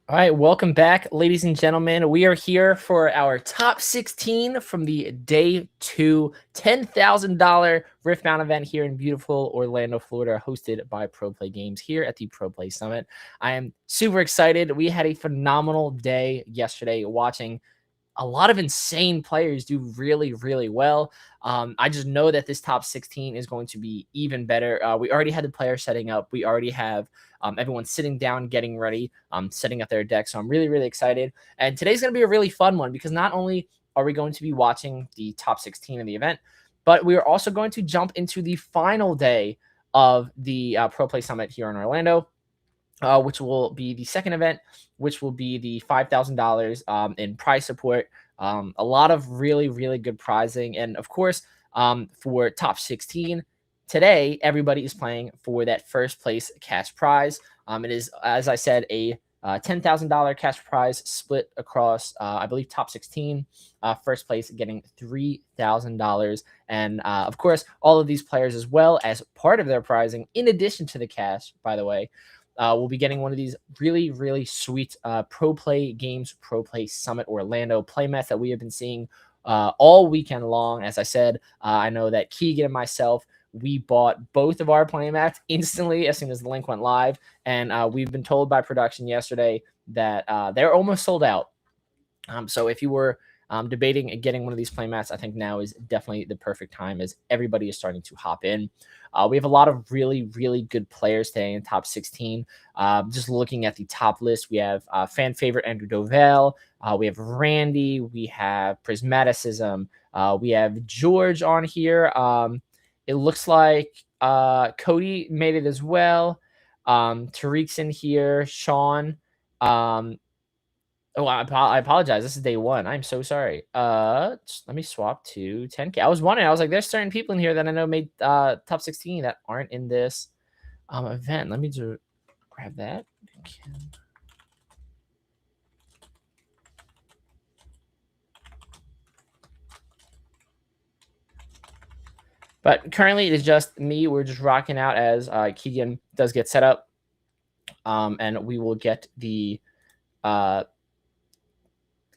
All right, welcome back, ladies and gentlemen. We are here for our top 16 from the day two $10,000 Riftbound event here in beautiful Orlando, Florida, hosted by ProPlayGames here at the ProPlay Summit. I am super excited. We had a phenomenal day yesterday watching a lot of insane players do really, really well. I just know that this top 16 is going to be even better. We already had the players setting up. We already have everyone sitting down, getting ready, setting up their deck. So I'm really, really excited. And today's going to be a really fun one because not only are we going to be watching the top 16 in the event, but we are also going to jump into the final day of the Pro Play Summit here in Orlando. Which will be the second event, which will be the $5,000 in prize support. A lot of really, really good prizing. And of course, for top 16, today, everybody is playing for that first place cash prize. It is, as I said, a $10,000 cash prize split across, I believe, top 16. First place getting $3,000. And of course, all of these players, as well as part of their prizing, in addition to the cash, by the way, we'll be getting one of these really, really sweet Pro Play Games, Pro Play Summit Orlando playmats that we have been seeing all weekend long. As I said, I know that Keegan and myself, we bought both of our playmats instantly as soon as the link went live. And we've been told by production yesterday that they're almost sold out. So if you were debating getting one of these playmats, I think now is definitely the perfect time as everybody is starting to hop in. We have a lot of really, really good players today in top 16. Just looking at the top list, we have fan favorite Andrew Dovell. We have Randy. We have Prismaticism. We have George on here. It looks like Cody made it as well. Tariq's in here. Sean. Oh, I apologize. This is day one. I'm so sorry. Let me swap to 10K. I was wondering. I was like, there's certain people in here that I know made top 16 that aren't in this event. Let me just grab that. But currently, it is just me. We're just rocking out as Keegan does get set up, and we will get the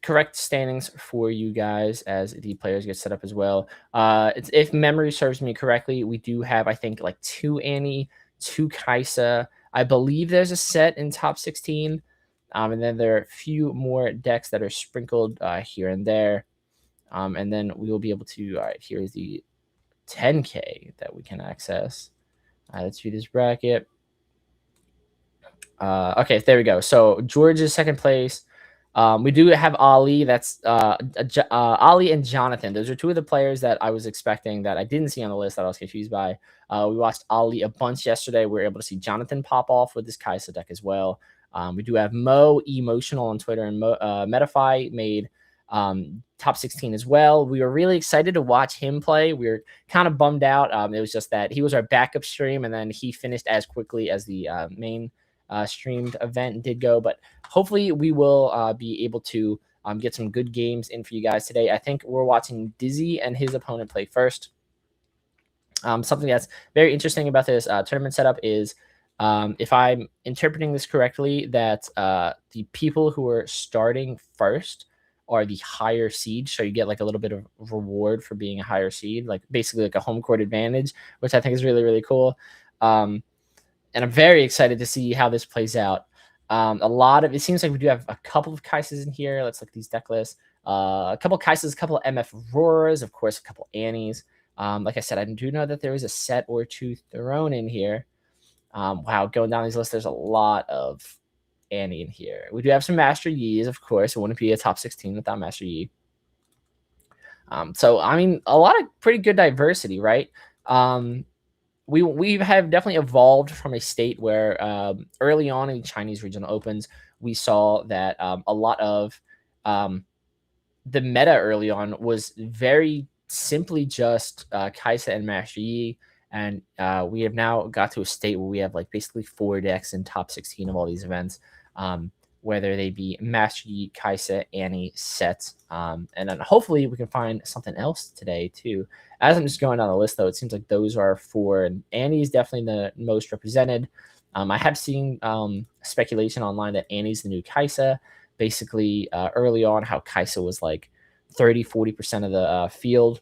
correct standings for you guys as the players get set up as well. If memory serves me correctly, we do have, I think, like 2 Annie, 2 Kaisa. I believe there's a set in top 16. And then there are a few more decks that are sprinkled here and there. And then we will be able to, all right, here's the 10K that we can access. Let's view this bracket. Okay, there we go. So George is second place. We do have Ali. That's Ali and Jonathan. Those are 2 of the players that I was expecting that I didn't see on the list that I was confused by. We watched Ali a bunch yesterday. We were able to see Jonathan pop off with this Kaisa deck as well. We do have Mo Emotional on Twitter, and Metafy made top 16 as well. We were really excited to watch him play. We were kind of bummed out. It was just that he was our backup stream, and then he finished as quickly as the main streamed event did go. But hopefully we will be able to get some good games in for you guys today. I think we're watching Dizzy and his opponent play first. Something that's very interesting about this tournament setup is, if I'm interpreting this correctly, that the people who are starting first are the higher seed. So you get like a little bit of reward for being a higher seed, like basically like a home court advantage, which I think is really, really cool. And I'm very excited to see how this plays out. It seems like we do have a couple of Kaisas in here. Let's look at these deck lists. A couple of Kaisas, a couple of MF Auroras, of course, a couple Annies. Like I said, I do know that there is a set or 2 thrown in here. Wow, going down these lists, there's a lot of Annie in here. We do have some Master Yi's, of course. It wouldn't be a top 16 without Master Yi. So, I mean, a lot of pretty good diversity, right? We have definitely evolved from a state where early on in Chinese regional opens, we saw that a lot of the meta early on was very simply just Kaisa and Master Yi. And we have now got to a state where we have like basically 4 decks in top 16 of all these events, whether they be Master Yi, Kaisa, Annie, sets. And then hopefully we can find something else today too. As I'm just going down the list, though, it seems like those are 4, and Annie is definitely the most represented. I have seen speculation online that Annie's the new Kaisa. Basically, early on, how Kaisa was like 30-40% of the field.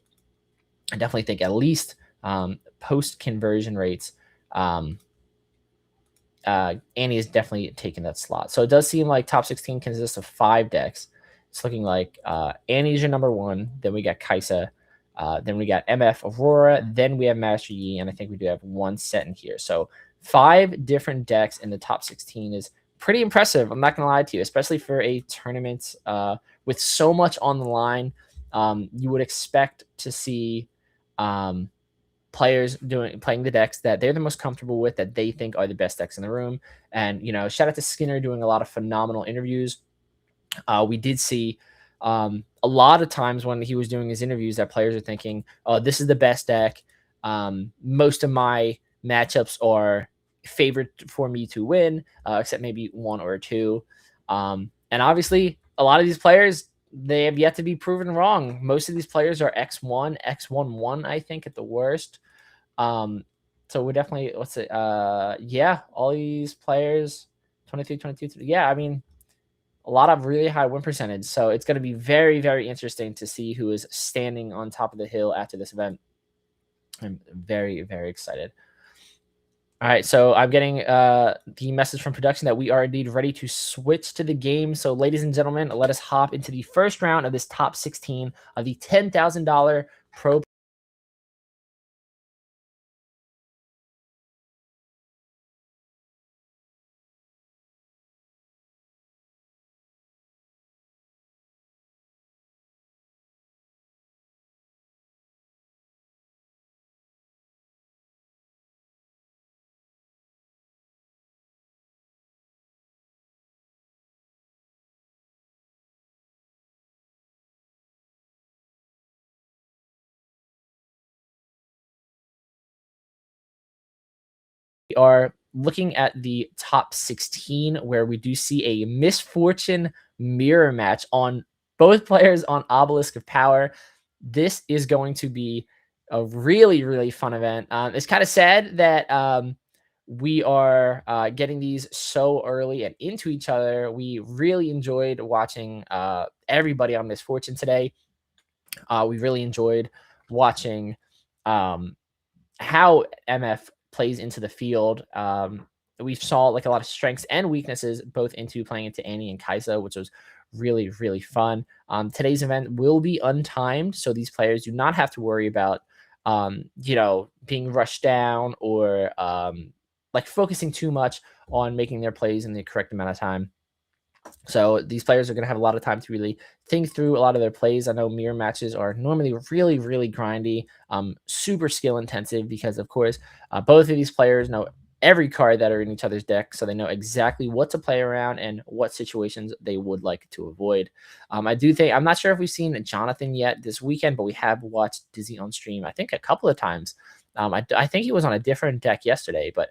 I definitely think at least post conversion rates, um, Annie is definitely taking that slot. So it does seem like top 16 consists of 5 decks. It's looking like Annie's your number one. Then we got Kaisa. Then we got MF Aurora. Then we have Master Yi. And I think we do have one set in here. So 5 different decks in the top 16 is pretty impressive. I'm not going to lie to you, especially for a tournament with so much on the line. You would expect to see players playing the decks that they're the most comfortable with, that they think are the best decks in the room. And shout out to Skinner doing a lot of phenomenal interviews. We did see a lot of times when he was doing his interviews that players are thinking, "Oh, this is the best deck. Most of my matchups are favored for me to win, except maybe one or two." And obviously, a lot of these players, they have yet to be proven wrong. Most of these players are X1, X11, I think, at the worst. So we're definitely, let's say, yeah, all these players, 23, 22. Yeah, I mean, a lot of really high win percentage. So it's going to be very, very interesting to see who is standing on top of the hill after this event. I'm very, very excited. All right, so I'm getting the message from production that we are indeed ready to switch to the game. So, ladies and gentlemen, let us hop into the first round of this top 16 of the $10,000 Pro. We are looking at the top 16, where we do see a Misfortune mirror match on both players on Obelisk of Power. This is going to be a really, really fun event. It's kind of sad that we are getting these so early and into each other. We really enjoyed watching everybody on Misfortune today. We really enjoyed watching um, how MF plays into the field. We saw like a lot of strengths and weaknesses both into playing into Annie and Kaisa, which was really, really fun. Today's event will be untimed, so these players do not have to worry about being rushed down or like focusing too much on making their plays in the correct amount of time. So these players are going to have a lot of time to really think through a lot of their plays. I know mirror matches are normally really, really grindy, super skill intensive, because of course, both of these players know every card that are in each other's deck. So they know exactly what to play around and what situations they would like to avoid. I'm not sure if we've seen Jonathan yet this weekend, but we have watched Dizzy on stream, I think a couple of times. I think he was on a different deck yesterday, but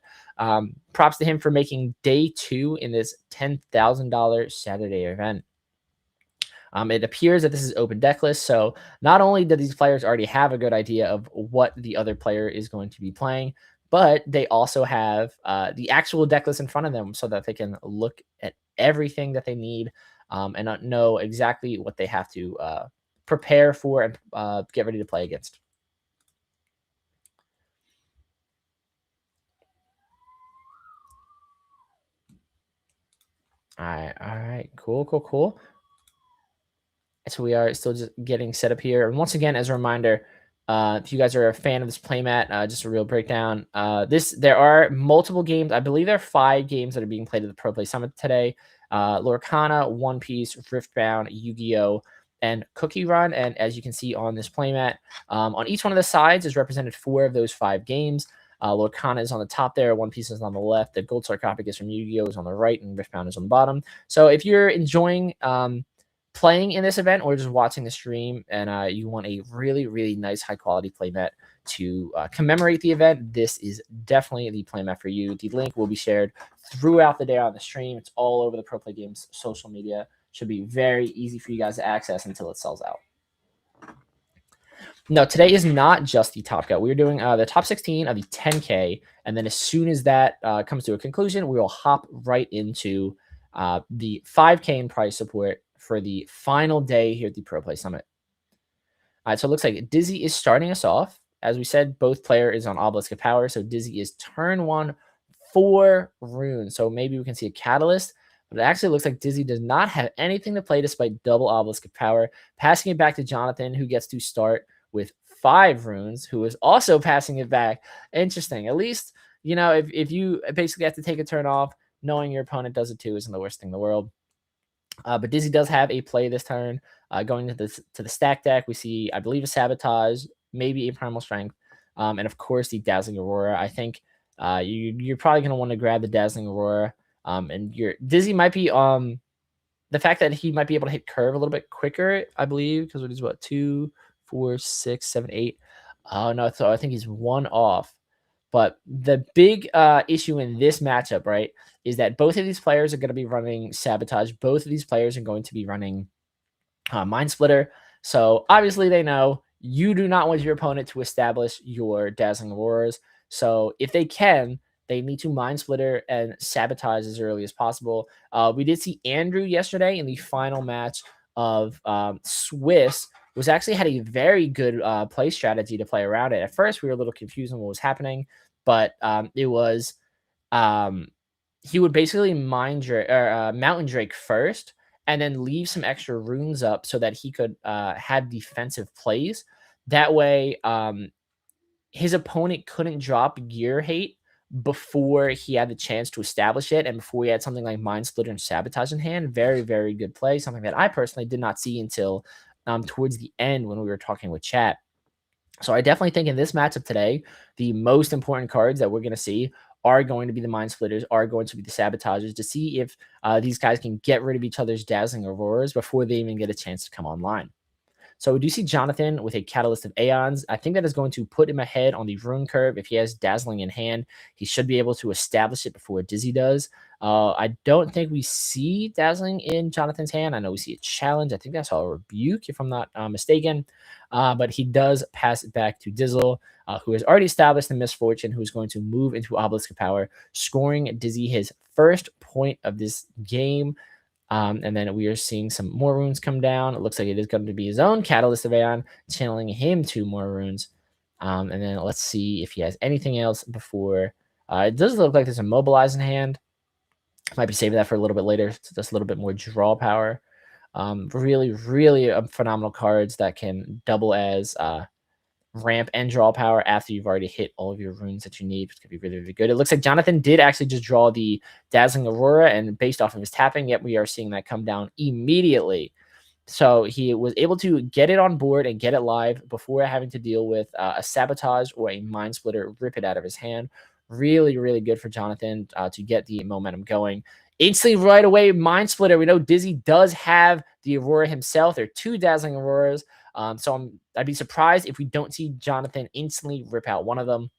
props to him for making day 2 in this $10,000 Saturday event. It appears that this is open deck list, so not only do these players already have a good idea of what the other player is going to be playing, but they also have the actual deck list in front of them so that they can look at everything that they need and know exactly what they have to prepare for and get ready to play against. All right, cool. So we are still just getting set up here. And once again, as a reminder, if you guys are a fan of this playmat, just a real breakdown. There are multiple games. I believe there are 5 games that are being played at the Pro Play Summit today. Lorcana, One Piece, Riftbound, Yu-Gi-Oh, and Cookie Run. And as you can see on this playmat, on each one of the sides is represented 4 of those 5 games. Lorcana is on the top there. One Piece is on the left. The Gold Sarcophagus from Yu-Gi-Oh is on the right, and Riftbound is on the bottom. So if you're enjoying playing in this event or just watching the stream and you want a really, really nice high quality playmat to commemorate the event, this is definitely the playmat for you. The link will be shared throughout the day on the stream. It's all over the Pro Play Games social media. Should be very easy for you guys to access until it sells out. No, today is not just the top cut. We're doing the top 16 of the 10K. And then as soon as that comes to a conclusion, we will hop right into the 5K in prize support for the final day here at the Pro Play Summit. All right, so it looks like Dizzy is starting us off. As we said, both player is on Obelisk of Power. So Dizzy is turn 1, 4 runes. So maybe we can see a Catalyst. But it actually looks like Dizzy does not have anything to play despite double Obelisk of Power. Passing it back to Jonathan, who gets to start with 5 runes, who is also passing it back. Interesting. At least, if you basically have to take a turn off, knowing your opponent does it too isn't the worst thing in the world. But Dizzy does have a play this turn. Going to the stack deck, we see, I believe, a Sabotage, maybe a Primal Strength, and of course the Dazzling Aurora. I think you're probably going to want to grab the Dazzling Aurora, and your Dizzy might be the fact that he might be able to hit curve a little bit quicker, I believe, because it is what 2, 4, 6, 7, 8. Oh no, so I think he's 1 off. But the big issue in this matchup, right, is that both of these players are going to be running Sabotage. Both of these players are going to be running Mind Splitter. So obviously they know you do not want your opponent to establish your Dazzling Auroras. So if they can, they need to Mind Splitter and Sabotage as early as possible. We did see Andrew yesterday in the final match of Swiss was actually had a very good play strategy to play around it. At first, we were a little confused on what was happening, but it was he would basically Mountain Drake first, and then leave some extra runes up so that he could have defensive plays. That way, his opponent couldn't drop Gear Hate before he had the chance to establish it, and before he had something like Mind Splitter and Sabotage in hand. Very, very good play. Something that I personally did not see until towards the end when we were talking with chat. So I definitely think in this matchup today, the most important cards that we're going to see are going to be the Mind Splitters, are going to be the Sabotagers, to see if these guys can get rid of each other's Dazzling Auroras before they even get a chance to come online. So we do see Jonathan with a Catalyst of Aeons. I think that is going to put him ahead on the rune curve. If he has Dazzling in hand, he should be able to establish it before Dizzy does. I don't think we see Dazzling in Jonathan's hand. I know we see a Challenge. I think that's all a Rebuke, if I'm not mistaken. But he does pass it back to Dizzle, who has already established the Misfortune, who is going to move into Obelisk of Power, scoring Dizzy his first point of this game. And then we are seeing some more runes come down. It looks like it is going to be his own Catalyst of Aeon, channeling him 2 more runes. And then let's see if he has anything else before. It does look like there's a Mobilize in hand. Might be saving that for a little bit later. So just a little bit more draw power. Really, really phenomenal cards that can double as ramp and draw power after you've already hit all of your runes that you need, which could be really, really good. It looks like Jonathan did actually just draw the Dazzling Aurora, and based off of his tapping, yet we are seeing that come down immediately. So he was able to get it on board and get it live before having to deal with a Sabotage or a Mind Splitter, rip it out of his hand. Really, really good for Jonathan to get the momentum going. Instantly right away, Mind Splitter. We know Dizzy does have the Aurora himself. There are 2 Dazzling Auroras. So I'd be surprised if we don't see Jonathan instantly rip out one of them.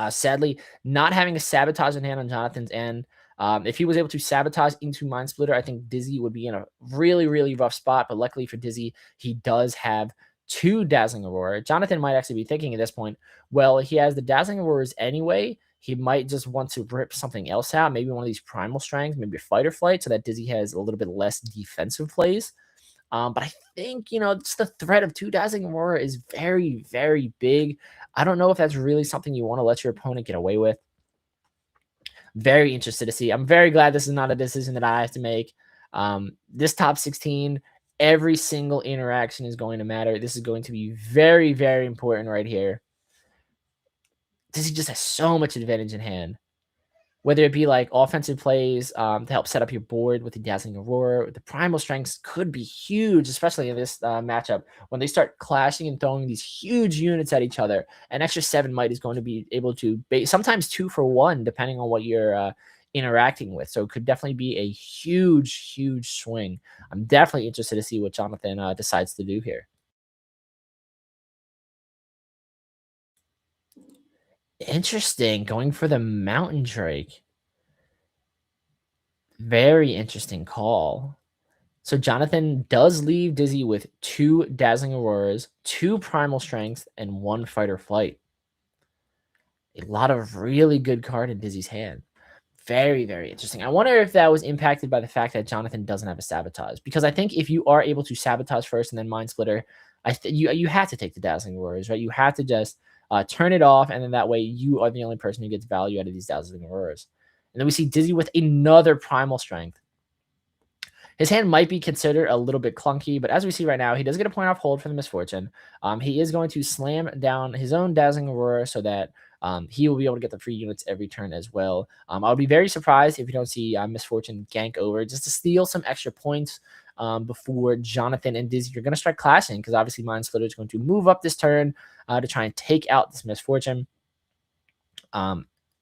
Sadly, not having a Sabotage in hand on Jonathan's end. If he was able to Sabotage into Mind Splitter, I think Dizzy would be in a really, really rough spot. But luckily for Dizzy, he does have 2 Dazzling Aurora. Jonathan might actually be thinking at this point, well, he has the Dazzling Auroras anyway. He might just want to rip something else out, maybe one of these Primal Strengths, maybe a Fight or Flight, so that Dizzy has a little bit less defensive plays. But I think, just the threat of 2 Dazzling Aurora is very, very big. I don't know if that's really something you want to let your opponent get away with. Very interested to see. I'm very glad this is not a decision that I have to make. This top 16, every single interaction is going to matter. This is going to be very, very important right here. Dizzy just has so much advantage in hand. Whether it be like offensive plays to help set up your board with the Dazzling Aurora, the Primal Strengths could be huge, especially in this matchup. When they start clashing and throwing these huge units at each other, an extra 7 might is going to be able to sometimes 2 for 1, depending on what you're interacting with. So it could definitely be a huge, huge swing. I'm definitely interested to see what Jonathan decides to do here. Interesting, going for the Mountain Drake. Very interesting call. So Jonathan does leave Dizzy with 2 Dazzling Auroras, 2 Primal Strength, and 1 Fight or Flight. A lot of really good card in Dizzy's hand. Very, very interesting. I wonder if that was impacted by the fact that Jonathan doesn't have a Sabotage, because I think if you are able to Sabotage first and then Mind Splitter, you have to take the Dazzling Auroras, right? You have to just turn it off, and then that way you are the only person who gets value out of these Dazzling Auroras. And then we see Dizzy with another Primal Strength. His hand might be considered a little bit clunky, but as we see right now, he does get a point off hold for the Misfortune. He is going to slam down his own Dazzling Aurora so that he will be able to get the free units every turn as well. I would be very surprised if you don't see Misfortune gank over just to steal some extra points before Jonathan and Dizzy are going to start clashing, because obviously Mind Splitter is going to move up this turn to try and take out this Misfortune.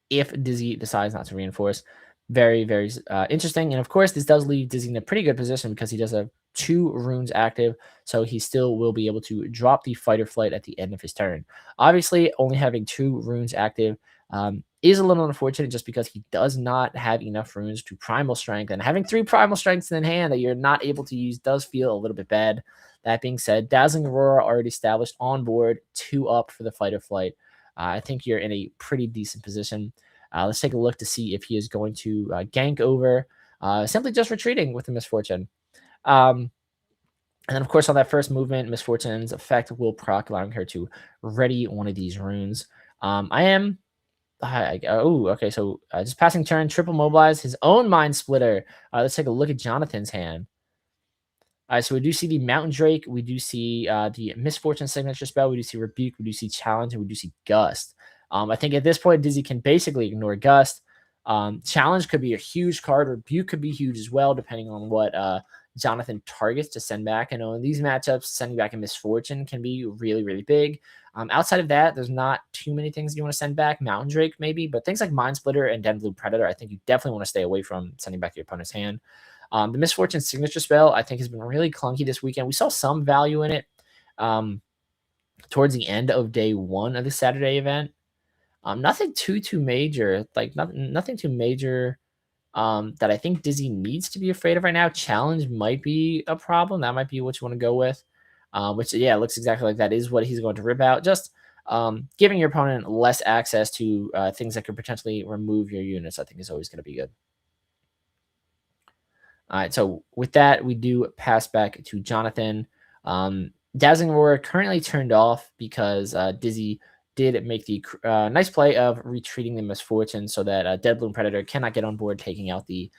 If Dizzy decides not to reinforce. Very, very interesting. And of course, this does leave Dizzy in a pretty good position because he does have 2 runes active. So he still will be able to drop the Fight or Flight at the end of his turn. Obviously, only having 2 runes active is a little unfortunate just because he does not have enough runes to Primal Strength. And having 3 Primal Strengths in hand that you're not able to use does feel a little bit bad. That being said, Dazzling Aurora already established on board, 2 up for the Fight or Flight. I think you're in a pretty decent position. Let's take a look to see if he is going to gank over, simply just retreating with the Misfortune. And then, of course, on that first movement, Misfortune's effect will proc, allowing her to ready one of these runes. Okay, so just passing turn, triple mobilize his own Mind Splitter. Let's take a look at Jonathan's hand. All right, so we do see the Mountain Drake. We do see the Misfortune signature spell. We do see Rebuke. We do see Challenge. And we do see Gust. I think at this point, Dizzy can basically ignore Gust. Challenge could be a huge card. Rebuke could be huge as well, depending on what Jonathan targets to send back. I know in these matchups, sending back a Misfortune can be really, really big. Outside of that, there's not too many things you want to send back. Mountain Drake, maybe. But things like Mind Splitter and Den Blue Predator, I think you definitely want to stay away from sending back your opponent's hand. The Misfortune signature spell, I think, has been really clunky this weekend. We saw some value in it towards the end of day 1 of the Saturday event. Nothing too major, like nothing too major that I think Dizzy needs to be afraid of right now. Challenge might be a problem. That might be what you want to go with. Which, yeah, looks exactly like that is what he's going to rip out. Just giving your opponent less access to things that could potentially remove your units, I think, is always going to be good. All right, so with that, we do pass back to Jonathan. Dazzling Aurora currently turned off because Dizzy did make the nice play of retreating the Misfortune so that Dead Bloom Predator cannot get on board, taking out the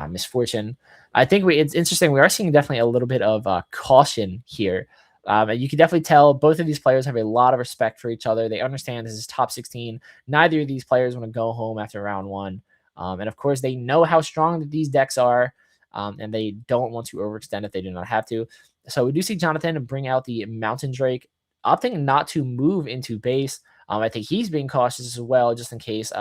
Misfortune. I think it's interesting. We are seeing definitely a little bit of caution here. And you can definitely tell both of these players have a lot of respect for each other. They understand this is top 16. Neither of these players want to go home after round 1. And of course, they know how strong these decks are. And they don't want to overextend if they do not have to. So we do see Jonathan bring out the Mountain Drake, opting not to move into base. I think he's being cautious as well, just in case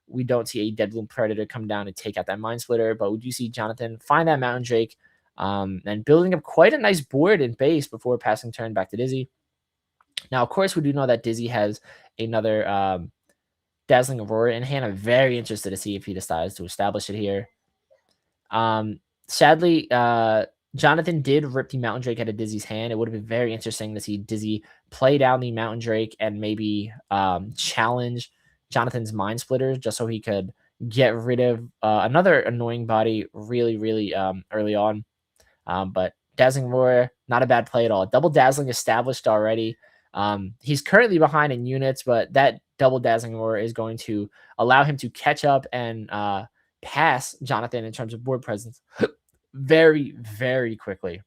we don't see a Dead Bloom Predator come down and take out that Mind Splitter. But we do see Jonathan find that Mountain Drake and building up quite a nice board in base before passing turn back to Dizzy. Now, of course, we do know that Dizzy has another Dazzling Aurora in hand. I'm very interested to see if he decides to establish it here. Sadly, Jonathan did rip the Mountain Drake out of Dizzy's hand. It would have been very interesting to see Dizzy play down the Mountain Drake and maybe challenge Jonathan's Mind Splitter just so he could get rid of another annoying body really, really early on. But Dazzling Aurora, not a bad play at all. Double Dazzling established already. He's currently behind in units, but that double Dazzling Aurora is going to allow him to catch up and pass Jonathan in terms of board presence very, very quickly.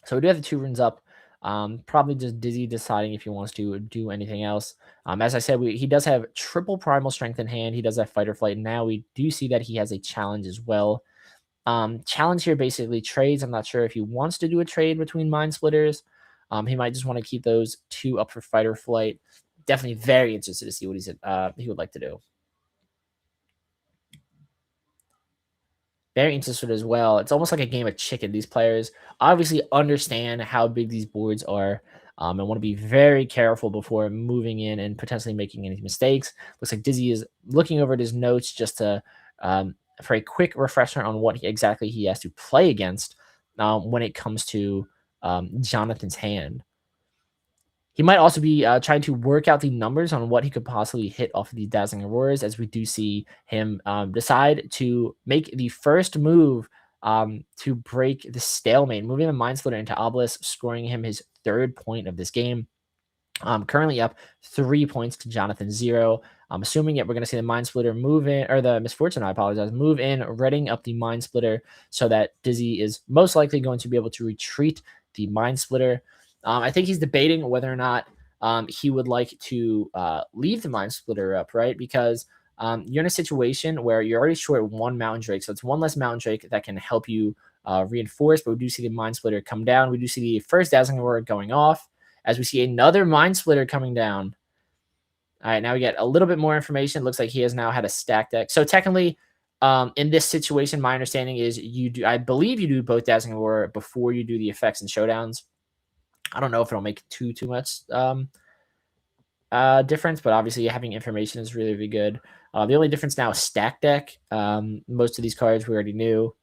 So we do have the 2 runes up. Probably just Dizzy deciding if he wants to do anything else. As I said, he does have triple Primal Strength in hand. He does have Fight or Flight. Now we do see that he has a challenge as well. Challenge here basically trades. I'm not sure if he wants to do a trade between Mind Splitters. He might just want to keep those 2 up for Fight or Flight. Definitely very interested to see what he would like to do. Very interested as well. It's almost like a game of chicken. These players obviously understand how big these boards are and want to be very careful before moving in and potentially making any mistakes. Looks like Dizzy is looking over at his notes just to for a quick refresher on what exactly he has to play against when it comes to Jonathan's hand. He might also be trying to work out the numbers on what he could possibly hit off of these Dazzling Auroras, as we do see him decide to make the first move to break the stalemate, moving the Mind Splitter into Obelisk, scoring him his 3rd point of this game. Currently up 3 points to Jonathan 0. I'm assuming we're going to see the Mind Splitter move in, or the Misfortune, I apologize, move in, readying up the Mind Splitter so that Dizzy is most likely going to be able to retreat the Mind Splitter. I think he's debating whether or not he would like to leave the Mind Splitter up, right? Because you're in a situation where you're already short 1 Mountain Drake, so it's 1 less Mountain Drake that can help you reinforce, but we do see the Mind Splitter come down. We do see the first Dazzling Aurora going off, as we see another Mind Splitter coming down. All right, now we get a little bit more information. It looks like he has now had a stack deck. So technically, in this situation, my understanding is I believe you do both Dazzling Aurora before you do the effects and showdowns. I don't know if it'll make too much difference, but obviously having information is really, really good. The only difference now is stack deck. Most of these cards we already knew.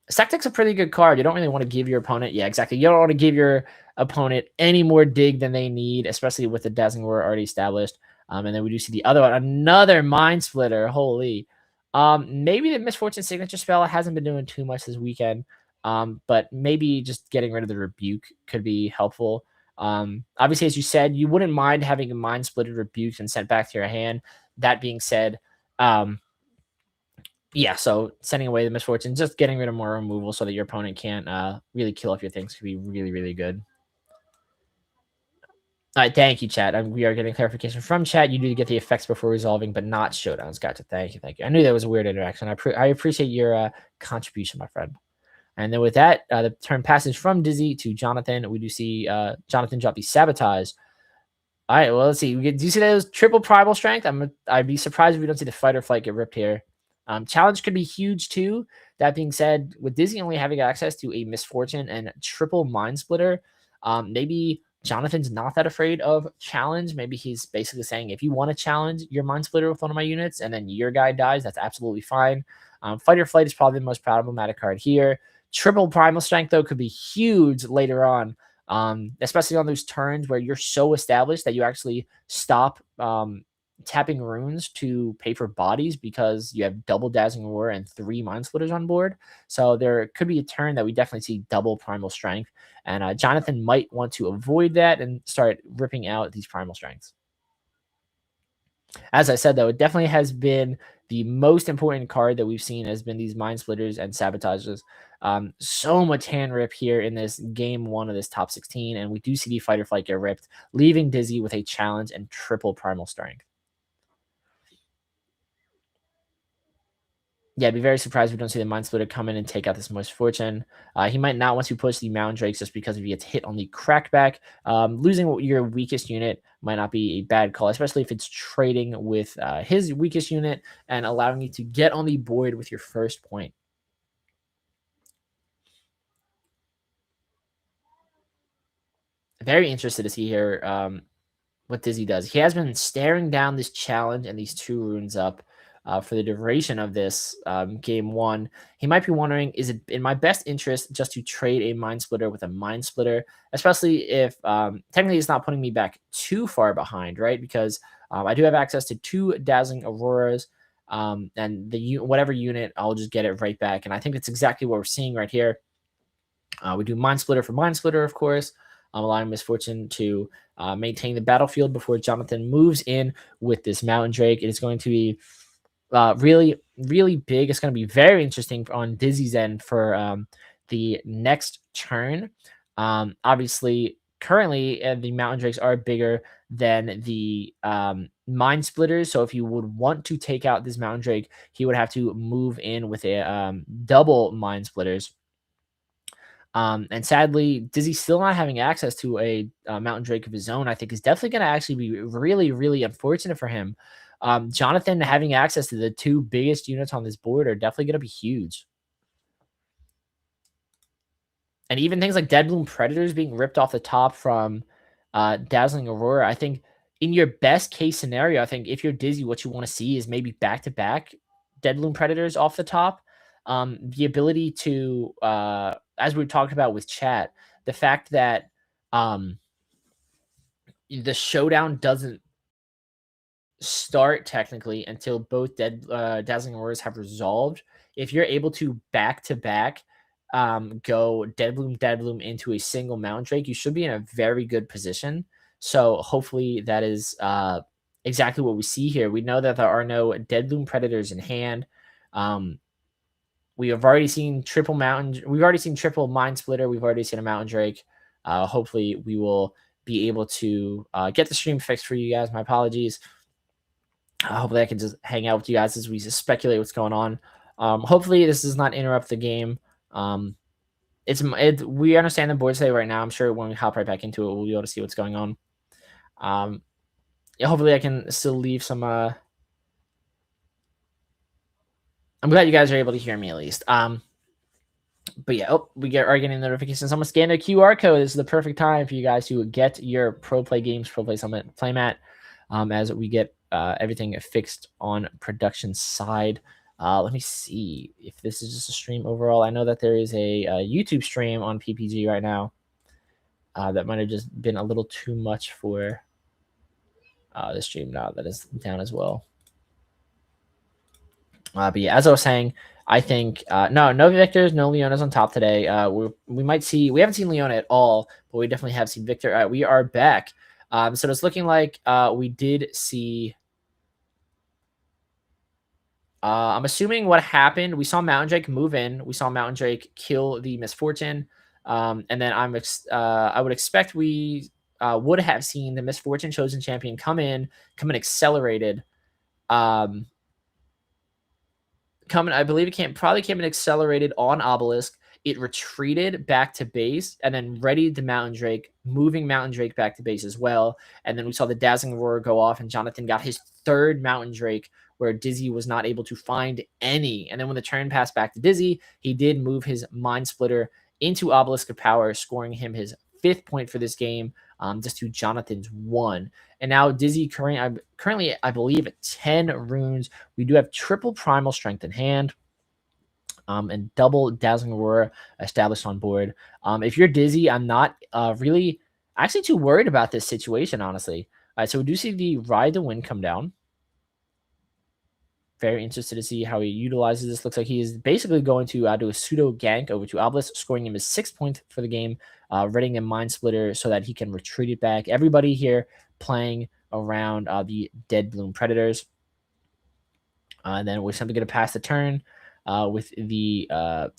Stack deck's a pretty good card. You don't really want to give your opponent, yeah, exactly. You don't want to give your opponent any more dig than they need, especially with the Dazzling Aurora already established. And then we do see the other one, another Mind Splitter. Holy. Maybe the Misfortune signature spell hasn't been doing too much this weekend. But maybe just getting rid of the Rebuke could be helpful. Obviously, as you said, you wouldn't mind having a Mind Splitter rebuked and sent back to your hand. That being said, yeah, so sending away the Misfortune, just getting rid of more removal so that your opponent can't really kill off your things could be really, really good. All right, thank you, chat. We are getting clarification from chat. You do get the effects before resolving, but not showdowns. Gotcha. Thank you. Thank you. I knew that was a weird interaction. I appreciate your contribution, my friend. And then with that, the turn passes from Dizzy to Jonathan. We do see Jonathan drop the Sabotage. All right, well, let's see. Do you see those triple Primal Strength? I'd be surprised if we don't see the Fight or Flight get ripped here. Challenge could be huge too. That being said, with Dizzy only having access to a Misfortune and triple Mind Splitter, maybe Jonathan's not that afraid of challenge. Maybe he's basically saying, if you want to challenge your Mind Splitter with one of my units and then your guy dies, that's absolutely fine. Fight or Flight is probably the most problematic card here. Triple Primal Strength, though, could be huge later on, especially on those turns where you're so established that you actually stop tapping runes to pay for bodies because you have double Dazzling Aurora and 3 Mind Splitters on board. So there could be a turn that we definitely see double Primal Strength, and Jonathan might want to avoid that and start ripping out these Primal Strengths. As I said, though, it definitely has been the most important card that we've seen has been these Mind Splitters and Sabotages. So much hand rip here in this game 1 of this top 16, and we do see the Fight or Flight get ripped, leaving Dizzy with a challenge and triple Primal Strength. Yeah, I'd be very surprised if we don't see the Mind Splitter come in and take out this Misfortune. He might not want to push the Mountain Drakes just because if he gets hit on the crackback. Losing your weakest unit might not be a bad call, especially if it's trading with his weakest unit and allowing you to get on the board with your first point. Very interested to see here what Dizzy does. He has been staring down this challenge and these 2 runes up for the duration of this game 1. He might be wondering, is it in my best interest just to trade a Mind Splitter with a Mind Splitter, especially if technically it's not putting me back too far behind, right? Because I do have access to 2 Dazzling Auroras, and whatever unit, I'll just get it right back. And I think that's exactly what we're seeing right here. We do Mind Splitter for Mind Splitter, of course, allowing Misfortune to maintain the battlefield before Jonathan moves in with this Mountain Drake. It is going to be really, really big. It's going to be very interesting on Dizzy's end for the next turn. Obviously, currently, the Mountain Drakes are bigger than the Mind Splitters. So if you would want to take out this Mountain Drake, he would have to move in with a double Mind Splitters. And sadly, Dizzy still not having access to a Mountain Drake of his own, I think is definitely going to actually be really, really unfortunate for him. Jonathan having access to the 2 biggest units on this board are definitely going to be huge. And even things like Dead Bloom Predators being ripped off the top from Dazzling Aurora, I think in your best case scenario, I think if you're Dizzy, what you want to see is maybe back-to-back Deadloom Predators off the top. The ability to, as we talked about with chat, the fact that the showdown doesn't start technically until both Dazzling Aurors have resolved. If you're able to back to back go Deadloom into a single Mountain Drake, you should be in a very good position. So hopefully that is exactly what we see here. We know that there are no Deadloom Predators in hand. We have already seen triple Mountain. We've already seen triple Mind Splitter. We've already seen a Mountain Drake. Hopefully we will be able to get the stream fixed for you guys. My apologies. Hopefully I can just hang out with you guys as we just speculate what's going on. Hopefully this does not interrupt the game. We understand the board today right now. I'm sure when we hop right back into it, we'll be able to see what's going on. Yeah, hopefully I can still leave some. I'm glad you guys are able to hear me at least. But yeah, are getting notifications. Someone scan a QR code. This is the perfect time for you guys to get your Pro Play Games, Pro Play Summit playmat as we get everything fixed on production side. Let me see if this is just a stream overall. I know that there is a YouTube stream on PPG right now that might have just been a little too much for the stream now that is down as well. But yeah, as I was saying, I think no Victors, no Leonas on top today. We haven't seen Leona at all, but we definitely have seen Victor. All right, we are back. So it's looking like we did see. I'm assuming what happened. We saw Mountain Drake move in. We saw Mountain Drake kill the Misfortune, and then I would expect we would have seen the Misfortune Chosen Champion come in accelerated. I believe it probably came in accelerated on Obelisk. It retreated back to base and then readied the Mountain Drake, moving Mountain Drake back to base as well. And then we saw the Dazzling Aurora go off, and Jonathan got his third Mountain Drake, where Dizzy was not able to find any. And then when the turn passed back to Dizzy, he did move his Mind Splitter into Obelisk of Power, scoring him his 5th point for this game, just to Jonathan's 1. And now Dizzy currently, I believe, at 10 runes. We do have triple Primal Strength in hand. And double Dazzling Aurora established on board. If you're Dizzy, I'm not really actually too worried about this situation, honestly. All right, so we do see the Ride the Wind come down. Very interested to see how he utilizes this. Looks like he is basically going to do a pseudo gank over to Obelisk, scoring him his 6th point for the game, readying a Mind Splitter so that he can retreat it back. Everybody here playing around the Deadloom Predators. And then we're simply going to pass the turn. With the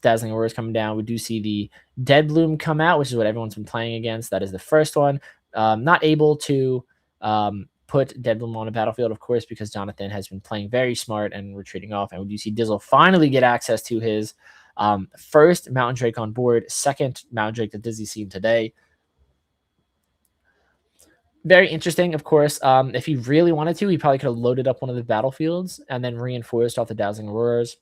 Dazzling Auroras coming down, we do see the Deadloom come out, which is what everyone's been playing against. That is the first one. Not able to put Deadloom on a battlefield, of course, because Jonathan has been playing very smart and retreating off. And we do see Dizzle finally get access to his first Mountain Drake on board, second Mountain Drake that Dizzy's seen today. Very interesting, of course. If he really wanted to, he probably could have loaded up one of the battlefields and then reinforced off the Dazzling Auroras.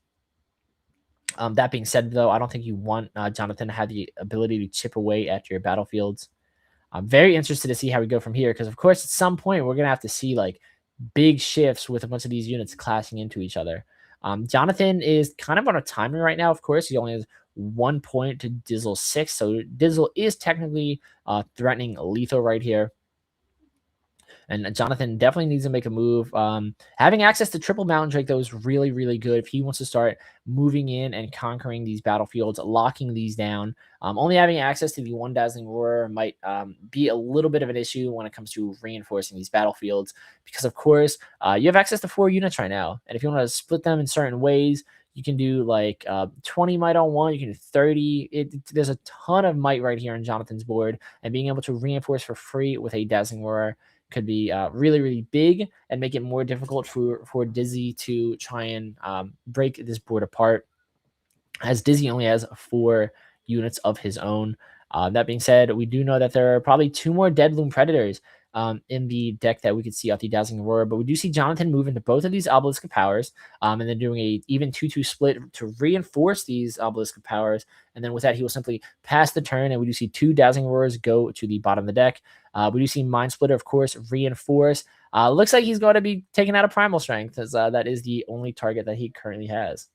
That being said, though, I don't think you want Jonathan to have the ability to chip away at your battlefields. I'm very interested to see how we go from here because, of course, at some point we're going to have to see like big shifts with a bunch of these units clashing into each other. Jonathan is kind of on a timer right now, of course. He only has 1 point to Dizzle's 6, so Dizzle is technically threatening lethal right here. And Jonathan definitely needs to make a move. Having access to triple Mountain Drake, though, is really, really good if he wants to start moving in and conquering these battlefields, locking these down. Only having access to the one Dazzling Roar might be a little bit of an issue when it comes to reinforcing these battlefields because, of course, you have access to 4 units right now. And if you want to split them in certain ways, you can do like 20 might on one. You can do 30. There's a ton of might right here on Jonathan's board. And being able to reinforce for free with a Dazzling Roar could be really, really big and make it more difficult for Dizzy to try and break this board apart, as Dizzy only has 4 units of his own. That being said, we do know that there are probably 2 more Deadloom Predators in the deck that we could see off the Dazzling Aurora, but we do see Jonathan move into both of these Obelisk of Powers, and then doing a even 2-2 split to reinforce these Obelisk of Powers, and then with that, he will simply pass the turn, and we do see 2 Dazzling Auroras go to the bottom of the deck. We do see Mind Splitter, of course, reinforce. Looks like he's going to be taking out a Primal Strength, as that is the only target that he currently has.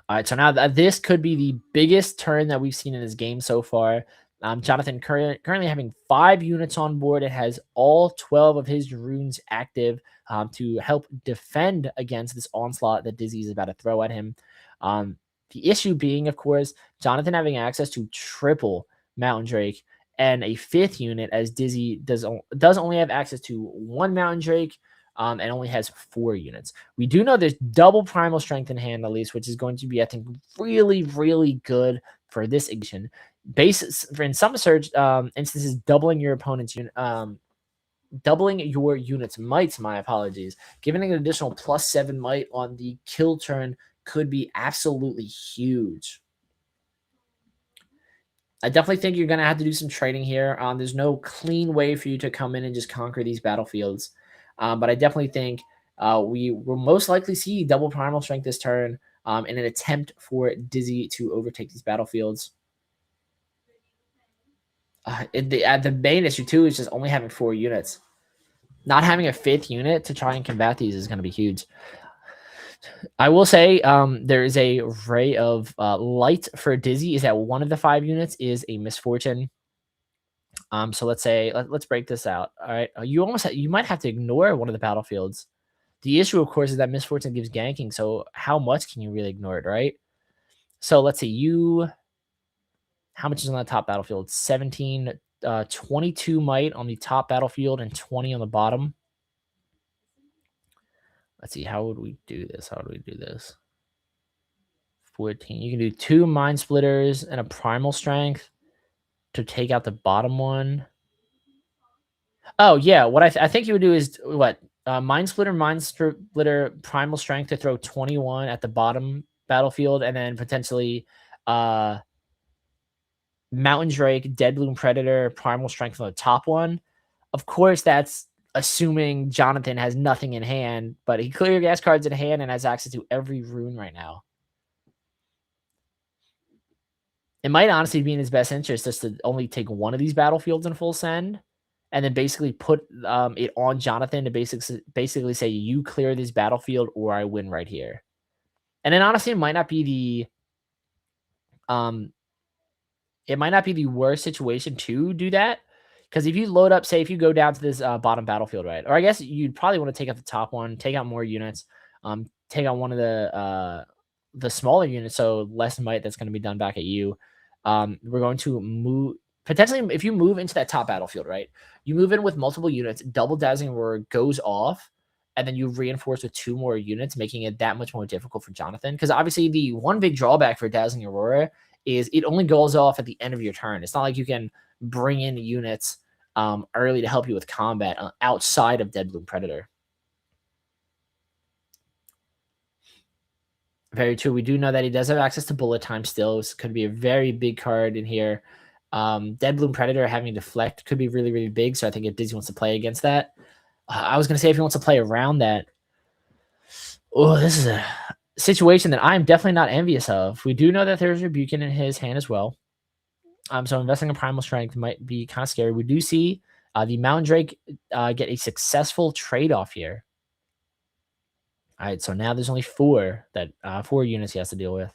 All right, so now this could be the biggest turn that we've seen in this game so far. Jonathan currently having 5 units on board. It has all 12 of his runes active to help defend against this onslaught that Dizzy is about to throw at him. The issue being, of course, Jonathan having access to triple Mountain Drake and a 5th unit, as Dizzy does only have access to 1 Mountain Drake and only has 4 units. We do know there's double Primal Strength in hand, at least, which is going to be, I think, really, really good for this edition. Basis for in some surge instances, doubling your opponent's unit, doubling your unit's mights. My apologies. Giving an additional +7 might on the kill turn could be absolutely huge. I definitely think you're going to have to do some trading here. There's no clean way for you to come in and just conquer these battlefields. But I definitely think we will most likely see double Primal Strength this turn in an attempt for Dizzy to overtake these battlefields. The main issue, too, is just only having 4 units. Not having a 5th unit to try and combat these is going to be huge. I will say there is a ray of light for Dizzy, is that one of the 5 units is a misfortune. So let's break this out. All right, you might have to ignore one of the battlefields. The issue, of course, is that misfortune gives ganking. So how much can you really ignore it, right? So let's see, how much is on the top battlefield? 17, 22 might on the top battlefield and 20 on the bottom. Let's see, how would we do this? 14. You can do 2 Mind Splitters and a Primal Strength to take out the bottom one. Oh, yeah. What I think you would do is what? Mind Splitter, Primal Strength to throw 21 at the bottom battlefield, and then potentially Mountain Drake, Dead Bloom Predator, Primal Strength on the top one. Of course, that's assuming Jonathan has nothing in hand, but he clear gas cards in hand and has access to every rune right now. It might honestly be in his best interest just to only take one of these battlefields in full send, and then basically put it on Jonathan to basically say, you clear this battlefield or I win right here. And then honestly, it might not be the worst situation to do that, because if you load up, say if you go down to this bottom battlefield, right? Or I guess you'd probably want to take out the top one, take out more units, take out one of the smaller units, so less might that's going to be done back at you. We're going to move potentially if you move into that top battlefield, right? You move in with multiple units, double Dazzling Aurora goes off, and then you reinforce with 2 more units, making it that much more difficult for Jonathan. Because obviously the one big drawback for Dazzling Aurora is it only goes off at the end of your turn. It's not like you can bring in units early to help you with combat outside of Dead Bloom Predator. Very true. We do know that he does have access to bullet time still. This could be a very big card in here. Dead Bloom Predator having deflect could be really, really big. So I think if Dizzy wants to play against that, I was going to say if he wants to play around that. Oh, this is a situation that I'm definitely not envious of. We do know that there's Rebuking in his hand as well. So investing in Primal Strength might be kind of scary. We do see the Mountain Drake get a successful trade-off here. All right, so now there's only 4 units he has to deal with.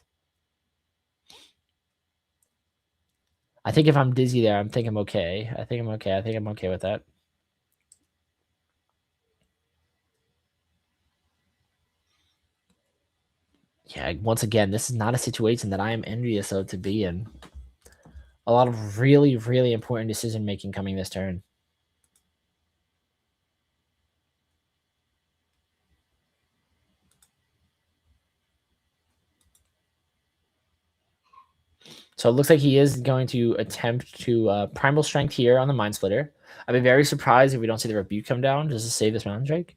I think if I'm Dizzy there, I'm okay. I think I'm okay with that. Yeah, once again, this is not a situation that I am envious of to be in. A lot of really, really important decision making coming this turn. So it looks like he is going to attempt to Primal Strength here on the Mind Splitter. I'd be very surprised if we don't see the Rebuke come down just to save this Mountain Drake.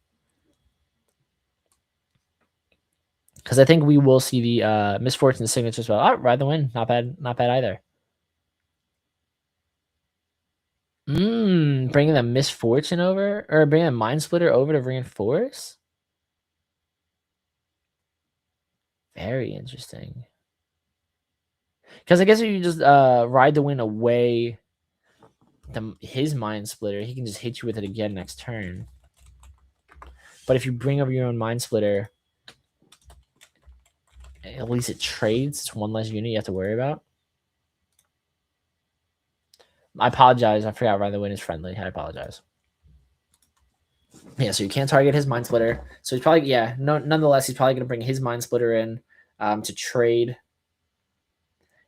Because I think we will see the Misfortune signature as well. Oh, ride the wind. Not bad either. Bringing the Misfortune over, or bringing the Mind Splitter over to reinforce? Very interesting. Because I guess if you just ride the wind away his Mind Splitter, he can just hit you with it again next turn. But if you bring over your own Mind Splitter, at least it trades. It's one less unit you have to worry about. I apologize. I forgot Ride the Wind is friendly. I apologize. Yeah, so you can't target his Mind Splitter. So he's probably, nonetheless, he's probably going to bring his Mind Splitter in to trade.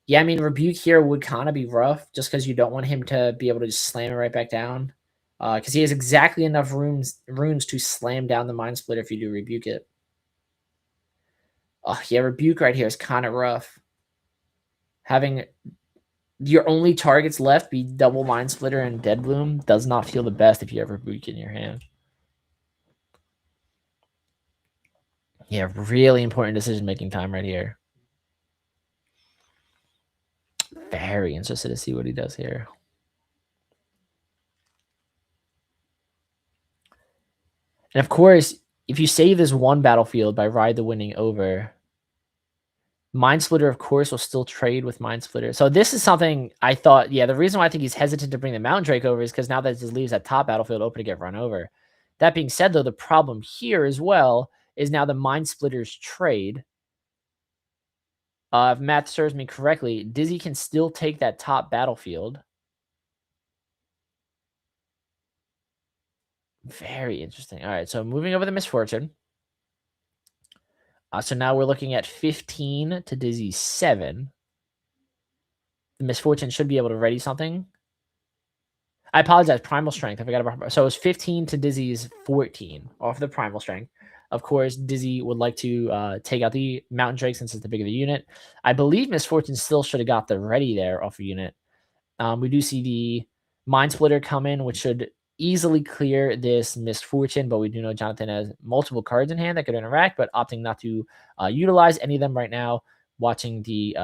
Yeah, I mean, Rebuke here would kind of be rough just because you don't want him to be able to just slam it right back down. Because he has exactly enough runes to slam down the Mind Splitter if you do Rebuke it. Oh, yeah, Rebuke right here is kind of rough. Having your only targets left be double Mind Splitter and Dead Bloom does not feel the best if you have Rebuke in your hand. Yeah, really important decision-making time right here. Very interested to see what he does here. And of course, if you save this one battlefield by Ride the Winning over, Mind Splitter, of course, will still trade with Mind Splitter. So this is something I thought, yeah, the reason why I think he's hesitant to bring the Mountain Drake over is because now that it just leaves that top battlefield open to get run over. That being said, though, the problem here as well is now the Mind Splitters trade. If math serves me correctly, Dizzy can still take that top battlefield. Very interesting. All right, so moving over to Misfortune. So now we're looking at 15 to Dizzy's 7. The Misfortune should be able to ready something. I apologize. Primal Strength. I forgot about. So it was 15 to Dizzy's 14 off the Primal Strength. Of course, Dizzy would like to take out the Mountain Drake since it's the bigger the unit. I believe Misfortune still should have got the ready there off a unit. We do see the Mind Splitter come in, which should easily clear this Misfortune, but we do know Jonathan has multiple cards in hand that could interact, but opting not to utilize any of them right now. Watching the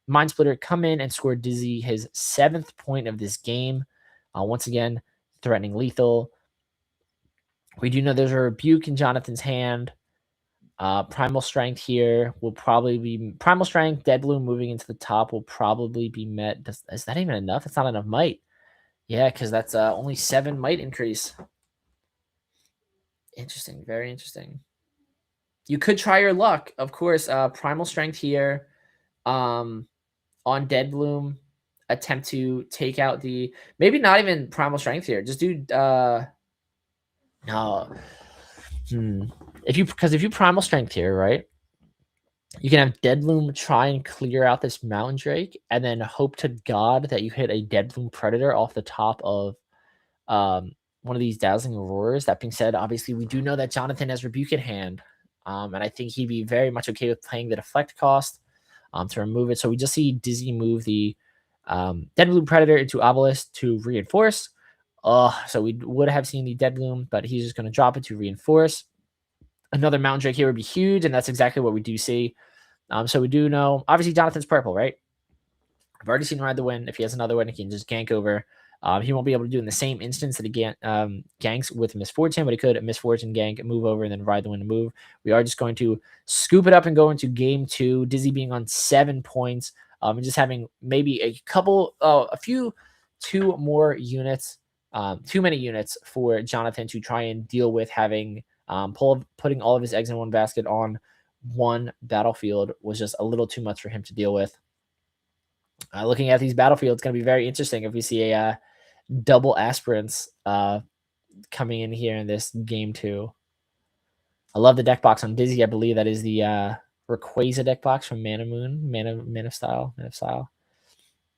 Mind Splitter come in and score Dizzy his 7th point of this game. Once again, threatening lethal. We do know there's a Rebuke in Jonathan's hand. Primal Strength here will probably be Primal Strength. Dead Bloom moving into the top will probably be met. Is that even enough? It's not enough might. Yeah, because that's only 7 might increase. Interesting. Very interesting. You could try your luck. Of course, Primal Strength here on Dead Bloom. Attempt to take out the... Maybe not even Primal Strength here. Just do... no. If you Primal Strength here, right? You can have Dead Bloom try and clear out this Mountain Drake, and then hope to God that you hit a Dead Bloom Predator off the top of one of these Dazzling Auroras. That being said, obviously, we do know that Jonathan has Rebuke in hand, and I think he'd be very much okay with playing the Deflect cost to remove it. So we just see Dizzy move the Dead Bloom Predator into Obelisk to reinforce. So we would have seen the Dead Bloom, but he's just going to drop it to reinforce. Another Mountain Drake here would be huge, and that's exactly what we do see. So we do know, obviously, Jonathan's purple, right? I've already seen Ride the Wind. If he has another one, he can just gank over. He won't be able to do in the same instance that he ganks with Misfortune, but he could Misfortune gank, move over, and then Ride the Wind to move. We are just going to scoop it up and go into game 2. Dizzy being on 7 points, and just having maybe two more units, too many units for Jonathan to try and deal with. Having putting all of his eggs in one basket on one battlefield was just a little too much for him to deal with. Looking at these battlefields, it's going to be very interesting if we see a double aspirants coming in here in this game 2. I love the deck box on Dizzy. I believe that is the Rayquaza deck box from Man of Style. All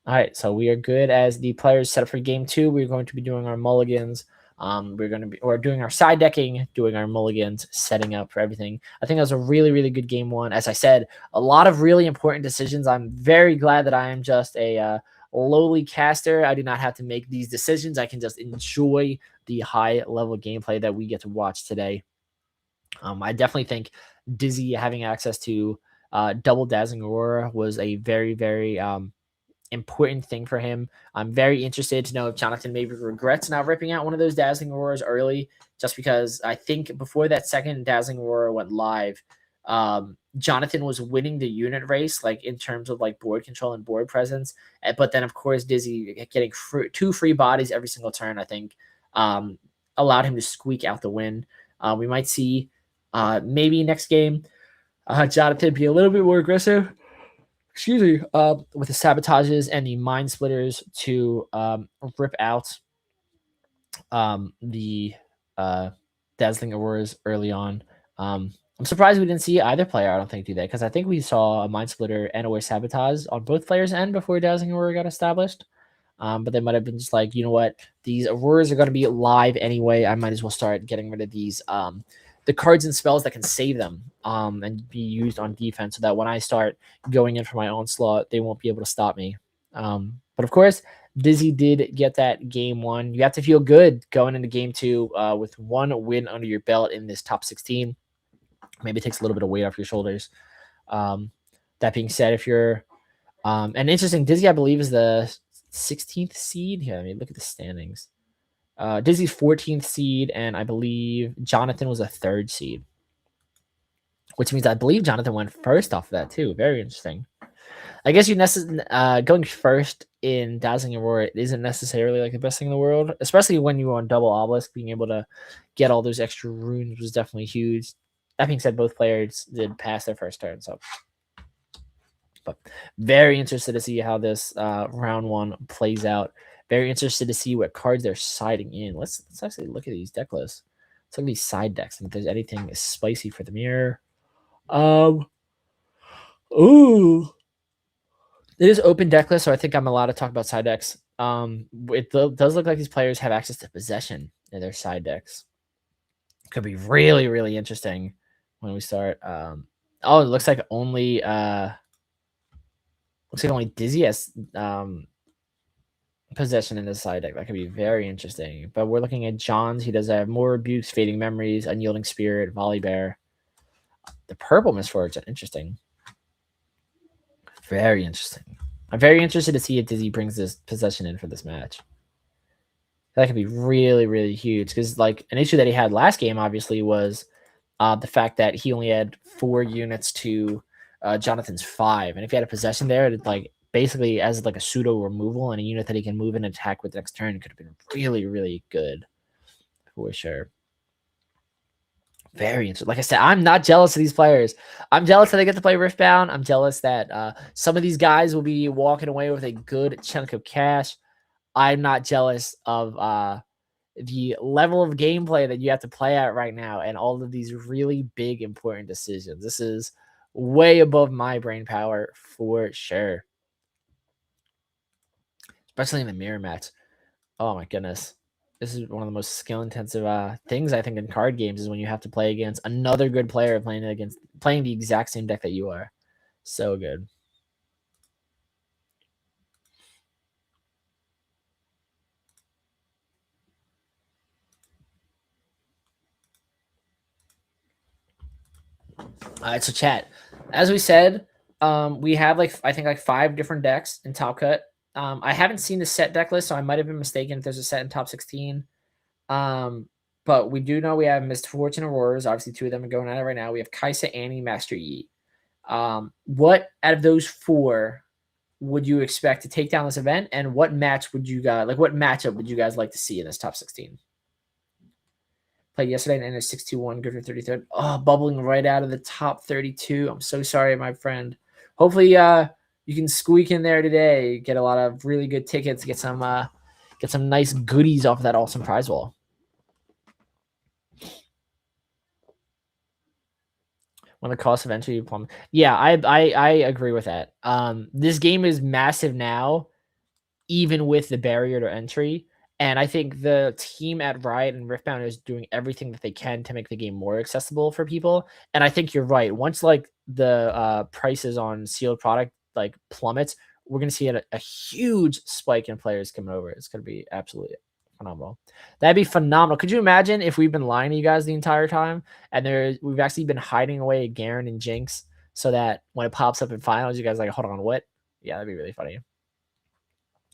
right, so we are good as the players set up for game 2. We're going to be doing our mulligans. We're doing our side decking, doing our mulligans, setting up for everything. I think that was a really, really good game 1. As I said, a lot of really important decisions. I'm very glad that I am just a lowly caster. I do not have to make these decisions. I can just enjoy the high level gameplay that we get to watch today. I definitely think Dizzy having access to double Dazzling Aurora was a very, very important thing for him. I'm very interested to know if Jonathan maybe regrets not ripping out one of those Dazzling Auroras early, just because I think before that second Dazzling Aurora went live, Jonathan was winning the unit race, like in terms of like board control and board presence. But then, of course, Dizzy getting 2 free bodies every single turn, I think, allowed him to squeak out the win. We might see maybe next game Jonathan be a little bit more aggressive. Excuse me, with the sabotages and the mind splitters to rip out the dazzling auroras early on. I'm surprised we didn't see either player, I don't think, do that, because I think we saw a mind splitter and or sabotage on both players' end before dazzling aurora got established. But they might have been just like, you know what, these auroras are going to be live anyway. I might as well start getting rid of these the cards and spells that can save them and be used on defense, so that when I start going in for my onslaught, they won't be able to stop me. But of course, Dizzy did get that game 1. You have to feel good going into game 2 with 1 win under your belt in this top 16. Maybe it takes a little bit of weight off your shoulders. That being said, if you're and interesting, Dizzy, I believe, is the 16th seed. Here, let me look at the standings. Dizzy's 14th seed, and I believe Jonathan was a 3rd seed, which means I believe Jonathan went first off of that too. Very interesting. I guess going first in Dazzling Aurora isn't necessarily like the best thing in the world, especially when you were on double obelisk. Being able to get all those extra runes was definitely huge. That being said, both players did pass their first turn, so. But very interested to see how this round 1 plays out. Very interested to see what cards they're siding in. Let's actually look at these deck lists. Let's look at these side decks and if there's anything spicy for the mirror. Ooh. It is open deck list, so I think I'm allowed to talk about side decks. It does look like these players have access to possession in their side decks. Could be really, really interesting when we start. Oh, it looks like only Dizzy has possession in the side deck. That could be very interesting. But we're looking at John's. He does have more rebukes, fading memories, unyielding spirit, volley bear. The purple misfortune, interesting. Very interesting. I'm very interested to see if Dizzy brings this possession in for this match. That could be really, really huge, because like an issue that he had last game obviously was the fact that he only had 4 units to Jonathan's 5, and if he had a possession there, it like basically as like a pseudo removal and a unit that he can move and attack with next turn, could have been really, really good for sure. Very interesting. Like I said, I'm not jealous of these players. I'm jealous that they get to play Riftbound. I'm jealous that some of these guys will be walking away with a good chunk of cash. I'm not jealous of the level of gameplay that you have to play at right now and all of these really big, important decisions. This is way above my brain power for sure. Especially in the mirror match. Oh my goodness. This is one of the most skill-intensive things I think in card games, is when you have to play against another good player playing the exact same deck that you are. So good. All right, so chat. As we said, we have I think 5 different decks in Top Cut. I haven't seen the set deck list, so I might have been mistaken if there's a set in top 16. But we do know we have Misfortune Auroras. Obviously, 2 of them are going at it right now. We have Kaisa, Annie, Master Yi. What out of those 4 would you expect to take down this event, and what match would you guys what matchup would you guys like to see in this top 16? Played yesterday and ended 6-2-1, good for 33rd. Oh, bubbling right out of the top 32. I'm so sorry, my friend. Hopefully, you can squeak in there today. Get a lot of really good tickets. Get some nice goodies off of that awesome prize wall. When the cost of entry plummet. Yeah, I agree with that. This game is massive now, even with the barrier to entry. And I think the team at Riot and Riftbound is doing everything that they can to make the game more accessible for people. And I think you're right. Once like the prices on sealed product like plummets, we're gonna see a huge spike in players coming over. It's gonna be absolutely phenomenal. That'd be phenomenal. Could you imagine if we've been lying to you guys the entire time, and we've actually been hiding away Garen and Jinx, so that when it pops up in finals, you guys are like, hold on, what? Yeah, that'd be really funny.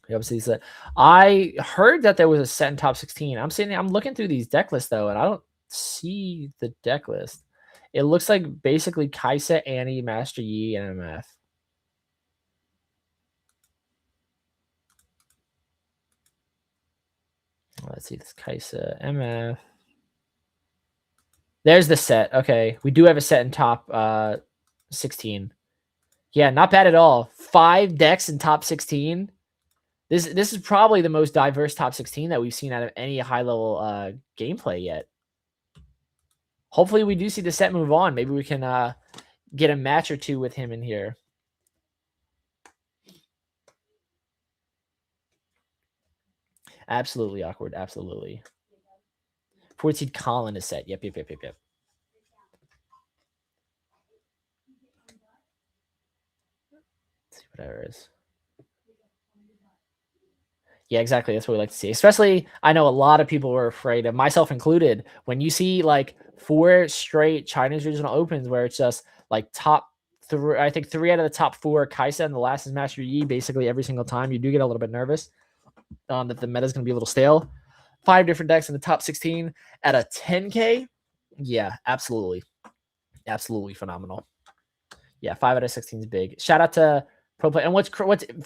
Obviously said, I heard that there was a set in top 16. I'm looking through these deck lists though, and I don't see the deck list. It looks like basically Kaisa, Annie, Master Yi, and MF. Let's see this Kaisa, MF. There's the set. Okay, we do have a set in top 16. Yeah, not bad at all. 5 decks in top 16. This is probably the most diverse top 16 that we've seen out of any high level gameplay yet. Hopefully we do see the set move on. Maybe we can get a match or two with him in here. Absolutely awkward. Absolutely. 14 Colin is set. Yep. Let's see whatever it is. Yeah, exactly. That's what we like to see. Especially, I know a lot of people were afraid of, myself included, when you see like 4 straight Chinese regional opens where it's just like top 3. I think 3 out of the top 4 Kaisa, and the last is Master Yi. Basically, every single time you do get a little bit nervous that the meta is going to be a little stale. 5 different decks in the top 16 at a 10K. Yeah, absolutely, absolutely phenomenal. Yeah, 5 out of 16 is big. Shout out to Pro Play. And what's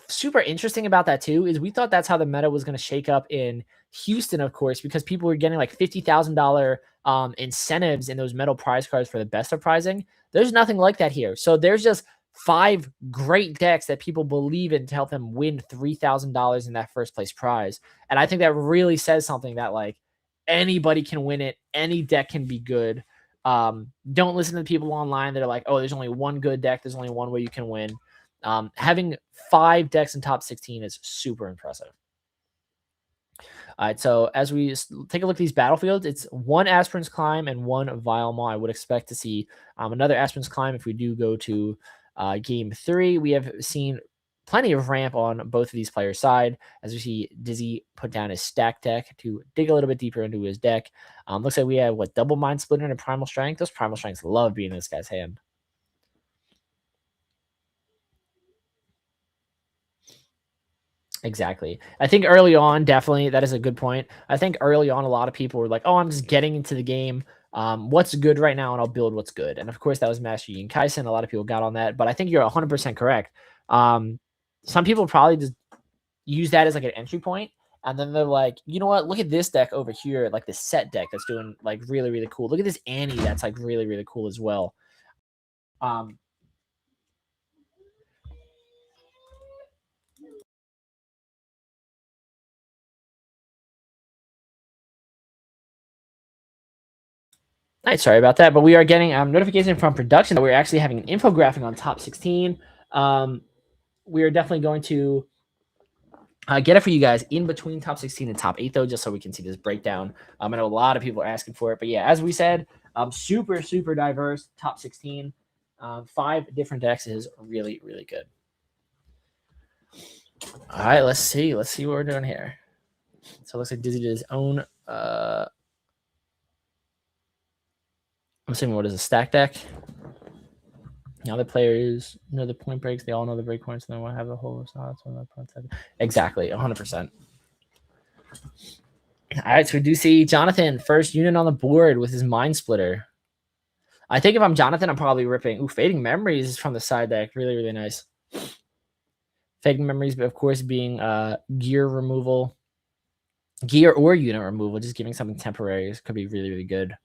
super interesting about that too is we thought that's how the meta was going to shake up in Houston, of course, because people were getting like $50,000 incentives in those metal prize cards for the best of prizing. There's nothing like that here. So there's just 5 great decks that people believe in to help them win $3,000 in that first place prize. And I think that really says something that like anybody can win it. Any deck can be good. Don't listen to the people online that are like, oh, there's only one good deck. There's only one way you can win. Having 5 decks in top 16 is super impressive. All right, so as we take a look at these battlefields, it's 1 Aspirin's Climb and 1 Vile Maw. I would expect to see another Aspirin's Climb if we do go to game 3. We have seen plenty of ramp on both of these players' side, as we see Dizzy put down his stack deck to dig a little bit deeper into his deck. Looks like we have double Mind Splitter and a Primal Strength. Those Primal Strengths love being in this guy's hand. Exactly. I think early on, definitely, that is a good point. I think early on, a lot of people were like, oh, I'm just getting into the game. What's good right now, and I'll build what's good. And of course, that was Master Yi and Kaisen. A lot of people got on that, but I think you're 100% correct. Some people probably just use that as like an entry point, and then they're like, you know what? Look at this deck over here, like the set deck that's doing like really, really cool. Look at this Annie that's like really, really cool as well. Nice, sorry about that, but we are getting notification from production that we're actually having an infographic on top 16. We are definitely going to get it for you guys in between top 16 and top 8, though, just so we can see this breakdown. I know a lot of people are asking for it, but yeah, as we said, super, super diverse top 16. 5 different decks is really, really good. All right, let's see. Let's see what we're doing here. So it looks like Dizzy did his own. I'm assuming what is a stack deck. The other players know the point breaks. They all know the break points, and then we'll have the whole shots. Exactly, 100%. All right, so we do see Jonathan, first unit on the board with his Mind Splitter. I think if I'm Jonathan, I'm probably ripping. Ooh, Fading Memories from the side deck. Really, really nice. Fading Memories, but of course, being gear removal. Gear or unit removal, just giving something temporary could be really, really good.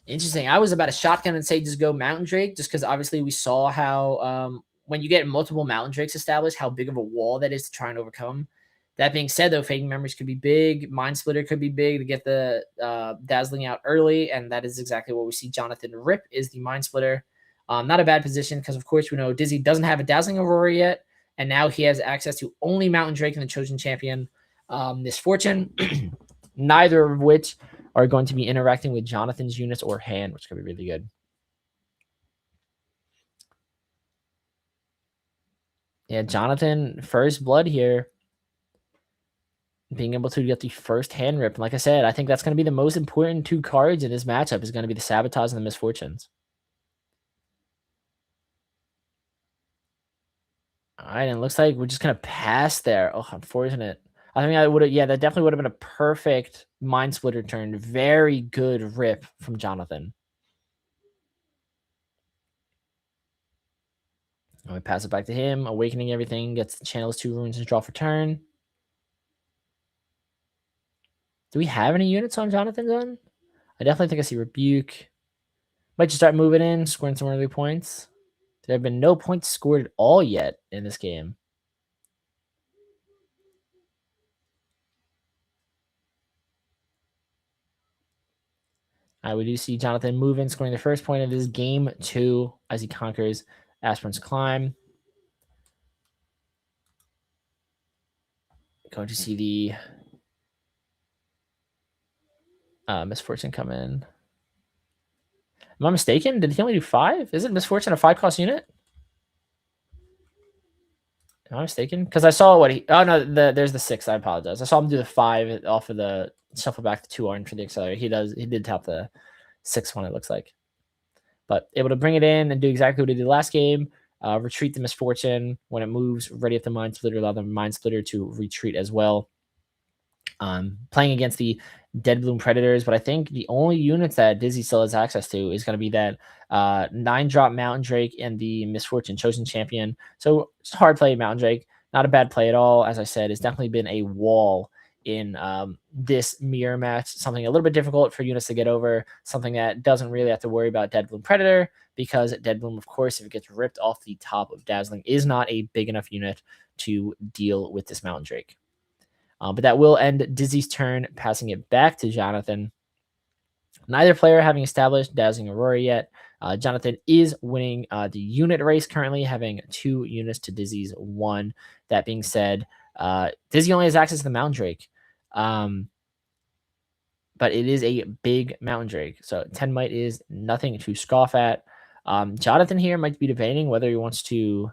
Interesting. I was about to shotgun and say just go Mountain Drake, just because obviously we saw how when you get multiple Mountain Drakes established, how big of a wall that is to try and overcome. That being said, though, Fading Memories could be big. Mind Splitter could be big to get the Dazzling out early, and that is exactly what we see Jonathan rip is the Mind Splitter. Not a bad position because, of course, we know Dizzy doesn't have a Dazzling Aurora yet, and now he has access to only Mountain Drake and the Chosen Champion Misfortune, neither of which are going to be interacting with Jonathan's units or hand, which could be really good. Yeah, Jonathan, first blood here. Being able to get the first hand rip. And like I said, I think that's going to be the most important 2 cards in this matchup is going to be the Sabotage and the Misfortunes. All right, and it looks like we're just going to pass there. Oh, unfortunate. I think I would have, yeah, that definitely would have been a perfect Mind Splitter turn. Very good rip from Jonathan. I pass it back to him. Awakening everything. Gets the channels 2 runes and draw for turn. Do we have any units on Jonathan's on? I definitely think I see Rebuke. Might just start moving in, scoring some early points. There have been no points scored at all yet in this game. We do see Jonathan move in, scoring the first point of this game 2 as he conquers Aspirant's Climb. Going to see the Misfortune come in. Am I mistaken? Did he only do 5? Isn't Misfortune a 5-cost unit? Am I mistaken? Because I saw what he. Oh no, there's the 6. I apologize. I saw him do the 5 off of the shuffle back to 2 orange for the accelerator. He did tap the 6 one. It looks like, but able to bring it in and do exactly what he did last game. Retreat the Misfortune when it moves. Ready up the Mind Splitter. Allow the Mind Splitter to retreat as well. Playing against the Dead Bloom Predators, but I think the only units that Dizzy still has access to is going to be that 9-drop Mountain Drake and the Misfortune Chosen Champion. So it's a hard play, Mountain Drake. Not a bad play at all. As I said, it's definitely been a wall in this mirror match. Something a little bit difficult for units to get over. Something that doesn't really have to worry about Dead Bloom Predator, because Dead Bloom, of course, if it gets ripped off the top of Dazzling, is not a big enough unit to deal with this Mountain Drake. But that will end Dizzy's turn, passing it back to Jonathan. Neither player having established Dazzling Aurora yet. Jonathan is winning the unit race currently, having 2 units to Dizzy's 1. That being said, Dizzy only has access to the Mountain Drake. But it is a big Mountain Drake. So 10 might is nothing to scoff at. Jonathan here might be debating whether he wants to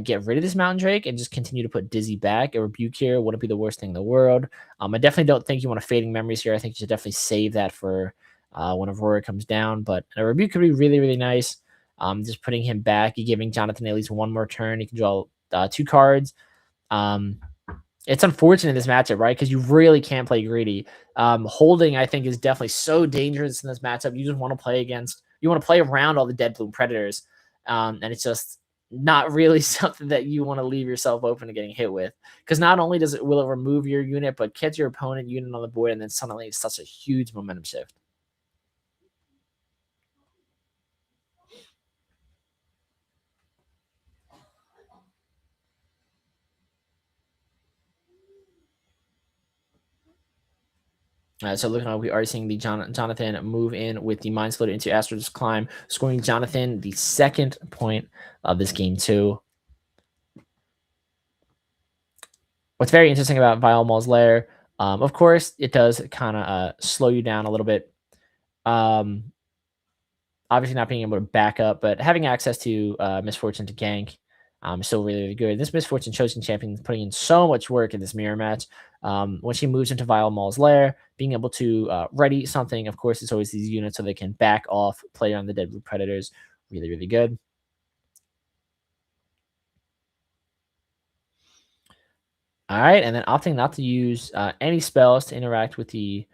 get rid of this Mountain Drake and just continue to put Dizzy back. A Rebuke here wouldn't be the worst thing in the world. I definitely don't think you want a Fading Memories here. I think you should definitely save that for when Aurora comes down. But a Rebuke could be really, really nice. Just putting him back, you giving Jonathan at least 1 more turn. He can draw 2 cards. It's unfortunate in this matchup, right? Because you really can't play greedy. Holding, I think, is definitely so dangerous in this matchup. You just want to play around all the Dead Bloom Predators. And it's just not really something that you want to leave yourself open to getting hit with, because not only will it remove your unit, but gets your opponent unit on the board, and then suddenly it's such a huge momentum shift. So looking at, we are seeing the Jonathan move in with the Mind Splitter into Astro's Climb, scoring Jonathan the 2nd point of this game 2. What's very interesting about Vile Maul's Lair, of course, it does kind of slow you down a little bit. Obviously not being able to back up, but having access to Misfortune to gank is still really, really good. This Misfortune Chosen Champion is putting in so much work in this mirror match. When she moves into Vile Maul's Lair, being able to ready something, of course, it's always these units so they can back off, play on the Dead Blue Predators. Really, really good. All right, and then opting not to use any spells to interact with the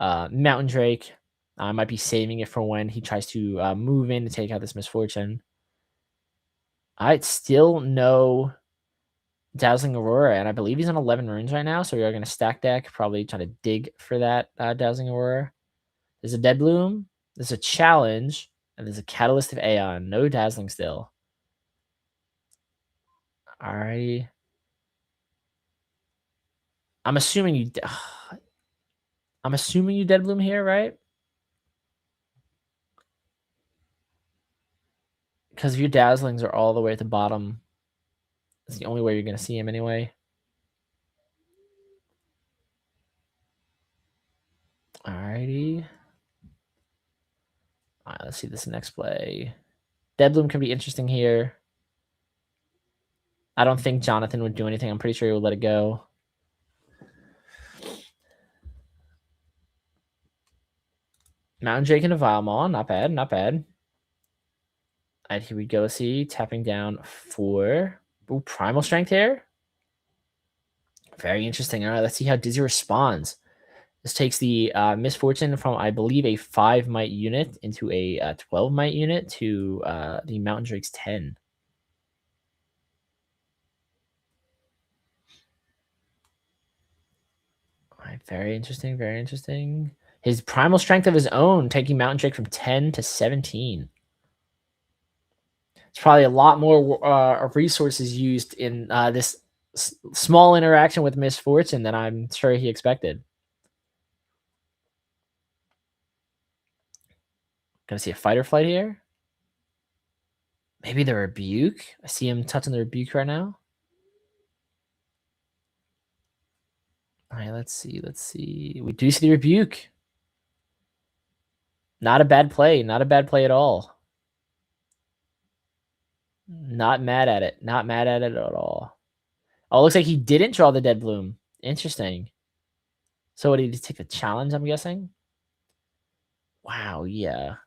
Mountain Drake. I might be saving it for when he tries to move in to take out this Misfortune. I still know Dazzling Aurora, and I believe he's on 11 runes right now, so we are going to stack deck, probably trying to dig for that Dazzling Aurora. There's a Dead Bloom, there's a Challenge, and there's a Catalyst of Aeon. No Dazzling still. Alrighty. I'm assuming you Dead Bloom here, right? Because if your Dazzlings are all the way at the bottom, it's the only way you're going to see him anyway. Alrighty. All right, let's see this next play. Dead Bloom can be interesting here. I don't think Jonathan would do anything. I'm pretty sure he would let it go. Mountain Drake and a Vile Maul. Not bad, not bad. And here we go. See, tapping down for Primal Strength here. Very interesting. All right, let's see how Dizzy responds. This takes the Misfortune from, I believe, a 5 might unit into a 12 might unit to the Mountain Drake's 10. Right, very interesting, very interesting. His primal strength of his own, taking Mountain Drake from 10 to 17. It's probably a lot more resources used in this small interaction with Misfortune than I'm sure he expected. Gonna see a fight or flight here. Maybe the rebuke. I see him touching the rebuke right now. All right, let's see. Let's see. We do see the rebuke. Not a bad play. Not a bad play at all. Not mad at it. Not mad at it at all. Oh, it looks like he didn't draw the dead bloom. Interesting. So what did he take the challenge, I'm guessing? Wow, yeah.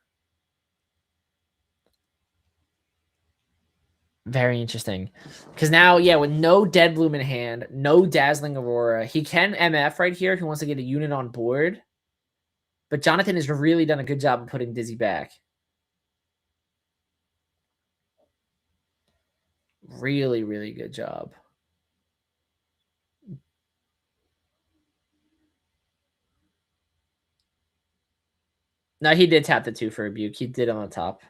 Very interesting. Because now, yeah, with no dead bloom in hand, no dazzling aurora, he can MF right here if he wants to get a unit on board. But Jonathan has really done a good job of putting Dizzy back. Really, really good job. Now he did tap the 2 for rebuke. He did on the top.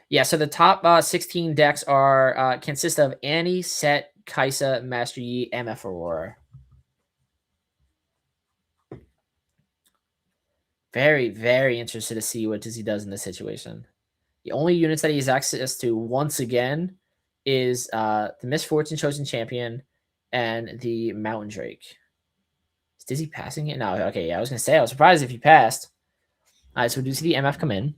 Yeah, so the top 16 decks are consist of Annie, Set, Kaisa, Master Yi, MF Aurora. Very, very interested to see what Dizzy does in this situation. The only units that he has access to once again is the Misfortune Chosen Champion and the Mountain Drake. Is Dizzy passing it? No, okay, yeah, I was going to say, I was surprised if he passed. All right, so we do see the MF come in.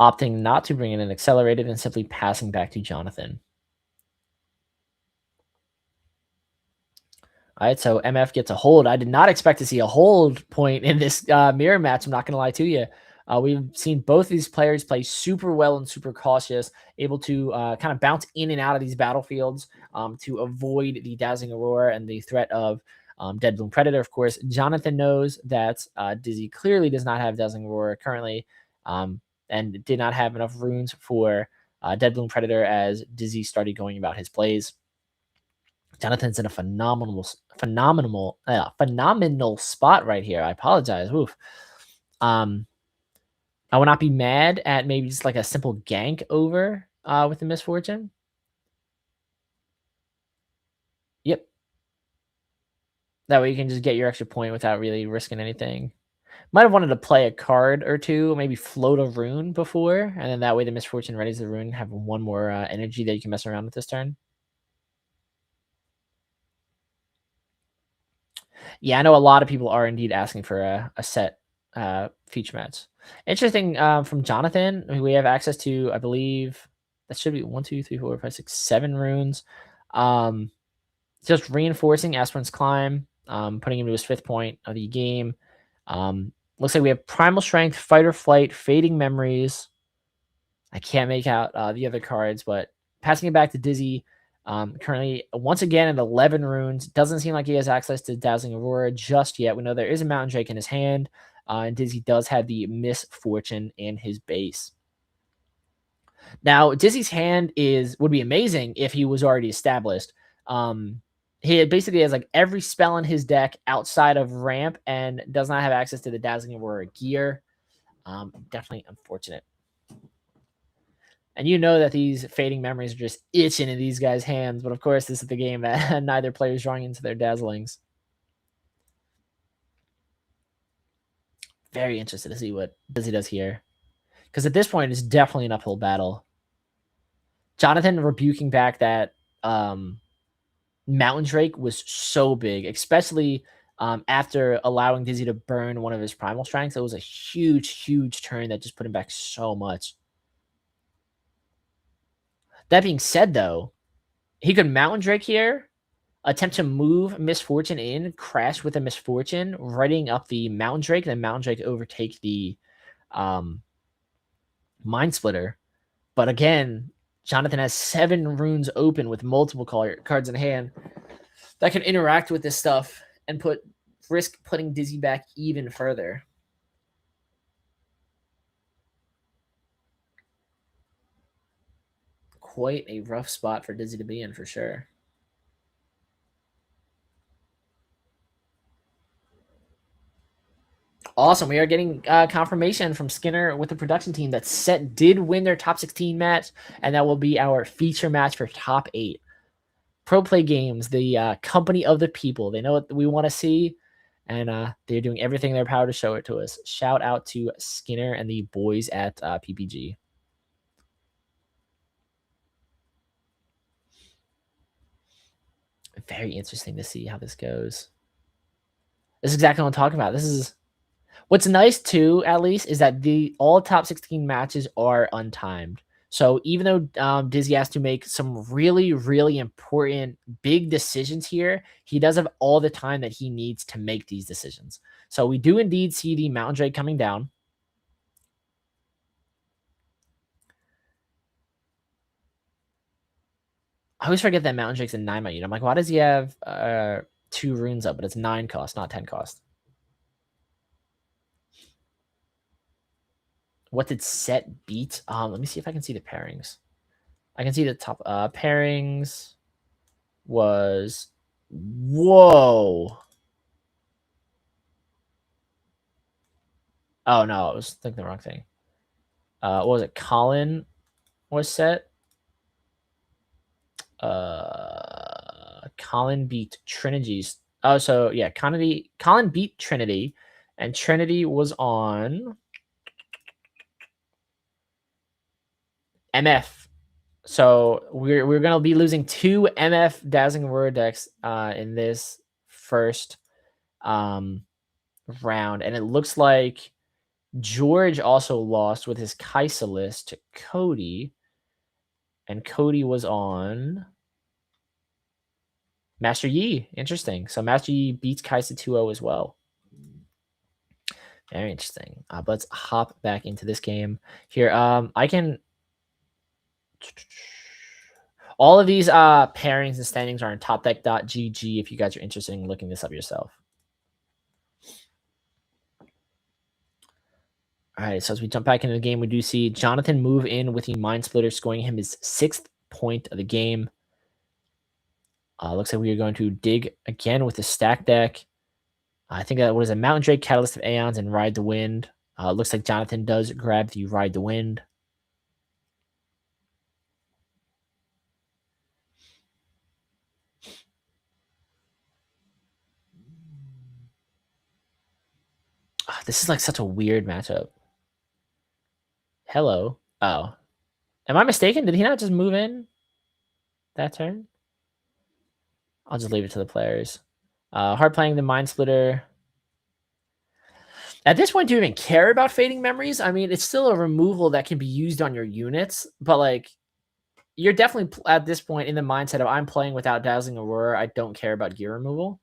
Opting not to bring in an accelerated and simply passing back to Jonathan. All right, so MF gets a hold. I did not expect to see a hold point in this mirror match. I'm not going to lie to you. We've seen both of these players play super well and super cautious, able to kind of bounce in and out of these battlefields to avoid the Dazzling Aurora and the threat of Dead Bloom Predator. Of course, Jonathan knows that Dizzy clearly does not have Dazzling Aurora currently and did not have enough runes for Dead Bloom Predator as Dizzy started going about his plays. Jonathan's in a phenomenal spot right here. I apologize. Oof. I would not be mad at maybe just like a simple gank over with the Misfortune. Yep. That way you can just get your extra point without really risking anything. Might have wanted to play a card or two, maybe float a rune before, and then that way the Misfortune readies the rune, have one more energy that you can mess around with this turn. Yeah, I know a lot of people are indeed asking for a set feature match. Interesting from Jonathan, who we have access to, I believe that should be 1, 2, 3, 4, 5, 6, 7 runes. Just reinforcing Aspirant's Climb, putting him to his 5th point of the game. Looks like we have Primal Strength, Fight or Flight, Fading Memories. I can't make out the other cards, but passing it back to Dizzy. Currently, once again, at 11 runes. Doesn't seem like he has access to Dazzling Aurora just yet. We know there is a Mountain Drake in his hand, and Dizzy does have the Misfortune in his base. Now, Dizzy's hand would be amazing if he was already established. He basically has like every spell in his deck outside of Ramp and does not have access to the Dazzling Aurora gear. Definitely unfortunate. And you know that these Fading Memories are just itching in these guys' hands. But of course, this is the game that neither player is drawing into their Dazzlings. Very interested to see what Dizzy does here. Because at this point, it's definitely an uphill battle. Jonathan rebuking back that Mountain Drake was so big, especially after allowing Dizzy to burn one of his Primal Strengths. It was a huge turn that just put him back so much. That being said, though, he could Mountain Drake here, attempt to move Misfortune in, crash with a Misfortune, writing up the Mountain Drake, then Mountain Drake overtake the Mind Splitter. But again, Jonathan has 7 runes open with multiple cards in hand that can interact with this stuff and risk putting Dizzy back even further. Quite a rough spot for Dizzy to be in for sure. Awesome. We are getting confirmation from Skinner with the production team that Set did win their top 16 match, and that will be our feature match for top 8. Pro Play Games, the company of the people. They know what we want to see, and they're doing everything in their power to show it to us. Shout out to Skinner and the boys at PPG. Very interesting to see how this goes. This is exactly what I'm talking about. This is what's nice too, at least, is that the all top 16 matches are untimed. So even though Dizzy has to make some really, really important big decisions here, he does have all the time that he needs to make these decisions. So we do indeed see the Mountain Drake coming down. I always forget that Mountain Drake's a 9 unit. I'm like, why does he have 2 runes up? But it's 9 cost, not 10 cost. What did Set beat? Let me see if I can see the pairings. I can see the top pairings was whoa. Oh no, I was thinking the wrong thing. What was it? Colin was Set. Colin beat Trinity's. Oh, so yeah, Colin beat Trinity, and Trinity was on MF. So we're gonna be losing 2 MF Dazzling Aurora decks in this first round, and it looks like George also lost with his Kaisa list to Cody, and Cody was on Master Yi. Interesting. So Master Yi beats Kaisa 2-0 as well. Very interesting. But let's hop back into this game here. I can. All of these pairings and standings are on topdeck.gg if you guys are interested in looking this up yourself. All right, so as we jump back into the game, we do see Jonathan move in with the Mind Splitter, scoring him his 6th point of the game. Looks like we are going to dig again with the stack deck. I think that was a Mountain Drake, Catalyst of Aeons, and Ride the Wind. Looks like Jonathan does grab the Ride the Wind. This is like such a weird matchup. Hello. Oh. Am I mistaken? Did he not just move in that turn? I'll just leave it to the players. Hard playing the Mind Splitter. At this point, do you even care about Fading Memories? I mean, it's still a removal that can be used on your units, but like, you're definitely at this point in the mindset of I'm playing without Dazzling Aurora. I don't care about gear removal.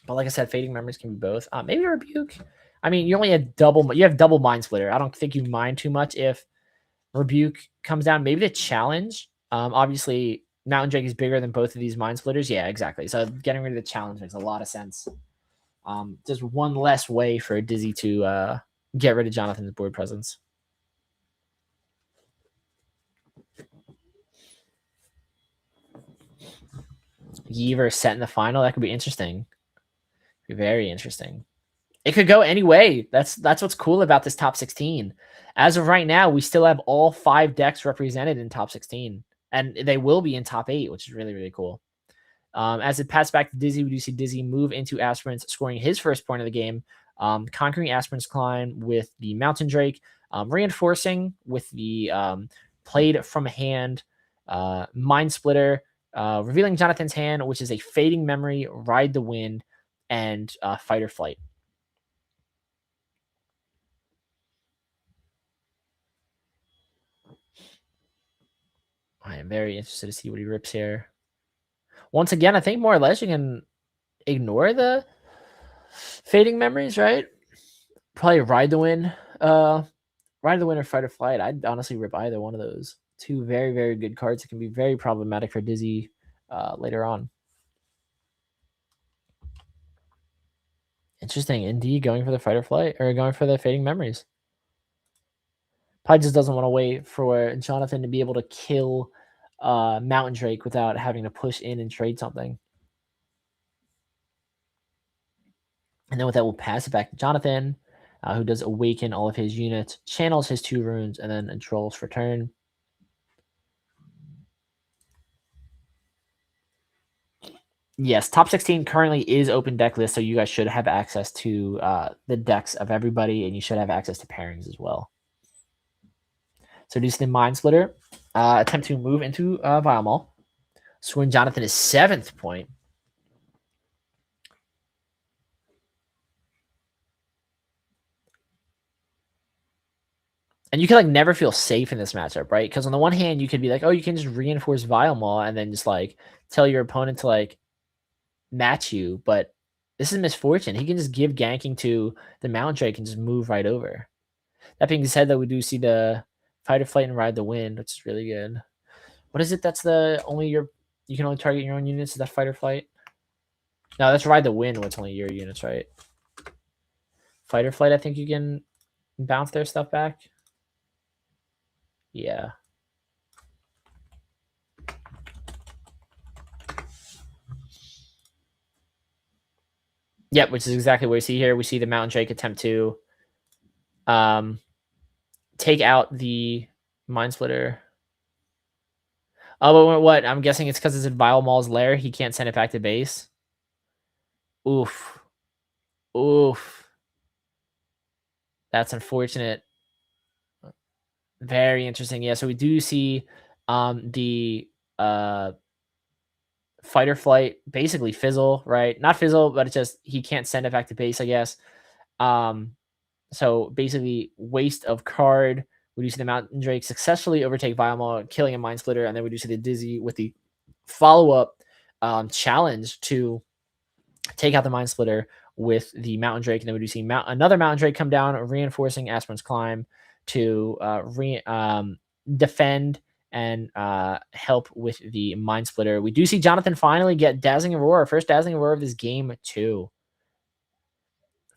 But like I said, Fading Memories can be both. Maybe Rebuke. I mean, you only have double Mind Splitter. I don't think you mind too much if Rebuke comes down. Maybe the challenge. Obviously, Mountain Drake is bigger than both of these Mind Splitters. Yeah, exactly. So getting rid of the challenge makes a lot of sense. Just one less way for Dizzy to get rid of Jonathan's board presence. Yeaver set in the final. That could be interesting. Be very interesting. It could go any way. That's what's cool about this top 16. As of right now, we still have all 5 decks represented in top 16, and they will be in top 8, which is really, really cool. As it passes back to Dizzy, we do see Dizzy move into Aspirants, scoring his first point of the game, conquering Aspirant's climb with the Mountain Drake, reinforcing with the played from hand Mind Splitter, revealing Jonathan's hand, which is a Fading Memory, Ride the Wind, and Fight or Flight. I am very interested to see what he rips here. Once again, I think more or less you can ignore the Fading Memories, right? Probably Ride the Wind. Ride the Wind or Fight or Flight. I'd honestly rip either one of those. 2 very, very good cards. It can be very problematic for Dizzy later on. Interesting. Indeed, going for the Fight or Flight, or going for the Fading Memories. Probably just doesn't want to wait for Jonathan to be able to kill Mountain Drake without having to push in and trade something. And then with that, we'll pass it back to Jonathan, who does awaken all of his units, channels his 2 runes, and then draws for turn. Yes, top 16 currently is open deck list, so you guys should have access to the decks of everybody, and you should have access to pairings as well. So do the Mind Splitter, attempt to move into Vial, scoring Jonathan his 7th point. And you can like never feel safe in this matchup, right? Because on the one hand, you could be like, oh, you can just reinforce Vial and then just like tell your opponent to like match you, but this is misfortune. He can just give ganking to the Mount Drake and just move right over. That being said, though, we do see the Fight or Flight and Ride the Wind, which is really good. What is it? That's the only you can only target your own units. Is that Fight or Flight? No, that's Ride the Wind. What's only your units, right? Fight or Flight, I think you can bounce their stuff back. Yeah. Yep, which is exactly what we see here. We see the Mountain Drake attempt to take out the Mind Splitter. Oh, but what? I'm guessing it's because it's in Vile Maul's lair. He can't send it back to base. Oof. Oof. That's unfortunate. Very interesting. Yeah, so we do see the Fight or Flight basically fizzle, right? Not fizzle, but it's just he can't send it back to base, I guess. So basically waste of card. We do see the Mountain Drake successfully overtake Vial, killing a Mind Splitter, and then we do see the Dizzy with the follow-up challenge to take out the Mind Splitter with the Mountain Drake, and then we do see another Mountain Drake come down, reinforcing Aspirin's Climb to defend and help with the Mind Splitter. We do see Jonathan finally get Dazzling Aurora, first Dazzling Aurora of this game too.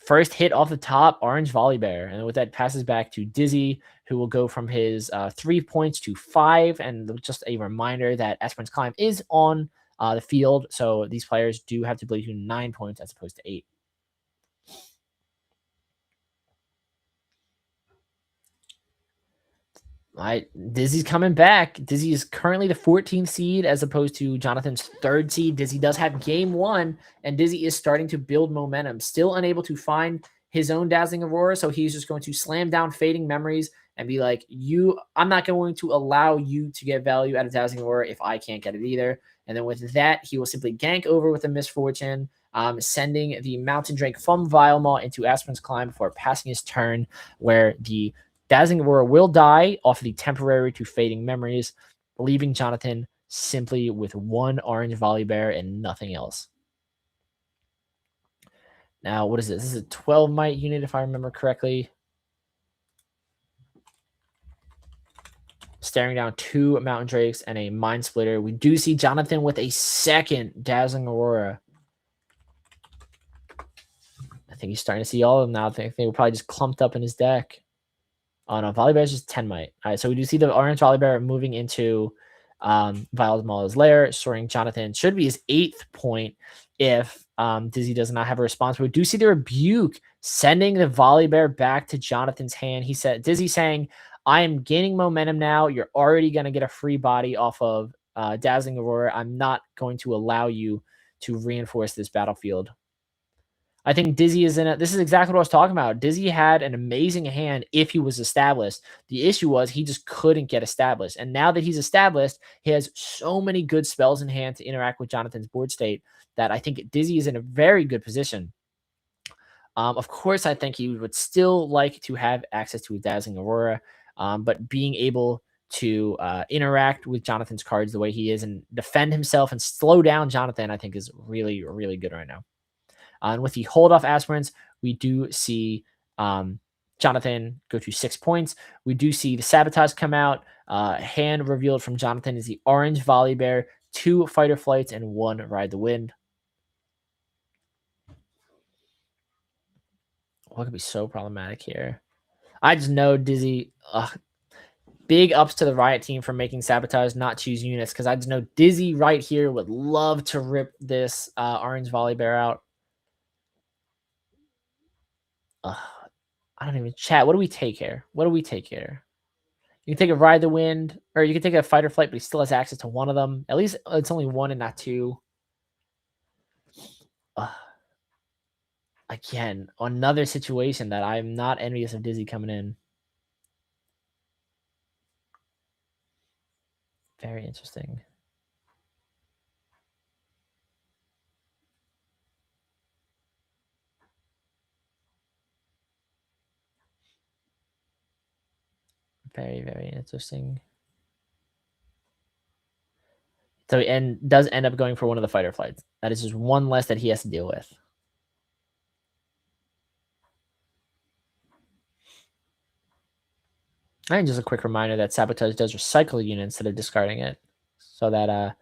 First hit off the top, Orange Volibear. And with that, passes back to Dizzy, who will go from his 3 points to 5. And just a reminder that Aspirin's Climb is on the field. So these players do have to play to 9 points as opposed to 8. Dizzy's coming back. Dizzy is currently the 14th seed as opposed to Jonathan's 3rd seed. Dizzy does have game 1, and Dizzy is starting to build momentum. Still unable to find his own Dazzling Aurora, so he's just going to slam down Fading Memories and be like, I'm not going to allow you to get value out of Dazzling Aurora if I can't get it either. And then with that, he will simply gank over with a Misfortune, sending the Mountain Drake from Vile into Aspirin's Climb before passing his turn, where the Dazzling Aurora will die off of the temporary to Fading Memories, leaving Jonathan simply with 1 Orange Volibear and nothing else. Now, what is this? This is a 12 Might unit, if I remember correctly. Staring down 2 Mountain Drakes and a Mind Splitter. We do see Jonathan with a 2nd Dazzling Aurora. I think he's starting to see all of them now. I think they were probably just clumped up in his deck. Oh no, Volibear is just 10 Might. All right, so we do see the Orange Volibear moving into Vile's lair, soaring Jonathan. Should be his 8th point if Dizzy does not have a response. But we do see the Rebuke sending the Volibear back to Jonathan's hand. He said, Dizzy saying, I am gaining momentum now. You're already going to get a free body off of Dazzling Aurora. I'm not going to allow you to reinforce this battlefield. I think Dizzy is in it. This is exactly what I was talking about. Dizzy had an amazing hand if he was established. The issue was he just couldn't get established. And now that he's established, he has so many good spells in hand to interact with Jonathan's board state that I think Dizzy is in a very good position. Of course, I think he would still like to have access to a Dazzling Aurora, but being able to interact with Jonathan's cards the way he is and defend himself and slow down Jonathan, I think is really, really good right now. And with the hold off aspirants, we do see Jonathan go to 6 points. We do see the Sabotage come out. Hand revealed from Jonathan is the Orange Volibear, 2 Fight or Flights, and 1 Ride the Wind. What could be so problematic here? I just know Dizzy. Big ups to the Riot team for making Sabotage not choose units, because I just know Dizzy right here would love to rip this Orange Volibear out. I don't even chat. What do we take here? What do we take here? You can take a Ride the Wind, or you can take a Fight or Flight, but he still has access to one of them. At least it's only one and not two. Again, another situation that I'm not envious of Dizzy coming in. Very interesting. Very, very interesting. So, and does end up going for one of the Fight or Flights. That is just one less that he has to deal with. And just a quick reminder that Sabotage does recycle a unit instead of discarding it. So that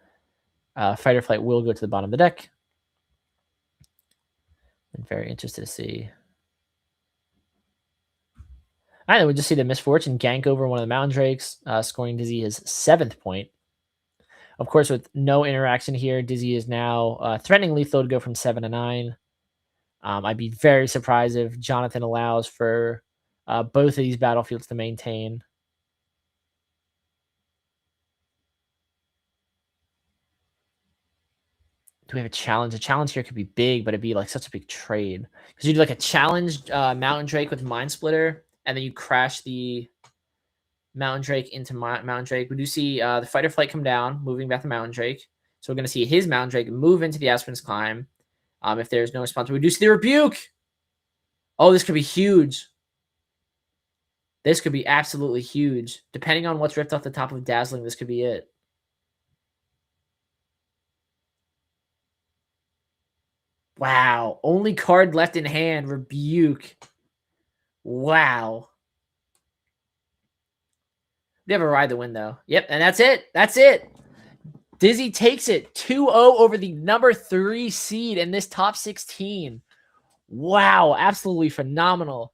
Fight or Flight will go to the bottom of the deck. I'm very interested to see. All right, then we just see the Misfortune gank over one of the Mountain Drakes, scoring Dizzy his 7th point. Of course, with no interaction here, Dizzy is now threatening lethal to go from 7 to 9. I'd be very surprised if Jonathan allows for both of these battlefields to maintain. Do we have a challenge? A challenge here could be big, but it'd be like such a big trade. Because you do like a challenge Mountain Drake with Mind Splitter, and then you crash the Mountain Drake into Mountain Drake. We do see the Fight or Flight come down, moving back to Mountain Drake. So we're going to see his Mountain Drake move into the Aspen's Climb. If there's no response, we do see the Rebuke. Oh, this could be huge. This could be absolutely huge. Depending on what's ripped off the top of Dazzling, this could be it. Wow. Only card left in hand, Rebuke. Wow. We have a Ride the Wind, though. Yep, and that's it. That's it. Dizzy takes it 2-0 over the number 3 seed in this top 16. Wow, absolutely phenomenal.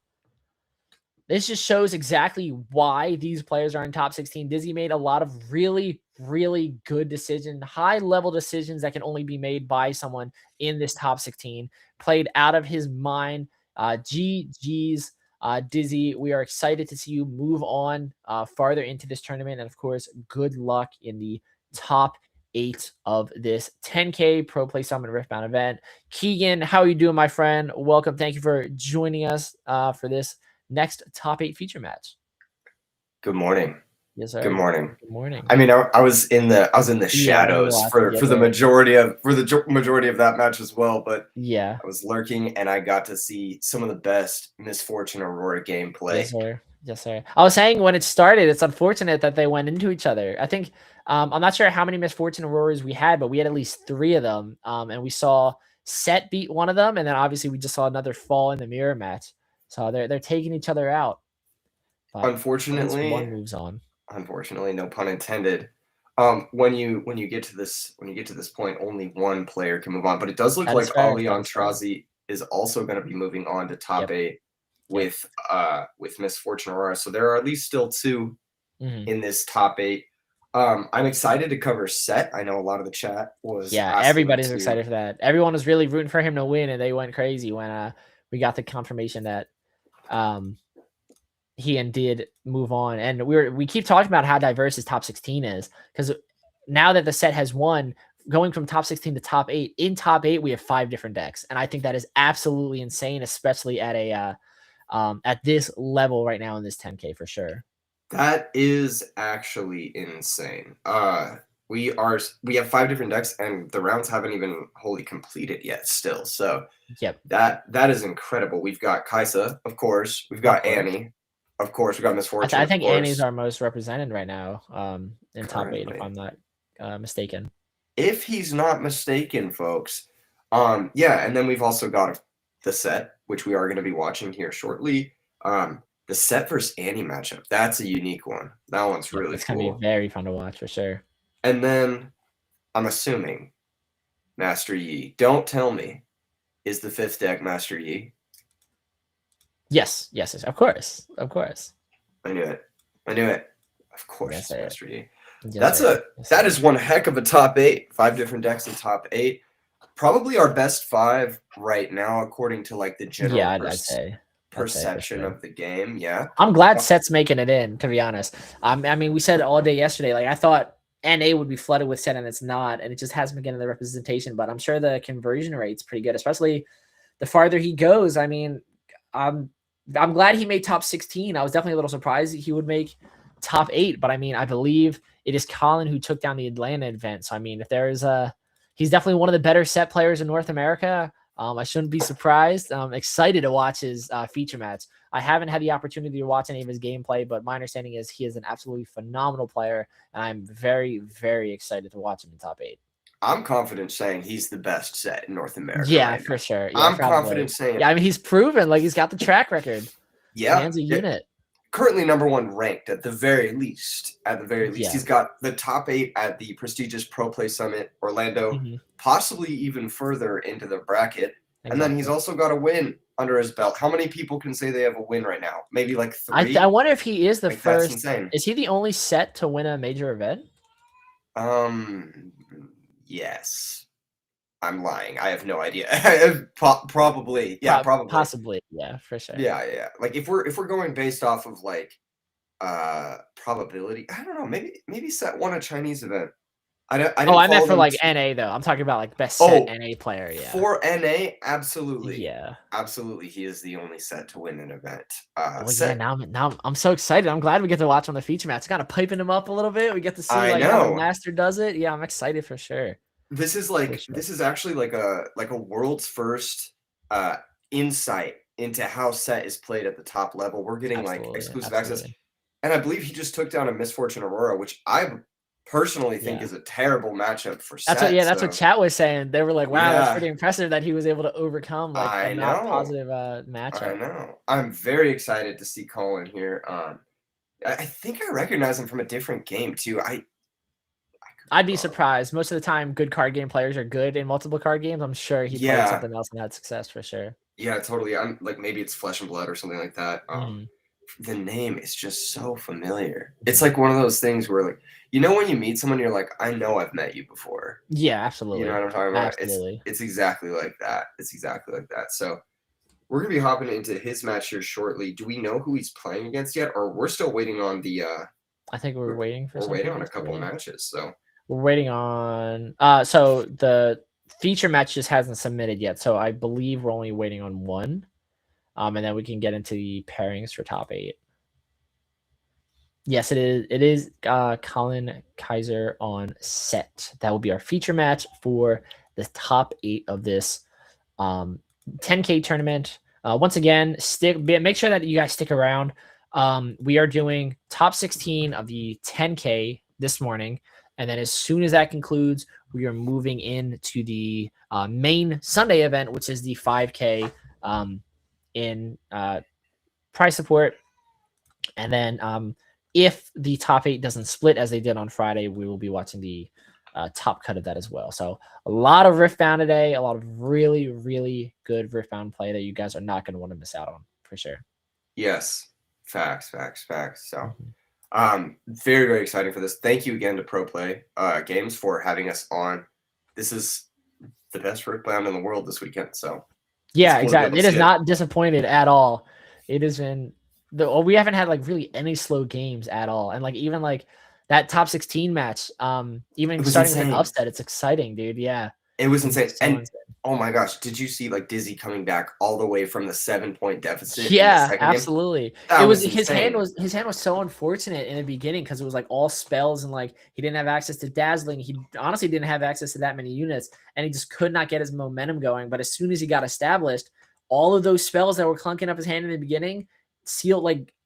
This just shows exactly why these players are in top 16. Dizzy made a lot of really, really good decisions, high-level decisions that can only be made by someone in this top 16. Played out of his mind. GG's, Dizzy. We are excited to see you move on farther into this tournament. And, of course, good luck in the top 8 of this 10K Pro Play Summit Riftbound event. Keegan, how are you doing, my friend? Welcome. Thank you for joining us for this next top 8 feature match. Good morning. Yes, sir. Good morning. Good morning. I mean, I was in the shadows for the majority of that match as well, but yeah, I was lurking and I got to see some of the best Misfortune Aurora gameplay. Yes, sir. Yes, sir. I was saying when it started, it's unfortunate that they went into each other. I think I'm not sure how many Misfortune Auroras we had, but we had at least 3 of them. And we saw Set beat one of them, and then obviously we just saw another fall in the mirror match. So they're taking each other out. But unfortunately, one moves on. Unfortunately, no pun intended. When you get to this point, only one player can move on. But it does look like Alion Trazi is also going to be moving on to top 8 with Misfortune Aurora. So there are at least still 2 in this top 8. I'm excited to cover Set. I know a lot of the chat was everybody's excited for that. Everyone was really rooting for him to win, and they went crazy when we got the confirmation that he and did move on. And we keep talking about how diverse his top 16 is, because now that the Set has won, going from top 16 to top 8, in top 8 we have 5 different decks, and I think that is absolutely insane, especially at a at this level right now in this 10K for sure. That is actually insane. We have 5 different decks, and the rounds haven't even wholly completed yet still. So that is incredible. We've got Kaisa, of course. We've got Annie. Of course, we got Misfortune. I think Annie's our most represented right now in top 8, if I'm not mistaken. If he's not mistaken, folks. And then we've also got the Set, which we are going to be watching here shortly. The Set versus Annie matchup, that's a unique one. That one's really cool. It's going to be very fun to watch for sure. And then I'm assuming Master Yi. Don't tell me, is the 5th deck Master Yi? Yes, of course. I knew it. Of course, it's Master Yi. That is one heck of a top 8. 5 different decks in top 8. Probably our best 5 right now, according to like the general I'd say perception of the game. Yeah. I'm glad Set's making it in, to be honest. I mean, we said all day yesterday, like I thought NA would be flooded with Set and it's not, and it just hasn't been getting the representation, but I'm sure the conversion rate's pretty good, especially the farther he goes. I mean, I'm glad he made top 16. I was definitely a little surprised he would make top 8, but I mean, I believe it is Colin who took down the Atlanta event. So I mean, if there's he's definitely one of the better Set players in North America. I shouldn't be surprised. I'm excited to watch his feature match. I haven't had the opportunity to watch any of his gameplay, but my understanding is he is an absolutely phenomenal player, and I'm very, very excited to watch him in top 8. I'm confident saying he's the best Set in North America. Yeah, right for now. sure. Yeah, I'm confident saying. Yeah, I mean, he's proven, like, he's got the track record. Yeah, man's a unit. Currently #1 ranked at the very least. Yeah. He's got the top 8 at the prestigious Pro Play Summit Orlando, possibly even further into the bracket. Exactly. And then he's also got a win under his belt. How many people can say they have a win right now? Maybe like 3. I wonder if he is the first. That's insane. Is he the only Set to win a major event? Yes. I'm lying. I have no idea. Probably. Yeah, probably. Possibly. Yeah, for sure. Yeah. Like if we're going based off of like probability, I don't know. Maybe Set won a Chinese event. I meant for like NA though. I'm talking about like best Set NA player. Yeah. For NA, absolutely. Yeah. Absolutely, he is the only Set to win an event. Yeah. Now I'm so excited. I'm glad we get to watch on the feature match. Kind of piping him up a little bit. We get to see like how the master does it. Yeah, I'm excited for sure. This is actually like a world's first insight into how Set is played at the top level. We're getting like exclusive access, and I believe he just took down a Misfortune Aurora, which I personally think is a terrible matchup for Set. That's what chat was saying. They were like, wow, that's pretty impressive that he was able to overcome like a not positive matchup. I know. I'm very excited to see Colin here. I think I recognize him from a different game too. I'd be surprised. Most of the time, good card game players are good in multiple card games. I'm sure he played something else and had success for sure. Yeah, totally. I'm like, maybe it's Flesh and Blood or something like that. The name is just so familiar. It's like one of those things where like, when you meet someone, you're like, I know I've met you before. Yeah, absolutely. You know what I'm talking about? Absolutely. It's exactly like that. It's exactly like that. So we're going to be hopping into his match here shortly. Do we know who he's playing against yet? Or we're still waiting on the I think we're waiting for waiting on a couple of matches. So we're waiting on so the feature match just hasn't submitted yet. So I believe we're only waiting on one. And then we can get into the pairings for top 8. Yes, it is. It is Colin Kaiser on Set. That will be our feature match for the top 8 of this 10K tournament. Once again, make sure that you guys stick around. We are doing top 16 of the 10K this morning. And then as soon as that concludes, we are moving into the main Sunday event, which is the 5K in prize support. And then if the top 8 doesn't split as they did on Friday, we will be watching the top cut of that as well. So a lot of Riftbound today, a lot of really, really good Riftbound play that you guys are not going to want to miss out on for sure. Yes. Facts. So very, very exciting for this. Thank you again to Pro Play Games for having us on. This is the best Riftbound in the world this weekend. So yeah, exactly. It is not disappointed at all. It has been we haven't had like really any slow games at all. And like even like that top 16 match, even starting with an upset, it's exciting, dude. Yeah. It was insane. Oh my gosh, did you see like Dizzy coming back all the way from the 7-point deficit? Yeah, absolutely. It was his hand was so unfortunate in the beginning because it was like all spells and like he didn't have access to dazzling. He honestly didn't have access to that many units and he just could not get his momentum going. But as soon as he got established, all of those spells that were clunking up his hand in the beginning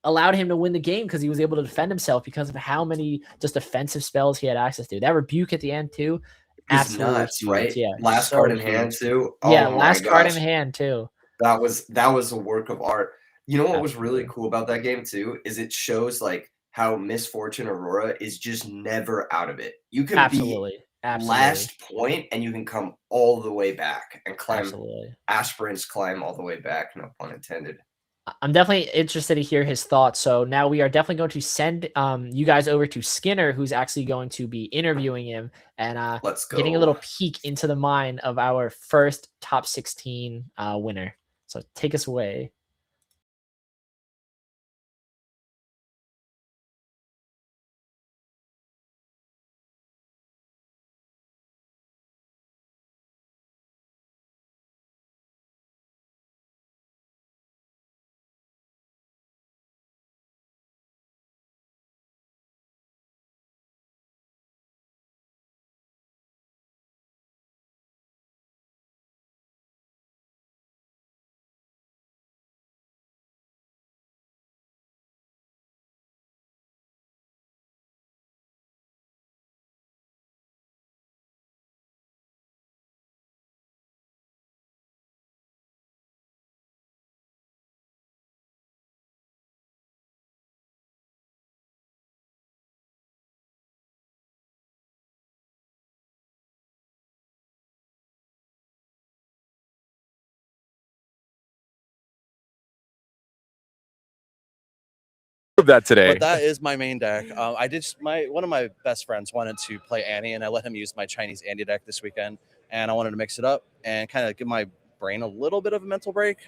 allowed him to win the game because he was able to defend himself because of how many just offensive spells he had access to. That rebuke at the end too. Absolutely nuts, right? Yeah. Last card in hand too. Yeah, last card in hand too. That was a work of art. You know what was really cool about that game too is it shows like how Misfortune Aurora is just never out of it. You can be last point and you can come all the way back and climb. Aspirants climb all the way back. No pun intended. I'm definitely interested to hear his thoughts. So now we are definitely going to send you guys over to Skinner, who's actually going to be interviewing him and let's go. Getting a little peek into the mind of our first top 16 winner. So take us away. that today. But that is my main deck. I did one of my best friends wanted to play Annie, and I let him use my Chinese Andy deck this weekend, and I wanted to mix it up and kind of give my brain a little bit of a mental break.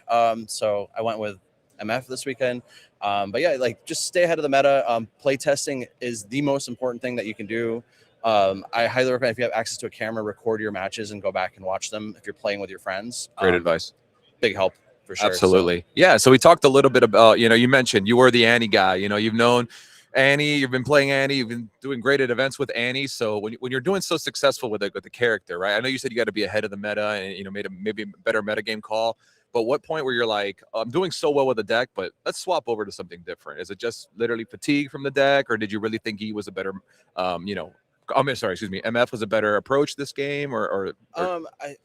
So I went with MF this weekend. But yeah, like just stay ahead of the meta. Play testing is the most important thing that you can do. I highly recommend, if you have access to a camera, record your matches and go back and watch them if you're playing with your friends. Great advice. Big help for sure. Absolutely. So. Yeah. So we talked a little bit about, you mentioned you were the Annie guy. You've known Annie, you've been playing Annie, you've been doing great at events with Annie. So when you're doing so successful with the character, right? I know you said you got to be ahead of the meta and made maybe a better metagame call. But what point where you're like, I'm doing so well with the deck, but let's swap over to something different? Is it just literally fatigue from the deck, or did you really think he was a better, MF was a better approach this game, or?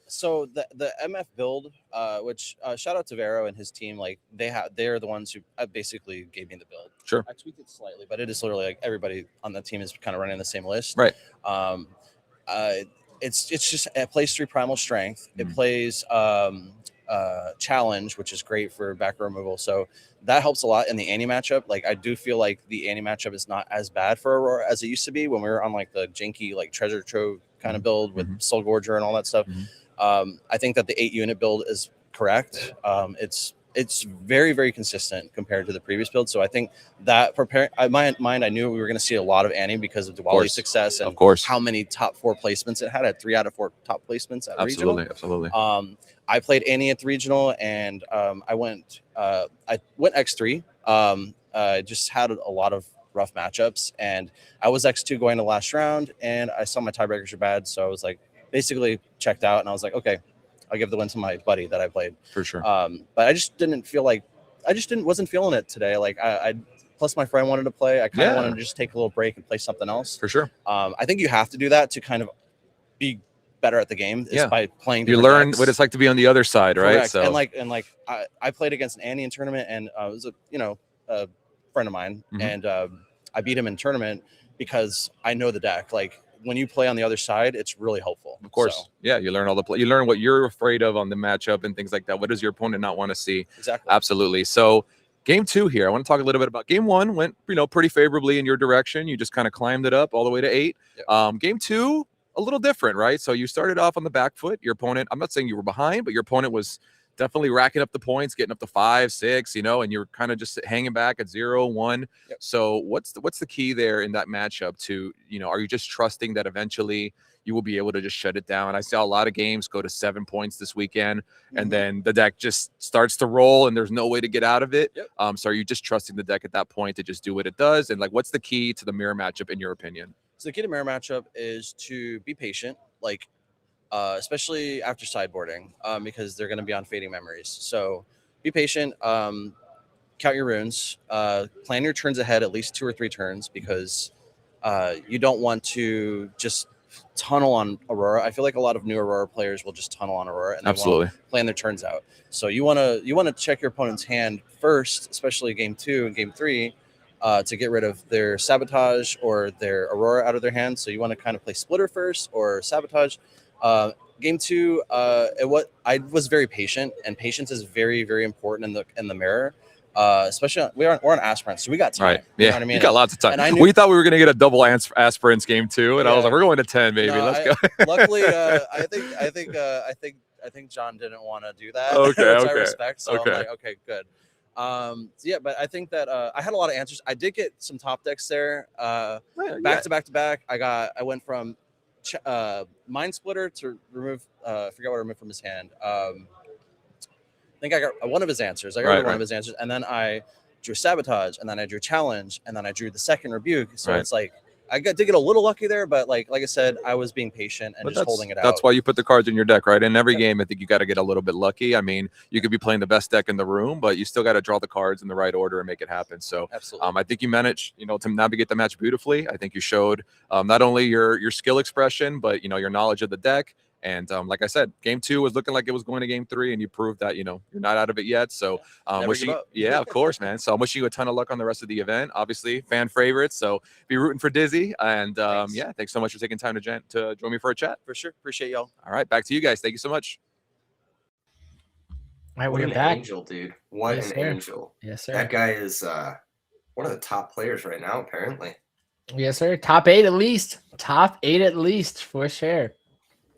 So the MF build, which shout out to Vero and his team, like they're the ones who basically gave me the build. Sure. I tweaked it slightly, but it is literally like everybody on the team is kind of running the same list. Right. It's just, it plays 3 primal strength. It plays challenge, which is great for back row removal. So that helps a lot in the Annie matchup. Like I do feel like the Annie matchup is not as bad for Aurora as it used to be when we were on like the janky like treasure trove kind of build with Soul Gorger and all that stuff. I think that the 8 unit build is correct. It's very, very consistent compared to the previous build. So I think that in my mind, I knew we were going to see a lot of Annie because of Diwali's success and how many top 4 placements it had. At 3 out of 4 top placements at regional. Absolutely. I played Annie at the regional, and I went X3. I just had a lot of rough matchups, and I was X2 going to last round, and I saw my tiebreakers were bad, so I was like basically checked out, and I was like, okay, I'll give the win to my buddy that I played. For sure. But I just didn't feel like wasn't feeling it today. Like I plus my friend wanted to play. I kind of wanted to just take a little break and play something else. For sure. I think you have to do that to kind of be better at the game is by playing. You learn decks. what it's like to be on the other side, right? Correct. So and I played against an Annie in tournament, and it was a friend of mine, and I beat him in tournament because I know the deck. Like when you play on the other side, it's really helpful. Of course. So. Yeah, you learn you learn what you're afraid of on the matchup and things like that. What does your opponent not want to see? Exactly. Absolutely. So game 2 here, I want to talk a little bit about game 1 went, pretty favorably in your direction. You just kind of climbed it up all the way to 8. Yep. Game 2, a little different, right? So you started off on the back foot. Your opponent, I'm not saying you were behind, but your opponent was definitely racking up the points, getting up to 5, 6, and you're kind of just hanging back at 0, 1. Yep. So what's the key there in that matchup to, are you just trusting that eventually you will be able to just shut it down? I saw a lot of games go to 7 points this weekend, and then the deck just starts to roll and there's no way to get out of it. Yep. So are you just trusting the deck at that point to just do what it does? And what's the key to the mirror matchup in your opinion? So the key to mirror matchup is to be patient, especially after sideboarding, because they're going to be on fading memories. So be patient, count your runes, plan your turns ahead at least 2 or 3 turns, because you don't want to just tunnel on Aurora. I feel like a lot of new Aurora players will just tunnel on Aurora and they won't plan their turns out. So you want to check your opponent's hand first, especially game 2 and game 3. To get rid of their sabotage or their Aurora out of their hand. So you want to kind of play splitter first or sabotage. Game 2, I was very patient, and patience is very, very important in the mirror. Especially we're on aspirants, so we got time. Right. Yeah. You know what I mean? You got lots of time. We thought we were going to get a double aspirants game 2, and I was like, we're going to 10, baby. Let's go. Luckily, I think John didn't want to do that. Okay. Which I respect. So I'm like, okay, good. But I think that I had a lot of answers. I did get some top decks there. Back to back. I went from Mind Splitter to remove. I forgot what I removed from his hand. I think I got one of his answers. I got one of his answers, and then I drew Sabotage, and then I drew Challenge, and then I drew the second Rebuke. So it's like I did get a little lucky there, but like I said, I was being patient and just holding it out. That's why you put the cards in your deck, right? In every game, I think you got to get a little bit lucky. I mean, you could be playing the best deck in the room, but you still got to draw the cards in the right order and make it happen. So I think you managed, to navigate the match beautifully. I think you showed not only your skill expression, but your knowledge of the deck. And like I said, game 2 was looking like it was going to game 3, and you proved that, you're not out of it yet. So of course, man. So I'm wishing you a ton of luck on the rest of the event. Obviously, fan favorites. So be rooting for Dizzy. And thanks so much for taking time to join me for a chat. For sure. Appreciate y'all. All right. Back to you guys. Thank you so much. All right, what we're an back. Angel, dude. What an angel. Yes, sir. That guy is the top players right now, apparently. Yes, sir. Top 8 at least. Top 8 at least for sure.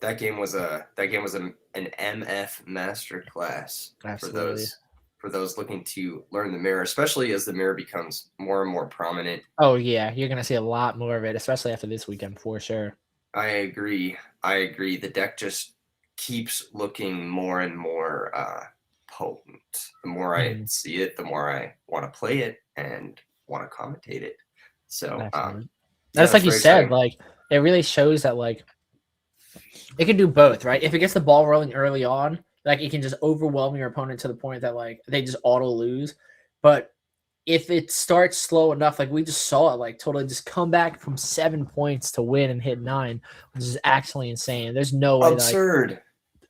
That game was an MF masterclass for those looking to learn the mirror, especially as the mirror becomes more and more prominent. Oh yeah, you're gonna see a lot more of it, especially after this weekend for sure. I agree. The deck just keeps looking more and more potent. The more I see it, the more I want to play it and want to commentate it. So that's like you said, like it really shows that like it can do both, right? If it gets the ball rolling early on, like it can just overwhelm your opponent to the point that like they just auto lose. But if it starts slow enough, like we just saw it, like totally just come back from 7 points to win and hit 9, which is actually insane. There's no way. Absurd. Like,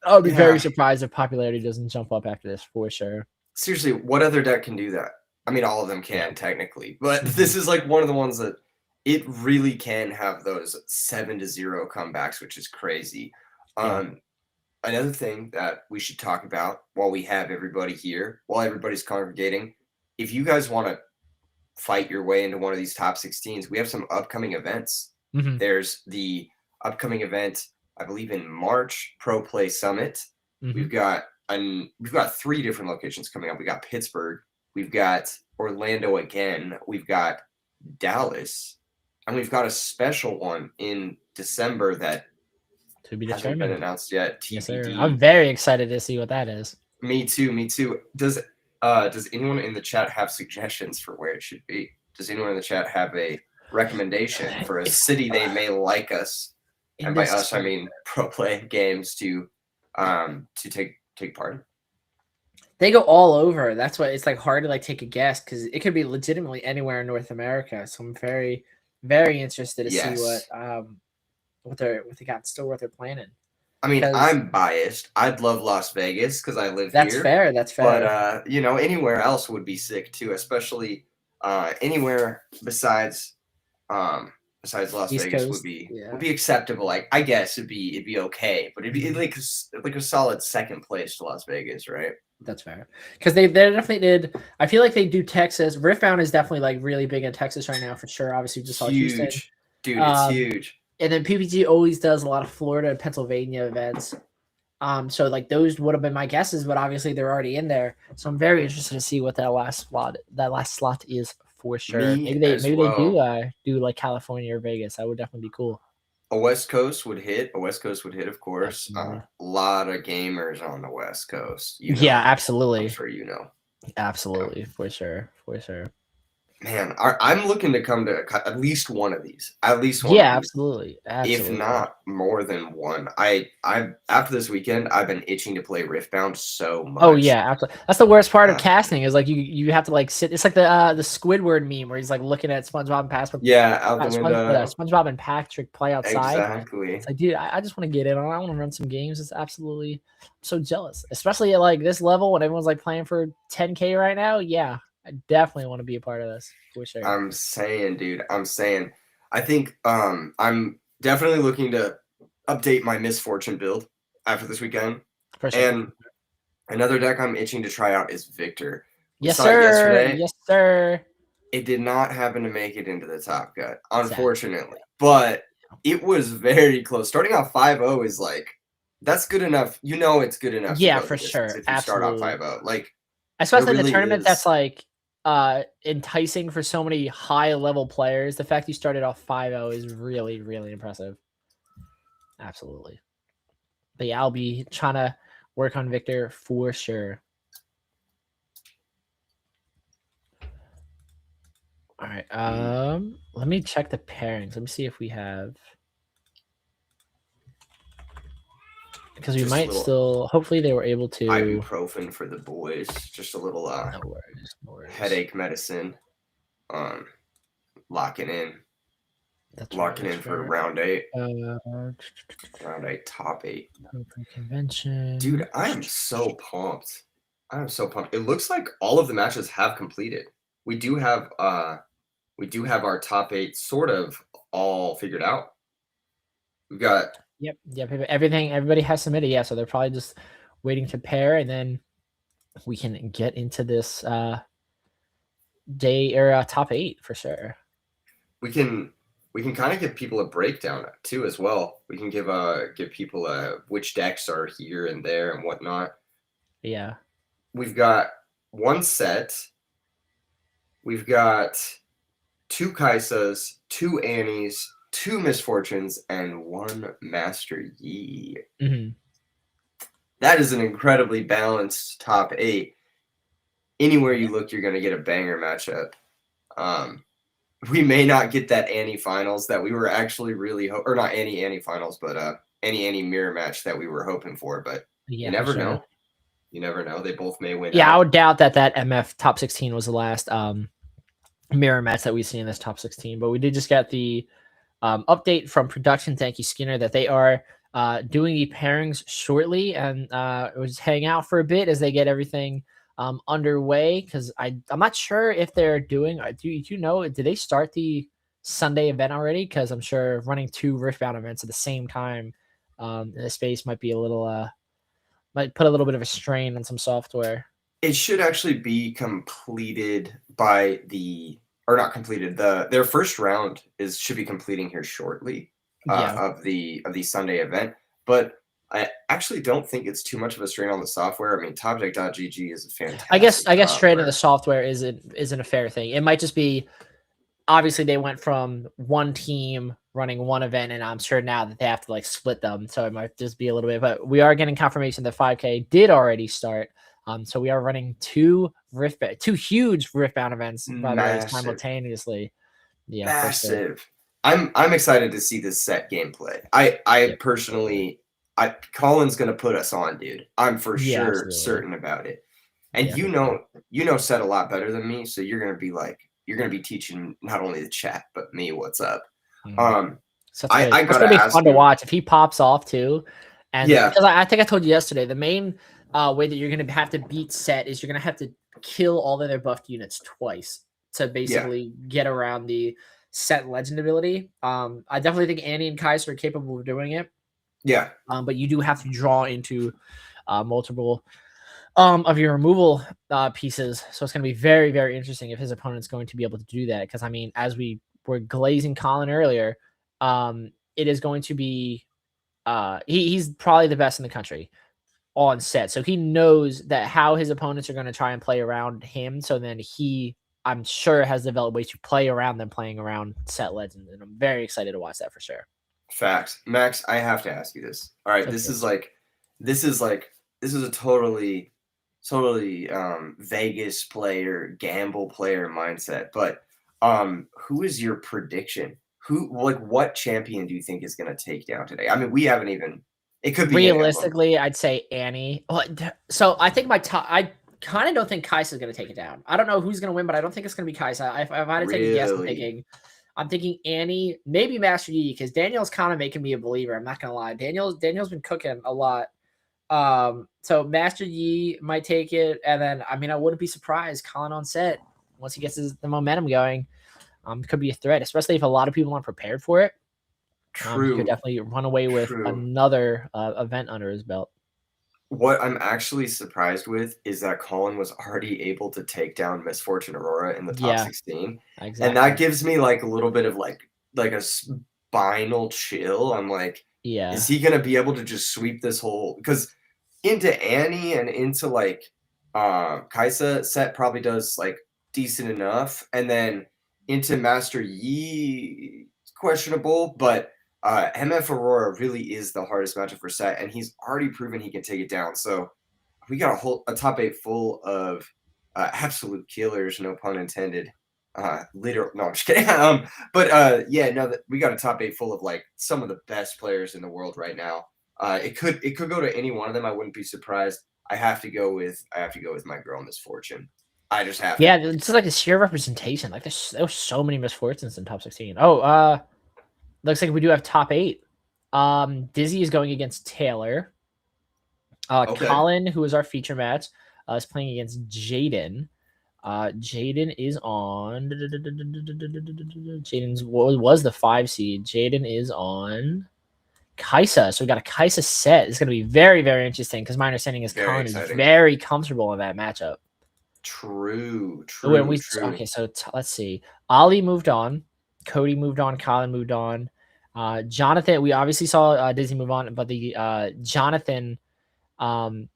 I'll be very surprised if popularity doesn't jump up after this for sure. Seriously, what other deck can do that? I mean, all of them can technically, but this is like one of the ones that it really can have those 7-0 comebacks, which is crazy. Another thing that we should talk about while we have everybody here, while everybody's congregating, if you guys want to fight your way into one of these top 16s, we have some upcoming events. There's the upcoming event, I believe in March, Pro Play Summit. We've got 3 different locations coming up. We got Pittsburgh, we've got Orlando again, we've got Dallas, and we've got a special one in December that to be hasn't been announced yet. TBD. I'm very excited to see what that is. Me too. Does anyone in the chat have suggestions for where it should be? Does anyone in the chat have a recommendation for a city they may like us, and by us I mean Pro Play Games, to take part in? They go all over. That's why it's like hard to like take a guess because it could be legitimately anywhere in North America. So I'm very, very interested to see what they got in store, what they're planning. I mean, I'm biased. I'd love Las Vegas because I live here. That's fair. But anywhere else would be sick too, especially anywhere besides Las East Vegas Coast, would be acceptable. Like I guess it'd be okay, but it'd be like a solid second place to Las Vegas, right? That's fair because they definitely did. I feel like they do Texas. Riftbound is definitely like really big in Texas right now for sure. Obviously, just saw Houston. Dude, it's huge. And then PPG always does a lot of Florida and Pennsylvania events. So like those would have been my guesses, but obviously they're already in there. So I'm very interested to see what that last slot is for sure. Maybe they do like California or Vegas. That would definitely be cool. A West Coast would hit, of course. A lot of gamers on the West Coast. Yeah, absolutely. I'm sure you know. Absolutely, for sure. Man, I'm looking to come to at least one of these. At least one. Yeah, absolutely. If not more than one. I after this weekend, I've been itching to play Riftbound so much. Oh yeah, absolutely. That's the worst part of casting is like you have to like sit. It's like the Squidward meme where he's like looking at SpongeBob and Patrick. Yeah, out the window. SpongeBob and Patrick play outside. Exactly. It's like, dude, I just want to get in. I want to run some games. It's absolutely, I'm so jealous, especially at like this level when everyone's like playing for 10K right now. Yeah. I definitely want to be a part of this for sure. I'm saying, dude. I think I'm definitely looking to update my Misfortune build after this weekend. For sure. And another deck I'm itching to try out is Victor. Yes, sir. Yes, sir. It did not happen to make it into the top cut, unfortunately. But it was very close. Starting off 5-0 is like, that's good enough. You know it's good enough. Yeah, for sure. If you start off 5-0. Like, especially in the tournament that's like enticing for so many high level players. The fact you started off 5-0 is really, really impressive. Absolutely. But yeah, I'll be trying to work on Victor for sure. All right. Let me check the pairings. Let me see if we have, because we might still, hopefully they were able to. Ibuprofen for the boys. Just a little no worries. Headache medicine. Locking in. Locking in for round 8. Round 8, top 8. Convention. Dude, I am so pumped. It looks like all of the matches have completed. We do have our top 8 sort of all figured out. We've got Yep. Everybody has submitted. Yeah, so they're probably just waiting to pair, and then we can get into this day or top 8 for sure. We can kind of give people a breakdown too as well. We can give people which decks are here and there and whatnot. Yeah. We've got one set. We've got 2 Kaisas, 2 Annies, 2 Misfortunes, and 1 Master Yi. Mm-hmm. That is an incredibly balanced top 8. Anywhere you look, you're going to get a banger matchup. We may not get that Annie finals that we were actually really or not Annie finals, but Annie mirror match that we were hoping for. But you never know. You never know. They both may win. Yeah, I would doubt that MF top 16 was the last mirror match that we see in this top 16. But we did just get the update from production. Thank you, Skinner, that they are doing the pairings shortly, and we'll just hang out for a bit as they get everything underway, because I'm not sure if they're doing. Do you know? Did they start the Sunday event already? Because I'm sure running 2 Riftbound events at the same time in the space might be a little might put a little bit of a strain on some software. It should actually be completed by or not completed. Their first round should be completing here shortly of the Sunday event, but I actually don't think it's too much of a strain on the software. I mean, TopDeck.gg is a fantastic. I guess strain on the software isn't a fair thing. It might just be, obviously they went from one team running one event, and I'm sure now that they have to like split them, so it might just be a little bit. But we are getting confirmation that 5K did already start. So we are running 2 huge Riftbound events by the way, simultaneously. Yeah, massive. I'm excited to see this set gameplay. I personally, Colin's gonna put us on, dude. I'm for sure certain about it. And you know set a lot better than me, so you're gonna be teaching not only the chat but me what's up. So it's gonna be fun to watch if he pops off too. And because I think I told you yesterday, the main way that you're gonna have to beat set is you're gonna have to kill all of their buffed units twice to basically get around the set legend ability. I definitely think Annie and Kaiser are capable of doing it. Yeah. But you do have to draw into multiple of your removal pieces. So it's going to be very, very interesting if his opponent's going to be able to do that. Because, I mean, as we were glazing Colin earlier, it is going to be he's probably the best in the country on set. So he knows that how his opponents are going to try and play around him. So then I'm sure, has developed ways to play around them playing around set legends. And I'm very excited to watch that for sure. Facts. Max, I have to ask you this. All right, this is a totally Vegas player, gamble player mindset. But who is your prediction? What champion do you think is going to take down today? I mean, we haven't even. It could be realistically, I'd say Annie. So I think I kind of don't think Kaisa is going to take it down. I don't know who's going to win, but I don't think it's going to be Kaisa. If I had to take a guess, I'm thinking Annie, maybe Master Yi, because Daniel's kind of making me a believer. I'm not going to lie. Daniel's been cooking a lot. So Master Yi might take it, and then I mean I wouldn't be surprised Colin on set once he gets the momentum going. Could be a threat, especially if a lot of people aren't prepared for it. He could definitely run away with another event under his belt. What I'm actually surprised with is that Colin was already able to take down Misfortune Aurora in the top 16. Exactly. And that gives me like a little bit of like a spinal chill. I'm like, is he going to be able to just sweep this whole, because into Annie and into like Kaisa set probably does like decent enough. And then into Master Yi, questionable, but MF Aurora really is the hardest matchup for set, and he's already proven he can take it down. So we got a top 8 full of absolute killers, no pun intended. Literal, no, I'm just kidding. We got a top 8 full of like some of the best players in the world right now. It could go to any one of them. I wouldn't be surprised. I have to go with my girl Misfortune. I just have to. Yeah, it's just like a sheer representation. Like there were so many Misfortunes in top 16. Looks like we do have top 8. Dizzy is going against Taylor. Colin, who is our feature match, is playing against Jaden. Jaden is on. Jaden's was the 5 seed. Jaden is on Kaisa. So we got a Kaisa set. It's going to be very, very interesting because my understanding is Colin is very comfortable in that matchup. True. Okay, so let's see. Ali moved on. Cody moved on. Colin moved on. Jonathan, we obviously saw Disney move on, but the Jonathan, I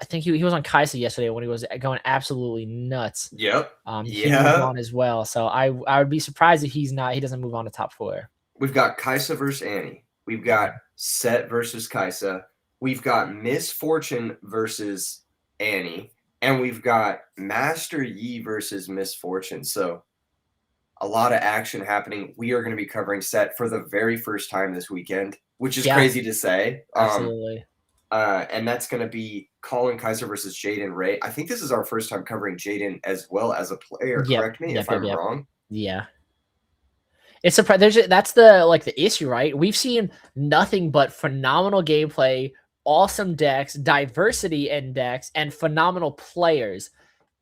think he was on Kaisa yesterday when he was going absolutely nuts. Yep. He moved on as well. So I would be surprised if he doesn't move on to top 4. We've got Kaisa versus Annie. We've got Set versus Kaisa. We've got Miss Fortune versus Annie. And we've got Master Yi versus Miss Fortune. So a lot of action happening. We are going to be covering Set for the very first time this weekend, which is crazy to say. Absolutely. And that's going to be Colin Kaiser versus Jaden Ray. I think this is our first time covering Jaden as well as a player. Correct me if I'm wrong. Yeah. It's surprising. That's the issue, right? We've seen nothing but phenomenal gameplay, awesome decks, diversity in decks, and phenomenal players.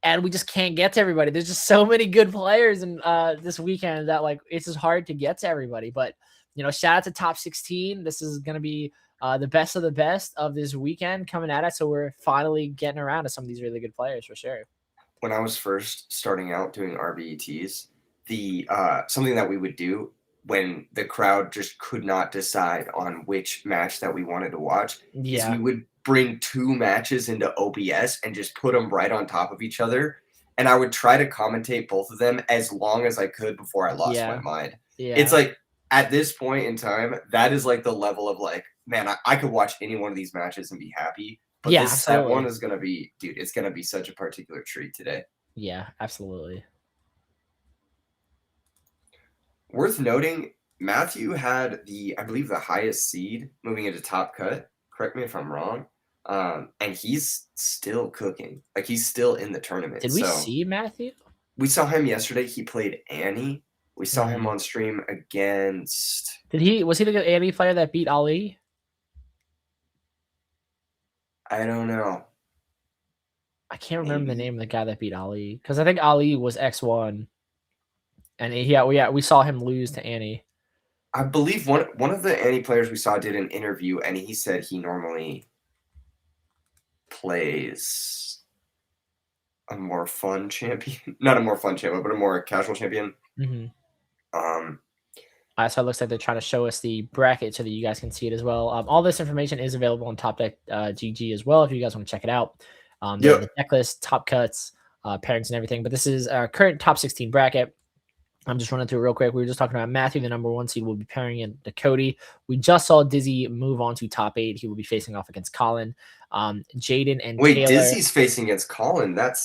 And we just can't get to everybody. There's just so many good players in this weekend that it's just hard to get to everybody. But shout out to top 16. This is gonna be the best of the best of this weekend coming at us. So we're finally getting around to some of these really good players for sure. When I was first starting out doing RBETs, the something that we would do when the crowd just could not decide on which match that we wanted to watch is we would bring 2 matches into OBS and just put them right on top of each other. And I would try to commentate both of them as long as I could before I lost my mind. Yeah. It's at this point in time, that is the level of man, I could watch any one of these matches and be happy. But this Set one is going to be, dude, it's going to be such a particular treat today. Yeah, absolutely. Worth noting, Matthew had I believe the highest seed moving into top cut. Correct me if I'm wrong. And he's still cooking. He's still in the tournament. Did we see Matthew? We saw him yesterday. He played Annie. We saw him on stream against. Was he the Annie player that beat Ali? I don't know. I can't remember the name of the guy that beat Ali because I think Ali was X1, and we saw him lose to Annie. I believe one of the Annie players we saw did an interview, and he said he normally plays a more fun champion, not a more fun champion, but a more casual champion. Mm-hmm. So it looks like they're trying to show us the bracket so that you guys can see it as well. All this information is available on Top Deck GG as well if you guys want to check it out. The deck list, top cuts, pairings, and everything. But this is our current top 16 bracket. I'm just running through real quick. We were just talking about Matthew, the number 1 seed, will be pairing in to Cody. We just saw Dizzy move on to top 8. He will be facing off against Colin. Jaden and Taylor. Dizzy's facing against Colin. That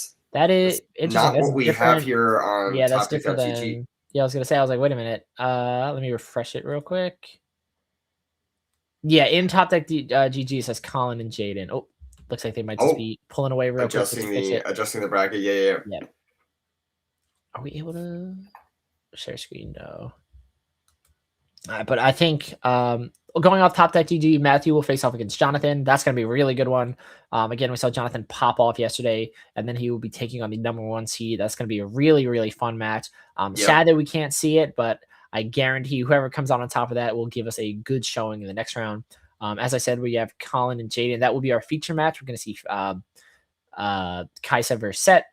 is not what we have here on Top Deck GG. Yeah, I was gonna say. I was like, wait a minute. Let me refresh it real quick. Yeah, in Top Deck GG says Colin and Jaden. Oh, looks like they might just be pulling away real quick. Adjusting the bracket. Yeah. Are we able to share screen? No. But I think going off Top Deck GG, Matthew will face off against Jonathan. That's going to be a really good one. Again, we saw Jonathan pop off yesterday, and then he will be taking on the number 1 seed. That's going to be a really, really fun match. Sad that we can't see it, but I guarantee whoever comes out on top of that will give us a good showing in the next round. As I said, we have Colin and Jaden. That will be our feature match. We're going to see Kaisa versus Set.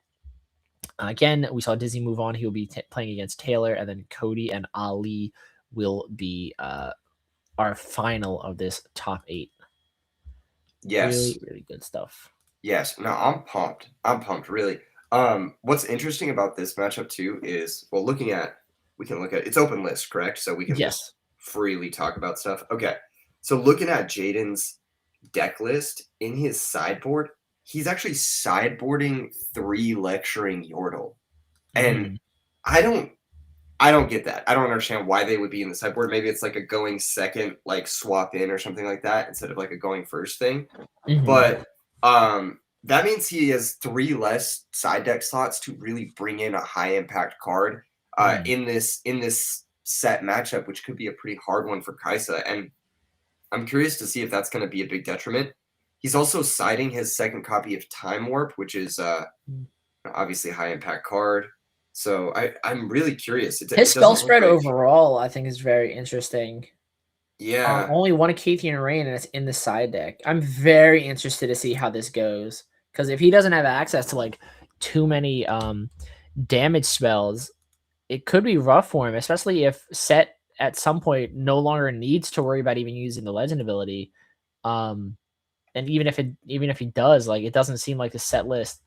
Again, we saw Dizzy move on. He will be playing against Taylor, and then Cody and Ali will be our final of this top 8. Yes. Really, really good stuff. Yes. No, I'm pumped. Really. What's interesting about this matchup too is, we can look at it's open list, correct? So we can just freely talk about stuff. Okay. So looking at Jaden's deck list in his sideboard, he's actually sideboarding 3 lecturing Yordle. And I don't get that. I don't understand why they would be in the sideboard. Maybe it's a going second, swap in or something like that instead of a going first thing. But that means he has 3 less side deck slots to really bring in a high impact card in this Set matchup, which could be a pretty hard one for Kaisa. And I'm curious to see if that's going to be a big detriment. He's also siding his second copy of Time Warp, which is obviously a high impact card. So I'm really curious. His spell spread overall, I think, is very interesting. Yeah. Only 1 Acathian Rain, and it's in the side deck. I'm very interested to see how this goes. Because if he doesn't have access to too many damage spells, it could be rough for him, especially if Set at some point no longer needs to worry about even using the legend ability. And even if he does, like, it doesn't seem like the Set list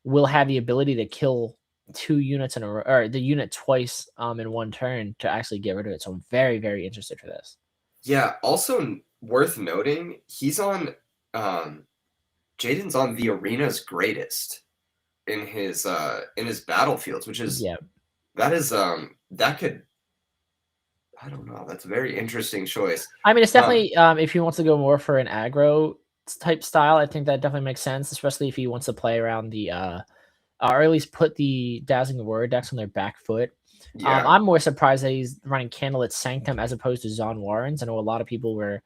will have the ability to kill 2 units in a row, or the unit twice in one turn to actually get rid of it. So I'm very, very interested for this. Yeah, also worth noting, he's on Jaden's on the arena's greatest in his battlefields, which is that could, I don't know, that's a very interesting choice. I mean, it's definitely if he wants to go more for an aggro type style, I think that definitely makes sense, especially if he wants to play around the or at least put the Dazzling Word decks on their back foot. Yeah. I'm more surprised that he's running Candlelit Sanctum as opposed to Zon Warrens. I know a lot of people were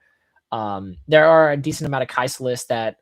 there are a decent amount of Kai'Sa lists that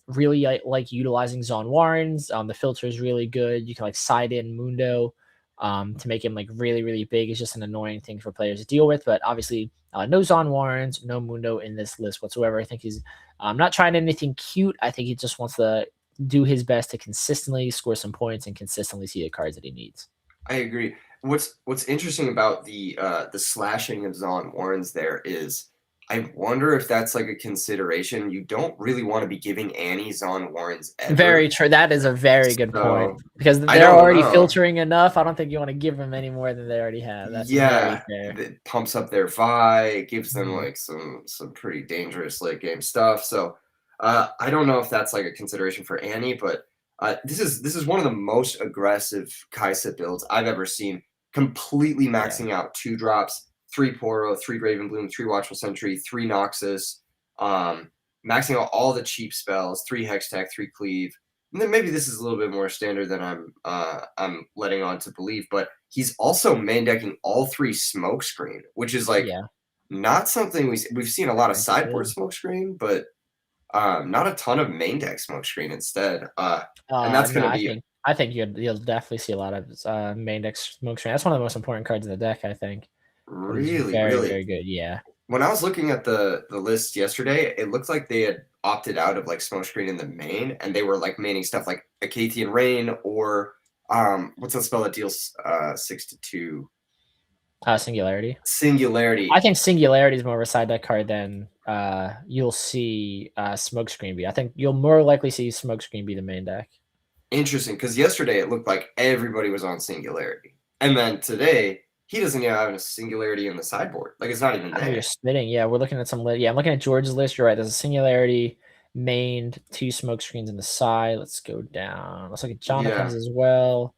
really like utilizing Zon Warrens. The filter is really good. You can like side in Mundo to make him like really, really big. It's just an annoying thing for players to deal with. But obviously, no Zon Warrens, no Mundo in this list whatsoever. I think he's not trying anything cute. I think he just wants to do his best to consistently score some points and consistently see the cards that he needs. I agree. What's interesting about the slashing of Zon Warrens there is, I wonder if that's like a consideration. You don't really want to be giving Annie Zon Warrens ever. Very true. That is a very good point, because I they're don't already know. filtering enough. I don't think you want to give them any more than they already have. That's very fair. It pumps up their Vi. It gives them like some pretty dangerous late game stuff. So I don't know if that's like a consideration for Annie, but this is one of the most aggressive Kai'Sa builds I've ever seen. Completely maxing out 2 drops, 3 Poro, 3 Graven Bloom, 3 Watchful Sentry, 3 Noxus, maxing out all the cheap spells, 3 Hextech, 3 Cleave. And then maybe this is a little bit more standard than I'm letting on to believe, but he's also main decking all 3 Smokescreen, which is like not something we've seen a lot of sideboard Smokescreen, but not a ton of main deck Smokescreen instead. And that's going to be. I think you'll definitely see a lot of main deck Smokescreen. That's one of the most important cards in the deck, I think. Really, very good. Yeah. When I was looking at the list yesterday, it looked like they had opted out of like Smokescreen in the main, and they were like maining stuff like Acathian Rain or what's that spell that deals 6-2? Singularity. Singularity. I think Singularity is more of a side deck card than you'll see Smokescreen be. I think you'll more likely see Smokescreen be the main deck. Interesting, because yesterday it looked like everybody was on Singularity, and then today he doesn't even have a Singularity in the sideboard. Like, it's not even there. You're spitting. Yeah, we're looking at some. Yeah, I'm looking at George's list. You're right. There's a Singularity mained, 2 Smokescreens in the side. Let's go down. Let's look at Jonathan's as well.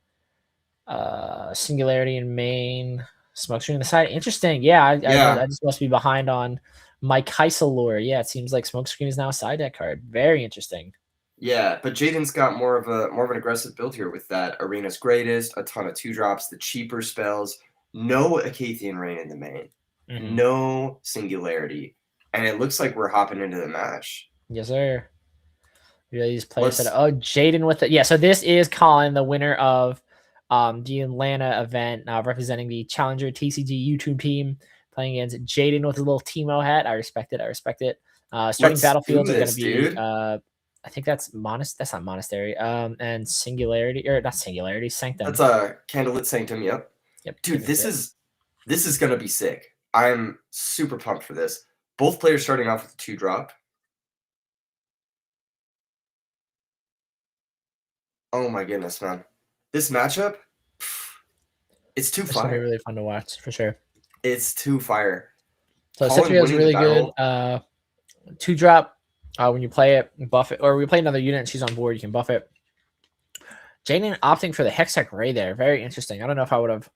Singularity in main, Smokescreen in the side. Interesting. Yeah, I just must be behind on my Kai'Sa lore. Yeah, it seems like Smokescreen is now a side deck card. Very interesting. Yeah, but Jaden's got more of an aggressive build here with that Arena's Greatest, a ton of 2 drops, the cheaper spells, no Acathian Rain in the main, no Singularity, and it looks like we're hopping into the match. Yes, sir. Yeah, these players said, "Oh, Jaden with it." Yeah, so this is Colin, the winner of the Atlanta event, representing the Challenger TCG YouTube team, playing against Jaden with a little Teemo hat. I respect it. Starting battlefields are going to be I think that's not Monastery. And Singularity, or not Singularity, Sanctum. That's a Candlelit Sanctum. Yep. Dude, this is gonna be sick. I'm super pumped for this. Both players starting off with a 2 drop. Oh my goodness, man! This matchup, it's too fire. It's gonna be really fun to watch for sure. It's too fire. So Citria is really good. 2 drop. When you play it, buff it, or we play another unit and she's on board, you can buff it. Jaden opting for the Hextech Ray there. Very interesting. I don't know if I would have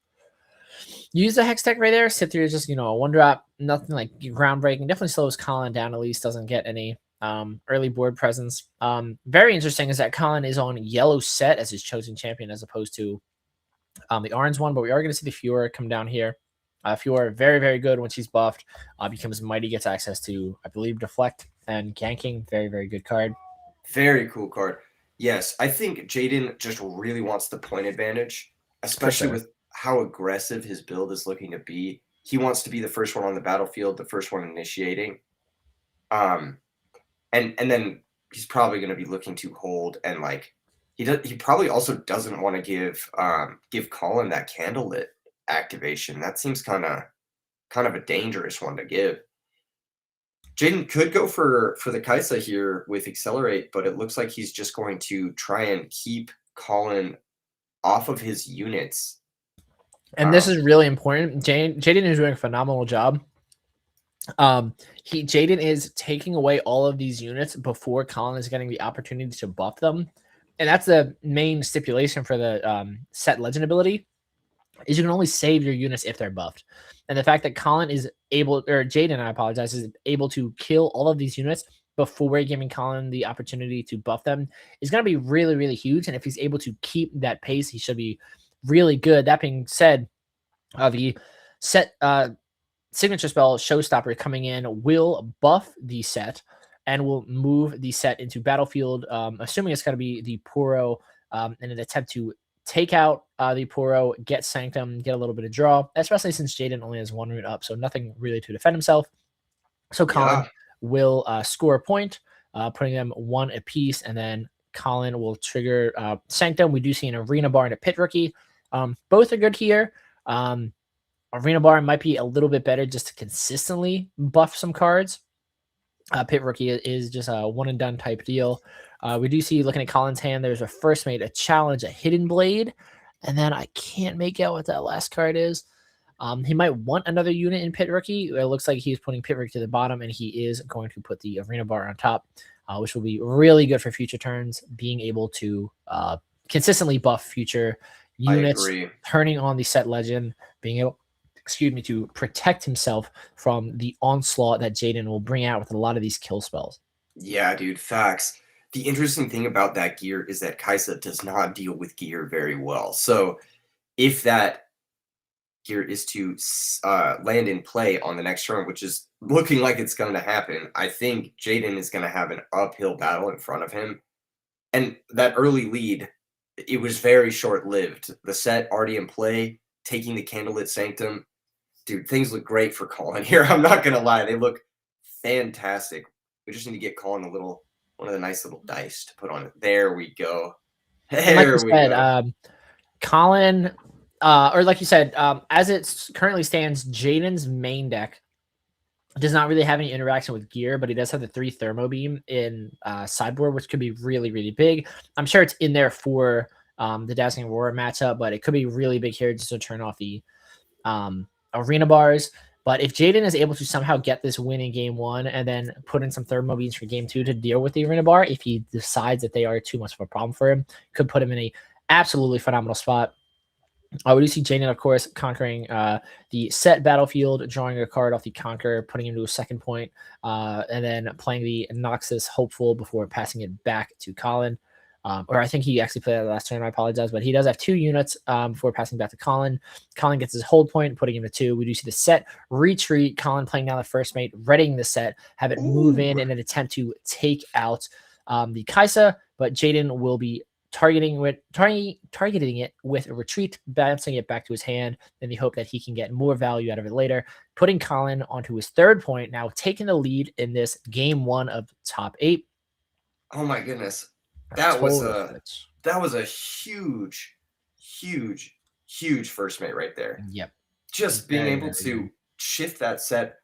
used the Hextech Ray there. Cithria is just, a 1 drop, nothing like groundbreaking. Definitely slows Colin down, at least doesn't get any early board presence. Very interesting is that Colin is on yellow Set as his chosen champion as opposed to the orange one, but we are going to see the Fiora come down here. Fiora, very, very good when she's buffed. Becomes mighty, gets access to, I believe, Deflect and ganking. Very, very good card. Very cool card. Yes, I think Jaden just really wants the point advantage, especially with how aggressive his build is looking to be. He wants to be the first one on the battlefield, the first one initiating. And then he's probably going to be looking to hold and like He probably also doesn't want to give Colin that candlelit activation. That seems kind of a dangerous one to give. Jaden could go for the Kaisa here with Accelerate, but it looks like he's just going to try and keep Colin off of his units. And this is really important. Jaden is doing a phenomenal job. Jaden is taking away all of these units before Colin is getting the opportunity to buff them. And that's the main stipulation for the set legend ability, is you can only save your units if they're buffed. And the fact that Colin is able, or Jaden, I apologize, is able to kill all of these units before giving Colin the opportunity to buff them is going to be really, really huge. And if he's able to keep that pace, he should be really good. That being said, the set signature spell Showstopper coming in will buff the set and will move the set into battlefield, assuming it's going to be the Puro in an attempt to take out the Puro, get Sanctum, get a little bit of draw, especially since Jaden only has 1 rune up, so nothing really to defend himself. So Colin will score a point, putting them 1 apiece, and then Colin will trigger Sanctum. We do see an Arena Bar and a Pit Rookie. Both are good here. Arena Bar might be a little bit better just to consistently buff some cards. Pit Rookie is just a one-and-done type deal. We do see, looking at Colin's hand, there's a First Mate, a Challenge, a Hidden Blade, and then I can't make out what that last card is. He might want another unit in Pit Rookie. It looks like he's putting Pit Rookie to the bottom, and he is going to put the Arena Bar on top, which will be really good for future turns, being able to consistently buff future units, turning on the set legend, being able to protect himself from the onslaught that Jaden will bring out with a lot of these kill spells. Yeah, dude, facts. The interesting thing about that gear is that Kaisa does not deal with gear very well. So if that gear is to land in play on the next turn, which is looking like it's going to happen, I think Jaden is going to have an uphill battle in front of him. And that early lead, it was very short-lived. The set already in play, taking the Candlelit Sanctum. Dude, things look great for Colin here. I'm not going to lie. They look fantastic. We just need to get Colin one of the nice little dice to put on it. There we go. There we go. Colin, or like you said, as it currently stands, Jaden's main deck does not really have any interaction with gear, but he does have the 3 Thermo Beam in sideboard, which could be really, really big. I'm sure it's in there for the Dazzling Aurora matchup, but it could be really big here just to turn off the Arena Bars. But if Jaden is able to somehow get this win in game 1 and then put in some Thermo Beams for game 2 to deal with the Arena Bar, if he decides that they are too much of a problem for him, could put him in a absolutely phenomenal spot. We do see Jaden, of course, conquering the set battlefield, drawing a card off the Conquer, putting him to a second point, and then playing the Noxus Hopeful before passing it back to Colin. Or I think he actually played that last turn. I apologize, but he does have 2 units before passing back to Colin. Colin gets his hold point, putting him to 2. We do see the set retreat. Colin playing down the First Mate, readying the set, have it move in an attempt to take out the Kaisa, but Jaden will be targeting it with a retreat, bouncing it back to his hand in the hope that he can get more value out of it later, putting Colin onto his 3rd point, now taking the lead in this game 1 of top 8. Oh my goodness. That was a huge First Mate right there. Yep. Just being able to shift that set,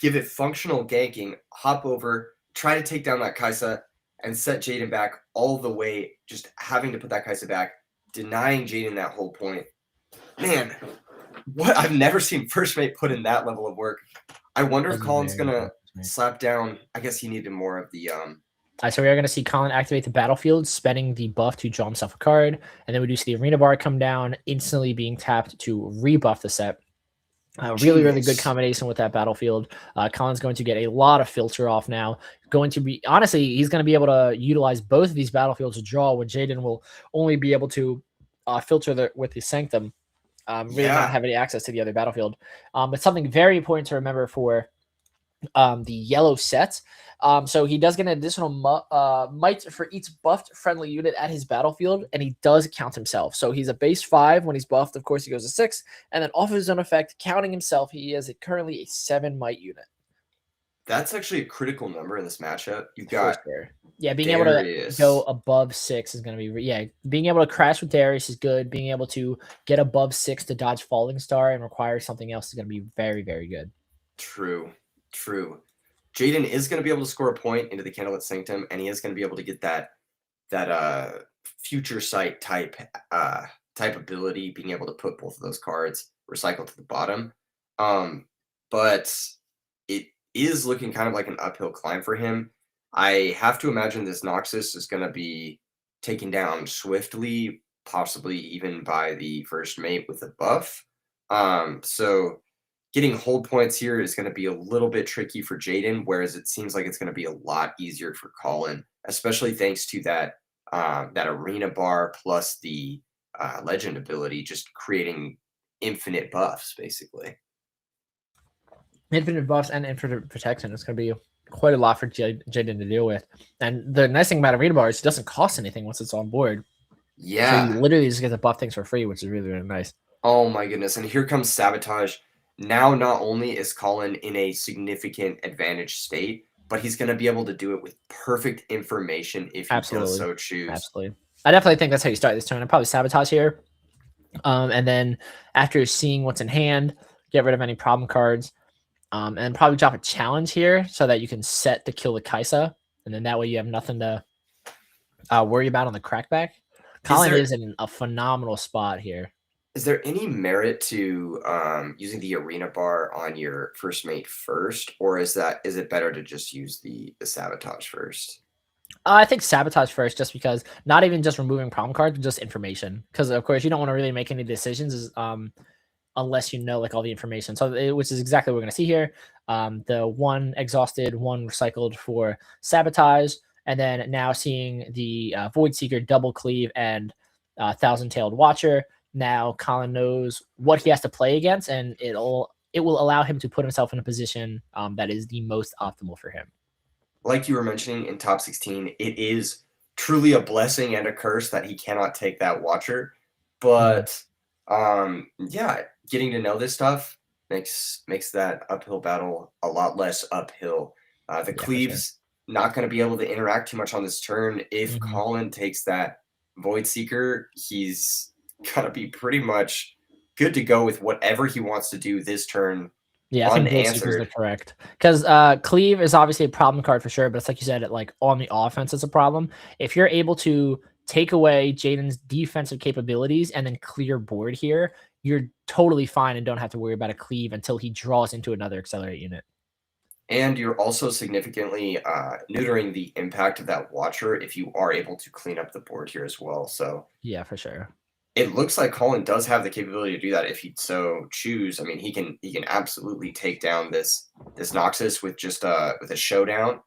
give it functional ganking, hop over, try to take down that Kaisa, and set Jaden back all the way, just having to put that Kaisa back, denying Jaden that whole point. Man, what I've never seen First Mate put in that level of work. I wonder if Colin's gonna slap down. I guess he needed more of the so we are going to see Colin activate the battlefield, spending the buff to draw himself a card, and then we do see the Arena Bar come down, instantly being tapped to rebuff the set. Really good combination with that battlefield. Colin's going to get a lot of filter off now. Honestly, he's going to be able to utilize both of these battlefields to draw, when Jaden will only be able to filter with the Sanctum, really not have any access to the other battlefield. But something very important to remember for the yellow set. So he does get an additional might for each buffed friendly unit at his battlefield, and he does count himself. So he's a base 5 when he's buffed. Of course, he goes to 6, and then off of his own effect, counting himself, he is currently a 7 might unit. That's actually a critical number in this matchup. You've got Yeah, being able to go above 6 is going to be being able to crash with Darius is good. Being able to get above 6 to dodge Falling Star and require something else is going to be very, very good. True. Jaden is going to be able to score a point into the Candlelit Sanctum, and he is going to be able to get that future sight type ability, being able to put both of those cards recycled to the bottom. But it is looking kind of like an uphill climb for him. I have to imagine this Noxus is going to be taken down swiftly, possibly even by the first mate with a buff. So getting hold points here is going to be a little bit tricky for Jaden, whereas it seems like it's going to be a lot easier for Colin, especially thanks to that arena bar plus the legend ability, just creating infinite buffs, basically. Infinite buffs and infinite protection. It's going to be quite a lot for Jaden to deal with. And the nice thing about arena bar is it doesn't cost anything once it's on board. Yeah. So you literally just get to buff things for free, which is really, really nice. Oh my goodness. And here comes Sabotage. Now, not only is Colin in a significant advantage state, but he's going to be able to do it with perfect information if he does so choose. Absolutely. I definitely think that's how you start this turn. I'd probably Sabotage here. And then after seeing what's in hand, get rid of any problem cards. And probably drop a challenge here so that you can set to kill the Kaisa. And then that way you have nothing to worry about on the crackback. Colin is in a phenomenal spot here. Is there any merit to using the arena bar on your first mate first, or is it better to just use the Sabotage first? I think Sabotage first, just because not even just removing problem cards, but just information. Because of course you don't want to really make any decisions unless you know like all the information. So which is exactly what we're going to see here. The one exhausted, one recycled for Sabotage, and then now seeing the Void Seeker double cleave and Thousand-Tailed Watcher. Now Colin knows what he has to play against, and it will allow him to put himself in a position that is the most optimal for him. Like you were mentioning in top 16, it is truly a blessing and a curse that he cannot take that Watcher. But yeah, getting to know this stuff makes that uphill battle a lot less uphill. The Cleave's not going to be able to interact too much on this turn. If Colin takes that Void Seeker, he's going to be pretty much good to go with whatever he wants to do this turn. Yeah, I think Void Seekers are correct. Because Cleave is obviously a problem card for sure, but it's like you said, on the offense, it's a problem. If you're able to take away Jaden's defensive capabilities and then clear board here, you're totally fine and don't have to worry about a Cleave until he draws into another Accelerate unit. And you're also significantly neutering the impact of that Watcher if you are able to clean up the board here as well. So yeah, for sure. It looks like Colin does have the capability to do that if he so choose. I mean, he can absolutely take down this Noxus with just with a showdown,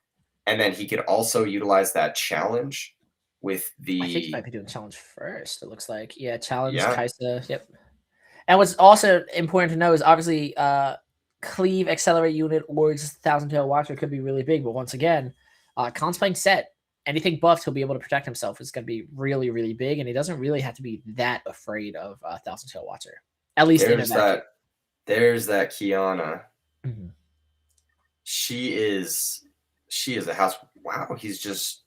and then he could also utilize that challenge with the. I think he might be doing challenge first. It looks like challenge Kaisa. Yep. And what's also important to know is obviously Cleave, Accelerate unit, or just Thousand-Tailed Watcher could be really big. But once again, Colin's playing set. Anything buffed, he'll be able to protect himself. It's going to be really, really big, and he doesn't really have to be that afraid of Thousand-Tailed Watcher. At least there's that Kiana. Mm-hmm. She is a house. Wow, he's just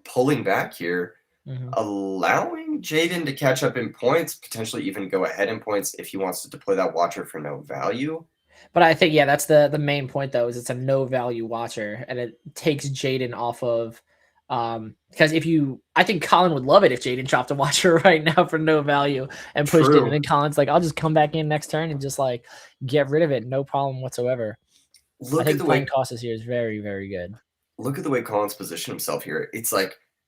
pulling back here, allowing Jaden to catch up in points, potentially even go ahead in points if he wants to deploy that Watcher for no value. But I think that's the main point though, is it's a no value Watcher, and it takes Jaden off of. Because I think Colin would love it if Jaden dropped a Watcher right now for no value and pushed it, and then Colin's like, I'll just come back in next turn and just get rid of it, no problem whatsoever. I think playing Cautious here is very, very good. Look at the way Colin's positioned himself here. It's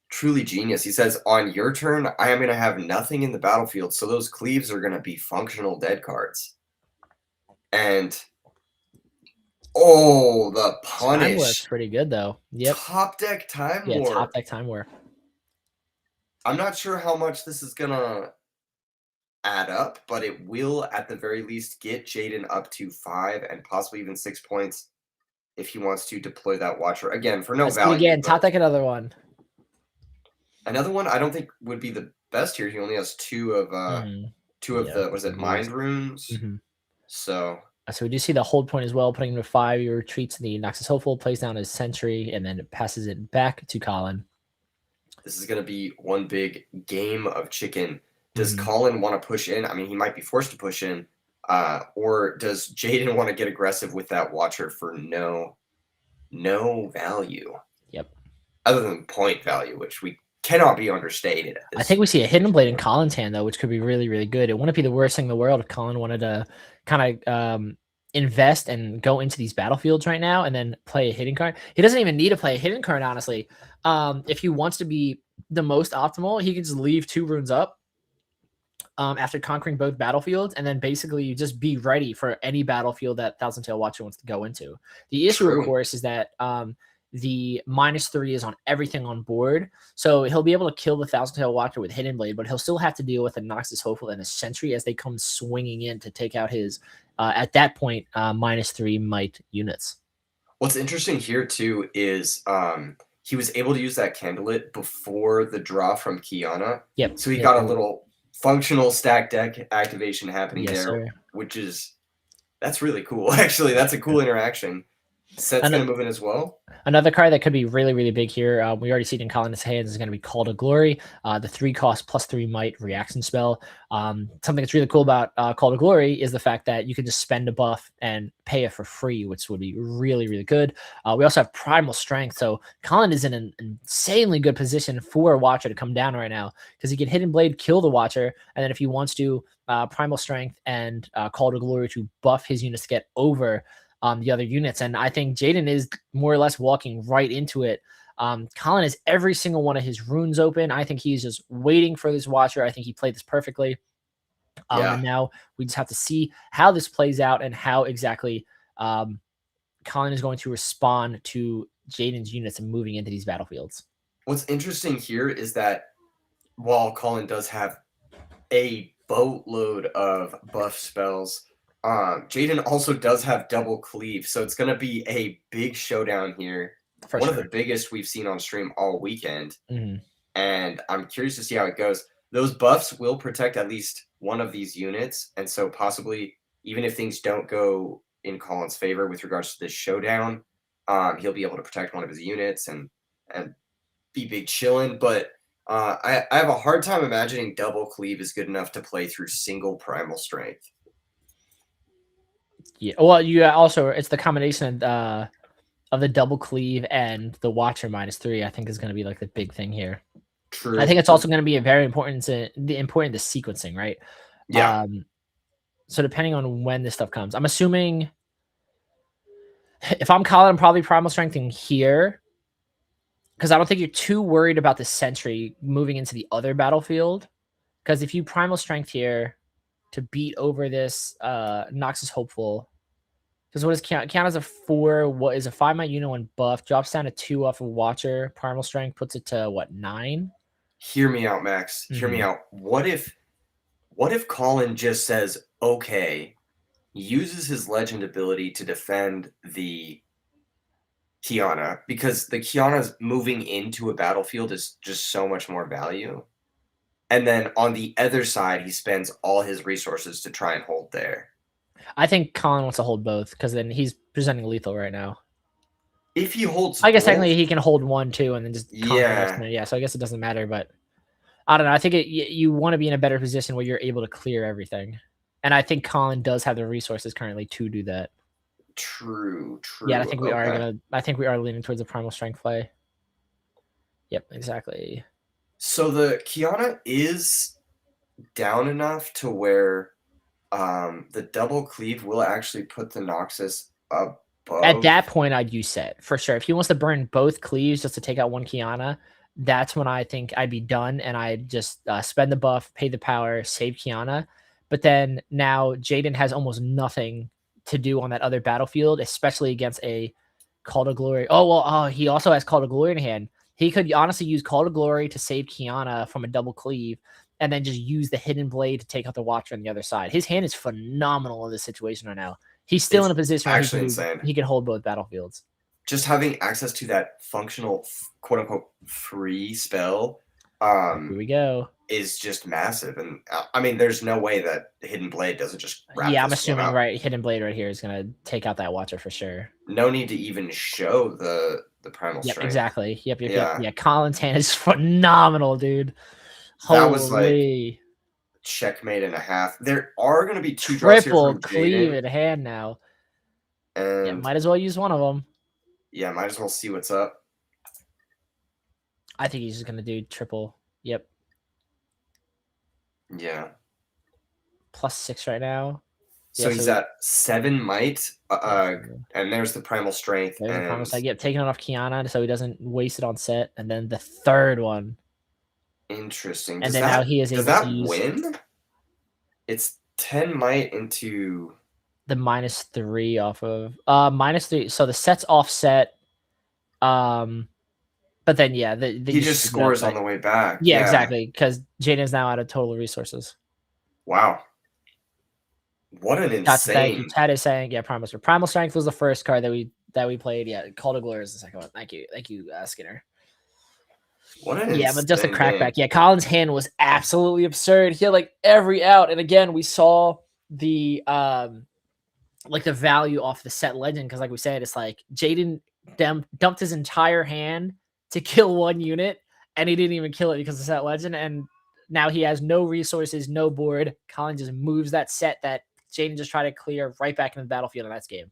truly genius. He says, on your turn, I am going to have nothing in the battlefield, so those Cleaves are going to be functional dead cards. And the punish. Time War's pretty good though. Yep. Top deck Time War. Yeah, top deck Time War. I'm not sure how much this is gonna add up, but it will at the very least get Jaden up to 5 and possibly even 6 points if he wants to deploy that Watcher again for no value. Again, top deck another one. Another one I don't think would be the best here. He only has two of the Mind Runes. So So we do see the hold point as well, putting him to 5. He retreats in the Noxus Hopeful, plays down his Sentry, and then passes it back to Colin. This is going to be one big game of chicken. Does Colin want to push in? I mean, he might be forced to push in. Or does Jaden want to get aggressive with that Watcher for no value? Yep. Other than point value, which we cannot be understated. I think we see a Hidden Blade in Colin's hand, though, which could be really, really good. It wouldn't be the worst thing in the world if Colin wanted to kind of invest and go into these battlefields right now and then play a hidden card. He doesn't even need to play a hidden card, honestly. If he wants to be the most optimal, he can just leave 2 runes up after conquering both battlefields, and then basically just be ready for any battlefield that Thousand Tail Watcher wants to go into. The issue, of course, is that the -3 is on everything on board, so he'll be able to kill the Thousand Tail Watcher with Hidden Blade, but he'll still have to deal with a Noxus Hopeful and a Sentry as they come swinging in to take out his, at that point, -3 might units. What's interesting here, too, is he was able to use that Candlelit before the draw from Kiana. Yep. So he got a little functional stack deck activation happening there, sir. which is, that's really cool. Actually, that's a cool interaction. Set's going to move in as well. Another card that could be really, really big here, we already see it in Colin's hands, is going to be Call to Glory, the 3 cost +3 might reaction spell. Something that's really cool about Call to Glory is the fact that you can just spend a buff and pay it for free, which would be really, really good. We also have Primal Strength, so Colin is in an insanely good position for a Watcher to come down right now, because he can Hidden Blade, kill the Watcher, and then if he wants to, Primal Strength and Call to Glory to buff his units to get over the other units. And I think Jaden is more or less walking right into it. Colin has every single one of his runes open. I think he's just waiting for this Watcher. I think he played this perfectly. And now we just have to see how this plays out and how exactly Colin is going to respond to Jaden's units and moving into these battlefields. What's interesting here is that while Colin does have a boatload of buff spells, Jaden also does have double cleave, so it's going to be a big showdown here. One of the biggest we've seen on stream all weekend. And I'm curious to see how it goes. Those buffs will protect at least one of these units, and so possibly, even if things don't go in Colin's favor with regards to this showdown, he'll be able to protect one of his units and be big chillin'. But I have a hard time imagining double cleave is good enough to play through single Primal Strength. Yeah, well, you also, it's the combination of the double cleave and the Watcher -3, I think, is going to be like the big thing here. True. I think it's also going to be very important to the sequencing, right? Yeah. So depending on when this stuff comes, I'm assuming if I'm Colin, I'm probably Primal Strengthening here, because I don't think you're too worried about the Sentry moving into the other battlefield. Because if you Primal Strength here to beat over this Noxus Hopeful, because what is count? Count as a 4. What is a 5 might unit when buff drops down to 2 off of Watcher. Primal Strength puts it to what, 9? Hear me out, Max. Hear me out. What if Colin just says okay, uses his legend ability to defend the Kiana, because the Kiana's moving into a battlefield is just so much more value. And then on the other side, he spends all his resources to try and hold there. I think Colin wants to hold both, because then he's presenting lethal right now. If he holds I guess both, technically he can hold 1 too, and then just yeah, so I guess it doesn't matter, but I don't know. I think you want to be in a better position where you're able to clear everything. And I think Colin does have the resources currently to do that. True. Yeah, I think we are leaning towards a Primal Strength play. Yep, exactly. So the Kiana is down enough to where the double cleave will actually put the Noxus above. At that point, I'd use Set for sure. If he wants to burn both cleaves just to take out one Kiana, that's when I think I'd be done, and I'd just spend the buff, pay the power, save Kiana. But then now Jaden has almost nothing to do on that other battlefield, especially against a Call to Glory. He also has Call to Glory in hand. He could honestly use Call to Glory to save Kiana from a double cleave, and then just use the Hidden Blade to take out the Watcher on the other side. His hand is phenomenal in this situation right now. He's still in a position where he can hold both battlefields. Just having access to that functional, quote-unquote, free spell Here we go. is just massive. And I mean, there's no way that Hidden Blade doesn't just wrap Yeah, I'm this one assuming up. right. Hidden Blade right here is gonna take out that Watcher for sure. No need to even show the primal Yep, strength. exactly. Yep. Yeah. Yeah, Colin's hand is phenomenal, dude. That was like Holy. checkmate and a half. There are going to be 2 draws here Triple from cleave Jaden. in hand now. And Yeah, might as well use one of them. yeah, might as well see what's up. I think he's just gonna do triple. Yep. Yeah. +6 right now. So Yeah, he's so- at 7 might. And there's the primal strength. There's the And primal side. Yep, taking it off Kiana so he doesn't waste it on set. And then the third one. interesting. And then now he is does able that to use win? It's 10 might into the -3 off of -3. So the set's offset. But then yeah, he just scores on the way back. Yeah, exactly. Because Jaden is now out of total resources. Wow. What an Gotcha, thank you. insane. Chad is saying, yeah, Primal Strength was the first card that we played. Yeah, Call to Glory is the second one. Thank you, Skinner. What an Yeah, but just a insane crackback. game. Yeah, Colin's hand was absolutely absurd. He had like every out, and again, we saw the like the value off the set legend because, like we said, it's like Jaden dumped his entire hand to kill one unit, and he didn't even kill it because of set legend, and now he has no resources, no board. Colin just moves that set that Jaden just tried to clear right back in the battlefield in that game.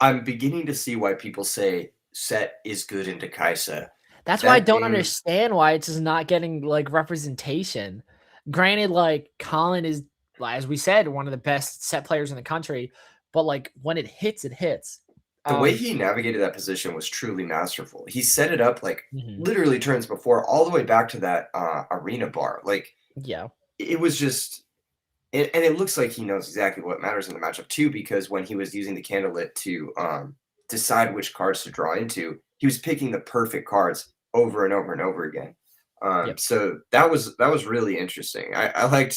I'm beginning to see why people say set is good into Kaisa. That's why I don't understand why it's just not getting like representation. Granted, like Colin is, as we said, one of the best set players in the country, but like when it hits, it hits. The way he navigated that position was truly masterful. He set it up like literally turns before, all the way back to that arena bar. Like, yeah, it was just, and it looks like he knows exactly what matters in the matchup too, because when he was using the candlelit to decide which cards to draw into, he was picking the perfect cards over and over and over again. So that was really interesting. I like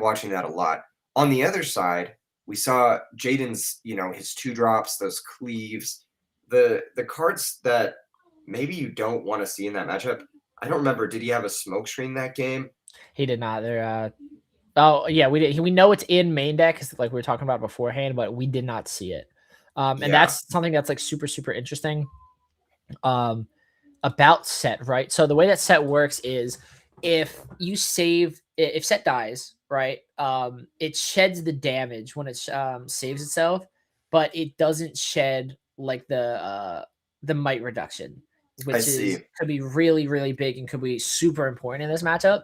watching that a lot. On the other side, we saw Jaden's, his 2 drops, those cleaves, the cards that maybe you don't want to see in that matchup. I don't remember. Did he have a smoke screen that game? He did not. There. Oh yeah, we did. We know it's in main deck because like we were talking about beforehand, but we did not see it. And that's something that's like super interesting. About set, right? So the way that set works is if set dies, right? It sheds the damage when it saves itself, but it doesn't shed like the might reduction, which could be really big and could be super important in this matchup.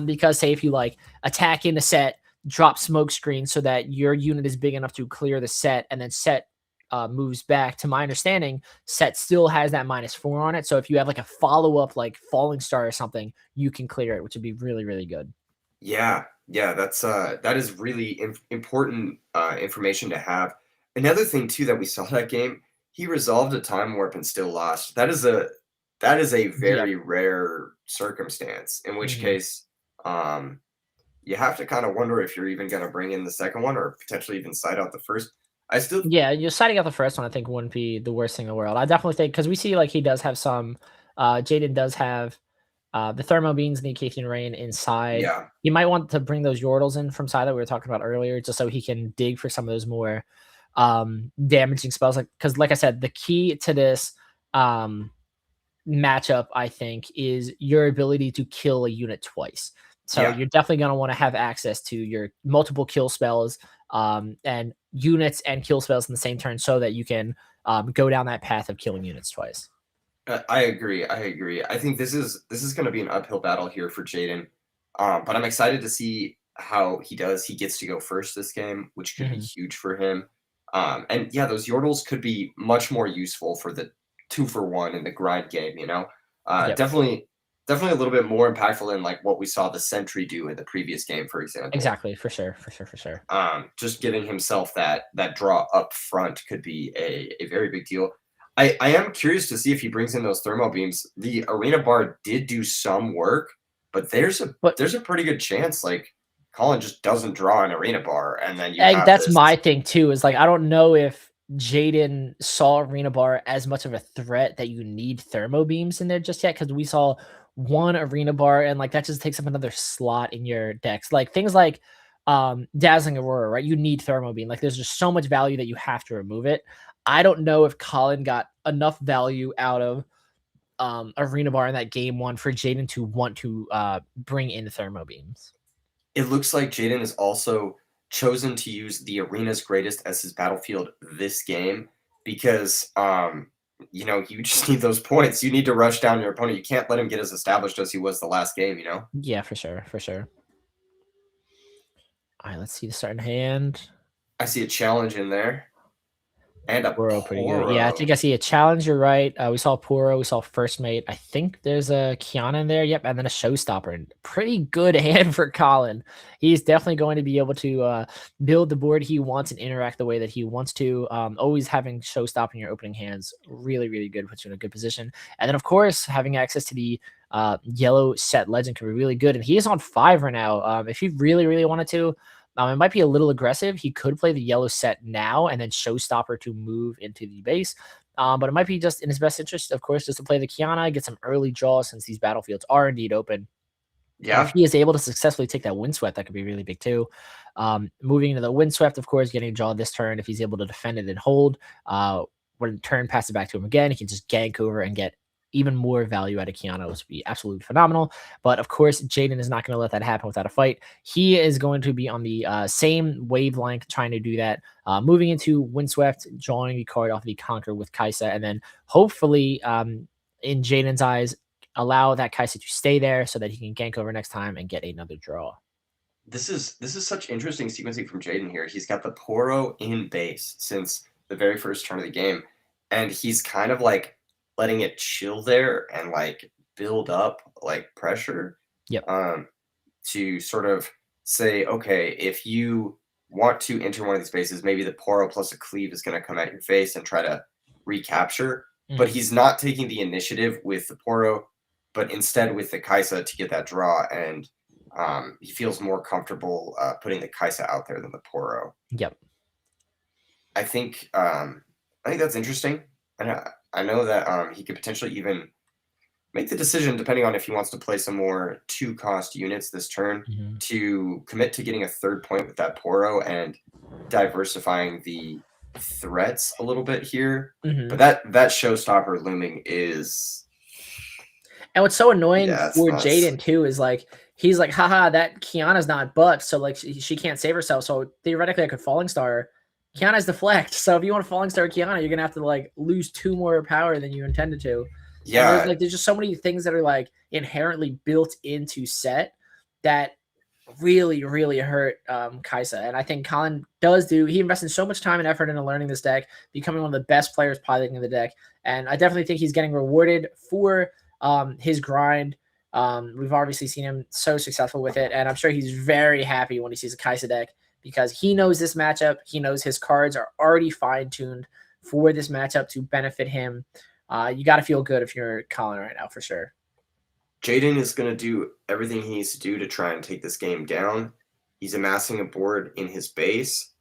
Because say if you like attack in the set, drop smoke screen so that your unit is big enough to clear the set, and then set moves back. To my understanding, set still has that -4 on it. So if you have like a follow-up like Falling Star or something, you can clear it, which would be really good. Yeah, that is really important information to have. Another thing too that we saw that game, he resolved a time warp and still lost. That is a very rare circumstance. In which case, you have to kind of wonder if you're even going to bring in the second one or potentially even side out the first. You're siding out the first one, I think wouldn't be the worst thing in the world. I definitely think, because we see like he does have some, Jaden does have the Thermo Beans and the Acathian Rain inside. Yeah. You might want to bring those Yordles in from side that we were talking about earlier, just so he can dig for some of those more damaging spells. Because like I said, the key to this matchup, I think, is your ability to kill a unit twice. So you're definitely going to want to have access to your multiple kill spells and units and kill spells in the same turn so that you can go down that path of killing units twice. I agree. I think this is going to be an uphill battle here for Jaden. But I'm excited to see how he does. He gets to go first this game, which could be huge for him. And yeah, those Yordles could be much more useful for the 2-for-1 in the grind game, Definitely a little bit more impactful than like what we saw the Sentry do in the previous game, for example. Exactly, for sure. Just giving himself that draw up front could be a very big deal. I am curious to see if he brings in those Thermo Beams. The Arena Bar did do some work, but there's a pretty good chance like Colin just doesn't draw an Arena Bar, and then that's my thing too. Is like I don't know if Jaden saw Arena Bar as much of a threat that you need Thermo Beams in there just yet, because we saw one arena bar, and like that just takes up another slot in your decks. Like things like Dazzling Aurora, right? You need Thermo Beam. Like there's just so much value that you have to remove it. I don't know if Colin got enough value out of Arena Bar in that game one for Jaden to want to bring in Thermo Beams. It looks like Jaden has also chosen to use the Arena's Greatest as his battlefield this game because, you know, you just need those points. You need to rush down your opponent. You can't let him get as established as he was the last game, you know? Yeah, for sure, for sure. All right, let's see the starting hand. I see a challenge in there. And a Poro, pretty good. Yeah, I think I see a challenge. You're right. We saw Poro. We saw First Mate. I think there's a Kiana in there. Yep, and then a Showstopper. And pretty good hand for Colin. He's definitely going to be able to build the board he wants and interact the way that he wants to. Always having Showstopper in your opening hands, really, really good. Puts you in a good position. And then, of course, having access to the yellow set legend can be really good. And he is on 5 right now. If he really, really wanted to, it might be a little aggressive. He could play the yellow set now and then Showstopper to move into the base. But it might be just in his best interest, of course, just to play the Kiana, get some early draws since these battlefields are indeed open. Yeah. And if he is able to successfully take that Windswept, that could be really big too. Moving into the Windswept, of course, getting a draw this turn. If he's able to defend it and hold, when the turn passes back to him again, he can just gank over and get even more value out of Kiana, which would be absolutely phenomenal. But of course, Jaden is not going to let that happen without a fight. He is going to be on the same wavelength trying to do that. Moving into Windswept, drawing the card off the Conquer with Kaisa, and then hopefully, in Jaden's eyes, allow that Kaisa to stay there so that he can gank over next time and get another draw. This is such interesting sequencing from Jaden here. He's got the Poro in base since the very first turn of the game, and he's kind of like letting it chill there and like build up like pressure. Yep. To sort of say, okay, if you want to enter one of these bases, maybe the Poro plus a cleave is going to come at your face and try to recapture. But he's not taking the initiative with the Poro, but instead with the Kaisa to get that draw. And he feels more comfortable putting the Kaisa out there than the Poro. Yep. I think that's interesting. And I know that he could potentially even make the decision, depending on if he wants to play some more 2-cost units this turn, to commit to getting a 3rd point with that Poro and diversifying the threats a little bit here. But that Showstopper looming is... And what's so annoying for Jaden, too, is like, he's like, haha, that Kiana's not buffed, so like she can't save herself. So theoretically, I could Falling Star. Kiana's deflect. So if you want to Falling Star Kiana, you're gonna have to like lose 2 more power than you intended to. Yeah. There's just so many things that are like inherently built into set that really, really hurt Kaisa. And I think Colin he invests in so much time and effort into learning this deck, becoming one of the best players piloting the deck. And I definitely think he's getting rewarded for his grind. We've obviously seen him so successful with it, and I'm sure he's very happy when he sees a Kaisa deck because he knows this matchup. He knows his cards are already fine-tuned for this matchup to benefit him. You got to feel good if you're Colin right now, for sure. Jaden is going to do everything he needs to do to try and take this game down. He's amassing a board in his base,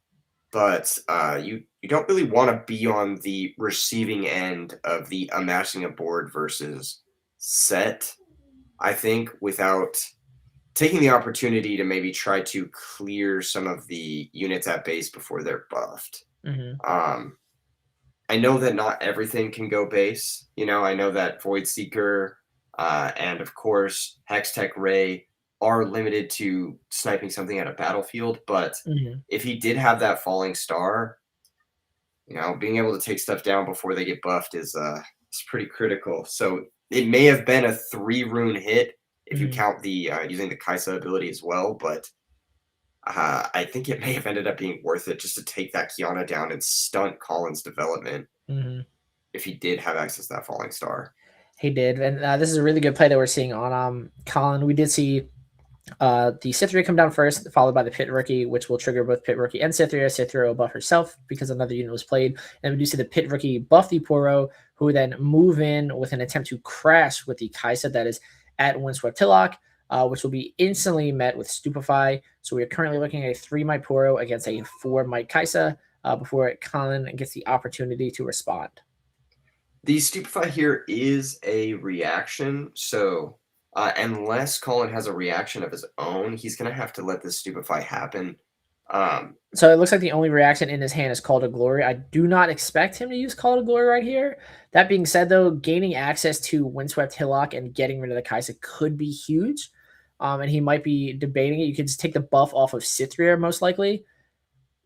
but you don't really want to be on the receiving end of the amassing a board versus set, I think, without taking the opportunity to maybe try to clear some of the units at base before they're buffed. I know that not everything can go base. You know, I know that Void Seeker and, of course, Hextech Ray are limited to sniping something at a battlefield. But if he did have that Falling Star, you know, being able to take stuff down before they get buffed is pretty critical. So it may have been a 3-rune hit if you count the using the Kaisa ability as well. But I think it may have ended up being worth it just to take that Kiana down and stunt Colin's development if he did have access to that Falling Star. He did, and this is a really good play that we're seeing on Colin. We did see the Cytheria come down first, followed by the Pit Rookie, which will trigger both Pit Rookie and Cytheria. Cytheria will buff herself because another unit was played. And we do see the Pit Rookie buff the Poro, who then move in with an attempt to crash with the Kaisa that is at Windswept Tillock, which will be instantly met with Stupefy. So we are currently looking at a 3-might Poro against a 4-might Kaisa before Colin gets the opportunity to respond. The Stupefy here is a reaction, so Unless Colin has a reaction of his own, he's going to have to let this stupefy happen. So it looks like the only reaction in his hand is Call to Glory. I do not expect him to use Call to Glory right here. That being said, though, gaining access to Windswept Hillock and getting rid of the Kaisa could be huge. And he might be debating it. You could just take the buff off of Cithria, most likely.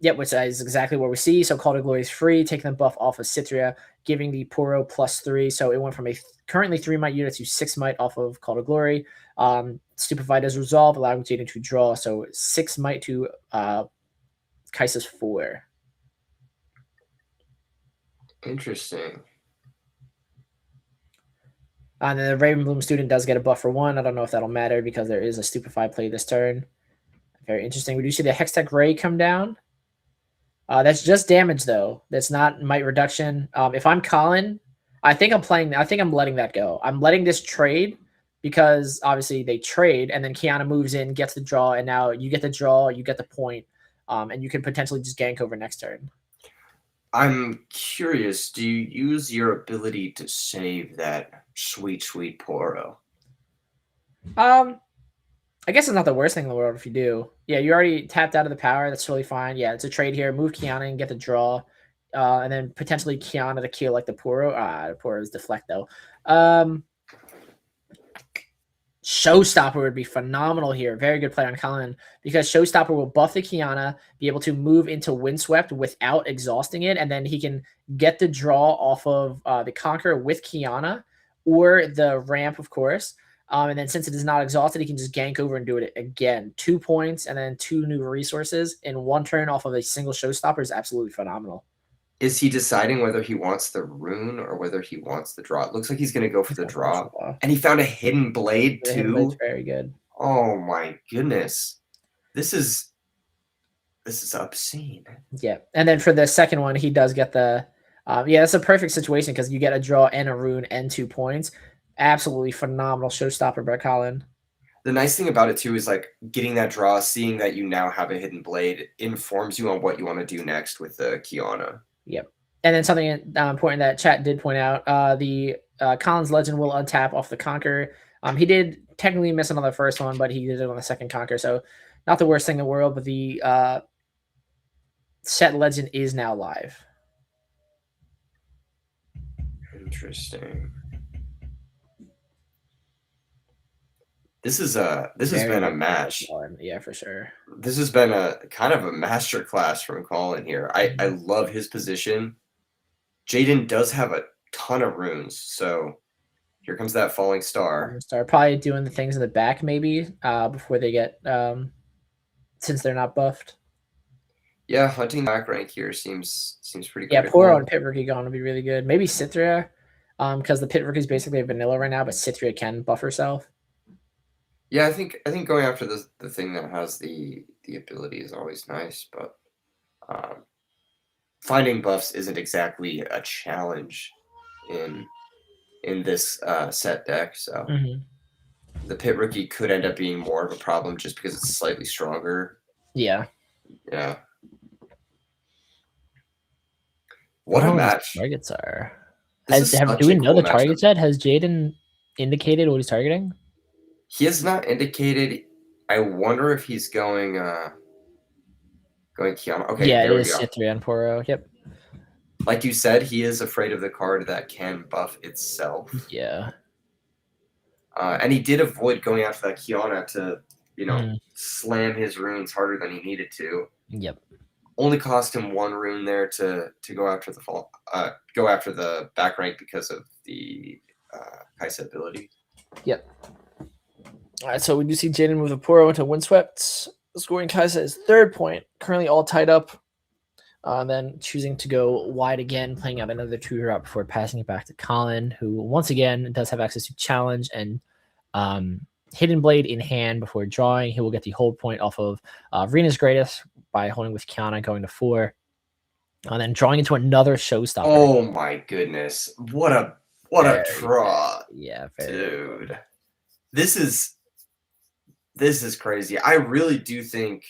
Yep, which is exactly what we see. So Call to Glory is free, taking the buff off of Cithria, giving the Poro +3. So it went from a currently 3 might unit to 6 might off of Call to Glory. Stupefy does resolve, allowing Jaden to draw. So 6 might to Kaisa's 4. Interesting. And then the Ravenbloom student does get a buff for 1. I don't know if that'll matter because there is a Stupefy play this turn. Very interesting. We do see the Hextech Ray come down. That's just damage, though. That's not might reduction. If I'm Colin, I think I'm letting that go. I'm letting this trade because obviously they trade, and then Kiana moves in, gets the draw, and now you get the draw, you get the point, and you can potentially just gank over next turn. I'm curious, do you use your ability to save that sweet Poro? I guess it's not the worst thing in the world if you do. Yeah, you already tapped out of the power. That's totally fine. Yeah, it's a trade here. Move Kiana and get the draw. And then potentially Kiana to kill like the Poro. The Poro is deflect though. Showstopper would be phenomenal here. Very good play on Colin because Showstopper will buff the Kiana, be able to move into Windswept without exhausting it, and then he can get the draw off of the Conqueror with Kiana or the ramp, of course. And then since it is not exhausted, he can just gank over and do it again. 2 points and then 2 new resources in 1 turn off of a single Showstopper is absolutely phenomenal. Is he deciding whether he wants the rune or whether he wants the draw? It looks like he's going to go for the draw. And he found a hidden blade, too. Hidden blade's very good. Oh, my goodness. This is obscene. Yeah. And then for the second one, he does get the... yeah, it's a perfect situation because you get a draw and a rune and 2 points. Absolutely phenomenal Showstopper by Colin. The nice thing about it too is like getting that draw, seeing that you now have a hidden blade informs you on what you want to do next with the Kiana. Yep. And then something important that chat did point out, the Colin's Legend will untap off the Conqueror. He did technically miss it on the first one, but he did it on the second Conqueror. So not the worst thing in the world, but the set Legend is now live. Interesting. This has been a match. Yeah, for sure. This has been a kind of a master class from Colin here. I love his position. Jaden does have a ton of runes, so here comes that falling star. Probably doing the things in the back maybe before they get since they're not buffed. Yeah, hunting back rank here seems pretty good. Yeah, Poro and Pit Rookie going to be really good. Maybe Cithria, because the Pit Rookie is basically a vanilla right now, but Cithria can buff herself. Yeah, I think going after the thing that has the ability is always nice, but finding buffs isn't exactly a challenge in this set deck. So the Pit Rookie could end up being more of a problem just because it's slightly stronger. Yeah. Yeah. What a match! Targets are. Do we know the targets yet? Has Jaden indicated what he's targeting? He has not indicated. I wonder if he's going Kiana. Okay, yeah, it is Cithria and Poro. Yep. Like you said, he is afraid of the card that can buff itself. Yeah. And he did avoid going after that Kiana to, slam his runes harder than he needed to. Yep. Only cost him 1 rune there to go after the back rank because of the Kaisa ability. Yep. All right, so we do see Jaden move the Poro into Windswept, scoring Kaisa his 3rd point, currently all tied up. Then choosing to go wide again, playing out another 2 route before passing it back to Colin, who once again does have access to challenge and Hidden Blade in hand before drawing. He will get the hold point off of Rena's Greatest by holding with Kiana, going to 4. And then drawing into another Showstopper. Oh my goodness. What a draw. Yeah, dude. This is crazy. I really do think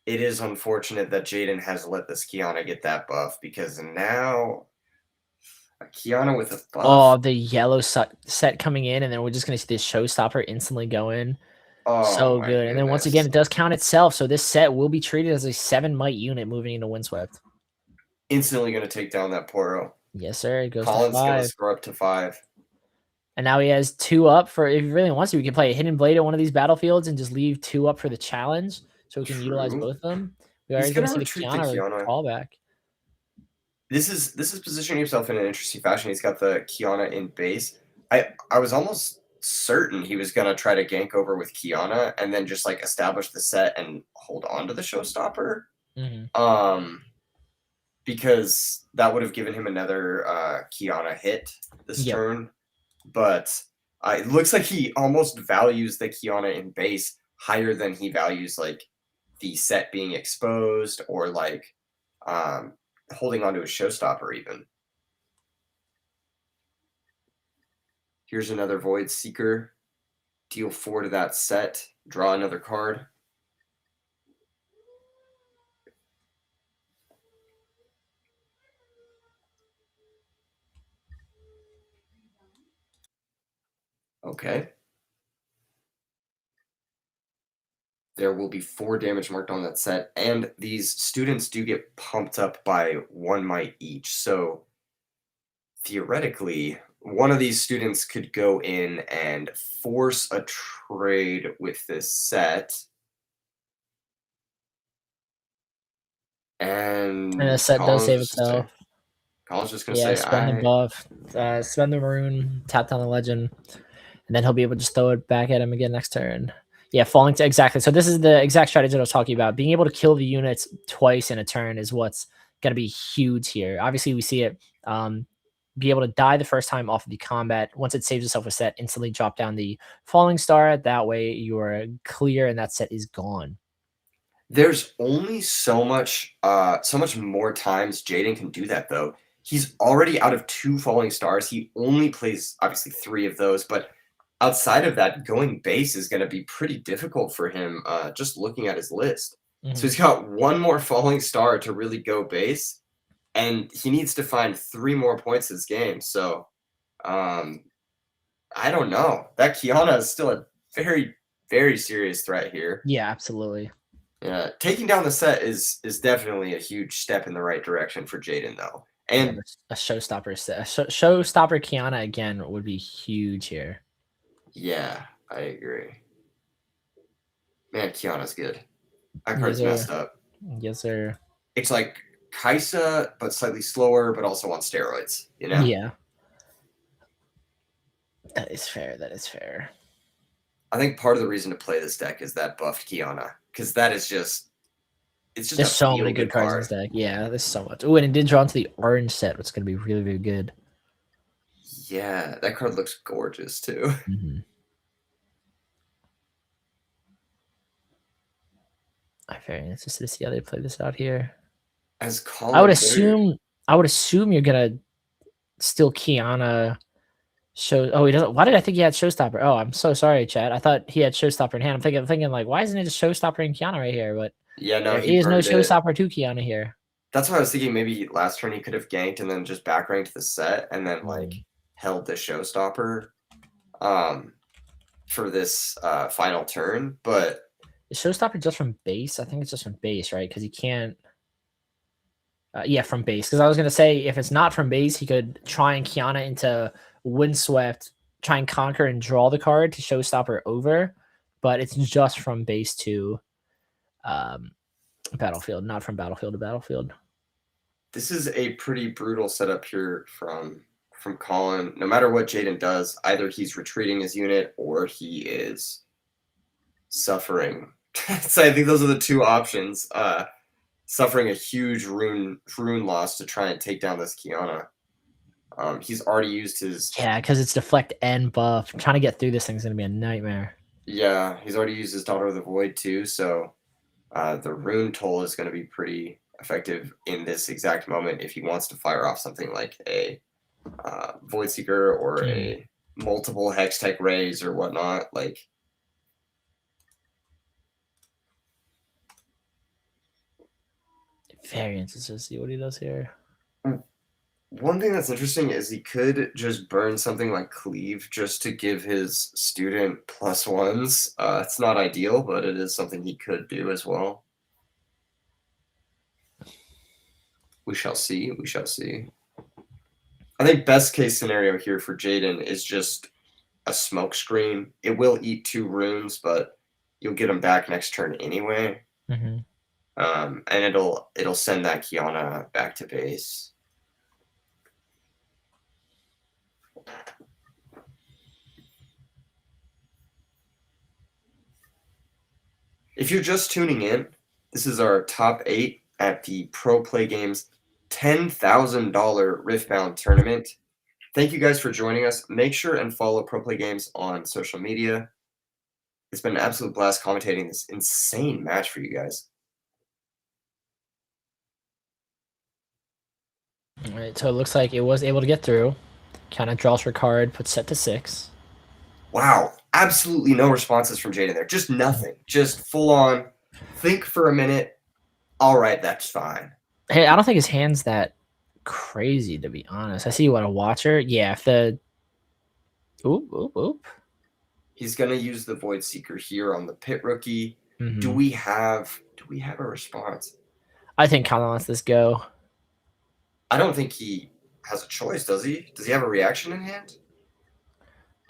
it is unfortunate that Jaden has let this Kiana get that buff because now Kiana with a buff. Oh, the yellow set coming in, and then we're just gonna see this showstopper instantly go in. Oh, So my good. And then once again, it does count itself. So this set will be treated as a 7 might unit moving into Windswept. Instantly going to take down that Poro. Yes, sir. It goes Colin's to 5. going to score up to 5. And now he has 2 up for, if he really wants to, we can play a Hidden Blade at one of these battlefields and just leave 2 up for the challenge. So we can utilize both of them. We are going to see the Kiana callback. This is positioning himself in an interesting fashion. He's got the Kiana in base. I was almost certain he was going to try to gank over with Kiana and then just like establish the set and hold on to the showstopper. Because that would have given him another Kiana hit this turn. But it looks like he almost values the Kiana in base higher than he values like the set being exposed or like holding onto a showstopper even. Here's another Void Seeker. Deal 4 to that set. Draw another card. Okay. There will be 4 damage marked on that set, and these students do get pumped up by 1 might each. So theoretically, one of these students could go in and force a trade with this set. And the set does save itself. Colin's just going to say, spend the buff, spend the rune, tap down the legend, and then he'll be able to just throw it back at him again next turn. Yeah, falling to exactly. So this is the exact strategy that I was talking about. Being able to kill the units twice in a turn is what's going to be huge here. Obviously, we see it be able to die the first time off of the combat. Once it saves itself a set, instantly drop down the falling star. That way you're clear and that set is gone. There's only so much more times Jaden can do that, though. He's already out of 2 falling stars. He only plays, obviously, 3 of those, but outside of that, going base is going to be pretty difficult for him, just looking at his list. So he's got 1 more falling star to really go base, and he needs to find 3 more points this game. So, I don't know. That Kiana is still a very, very serious threat here. Yeah, absolutely. Yeah, taking down the set is definitely a huge step in the right direction for Jaden, though. And a showstopper set, showstopper Kiana again would be huge here. Yeah, I agree. Man, Kiana's good. That card's messed up. Yes, sir. It's like Kaisa, but slightly slower, but also on steroids, you know? Yeah. That is fair. That is fair. I think part of the reason to play this deck is that buffed Kiana, because that is just there's so many good cards in this deck. Yeah, there's so much. Oh, and it did draw into the orange set, which is going to be really, really good. Yeah, that card looks gorgeous too. I'm very interested to see how they play this out here. As Colin, I would assume you're gonna still Kiana. Oh, he doesn't. Why did I think he had showstopper? Oh, I'm so sorry, Chad. I thought he had showstopper in hand. I'm thinking like, why isn't it just showstopper and Kiana right here? But yeah, no, he is no showstopper to Kiana here. That's what I was thinking. Maybe last turn he could have ganked and then just back ranked the set and then like held the showstopper, for this final turn. But is showstopper just from base? I think it's just from base, right? Because he can't. Yeah, from base. Because I was gonna say if it's not from base, he could try and Kiana into Windswept, try and conquer and draw the card to showstopper over, but it's just from base to battlefield, not from battlefield to battlefield. This is a pretty brutal setup here from Colin. No matter what Jaden does, either he's retreating his unit or he is suffering. So I think those are the 2 options. Suffering a huge rune loss to try and take down this Kiana. He's already used his... Yeah, because it's deflect and buff. Trying to get through this thing's going to be a nightmare. Yeah, he's already used his Daughter of the Void too, so the rune toll is going to be pretty effective in this exact moment if he wants to fire off something like a Void Seeker or a multiple Hex Tech Rays or whatnot. Like, very interesting to see what he does here. One thing that's interesting is he could just burn something like Cleave just to give his student +1s. It's not ideal, but it is something he could do as well. We shall see. We shall see. I think best case scenario here for Jaden is just a smoke screen. It will eat 2 runes, but you'll get them back next turn anyway. Mm-hmm. And it'll send that Kiana back to base. If you're just tuning in, this is our top 8 at the Pro Play Games $10,000 Riftbound tournament. Thank you guys for joining us. Make sure and follow Pro Play Games on social media. It's been an absolute blast commentating this insane match for you guys. All right, so it looks like it was able to get through. Kind of draws her card, puts set to 6. Wow, absolutely no responses from Jaden there. Just nothing. Just full on. Think for a minute. All right, that's fine. Hey, I don't think his hand's that crazy, to be honest. I see you want to watch her. Yeah, if the oop. He's gonna use the Void Seeker here on the Pit Rookie. Mm-hmm. Do we have a response? I think Colin lets this go. I don't think he has a choice, does he? Does he have a reaction in hand?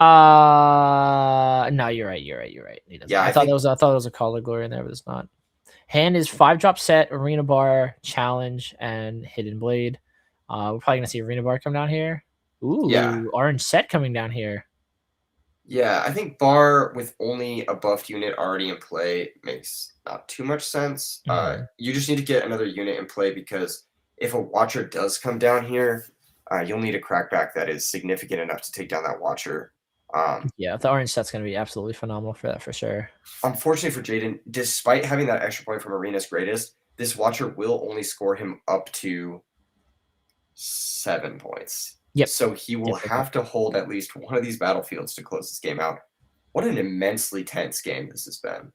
No, you're right. He doesn't. Yeah, I thought it was a Call of Glory in there, but it's not. Hand is 5-drop set, Arena Bar, Challenge, and Hidden Blade. We're probably gonna see Arena Bar come down here. Ooh, yeah. Orange set coming down here. Yeah, I think Bar with only a buffed unit already in play makes not too much sense. Mm-hmm. You just need to get another unit in play because if a Watcher does come down here, you'll need a crackback that is significant enough to take down that Watcher. Yeah, the orange set's going to be absolutely phenomenal for that for sure. Unfortunately for Jaden, despite having that extra point from Arena's Greatest, this Watcher will only score him up to 7 points. Yep. So he will have to hold at least one of these battlefields to close this game out. What an immensely tense game this has been.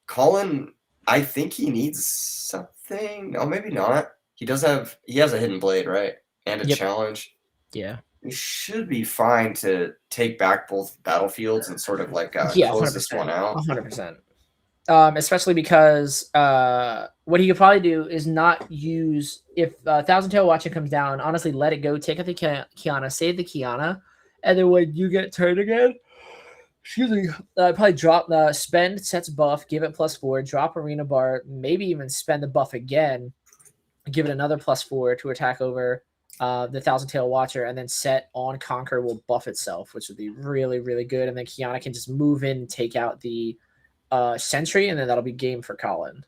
Colin, I think he needs something. No, maybe not. He has a Hidden Blade, right? And a challenge. Yeah. He should be fine to take back both battlefields and sort of like close this one out. 100%. Especially because what he could probably do is not use if Thousand Tail Watcher comes down. Honestly, let it go. Take out the Kiana, save the Kiana, and then when you get turned again, excuse me, probably drop spend sets buff, give it +4, drop Arena Bar, maybe even spend the buff again, give it another +4 to attack over the Thousand Tail Watcher, and then set on Conquer will buff itself, which would be really, really good. And then Kiana can just move in and take out the Sentry, and then that'll be game for Colin.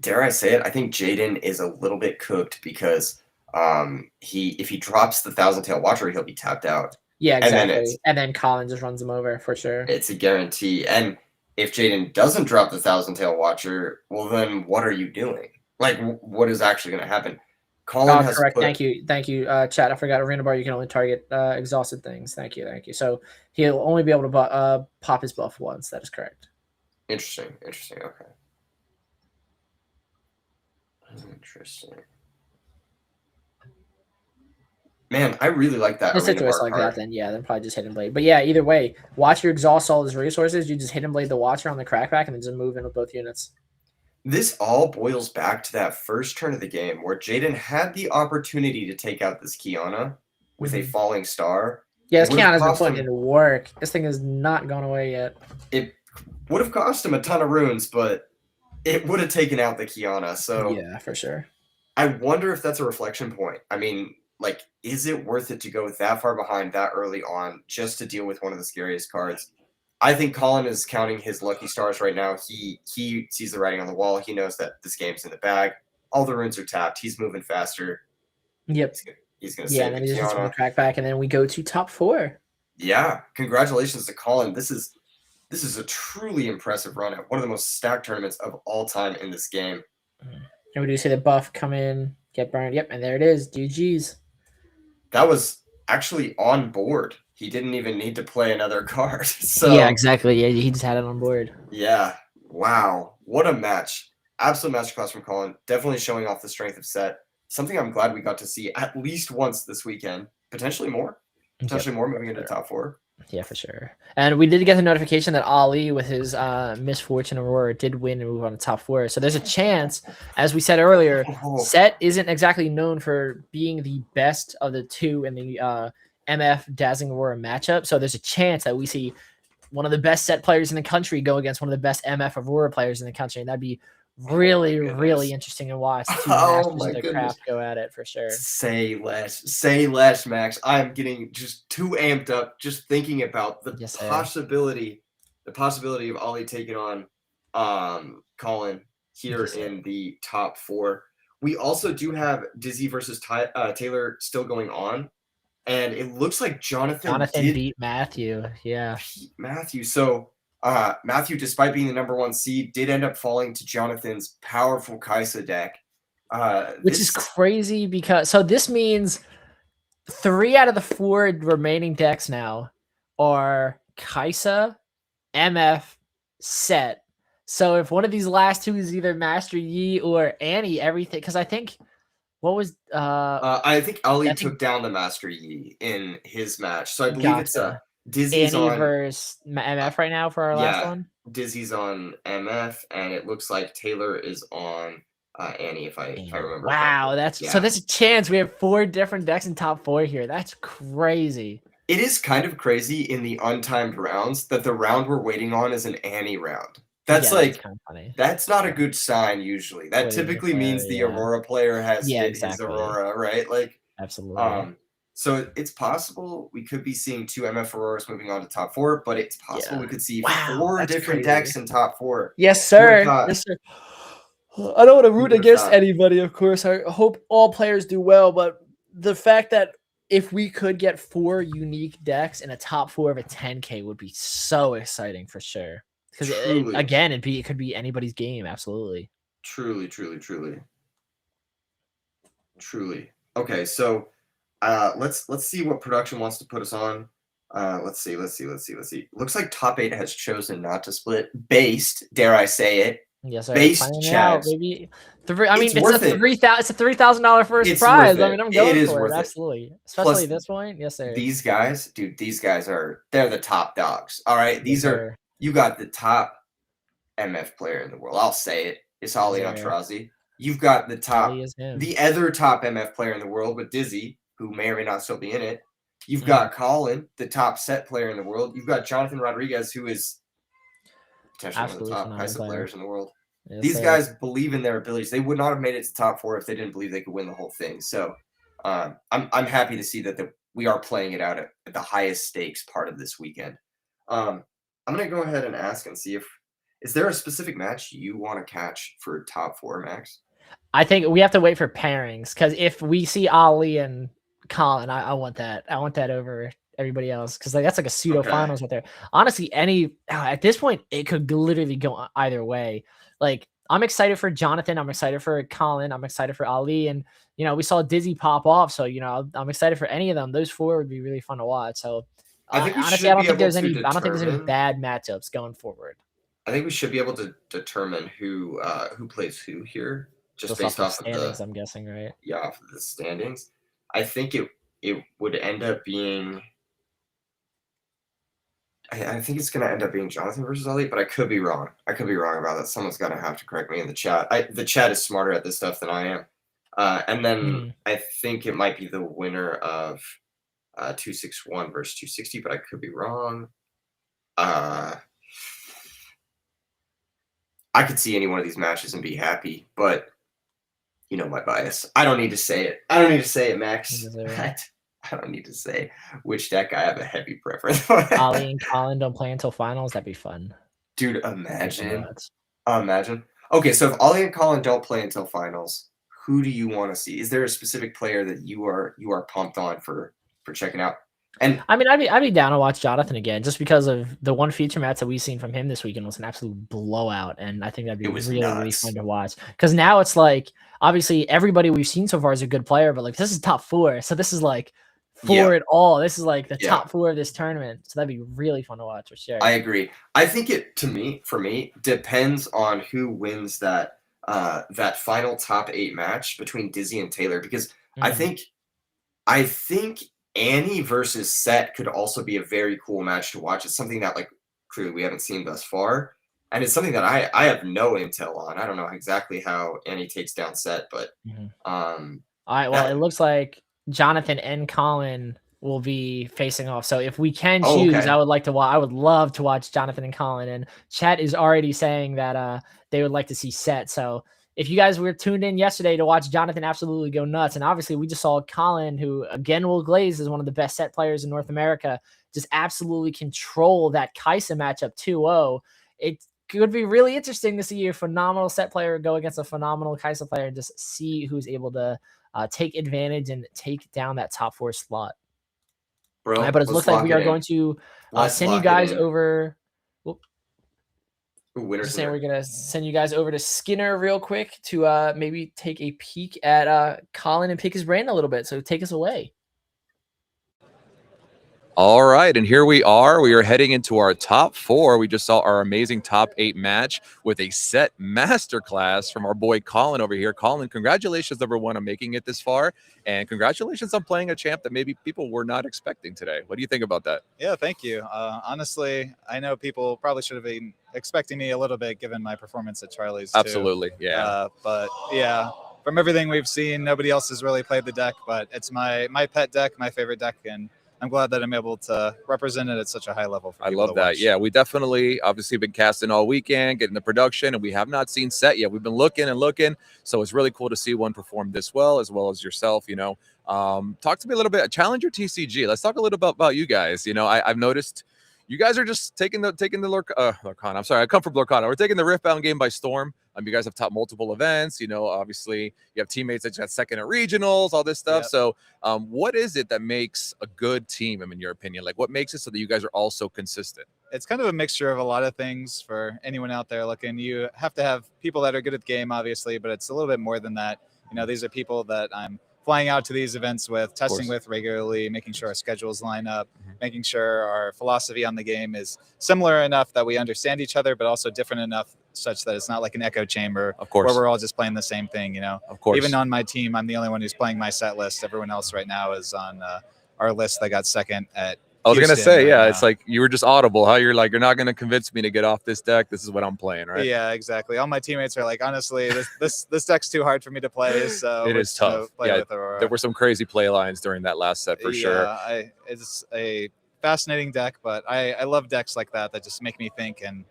Dare I say it? I think Jaden is a little bit cooked because if he drops the Thousand Tail Watcher, he'll be tapped out. Yeah, exactly. And then Colin just runs him over for sure. It's a guarantee. And if Jaden doesn't drop the Thousand Tail Watcher, well, then what are you doing? Like, what is actually going to happen? Colin has correct. Thank you, chat. I forgot Arena Bar. You can only target exhausted things. Thank you. So he'll only be able to pop his buff once. That is correct. Interesting. Okay. Interesting. Man, I really like that. If it's a choice like that, then probably just Hidden Blade. But yeah, either way, Watcher exhausts all his resources. You just Hidden Blade the Watcher on the crackback and then just move in with both units. This all boils back to that first turn of the game where Jaden had the opportunity to take out this Kiana with a falling star. Yeah, this Kiana's been putting in work. This thing has not gone away yet. It would have cost him a ton of runes, but it would have taken out the Kiana. So yeah, for sure. I wonder if that's a reflection point. I mean, like, is it worth it to go that far behind that early on just to deal with one of the scariest cards? I think Colin is counting his lucky stars right now. He sees the writing on the wall. He knows that this game's in the bag. All the runes are tapped. He's moving faster. Yep. He's going to save and then he's just going to crack back, and then we go to top 4. Yeah. Congratulations to Colin. This is a truly impressive run at one of the most stacked tournaments of all time in this game. And we do see the buff come in, get burned. Yep, and there it is. GG's. That was actually on board. He didn't even need to play another card. So yeah, exactly. Yeah, he just had it on board. Yeah. Wow. What a match. Absolute masterclass from Colin. Definitely showing off the strength of set. something I'm glad we got to see at least once this weekend, potentially more moving into top 4. Yeah, for sure. And we did get the notification that Ali, with his misfortune Aurora, did win and move on to top 4. So there's a chance, as we said earlier, Set isn't exactly known for being the best of the two in the MF Dazzling Aurora matchup. So there's a chance that we see one of the best Set players in the country go against one of the best MF Aurora players in the country. And that'd be really, really interesting to watch. Two masters of the craft go at it for sure. Say less, Max. I'm getting just too amped up just thinking about the possibility of Ollie taking on Colin here in the top 4. We also do have Dizzy versus Taylor still going on, and it looks like Jonathan beat Matthew. Yeah, beat Matthew. So. Matthew, despite being the #1 seed, did end up falling to Jonathan's powerful Kaisa deck. Which is crazy because this means 3 out of the 4 remaining decks now are Kaisa, MF, Set. So if one of these last 2 is either Master Yi or Annie, everything, because I think what was I think Ali took down the Master Yi in his match. So I believe it's Dizzy's Annie on versus MF right now for our last one. Dizzy's on MF, and it looks like Taylor is on Annie, if I remember. Wow, so there's a chance we have 4 different decks in top 4 here. That's crazy. It is kind of crazy in the untimed rounds that the round we're waiting on is an Annie round. That's kind of funny. That's not a good sign usually. That typically means the Aurora player has hit his Aurora, right? Like absolutely. So it's possible we could be seeing 2 MF Auroras moving on to top 4, but it's possible we could see 4 different decks in top 4. Yes, sir. Yes, sir. I don't want to root against anybody, of course. I hope all players do well, but the fact that if we could get 4 unique decks in a top 4 of a 10K would be so exciting for sure. Because again, it could be anybody's game. Absolutely. Truly. Okay, so. Let's see what production wants to put us on. Let's see. Looks like top 8 has chosen not to split, based, dare I say it. Yes, sir. Based chat. Maybe it's a $3,000 first prize. I mean, I'm going for it. Absolutely. Especially plus, this point. Yes, sir. These guys, they're the top dogs. All right. You got the top MF player in the world. I'll say it. It's Ali Antrazi. You've got the other top MF player in the world with Dizzy, who may or may not still be in it. You've got Colin, the top Set player in the world. You've got Jonathan Rodriguez, who is potentially one of the top Kaisa players in the world. Yes, these guys believe in their abilities. They would not have made it to top 4 if they didn't believe they could win the whole thing. So I'm happy to see that we are playing it out at the highest stakes part of this weekend. I'm going to go ahead and ask and see is there a specific match you want to catch for top 4, Max? I think we have to wait for pairings, because if we see Ali and Colin, I want that. I want that over everybody else, because that's like a pseudo finals right there. Honestly, at this point, it could literally go either way. Like, I'm excited for Jonathan. I'm excited for Colin. I'm excited for Ali. And, we saw Dizzy pop off. So, I'm excited for any of them. Those 4 would be really fun to watch. So, honestly, I don't think there's any bad matchups going forward. I think we should be able to determine who plays who here. Just based off of the standings, I'm guessing, right? Yeah, off of the standings. I think it would end up being. I think it's going to end up being Jonathan versus Ali, but I could be wrong. I could be wrong about that. Someone's going to have to correct me in the chat. The chat is smarter at this stuff than I am. And then I think it might be the winner of 261 versus 260, but I could be wrong. I could see any one of these matches and be happy, but. My bias. I don't need to say it. Max. I don't need to say which deck I have a heavy preference for. Ali and Colin don't play until finals. That'd be fun. Dude, imagine. Okay, so if Ali and Colin don't play until finals, who do you want to see? Is there a specific player that you are pumped on for checking out? And I mean, I'd be down to watch Jonathan again, just because of the one feature match that we've seen from him this weekend was an absolute blowout, and I think that'd be really fun to watch. Because now it's like, obviously everybody we've seen so far is a good player, but like this is top 4, so this is like 4 at all. This is like the top 4 of this tournament, so that'd be really fun to watch for sure. I agree. I think for me depends on who wins that that final top 8 match between Dizzy and Taylor, because I Mhm. think Annie versus Set could also be a very cool match to watch. It's something that, like, clearly we haven't seen thus far, and it's something that I have no intel on. I don't know exactly how Annie takes down Set, but Mhm. um, All right, well, it that looks like Jonathan and Colin will be facing off. So if we can oh, choose, okay. I would love to watch Jonathan and Colin. And chat is already saying that they would like to see Set. So if you guys were tuned in yesterday to watch Jonathan absolutely go nuts, and obviously we just saw Colin, who again will glaze is one of the best Set players in North America, just absolutely control that Kaisa matchup 2-0. It could be really interesting to see a phenomenal Set player go against a phenomenal Kaisa player and just see who's able to take advantage and take down that top 4 slot. All right, Bro, but it let's looks like lock we it are in. going to Let's send you lock it guys in. over. Whoop, Ooh, winner's just saying we're winner. gonna send you guys over to Skinner real quick to maybe take a peek at Colin and pick his brain a little bit. So take us away. All right, and here we are. We are heading into our top 4. We just saw our amazing top 8 match with a Set masterclass from our boy Colin over here. Colin, congratulations, number one, on making it this far, and congratulations on playing a champ that maybe people were not expecting today. What do you think about that? Yeah, thank you. Honestly, I know people probably should have been expecting me a little bit given my performance at Charlie's too. Absolutely, yeah. But yeah, from everything we've seen, nobody else has really played the deck, but it's my pet deck, my favorite deck, and I'm glad that I'm able to represent it at such a high level for I people love to that. watch. Yeah, we definitely obviously been casting all weekend, getting the production, and we have not seen Set yet. We've been looking and looking, so it's really cool to see one perform this well, as well as yourself. Talk to me a little bit. Challenger TCG. Let's talk a little bit about you guys. I've noticed you guys are just taking the Lorcana. I'm sorry, I come from Lorcana. We're taking the Riftbound game by storm. You guys have topped multiple events. Obviously you have teammates that got second at regionals, all this stuff. Yep. So, what is it that makes a good team? In your opinion, like what makes it so that you guys are all so consistent? It's kind of a mixture of a lot of things for anyone out there looking. You have to have people that are good at the game, obviously, but it's a little bit more than that. These are people that I'm flying out to these events with, testing with regularly, making sure our schedules line up, making sure our philosophy on the game is similar enough that we understand each other, but also different enough such that it's not like an echo chamber where we're all just playing the same thing. Of course. Even on my team, I'm the only one who's playing my set list. Everyone else right now is on our list that got second at I was gonna say, right yeah, now. it's like you were just audible. How you're like, you're not gonna convince me to get off this deck. This is what I'm playing, right? Yeah, exactly. All my teammates are like, honestly, this deck's too hard for me to play. So it is tough. Play with there were some crazy play lines during that last set for sure. It's a fascinating deck, but I love decks like that just make me think. And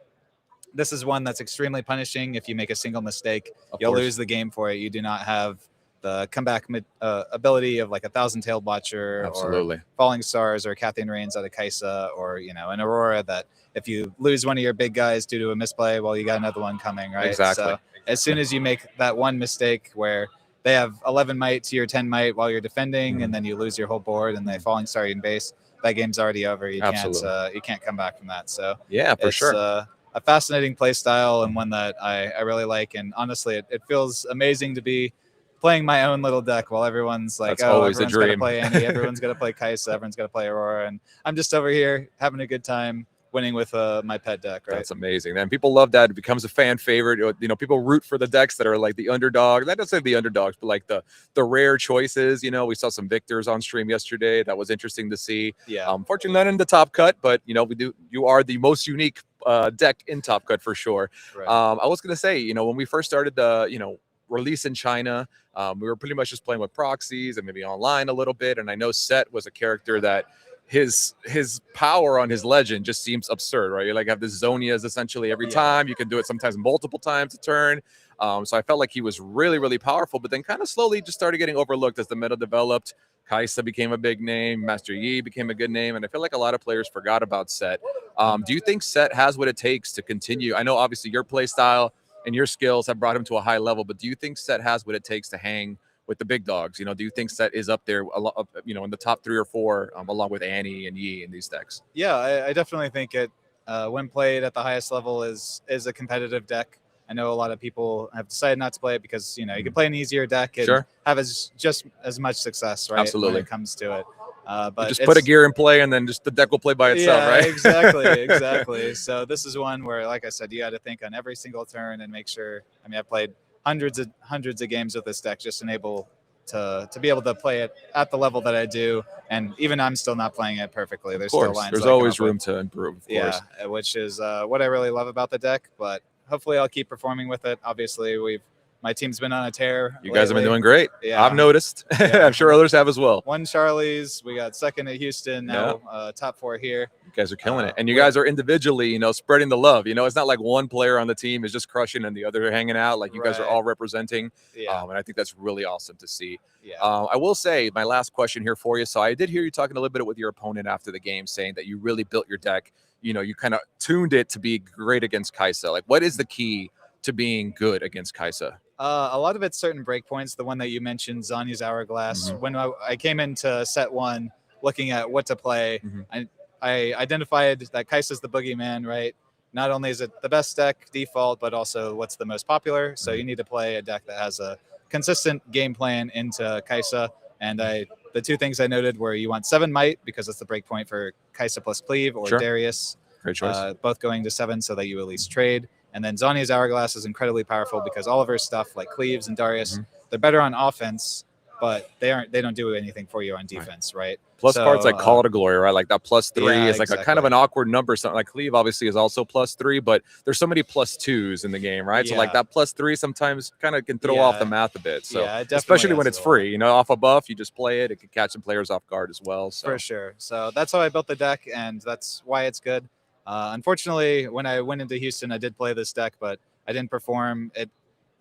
this is one that's extremely punishing. If you make a single mistake, you'll lose the game for it. You do not have the comeback ability of like a Thousand-Tailed Watcher or Falling Stars or Catherine Reigns out of Kaisa or, an Aurora that if you lose one of your big guys due to a misplay, well, you got another one coming, right? Exactly. So as soon as you make that one mistake where they have 11 might to your 10 might while you're defending and then you lose your whole board and they Falling Star you in base, that game's already over. You can't come back from that. So yeah, for sure. A fascinating play style and one that I really like. And honestly, it feels amazing to be playing my own little deck while everyone's like, everyone's going to play Annie, everyone's going to play Kaisa, everyone's going to play Aurora. And I'm just over here having a good time winning with my pet deck, right? That's amazing. And people love that. It becomes a fan favorite. People root for the decks that are like the underdog. Not necessarily the underdogs, but like the rare choices. We saw some victors on stream yesterday. That was interesting to see. Yeah. Unfortunately, not in the top cut, but you are the most unique deck in top cut for sure. Right. I was gonna say, when we first started the release in China, we were pretty much just playing with proxies and maybe online a little bit. And I know Set was a character that his power on his legend just seems absurd, right? You like have this Zonias essentially every time. You can do it sometimes multiple times a turn. So I felt like he was really, really powerful, but then kind of slowly just started getting overlooked as the meta developed. Kaisa became a big name. Master Yi became a good name. And I feel like a lot of players forgot about Set. Do you think Set has what it takes to continue? I know obviously your play style and your skills have brought him to a high level, but do you think Set has what it takes to hang with the big dogs? Do you think Set is up there a lot, in the top 3 or 4, along with Annie and Yi in these decks? Yeah, I definitely think it, when played at the highest level, is a competitive deck. I know a lot of people have decided not to play it because, you can play an easier deck and have just as much success, right? Absolutely. When it comes to it. But just put a gear in play and then just the deck will play by itself, right? Exactly. So this is one where, like I said, you got to think on every single turn and make sure. I mean, I played hundreds of games with this deck, just to be able to play it at the level that I do. And even I'm still not playing it perfectly. There's still lines. There's always room to improve. Of course. Yeah, which is what I really love about the deck. But hopefully, I'll keep performing with it. Obviously, my team's been on a tear. You guys have been lately. doing great. Yeah. I've noticed. Yeah. I'm sure others have as well. Won Charlie's. We got second at Houston. Now top 4 here. You guys are killing it. And you guys are individually, spreading the love. It's not like one player on the team is just crushing and the other hanging out. Like you guys are all representing. Yeah. And I think that's really awesome to see. Yeah. I will say my last question here for you. So I did hear you talking a little bit with your opponent after the game, saying that you really built your deck. You kind of tuned it to be great against Kaisa. Like, what is the key to being good against Kaisa? A lot of it's certain breakpoints. The one that you mentioned, Zanya's Hourglass. Mm-hmm. When I came into set 1, looking at what to play, I identified that Kaisa's the boogeyman, right? Not only is it the best deck default, but also what's the most popular. So you need to play a deck that has a consistent game plan into Kaisa. And the 2 things I noted were you want 7 Might because it's the breakpoint for Kaisa plus Cleave, or Darius. Great choice. Both going to 7 so that you at least trade. And then Zanya's Hourglass is incredibly powerful because all of her stuff, like Cleaves and Darius, they're better on offense, but they don't do anything for you on defense, right? Plus cards like Call to Glory, right? Like that +3 is like a kind of an awkward number. Something like Cleave obviously is also +3, but there's so many +2s in the game, right? So like that +3 sometimes kind of can throw off the math a bit. So especially when it's free, off a buff, you just play it. It can catch some players off guard as well. So. For sure. So that's how I built the deck, and that's why it's good. Unfortunately, when I went into Houston, I did play this deck, but I didn't perform.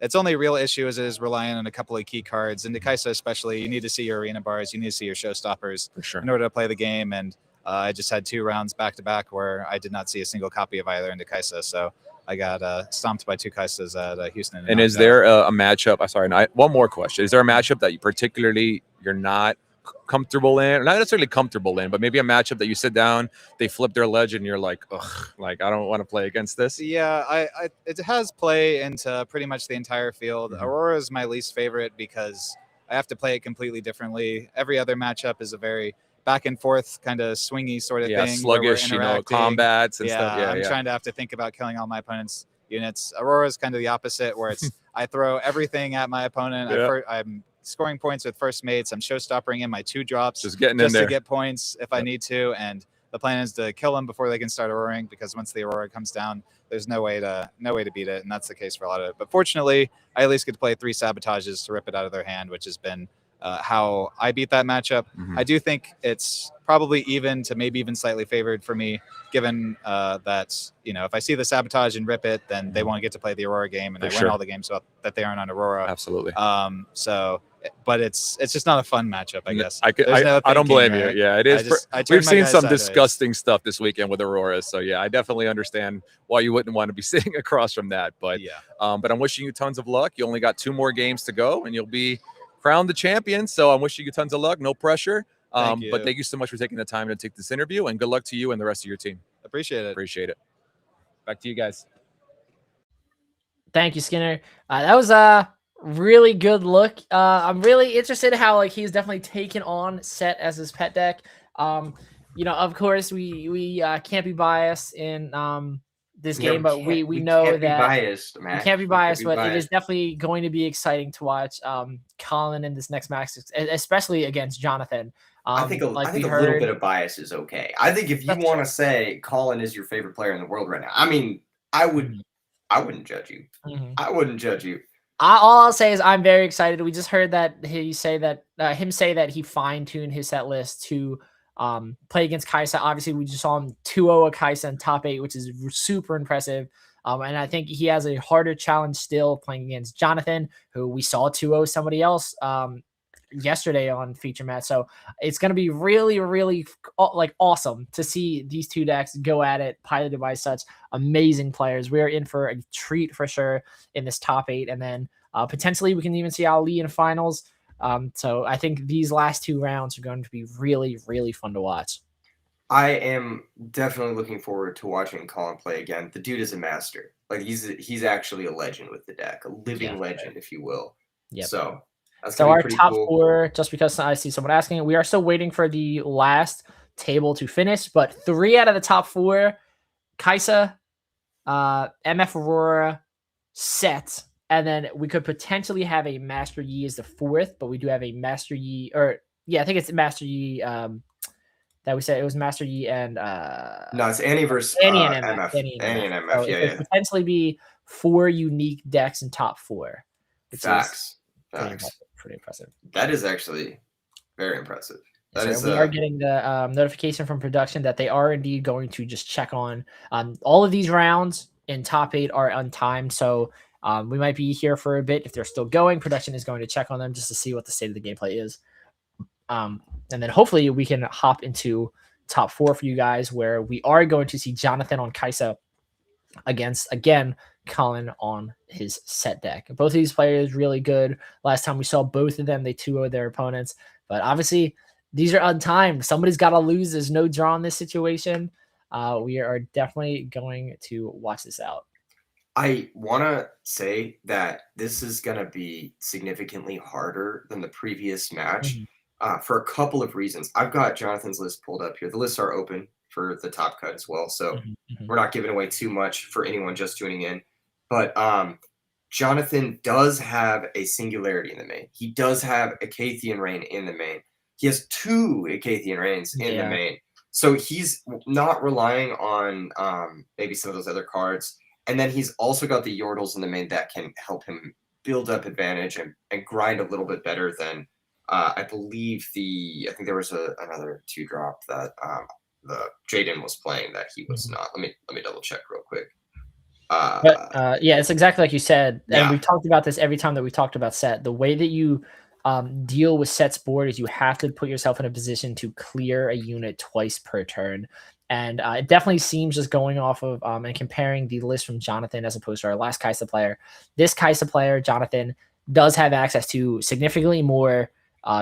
Its only real issue is relying on a couple of key cards. And to Kaisa especially, you need to see your arena bars, you need to see your showstoppers in order to play the game. And I just had 2 rounds back-to-back where I did not see a single copy of either into Kaisa. So I got stomped by 2 Kaisas at Houston. And is there a matchup? Sorry, one more question. Is there a matchup that you're not comfortable in, or not necessarily comfortable in, but maybe a matchup that you sit down, they flip their ledge, and you're like, ugh, like I don't want to play against this? Yeah, it has play into pretty much the entire field. Aurora is my least favorite because I have to play it completely differently. Every other matchup is a very back and forth kind of swingy sort of thing. Sluggish, combats and stuff. Yeah, I'm trying to have to think about killing all my opponent's units. Aurora is kind of the opposite, where it's I throw everything at my opponent. I'm scoring points with first mates. I'm showstoppering in my 2 drops just in there to get points if I need to. And the plan is to kill them before they can start auroring, because once the Aurora comes down, there's no way to beat it. And that's the case for a lot of it. But fortunately, I at least get to play 3 sabotages to rip it out of their hand, which has been how I beat that matchup. I do think it's probably even to maybe even slightly favored for me, given that, if I see the sabotage and rip it, then they won't get to play the Aurora game, and I win all the games that they aren't on Aurora. Absolutely. But it's just not a fun matchup, I guess. I don't blame you. Yeah, it is. We've seen some disgusting stuff this weekend with Aurora. So yeah, I definitely understand why you wouldn't want to be sitting across from that. But but I'm wishing you tons of luck. You only got 2 more games to go, and you'll be crowned the champion. So I'm wishing you tons of luck. No pressure. But thank you so much for taking the time to take this interview, and good luck to you and the rest of your team. Appreciate it. Appreciate it. Back to you guys. Thank you, Skinner. That was really good look. I'm really interested in how he's definitely taken on Set as his pet deck. Of course we can't be biased in this game, but we know that biased, man. We can't be biased, but it is definitely going to be exciting to watch Colin in this next match, especially against Jonathan. I think a little bit of bias is okay. I think if you want to say Colin is your favorite player in the world right now, I mean, I wouldn't judge you. I wouldn't judge you. All I'll say is I'm very excited. We just heard that him say that he fine-tuned his set list to play against Kaisa. Obviously, we just saw him 2-0 a Kaisa in top 8, which is super impressive. And I think he has a harder challenge still playing against Jonathan, who we saw 2-0 somebody else yesterday on Feature Match. So it's going to be really, really awesome to see these 2 decks go at it, piloted by such amazing players. We are in for a treat for sure in this top 8. And then potentially we can even see Ali in finals. So I think these last 2 rounds are going to be really, really fun to watch. I am definitely looking forward to watching Colin play again. The dude is a master. He's actually a legend with the deck, a living legend, if you will. Yeah. So our top 4, just because I see someone asking, we are still waiting for the last table to finish, but 3 out of the top 4, Kaisa, MF Aurora, Set, And then we could potentially have a Master Yi as the 4th, but we do have a Master Yi, or yeah, I think it's Master Yi. That we said it was Master Yi and no, it's Annie versus Annie and MF. MF. Annie and MF. So yeah, it could potentially be 4 unique decks in top 4. Facts. Pretty impressive. That is actually very impressive. That is. We are getting the notification from production that they are indeed going to just check on all of these rounds in top 8 are untimed. So we might be here for a bit. If they're still going, production is going to check on them just to see what the state of the gameplay is. And then hopefully we can hop into top 4 for you guys, where we are going to see Jonathan on Kaisa against, again, Colin on his set deck. Both of these players really good. Last time we saw both of them, they 2-0 their opponents. But obviously, these are untimed. Somebody's got to lose. There's no draw in this situation. We are definitely going to watch this out. I want to say that this is going to be significantly harder than the previous match for a couple of reasons. I've got Jonathan's list pulled up here. The lists are open for the top cut as well, so we're not giving away too much for anyone just tuning in. But Jonathan does have a Singularity in the main. He does have a Cathian Rain in the main. He has 2 Acathian Rains in the main. So he's not relying on maybe some of those other cards. And then he's also got the Yordles in the main that can help him build up advantage and grind a little bit better than I believe I think there was another 2-drop that the Jaden was playing that he was not. Let me double check real quick. Yeah, it's exactly like you said. And we've talked about this every time that we talked about set. The way that you deal with Set's board is you have to put yourself in a position to clear a unit twice per turn. And it definitely seems, just going off of and comparing the list from Jonathan as opposed to our last Kaisa player, this Kaisa player, Jonathan, does have access to significantly more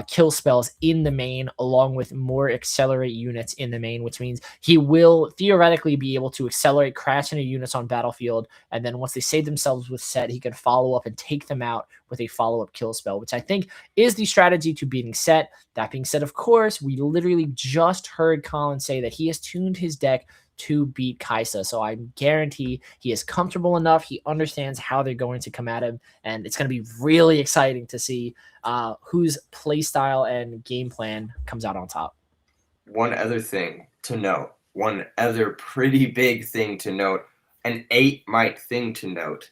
kill spells in the main, along with more accelerate units in the main, which means he will theoretically be able to accelerate crash into units on battlefield, and then once they save themselves with Set, he could follow up and take them out with a follow-up kill spell, which I think is the strategy to beating Set. That being said, of course, we literally just heard Colin say that he has tuned his deck to beat Kaisa. So I guarantee he is comfortable enough. He understands how they're going to come at him. And it's going to be really exciting to see whose play style and game plan comes out on top. One other thing to note, one other pretty big thing to note, an 8-might thing to note,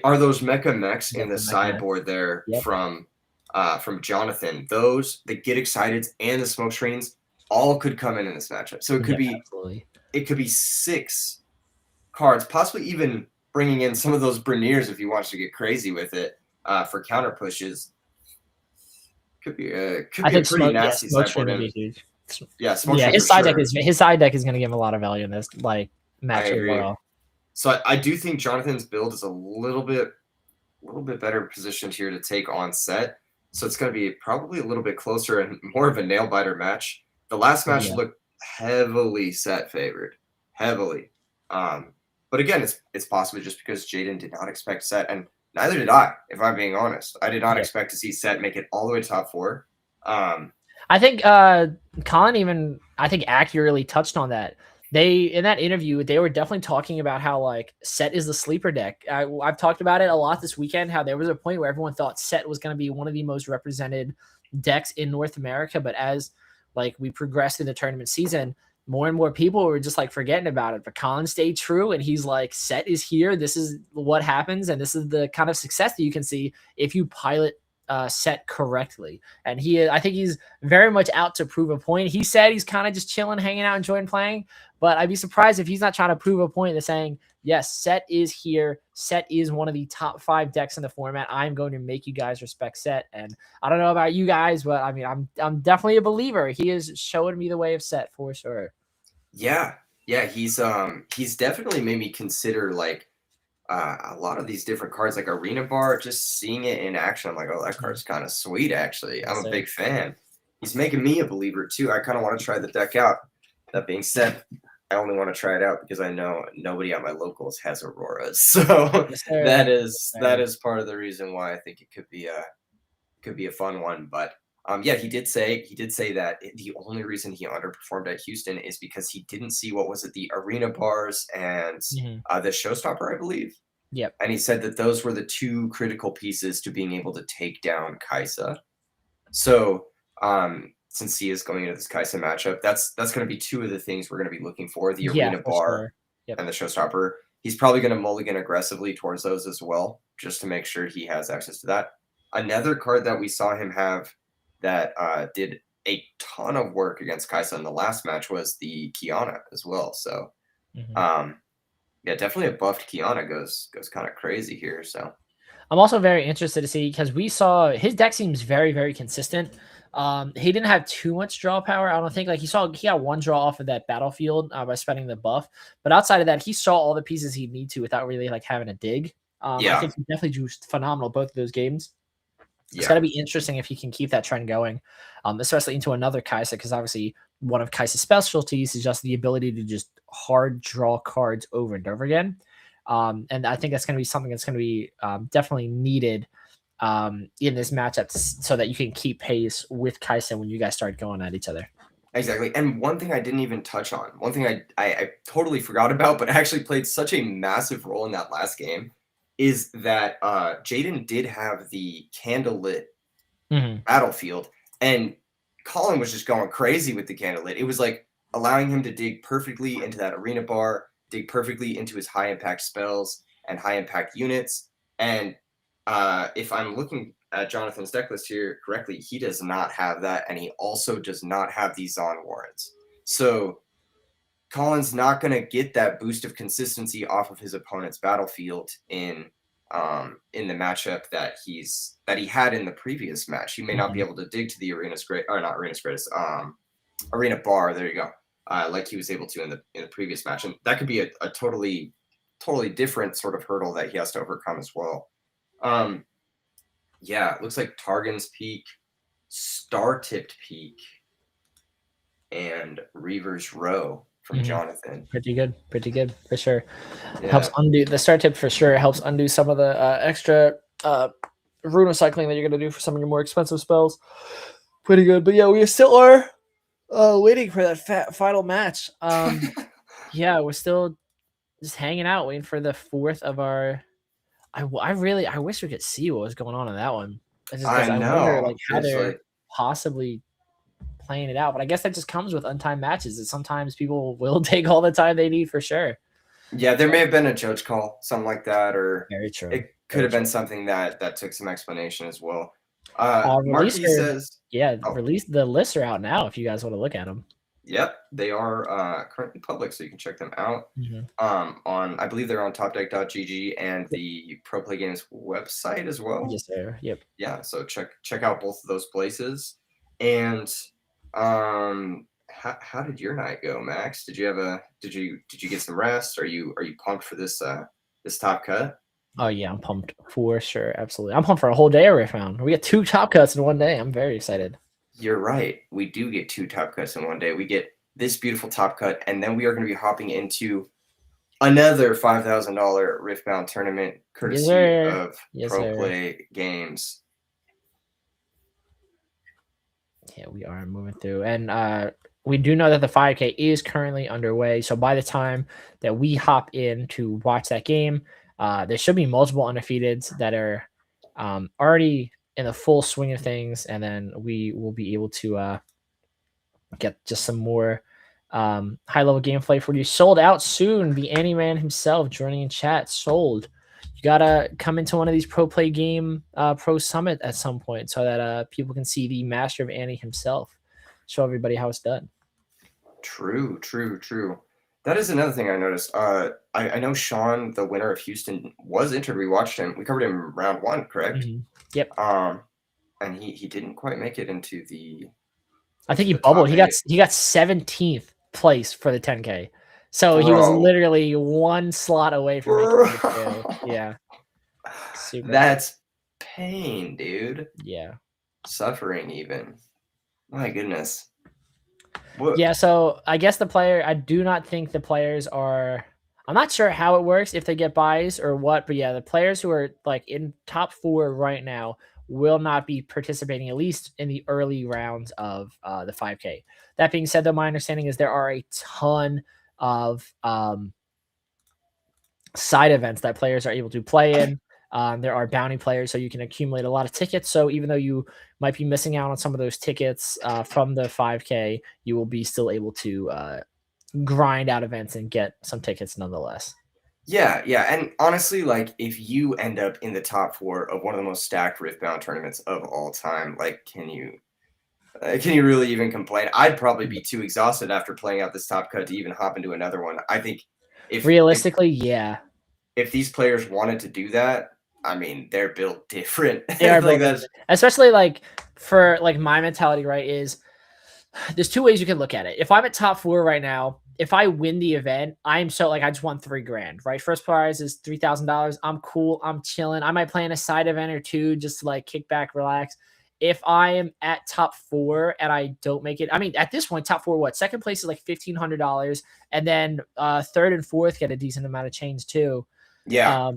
are those Mecha Mechs in the sideboard there from Jonathan. Those, the Get Excited and the Smoke Screens, all could come in this matchup. So it could be absolutely. It could be 6 cards, possibly even bringing in some of those Breniers if he wants to get crazy with it for counter pushes. Could be a pretty nasty sideboard. His side deck is going to give him a lot of value in this match overall. So I do think Jonathan's build is a little bit better positioned here to take on Set. So it's going to be probably a little bit closer and more of a nail biter match. The last match looked heavily Set favored, heavily. But again, it's possibly just because Jaden did not expect Set, and neither did I, if I'm being honest. I did not expect to see Set make it all the way to top 4. I think Colin even accurately touched on that. In that interview, they were definitely talking about how Set is the sleeper deck. I've talked about it a lot this weekend, how there was a point where everyone thought Set was going to be one of the most represented decks in North America, but as we progressed in the tournament season, more and more people were just forgetting about it. But Colin stayed true, and he's Set is here. This is what happens, and this is the kind of success that you can see if you pilot Set correctly. And I think he's very much out to prove a point. He said he's kind of just chilling, hanging out, enjoying playing. But I'd be surprised if he's not trying to prove a point. They're saying, yes, Set is here. Set is one of the top 5 decks in the format. I'm going to make you guys respect Set. And I don't know about you guys, but I mean, I'm definitely a believer. He is showing me the way of Set for sure. Yeah. He's definitely made me consider a lot of these different cards, like Arena Bar. Just seeing it in action, I'm like, oh, that card's kind of sweet. Actually, I'm a big fan. He's making me a believer too. I kind of want to try the deck out. That being said, I only want to try it out because I know nobody at my locals has Auroras. So that is part of the reason why I think it could be a fun one. But he did say that the only reason he underperformed at Houston is because he didn't see the Arena Bars and the Showstopper, I believe. Yep. And he said that those were the 2 critical pieces to being able to take down Kaisa. So, since he is going into this Kaisa matchup, that's going to be 2 of the things we're going to be looking for: the Yeah, arena for bar sure. Yep. and the showstopper. He's probably going to mulligan aggressively towards those as well, just to make sure he has access to that. Another card that we saw him have that did a ton of work against Kaisa in the last match was the Kiana as well. So, yeah, definitely a buffed Kiana goes kind of crazy here. So I'm also very interested to see, because we saw his deck seems very, very consistent. He didn't have too much draw power. I don't think, like, he got 1 draw off of that battlefield by spending the buff. But outside of that, he saw all the pieces he'd need to without really like having a dig. I think he definitely drew phenomenal both of those games. It's got to be interesting if he can keep that trend going, especially into another Kaisa, because obviously one of Kaisa's specialties is just the ability to just hard draw cards over and over again. And I think that's going to be something that's going to be definitely needed in this matchup, so that you can keep pace with Kaisa when you guys start going at each other. Exactly. And one thing I didn't even touch on, one thing I totally forgot about, but actually played such a massive role in that last game, is that Jaden did have the candlelit battlefield, and Colin was just going crazy with the candlelit. It was like allowing him to dig perfectly into that arena bar, dig perfectly into his high impact spells and high impact units. And if I'm looking at Jonathan's deck list here correctly, he does not have that, and he also does not have these Zon warrants. So Colin's not going to get that boost of consistency off of his opponent's battlefield in the matchup that he had in the previous match. He may not be able to dig to the arena bar. There you go. Like he was able to in the previous match, and that could be a totally different sort of hurdle that he has to overcome as well. Yeah, it looks like Targon's Peak, Star-Tipped Peak, and Reaver's Row from Jonathan. Pretty good for sure. Helps undo the start tip for sure. Helps undo some of the extra rune cycling that you're gonna do for some of your more expensive spells. Pretty good, but yeah, we still are waiting for that final match. Yeah, we're still just hanging out, waiting for the 4th of our. I wish we could see what was going on in that one. I wonder like how they're possibly playing it out, but I guess that just comes with untimed matches. And sometimes people will take all the time they need for sure. Yeah, there may have been a judge call, something like that, or very true. It could have been something that took some explanation as well. Marquis says, release the lists are out now if you guys want to look at them. Yep, they are currently public, so you can check them out. On I believe they're on topdeck.gg and the proplaygames website as well. Yes, sir. Yep. Yeah, so check out both of those places. And how did your night go, Max? Did you get some rest? Are you pumped for this top cut? Oh yeah, I'm pumped for sure. Absolutely. I'm pumped for a whole day of Riftbound. We get 2 top cuts in one day. I'm very excited. You're right. We do get 2 top cuts in one day. We get this beautiful top cut, and then we are going to be hopping into another $5,000 Riftbound tournament, courtesy of proplaygames. Yeah, we are moving through, and we do know that the 5K is currently underway. So by the time that we hop in to watch that game, there should be multiple undefeateds that are already in the full swing of things, and then we will be able to get just some more high-level gameplay for you. Sold out soon. The Annie-Man himself joining in chat. Sold. You gotta come into one of these Pro Play Game Pro Summit at some point so that people can see the master of Annie himself. Show everybody how it's done. True. That is another thing I noticed. I know Sean, the winner of Houston, was entered. We watched him. We covered him round 1, correct? Yep. And he didn't quite make it into the. I think he bubbled. He got 17th place for the 10K. So he was literally 1 slot away from making it. Yeah. That's pain, dude. Yeah. Suffering even. My goodness. Yeah, so I guess I do not think the players are. I'm not sure how it works, if they get buys or what, but yeah, the players who are like in top 4 right now will not be participating, at least in the early rounds of the 5K. That being said, though, my understanding is there are a ton of side events that players are able to play in. There are bounty players, so you can accumulate a lot of tickets. So even though you might be missing out on some of those tickets from the 5K, you will be still able to grind out events and get some tickets nonetheless. Yeah, yeah, and honestly, like if you end up in the top 4 of one of the most stacked Riftbound tournaments of all time, like can you really even complain? I'd probably be too exhausted after playing out this top cut to even hop into another one. I think if realistically, yeah, if these players wanted to do that, I mean, they're built different. they are like built different. Especially like for like my mentality, right? Is there's 2 ways you can look at it. If I'm at top 4 right now, if I win the event, I'm so like I just won $3,000, right? First prize is $3,000. I'm cool. I'm chilling. I might play in a side event or 2 just to like kick back, relax. If I am at top 4 and I don't make it, I mean, at this point, top 4, what? Second place is like $1,500, and then third and fourth get a decent amount of change too. Yeah.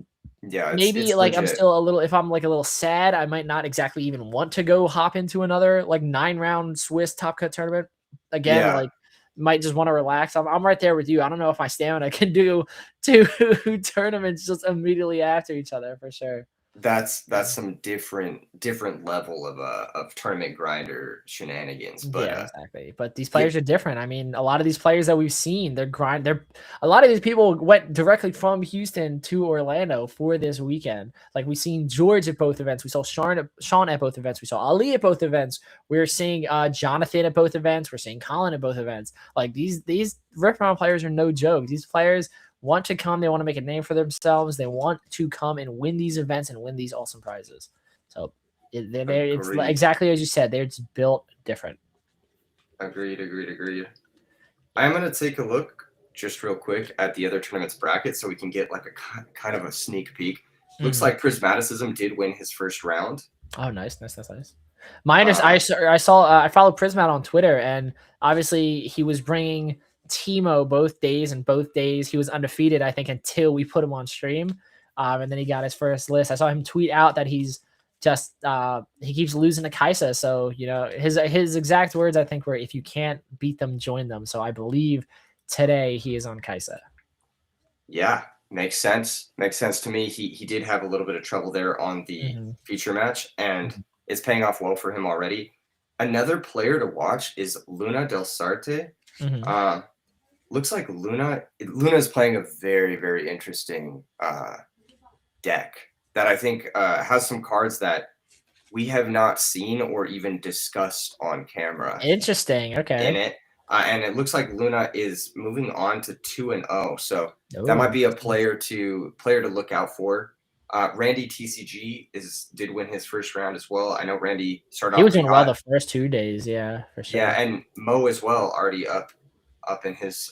Yeah, maybe it's like legit. I'm still a little, if I'm like a little sad, I might not exactly even want to go hop into another like 9-round Swiss top cut tournament again. Yeah. Like might just want to relax. I'm right there with you. I don't know if my stamina can do 2 tournaments just immediately after each other for sure. That's some different level of tournament grinder shenanigans. But yeah, exactly. But these players are different. I mean, a lot of these players that we've seen, a lot of these people went directly from Houston to Orlando for this weekend. Like we've seen George at both events. We saw Sean at both events. We saw Ali at both events. We're seeing Jonathan at both events. We're seeing Colin at both events. Like these Riftbound players are no joke. These players want to come. They want to make a name for themselves. They want to come and win these events and win these awesome prizes. So it's exactly as you said. They're just built different. Agreed. I'm going to take a look just real quick at the other tournament's bracket so we can get like a kind of a sneak peek. Looks like Prismaticism did win his first round. Oh, nice. I followed Prismat on Twitter, and obviously he was bringing Timo both days, and both days he was undefeated, I think, until we put him on stream. And then he got his first list. I saw him tweet out that he's just he keeps losing to Kaisa. So, you know, his exact words, I think, were, if you can't beat them, join them. So I believe today he is on Kaisa. Yeah, makes sense. Makes sense to me. He did have a little bit of trouble there on the feature match, and it's paying off well for him already. Another player to watch is Luna Del Sarte. Looks like Luna's playing a very, very interesting deck that I think has some cards that we have not seen or even discussed on camera. Interesting. Okay. In it. And it looks like Luna is moving on to 2-0. So that might be a player to look out for. Randy TCG did win his first round as well. I know Randy started off. He was doing well the first 2 days, yeah, for sure. Yeah, and Mo as well, already up in his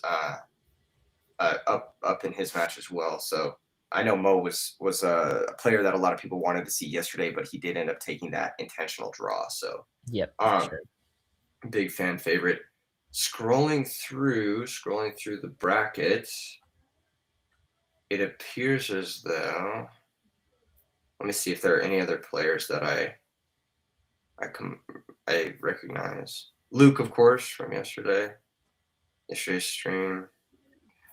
up in his match as well. So I know Mo was a player that a lot of people wanted to see yesterday, but he did end up taking that intentional draw. So yep, sure. Big fan favorite. Scrolling through the bracket, it appears as though, let me see if there are any other players that I recognize. Luke, of course, from yesterday's stream.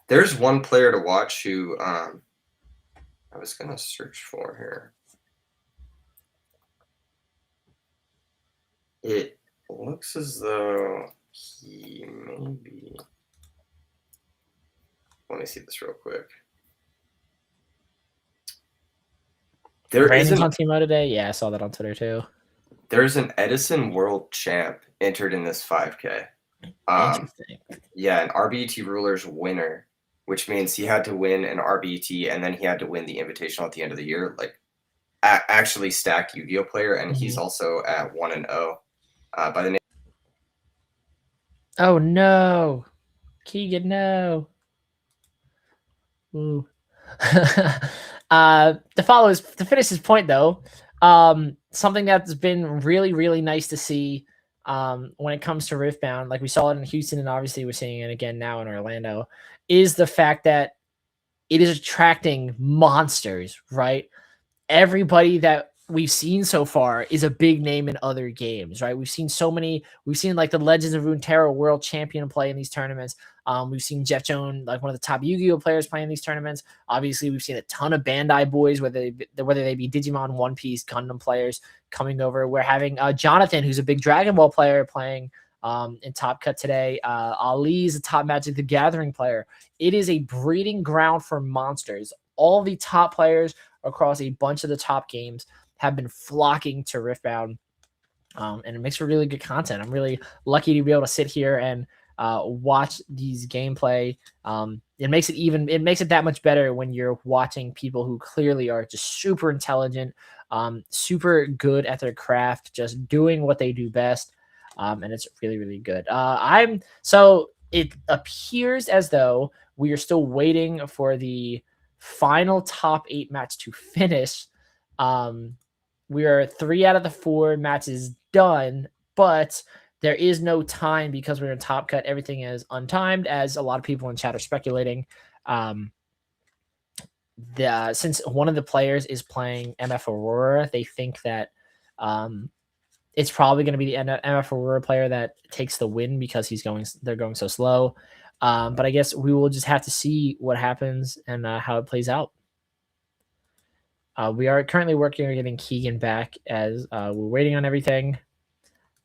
There's one player to watch who I was gonna search for here. It looks as though he may be. Let me see this real quick. Brandon's on Teemo today. Yeah, I saw that on Twitter too. There's an Edison World Champ entered in this 5K. Interesting. Yeah, an RBET Rulers winner, which means he had to win an RBET and then he had to win the Invitational at the end of the year. Like, actually stacked Yu-Gi-Oh player, and he's also at 1-0 by the name. Oh no, Keegan, no. Ooh. To finish his point though, something that's been really, really nice to see when it comes to Riftbound, like we saw it in Houston, and obviously we're seeing it again now in Orlando, is the fact that it is attracting monsters, right? Everybody that we've seen so far is a big name in other games, right? We've seen like the Legends of Runeterra world champion play in these tournaments. We've seen Jeff Jones, like one of the top Yu-Gi-Oh players, playing these tournaments. Obviously, we've seen a ton of Bandai boys, whether they be Digimon, One Piece, Gundam players coming over. We're having Jonathan, who's a big Dragon Ball player, playing in Top Cut today. Ali is a top Magic the Gathering player. It is a breeding ground for monsters. All the top players across a bunch of the top games have been flocking to Riftbound, and it makes for really good content. I'm really lucky to be able to sit here and watch these gameplay. It makes it that much better when you're watching people who clearly are just super intelligent, super good at their craft, just doing what they do best, and it's really, really good. So it appears as though we are still waiting for the final top 8 match to finish. We are 3 out of the 4 matches done, but there is no time because we're in Top Cut. Everything is untimed, as a lot of people in chat are speculating. Since one of the players is playing MF Aurora, they think that it's probably going to be the MF Aurora player that takes the win because they're going so slow. But I guess we will just have to see what happens and how it plays out. We are currently working on getting Keegan back as we're waiting on everything.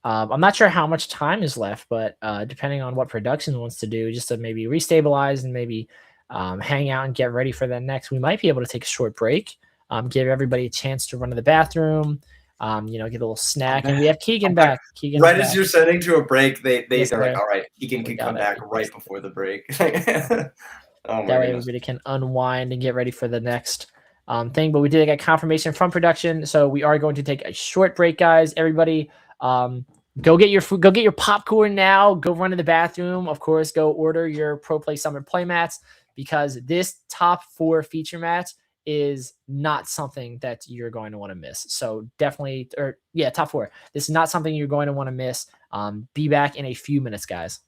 I'm not sure how much time is left, but depending on what production wants to do, just to maybe restabilize and maybe hang out and get ready for the next, we might be able to take a short break, give everybody a chance to run to the bathroom, get a little snack, and we have Keegan back. Keegan right back. As you're sending to a break, they're Yes, like, all right, Keegan can come back right before the break. That way everybody can unwind and get ready for the next thing. But we did get confirmation from production, so we are going to take a short break, guys. Everybody, go get your food, go get your popcorn now, go run to the bathroom. Of course, go order your Pro Play Summer playmats, because this top 4 feature match is not something that you're going to want to miss. So definitely, top 4. This is not something you're going to want to miss. Be back in a few minutes, guys.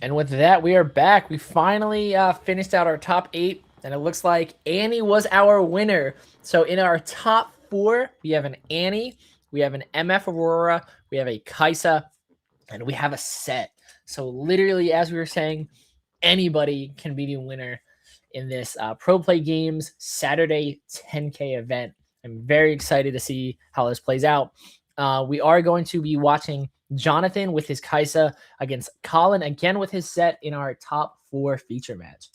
And with that, we are back. We finally finished out our top 8, and it looks like Annie was our winner. So in our top 4, we have an Annie, we have an MF Aurora, we have a Kaisa, and we have a Set. So literally, as we were saying, anybody can be the winner in this Pro Play Games Saturday 10K event. I'm very excited to see how this plays out. We are going to be watching Jonathan with his Kaisa against Colin again with his Set in our top 4 feature match.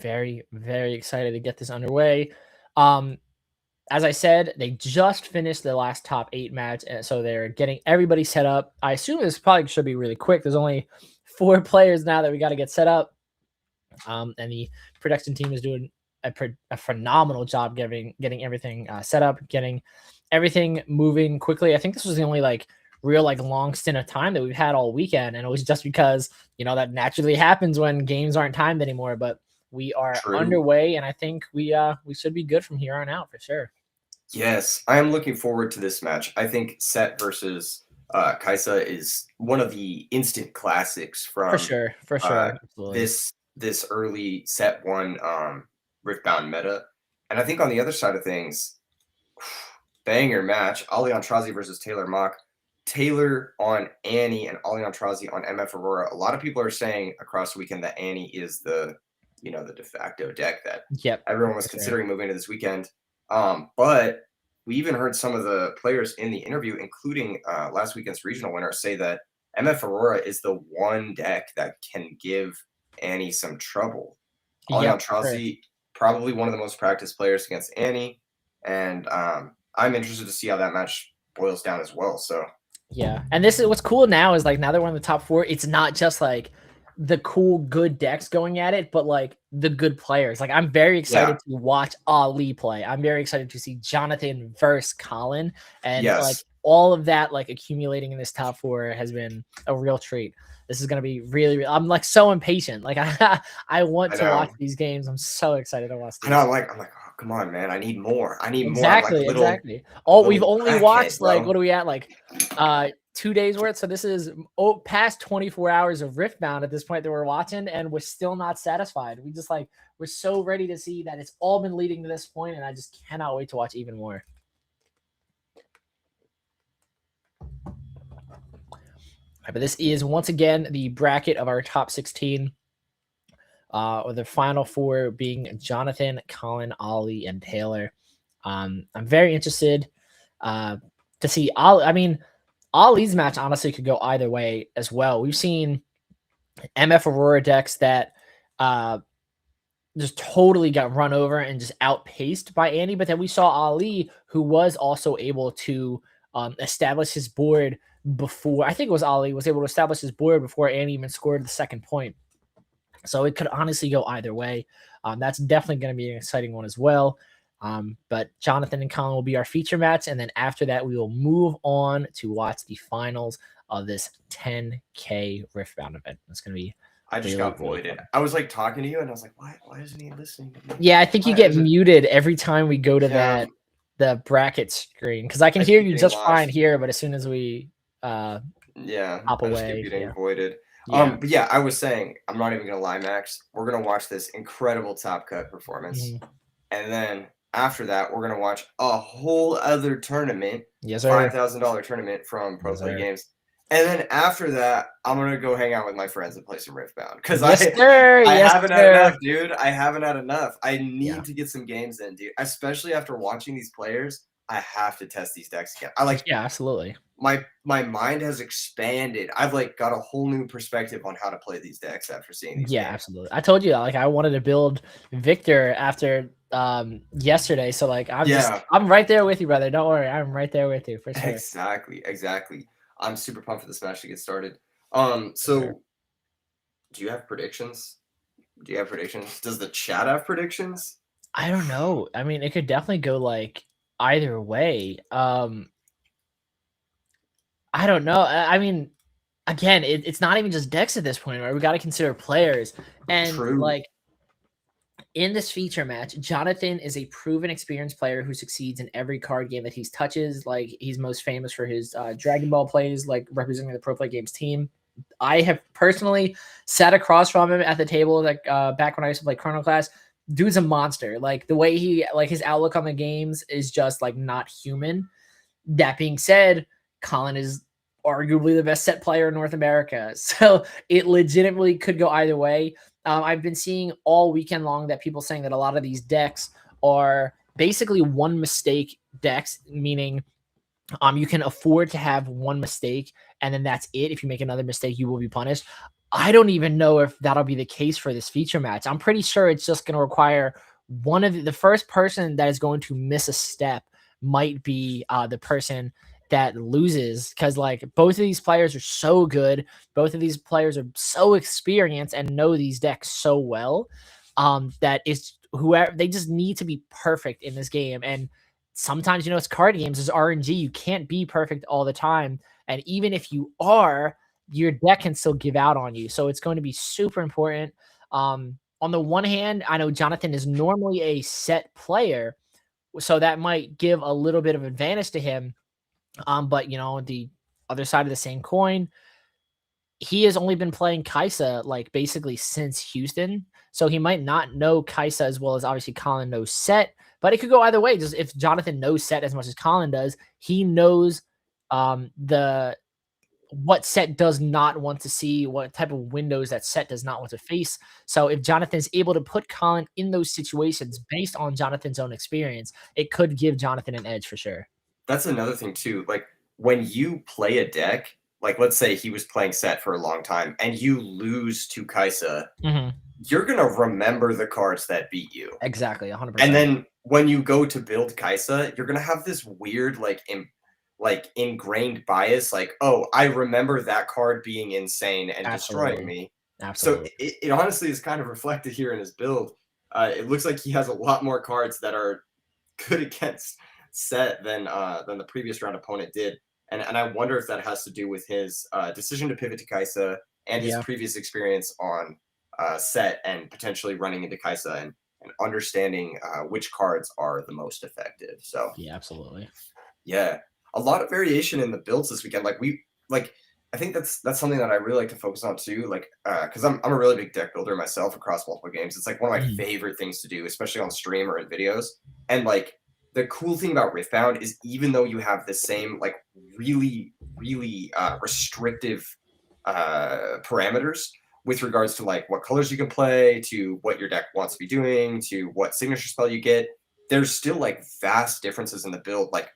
Very, very excited to get this underway. As I said, they just finished the last top 8 match, and so they're getting everybody set up. I assume this probably should be really quick. There's only 4 players now that we got to get set up, and the production team is doing a phenomenal job getting everything set up, getting everything moving quickly. I think this was the only real long stint of time that we've had all weekend, and it was just because that naturally happens when games aren't timed anymore. But we are underway, and I think we should be good from here on out for sure. Yes, I am looking forward to this match. I think Set versus Kaisa is one of the instant classics from for sure. This early Set 1 Riftbound meta. And I think on the other side of things, banger match, Aliantrazi versus Taylor Mock. Taylor on Annie and Aliantrazi on MF Aurora. A lot of people are saying across the weekend that Annie is the de facto deck that everyone was considering moving to this weekend. But we even heard some of the players in the interview, including last weekend's regional winner, say that MF Aurora is the one deck that can give Annie some trouble. Aliantrazi, probably one of the most practiced players against Annie, and I'm interested to see how that match boils down as well. So yeah, and this is what's cool now is now that we're in the top 4, it's not just the cool good decks going at it, but the good players. I'm very excited to watch Ali play. I'm very excited to see Jonathan versus Colin, and all of that accumulating in this top 4 has been a real treat. This is going to be really, I'm so impatient. I want to watch these games. I'm so excited to watch these. I know, I'm like, oh, come on, man. I need more. Exactly. We've only watched what are we at? 2 days worth. So this is past 24 hours of Riftbound at this point that we're watching, and we're still not satisfied. We just we're so ready to see that it's all been leading to this point, and I just cannot wait to watch even more. But this is once again the bracket of our top 16. With the final 4 being Jonathan, Colin, Ollie, and Taylor. I'm very interested to see Ollie. I mean, Ollie's match honestly could go either way as well. We've seen MF Aurora decks that just totally got run over and just outpaced by Annie, but then we saw Ali, who was also able to establish his board before. I think it was Ali was able to establish his board before Annie even scored the second point. So it could honestly go either way. That's definitely going to be an exciting one as well. But Jonathan and Colin will be our feature match. And then after that, we will move on to watch the finals of this 10K Riftbound event. It's going to be I just got voided. I was talking to you and I was like, why isn't he listening to me? Yeah, I think you get muted every time we go to the bracket screen. Because I can hear you just fine here, but as soon as we hop away. Just getting voided. But yeah, I was saying, I'm not even gonna lie, Max. We're gonna watch this incredible top cut performance, and then after that, we're gonna watch a whole other tournament, $5,000 tournament from Pro Play Games, and then after that, I'm gonna go hang out with my friends and play some Riftbound because I haven't had enough, dude. I haven't had enough. I need to get some games in, dude. Especially after watching these players, I have to test these decks again. Absolutely. My mind has expanded. I've got a whole new perspective on how to play these decks after seeing these games. Absolutely. I told you I wanted to build Victor after yesterday, so I'm right there with you, brother. Don't worry, I'm right there with you for sure. Exactly. I'm super pumped for this match to get started. Do you have predictions? Does the chat have predictions? I don't know. I mean, it could definitely go either way. I don't know. I mean, again, it's not even just decks at this point, right? We got to consider players. And In this feature match, Jonathan is a proven experienced player who succeeds in every card game that he touches. Like, he's most famous for his Dragon Ball plays, like representing the Pro Play Games team. I have personally sat across from him at the table, like back when I used to play Chrono Class. Dude's a monster. Like, the way he, like, his outlook on the games is just like not human. That being said, Colin is arguably the best set player in North America. So it legitimately could go either way. I've been seeing all weekend long that people saying that a lot of these decks are basically one mistake decks, meaning you can afford to have one mistake and then that's it. If you make another mistake, you will be punished. I don't even know if that'll be the case for this feature match. I'm pretty sure it's just going to require one of the first person that is going to miss a step might be the person that loses, because like both of these players are so good. Both of these players are so experienced and know these decks so well that it's whoever, they just need to be perfect in this game. And sometimes, you know, it's card games, it's RNG. You can't be perfect all the time. And even if you are, your deck can still give out on you. So it's going to be super important. On the one hand, I know Jonathan is normally a set player, so that might give a little bit of advantage to him. But you know, the other side of the same coin, he has only been playing Kaisa like basically since Houston. So he might not know Kaisa as well as obviously Colin knows set, but it could go either way. Just if Jonathan knows set as much as Colin does, he knows what set does not want to see, what type of windows that set does not want to face. So if Jonathan's able to put Colin in those situations based on Jonathan's own experience, it could give Jonathan an edge for sure. That's another thing too. Like when you play a deck, like let's say he was playing set for a long time and you lose to Kaisa, you're going to remember the cards that beat you. Exactly, 100%. And then when you go to build Kaisa, you're going to have this weird like ingrained bias, like, oh, I remember that card being insane and destroying me. Absolutely. So it honestly is kind of reflected here in his build. It looks like he has a lot more cards that are good against set than the previous round opponent did. And I wonder if that has to do with his decision to pivot to Kaisa and his previous experience on set and potentially running into Kaisa and understanding which cards are the most effective. So yeah, absolutely. Yeah. A lot of variation in the builds this weekend. I think that's something that I really like to focus on too. Like, because I'm a really big deck builder myself across multiple games. It's like one of my favorite things to do, especially on stream or in videos. And like the cool thing about Riftbound is even though you have the same like really restrictive parameters with regards to like what colors you can play, to what your deck wants to be doing, to what signature spell you get, there's still like vast differences in the build. Like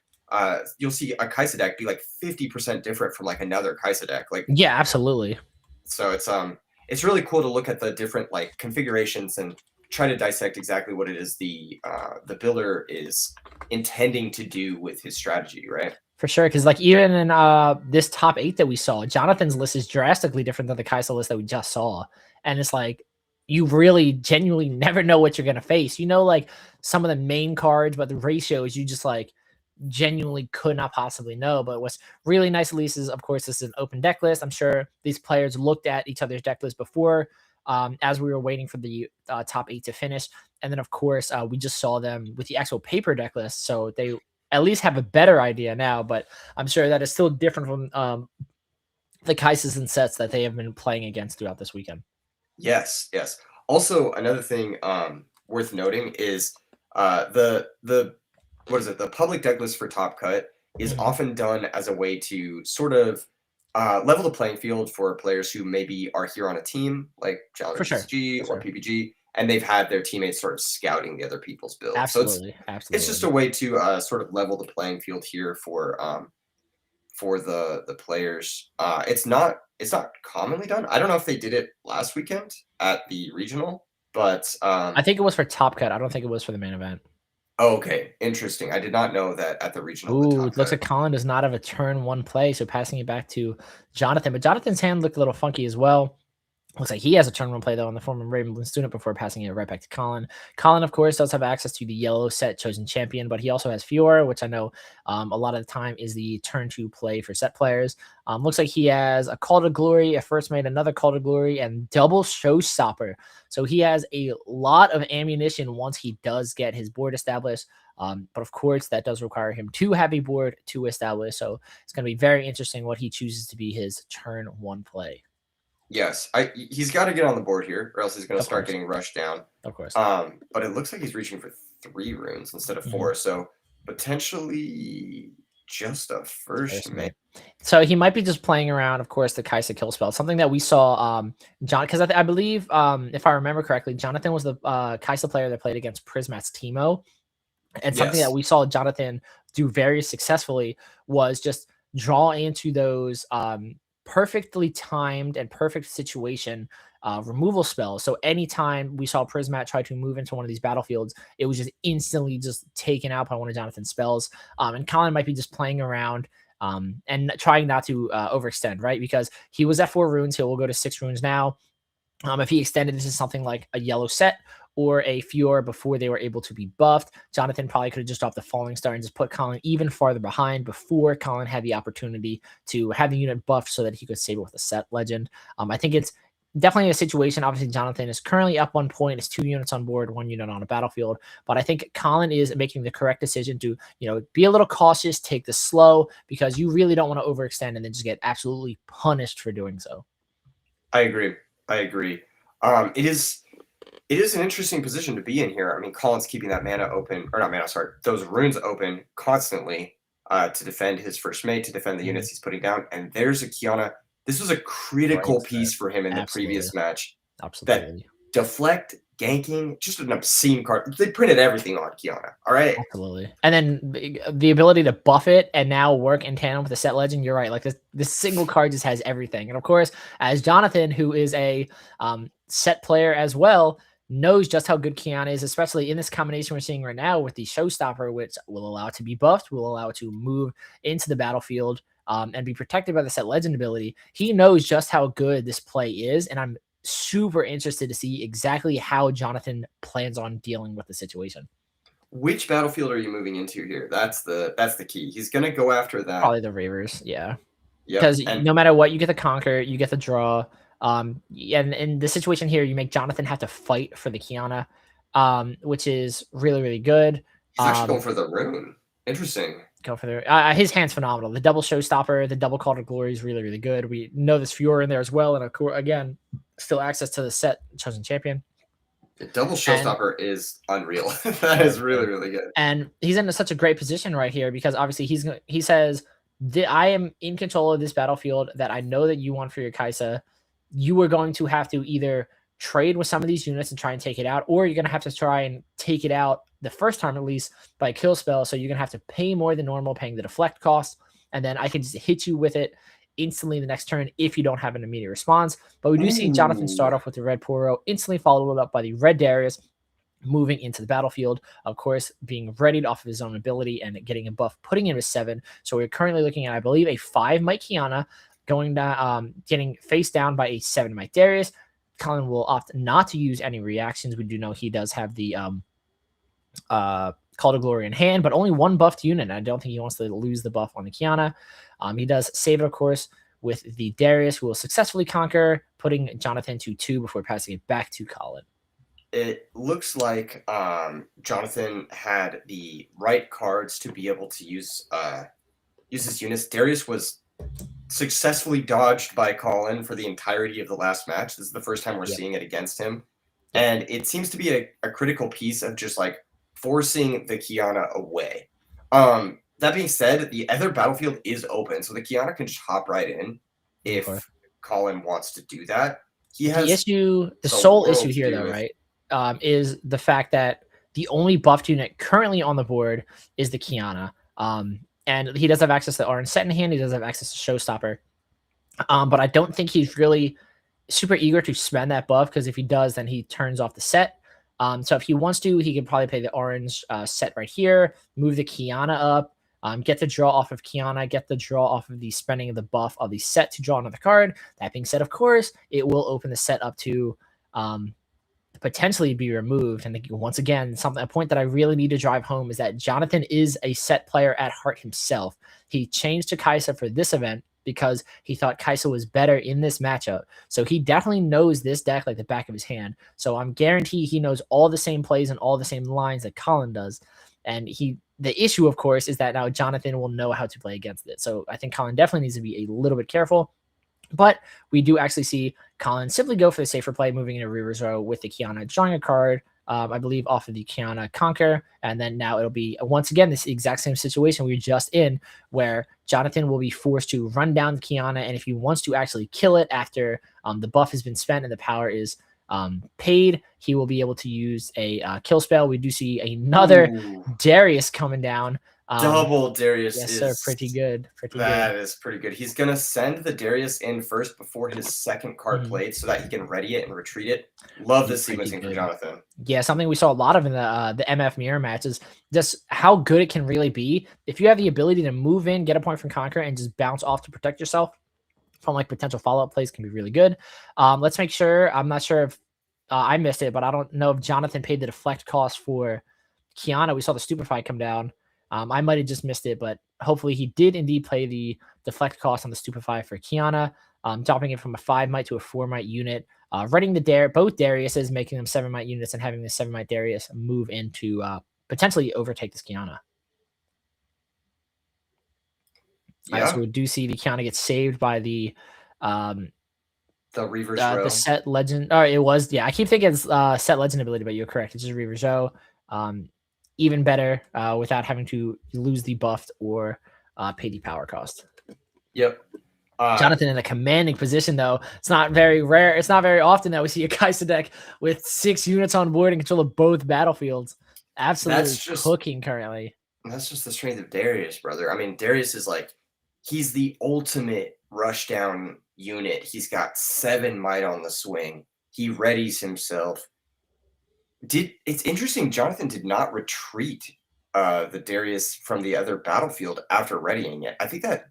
you'll see a Kaisa deck be like 50% different from like another Kaisa deck. Like, yeah, absolutely. So it's really cool to look at the different like configurations and try to dissect exactly what it is the builder is intending to do with his strategy, right? For sure, because like even in this top 8 that we saw, Jonathan's list is drastically different than the Kaisa list that we just saw. And it's like, you really genuinely never know what you're going to face. You know, like some of the main cards, but the ratios, you just like genuinely could not possibly know. But what's really nice, at least, is of course this is an open deck list. I'm sure these players looked at each other's deck list before as we were waiting for the top 8 to finish. And then of course we just saw them with the actual paper deck list, so they at least have a better idea now. But I'm sure that is still different from the Kaisas and sets that they have been playing against throughout this weekend. Yes. Also, another thing worth noting is the public deck list for Top Cut is often done as a way to sort of level the playing field for players who maybe are here on a team, like Challenger PCG or PPG, and they've had their teammates sort of scouting the other people's builds. Absolutely. So it's just a way to sort of level the playing field here for the players. It's not commonly done. I don't know if they did it last weekend at the regional, but I think it was for Top Cut. I don't think it was for the main event. Oh, okay, interesting. I did not know that at the regional. Ooh, it looks like Colin does not have a turn 1 play, so passing it back to Jonathan. But Jonathan's hand looked a little funky as well. Looks like he has a turn one play, though, on the former Ravenloom student before passing it right back to Colin. Colin, of course, does have access to the yellow set chosen champion, but he also has Fiora, which I know a lot of the time is the turn two play for set players. Looks like he has a Call to Glory, a First Mate, another Call to Glory, and double Showstopper. So he has a lot of ammunition once he does get his board established. But of course, that does require him to have a board to establish. So it's going to be very interesting what he chooses to be his turn one play. Yes, he's got to get on the board here, or else he's going to start getting rushed down. Of course. But it looks like he's reaching for 3 runes instead of 4, so potentially just a first mate. So he might be just playing around, of course, the Kaisa kill spell, something that we saw, John, because I believe, if I remember correctly, Jonathan was the Kaisa player that played against Prismat's Teemo, and something that we saw Jonathan do very successfully was just draw into those perfectly timed and perfect situation removal spells. So anytime we saw Prismat try to move into one of these battlefields, it was just instantly just taken out by one of Jonathan's spells. And Colin might be just playing around and trying not to overextend, right? Because he was at 4 runes, he will go to 6 runes now. If he extended this to something like a yellow set or a Fiora before they were able to be buffed, Jonathan probably could have just dropped the Falling Star and just put Colin even farther behind before Colin had the opportunity to have the unit buffed so that he could save it with a set legend. I think it's definitely a situation. Obviously, Jonathan is currently up 1 point. It's 2 units on board, 1 unit on a battlefield. But I think Colin is making the correct decision to, be a little cautious, take this slow, because you really don't want to overextend and then just get absolutely punished for doing so. I agree. It is an interesting position to be in here. I mean, Colin's keeping that mana open, or not mana, sorry, those runes open constantly to defend his first mate, to defend the units he's putting down. And there's a Qiyana. This was a critical piece for him in the previous match. Absolutely. That deflect, ganking, just an obscene card. They printed everything on Qiyana. All right. Absolutely. And then the ability to buff it and now work in tandem with the set legend. You're right. Like this single card just has everything. And of course, as Jonathan, who is a set player as well, knows just how good Qiyana is, especially in this combination we're seeing right now with the Showstopper, which will allow it to be buffed, will allow it to move into the battlefield and be protected by the set legend ability. He knows just how good this play is, and I'm super interested to see exactly how Jonathan plans on dealing with the situation. Which battlefield are you moving into here? That's the key. He's gonna go after that. Probably the Ravers, yeah. Yeah. Because no matter what, you get the conquer, you get the draw. And in the situation here, you make Jonathan have to fight for the Qiyana, which is really, really good. He's actually going for the rune. Interesting. Go for the his hand's phenomenal. The double Showstopper, the double Call to Glory is really, really good. We know there's Fiora in there as well, and of course, again, still access to the set chosen champion. The double Showstopper is unreal. That is really, really good. And he's in such a great position right here because obviously he says, I am in control of this battlefield that I know that you want for your Kaisa. You are going to have to either trade with some of these units and try and take it out, or you're going to have to try and take it out the first time at least by kill spell. So you're going to have to pay more than normal, paying the deflect cost, and then I can just hit you with it instantly the next turn if you don't have an immediate response. But we do see Jonathan start off with the red Poro, instantly followed up by the red Darius, moving into the battlefield, of course, being readied off of his own ability and getting a buff, putting him to 7. So we're currently looking at, I believe, a 5 Mike Qiyana, going down, getting faced down by a 7 Mike Darius. Colin will opt not to use any reactions. We do know he does have the Call to Glory in hand, but only 1 buffed unit. I don't think he wants to lose the buff on the Qiyana. He does save it, of course, with the Darius, who will successfully conquer, putting Jonathan to 2 before passing it back to Colin. It looks like Jonathan had the right cards to be able to use his units. Darius was successfully dodged by Colin for the entirety of the last match. This is the first time we're seeing it against him. And it seems to be a critical piece of just like forcing the Qiyana away. That being said, the other battlefield is open, so the Qiyana can just hop right in if Colin wants to do that. He has the sole issue here, though, right? Is the fact that the only buffed unit currently on the board is the Qiyana. And he does have access to the orange set in hand. He does have access to Showstopper. But I don't think he's really super eager to spend that buff, because if he does, then he turns off the set. So if he wants to, he can probably play the orange set right here, move the Qiyana up, get the draw off of Kiana, get the draw off of the spending of the buff of the set to draw another card. That being said, of course, it will open the set up to potentially be removed. And once again, a point that I really need to drive home is that Jonathan is a set player at heart himself. He changed to Kaisa for this event because he thought Kaisa was better in this matchup. So he definitely knows this deck like the back of his hand. So I'm guaranteed he knows all the same plays and all the same lines that Colin does. And the issue, of course, is that now Jonathan will know how to play against it. So I think Colin definitely needs to be a little bit careful. But we do actually see Colin simply go for the safer play, moving into Reaver's Row with the Kiana, drawing a card, I believe, off of the Kiana Conquer. And then now it'll be, once again, this exact same situation we were just in, where Jonathan will be forced to run down the Kiana. And if he wants to actually kill it after the buff has been spent and the power is paid, he will be able to use a kill spell. We do see another Darius coming down. Double Darius yes, is sir, pretty good. That is pretty good. He's gonna send the Darius in first before his second card played, so that he can ready it and retreat it. Love this sequencing for Jonathan. Yeah, something we saw a lot of in the MF mirror match is just how good it can really be if you have the ability to move in, get a point from Conquer, and just bounce off to protect yourself from like potential follow-up plays can be really good. Let's make sure. I'm not sure if I missed it, but I don't know if Jonathan paid the deflect cost for Kiana. We saw the Stupefy come down. I might have just missed it, but hopefully he did indeed play the deflect cost on the Stupefy for Kiana, dropping it from a 5 might to a 4 might unit, running both Dariuses, making them 7 might units, and having the 7 might Darius move into potentially overtake this Kiana. Yeah. So we do see the Kiana get saved by the Reaver's Row. The set legend. Or it was, yeah. I keep thinking it's set legend ability, but you're correct. It's just Reaver's Row. Even better without having to lose the buffed or pay the power cost. Yep. Jonathan in a commanding position, though. It's not very rare. It's not very often that we see a Kaisa deck with 6 units on board and control of both battlefields. Absolutely cooking currently. That's just the strength of Darius, brother. I mean, Darius is like, he's the ultimate rushdown unit. He's got 7 might on the swing. He readies himself. It's interesting, Jonathan did not retreat the Darius from the other battlefield after readying it. I think that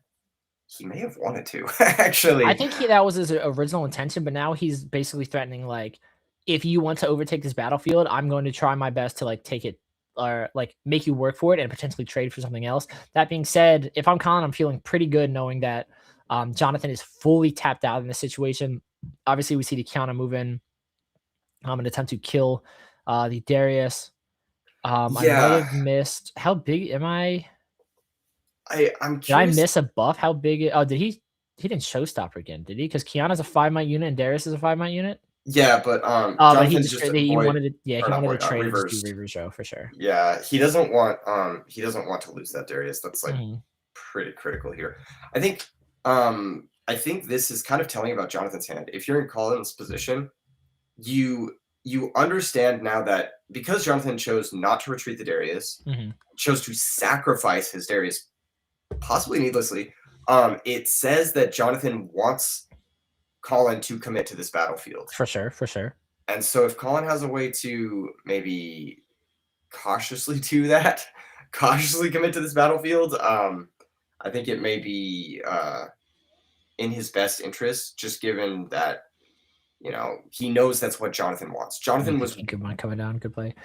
he may have wanted to, actually. I think that was his original intention, but now he's basically threatening, like, if you want to overtake this battlefield, I'm going to try my best to, like, take it or, like, make you work for it and potentially trade for something else. That being said, if I'm Colin, I'm feeling pretty good knowing that Jonathan is fully tapped out in this situation. Obviously, we see the Kiana move in an attempt to kill the Darius. I might have missed. How big am I? I'm curious. Did I miss a buff? How big? Oh, did he? He didn't showstopper again, did he? Because Kiana's a 5 might unit and Darius is a 5 might unit. Yeah, but but he wanted to. Yeah, he wanted to trade Reaver's Row for sure. Yeah, he doesn't want to lose that Darius. That's like pretty critical here. I think this is kind of telling about Jonathan's hand. If you're in Colin's position, you understand now that because Jonathan chose not to retreat the Darius, chose to sacrifice his Darius, possibly needlessly, it says that Jonathan wants Colin to commit to this battlefield. For sure. And so if Colin has a way to maybe cautiously do that, cautiously commit to this battlefield, I think it may be in his best interest, just given that, you know, he knows that's what Jonathan wants. Jonathan was good one coming down. Good play.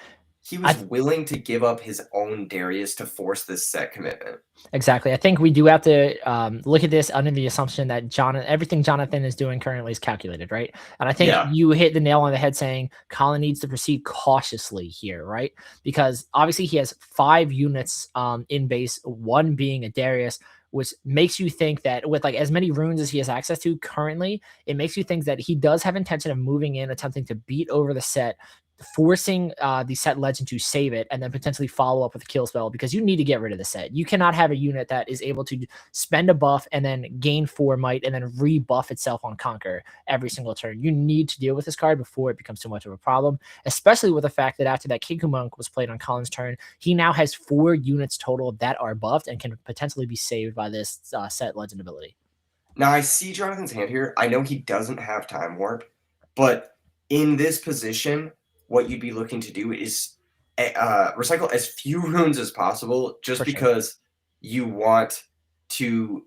He was willing to give up his own Darius to force this set commitment. Exactly. I think we do have to look at this under the assumption that everything Jonathan is doing currently is calculated, right? And I think you hit the nail on the head saying Colin needs to proceed cautiously here, right? Because obviously he has 5 units in base, 1 being a Darius, which makes you think that with like as many runes as he has access to currently, it makes you think that he does have intention of moving in, attempting to beat over the set, forcing the set legend to save it, and then potentially follow up with a kill spell, because you need to get rid of the set. You cannot have a unit that is able to spend a buff and then gain 4 might and then rebuff itself on Conquer every single turn. You need to deal with this card before it becomes too much of a problem, especially with the fact that after that Kiku Monk was played on Colin's turn, he now has 4 units total that are buffed and can potentially be saved by this set legend ability. Now I see Jonathan's hand here. I know he doesn't have Time Warp, but in this position, what you'd be looking to do is recycle as few runes as possible, just because you want to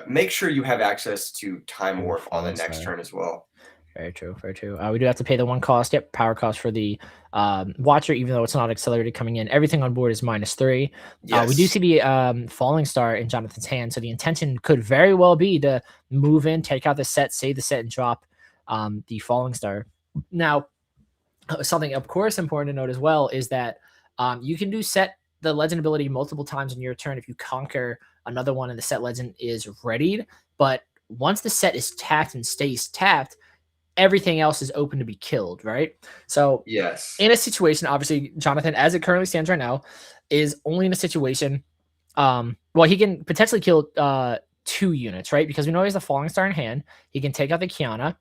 make sure you have access to time warp on the next turn as well. Very true. Very true. We do have to pay the 1 cost. Yep, power cost for the Watcher, even though it's not accelerated coming in. Everything on board is -3. Yes. We do see the Falling Star in Jonathan's hand, so the intention could very well be to move in, take out the set, save the set, and drop the Falling Star. Now, something, of course, important to note as well is that you can do set the legend ability multiple times in your turn if you conquer another one and the set legend is readied. But once the set is tapped and stays tapped, everything else is open to be killed, right? So yes, in a situation, obviously, Jonathan, as it currently stands right now, is only in a situation. Well, he can potentially kill 2 units, right? Because we know he has a Falling Star in hand. He can take out the Kiana.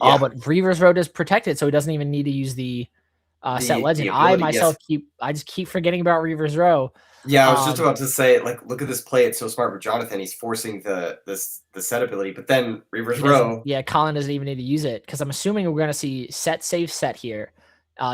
Yeah. But Reaver's Road is protected, so he doesn't even need to use the set legend. Ability, I just keep forgetting about Reaver's Row. Yeah, I was just about to say, like, look at this play. It's so smart for Jonathan. He's forcing the set ability, but then Reaver's Row. Yeah, Colin doesn't even need to use it because I'm assuming we're going to see set, save, set here.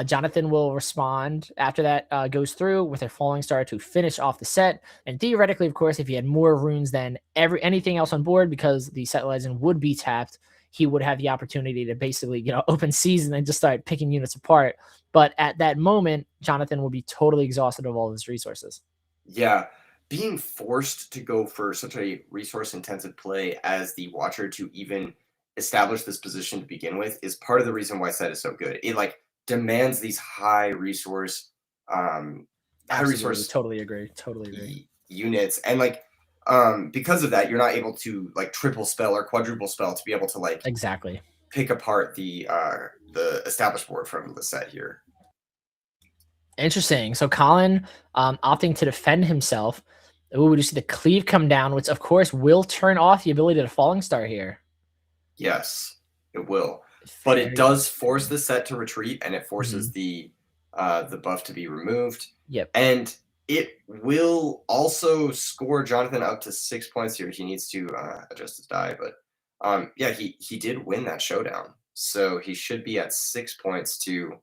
Jonathan will respond after that goes through with a Falling Star to finish off the set. And theoretically, of course, if he had more runes than anything else on board, because the set legend would be tapped, he would have the opportunity to basically, open season and just start picking units apart. But at that moment, Jonathan will be totally exhausted of all his resources. Yeah, being forced to go for such a resource-intensive play as the Watcher to even establish this position to begin with is part of the reason why set is so good. It demands these high resource, Totally agree. Units, and because of that, you're not able to triple spell or quadruple spell to be able to exactly pick apart the established board from the set here. Interesting. So Colin opting to defend himself. Ooh, we just see the cleave come down, which of course will turn off the ability to Falling Star here. Yes, it will. But it does force the set to retreat, and it forces the buff to be removed. Yep. And it will also score Jonathan up to 6 points here. He needs to adjust his die, but yeah, he did win that showdown, so he should be at 6 points to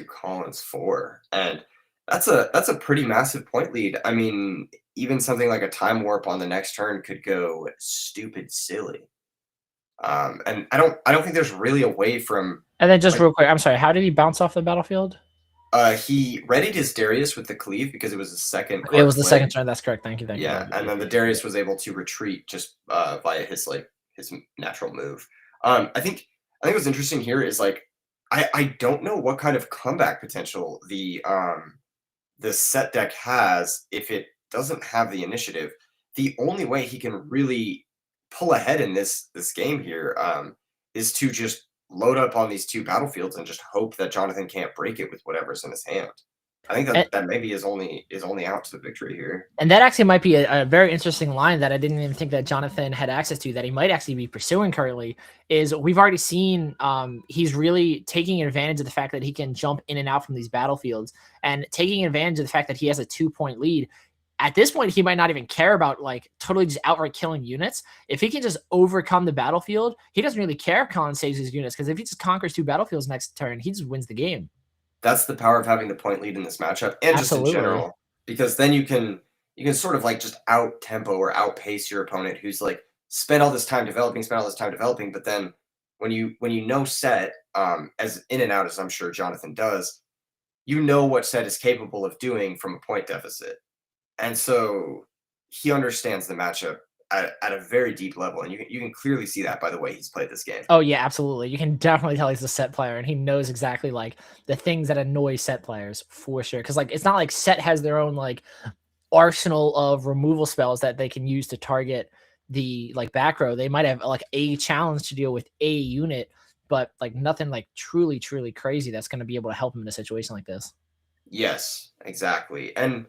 Colin's 4, and that's a pretty massive point lead. I mean, even something like a time warp on the next turn could go stupid silly. And I don't think there's really a way from. And then just real quick, I'm sorry, how did he bounce off the battlefield? He readied his Darius with the cleave because it was the second. It was the second turn. That's correct. Thank you. Yeah, and then the Darius was able to retreat just via his natural move. I think what's interesting here is I don't know what kind of comeback potential the set deck has if it doesn't have the initiative. The only way he can really pull ahead in this game here is to just load up on these 2 battlefields and just hope that Jonathan can't break it with whatever's in his hand. I think that maybe is only out to the victory here. And that actually might be a very interesting line that I didn't even think that Jonathan had access to, that he might actually be pursuing currently, is we've already seen he's really taking advantage of the fact that he can jump in and out from these battlefields and taking advantage of the fact that he has a 2-point lead. At this point, he might not even care about totally just outright killing units. If he can just overcome the battlefield, he doesn't really care if Colin saves his units, because if he just conquers 2 battlefields next turn, he just wins the game. That's the power of having the point lead in this matchup, and just in general, because then you can sort of just out tempo or outpace your opponent who's spent all this time developing, but then when you know set as in and out as I'm sure Jonathan does, what set is capable of doing from a point deficit. And so he understands the matchup at a very deep level, and you can clearly see that by the way he's played this game. Oh yeah, absolutely. You can definitely tell he's a set player, and he knows exactly the things that annoy set players for sure. Because it's not like set has their own arsenal of removal spells that they can use to target the back row. They might have a challenge to deal with a unit, but nothing truly crazy that's going to be able to help him in a situation like this. Yes, exactly. And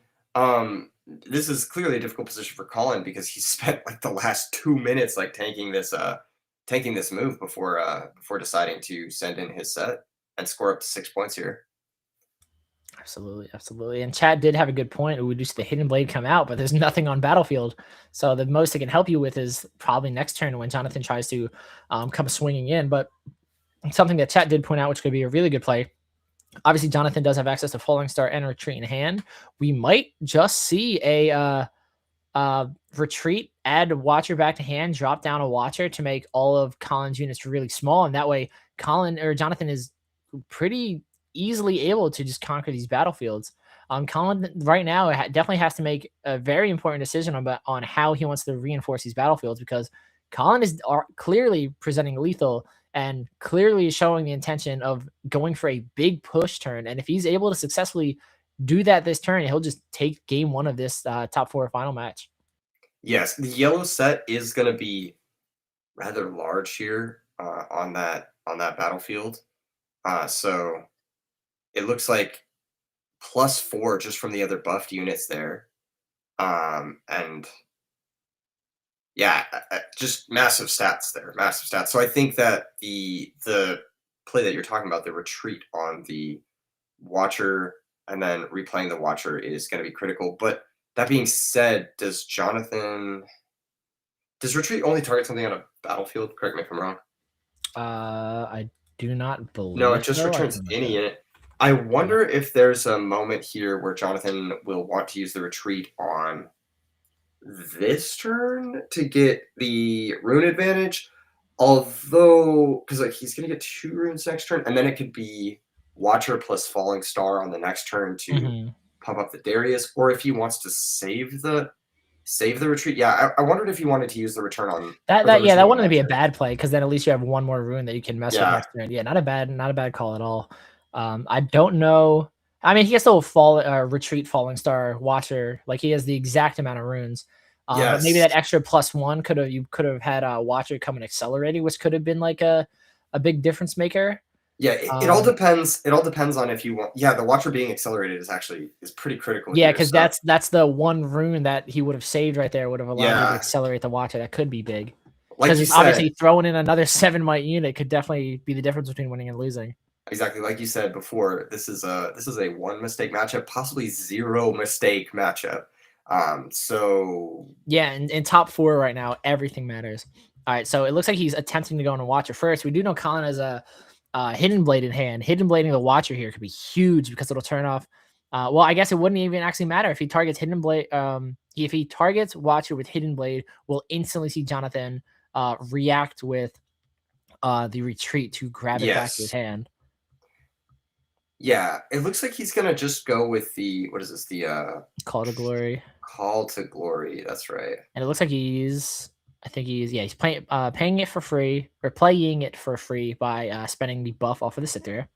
this is clearly a difficult position for Colin because he spent the last 2 minutes tanking this move before deciding to send in his set and score up to 6 points here. Absolutely. And Chad did have a good point. We just the Hidden Blade come out, but there's nothing on battlefield. So the most it can help you with is probably next turn when Jonathan tries to come swinging in. But something that Chad did point out, which could be a really good play, Obviously, Jonathan does have access to Falling Star and Retreat in hand. We might just see a retreat, add Watcher back to hand, drop down a Watcher to make all of Colin's units really small, and that way Jonathan is pretty easily able to just conquer these battlefields. Colin right now definitely has to make a very important decision on how he wants to reinforce these battlefields, because Colin is clearly presenting lethal and clearly showing the intention of going for a big push turn. And if he's able to successfully do that this turn, he'll just take game one of this top 4 final match. Yes, the yellow set is going to be rather large here on that battlefield. So it looks like +4 just from the other buffed units there. And yeah, just massive stats there, massive stats. So I think that the play that you're talking about, the retreat on the Watcher and then replaying the Watcher, is going to be critical. But that being said, does retreat only target something on a battlefield? Correct me if I'm wrong. I do not believe. No, it just returns any unit. I wonder if there's a moment here where Jonathan will want to use the retreat on this turn to get the rune advantage. Although, because like he's gonna get 2 runes next turn, and then it could be Watcher plus Falling Star on the next turn to pump up the Darius, or if he wants to save the retreat. Yeah, I wondered if he wanted to use the return on that. Yeah, that wouldn't be a bad play, because then at least you have 1 more rune that you can mess with next turn. Yeah, not a bad call at all. I don't know. I mean, he has still retreat Falling Star Watcher. Like, he has the exact amount of runes. But maybe that extra +1 you could have had Watcher come and accelerated, which could have been like a big difference maker. Yeah, it all depends. It all depends on if you want. Yeah, the Watcher being accelerated is pretty critical. Yeah, because that's the 1 rune that he would have saved right there, would have allowed him to accelerate the Watcher. That could be big. Because obviously throwing in another 7 might unit could definitely be the difference between winning and losing. Exactly, like you said before, this is a 1 mistake matchup, possibly 0 mistake matchup. So yeah, in top 4 right now, everything matters. All right, so it looks like he's attempting to go on a Watcher first. We do know Colin has a Hidden Blade in hand. Hidden Blading the Watcher here could be huge, because it'll turn off. Well, I guess it wouldn't even actually matter if he targets Hidden Blade. If he targets Watcher with Hidden Blade, we'll instantly see Jonathan react with the retreat to grab it back to his hand. Yeah, it looks like he's gonna just go with the, what is this? The Call to Glory. Call to Glory. That's right. And it looks like he's paying it for free, or playing it for free by spending the buff off of the Sithir.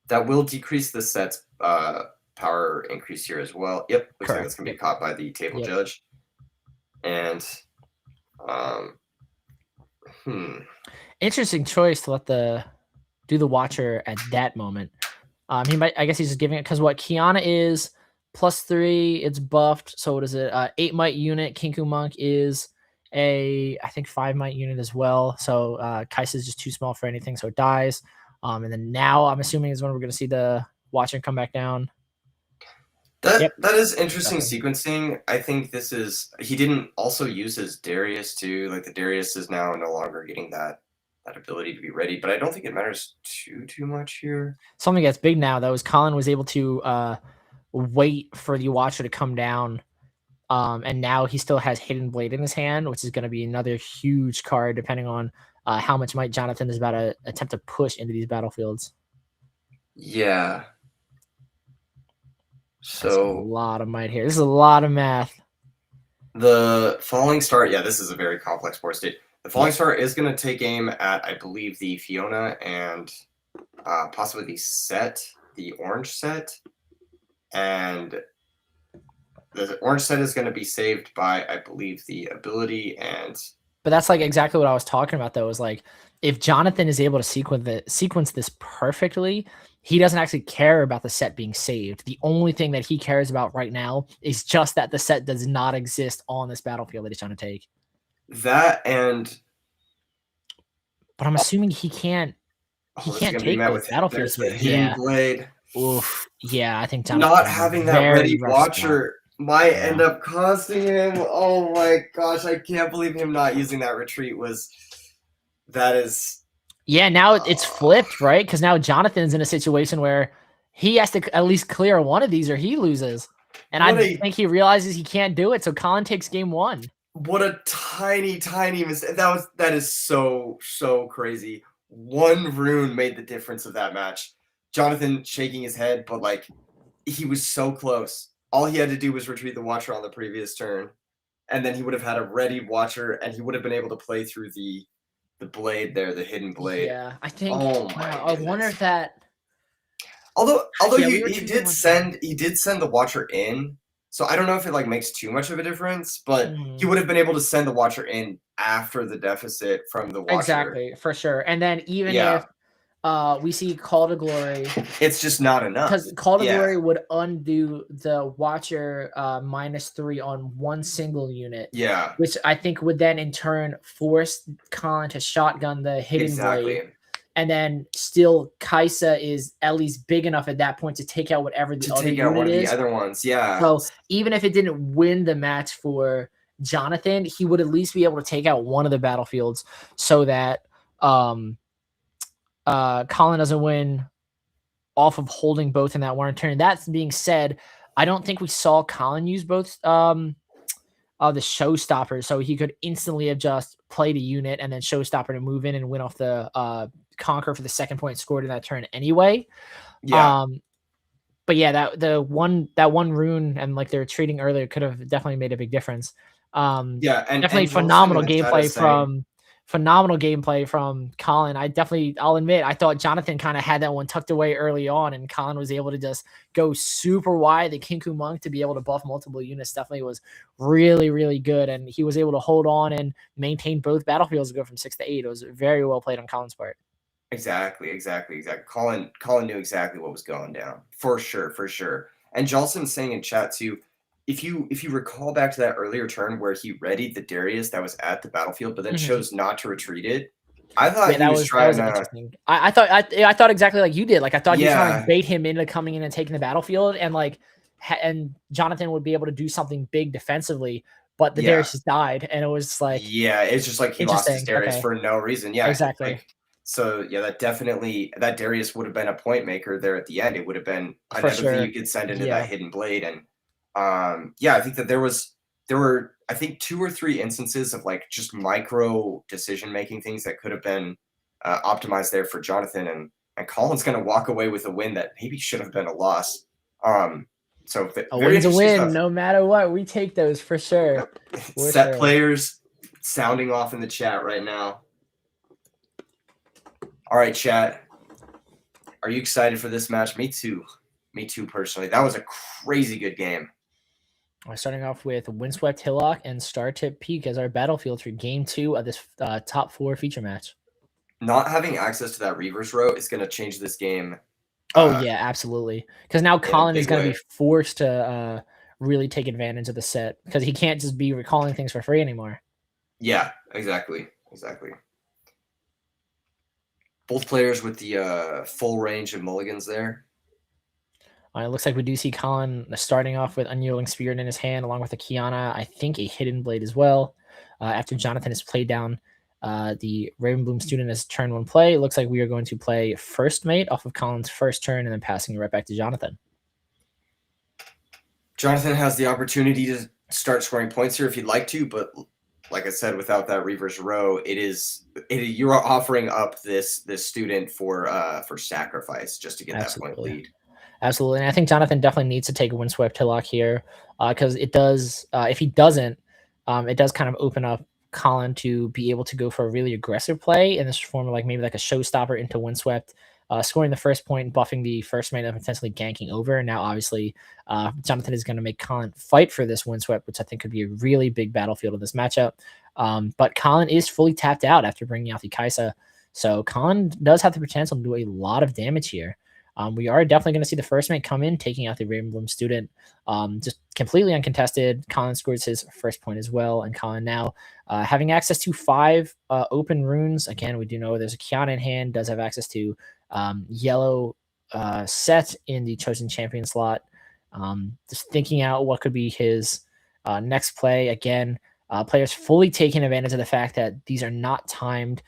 That will decrease the set's power increase here as well. Yep, looks like that's gonna be caught by the table judge. And interesting choice to do the Watcher at that moment. I guess he's just giving it because what Kiana is +3, it's buffed. So what is it? 8 might unit. Kinku Monk is I think 5 might unit as well. So Kaisa is just too small for anything, so it dies. And then now I'm assuming is when we're going to see the Watcher come back down. That is interesting sequencing. I think he didn't also use his Darius too. Like, the Darius is now no longer getting that ability to be ready, but I don't think it matters too much here. Something that's big now, though, is Colin was able to wait for the Watcher to come down, and now he still has Hidden Blade in his hand, which is going to be another huge card depending on how much might Jonathan is about to attempt to push into these battlefields. Yeah. So that's a lot of might here. This is a lot of math. The Falling Star, this is a very complex board state. The Falling Star is going to take aim at, I believe, the Fiona and possibly the orange set. And the orange set is going to be saved by, I believe, the ability. But that's like exactly what I was talking about, though, is like, if Jonathan is able to sequence this perfectly, he doesn't actually care about the set being saved. The only thing that he cares about right now is just that the set does not exist on this battlefield that he's trying to take. That, and but I'm assuming he can't take those battlefields with Hidden Blade. Oof. Yeah, I think Jonathan not having that ready Watcher might end up costing him. Oh my gosh, I can't believe him not using that retreat Yeah, now it's flipped, right? Because now Jonathan's in a situation where he has to at least clear one of these or he loses. And I think he realizes he can't do it, so Colin takes game 1. What a tiny mistake. That is so crazy. One rune made the difference of that match. Jonathan shaking his head, but like he was so close. All he had to do was retreat the Watcher on the previous turn, and then he would have had a ready Watcher, and he would have been able to play through the blade there, the hidden blade. Yeah, I think. Oh my I wonder if that. Although he did send the Watcher in, so I don't know if it like makes too much of a difference, but he would have been able to send the Watcher in after the deficit from the Watcher. Exactly, for sure. And then even if we see Call to Glory, it's just not enough. Because Call to Glory would undo the Watcher -3 on one single unit. Yeah. Which I think would then in turn force Colin to shotgun the hidden blade. And then still Kaisa is at least big enough at that point to take out whatever the other unit is. The other ones, yeah. So even if it didn't win the match for Jonathan, he would at least be able to take out one of the battlefields so that Colin doesn't win off of holding both in that one turn. That being said, I don't think we saw Colin use both the showstoppers, so he could instantly have just played a unit and then showstopper to move in and win off the conquer for the second point scored in that turn anyway. Yeah. But yeah, that one rune and like they were treating earlier could have definitely made a big difference. And definitely phenomenal gameplay from Colin. I'll admit, I thought Jonathan kind of had that one tucked away early on, and Colin was able to just go super wide. The Kinku Monk to be able to buff multiple units definitely was really, really good, and he was able to hold on and maintain both battlefields to go from 6 to 8. It was very well played on Colin's part. Exactly. Colin knew exactly what was going down. For sure. And Jolson's saying in chat too, if you recall back to that earlier turn where he readied the Darius that was at the battlefield, but then chose not to retreat it, I thought he was trying to. Interesting. I thought exactly like you did. Like I thought he was trying to bait him into coming in and taking the battlefield, and and Jonathan would be able to do something big defensively. But the Darius just died, and it was like it's just like he lost his Darius for no reason. Yeah, exactly. So that Darius would have been a point maker there at the end. It would have been another thing you could send into that hidden blade. And I think that there were I think 2 or 3 instances of like just micro decision making things that could have been optimized there for Jonathan, and Colin's going to walk away with a win that maybe should have been a loss. So a win's a win, stuff. No matter what. We take those for sure. Set players sounding off in the chat right now. All right, chat. Are you excited for this match? Me too. Me too, personally. That was a crazy good game. We're starting off with Windswept Hillock and Startip Peak as our battlefield for Game 2 of this top 4 feature match. Not having access to that reverse row is going to change this game. Oh, yeah, absolutely. Because now Colin is going to be forced to really take advantage of the set because he can't just be recalling things for free anymore. Yeah, exactly. Both players with the full range of mulligans there. It looks like we do see Colin starting off with Unyielding Spirit in his hand, along with a Kiana, I think a Hidden Blade as well. After Jonathan has played down the Ravenbloom student as turn 1 play, it looks like we are going to play First Mate off of Colin's first turn and then passing it right back to Jonathan. Jonathan has the opportunity to start scoring points here if he'd like to, but like I said, without that reverse row, you are offering up this student for sacrifice just to get that point lead. Absolutely, and I think Jonathan definitely needs to take a Windswept Hillock here because it does. If he doesn't, it does kind of open up Colin to be able to go for a really aggressive play in this form of maybe like a showstopper into Windswept, scoring the first point, buffing the first mate, and potentially ganking over. And now, obviously, Jonathan is going to make Colin fight for this Windswept, which I think could be a really big battlefield in this matchup. But Colin is fully tapped out after bringing out the Kaisa, so Colin does have the potential to do a lot of damage here. We are definitely going to see the first mate come in, taking out the Ravenbloom student, just completely uncontested. Colin scores his first point as well, and Colin now having access to 5 open runes. Again, we do know there's a Kiana in hand, does have access to yellow set in the Chosen Champion slot. Just thinking out what could be his next play. Again, players fully taking advantage of the fact that these are not timed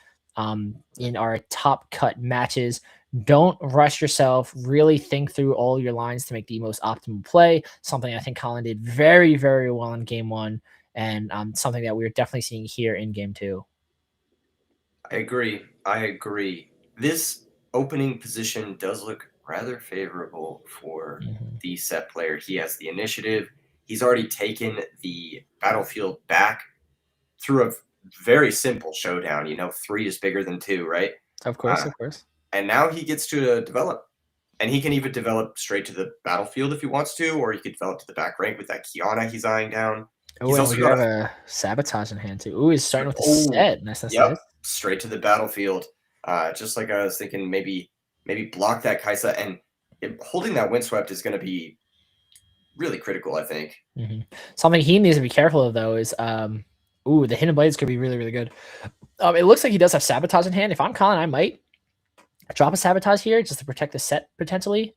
in our top cut matches. don't rush yourself. Really think through all your lines to make the most optimal play. Something I think Colin did very, very well in game 1, and something that we're definitely seeing here in game 2. I agree. This opening position does look rather favorable for the set player. He has the initiative. He's already taken the battlefield back through a very simple showdown. 3 is bigger than 2, right? Of course. And now he gets to develop. And he can even develop straight to the battlefield if he wants to, or he could develop to the back rank with that Kiana he's eyeing down. Oh, He's and also we got have a sabotage in hand too. Ooh, he's starting with a set. Nice. Yep, straight to the battlefield. Just like I was thinking, maybe block that Kaisa, and holding that windswept is going to be really critical, I think. Something he needs to be careful of though is the hidden blades could be really, really good. It looks like he does have sabotage in hand. If I'm Colin, I might drop a sabotage here just to protect the set potentially.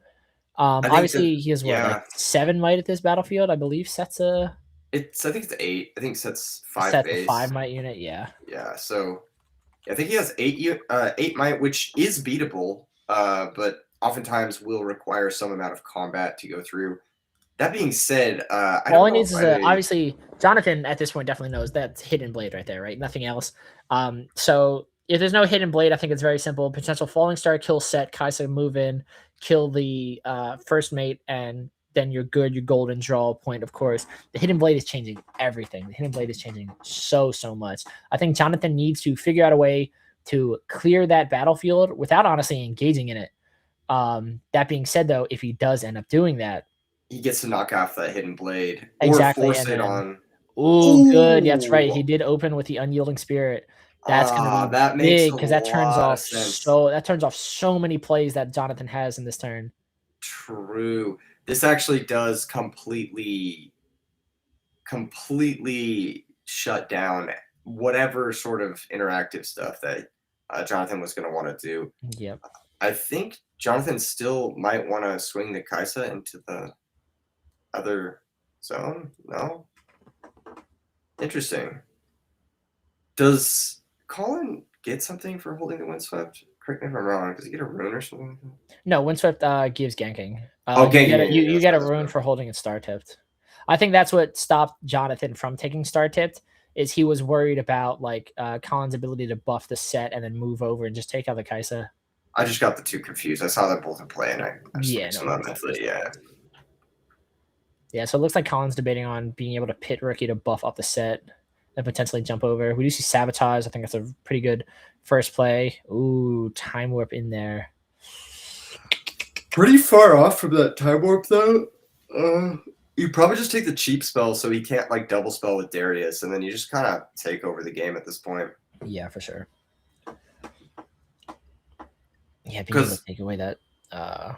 Obviously he has like 7 might at this battlefield. I believe sets a. I think it's 8. I think sets 5 set base. 5 might unit. Yeah. So I think he has 8 might, which is beatable, but oftentimes will require some amount of combat to go through. That being said, all he needs is obviously Jonathan at this point definitely knows that's hidden blade right there, right? Nothing else. So if there's no hidden blade, I think it's very simple. Potential falling star, kill set, Kaisa move in, kill the first mate, and then you're good. You're golden, draw a point, of course. The hidden blade is changing everything. The hidden blade is changing so much. I think Jonathan needs to figure out a way to clear that battlefield without honestly engaging in it. That being said, though, if he does end up doing that, he gets to knock off that hidden blade exactly, or force it on. Ooh, good. Yeah, that's right. He did open with the unyielding spirit. That's gonna be that big because that turns off so many plays that Jonathan has in this turn. True. This actually does completely shut down whatever sort of interactive stuff that Jonathan was going to want to do. Yep. I think Jonathan still might want to swing the Kaisa into the other zone. No? Interesting. Does Colin get something for holding the windswept? Correct me if I'm wrong. Does he get a rune or something? No, windswept gives ganking. Ganking. You get a rune for holding it star tipped. I think that's what stopped Jonathan from taking star tipped. Is he was worried about like Colin's ability to buff the set and then move over and just take out the Kaisa. I just got the 2 confused. I saw them both in play, and I just Yeah, so it looks like Colin's debating on being able to pit Rookie to buff up the set and potentially jump over. We do see sabotage. I think that's a pretty good first play. Ooh, time warp in there. Pretty far off from that time warp though. You probably just take the cheap spell so he can't like double spell with Darius, and then you just kind of take over the game at this point. Yeah, for sure. Yeah, being able to take away that. Yeah,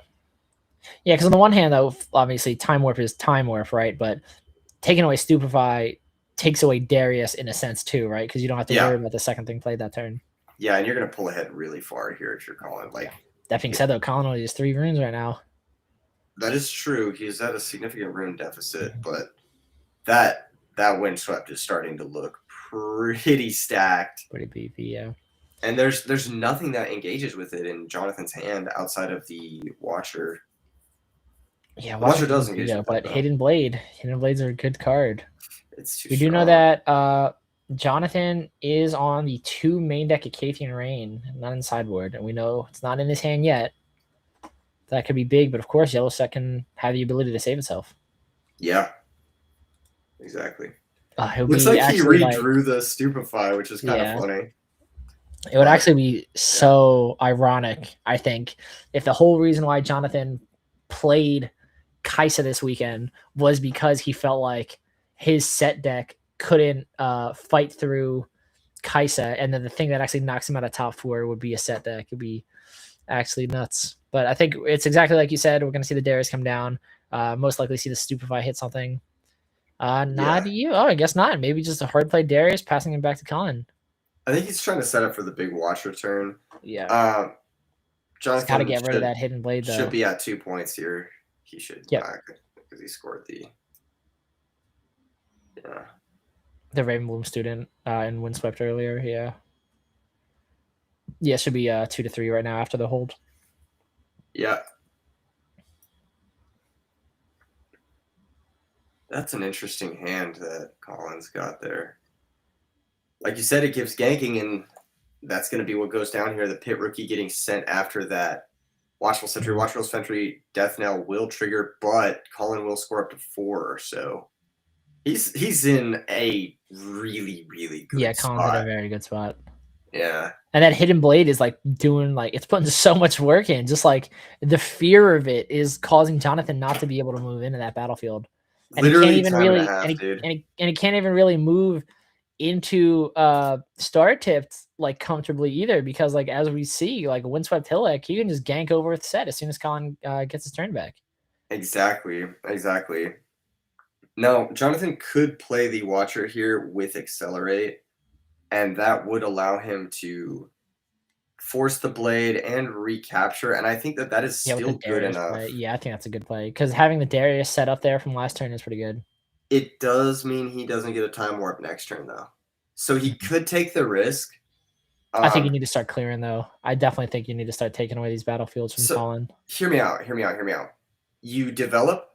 because on the one hand, though, obviously time warp is time warp, right? But taking away Stupefy takes away Darius in a sense too, right? Because you don't have to worry about the second thing played that turn. Yeah, and you're gonna pull ahead really far here if you're Colin. Like that being said, though, Colin only has 3 runes right now. That is true. He's at a significant rune deficit, but that windswept is starting to look pretty stacked. Pretty beefy, yeah. And there's nothing that engages with it in Jonathan's hand outside of the Watcher. Yeah, Watcher does engage with but it, Hidden Blades are a good card. It's we do know that Jonathan is on the 2 main deck of Cathian Rain, not in sideboard, and we know it's not in his hand yet. That could be big, but of course, Yellow Set can have the ability to save itself. Yeah, exactly. Looks like he redrew the Stupefy, which is kind of funny. It would actually be so ironic, I think, if the whole reason why Jonathan played Kaisa this weekend was because he felt like his set deck couldn't fight through Kaisa, and then the thing that actually knocks him out of top 4 would be a set deck. It'd be actually nuts. But I think it's exactly like you said. We're going to see the Darius come down. Most likely see the Stupefy hit something. You. Oh, I guess not. Maybe just a hard play Darius, passing him back to Colin. I think he's trying to set up for the big Watcher turn. Yeah. Jonathan got to get rid of that Hidden Blade, though. Should be at 2 points here. He should. Yeah. Because he scored the... Yeah. The Ravenbloom student in Windswept earlier, yeah. Yeah, should be 2 to 3 right now after the hold. Yeah. That's an interesting hand that Collins got there. Like you said, it gives ganking, and that's going to be what goes down here. The pit rookie getting sent after that. Watchful Sentry, Watchful Sentry, Death Knell will trigger, but Colin will score up to 4. So he's in a really, really good Colin's in a spot. very good spot. Yeah. And that hidden blade is like doing like it's putting so much work in. Just like the fear of it is causing Jonathan not to be able to move into that battlefield. And Literally he can't even time and a really half, and dude. he can't even really move into star tipped like comfortably either, because like as we see, like Windswept Hillock, he can just gank over with set as soon as Colin gets his turn back. Exactly. Now, Jonathan could play the Watcher here with Accelerate, and that would allow him to force the blade and recapture, and I think that is still good enough. Play. Yeah, I think that's a good play, because having the Darius set up there from last turn is pretty good. It does mean he doesn't get a time warp next turn, though. So he could take the risk. I think you need to start clearing, though. I definitely think you need to start taking away these battlefields from Colin. Hear me out. You develop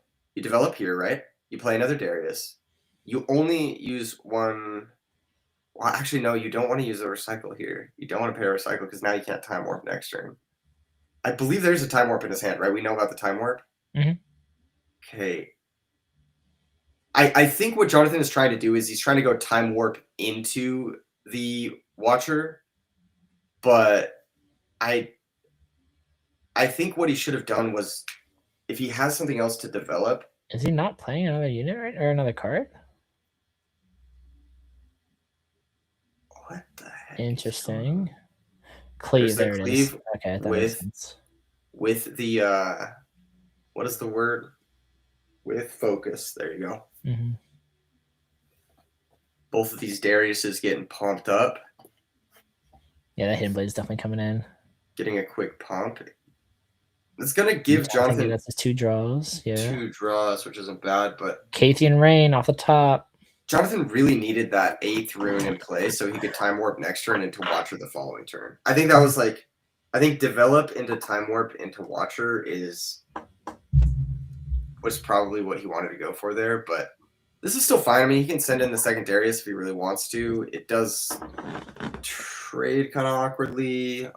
here, right? You play another Darius. You only use one. Well, actually, no, you don't want to use a recycle here. You don't want to pay a recycle because now you can't time warp next turn. I believe there's a time warp in his hand, right? We know about the time warp. Okay. I think what Jonathan is trying to do is he's trying to go time warp into the Watcher, but I think what he should have done was, if he has something else to develop. Is he not playing another unit, right? Or another card? What the heck? Interesting. Cleave, there it is. Okay, that makes sense. With the what is the word? With focus. There you go. Both of these Dariuses getting pumped up. Yeah, that hidden blade is definitely coming in. Getting a quick pump. It's gonna give Jonathan that's 2 draws. Yeah, 2 draws, which isn't bad, but Cathian Rain off the top. Jonathan really needed that 8th rune in play so he could time warp next turn into Watcher the following turn. I think that was like, I think develop into time warp into Watcher was probably what he wanted to go for there, but this is still fine. I mean, he can send in the second Darius if he really wants to. It does trade kind of awkwardly,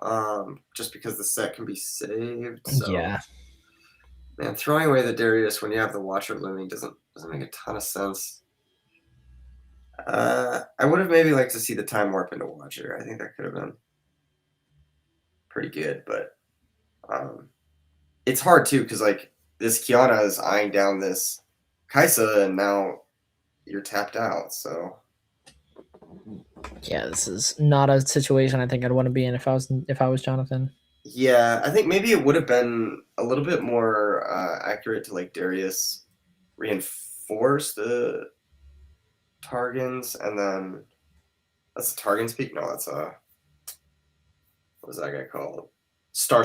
just because the set can be saved. So, yeah, man, throwing away the Darius when you have the Watcher looming doesn't make a ton of sense. I would have maybe liked to see the time warp into Watcher. I think that could have been pretty good, but it's hard too, because like this Kiana is eyeing down this Kaisa, and now you're tapped out. So yeah, this is not a situation I think I'd want to be in if I was Jonathan. Yeah, I think maybe it would have been a little bit more accurate to like Darius reinforce the Targans, and then that's a Targan speak. No, that's a what was that guy called? Star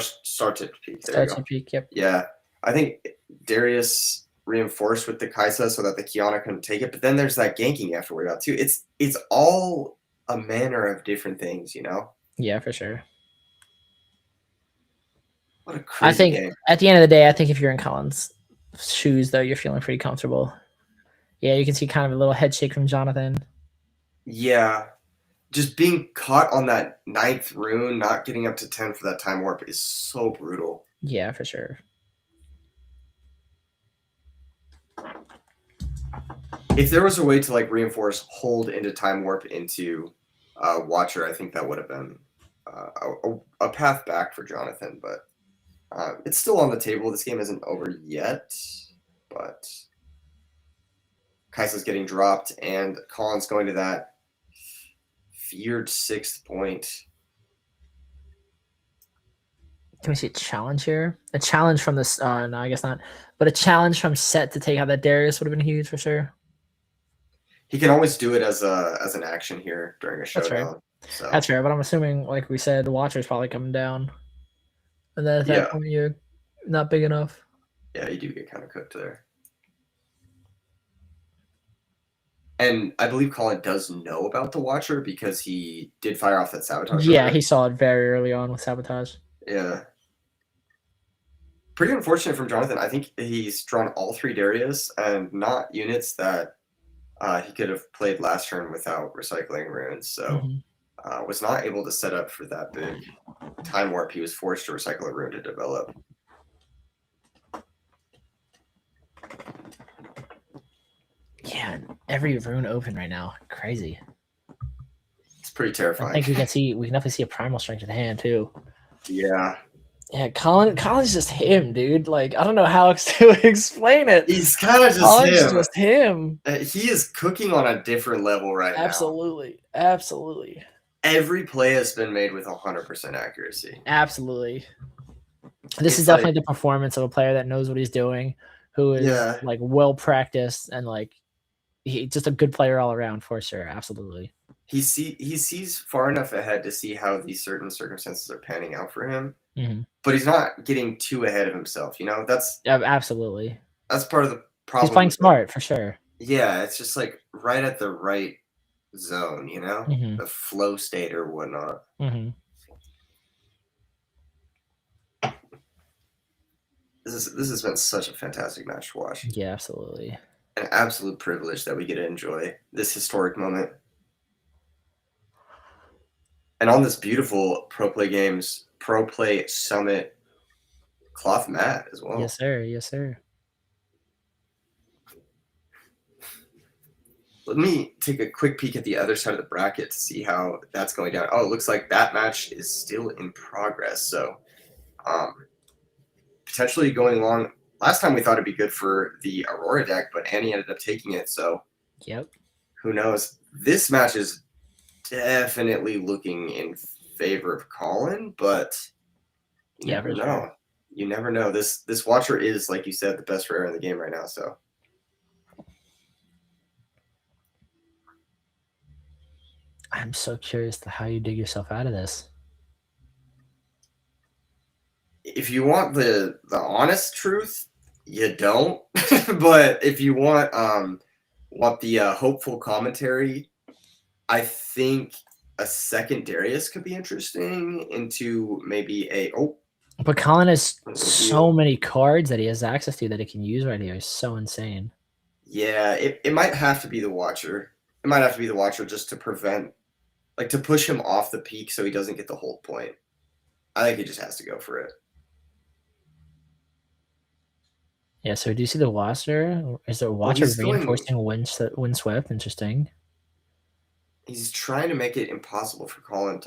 Tip Peak. There Star Tip Peak. Yep. Yeah, I think Darius reinforced with the Kaisa so that the Kiana couldn't take it, but then there's that ganking you have to worry about too. It's all a manner of different things, you know. Yeah, for sure. What a crazy I think game. At the end of the day, I think if you're in Colin's shoes, though, you're feeling pretty comfortable. Yeah, you can see kind of a little head shake from Jonathan. Yeah. Just being caught on that 9th rune, not getting up to 10 for that time warp is so brutal. Yeah, for sure. If there was a way to like reinforce hold into time warp into Watcher, I think that would have been a path back for Jonathan, but it's still on the table. This game isn't over yet, but Kaisa's getting dropped, and Colin's going to that feared 6th point. Can we see a challenge here? A challenge from this? No, I guess not. But a challenge from Set to take out that Darius would have been huge for sure. He can always do it as an action here during a showdown. So. That's fair, but I'm assuming, like we said, the Watcher's probably coming down. And then at that point, you're not big enough. Yeah, you do get kind of cooked there. And I believe Colin does know about the Watcher because he did fire off that Sabotage. Yeah, he saw it very early on with Sabotage. Yeah. pretty unfortunate from Jonathan. I think he's drawn all 3 Darius and not units that he could have played last turn without recycling runes. So was not able to set up for that big time warp. He was forced to recycle a rune to develop. Yeah, every rune open right now. Crazy. It's pretty terrifying. I think we can definitely see a primal strength in hand too. Yeah. Yeah, Colin's just him, dude. Like, I don't know how to explain it. He's kind of just Colin's him. just him. He is cooking on a different level right now. Absolutely. Every play has been made with 100% accuracy. Absolutely. This is definitely the performance of a player that knows what he's doing, who is like well practiced and like he just a good player all around for sure. Absolutely. He sees far enough ahead to see how these certain circumstances are panning out for him, but he's not getting too ahead of himself. You know, absolutely. That's part of the problem. He's playing smart for sure. Yeah, it's just like right at the right zone. You know, the flow state or whatnot. This has been such a fantastic match to watch. Yeah, absolutely. An absolute privilege that we get to enjoy this historic moment. And on this beautiful Pro Play Games Pro Play Summit cloth mat as well. Yes, sir. Yes, sir. Let me take a quick peek at the other side of the bracket to see how that's going down. Oh, it looks like that match is still in progress. So potentially going along. Last time we thought it'd be good for the Aurora deck, but Annie ended up taking it. So who knows? This match is definitely looking in favor of Colin, but you never know. Sure. You never know. This Watcher is, like you said, the best rare in the game right now. So I'm so curious to how you dig yourself out of this. If you want the honest truth, you don't. But if you want the hopeful commentary, I think a second Darius could be interesting into maybe a But Colin has so many cards that he has access to that he can use right here. It's so insane. Yeah, it might have to be the Watcher. It might have to be the Watcher just to prevent, like, to push him off the peak so he doesn't get the hold point. I think he just has to go for it. Yeah, so do you see the Watcher? Is the Watcher reinforcing Windswept? Interesting. He's trying to make it impossible for Colin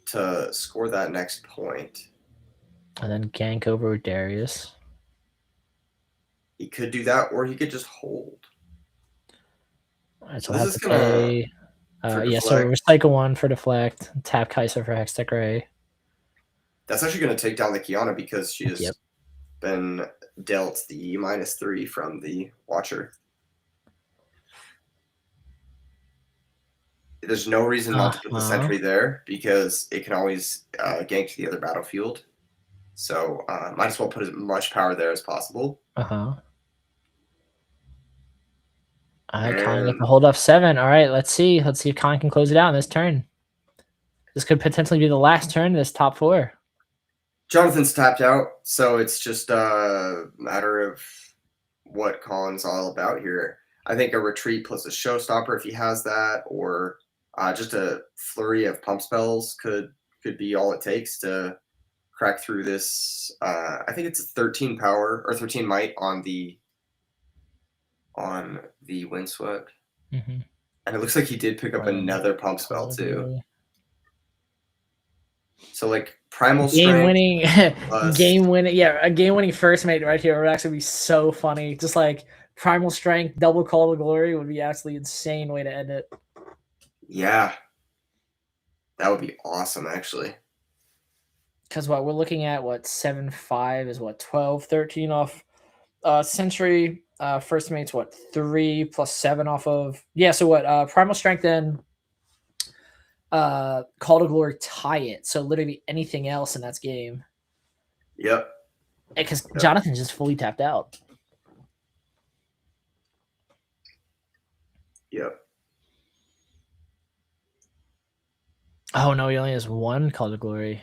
to score that next point. And then gank over with Darius. He could do that, or he could just hold. All right, so we'll have to play. Yeah, so recycle 1 for deflect, tap Kaiser for Hextech Ray. That's actually going to take down the Kiana because she has been dealt the -3 from the Watcher. There's no reason not to put the sentry there because it can always gank to the other battlefield. So might as well put as much power there as possible. Colin with the hold off 7. All right, let's see. Let's see if Colin can close it out in this turn. This could potentially be the last turn of this top 4. Jonathan's tapped out, so it's just a matter of what Colin's all about here. I think a retreat plus a showstopper if he has that, or just a flurry of pump spells could be all it takes to crack through this. I think it's a 13 power or 13 might on the Windswept. And it looks like he did pick up another pump spell too. So like primal strength, game winning, yeah, a game winning first mate right here would actually be so funny. Just like primal strength, double call to glory would be absolutely insane way to end it. Yeah, that would be awesome actually. Because what we're looking at, 7-5 is 12, 13 off Century. First mate's 3 plus 7 off of so primal strength then Call to Glory tie it. So literally anything else in that game. Yep. Because Jonathan's just fully tapped out. Yep. Oh no, he only has 1 Call to Glory.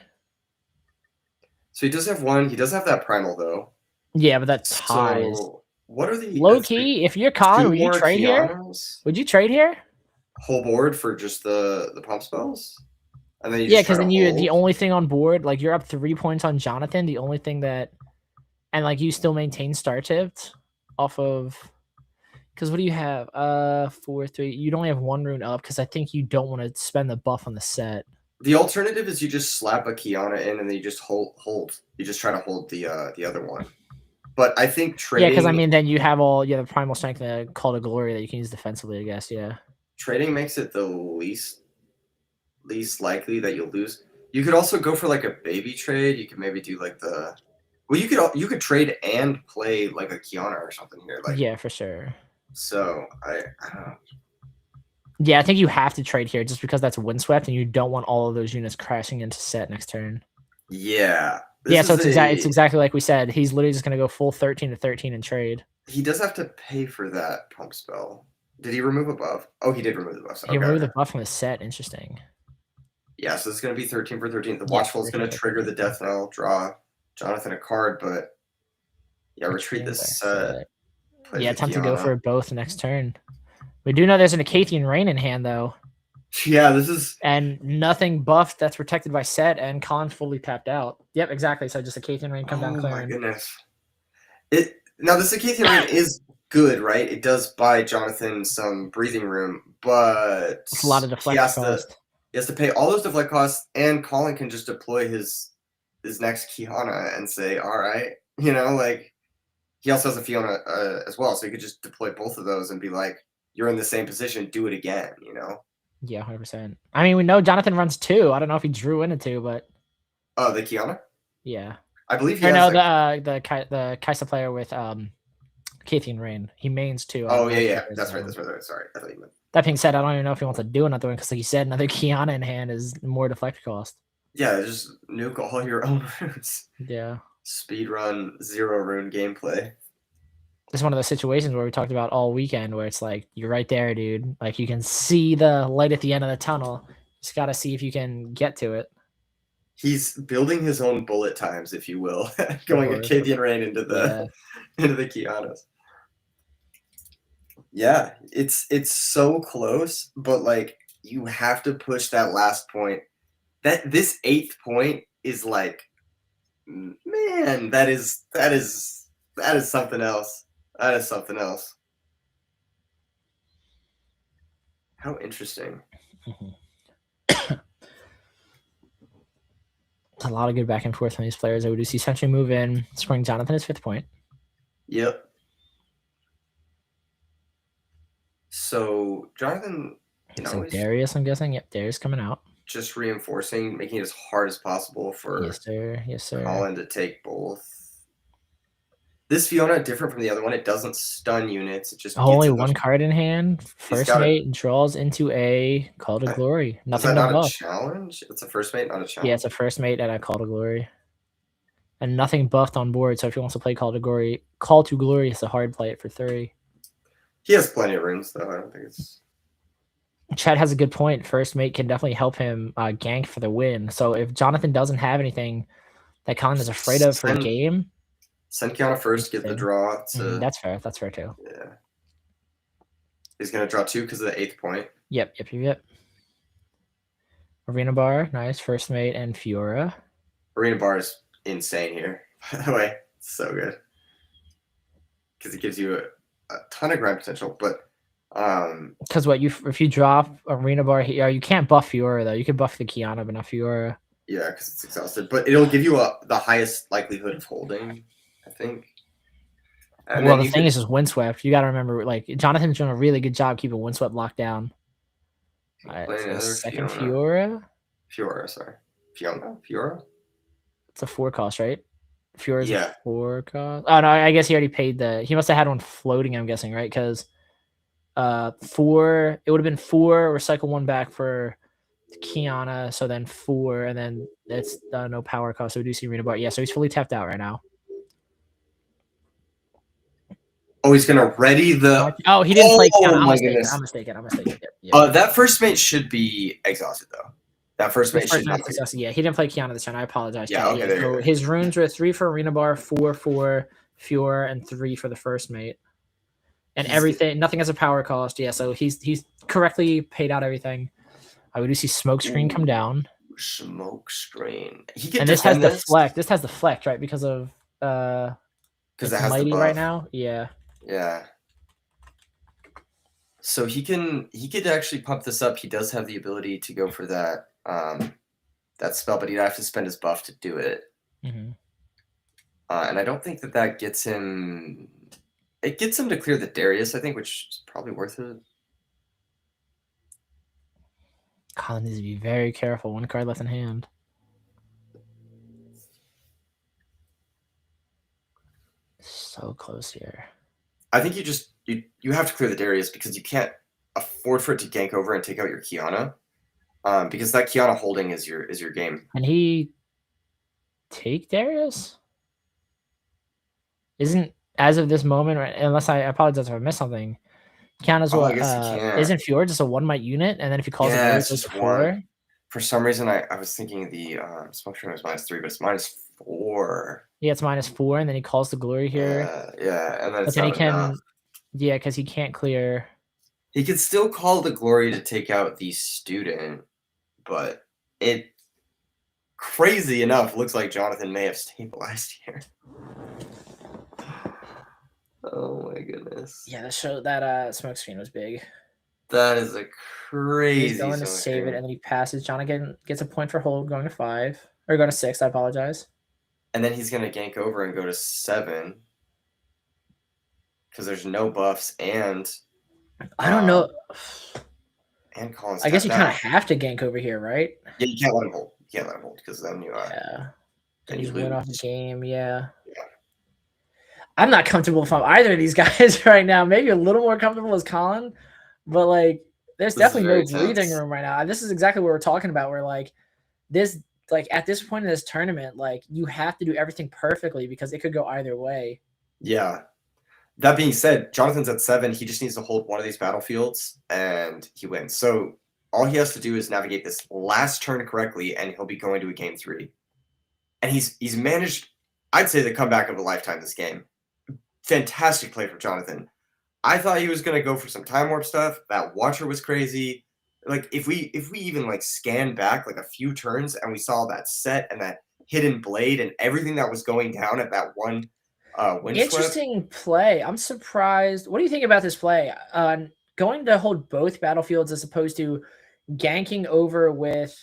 So he does have one. He does have that primal though. Yeah, but that ties. So what are the Low key, if you're Colin, would you trade here? Would you trade here? Whole board for just the pump spells? And then you yeah, because then the only thing on board, like you're up 3 points on Jonathan. The only thing that, and like you still maintain star tipped off of, because what do you have? 4, 3. You'd only have 1 rune up because I think you don't want to spend the buff on the set. The alternative is you just slap a Kiana in and then you just hold. You just try to hold the other one. But I think trading. Yeah, because I mean, then you have the primal strength and the call to glory that you can use defensively. I guess. Yeah. Trading makes it the least likely that you'll lose. You could also go for like a baby trade. You could maybe do like the. Well, you could trade and play like a Kiana or something here. Like yeah, for sure. So I don't know. Yeah, I think you have to trade here just because that's windswept and you don't want all of those units crashing into set next turn. Yeah. Yeah, so it's exactly like we said. He's literally just going to go full 13 to 13 and trade. He does have to pay for that pump spell. Did he remove a buff? Oh, he did remove the buff. He removed the buff from the set. Interesting. Yeah, so it's going to be 13 for 13. The Watchful is going to trigger the death knell, draw Jonathan a card, but yeah, retreat this set. Yeah, attempt to go for both next turn. We do know there's an Acathian Rain in hand, though. Yeah, this is... And nothing buffed that's protected by set, and Colin's fully tapped out. Yep, exactly. So just Acathian Rain come down clearing. Oh, my goodness. Now, this Acathian Rain is good, right? It does buy Jonathan some breathing room, but... It's a lot of deflect cost. He has to pay all those deflect costs, and Colin can just deploy his next Kiana and say, all right, like... He also has a Fiona as well, so he could just deploy both of those and be like, you're in the same position, do it again, Yeah, 100%. I mean, we know Jonathan runs 2. I don't know if he drew into 2, but... Oh, the Kiana? Yeah. I believe he has... the Kaisa player with Acathian Rain. He mains 2. Oh, yeah. That's right. Sorry. I thought you meant... That being said, I don't even know if he wants to do another one, because like you said, another Kiana in hand is more deflect cost. Yeah, just nuke all your own runes. Yeah. Speedrun 0 rune gameplay. It's one of those situations where we talked about all weekend where it's like, you're right there, dude. Like, you can see the light at the end of the tunnel. Just got to see if you can get to it. He's building his own bullet times, if you will, going Acathian Rain into the Kianas. Yeah, it's so close, but like you have to push that last point. This 8th point is like, man, that is something else. That is something else. How interesting. A lot of good back and forth on these players. I would see Sentry move in, scoring Jonathan his 5th point. Yep. So Jonathan, Darius, I'm guessing. Yep, Darius coming out. Just reinforcing, making it as hard as possible for yes, sir. Colin to take both. This Fiona, different from the other one, it doesn't stun units. It just only one card in hand. First mate draws into a Call to Glory. Nothing to buff. A challenge? It's a first mate, not a challenge. Yeah, it's a first mate and a Call to Glory. And nothing buffed on board, so if he wants to play Call to Glory, it's a hard play it for 3. He has plenty of runes, though. I don't think it's... Chad has a good point. First mate can definitely help him gank for the win. So if Jonathan doesn't have anything that Colin is afraid of for the game... Send Kiana first, get the draw. That's fair. That's fair, too. Yeah. He's going to draw 2 because of the 8th point. Yep. Arena Bar, nice. First mate and Fiora. Arena Bar is insane here, by the way. It's so good. Because it gives you a ton of grind potential, but... Because if you drop Arena Bar here, you can't buff Fiora, though. You can buff the Kiana, but not Fiora. Yeah, because it's exhausted. But it'll give you the highest likelihood of holding, I think. And well, the thing is windswept. You got to remember, like, Jonathan's doing a really good job keeping windswept locked down. All right, so second Fiora. Fiora? It's a 4 cost, right? Fiora's a 4 cost. Oh, no, I guess he already paid he must have had one floating, I'm guessing, right? Because 4, it would have been 4, recycle 1 back for Kiana, so then 4, and then it's no power cost, so we do see Arena Bar. Yeah, so he's fully tapped out right now. Oh, he's gonna ready the. Oh, he didn't play. Oh my goodness! I'm mistaken. Yep. That first mate should be exhausted though. That first mate His first should not mate success. Yeah, he didn't play Kiana this turn. I apologize. Yeah, chat. okay, there you So go. his runes were 3 for Arena Bar, 4 for Fjord, and 3 for the first mate. And everything, nothing has a power cost. Yeah, so he's correctly paid out everything. We do see smoke screen come down. Smoke screen. He can And this has defend the flex. This has the flex, right? Because of because it's it has mighty the right buff. now. Yeah. Yeah. So he could actually pump this up. He does have the ability to go for that that spell, but he'd have to spend his buff to do it. Mm-hmm. And I don't think that gets him. It gets him to clear the Darius, I think, which is probably worth it. Colin needs to be very careful. 1 card left in hand. So close here. I think you have to clear the Darius because you can't afford for it to gank over and take out your Kiana. Because that Kiana holding is your game. Can he take Darius? Isn't as of this moment, right, unless I apologize if I missed something. Kiana's what? I guess he can. Isn't Fjord just a 1 might unit, and then if he calls it, it's goes just 4. 1. For some reason, I was thinking the smoke screen was -3, but it's -4. Yeah, it's -4, and then he calls the glory here. Yeah, and then but then he can, yeah, because he can't clear. He could still call the glory to take out the student, but it, crazy enough, looks like Jonathan may have stabilized here. Oh my goodness. Yeah, that smoke screen was big. That is a crazy. He's going to save it, and then he passes. Jonathan gets a point for hold, going to 5 or going to 6. I apologize. And then he's going to gank over and go to 7 because there's no buffs and. I don't know. And Colin's. I guess you kind of have to gank over here, right? Yeah, you can't let him hold. You can't let him hold because then you. Yeah. Then you you win off the lose. game. Yeah. Yeah. I'm not comfortable with either of these guys right now. Maybe a little more comfortable as Colin, but like, there's definitely no breathing room right now. This is exactly what we're talking about. Where like this, like at this point in this tournament, like you have to do everything perfectly because it could go either way. Yeah. That being said, Jonathan's at 7. He just needs to hold one of these battlefields and he wins. So all he has to do is navigate this last turn correctly, and he'll be going to a game 3. And he's managed, I'd say, the comeback of a lifetime this game. Fantastic play from Jonathan. I thought he was going to go for some time warp stuff. That Watcher was crazy. Like if we even like scan back like a few turns and we saw that set and that hidden blade and everything that was going down at that one wind Interesting play. I'm surprised. What do you think about this play? Going to hold both battlefields as opposed to ganking over with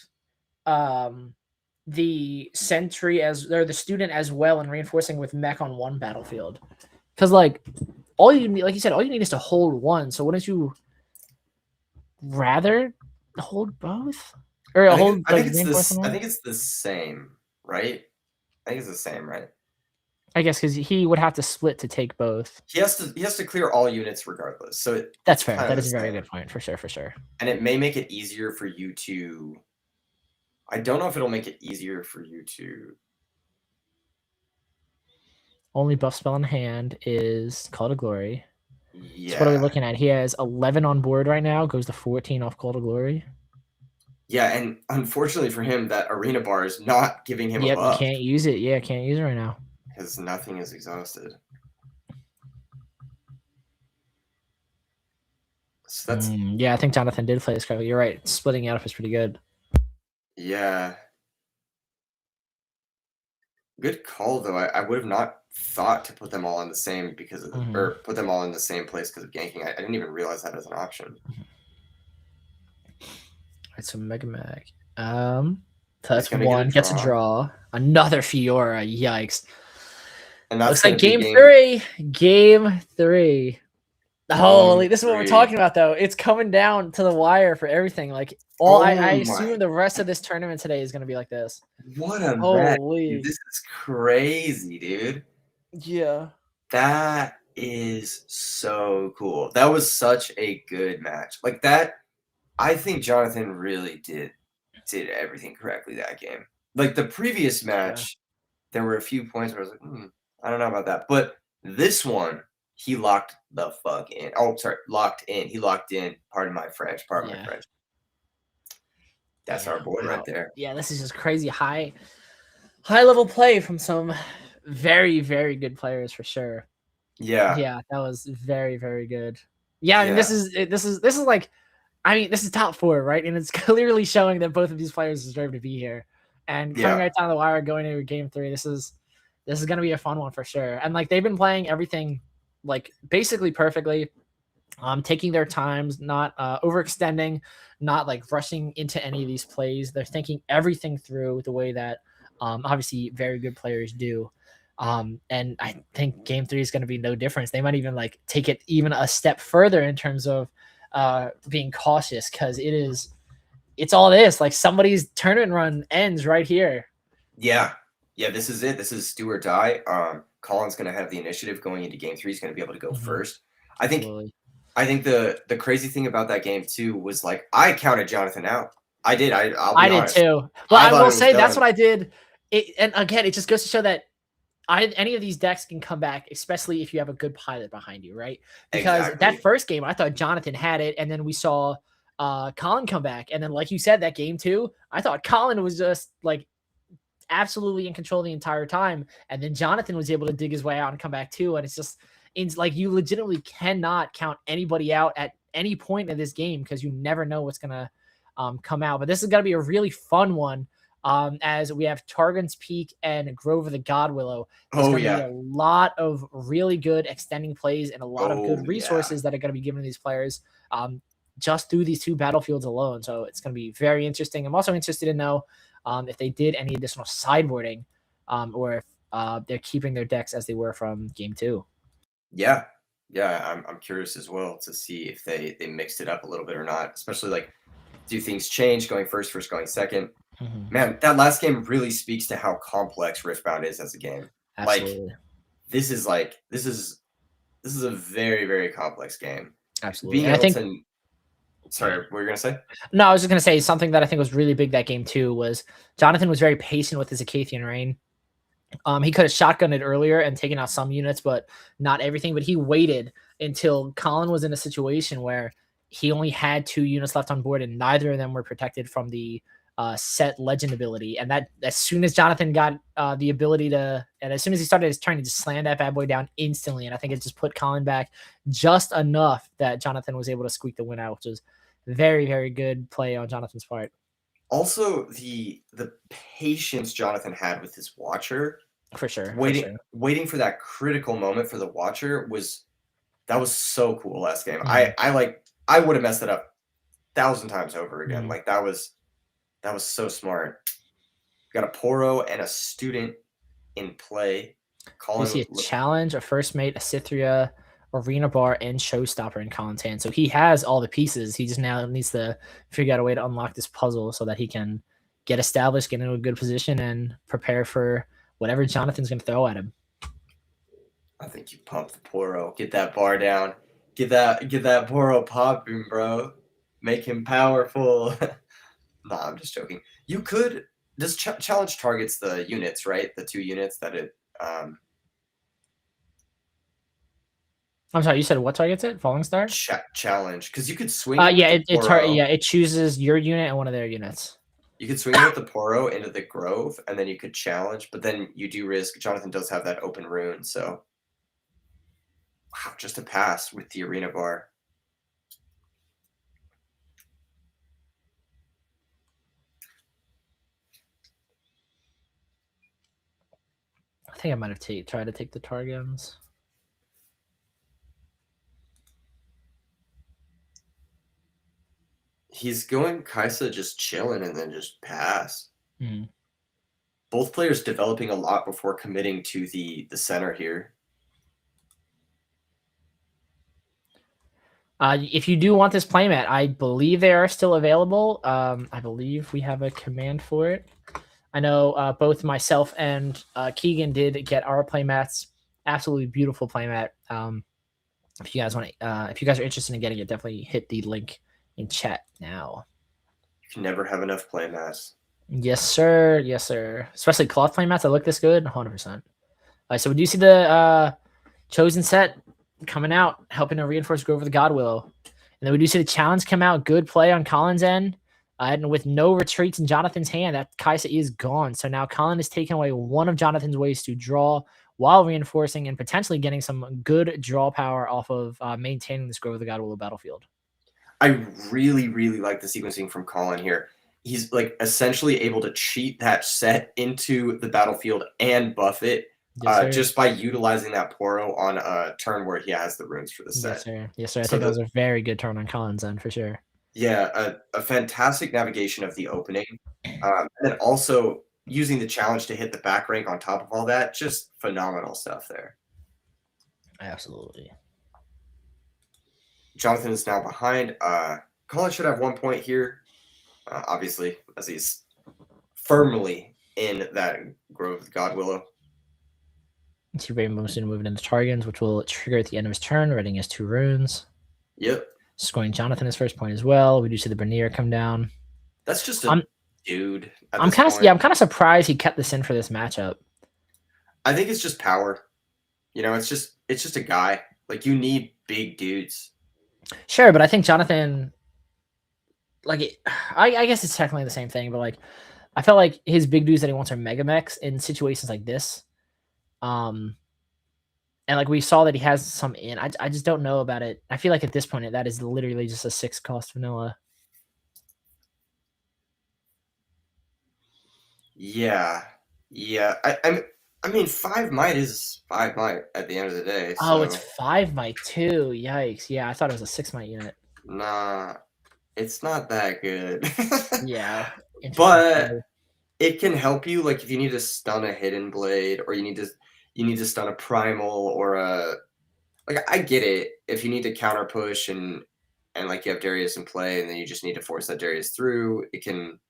the sentry or the student as well and reinforcing with mech on one battlefield. Because like all you need, like you said, all you need is to hold one. So wouldn't you rather hold both? Or I hold think like it's I think it's the same, right? I think it's the same, right? I guess because he would have to split to take both. He has to clear all units regardless. So that's fair. That is a very good point for sure. And it may make it easier for you to. I don't know if it'll make it easier for you to. Only buff spell in hand is Call to Glory. Yeah. So what are we looking at? He has 11 on board right now. Goes to 14 off Call to Glory. Yeah, and unfortunately for him, that arena bar is not giving him a buff. You can't use it. Yeah, can't use it right now. Because nothing is exhausted. So that's yeah, I think Jonathan did play this correctly. You're right. Splitting it up is pretty good. Yeah. Good call though. I would have not thought to put them all in the same because of or put them all in the same place because of ganking. I didn't even realize that as an option. All right, so Mega Mag. That's one. Gets a draw. Another Fiora. Yikes. And that's looks like game 3. Game 3. Holy, this is what we're talking about though. It's coming down to the wire for everything. Like I assume the rest of this tournament today is gonna be like this. What a holy! This is crazy, dude. Yeah. That is so cool. That was such a good match. Like that, I think Jonathan really did everything correctly that game. Like the previous match, there were a few points where I was like, I don't know about that. But this one, he locked the fuck in. Oh, sorry, locked in. He locked in. Pardon my French. Pardon my French. That's our boy right there. Yeah, this is just crazy high level play from some very, very good players for sure. Yeah, that was very, very good. Yeah, I mean, this is like, I mean, this is top 4, right? And it's clearly showing that both of these players deserve to be here. And coming right down the wire, going into game 3, this is gonna be a fun one for sure. And like, they've been playing everything like basically perfectly, taking their times, not overextending, not like rushing into any of these plays. They're thinking everything through the way that obviously very good players do. And I think game 3 is going to be no difference. They might even like take it even a step further in terms of being cautious, because it's all this. Like, somebody's tournament run ends right here. Yeah, this is it. This is do or die. Colin's going to have the initiative going into game 3. He's going to be able to go first. I think the crazy thing about that game too was, like, I counted Jonathan out. I did. I did too. Well, I will say that's what I did. And again, it just goes to show that any of these decks can come back, especially if you have a good pilot behind you, right? Because that first game, I thought Jonathan had it, and then we saw Colin come back, and then like you said, that game 2, I thought Colin was just like absolutely in control the entire time, and then Jonathan was able to dig his way out and come back too. And it's like, you legitimately cannot count anybody out at any point in this game, because you never know what's gonna come out. But this is gonna be a really fun one, as we have Targon's Peak and Grove of the Godwillow. There's gonna be a lot of really good extending plays and a lot of good resources that are going to be given to these players just through these 2 battlefields alone. So it's going to be very interesting. I'm also interested to know if they did any additional sideboarding, or if they're keeping their decks as they were from game 2. Yeah, I'm curious as well to see if they mixed it up a little bit or not. Especially, like, do things change going first going second? Man, that last game really speaks to how complex Riftbound is as a game. Absolutely. Like, this is a very, very complex game. Absolutely. Being able to. Sorry, what were you gonna say? No, I was just gonna say something that I think was really big that game too was Jonathan was very patient with his Acathian Rain. He could have shotgunned it earlier and taken out some units, but not everything. But he waited until Colin was in a situation where he only had 2 units left on board, and neither of them were protected from the set legend ability. And that, as soon as Jonathan got the ability to, and as soon as he started his turn, he just slammed that bad boy down instantly. And I think it just put Colin back just enough that Jonathan was able to squeak the win out, which was very, very good play on Jonathan's part. Also, the patience Jonathan had with his Watcher, for sure, waiting for that critical moment for the Watcher was so cool last game. I would have messed it up 1,000 times over again. Like, that was so smart. Got a Poro and a Student in play. You see a Challenge, a First Mate, a Cythria, Arena Bar, and Showstopper in Colin's hand. So he has all the pieces. He just now needs to figure out a way to unlock this puzzle so that he can get established, get into a good position, and prepare for whatever Jonathan's going to throw at him. I think you pump the Poro. Get that bar down. Get that Poro popping, bro. Make him powerful. Nah, I'm just joking. You could. This challenge targets the units, right? The 2 units that it. I'm sorry, you said what targets it? Falling Star? Challenge, because you could swing. It chooses your unit and one of their units. You could swing with the Poro into the Grove, and then you could challenge, but then you do risk. Jonathan does have that open rune, so wow, just a pass with the Arena Bar. I think I might have tried to take the Targums. He's going Kaisa just chilling and then just pass. Mm-hmm. Both players developing a lot before committing to the center here. If you do want this playmat, I believe they are still available. I believe we have a command for it. I know both myself and Keegan did get our playmats. Absolutely beautiful playmat. If you guys want to, if you guys are interested in getting it, definitely hit the link in chat now. You can never have enough playmats. Yes, sir. Yes, sir. Especially cloth playmats that look this good. 100%. So we do see the chosen set coming out, helping to reinforce Grove of the Godwillow. And then we do see the challenge come out. Good play on Colin's end. And with no retreats in Jonathan's hand, that Kaisa is gone. So now Colin is taking away one of Jonathan's ways to draw while reinforcing and potentially getting some good draw power off of maintaining this Grove of the God Willow battlefield. I really, really like the sequencing from Colin here. He's like essentially able to cheat that set into the battlefield and buff it just by utilizing that Poro on a turn where he has the runes for the set. Yes, sir. Yes, sir. I think that was a very good turn on Colin's end for sure. Yeah, a fantastic navigation of the opening. And then also using the challenge to hit the back rank on top of all that. Just phenomenal stuff there. Absolutely. Jonathan is now behind. Colin should have 1 point here, obviously, as he's firmly in that Grove of God Willow. See Rainbow Moon moving into Targans, which will trigger at the end of his turn, reading his 2 runes. Yep. Scoring Jonathan his first point as well. We do see the Bernier come down. That's just a dude. I'm kind of surprised he kept this in for this matchup. I think it's just power. You know, it's just a guy. Like, you need big dudes. Sure, but I think Jonathan, like, I guess it's technically the same thing, but like, I felt like his big dudes that he wants are mega mechs in situations like this. And like we saw that he has some in. I just don't know about it. I feel like at this point that is literally just a 6 cost vanilla. Yeah. I mean 5 might is 5 might at the end of the day. Oh, it's 5 might too. Yikes. Yeah, I thought it was a 6 might unit. Nah, it's not that good. Yeah. But it can help you, like if you need to stun a hidden blade or you need to stun a primal or a like I get it if you need to counter push and like you have Darius in play and then you just need to force that Darius through, it can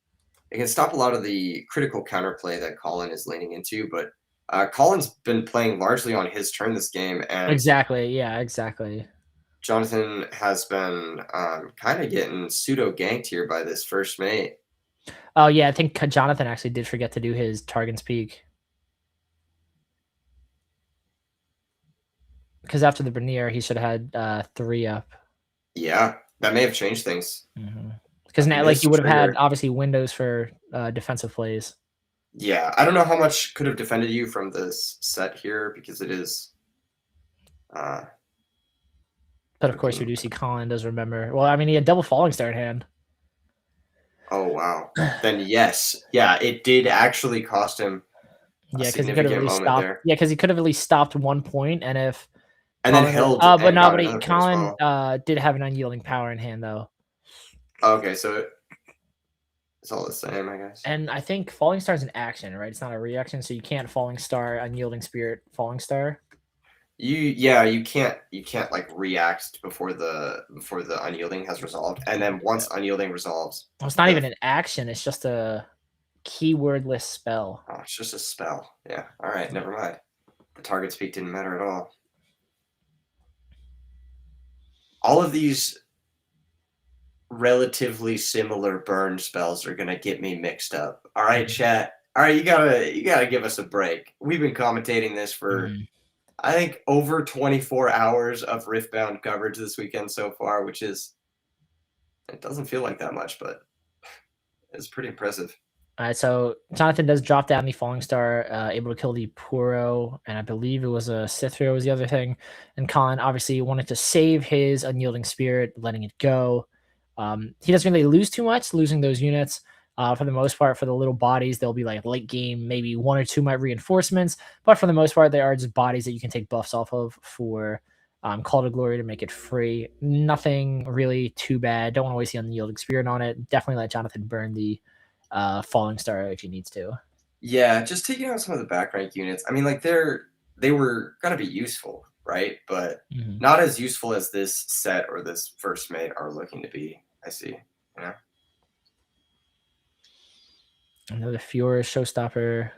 stop a lot of the critical counterplay that Colin is leaning into, but Colin's been playing largely on his turn this game, and exactly, yeah, exactly. Jonathan has been kind of getting pseudo ganked here by this first mate. Oh yeah, I think Jonathan actually did forget to do his Targan's Peak. Because after the Bernier, he should have had 3 up. Yeah, that may have changed things. Because now, like, you would have had obviously windows for defensive plays. Yeah, I don't know how much could have defended you from this set here because it is. But of course, we do see Colin does remember. Well, I mean, he had double Falling Star in hand. Oh wow! Then yes, yeah, it did actually cost him. Yeah, because he could have at least stopped. There. Yeah, because he could have at least stopped 1 point, and if and Colin, then held. But no, but Colin did have an unyielding power in hand though. Okay, so it's all the same, I guess. And I think Falling Star is an action, right? It's not a reaction, so you can't Falling Star, Unyielding Spirit, Falling Star. You can't like react before the unyielding has resolved, and then once unyielding resolves. Well, it's not even an action; it's just a keywordless spell. Oh, it's just a spell. Yeah. All right. Never mind. The target speak didn't matter at all. All of these relatively similar burn spells are gonna get me mixed up. All right, chat. All right, you gotta give us a break. We've been commentating this for I think over 24 hours of Riftbound coverage this weekend so far, which is it doesn't feel like that much, but it's pretty impressive. All right, so Jonathan does drop down the Falling Star, able to kill the Puro, and I believe it was a Sithrio was the other thing. And Colin obviously wanted to save his Unyielding Spirit, letting it go. He doesn't really lose too much, losing those units. For the most part, for the little bodies, they'll be like late game, maybe 1 or 2 might reinforcements. But for the most part, they are just bodies that you can take buffs off of for Call to Glory to make it free. Nothing really too bad. Don't want to waste the Unyielding Spirit on it. Definitely let Jonathan burn the Falling Star if he needs to. Yeah, just taking out some of the back rank units. I mean, like they were gonna be useful, right? But not as useful as this set or this first mate are looking to be. I see. Yeah. Another Fiora showstopper.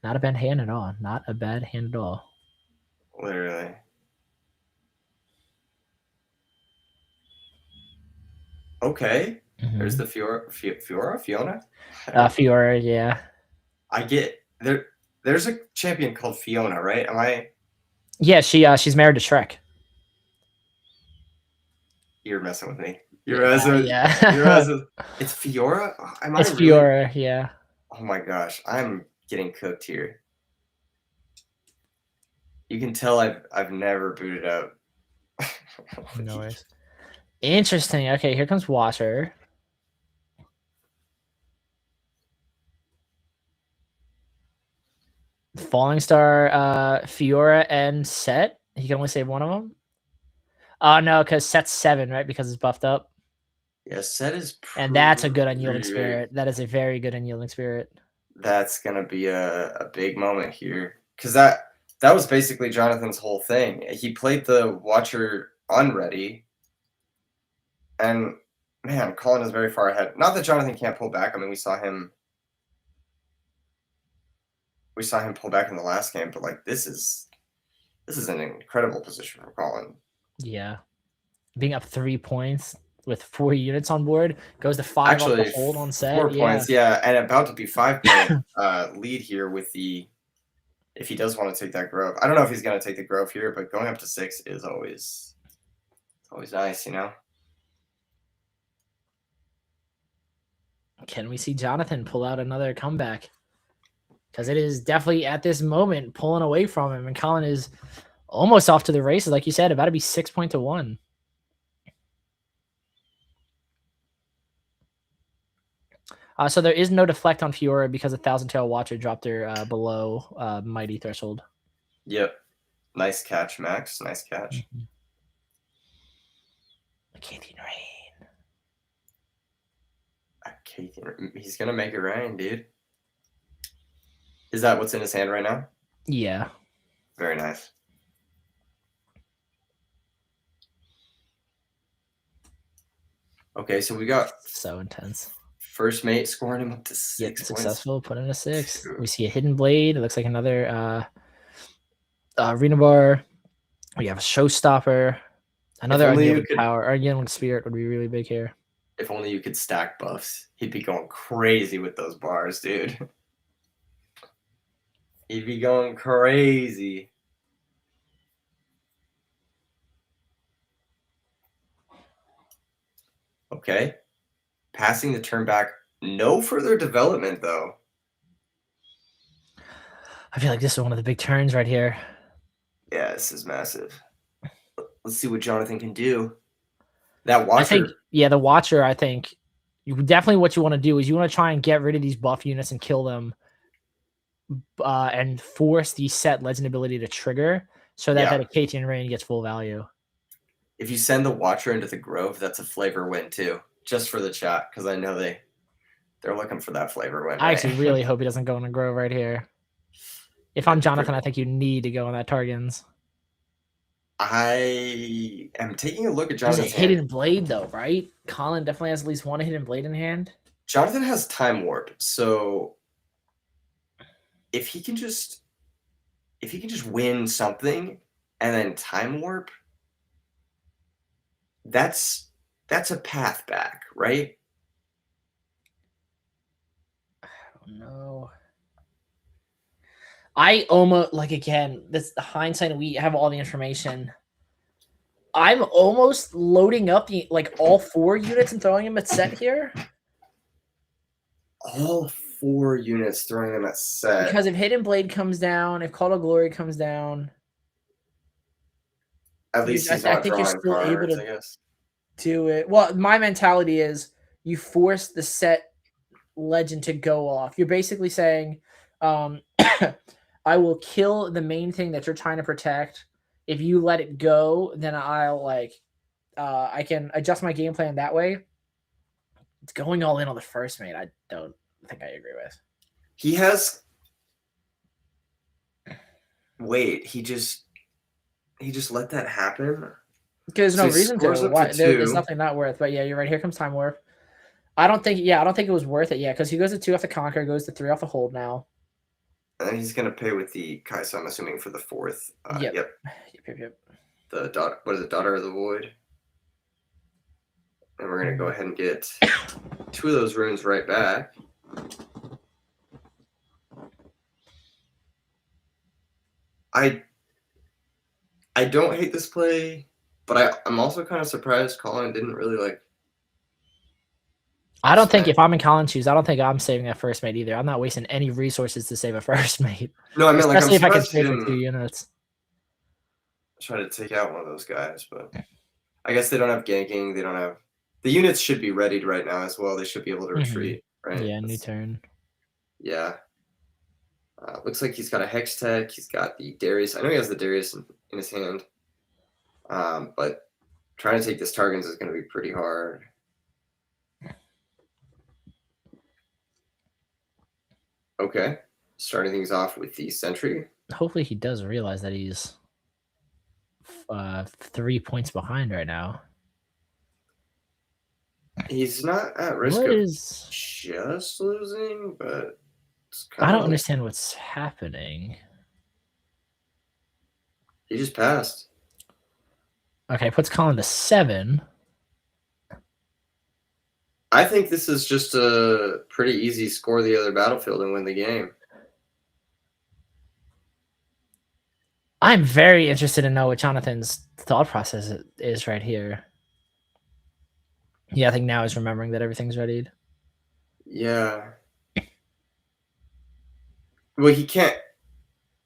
Not a bad hand at all. Not a bad hand at all. Literally. Okay. There's the Fiona? Fiora, yeah. I get there's a champion called Fiona, right? Am I? Yeah, she's married to Shrek. You're messing with me. Yeah. It's Fiora? Am It's I really? Fiora, yeah. Oh my gosh, I'm getting cooked here. You can tell I've never booted up. No worries. Interesting. Okay, here comes Water. Falling Star, Fiora, and Set. He can only save one of them. Oh no, because Set's 7, right? Because it's buffed up. Yeah, Set is And that's a good pretty unyielding big. spirit. That is a very good unyielding spirit. That's gonna be a big moment here. Because that was basically Jonathan's whole thing. He played the Watcher unready. And man, Colin is very far ahead. Not that Jonathan can't pull back. I mean, we saw him pull back in the last game, but like this is an incredible position for Colin. Yeah. Being up 3 points with 4 units on board, goes to 5 Actually, off the hold on Set. 4 points, yeah, and about to be 5-point lead here with the if he does want to take that Grove. I don't know if he's going to take the Grove here, but going up to 6 is always nice, you know? Can we see Jonathan pull out another comeback? Because it is definitely at this moment pulling away from him, and Colin is almost off to the races, like you said, about to be 6 point to 1. So there is no deflect on Fiora because a Thousand Tail Watcher dropped her below Mighty Threshold. Yep. Nice catch, Max. Nice catch. Acadian Rain. He's going to make it rain, dude. Is that what's in his hand right now? Yeah. Very nice. Okay, so we got so intense. First mate scoring him up to 6 points. Successful, put him to 6. We see a Hidden Blade. It looks like another Arena Bar. We have a Showstopper. Another Unyielding Power. Or Unyielding Spirit would be really big here. If only you could stack buffs. He'd be going crazy with those bars, dude. He'd be going crazy. Okay. Passing the turn back. No further development, though. I feel like this is one of the big turns right here. Yeah, this is massive. Let's see what Jonathan can do. That Watcher. I think, yeah, the Watcher, I think, definitely what you want to do is you want to try and get rid of these buff units and kill them and force the Set Legend ability to trigger so that that Acadian Rain gets full value. If you send the Watcher into the Grove, that's a flavor win, too. Just for the chat, because I know they're looking for that flavor win. I actually really hope he doesn't go in a Grove right here. If I'm Jonathan, I think you need to go on that Targans. I am taking a look at Jonathan's There's a Hidden Blade, though, right? Colin definitely has at least one Hidden Blade in hand. Jonathan has Time Warp, so if he can just win something and then Time Warp, that's a path back, right? I don't know. I almost, like, again, this the hindsight, we have all the information. I'm almost loading up all 4 units and throwing them at Set here. All 4 units throwing them at Set. Because if Hidden Blade comes down, if Call to Glory comes down, at least he's not drawing cards, able to, I guess. Do it. Well, my mentality is you force the Set Legend to go off. You're basically saying, I will kill the main thing that you're trying to protect. If you let it go, then I'll I can adjust my game plan that way. It's going all in on the first mate. I don't think I agree with. He has. Wait, he just let that happen? Because there's no reason to. Why? There's nothing not worth. But yeah, you're right. Here comes Time Warp. I don't think it was worth it. Yeah, because he goes to 2 off the Conquer, goes to 3 off the Hold now. And he's gonna pay with the Kai'Sa, I'm assuming, for the 4th. Yep. The Daughter of the Void. And we're gonna go ahead and get 2 of those runes right back. I don't hate this play, but I'm also kind of surprised Colin didn't really I don't think if I'm in Colin's shoes, I don't think I'm saving a first mate either. I'm not wasting any resources to save a first mate. No, I mean, like, I'm especially if I can surprised he trade for 2 didn't units. try to take out one of those guys, but I guess they don't have ganking. They don't have the units should be readied right now as well. They should be able to retreat, right? Yeah, new turn. Yeah. Looks like he's got a Hex Tech. He's got the Darius. I know he has the Darius in his hand. But trying to take this Targans is going to be pretty hard. Okay. Starting things off with the Sentry. Hopefully he does realize that he's 3 points behind right now. He's not at risk What of is... just losing, but it's I don't understand what's happening. He just passed. Okay, puts Colin to 7. I think this is just a pretty easy score the other battlefield and win the game. I'm very interested to know what Jonathan's thought process is right here. Yeah, I think now he's remembering that everything's readied. Yeah. Well, he can't.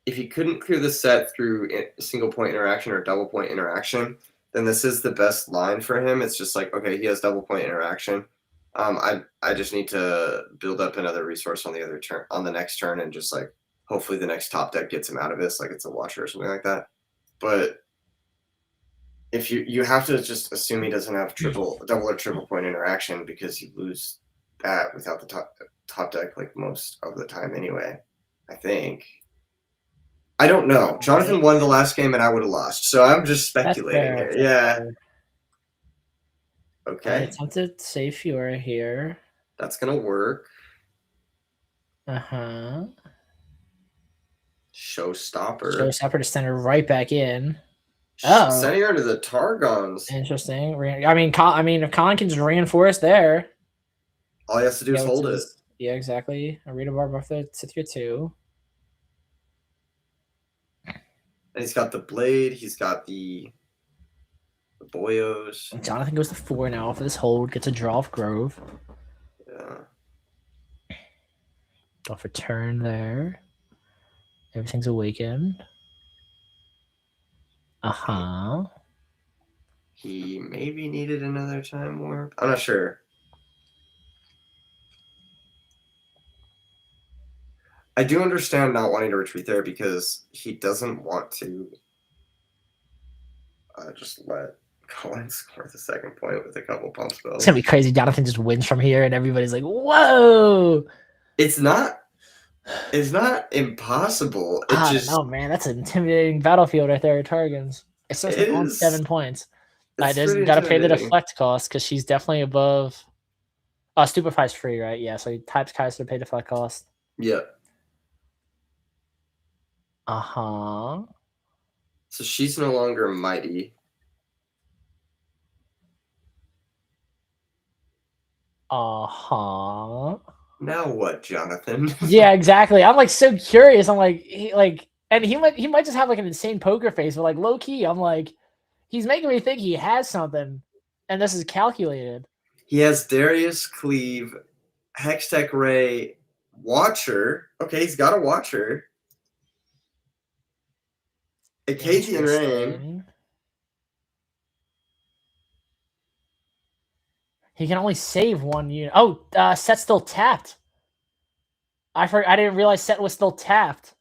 If he couldn't clear the set through a single point interaction or double point interaction, then this is the best line for him. It's just like, okay, he has double point interaction. I just need to build up another resource on the other turn, on the next turn, and just like hopefully the next top deck gets him out of this, like it's a Watcher or something like that. But if you have to just assume he doesn't have double or triple point interaction, because you lose that without the top deck like most of the time anyway. I think. I don't know. Jonathan won the last game and I would have lost, so I'm just speculating here. Yeah. Okay. Attempted save Fiora here. That's gonna work. Showstopper. Showstopper to send her right back in. Oh, sending her to the Targons. Interesting. I mean, if Colin can just reinforce there, all he has to do is hold it. Yeah, exactly. Arena Bar buff the Sithir 2. And he's got the Blade. He's got the Boyos. And Jonathan goes to 4 now for this hold. Gets a draw off Grove. Yeah. Off a turn there. Everything's awakened. He maybe needed another time warp. I'm not sure. I do understand not wanting to retreat there because he doesn't want to just let Colin score the second point with a couple pump spells. It's gonna be crazy. Jonathan just wins from here, and everybody's like, "Whoa!" It's not impossible. No, man, that's an intimidating battlefield right there at Targans. Especially on 7 points. I just gotta pay the deflect cost because she's definitely above. Stupefy's free, right? Yeah, so he types Kaiser to pay deflect cost. Yep. So she's no longer mighty. Now what, Jonathan? Yeah, exactly. I'm like so curious. I'm like, he might just have like an insane poker face, but like low key, I'm like, he's making me think he has something, and this is calculated. He has Darius, Cleave, Hextech Ray, Watcher. Okay, he's got a Watcher. Acadian Rain. He can only save 1 unit. Oh, Set's still tapped. I didn't realize Set was still tapped.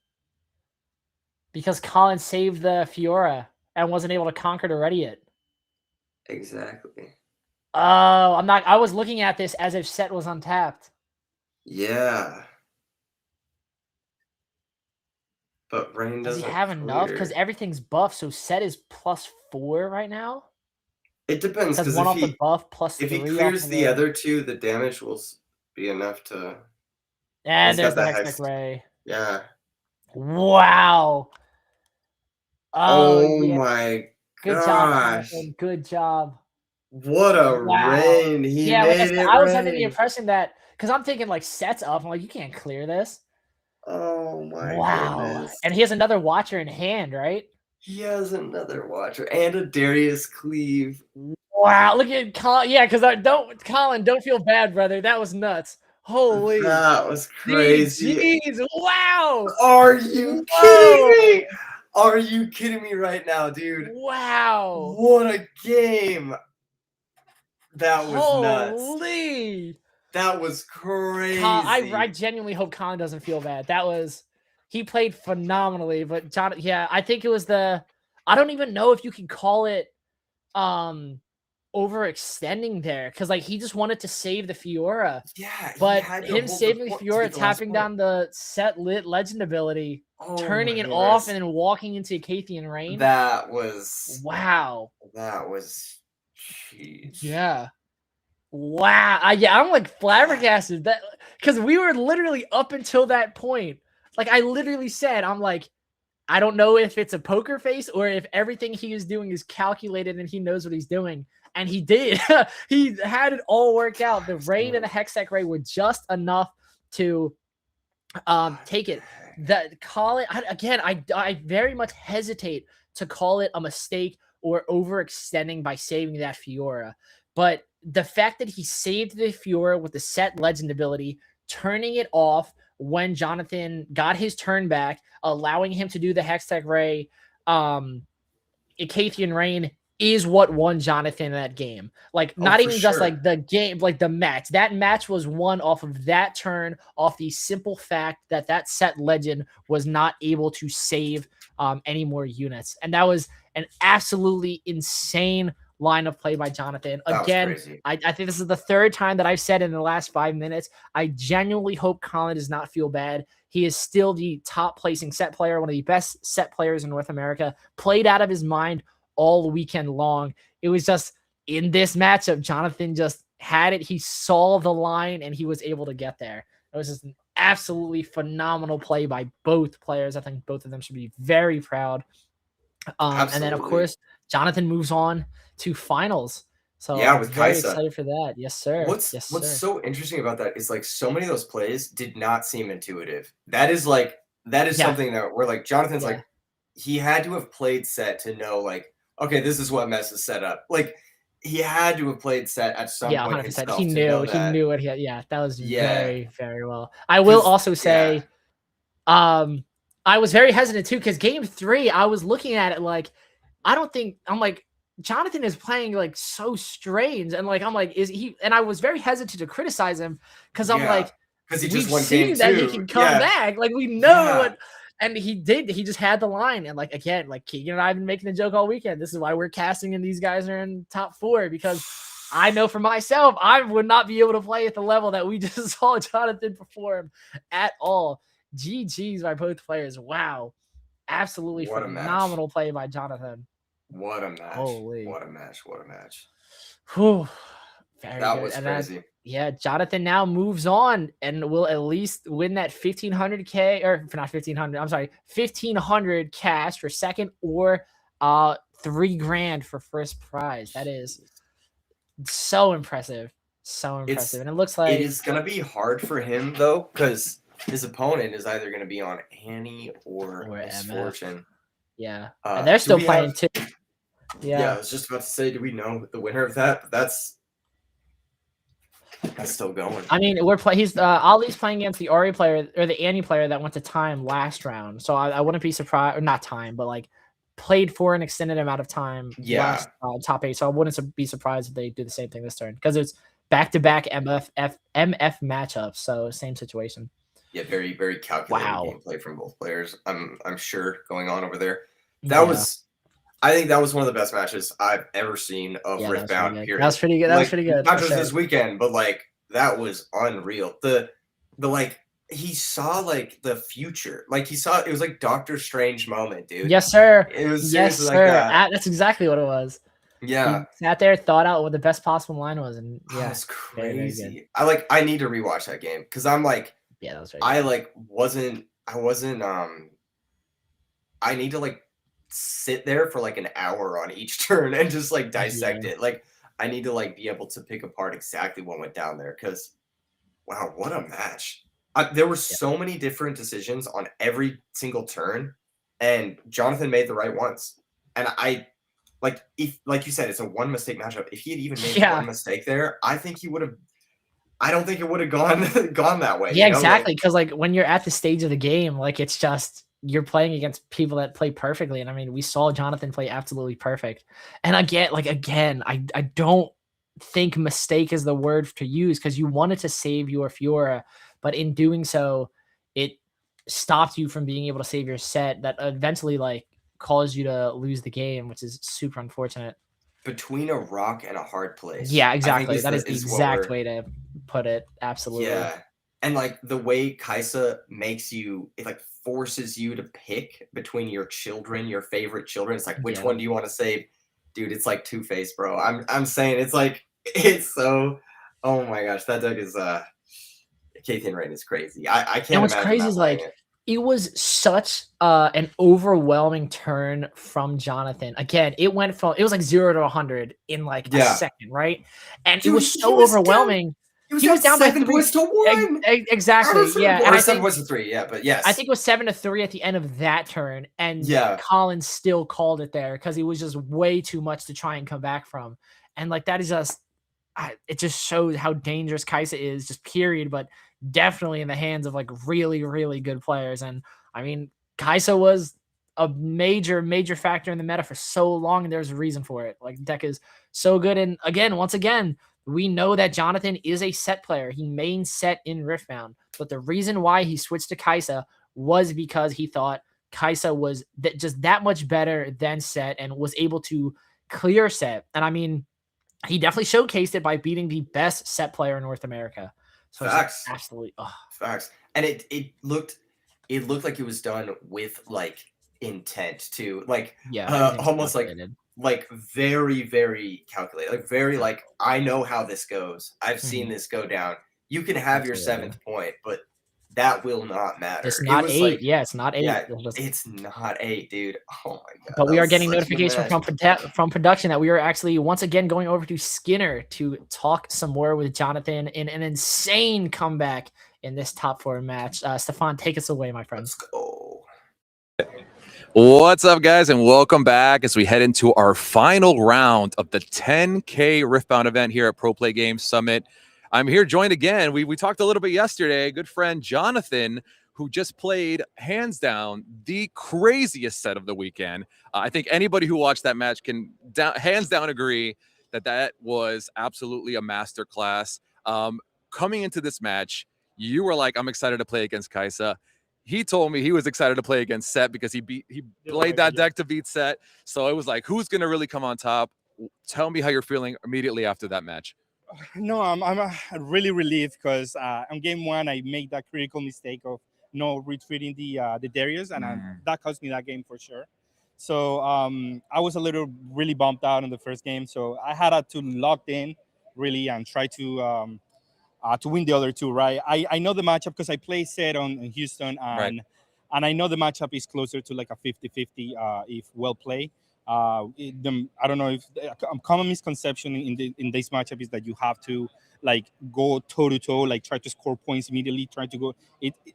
Because Colin saved the Fiora and wasn't able to conquer to ready it. Exactly. Oh, I was looking at this as if Set was untapped. Yeah. But Rain doesn't. Does he have enough? Because everything's buffed, so Set is +4 right now. It depends, because one off the buff plus if he clears the other 2, the damage will be enough to. And there's the Hextech Ray. Yeah. Wow. Oh yeah. My gosh. Job, good job. What a rain. He made it. I was under the impression that, because I'm thinking like Set's up. I'm like, you can't clear this. Oh my goodness. And he has another Watcher in hand, right? He has another Watcher and a Darius Cleave. Wow, look at Colin. Yeah, because Colin, don't feel bad, brother. That was nuts. Holy. That was crazy. Jeez, wow. Are you kidding me? Are you kidding me right now, dude? Wow. What a game. That was Holy. nuts. That was crazy. I genuinely hope Colin doesn't feel bad. He played phenomenally, but John, yeah, I think it was I don't even know if you can call it overextending there, because like he just wanted to save the Fiora. Yeah, but him saving the Fiora, tapping down the set lit legend ability, turning it off, and then walking into Cathian Rain. That was wow. That was jeez. Yeah. Wow. I'm like flabbergasted that, because we were literally up until that point. Like I literally said, I'm like, I don't know if it's a poker face or if everything he is doing is calculated and he knows what he's doing. And he did. He had it all worked out. The Rain and the Hextech Ray were just enough to take it. I very much hesitate to call it a mistake or overextending by saving that Fiora. But the fact that he saved the Fiora with the set legend ability, turning it off when Jonathan got his turn back, allowing him to do the Hextech Ray, Cathian Rain, is what won Jonathan that game. Like, not even just like the game, like the match. That match was won off of that turn, off the simple fact that that set legend was not able to save any more units. And that was an absolutely insane line of play by Jonathan. Again, I think this is the third time that I've said in the last 5 minutes. I genuinely hope Colin does not feel bad. He is still the top placing set player, one of the best set players in North America, played out of his mind all weekend long. It was just in this matchup, Jonathan just had it. He saw the line and he was able to get there. It was just an absolutely phenomenal play by both players. I think both of them should be very proud. And then, of course, Jonathan moves on to finals. So yeah, I'm with very Kaisa. excited for that. Yes, sir. What's so interesting about that is like so many of those plays did not seem intuitive. That is something that we're like, Jonathan's like, he had to have played set to know, like, okay, this is what mess is set up. Like, he had to have played set at some point 100%. himself. He knew knew what he had. Yeah, that was very, very well. I will also say, I was very hesitant too, because game 3, I was looking at it like, I'm like, Jonathan is playing like so strange, and like I'm like, is he? And I was very hesitant to criticize him because I'm like, because he we've just won seen game that 2. he can come back. Like we know what, and he did. He just had the line, and like again, like Keegan and I have been making the joke all weekend. This is why we're casting, and these guys are in top 4, because I know for myself, I would not be able to play at the level that we just saw Jonathan perform at all. GG's by both players. Wow, absolutely phenomenal play by Jonathan. What a match. Holy. What a match. What a match. Whew. Very that good. was crazy. Jonathan now moves on and will at least win that 1,500K, or not 1,500, I'm sorry, 1,500 cash for second, or $3,000 for first prize. That is so impressive. So impressive. And it looks like it is going to be hard for him, though, because his opponent is either going to be on Annie or Misfortune. Yeah. And they're still playing too. Yeah, I was just about to say, do we know the winner of that? But that's still going. I mean, Ali's playing against the Ori player, or the Annie player that went to time last round. So I wouldn't be surprised, or not time, but like played for an extended amount of time. Last, top 8. So I wouldn't be surprised if they do the same thing this turn, because it's back-to-back MF matchups. So same situation. Yeah, very, very calculated gameplay from both players. I'm sure going on over there. I think that was one of the best matches I've ever seen of Riftbound. Period. That was pretty good. That was pretty good. Not just this weekend, but like that was unreal. The like he saw like the future. Like he saw, it was like Doctor Strange moment, dude. Yes, sir. It was seriously like that. That's exactly what it was. Yeah. He sat there, thought out what the best possible line was, and that's crazy. I need to rewatch that game, because I'm like, that was I need to like sit there for like an hour on each turn and just like dissect it. Like I need to like be able to pick apart exactly what went down there, because wow, what a match. There were so many different decisions on every single turn, and Jonathan made the right ones. And like if, like you said, it's a one mistake matchup. If he had even made Yeah. one mistake there, I think he would have. I don't think it would have gone that way. Yeah, you know? exactly. Because like when you're at the stage of the game, like it's just you're playing against people that play perfectly. And I mean, we saw Jonathan play absolutely perfect. And again, I don't think mistake is the word to use because you wanted to save your Fiora, but in doing so, it stopped you from being able to save your set that eventually like caused you to lose the game, which is super unfortunate. Between a rock and a hard place. Yeah, I think exactly. That is the is what exact we're way to put it. Absolutely. yeah. And like the way Kaisa makes you, it like forces you to pick between your children, your favorite children. It's like, which Yeah. one do you want to save? Dude, it's like Two-Face, bro. I'm saying it's like it's so oh my gosh, that deck is Kathian Rain is crazy. I can't And what's imagine crazy not is playing like it. it was such an overwhelming turn from Jonathan. Again, it went from it was like 0 to 100 in like a Yeah. second, right? And it Dude, was he so was down- overwhelming. He was down by 7 3. points to 1. Exactly. Yeah. And Or I 7 think points to 3, yeah, but yes. I think it was 7-3 at the end of that turn. And Yeah. Colin still called it there because it was just way too much to try and come back from. And like that is just it just shows how dangerous Kaisa is, just period, but definitely in the hands of like really, really good players. And I mean, Kaisa was a major, major factor in the meta for so long, and there's a reason for it. Like, deck is so good. And again, once again, we know that Jonathan is a set player. He main set in Riftbound, but the reason why he switched to Kaisa was because he thought Kaisa was just that much better than set and was able to clear set. And I mean, he definitely showcased it by beating the best set player in North America. So Facts. Absolutely. Facts. And it looked like it was done with like intent too. Like almost like very, very calculated. Like very like I know how this goes. I've seen this go down. You can have your 7th point, but that will not matter. It's not 8. Like, yeah, it's not 8. Yeah, it's not 8, dude. Oh my god. But we are getting notification from production that we are actually once again going over to Skinner to talk some more with Jonathan in an insane comeback in this top 4 match. Stefan, take us away, my friend. Let's go. What's up, guys, and welcome back as we head into our final round of the 10K Riftbound event here at Pro Play Games Summit. I'm here joined again. We talked a little bit yesterday. Good friend Jonathan, who just played hands down the craziest set of the weekend. I think anybody who watched that match can hands down agree that that was absolutely a masterclass. Coming into this match, you were like, I'm excited to play against Kaisa. He told me he was excited to play against Set because he played that deck to beat Set. So it was like, who's going to really come on top? Tell me how you're feeling immediately after that match. No, I'm really relieved because on game 1, I made that critical mistake of no retreating the Darius, and that cost me that game for sure. So I was really bumped out in the first game. So I had to lock in really and try to win the other 2, right? I know the matchup because I play Set on Houston, and I know the matchup is closer to like a 50-50 if well played. I don't know if a common misconception in this matchup is that you have to like go toe to toe, like try to score points immediately, try to go.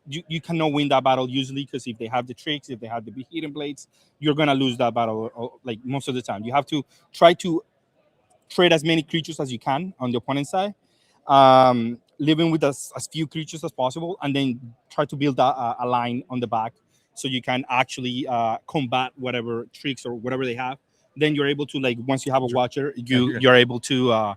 You cannot win that battle usually because if they have the tricks, if they have the hidden blades, you're gonna lose that battle like most of the time. You have to try to trade as many creatures as you can on the opponent's side, living with as few creatures as possible, and then try to build a line on the back so you can actually combat whatever tricks or whatever they have. Then you're able to, like, once you have a watcher, you're able to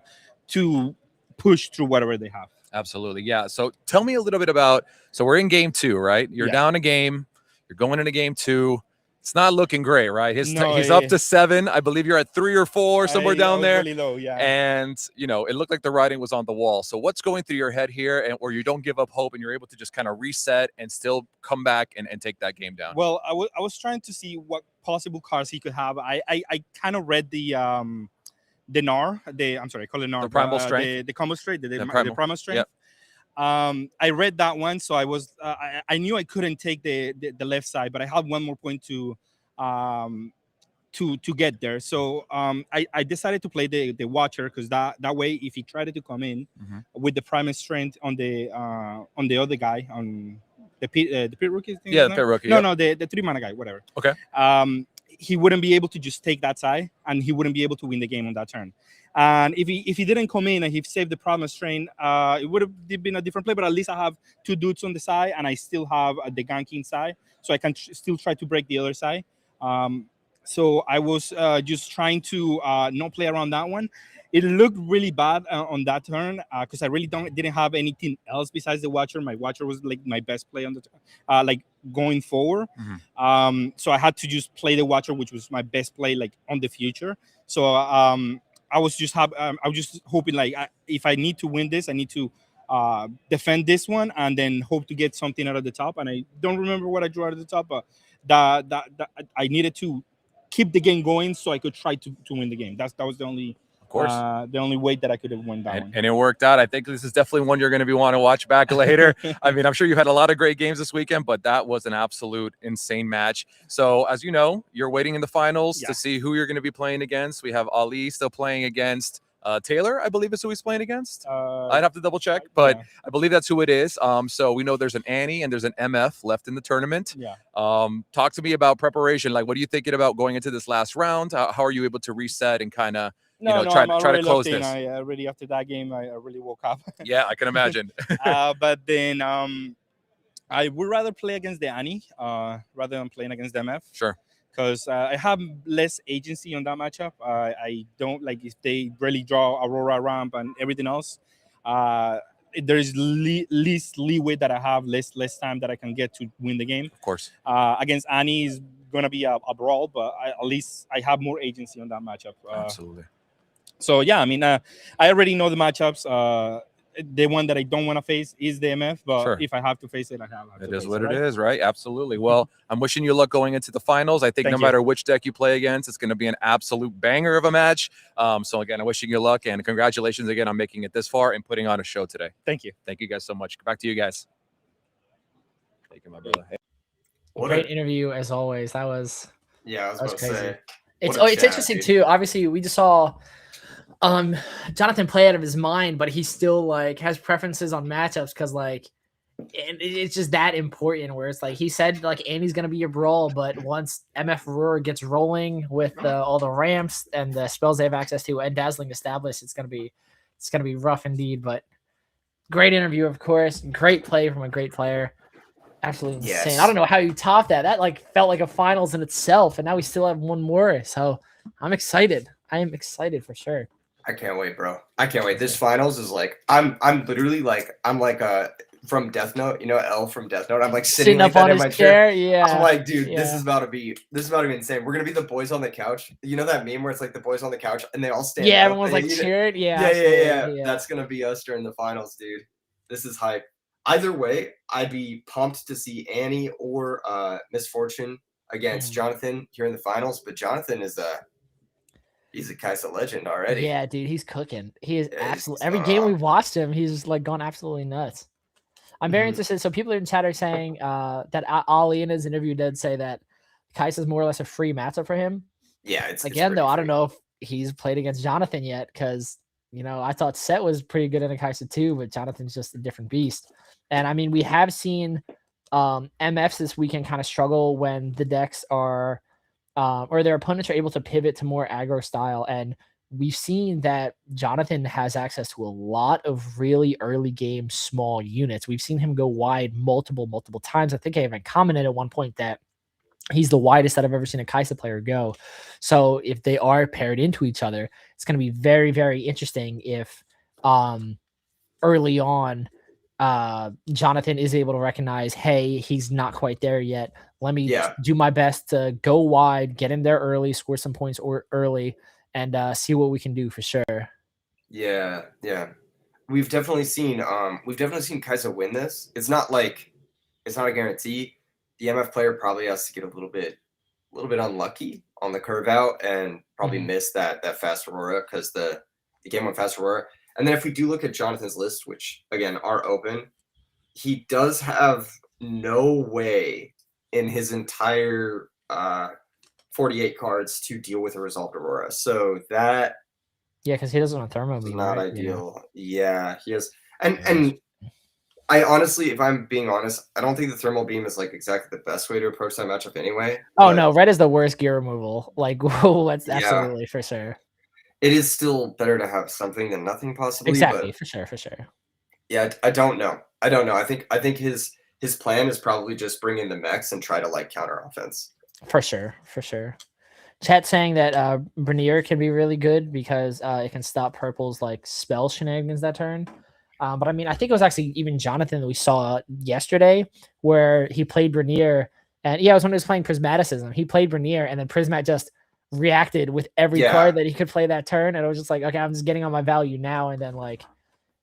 push through whatever they have. Absolutely. Yeah. So tell me a little bit about, so we're in game 2, right? You're down a game, you're going into game 2. It's not looking great, right? He's up to 7. I believe you're at 3 or 4, somewhere down there. Really low, yeah. And, you know, it looked like the writing was on the wall. So what's going through your head here, and or you don't give up hope and you're able to just kind of reset and still come back and take that game down? Well, I was trying to see what possible cards he could have. I kind of read the NAR, I'm sorry, I call it NAR. The Primal Strength? The combo strength, the Primal Strength. Yep. I read that one, so I was I knew I couldn't take the left side, but I had one more point to get there. So I decided to play the Watcher because that way, if he tried to come in with the Primal Strength on the other guy, on the pit rookie thing. Yeah, the pit rookie. No, the 3-mana guy, whatever. Okay. he wouldn't be able to just take that side, and he wouldn't be able to win the game on that turn. And if he didn't come in and he saved the Promise Train, it would have been a different play. But at least I have 2 dudes on the side, and I still have the ganking side, so I can still try to break the other side. So I was just trying to not play around that one. It looked really bad on that turn because I really didn't have anything else besides the Watcher. My Watcher was like my best play on the like going forward. So I had to just play the Watcher, which was my best play like on the future. So I was just hoping like if I need to win this, I need to defend this one and then hope to get something out of the top. And I don't remember what I drew out of the top, but that I needed to keep the game going so I could try to win the game. That was the only. The only way that I could have won that one. And it worked out. I think this is definitely one you're going to be want to watch back later. I mean, I'm sure you've had a lot of great games this weekend, but that was an absolute insane match. So as you know, you're waiting in the finals to see who you're going to be playing against. We have Ali still playing against Taylor, I believe is who he's playing against. I'd have to double check, but I believe that's who it is. So we know there's an Annie and there's an MF left in the tournament. Talk to me about preparation. Like, what are you thinking about going into this last round? How are you able to reset and kind of try to close this? I already after that game, I really woke up. Yeah, I can imagine. But then I would rather play against the Annie rather than playing against the MF. Sure. Because I have less agency on that matchup. I don't like if they really draw Aurora ramp and everything else. There is least leeway that I have, less time that I can get to win the game. Of course. Against Annie is gonna be a brawl, but at least I have more agency on that matchup. Absolutely. So yeah, I mean, I already know the matchups. The one that I don't want to face is the MF, but if I have to face it, I have to. It is what it is, right? Absolutely. Well, I'm wishing you luck going into the finals. I think no matter which deck you play against, it's going to be an absolute banger of a match. So again, I'm wishing you luck and congratulations again on making it this far and putting on a show today. Thank you. Thank you guys so much. Back to you guys. Thank you, my brother. Hey. Great interview as always. That was I was about crazy. To say. It's interesting too. Obviously, we just saw Jonathan play out of his mind, but he still like has preferences on matchups because like it's just that important where it's like he said like Annie's gonna be your brawl, but once MF Aurora gets rolling with all the ramps and the spells they have access to and Dazzling established, it's gonna be rough indeed. But great interview, of course, great play from a great player. Absolutely insane. I don't know how you top that. That like felt like a finals in itself, and now we still have one more. So I'm excited. I am excited for sure. I can't wait, bro. I can't wait. This finals is like I'm literally like from Death Note, L from Death Note. I'm like sitting like up on in my chair. Yeah. I'm like, dude, this is about to be insane. We're gonna be the boys on the couch. You know that meme where it's like the boys on the couch and they all stand up. Everyone's like cheered. Yeah. That's gonna be us during the finals, dude. This is hype. Either way, I'd be pumped to see Annie or Misfortune against Jonathan here in the finals. But Jonathan is he's a Kaisa legend already. Yeah, dude, he's cooking. He is absolutely every game we've watched him, he's like gone absolutely nuts. I'm very interested. So people in chat are saying that Ali in his interview did say that Kaisa is more or less a free matchup for him. Yeah, it's though. I don't know if he's played against Jonathan yet because I thought Set was pretty good in a Kaisa too, but Jonathan's just a different beast. And I mean, we have seen MFs this weekend kind of struggle when the decks are. Or their opponents are able to pivot to more aggro style. And we've seen that Jonathan has access to a lot of really early game small units. We've seen him go wide multiple times. I think I even commented at one point that he's the widest that I've ever seen a Kaisa player go. So if they are paired into each other, it's going to be very, very interesting if early on Jonathan is able to recognize, hey, he's not quite there yet. Let me do my best to go wide, get in there early, score some points early, and see what we can do for sure. Yeah. We've definitely seen Kaisa win this. It's not a guarantee. The MF player probably has to get a little bit unlucky on the curve out and probably miss that fast Aurora because the game went fast Aurora. And then if we do look at Jonathan's list, which again are open, he does have no way in his entire 48 cards to deal with a resolved Aurora. So that because he doesn't want Thermo beam. Not ideal. Yeah, he has, and I honestly, if I'm being honest, I don't think the thermal beam is like exactly the best way to approach that matchup anyway. Oh no, red is the worst gear removal. Like, that's Yeah. absolutely for sure. It is still better to have something than nothing, possibly. Exactly, But for sure, for sure. yeah, I don't know. I don't know. I think his plan is probably just bring in the mechs and try to like counter offense. For sure, for sure. Chat saying that Brenier can be really good because it can stop purple's like spell shenanigans that turn. But I mean, I think it was actually even Jonathan that we saw yesterday where he played Brenier, and yeah, it was when he was playing Prismaticism. He played Brenier, and then Prismat just reacted with every card that he could play that turn, and it was just like, okay, I'm just getting on my value now, and then like,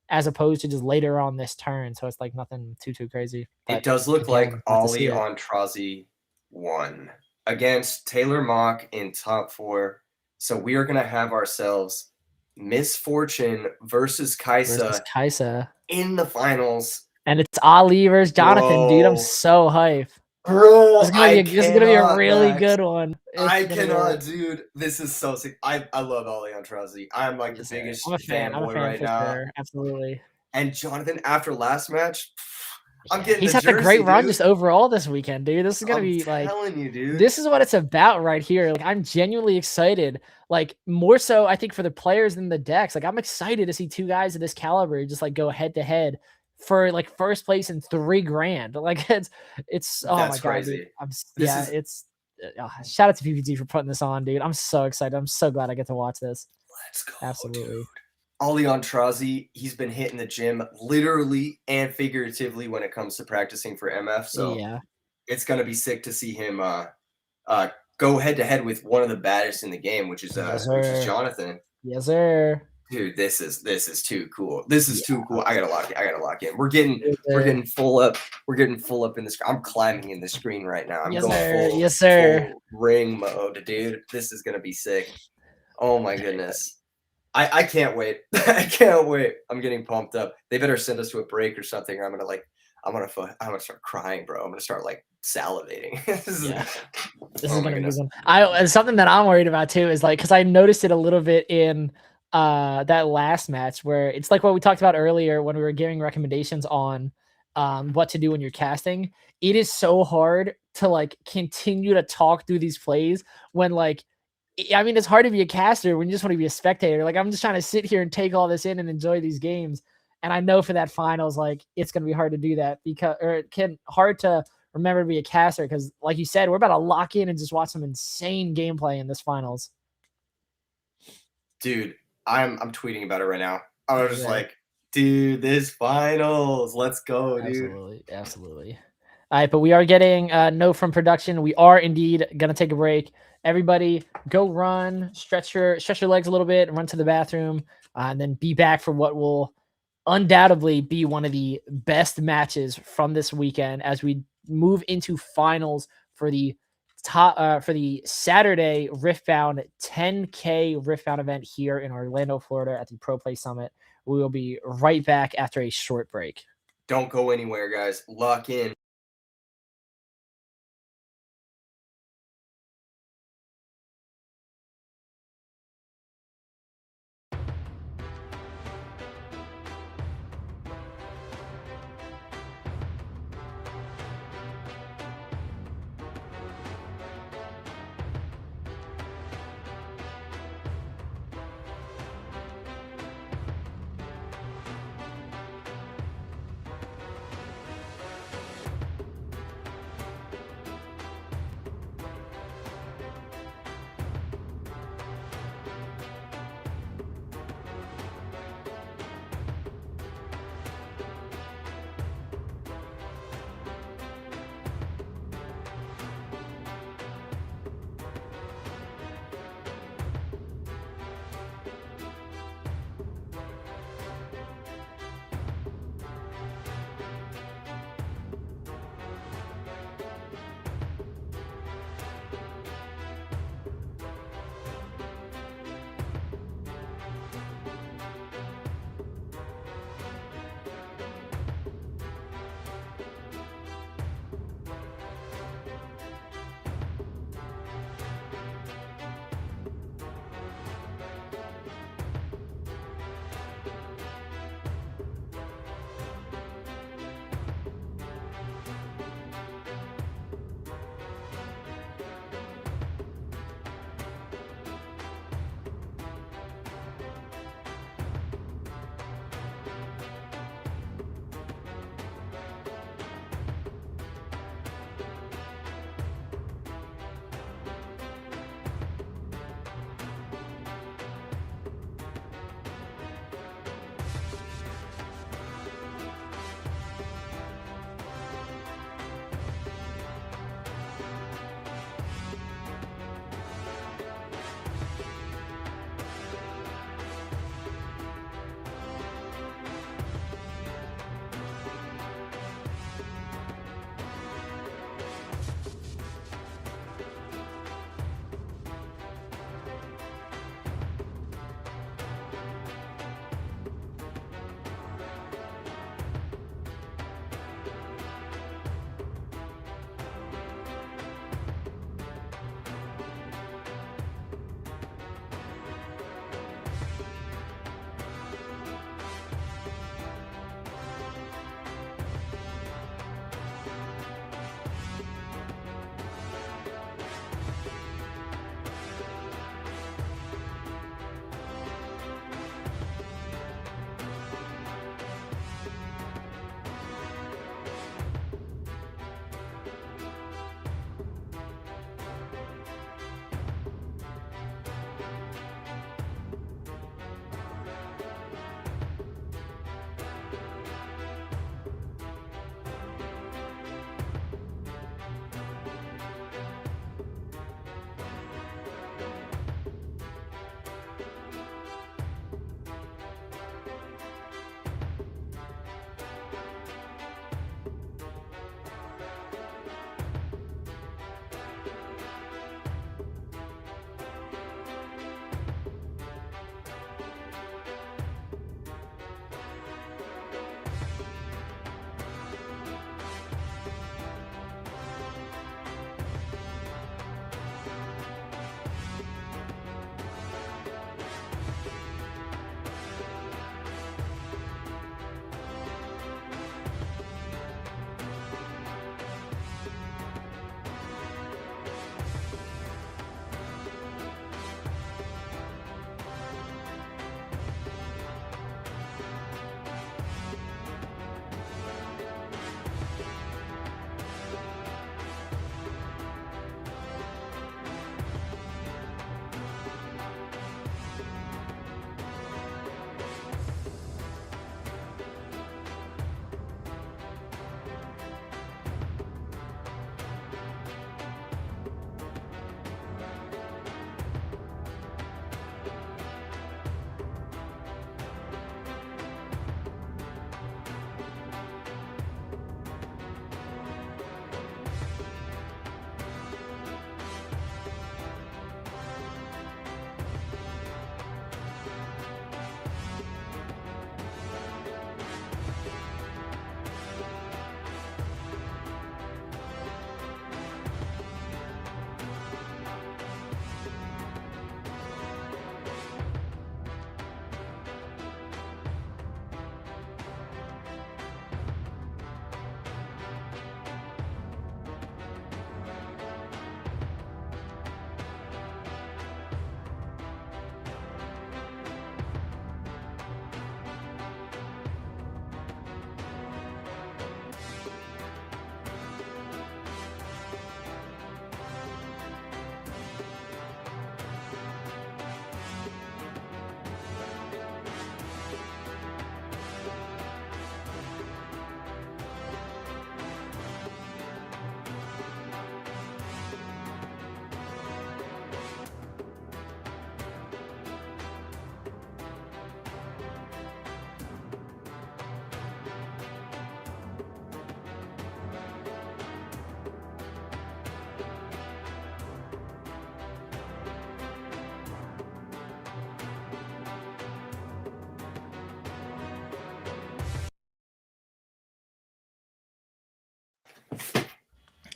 as opposed to just later on this turn, so it's like nothing too crazy. But it does look like again, Ollie on Trazi won against Taylor Mock in top 4. So we are gonna have ourselves Misfortune versus Kaisa in the finals. And it's Ali versus Jonathan, dude. I'm so hyped. Bro, this is gonna be a really good one. I cannot, dude. This is so sick. I love Ollie on Trazi. I'm like the biggest fanboy right now. Sure. Absolutely. And Jonathan, after last match, I'm getting. He's had a great run just overall this weekend, dude. This is gonna be like. I'm telling you, dude. This is what it's about right here. Like, I'm genuinely excited. Like, more so, I think, for the players than the decks. Like, I'm excited to see 2 guys of this caliber just like go head to head for like first place and $3,000. Like, it's oh That's my crazy. God, dude. It's shout out to PPG for putting this on, dude. I'm so excited. I'm so glad I get to watch this. Let's go, absolutely. Dude. Ollie on Trazi, he's been hitting the gym literally and figuratively when it comes to practicing for MF. So yeah, it's gonna be sick to see him go head to head with one of the baddest in the game, which is Jonathan. Yes, sir. Dude, this is too cool. This is too cool. I gotta lock in. We're getting full up. We're getting full up in the screen. I'm climbing in the screen right now. I'm going full ring mode, dude. This is gonna be sick. Oh my goodness. I can't wait. I can't wait. I'm getting pumped up. They better send us to a break or something, or I'm gonna start crying, bro. I'm gonna start like salivating. This is gonna be one. Something that I'm worried about too is like, because I noticed it a little bit in that last match where it's like what we talked about earlier when we were giving recommendations on what to do when you're casting. It is so hard to like continue to talk through these plays when like, I mean, it's hard to be a caster when you just want to be a spectator. Like, I'm just trying to sit here and take all this in and enjoy these games. And I know for that finals, like, it's going to be hard to do that hard to remember to be a caster. Because like you said, we're about to lock in and just watch some insane gameplay in this finals. Dude, I'm tweeting about it right now. I was just like, dude, this finals, let's go, dude. Absolutely. All right, but we are getting a note from production. We are indeed going to take a break. Everybody go run, stretch your legs a little bit, run to the bathroom, and then be back for what will undoubtedly be one of the best matches from this weekend as we move into finals for the Saturday Riftbound 10K Riftbound event here in Orlando, Florida at the Pro Play Summit. We will be right back after a short break. Don't go anywhere, guys. Lock in.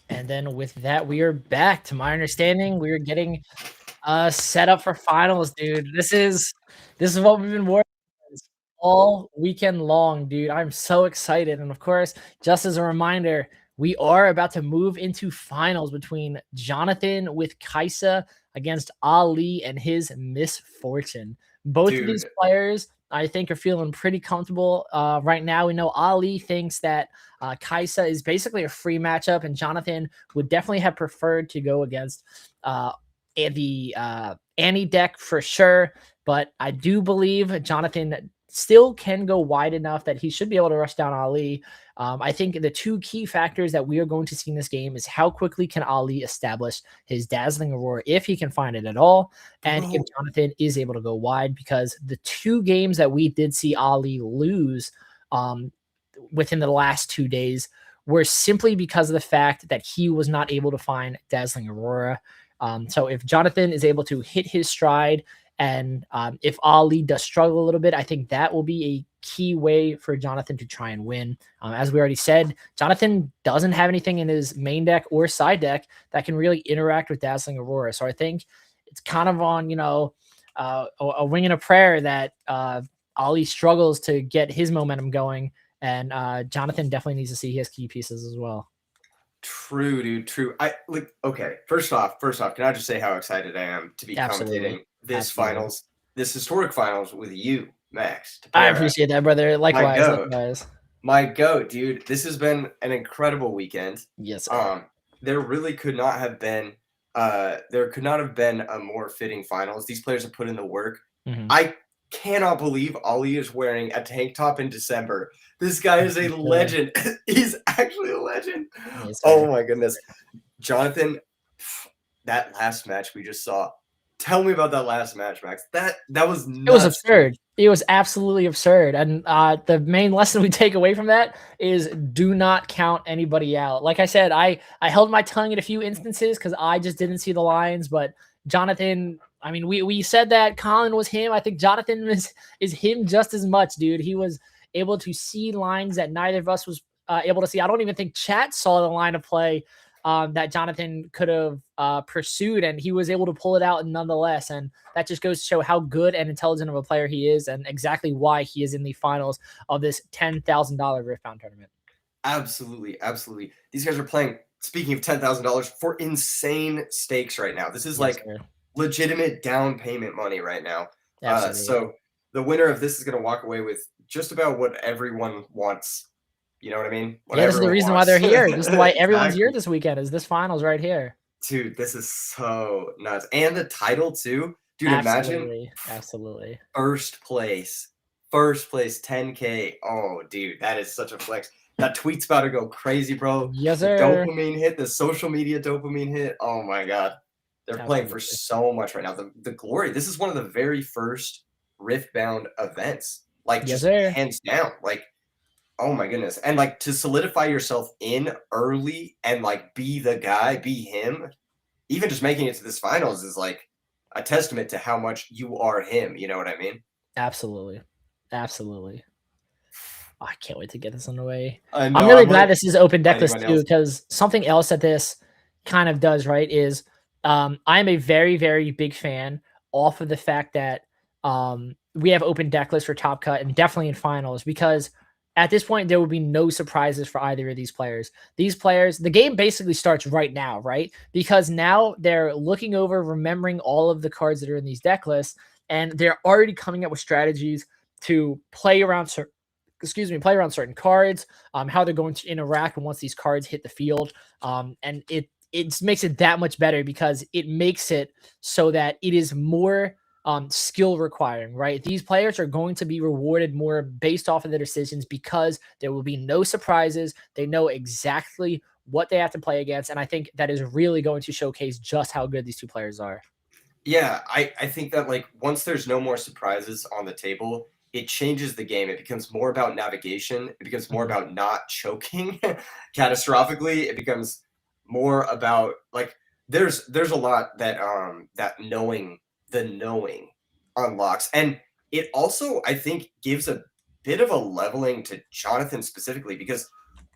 And then with that, we are back. To my understanding, we are getting set up for finals, dude. This is what we've been working on all weekend long, dude. I'm so excited. And of course, just as a reminder, we are about to move into finals between Jonathan with Kaisa against Ali and his Misfortune. Both of these players, I think, are feeling pretty comfortable right now. We know Ali thinks that Kaisa is basically a free matchup, and Jonathan would definitely have preferred to go against the Annie deck for sure. But I do believe Jonathan still can go wide enough that he should be able to rush down Ali. I think the two key factors that we are going to see in this game is how quickly can Ali establish his Dazzling Aurora, if he can find it at all, and if Jonathan is able to go wide, because the two games that we did see Ali lose within the last 2 days were simply because of the fact that he was not able to find Dazzling Aurora. So if Jonathan is able to hit his stride, and if Ali does struggle a little bit, I think that will be a key way for Jonathan to try and win. As we already said, Jonathan doesn't have anything in his main deck or side deck that can really interact with Dazzling Aurora. So I think it's kind of on, a wing and a prayer that Ali struggles to get his momentum going, and Jonathan definitely needs to see his key pieces as well. True, dude. True. Okay. First off, can I just say how excited I am to be commentating this finals, this historic finals with you, Max. I appreciate that, brother. Likewise. My goat, dude. This has been an incredible weekend. Yes, sir. There really could not have been a more fitting finals. These players have put in the work. Mm-hmm. I cannot believe Ali is wearing a tank top in December. This guy is a legend. He's actually a legend. Yes, oh my goodness. Jonathan, that last match we just saw. Tell me about that last match, Max. That was nuts. It was absurd. It was absolutely absurd. And the main lesson we take away from that is do not count anybody out. Like I said, I held my tongue in a few instances because I just didn't see the lines. But Jonathan, I mean, we said that Colin was him. I think Jonathan is him just as much, dude. He was able to see lines that neither of us was able to see. I don't even think chat saw the line of play that Jonathan could have pursued, and he was able to pull it out nonetheless. And that just goes to show how good and intelligent of a player he is, and exactly why he is in the finals of this $10,000 Riftbound tournament. Absolutely. These guys are playing, speaking of $10,000, for insane stakes right now. This is legitimate down payment money right now. So the winner of this is going to walk away with just about what everyone wants. You know what I mean? This is the reason why they're here. This is why everyone's here this weekend, is this finals right here. Dude, this is so nuts. And the title too. Dude, Absolutely. First place, 10K. Oh, dude, that is such a flex. That tweet's about to go crazy, bro. Yes, sir. The dopamine hit, the social media dopamine hit. Oh my God. They're playing for so much right now. The glory. This is one of the very first Riftbound events. Hands down. Oh my goodness. And to solidify yourself in early and be the guy, be him, even just making it to this finals is a testament to how much you are him. You know what I mean? Absolutely. Oh, I can't wait to get this underway. I know, I'm really glad this is open decklist too, because something else that this kind of does, right, is I'm a very, very big fan off of the fact that we have open decklist for Top Cut and definitely in finals, because at this point, there will be no surprises for either of these players. These players, the game basically starts right now, right? Because now they're looking over, remembering all of the cards that are in these deck lists, and they're already coming up with strategies to play around certain cards, how they're going to interact once these cards hit the field. And it makes it that much better, because it makes it so that it is more skill requiring, right? These players are going to be rewarded more based off of their decisions, because there will be no surprises. They know exactly what they have to play against. And I think that is really going to showcase just how good these two players are. Yeah, I think that once there's no more surprises on the table, it changes the game. It becomes more about navigation. It becomes more about not choking catastrophically. It becomes more about there's a lot that that knowing unlocks. And it also, I think, gives a bit of a leveling to Jonathan specifically, because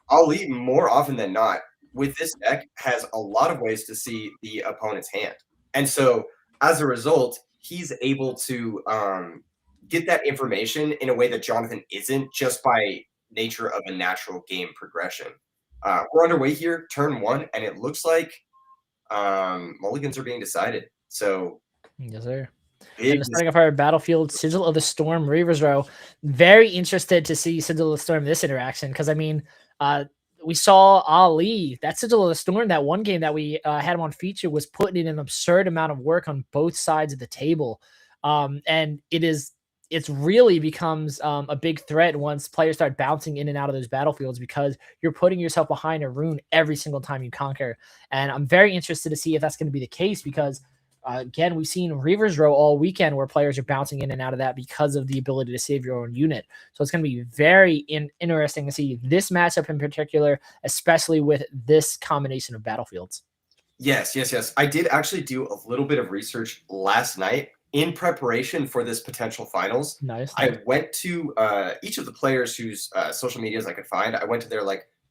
Ali, more often than not, with this deck has a lot of ways to see the opponent's hand. And so as a result, he's able to get that information in a way that Jonathan isn't, just by nature of a natural game progression. We're underway here, turn 1, and it looks like mulligans are being decided. So yes, sir. And starting off our battlefield, Sigil of the Storm, Reaver's Row. Very interested to see Sigil of the Storm this interaction, because I mean, we saw Ali, that Sigil of the Storm, that one game that we had him on feature, was putting in an absurd amount of work on both sides of the table. And it's really becomes a big threat once players start bouncing in and out of those battlefields, because you're putting yourself behind a rune every single time you conquer. And I'm very interested to see if that's going to be the case, because again, we've seen Reaver's Row all weekend where players are bouncing in and out of that because of the ability to save your own unit. So it's going to be very interesting to see this matchup in particular, especially with this combination of battlefields. Yes. I did actually do a little bit of research last night in preparation for this potential finals. Nice. I went to each of the players whose social medias I could find. I went to their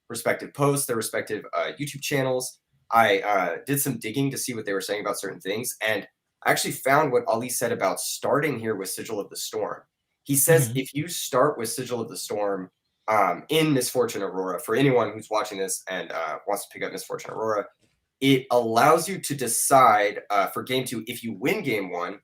respective posts, their respective YouTube channels. I did some digging to see what they were saying about certain things, and I actually found what Ali said about starting here with Sigil of the Storm. He says if you start with Sigil of the Storm in Misfortune Aurora, for anyone who's watching this and wants to pick up Misfortune Aurora, it allows you to decide for game 2, if you win game 1,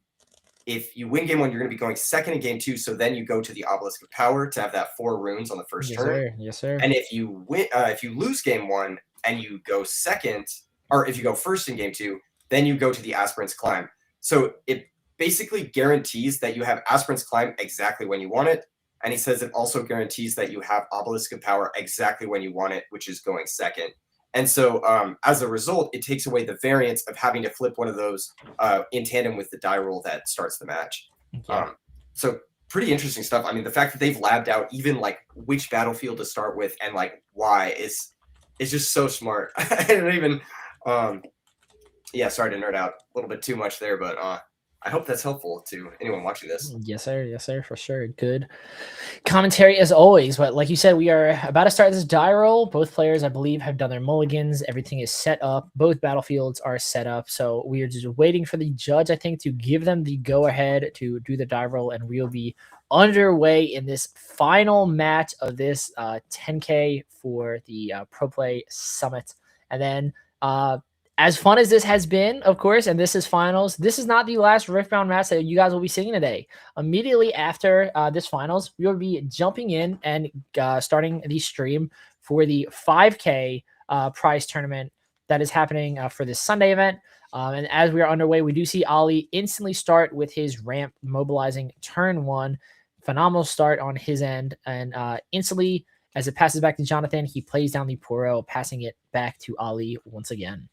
you're going to be going second in game 2, so then you go to the Obelisk of Power to have that 4 runes on the first turn. Yes, sir. And if you win, if you lose game 1, and you go second, or if you go first in game 2, then you go to the Aspirant's Climb. So it basically guarantees that you have Aspirant's Climb exactly when you want it. And he says it also guarantees that you have Obelisk of Power exactly when you want it, which is going second. And so as a result, it takes away the variance of having to flip one of those in tandem with the die roll that starts the match. Okay. So pretty interesting stuff. I mean, the fact that they've labbed out even which battlefield to start with and why is just so smart. I don't even, sorry to nerd out a little bit too much there, but I hope that's helpful to anyone watching this. Yes, sir, for sure. Good commentary as always. But like you said, we are about to start this die roll. Both players, I believe, have done their mulligans. Everything is set up. Both battlefields are set up. So we are just waiting for the judge, I think, to give them the go-ahead to do the die roll, and we'll be underway in this final match of this 10K for the Pro Play Summit. And then as fun as this has been, of course, and this is finals, this is not the last Riftbound match that you guys will be seeing today. Immediately after this finals, we will be jumping in and starting the stream for the 5K prize tournament that is happening for this Sunday event. And as we are underway, we do see Ali instantly start with his ramp mobilizing turn 1. Phenomenal start on his end. And instantly, as it passes back to Jonathan, he plays down the Poro, passing it back to Ali once again.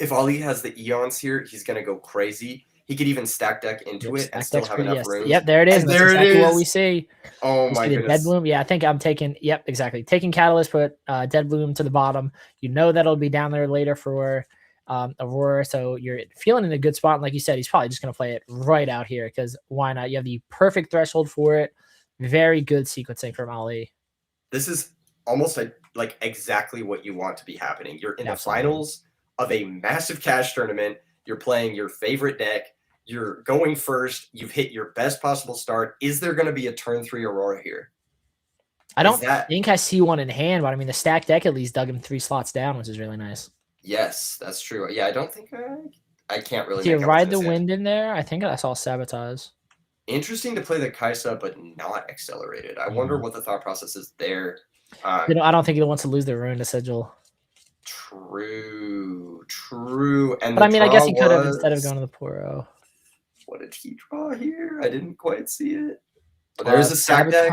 If Ali has the Eons here, he's going to go crazy. He could even stack deck into it and still have enough runes. Yep, there it is. That's exactly what we see. Oh my goodness. Dead Bloom. Yeah, I think I'm taking, yep, exactly. Taking Catalyst, put Dead Bloom to the bottom. You know that'll be down there later for Aurora, so you're feeling in a good spot. And like you said, he's probably just going to play it right out here, because why not? You have the perfect threshold for it. Very good sequencing from Ali. This is almost like exactly what you want to be happening. You're in the finals of a massive cash tournament. You're playing your favorite deck. You're going first. You've hit your best possible start. Is there going to be a turn 3 Aurora here? I don't think I see one in hand, but I mean, the stack deck at least dug him 3 slots down, which is really nice. Yes, that's true. Yeah, I don't think I can't really. Do you ride the wind in there? I think I saw Sabotage. Interesting to play the Kaisa, but not accelerated. I wonder what the thought process is there. I don't think he wants to lose the rune to Sigil. True. And but I mean, I guess he could have instead of going to the Poro. What did he draw here? I didn't quite see it. But there's a stack deck.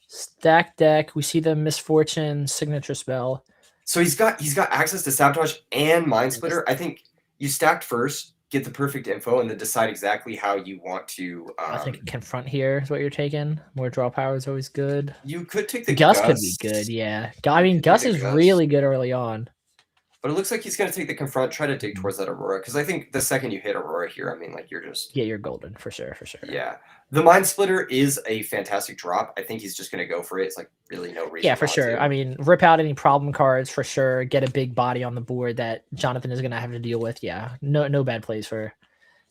Stack deck. We see the Misfortune signature spell. So he's got access to Sabotage and Mind Splitter. I think you stacked first, get the perfect info, and then decide exactly how you want to. I think Confront here is what you're taking. More draw power is always good. You could take the Gus could be good, yeah. I mean, Gus is really good early on. But it looks like he's going to take the confront, try to dig towards that Aurora. Because I think the second you hit Aurora here, I mean, like, you're just... Yeah, you're golden, for sure, for sure. Yeah. The Mind Splitter is a fantastic drop. I think he's just going to go for it. It's, like, really no reason Yeah, for sure. I mean, rip out any problem cards, for sure. Get a big body on the board that Jonathan is going to have to deal with. Yeah, no bad plays for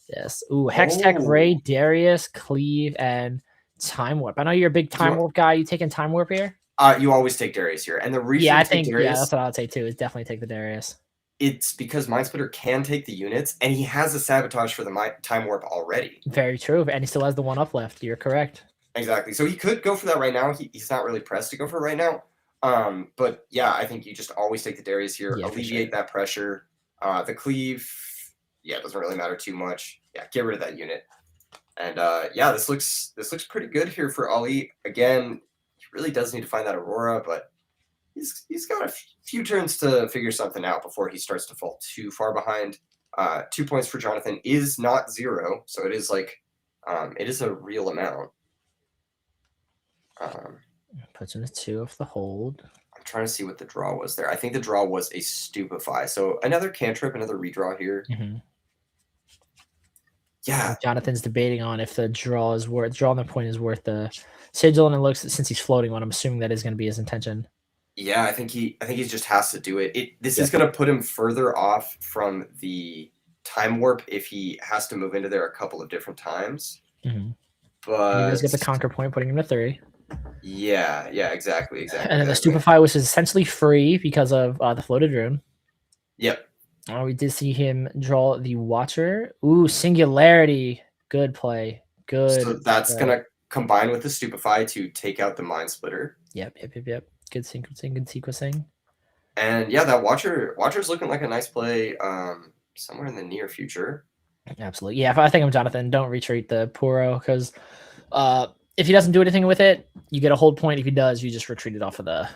this. Ooh, Hextech, Ray, Darius, Cleave, and Time Warp. I know you're a big Time Warp guy. You taking Time Warp here? You always take Darius here. And the reason I take think Darius, that's what I would say too, is definitely take the Darius. It's because Mind Splitter can take the units, and he has a sabotage for the Time Warp already. Very true, and he still has the 1-up left. You're correct. Exactly. So he could go for that right now. He's not really pressed to go for it right now. But yeah, I think you just always take the Darius here, alleviate that pressure. The Cleave, yeah, it doesn't really matter too much. Yeah, get rid of that unit. And yeah, this looks pretty good here for Ali. Again, he really does need to find that Aurora, but he's got a few turns to figure something out before he starts to fall too far behind. 2 points for Jonathan is not 0, so it is like it is a real amount. Puts in a 2 off the hold. I'm trying to see what the draw was there. I think the draw was a Stupefy. So another cantrip, another redraw here. Yeah. Jonathan's debating on if the draw on the point is worth the sigil, and it looks, since he's floating one, I'm assuming that is going to be his intention. Yeah, I think he just has to do it. This is going to put him further off from the Time Warp if he has to move into there a couple of different times. But he does get the conquer point, putting him to 3. Yeah, exactly. And then the Stupefy, which is essentially free because of the floated rune. Yep. We did see him draw the Watcher. Ooh, Singularity. Good play. Good. So that's going to combine with the Stupefy to take out the Mind Splitter. Yep. Good sequencing. And yeah, that Watcher's looking like a nice play somewhere in the near future. Absolutely. Yeah, if I think I'm Jonathan, don't retreat the Puro, because if he doesn't do anything with it, you get a hold point. If he does, you just retreat it off of the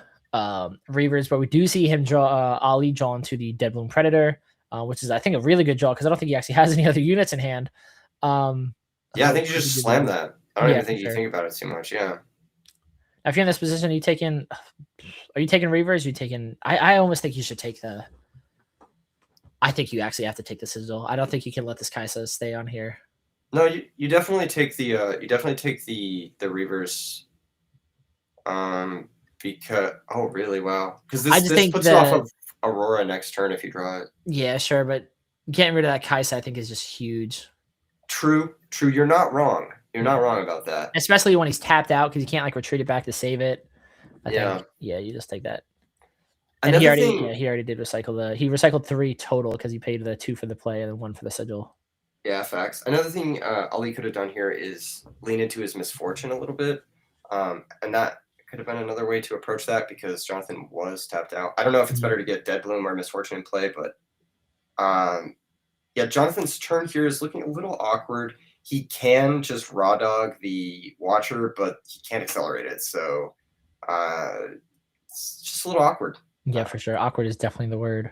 Reavers. But we do see him draw Ali draw into the Deadbloom Predator, which is, I think, a really good draw, because I don't think he actually has any other units in hand. Yeah, I think you just slam that. I don't even think you think about it too much. Yeah. If you're in this position, are you taking Reavers? You taking? I almost think you should take the. I think you actually have to take the Sigil. I don't think you can let this Kaisa stay on here. No, you definitely take the Reavers. Because really, wow, because this puts you off of Aurora next turn if you draw it. Yeah, sure, but getting rid of that Kaisa, I think, is just huge. True. You're not wrong. You're not wrong about that. Especially when he's tapped out, because you can't like retreat it back to save it. I think, you just take that. And he already did recycle he recycled 3 total, because he paid the 2 for the play and then 1 for the sigil. Yeah, facts. Another thing Ali could have done here is lean into his misfortune a little bit, and that could have been another way to approach that, because Jonathan was tapped out. I don't know if it's better to get Deadbloom or misfortune in play, but yeah, Jonathan's turn here is looking a little awkward. He can just raw dog the Watcher, but he can't accelerate it, so it's just a little awkward. Yeah, for sure. Awkward is definitely the word.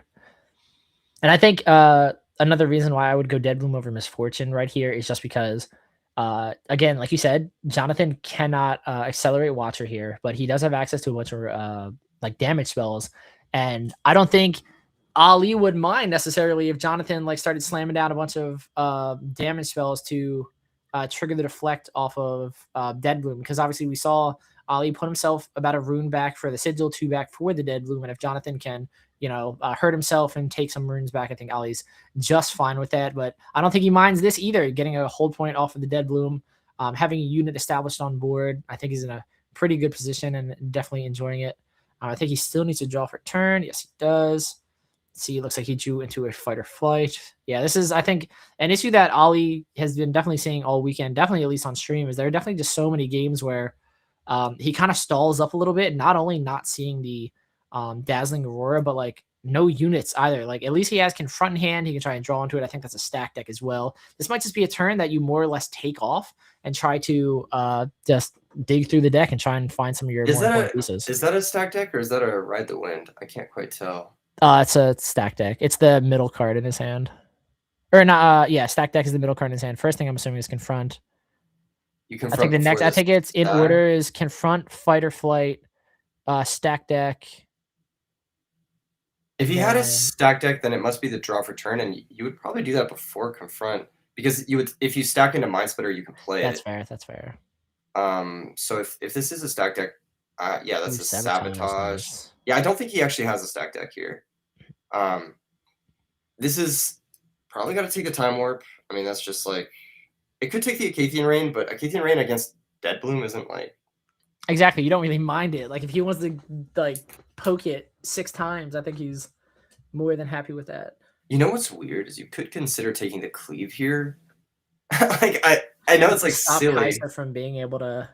And I think another reason why I would go Deadbloom over Misfortune right here is just because, again, like you said, Jonathan cannot accelerate Watcher here, but he does have access to a bunch of like damage spells. And I don't think Ali would mind necessarily if Jonathan like started slamming down a bunch of damage spells to trigger the deflect off of Deadbloom, because obviously we saw Ali put himself about a rune back for the Sigil, 2 back for the Deadbloom, and if Jonathan can, hurt himself and take some runes back, I think Ali's just fine with that. But I don't think he minds this either, getting a hold point off of the Deadbloom, having a unit established on board. I think he's in a pretty good position and definitely enjoying it. I think he still needs to draw for turn. Yes, he does. See, it looks like he drew into a fight or flight. Yeah, this is, I think, an issue that Ali has been definitely seeing all weekend, definitely at least on stream, is there are definitely just so many games where he kind of stalls up a little bit, not only not seeing the Dazzling Aurora, but like no units either. Like at least he has Confront in hand. He can try and draw into it. I think that's a stack deck as well. This might just be a turn that you more or less take off and try to just dig through the deck and try and find some of your more important pieces. Is that a stack deck or is that a Ride the Wind? I can't quite tell. It's a stack deck. It's the middle card in his hand. Or not, stack deck is the middle card in his hand. First thing I'm assuming is Confront. I think the next, I think it's in order is Confront, Fight or Flight, Stack Deck, If he had a then stack deck, then it must be the draw for turn, and you would probably do that before confront because you would if you stack into Mind Splitter, you can play that's it. fair. That's fair. So if this is a stack deck, yeah, that's Ooh, a Sabotage, sabotage. nice. Yeah, I don't think he actually has a stack deck here. This is probably got to take a Time Warp. I mean, that's just like it could take the Acathian Rain, but Acathian Rain against Dead Bloom isn't like Exactly. You don't really mind it. Like if he wants to like poke it 6 times, I think he's more than happy with that. You know what's weird is you could consider taking the Cleave here. Like I know it's like Stop silly. Kaisa from being able to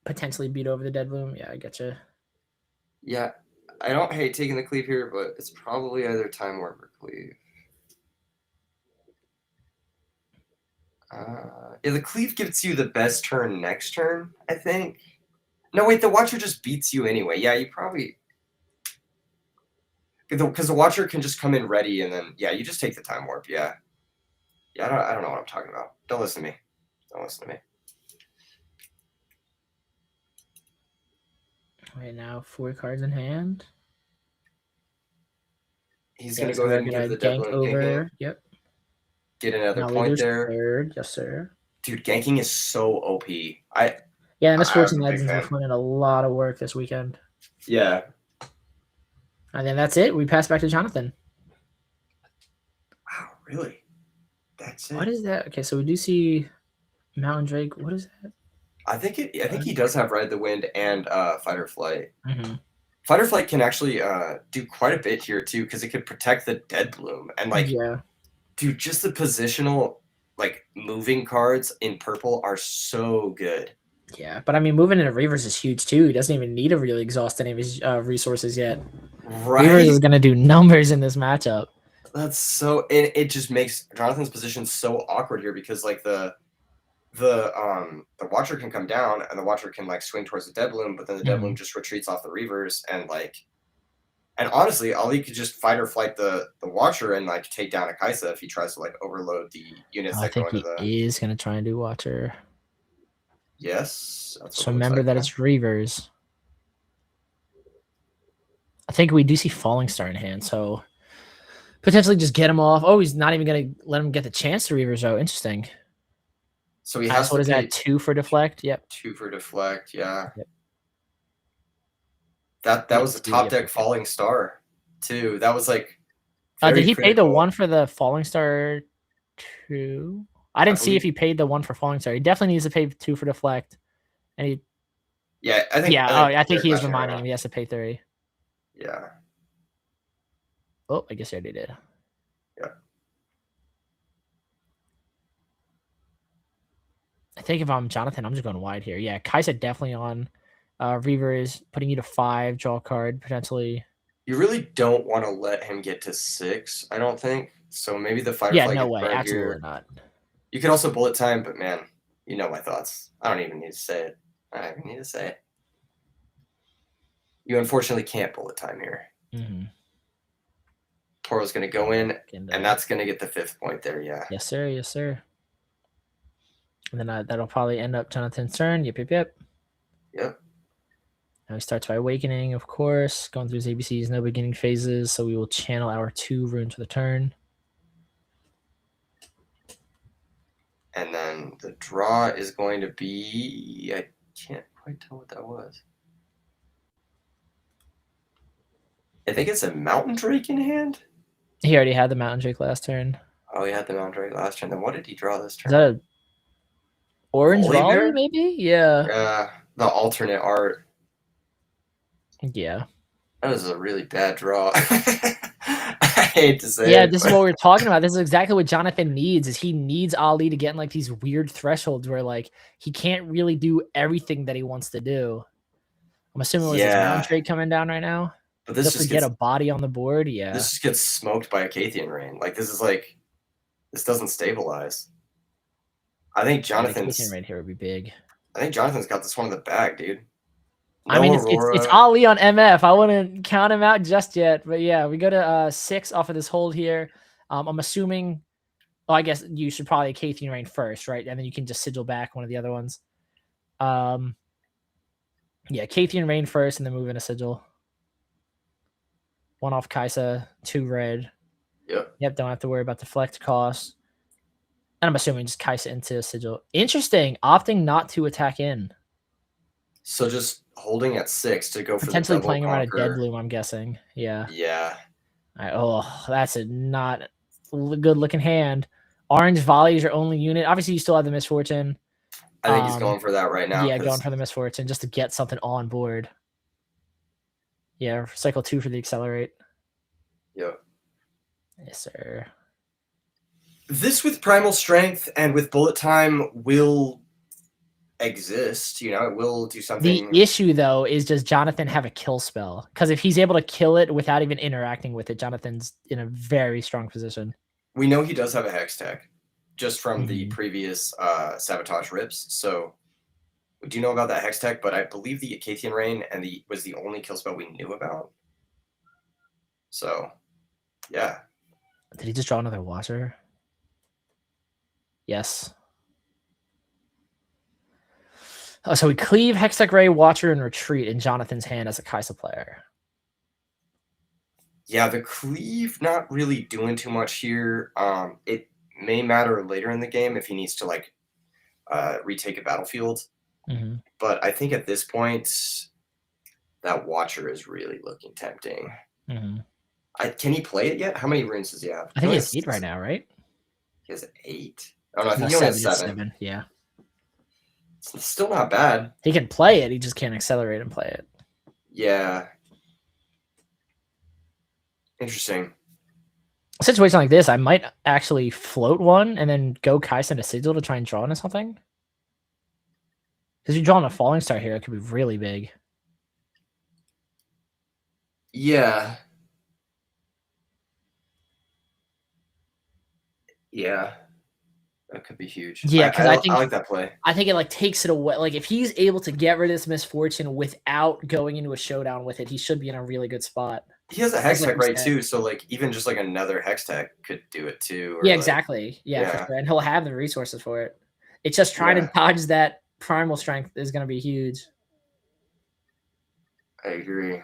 potentially beat over the Dead Bloom. Yeah, I get you. Yeah, I don't hate taking the Cleave here, but it's probably either Time Warp or Cleave. Yeah, the Cleave gives you the best turn next turn, I think. No, wait, the Watcher just beats you anyway. Yeah, you probably... Because the Watcher can just come in ready, and then, yeah, you just take the Time Warp, yeah. Yeah, I don't know what I'm talking about. Don't listen to me. Don't listen to me. Right now, 4 cards in hand. He's going to go ahead and give the Dead Bloom over. Yep. Get another now point there. Third. Yes, sir. Dude, ganking is so OP. Yeah, and Misfortune Legends are putting in a lot of work this weekend. Yeah. And then that's it. We pass back to Jonathan. Wow, really? That's it. What is that? Okay, so we do see Mountain Drake. What is that? I think he does have Ride the Wind and Fight or Flight. Mm-hmm. Fight or Flight can actually do quite a bit here too, because it could protect the Dead Bloom. And like, dude, just the positional like moving cards in purple are so good. Yeah, but I mean, moving into Reavers is huge too. He doesn't even need to really exhaust any of his resources yet. Right. Reavers is going to do numbers in this matchup. That's so. It just makes Jonathan's position so awkward here because like the Watcher can come down and the Watcher can like swing towards the Dead Bloom, but then the Dead Bloom just retreats off the Reavers and like. And honestly, Ali could just Fight or Flight the Watcher and like take down a Kaisa if he tries to like overload the units that go into the. He is going to try and do Watcher. Yes. So remember that it's Reavers. I think we do see Falling Star in hand, so potentially just get him off. Oh, he's not even going to let him get the chance to Reavers. Oh, interesting. So he has what is that? 2 for deflect. Yep. 2 for deflect. Yeah. Yep. That was the top deck Falling Star, too. That was like. Did he pay the 1 for the Falling Star 2? I didn't see if he paid the 1 for Falling Star. He definitely needs to pay 2 for deflect, and he. Yeah, I think. Yeah, I think he is reminding him he has to pay 3. Yeah. Oh, I guess he already did. Yeah. I think if I'm Jonathan, I'm just going wide here. Yeah, Kaisa definitely on. Reaver is putting you to 5, draw a card potentially. You really don't want to let him get to 6, I don't think. So maybe the Fight or Flight. Yeah, no way, absolutely not. You could also bullet time, but man, you know my thoughts. I don't even need to say it. You unfortunately can't bullet time here. Mm-hmm. Toro's going to go in, and that's going to get the 5th point there, yeah. Yes, sir. Yes, sir. And then that'll probably end up Jonathan's turn. Yep. Yep. Now he starts by Awakening, of course. Going through his ABCs, no beginning phases. So we will channel our 2 runes for the turn. And then the draw is going to be... I can't quite tell what that was. I think it's a Mountain Drake in hand? He already had the Mountain Drake last turn. Oh, he had the Mountain Drake last turn. Then what did he draw this turn? Is that a Orange Volley, maybe? Yeah. Yeah, the alternate art. Yeah. That was a really bad draw. I hate to say it. Yeah, this is what we're talking about. This is exactly what Jonathan needs, is he needs Ali to get in like these weird thresholds where like he can't really do everything that he wants to do. I'm assuming it was Mountain Drake coming down right now. But this just get a body on the board, yeah. This just gets smoked by Acathian Rain. Like this doesn't stabilize. I think Jonathan's Acathian Rain here would be big. I think Jonathan's got this one in the bag, dude. No, I mean, it's Ali on MF. I wouldn't count him out just yet, but yeah, we go to 6 off of this hold here. I'm assuming. Well, I guess you should probably Acathian Rain first, right? And then you can just sigil back one of the other ones. Yeah, Acathian Rain first, and then move in a sigil. 1 off Kaisa, 2 red. Yep. Don't have to worry about deflect costs. And I'm assuming just Kaisa into Sigil. Interesting. Opting not to attack in. So just holding at 6 to go for Potentially the double playing around a Dead conquer. Bloom, I'm guessing. Yeah. Yeah. All right, oh, that's a not good looking hand. Orange volley is your only unit. Obviously, you still have the Misfortune. I think he's going for that right now. Yeah, going for the Misfortune just to get something on board. Yeah, cycle 2 for the Accelerate. Yep. Yes, sir. This with Primal Strength and with Bullet Time will exist. You know, it will do something. The issue, though, is does Jonathan have a kill spell? Because if he's able to kill it without even interacting with it, Jonathan's in a very strong position. We know he does have a Hex Tech just from the previous Sabotage Rips. So we do know about that Hex Tech, but I believe the Acathian Rain was the only kill spell we knew about. So, yeah. Did he just draw another Watcher? Yes. Oh, so we cleave Hextech Ray, Watcher, and Retreat in Jonathan's hand as a Kaisa player. Yeah, the cleave not really doing too much here. It may matter later in the game if he needs to like retake a battlefield. But I think at this point, that Watcher is really looking tempting. Can he play it yet? How many runes does he have? I think he has 8 right now, right? He has 8. Oh no, I think he only has 7. Yeah. It's still not bad. He can play it, he just can't accelerate and play it. Yeah. Interesting. A situation like this, I might actually float one and then go Kaisa into Sigil to try and draw into something. Because you're drawing a Falling Star here, it could be really big. Yeah. Yeah. That could be huge. Yeah, because I think I like that play. I think it like takes it away. Like if he's able to get rid of this Misfortune without going into a showdown with it, he should be in a really good spot. He has a Hex Tech right too, so like even just like another Hex Tech could do it too. Yeah, like, exactly. Yeah, for sure. And he'll have the resources for it. It's just trying to dodge that Primal Strength is going to be huge. I agree.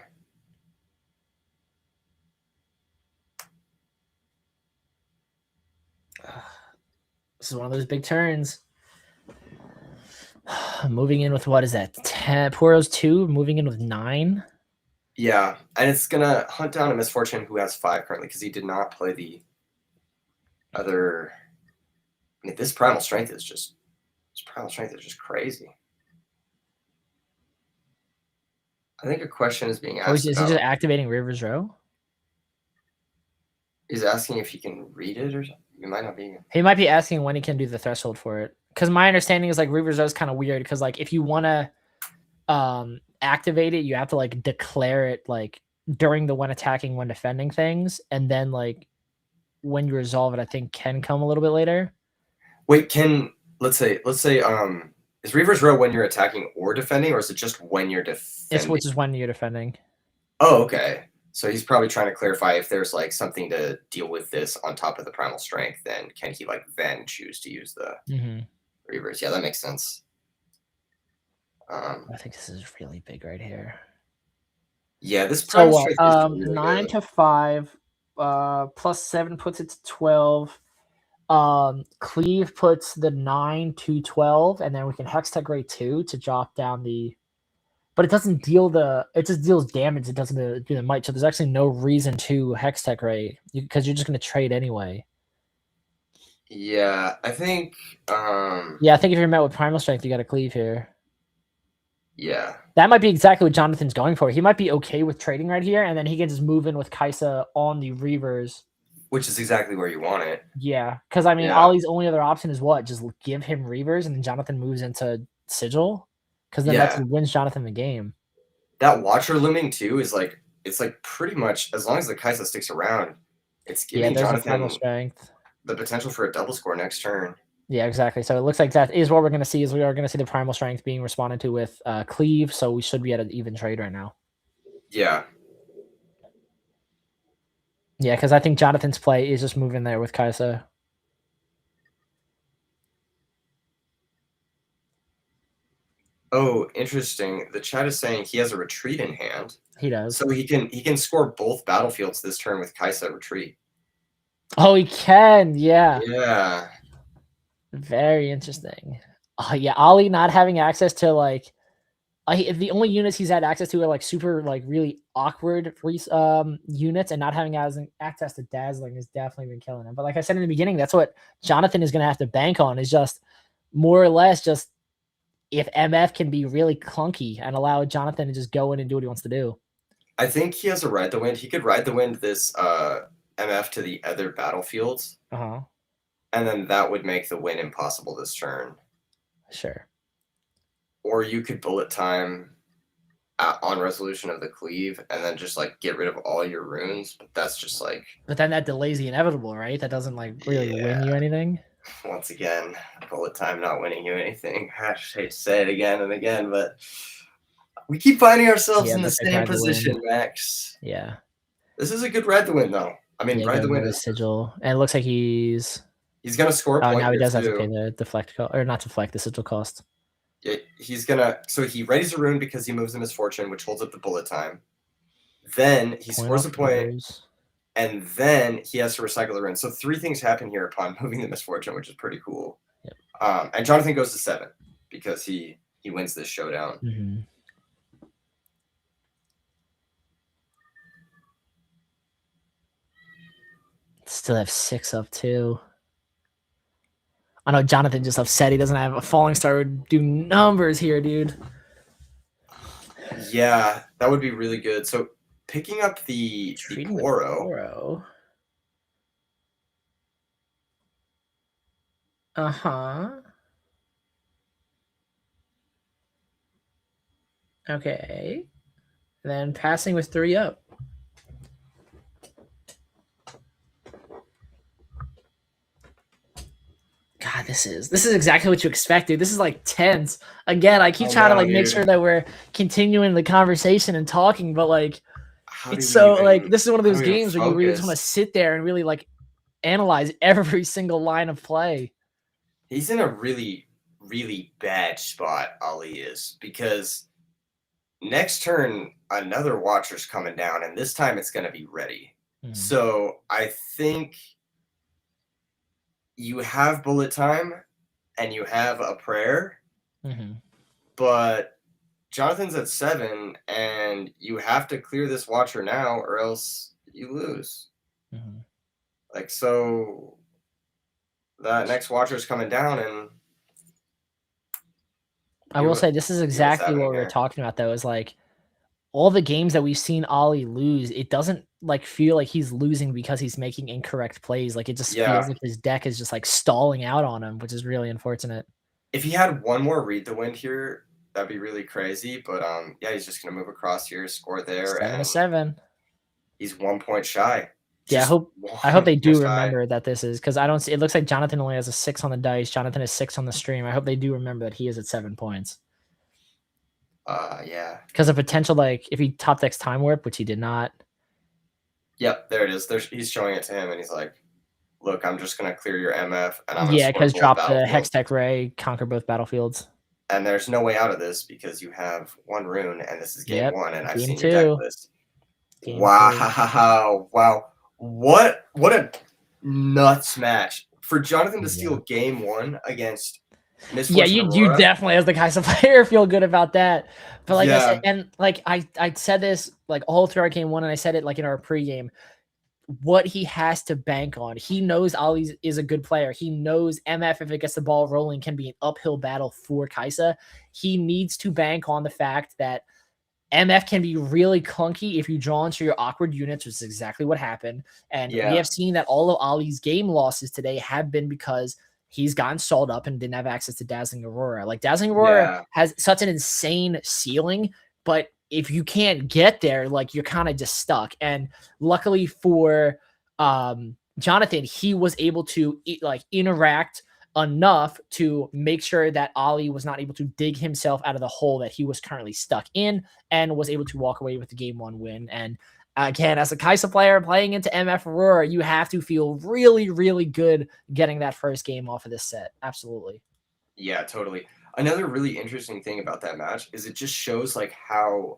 This is one of those big turns. Moving in with what is that? 10. Poro's 2, moving in with 9. Yeah, and it's gonna hunt down a Misfortune who has 5 currently because he did not play the other. I mean, this Primal Strength is just crazy. I think a question is being asked. Is he just activating River's Row? He's asking if he can read it or something. It might not be. He might be asking when he can do the threshold for it. Because my understanding is like River's Row is kind of weird because like if you want to activate it, you have to like declare it like during the when attacking, when defending things, and then like when you resolve it, I think can come a little bit later. Wait, let's say is Reaver's Row when you're attacking or defending, or is it just when you're defending? It's when you're defending. Oh, okay. So he's probably trying to clarify if there's like something to deal with this on top of the Primal Strength, then can he like then choose to use the Reavers? Yeah, that makes sense. I think this is really big right here. Yeah, this Primal Strength is really 9 to 5, plus 7 puts it to 12. Cleave puts the 9 to 12, and then we can Hextech Ray 2 to drop down the. But it doesn't deal it just deals damage. It doesn't do the might. So there's actually no reason to Hextech Ray because you're just going to trade anyway. Yeah, I think. Yeah, I think if you're met with Primal Strength, you got to cleave here. Yeah. That might be exactly what Jonathan's going for. He might be okay with trading right here, and then he can just move in with Kaisa on the Reavers. Which is exactly where you want it. Yeah, because I mean, Ollie's only other option is what? Just give him Reavers, and then Jonathan moves into Sigil. Because then that's what wins Jonathan the game. That Watcher looming too is like it's like pretty much as long as the Kaisa sticks around, it's giving Jonathan the potential for a double score next turn. Yeah, exactly. So it looks like that is what we're going to see. Is we are going to see the Primal Strength being responded to with Cleave. So we should be at an even trade right now. Yeah. Yeah, because I think Jonathan's play is just moving there with Kaisa. Oh, interesting. The chat is saying he has a retreat in hand. He does. So he can score both battlefields this turn with Kaisa retreat. Oh, he can. Yeah. Yeah. Very interesting. Oh, yeah. Ollie not having access to like, the only units he's had access to are like super like really awkward units, and not having access to dazzling has definitely been killing him. But like I said in the beginning, that's what Jonathan is going to have to bank on, is just more or less just if MF can be really clunky and allow Jonathan to just go in and do what he wants to do. I think he has a ride the wind. He could ride the wind this MF to the other battlefields. Uh-huh. And then that would make the win impossible this turn. Sure. Or you could bullet time on resolution of the cleave and then just like get rid of all your runes, but that's just like. But then that delays the inevitable, right? That doesn't like really win you anything. Once again, bullet time not winning you anything. I just hate to say it again and again, but we keep finding ourselves in the same position, Max. Yeah. This is a good ride the win, though. I mean, ride the win is sigil, and it looks like he's gonna score a point. Oh, now he does have to pay the deflect cost, or not deflect, the sigil cost. Yeah, he's gonna. So he readies a rune because he moves the misfortune, which holds up the bullet time. Then he scores a point, and then he has to recycle the rune. So 3 things happen here upon moving the misfortune, which is pretty cool. Yep. And Jonathan goes to 7 because he wins this showdown. Mm-hmm. Still have 6 up too. I know Jonathan just upset he doesn't have a falling star. Would do numbers here, dude. Yeah, that would be really good. So picking up the Poro. Uh-huh. Okay. Then passing with 3 up. God, this is exactly what you expected. This is like tense. Again, I keep trying to like make sure that we're continuing the conversation and talking, but like it's so like this is one of those games where you really just want to sit there and really like analyze every single line of play. He's in a really, really bad spot, Ali is, because next turn another Watcher's coming down, and this time it's gonna be ready. Mm-hmm. So I think you have bullet time and you have a prayer, but Jonathan's at 7 and you have to clear this Watcher now or else you lose. Like, so that next Watcher is coming down, and I will say this is exactly what we were talking about, though, is like all the games that we've seen Ollie lose, it doesn't like feel like he's losing because he's making incorrect plays. Like it just feels like his deck is just like stalling out on him, which is really unfortunate. If he had one more read the wind here, that'd be really crazy. But yeah, he's just gonna move across here, score there, 7-7. He's 1 point shy. Yeah, I hope they do remember that this is, because I don't see. It looks like Jonathan only has a 6 on the dice. Jonathan has 6 on the stream. I hope they do remember that he is at 7 points. Yeah. Because of potential, like if he top decks Time Warp, which he did not. Yep, there it is. He's showing it to him, and he's like, "Look, I'm just gonna clear your MF, and I'm gonna because drop the Hextech Ray, conquer both battlefields." And there's no way out of this because you have 1 rune, and this is game 1, and I've seen your deck list. Wow! Wow! What a nuts match for Jonathan to steal game 1 against. Yeah, you definitely, as the Kaisa player, feel good about that. But like I said, and like I said this like all throughout game 1, and I said it like in our pregame. What he has to bank on, he knows Ali is a good player. He knows MF, if it gets the ball rolling, can be an uphill battle for Kaisa. He needs to bank on the fact that MF can be really clunky if you draw into your awkward units, which is exactly what happened. And we have seen that all of Ali's game losses today have been because he's gotten stalled up and didn't have access to Dazzling Aurora. Like Dazzling Aurora has such an insane ceiling, but if you can't get there, like you're kind of just stuck. And luckily for Jonathan, he was able to interact enough to make sure that Ali was not able to dig himself out of the hole that he was currently stuck in, and was able to walk away with the game 1 win. And again, as a Kaisa player playing into MF Aurora, you have to feel really, really good getting that first game off of this set. Absolutely. Yeah, totally. Another really interesting thing about that match is it just shows like how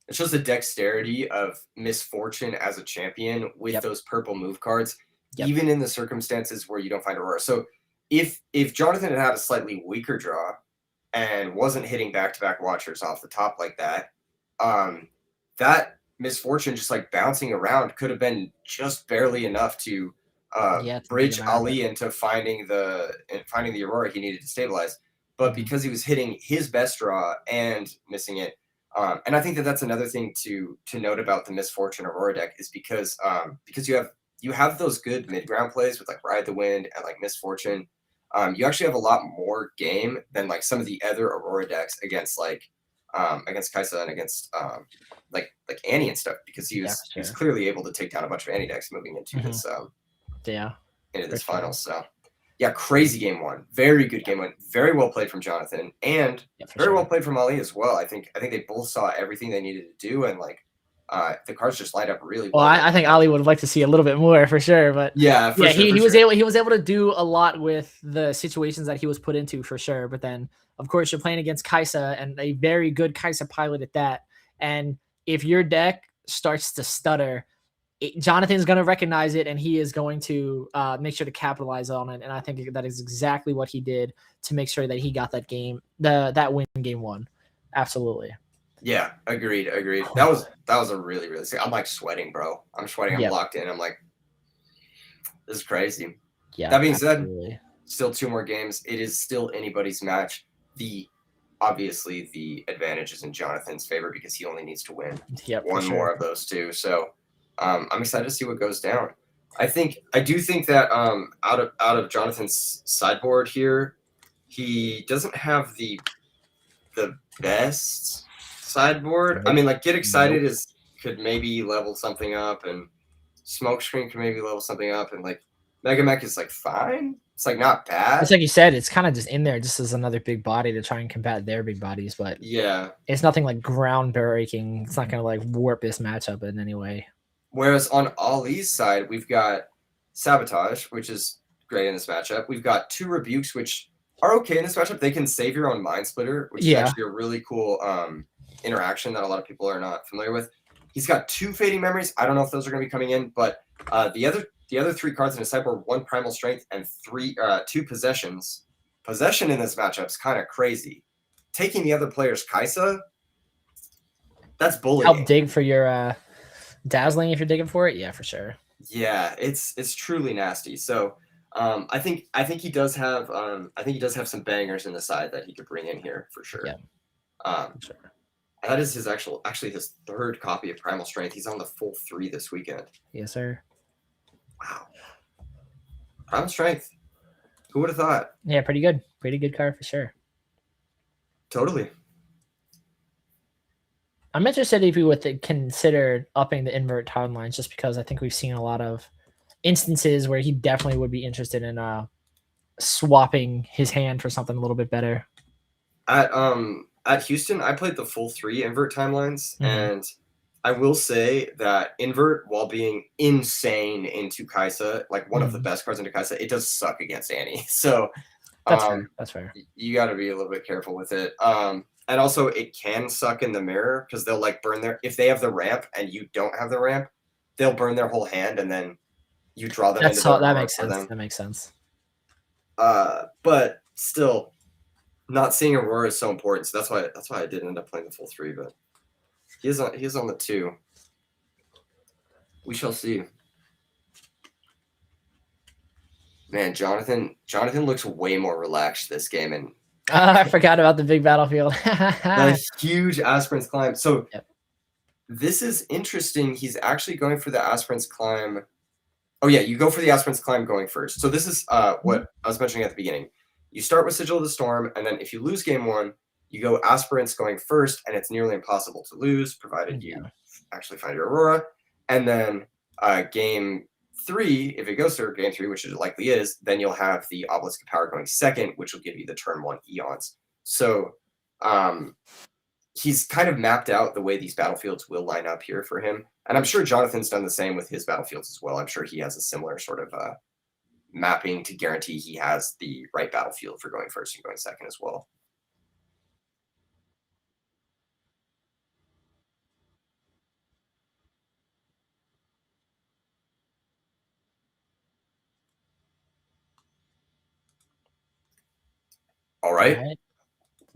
it shows the dexterity of Misfortune as a champion with those purple move cards, even in the circumstances where you don't find Aurora. So if Jonathan had had a slightly weaker draw and wasn't hitting back-to-back Watchers off the top like that, that Misfortune just like bouncing around could have been just barely enough to bridge Ali into finding the Aurora he needed to stabilize. But because he was hitting his best draw and missing it, and I think that that's another thing to note about the Misfortune Aurora deck is because you have those good mid-ground plays with like Ride the Wind and like Misfortune. You actually have a lot more game than like some of the other Aurora decks against Kai'Sa and against like Annie and stuff, because he was clearly able to take down a bunch of Annie decks moving into this into this finals. So yeah, crazy game one, very good game one, very well played from Jonathan, and very well played from Ali as well. I think they both saw everything they needed to do, and like the cards just lined up really well. Well, I think Ali would have liked to see a little bit more for sure, but he was able to do a lot with the situations that he was put into for sure. But then, of course, you're playing against Kai'Sa, and a very good Kai'Sa pilot at that. And if your deck starts to stutter, Jonathan's going to recognize it, and he is going to make sure to capitalize on it. And I think that is exactly what he did to make sure that he got that game, that win game one. Absolutely. Yeah, agreed. That was a really, really sick. I'm like sweating, bro. I'm sweating. I'm locked in. I'm like, this is crazy. Yeah. That being said, still 2 more games. It is still anybody's match. Obviously the advantage is in Jonathan's favor because he only needs to win one more of those 2. So I'm excited to see what goes down. I do think that out of Jonathan's sideboard here, he doesn't have the best sideboard. I mean, like Get Excited could maybe level something up, and Smokescreen could maybe level something up, and like Mega Mech is like fine. It's like not bad. It's like you said, it's kind of just in there just as another big body to try and combat their big bodies, but it's nothing like groundbreaking. It's not gonna like warp this matchup in any way. Whereas on Ali's side, we've got Sabotage, which is great in this matchup. We've got 2 Rebukes, which are okay in this matchup. They can save your own Mind Splitter, which is actually a really cool interaction that a lot of people are not familiar with. He's got 2 Fading Memories. I don't know if those are going to be coming in, but the other 3 cards in his sideboard, 1 Primal Strength and 2 Possessions. Possession in this matchup is kind of crazy. Taking the other player's Kai'Sa, that's bullying. Help dig for your Dazzling if you're digging for it. Yeah, for sure. Yeah, it's truly nasty. So I think he does have some bangers in the side that he could bring in here for sure. Yeah. Sure. That is his actually his 3rd copy of Primal Strength. He's on the full 3 this weekend. Yes, sir. Wow. Primal Strength. Who would have thought? Yeah, pretty good. Pretty good card for sure. Totally. I'm interested if you would consider upping the invert timelines, just because I think we've seen a lot of instances where he definitely would be interested in swapping his hand for something a little bit better. At Houston, I played the full 3 invert timelines, and I will say that invert, while being insane into Kai'Sa, like one of the best cards into Kai'Sa, it does suck against Annie. So that's fair. You got to be a little bit careful with it. And also, it can suck in the mirror because they'll like burn if they have the ramp and you don't have the ramp, they'll burn their whole hand, and then you draw them. That makes sense. That makes sense. But still, not seeing Aurora is so important. So that's why I did end up playing the full 3. But he is on the 2. We shall see. Man, Jonathan looks way more relaxed this game, and I forgot about the big battlefield. The huge Aspirant's Climb. So this is interesting. He's actually going for the Aspirant's Climb. Oh yeah, you go for the Aspirant's Climb going first. So this is what I was mentioning at the beginning. You start with Sigil of the Storm, and then if you lose game 1, you go Aspirants going first, and it's nearly impossible to lose, provided you actually find your Aurora. And then game 3, if it goes to game 3, which it likely is, then you'll have the Obelisk of Power going second, which will give you the turn 1 Eons. So he's kind of mapped out the way these battlefields will line up here for him. And I'm sure Jonathan's done the same with his battlefields as well. I'm sure he has a similar sort of mapping to guarantee he has the right battlefield for going first and going second as well. All right.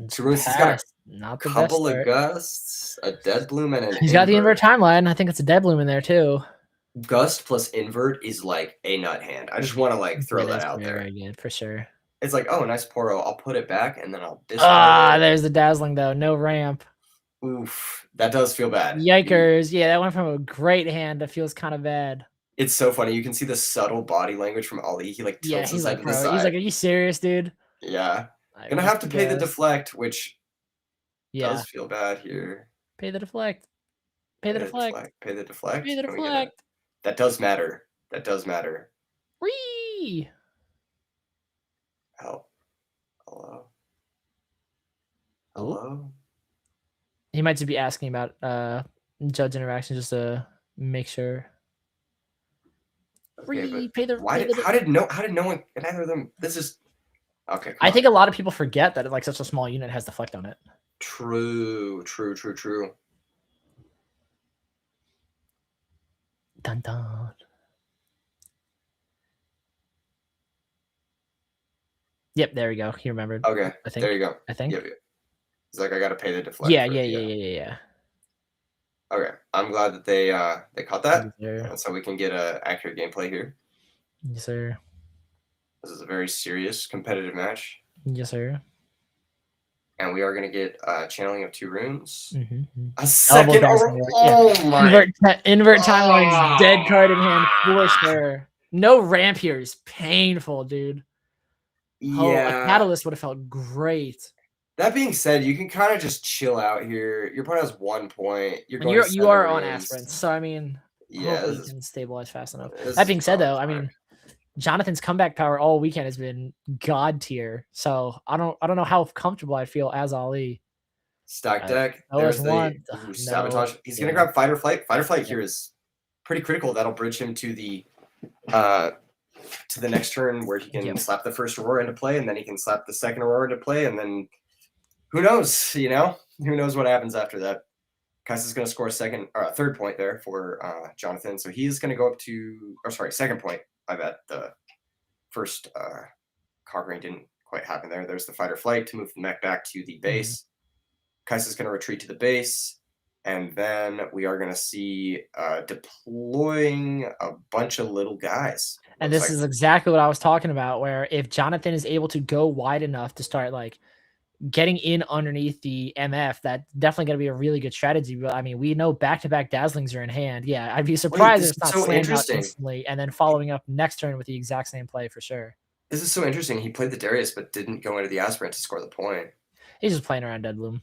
Two runes. He's got a couple of gusts, a dead bloom, and an He's got the invert timeline. I think it's a dead bloom in there too. Gust plus invert is like a nut hand. I just want to like throw that out there. Very good for sure. It's like, oh, nice Poro. I'll put it back and then I'll discard it. There's the dazzling though. No ramp. Oof, that does feel bad. Yikers! Yeah, that went from a great hand that feels kind of bad. It's so funny. You can see the subtle body language from Ali. He like tilts his head to the side. He's like, "Are you serious, dude?" Yeah. Gonna have to pay the deflect, which does feel bad here. Pay the deflect. Pay the deflect. Pay the deflect. Pay the deflect. That does matter. That does matter. Whee! Help. Hello. Hello. He might just be asking about judge interaction just to make sure. Okay, how did no one, neither of them, this is okay. I think a lot of people forget that like such a small unit has deflect on it. True. Dun dun. Yep, there we go. He remembered. Okay, I think. There you go. I think. Yep. It's like I gotta pay the deflect. Yeah. Okay, I'm glad that they caught that, and so we can get a accurate gameplay here. Yes, sir. This is a very serious competitive match. Yes, sir. And we are gonna get channeling of 2 runes. A second. My! Invert timeline's dead card in hand for sure. No ramp here is painful, dude. Yeah, a catalyst would have felt great. That being said, you can kind of just chill out here. Your opponent has 1 point. You are on aspirants, so I mean, yeah, hopefully you can stabilize fast enough. That being said, though, I mean, Jonathan's comeback power all weekend has been god tier. So I don't know how comfortable I feel as Ali. Stack deck. There's the sabotage. He's gonna grab fight or flight. Fight or flight here is pretty critical. That'll bridge him to the next turn where he can slap the first Aurora into play, and then he can slap the second Aurora into play, and then who knows? You know, who knows what happens after that? Kaisa's going to score a third point there for Jonathan, so he's going to go up to, second point. I bet the first conquering didn't quite happen there. There's the fight or flight to move the mech back to the base. Kaisa's going to retreat to the base, and then we are going to see deploying a bunch of little guys. And this is exactly what I was talking about, where if Jonathan is able to go wide enough to start like getting in underneath the MF, that's definitely going to be a really good strategy. But I mean, we know back-to-back dazzlings are in hand. Yeah, I'd be surprised if it's not slammed out instantly, and then following up next turn with the exact same play for sure. This is so interesting. He played the Darius, but didn't go into the aspirant to score the point. He's just playing around Deadbloom.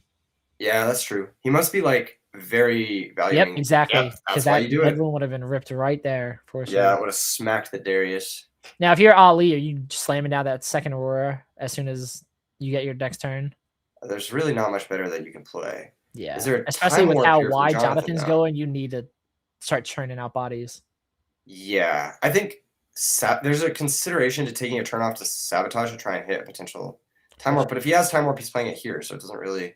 Yeah, that's true. He must be like very valuable. Yep, exactly. Because that Deadbloom would have been ripped right there for sure. Yeah, it would have smacked the Darius. Now, if you're Ali, are you slamming down that second Aurora as soon as you get your next turn? There's really not much better that you can play. Yeah, especially with how wide Jonathan's going, you need to start churning out bodies. Yeah, I think there's a consideration to taking a turn off to sabotage to try and hit a potential time warp. But if he has time warp, he's playing it here, so it doesn't really.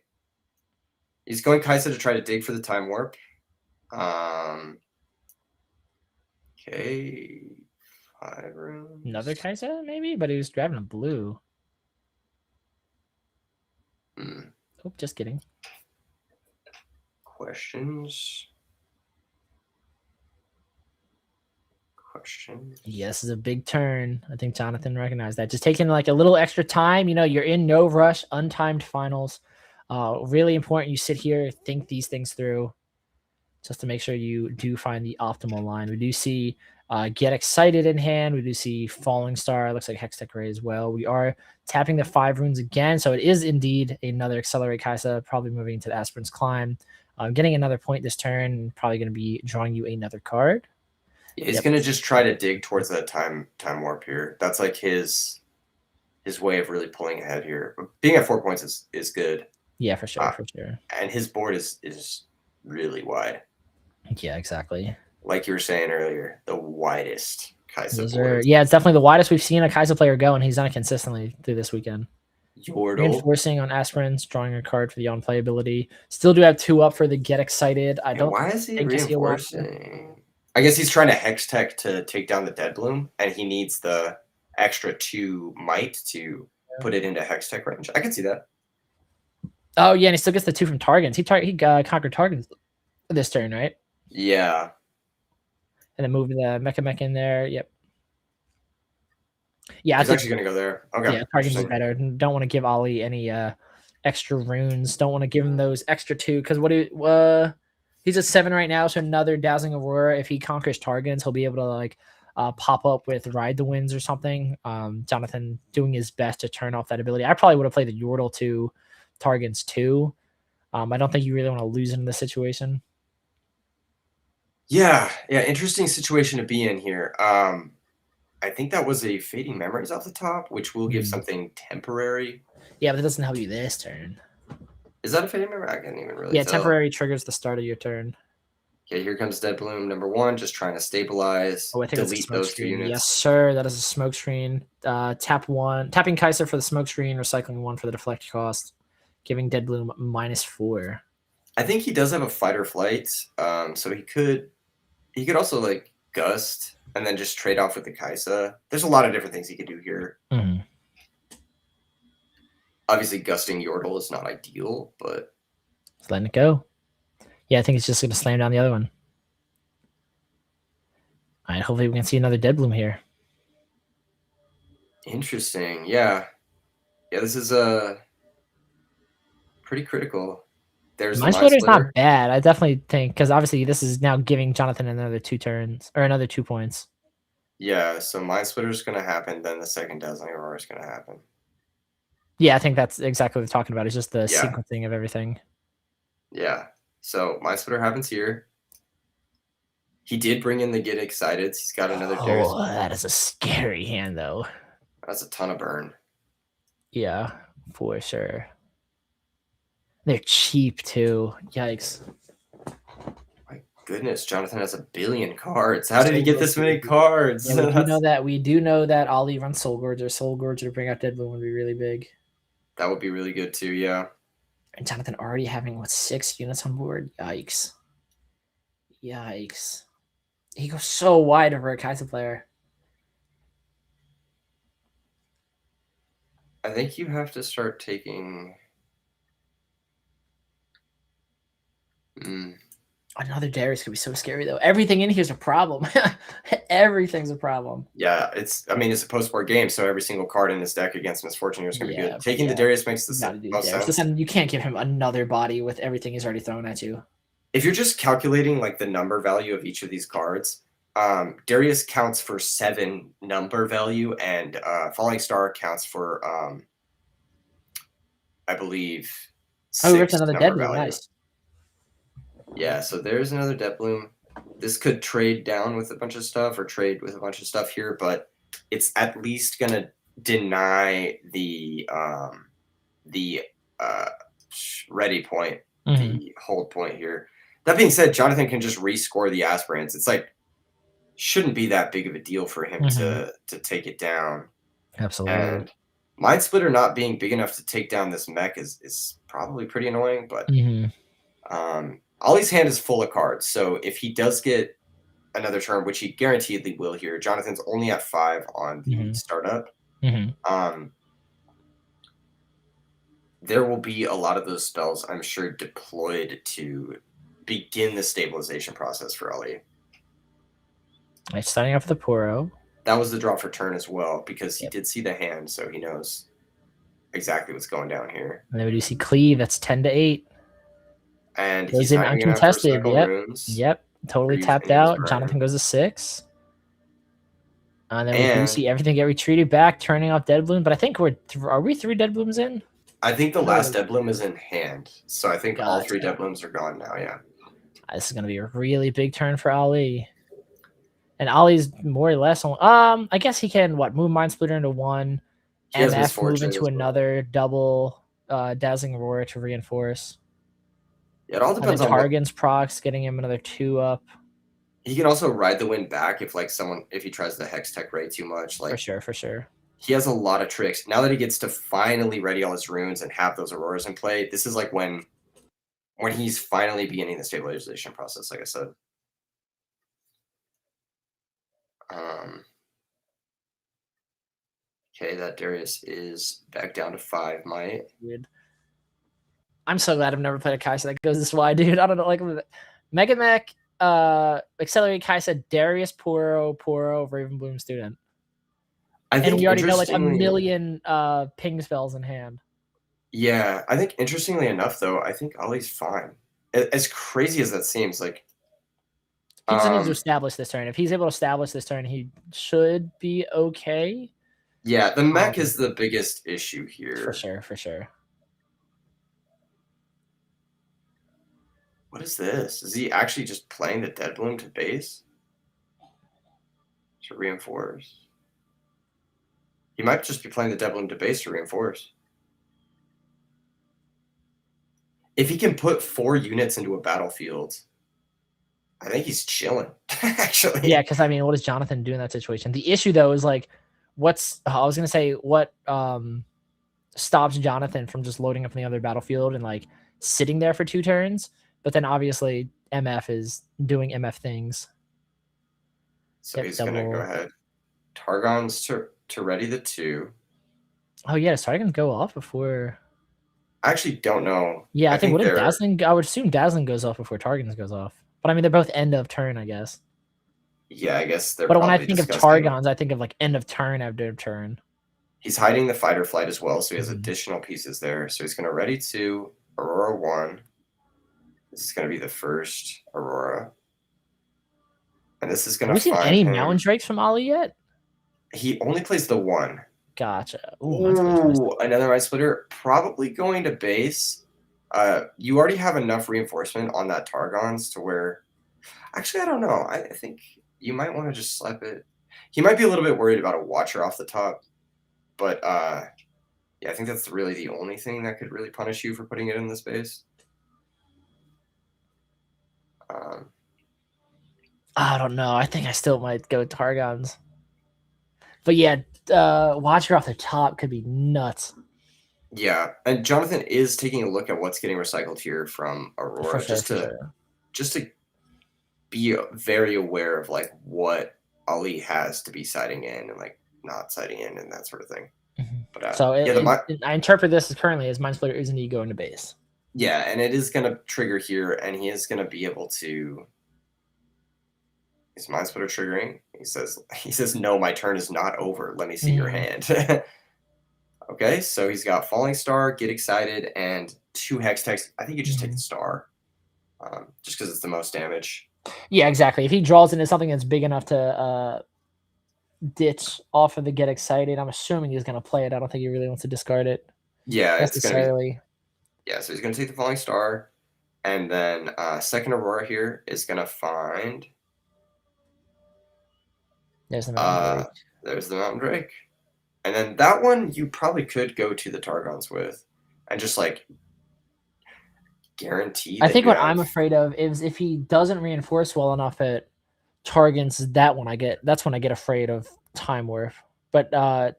He's going Kaisa to try to dig for the time warp. Okay, 5 rooms. Another Kaisa, maybe, but he was driving a blue. Oh, just kidding. Questions? Yeah, this is a big turn. I think Jonathan recognized that. Just taking like a little extra time. You know, you're in no rush, untimed finals. Really important you sit here, think these things through just to make sure you do find the optimal line. We do see Get Excited in hand. We do see Falling Star. It looks like Hextech Ray as well. We are tapping the 5 runes again. So it is indeed another Accelerate Kaisa, probably moving to the Aspirant's Climb. Getting another point this turn, probably going to be drawing you another card. Yeah, he's going to just try to dig towards that time warp here. That's like his way of really pulling ahead here. Being at 4 points is good. Yeah, for sure, for sure. And his board is really wide. Yeah, exactly. Like you were saying earlier, the widest Kaisa Those boards. yeah, it's definitely the widest we've seen a Kaisa player go, and he's done it consistently through this weekend. Yordle. Reinforcing on aspirants, drawing a card for the on playability. Still do have 2 up for the get excited. I don't. Why is he think I see a lot reinforcing? I guess he's trying to hex tech to take down the Dead Bloom, and he needs the extra 2 might to put it into hex tech range. I can see that. Oh yeah, and he still gets the 2 from Targans. He conquered Targans this turn, right? Yeah. And then moving the Mecha in there. Yep. Yeah, he's actually gonna go there. Okay. Yeah, Targans is better. Don't want to give Ollie any extra runes. Don't want to give him those extra 2 because he's at 7 right now. So another Dazzling Aurora. If he conquers Targans, he'll be able to like pop up with Ride the Winds or something. Jonathan doing his best to turn off that ability. I probably would have played the Yordle to Targans too. I don't think you really want to lose in this situation. Yeah, interesting situation to be in here. I think that was a Fading Memories off the top, which will give something temporary. Yeah, but it doesn't help you this turn. Is that a Fading Memory? I can't even really tell. Temporary triggers the start of your turn. Okay, here comes Dead Bloom number 1, just trying to stabilize. Oh, I think delete those 2 units. Yes, sir. That is a smoke screen. Tap 1, tapping Kaiser for the smoke screen, recycling 1 for the deflect cost, giving Dead Bloom -4. I think he does have a fight or flight, so he could also like gust and then just trade off with the Kaisa. There's a lot of different things he could do here. Mm-hmm. Obviously, gusting Yordle is not ideal, but just letting it go. Yeah, I think it's just going to slam down the other one. All right, hopefully we can see another Dead Bloom here. Interesting. Yeah, this is pretty critical. There's Mind Splitter's not bad. I definitely think because obviously this is now giving Jonathan another 2 turns or another 2 points. Yeah, so Mind Splitter's going to happen, then the second Dazzling Aurora is going to happen. Yeah, I think that's exactly what we're talking about. It's just the sequencing of everything. Yeah, so Mind Splitter happens here. He did bring in the Get Excited. He's got another Darius. Oh, that is a scary hand, though. That's a ton of burn. Yeah, for sure. They're cheap, too. Yikes. My goodness, Jonathan has 1 billion cards. How did he get this many cards? Yeah, we do know that Ollie runs Soul Gorger. Soul Gorger to bring out Dead Bloom would be really big. That would be really good, too, yeah. And Jonathan already having, 6 units on board? Yikes. Yikes. He goes so wide over a Kaisa player. I think you have to start taking... Another Darius could be so scary, though. Everything in here is a problem. Everything's a problem. Yeah, it's a post-board game, so every single card in this deck against Misfortune here is going to be good. Taking the Darius makes the most sense. Listen, you can't give him another body with everything he's already thrown at you. If you're just calculating like the number value of each of these cards, Darius counts for 7 number value, and Falling Star counts for, I believe, 6 there's another Dead Bloom. Nice. Yeah, so there's another Dead Bloom. This could trade down with a bunch of stuff or trade with a bunch of stuff here, but it's at least going to deny the ready point, the hold point here. That being said, Jonathan can just rescore the aspirants. It's like shouldn't be that big of a deal for him to take it down. Absolutely. And Mind Splitter not being big enough to take down this mech is probably pretty annoying, but Ollie's hand is full of cards, so if he does get another turn, which he guaranteedly will here, Jonathan's only at 5 on the startup. There will be a lot of those spells, I'm sure, deployed to begin the stabilization process for Ollie. Right, starting off with the Poro. That was the draw for turn as well, because he did see the hand, so he knows exactly what's going down here. And then we do see Cleave, that's 10-8. And goes he's in uncontested. Yep. Totally tapped out. Jonathan goes to 6. And then we do see everything get retreated back, turning off Dead Bloom. But I think are we 3 Dead Blooms in? I think the last Dead Bloom is in hand. So I think all 3 Dead Blooms are gone now, yeah. This is going to be a really big turn for Ollie. And Ollie's more or less on... I guess he can, move Mind Splitter into 1. And MF move into another double Dazzling Aurora to reinforce. Yeah, it all depends on Targan's procs, getting him another 2 up. He can also ride the wind back if if he tries to hex tech Ray too much. Like for sure. He has a lot of tricks. Now that he gets to finally ready all his runes and have those Auroras in play, this is like when he's finally beginning the stabilization process, like I said. Okay, that Darius is back down to 5 might. Dude. I'm so glad I've never played a Kaisa that goes this wide, dude. I don't know, like Mega Mech, Accelerate Kaisa, Darius, Poro, Ravenbloom Student. And we already know like a million ping spells in hand. Yeah, I think interestingly enough, though, I think Ollie's fine. As crazy as that seems, like he just needs to establish this turn. If he's able to establish this turn, he should be okay. Yeah, the mech is the biggest issue here. For sure. What is this? Is he actually just playing the Dead Bloom to base? To reinforce? He might just be playing the Dead Bloom to base to reinforce. If he can put 4 units into a battlefield, I think he's chilling, actually. Yeah, because I mean, what does Jonathan do in that situation? The issue, though, is like, what stops Jonathan from just loading up in the other battlefield and like sitting there for 2 turns? But then obviously MF is doing MF things. So he's going to go ahead. Targon's to ready the 2. Oh, yeah. Does Targon go off before? I actually don't know. Yeah, I think what if Dazzling? I would assume Dazzling goes off before Targon's goes off. But I mean, they're both end of turn, I guess. Yeah, I guess they're. But when I think of Targon's, I think of like end of turn after turn. He's hiding the fight or flight as well, so he has additional pieces there. So he's going to ready 2, Aurora 1. This is going to be the first Aurora. And this is going to Have we seen any Mountain Drakes from Ollie yet? He only plays the 1. Gotcha. Ooh, another Mind Splitter. Probably going to base. You already have enough reinforcement on that Targon's to where... Actually, I don't know. I think you might want to just slap it. He might be a little bit worried about a Watcher off the top. But, yeah, I think that's really the only thing that could really punish you for putting it in this base. I don't know. I think I still might go Targon's. But yeah, Watcher off the top could be nuts. Yeah, and Jonathan is taking a look at what's getting recycled here from Aurora, just to be very aware of like what Ali has to be siding in and like not siding in and that sort of thing. But so I interpret this as currently as Mind Splitter isn't going to base. Yeah, and it is going to trigger here, and he is going to be able to. Is Mind Splitter triggering? He says, no, my turn is not over. Let me see your hand. Okay, so he's got Falling Star, Get Excited, and 2 Hex Techs. I think you just take the Star, just because it's the most damage. Yeah, exactly. If he draws into something that's big enough to ditch off of the Get Excited, I'm assuming he's going to play it. I don't think he really wants to discard it. Yeah, necessarily. Yeah, so he's going to take the Falling Star, and then second Aurora here is going to find... There's the Mountain Drake. There's the Mountain Drake. And then that one you probably could go to the Targons with and just like guarantee. I think what I'm afraid of is if he doesn't reinforce well enough at Targons, that's when I get afraid of Time Warp. But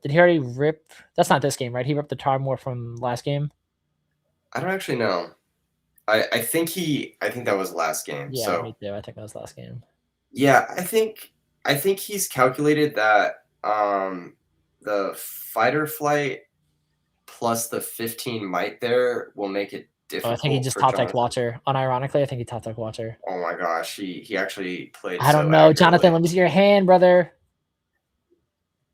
did he already rip? That's not this game, right? He ripped the Time Warp from last game. I don't actually know. I think that was last game. Yeah, so me too. I think that was last game. Yeah, I think he's calculated that the fight or flight plus the 15 might there will make it difficult. I think he just top deck Watcher. Unironically, I think he top deck Watcher. Oh my gosh, he actually played. I don't know, accurately. Jonathan. Let me see your hand, brother.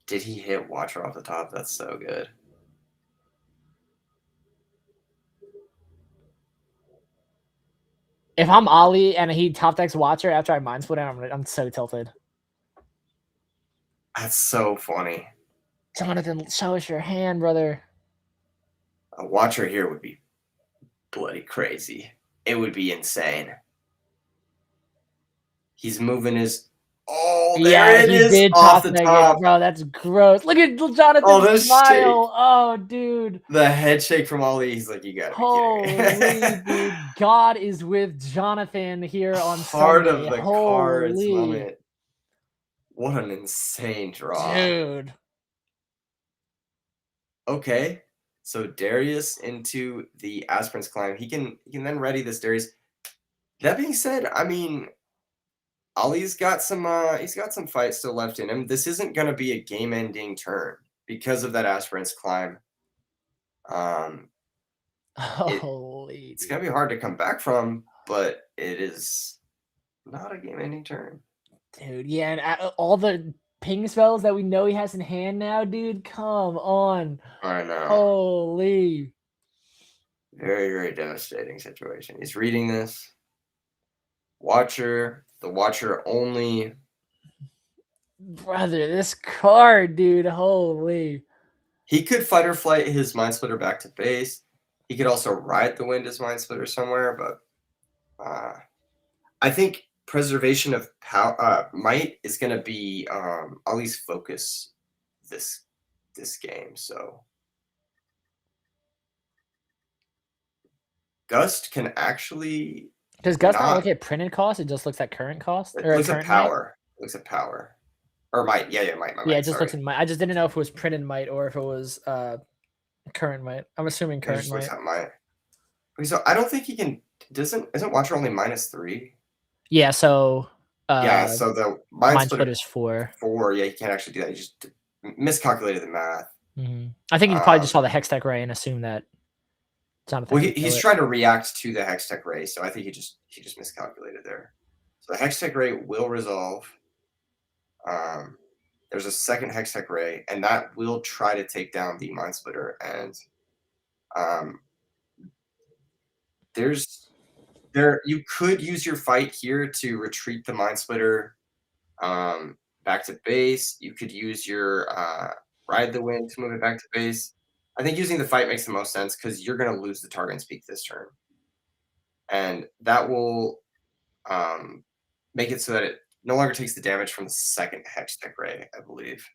Did he hit Watcher off the top? That's so good. If I'm Ollie and he top decks Watcher after I Mind Split, I'm so tilted. That's so funny. Jonathan, show us your hand, brother. A Watcher here would be bloody crazy. It would be insane. He's moving his... Oh, there it he is did off the top top. bro. That's gross. Look at Jonathan this smile. Oh, dude. The head shake from Ali. He's like, you gotta be Holy, kidding me. dude. God is with Jonathan here on Heart Sunday. of the cards Holy. moment. What an insane draw. Dude. Okay. So Darius into the Aspirant's Climb. He can then ready this Darius. That being said, I mean, Ali's got some fight still left in him. This isn't gonna be a game-ending turn because of that Aspirant's Climb. Holy. It's gonna be hard to come back from, but it is not a game-ending turn. Dude, yeah, and all the ping spells that we know he has in hand now, dude. Come on. I know. Holy. Very, very devastating situation. He's reading this. Watcher, the Watcher only. Brother, this card, dude. Holy. He could fight or flight his Mind Splitter back to base. He could also ride the wind his Mind Splitter somewhere, but I think preservation of might is going to be Ali's focus this game. So Gust can actually. Does Gust not look at printed cost? It just looks at current cost? It looks at power. It looks at power. Or might. Yeah, might. Yeah, it just looks at might. I just didn't know if it was printed might or if it was current might. I'm assuming current might. Okay, so I don't think he can. Isn't Watcher only -3? Yeah, so yeah, so the Mind Splitter is 4. 4, yeah, he can't actually do that. He just miscalculated the math. I think he probably just saw the Hextech Ray and assumed that Jonathan. Well, he's trying to react to the Hextech Ray, so I think he just miscalculated there. So the Hextech Ray will resolve. There's a second Hextech Ray, and that will try to take down the Mind Splitter. And you could use your fight here to retreat the Mind Splitter back to base. You could use your Ride the Wind to move it back to base. I think using the fight makes the most sense because you're going to lose the target and speak this turn. And that will make it so that it no longer takes the damage from the second Hextech Ray, I believe.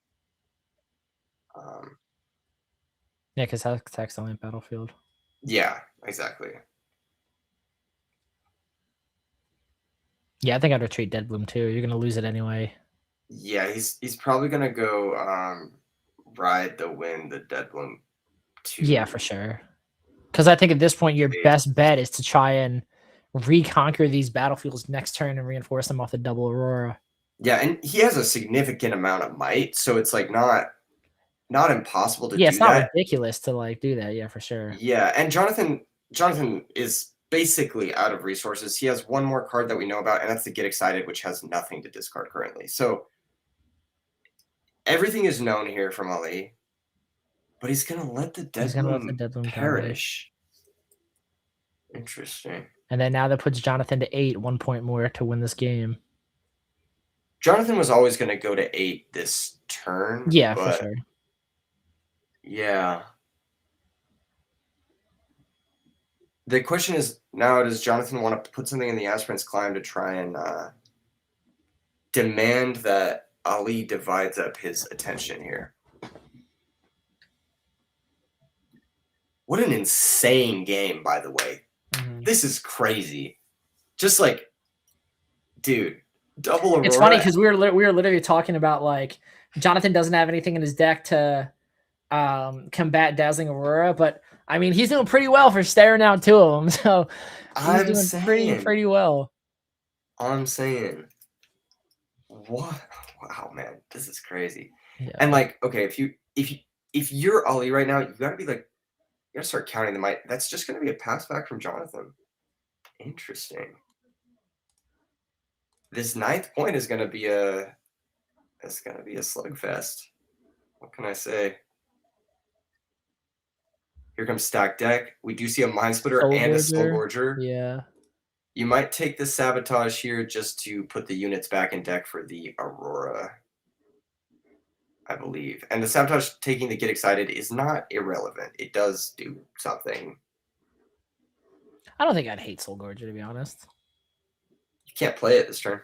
Yeah, because Hextech's only battlefield. Yeah, exactly. Yeah, I think I'd retreat Deadbloom too. You're gonna lose it anyway. Yeah, he's probably gonna go Ride the Wind, the Deadbloom too. Yeah, for sure. Because I think at this point your best bet is to try and reconquer these battlefields next turn and reinforce them off the double Aurora. Yeah, and he has a significant amount of might, so it's like not impossible to do that. Yeah, it's not ridiculous to like do that. Yeah, for sure. Yeah, and Jonathan is basically out of resources. He has one more card that we know about, and that's the Get Excited, which has nothing to discard currently. So everything is known here from Ali, but he's gonna let the Deadbloom perish. Interesting. And then now that puts Jonathan to 8, 1 point more to win this game. Jonathan was always going to go to 8 this turn. Yeah, for sure. Yeah. The question is now, does Jonathan want to put something in the Aspirant's Climb to try and demand that Ali divides up his attention here? What an insane game, by the way. This is crazy. Just like, dude, double Aurora. It's funny because we were literally talking about like Jonathan doesn't have anything in his deck to combat Dazzling Aurora, but I mean he's doing pretty well for staring out 2 of them. So he's doing pretty well. I'm saying, what? Wow, man, this is crazy. Yeah. And like, okay, if you're Ali right now, you gotta be like, you gotta start counting the might. That's just gonna be a pass back from Jonathan. Interesting. This 9th point is gonna be a slugfest. What can I say? Here comes stack deck. We do see a Mind Splitter and a Soul Gorger. Yeah. You might take the Sabotage here just to put the units back in deck for the Aurora, I believe. And the Sabotage taking the Get Excited is not irrelevant. It does do something. I don't think I'd hate Soul Gorger, to be honest. You can't play it this turn.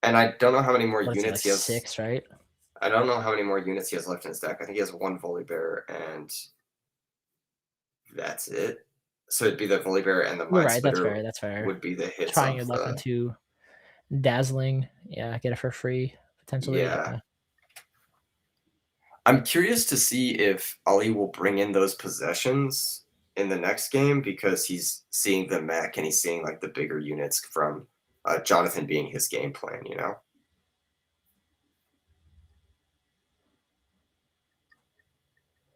And I don't know how many more What is it, units like he has. 6, right? I don't know how many more units he has left in his deck. I think he has 1 Volibear, and that's it. So it'd be the Volibear and the You're Mind right. That's Splitter fair. That's fair. would be the hits Trying your of luck the. into Dazzling. Yeah, get it for free potentially. Yeah. I'm curious to see if Ali will bring in those possessions in the next game because he's seeing the mech and he's seeing like the bigger units from Jonathan being his game plan, you know?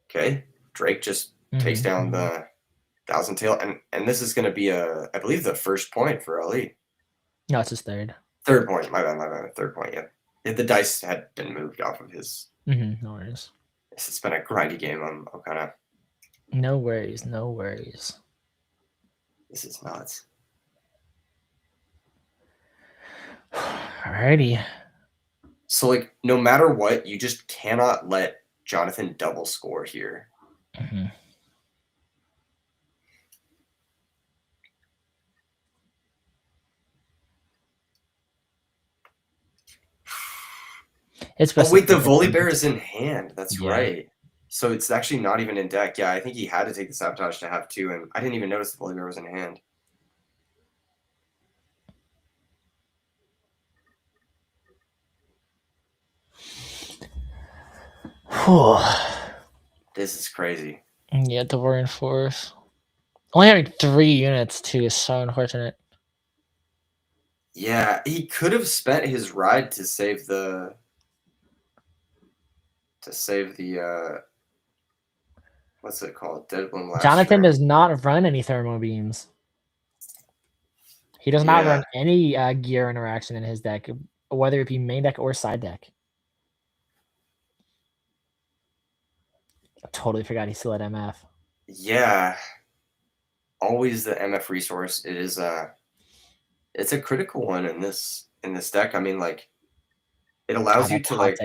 Okay, Drake just takes down the Thousand Tail, and this is going to be I believe the first point for Ali. No, it's his third. Third point, my bad, third point, yeah. If the dice had been moved off of his. No worries. It's been a grindy game. I'm kind of. No worries, no worries. This is nuts. Alrighty. So, like, no matter what, you just cannot let Jonathan double score here. It's oh, wait, the Volibear is in hand. That's Yeah. right. So it's actually not even in deck. Yeah, I think he had to take the Sabotage to have 2, and I didn't even notice the Volibear was in hand. This is crazy. Yeah, Devorian Force. Only having 3 units too is so unfortunate. Yeah, he could have spent his ride to save the what's it called? Dead Bloom last Jonathan turn. does not run any thermo beams. He does not run any gear interaction in his deck, whether it be main deck or side deck. I totally forgot he still had MF. Yeah. Always the MF resource. It is it's a critical one in this deck. I mean, like, it allows you to like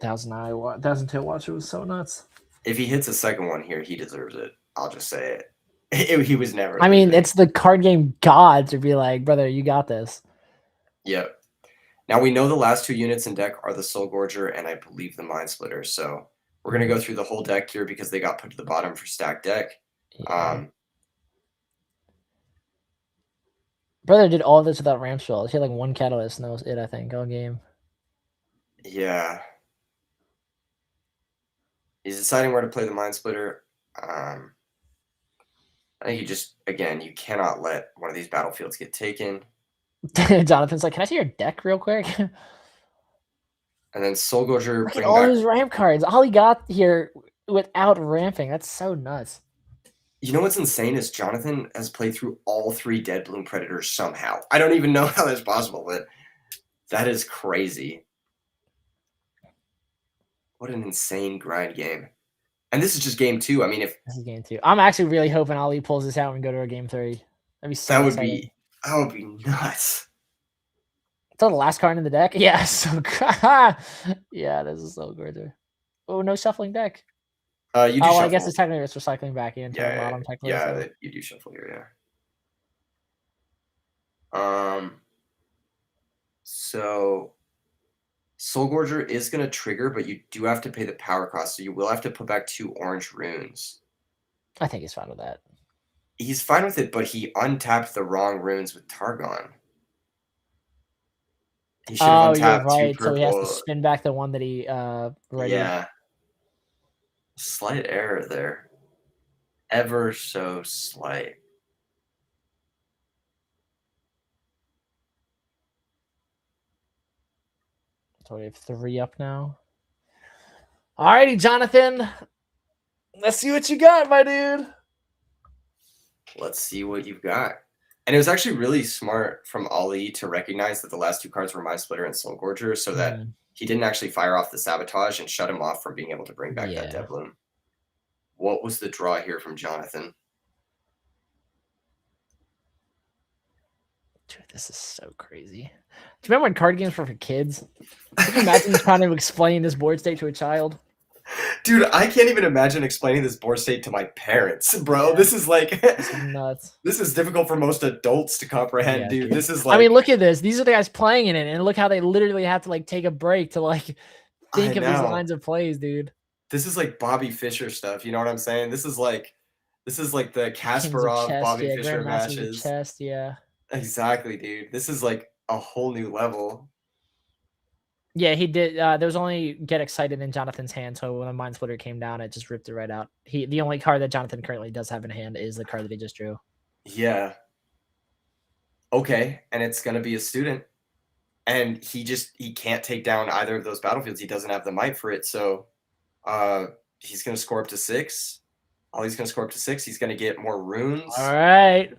Thousand Tail Watcher was so nuts. If he hits a second one here, he deserves it. I'll just say it. He was never. I mean, it's the card game gods to be like, brother, you got this. Yep. Now we know the last 2 units in deck are the Soul Gorger and I believe the Mind Splitter. So we're gonna go through the whole deck here because they got put to the bottom for stacked deck. Yeah. Brother did all this without ramp spells. He had like 1 catalyst, and that was it, I think, all game. Yeah. He's deciding where to play the Mind Splitter. I think you just, again, you cannot let one of these battlefields get taken. Jonathan's like, can I see your deck real quick? And then Soul Gorger. Look at all his ramp cards. All he got here without ramping. That's so nuts. You know what's insane is Jonathan has played through all 3 Dead Bloom Predators somehow. I don't even know how that's possible, but that is crazy. What an insane grind game. And this is just game 2. I mean, this is game 2. I'm actually really hoping Ali pulls this out and go to a game 3. That'd be so that would be nuts. Is that the last card in the deck? Yeah, so yeah, this is so gorgeous. Oh, no shuffling deck. You do I guess it's technically it's recycling back into the bottom. Yeah, you do shuffle here, yeah. So Soul Gorger is going to trigger, but you do have to pay the power cost, so you will have to put back 2 orange runes. I think he's fine with that. He's fine with it, but he untapped the wrong runes with Targon. He should have untapped 2 purple. So he has to spin back the one that he ready. Yeah. Slight error there. Ever so slight. So we have 3 up now. Alrighty, Jonathan. Let's see what you got, my dude. Let's see what you've got. And it was actually really smart from Ali to recognize that the last 2 cards were Mind Splitter and Soul Gorger, so that he didn't actually fire off the Sabotage and shut him off from being able to bring back that Dead Bloom. What was the draw here from Jonathan? Dude, this is so crazy. Do you remember when card games were for kids? Can you imagine trying to explain this board state to a child? Dude, I can't even imagine explaining this board state to my parents, bro. Yeah. This is like This is nuts. This is difficult for most adults to comprehend, Yeah, dude. dude. This is like I mean, look at this. These are the guys playing in it, and look how they literally have to like take a break to like think I of these know. lines of plays, dude. This is like Bobby Fischer stuff. You know what I'm saying? This is like the Kings of Kasparov chess, Bobby yeah, Fischer grandmasters of matches. chess, yeah. Exactly, dude. This is like a whole new level. Yeah, he did. There was only Get Excited in Jonathan's hand, so when the Mind Splitter came down, it just ripped it right out. The only card that Jonathan currently does have in hand is the card that he just drew. Yeah. Okay, and it's gonna be a student, and he can't take down either of those battlefields. He doesn't have the might for it, so he's gonna score up to 6. Ollie's gonna score up to 6. He's gonna get more runes. All right.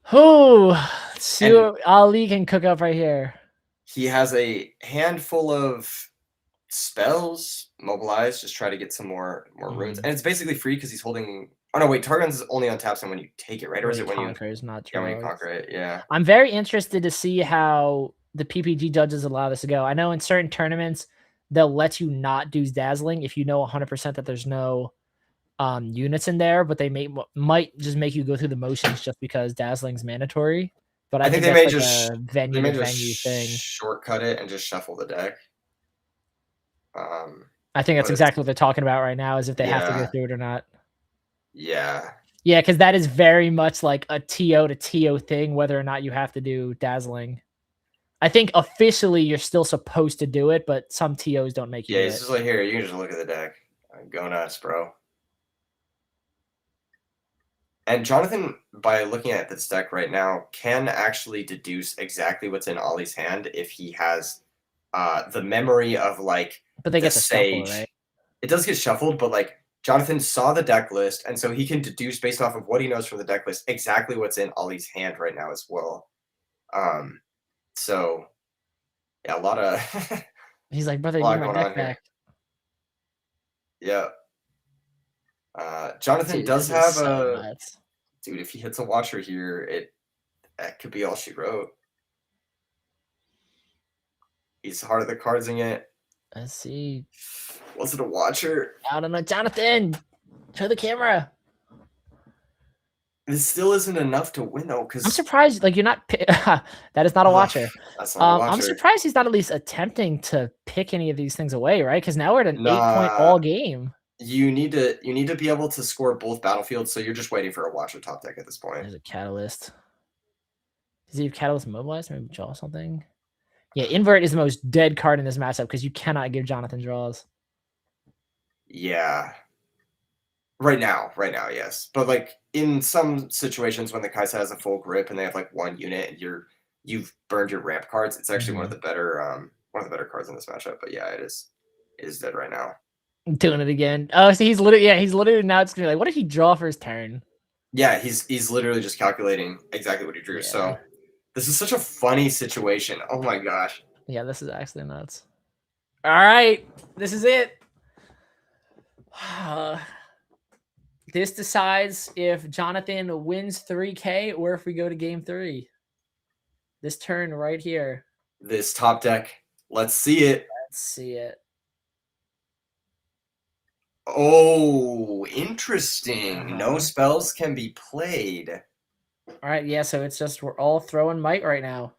Who? Let's see what Ali can cook up right here. He has a handful of spells, mobilize, just try to get some more runes. And it's basically free because he's holding. Oh no, wait, Targon's is only on taps and when you take it, right? Or is it when you conquers, not when you conquer it? Yeah. I'm very interested to see how the PPG judges allow this to go. I know in certain tournaments they'll let you not do dazzling if you know 100% that there's no units in there, but they might just make you go through the motions just because dazzling's mandatory. But I think they that's may like just a venue to venue thing. Shortcut it and just shuffle the deck. I think that's exactly what they're talking about right now, is if they have to go through it or not. Yeah. Yeah, because that is very much like a TO to TO thing, whether or not you have to do dazzling. I think officially you're still supposed to do it, but some TOs don't make you do it. Yeah, it's just like, here, you can just look at the deck. Go nuts, bro. And Jonathan, by looking at this deck right now, can actually deduce exactly what's in Ollie's hand if he has the memory of like but they the get the sage. shuffle, right? It does get shuffled, but like Jonathan saw the deck list, and so he can deduce based off of what he knows from the deck list exactly what's in Ollie's hand right now as well. So yeah, a lot of he's like, brother, you need my deck back. Yeah. Jonathan does have a dude. If he hits a watcher here, that could be all she wrote. He's hard at the cardsing it. Let's see. Was it a watcher? I don't know, Jonathan. Show the camera. This still isn't enough to win though, because I'm surprised. Like you're not. That is not a watcher. That's not a watcher. I'm surprised he's not at least attempting to pick any of these things away, right? Because now we're at an 8-point all game. You need to be able to score both battlefields, so you're just waiting for a watcher top deck at this point. There's a catalyst. Does he have catalyst mobilized? Maybe draw something. Yeah, invert is the most dead card in this matchup because you cannot give Jonathan draws. Yeah. Right now, yes. But like in some situations when the Kaisa has a full grip and they have like one unit and you've burned your ramp cards, it's actually one of the better cards in this matchup. But yeah, it is dead right now. Doing it again. Oh, so he's literally now it's gonna be like, what did he draw for his turn? Yeah, he's literally just calculating exactly what he drew. Yeah. So this is such a funny situation. Oh my gosh. Yeah, this is actually nuts. All right, this is it. This decides if Jonathan wins 3K or if we go to game 3. This turn right here. This top deck. Let's see it. Let's see it. Oh, interesting. No spells can be played. All right, yeah, so it's just we're all throwing might right now.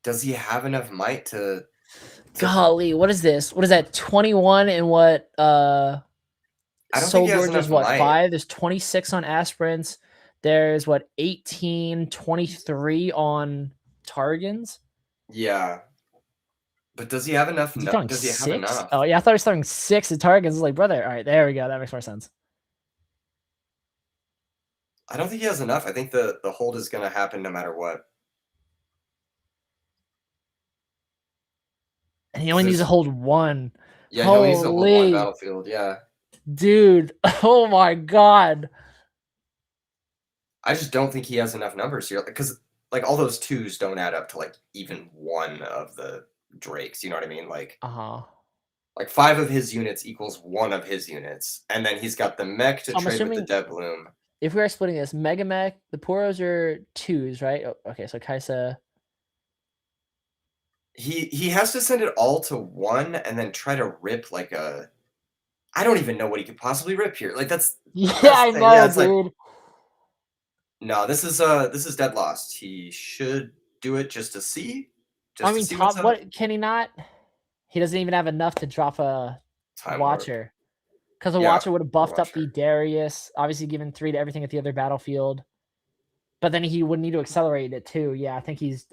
Does he have enough might to Golly, what is this? What is that? 21 and what I don't Soul think he has Gorge is enough what, might. 5? There's 26 on aspirants. There's what, 18, 23 on Targans? Yeah. But does he have enough? Does he have enough? Oh yeah, I thought he was throwing 6 at Targans. I was like, brother, all right, there we go. That makes more sense. I don't think he has enough. I think the hold is gonna happen no matter what. And he only needs to hold 1. Yeah, he only needs to hold 1 battlefield, yeah. Dude, oh my god. I just don't think he has enough numbers here. Because like all those 2s don't add up to like even 1 of the Drakes, you know what I mean? Like like 5 of his units equals 1 of his units, and then he's got the mech to trade with the Dead Bloom. If we are splitting this, Mega Mech, the Poros are 2s, right? Oh, okay, so Kaisa. He has to send it all to 1 and then try to rip like a I don't even know what he could possibly rip here. Like that's I the thing. know, Yeah, it's like dude. no, this is dead lost. He should do it just to see, I to mean, see what's top up. what can he not? He doesn't even have enough to drop a Time warp. Watcher. Because a Yeah, Watcher would have buffed up the Watcher. Darius, obviously given 3 to everything at the other battlefield. But then he would need to accelerate it too. Yeah, I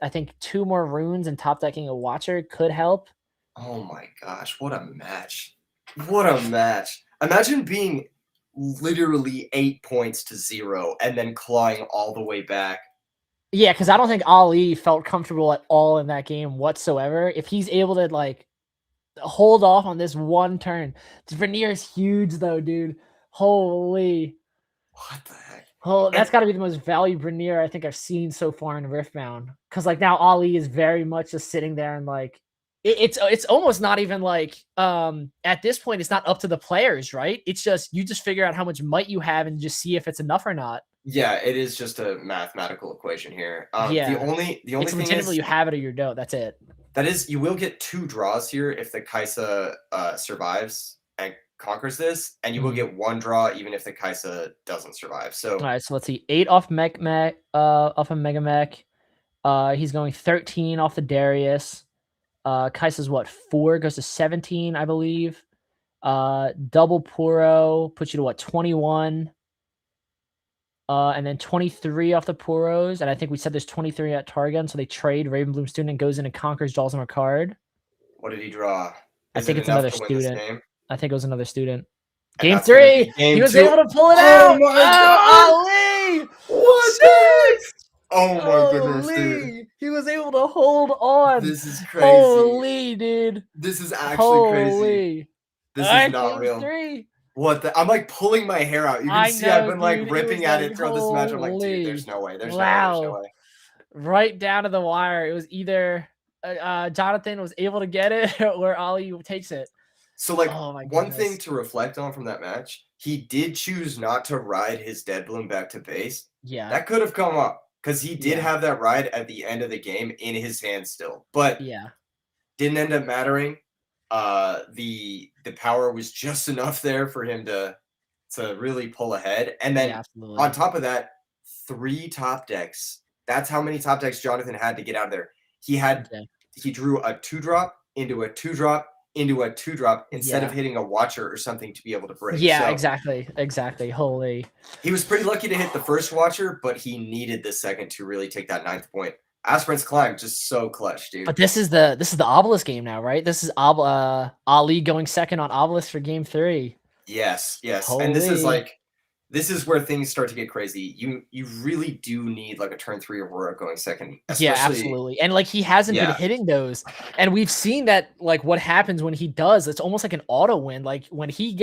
think 2 more runes and top decking a Watcher could help. Oh my gosh, what a match. What a match. Imagine being literally 8 points to 0 and then clawing all the way back. Yeah, because I don't think Ali felt comfortable at all in that game whatsoever. If he's able to like hold off on this one turn, Vernier is huge though, dude. Holy. What the heck? Oh, that's got to be the most valued Vernier I think I've seen so far in Riftbound. Because like now Ali is very much just sitting there and like it's almost not even like at this point it's not up to the players, right? It's just you just figure out how much might you have and just see if it's enough or not. Yeah, it is just a mathematical equation here. Yeah. The only It's thing legitimately is you have it or you don't. That's it. that is you will get 2 draws here if the Kaisa survives and conquers this, and you will get 1 draw even if the Kaisa doesn't survive. So all right, so let's see. 8 off off of Mega Mech. He's going 13 off the Darius. Kaisa's what, 4 goes to 17, I believe. Double Puro puts you to what, 21. And then 23 off the Puros. And I think we said there's 23 at Targon, so they trade. Ravenbloom student goes in and conquers, draws him a card. what did he draw? I think it's another student. I think it was another student. Game 3! He was able to pull it out! Oh my god! Ali! What the heck? Oh my goodness, dude. He was able to hold on. This is crazy. Holy, dude. This is actually crazy. Holy. This is not Game real. 3. What the? I'm like pulling my hair out. You can I see know, I've been dude. like It ripping was at like, it throughout this match. I'm like, holy. dude, there's no way. There's Wow. no way. Right down to the wire. It was either Jonathan was able to get it or Ali takes it. So like Oh my one goodness. thing to reflect on from that match, he did choose not to ride his Dead Bloom back to base. Yeah. That could have come up because he did Yeah. have that ride at the end of the game in his hand still, but Yeah. didn't end up mattering. The power was just enough there for him to really pull ahead. And then Yeah, absolutely. on top of that, 3 top decks. That's how many top decks Jonathan had to get out of there. He drew a 2-drop into a 2-drop into a 2-drop instead of hitting a Watcher or something to be able to break. Yeah, So exactly. Holy. he was pretty lucky to hit the first Watcher, but he needed the second to really take that 9th point. Aspirant's Climb, just so clutch, dude. But this is the Obelisk game now, right? This is Ali going second on Obelisk for game 3. Yes. Holy. And this is where things start to get crazy. You really do need like a turn 3 Aurora going second. Yeah, absolutely. And like he hasn't been hitting those. And we've seen that like what happens when he does, it's almost like an auto win. Like when he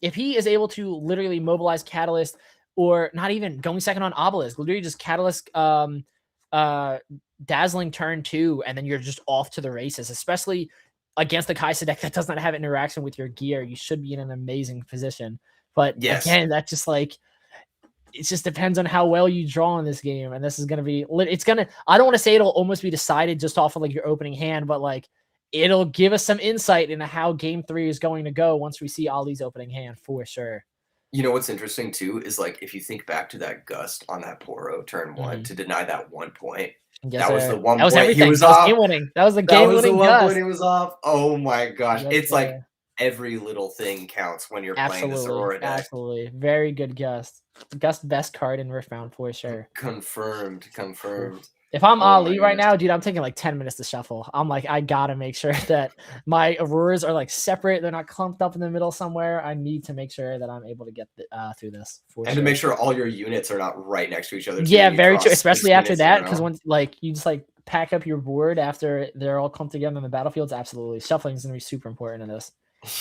if he is able to literally mobilize Catalyst or not even going second on Obelisk, literally just Catalyst dazzling turn 2, and then you're just off to the races, especially against the Kaisa deck that does not have interaction with your gear. You should be in an amazing position. But again, that just like it just depends on how well you draw in this game. And this is gonna be I don't want to say it'll almost be decided just off of like your opening hand, but like it'll give us some insight into how game 3 is going to go once we see Ali's opening hand for sure. You know what's interesting too is like if you think back to that gust on that Poro turn 1 to deny that 1 point. Yes, that was the 1 that was point everything. he was that off. Was game winning. That was the game winning one gust. Point he was off. Oh my gosh. Yes, it's like every little thing counts when you're playing this Aurora deck. Absolutely. Very good Gust. Gust best card in Riftbound for sure. Confirmed. If I'm Ali right now, dude, I'm taking like 10 minutes to shuffle. I'm like, I gotta make sure that my Auroras are like separate. They're not clumped up in the middle somewhere. I need to make sure that I'm able to get through this. To make sure all your units are not right next to each other. Yeah, very true. Especially after that, because once like you just like pack up your board after they're all clumped together in the battlefields, absolutely. Shuffling is gonna be super important in this.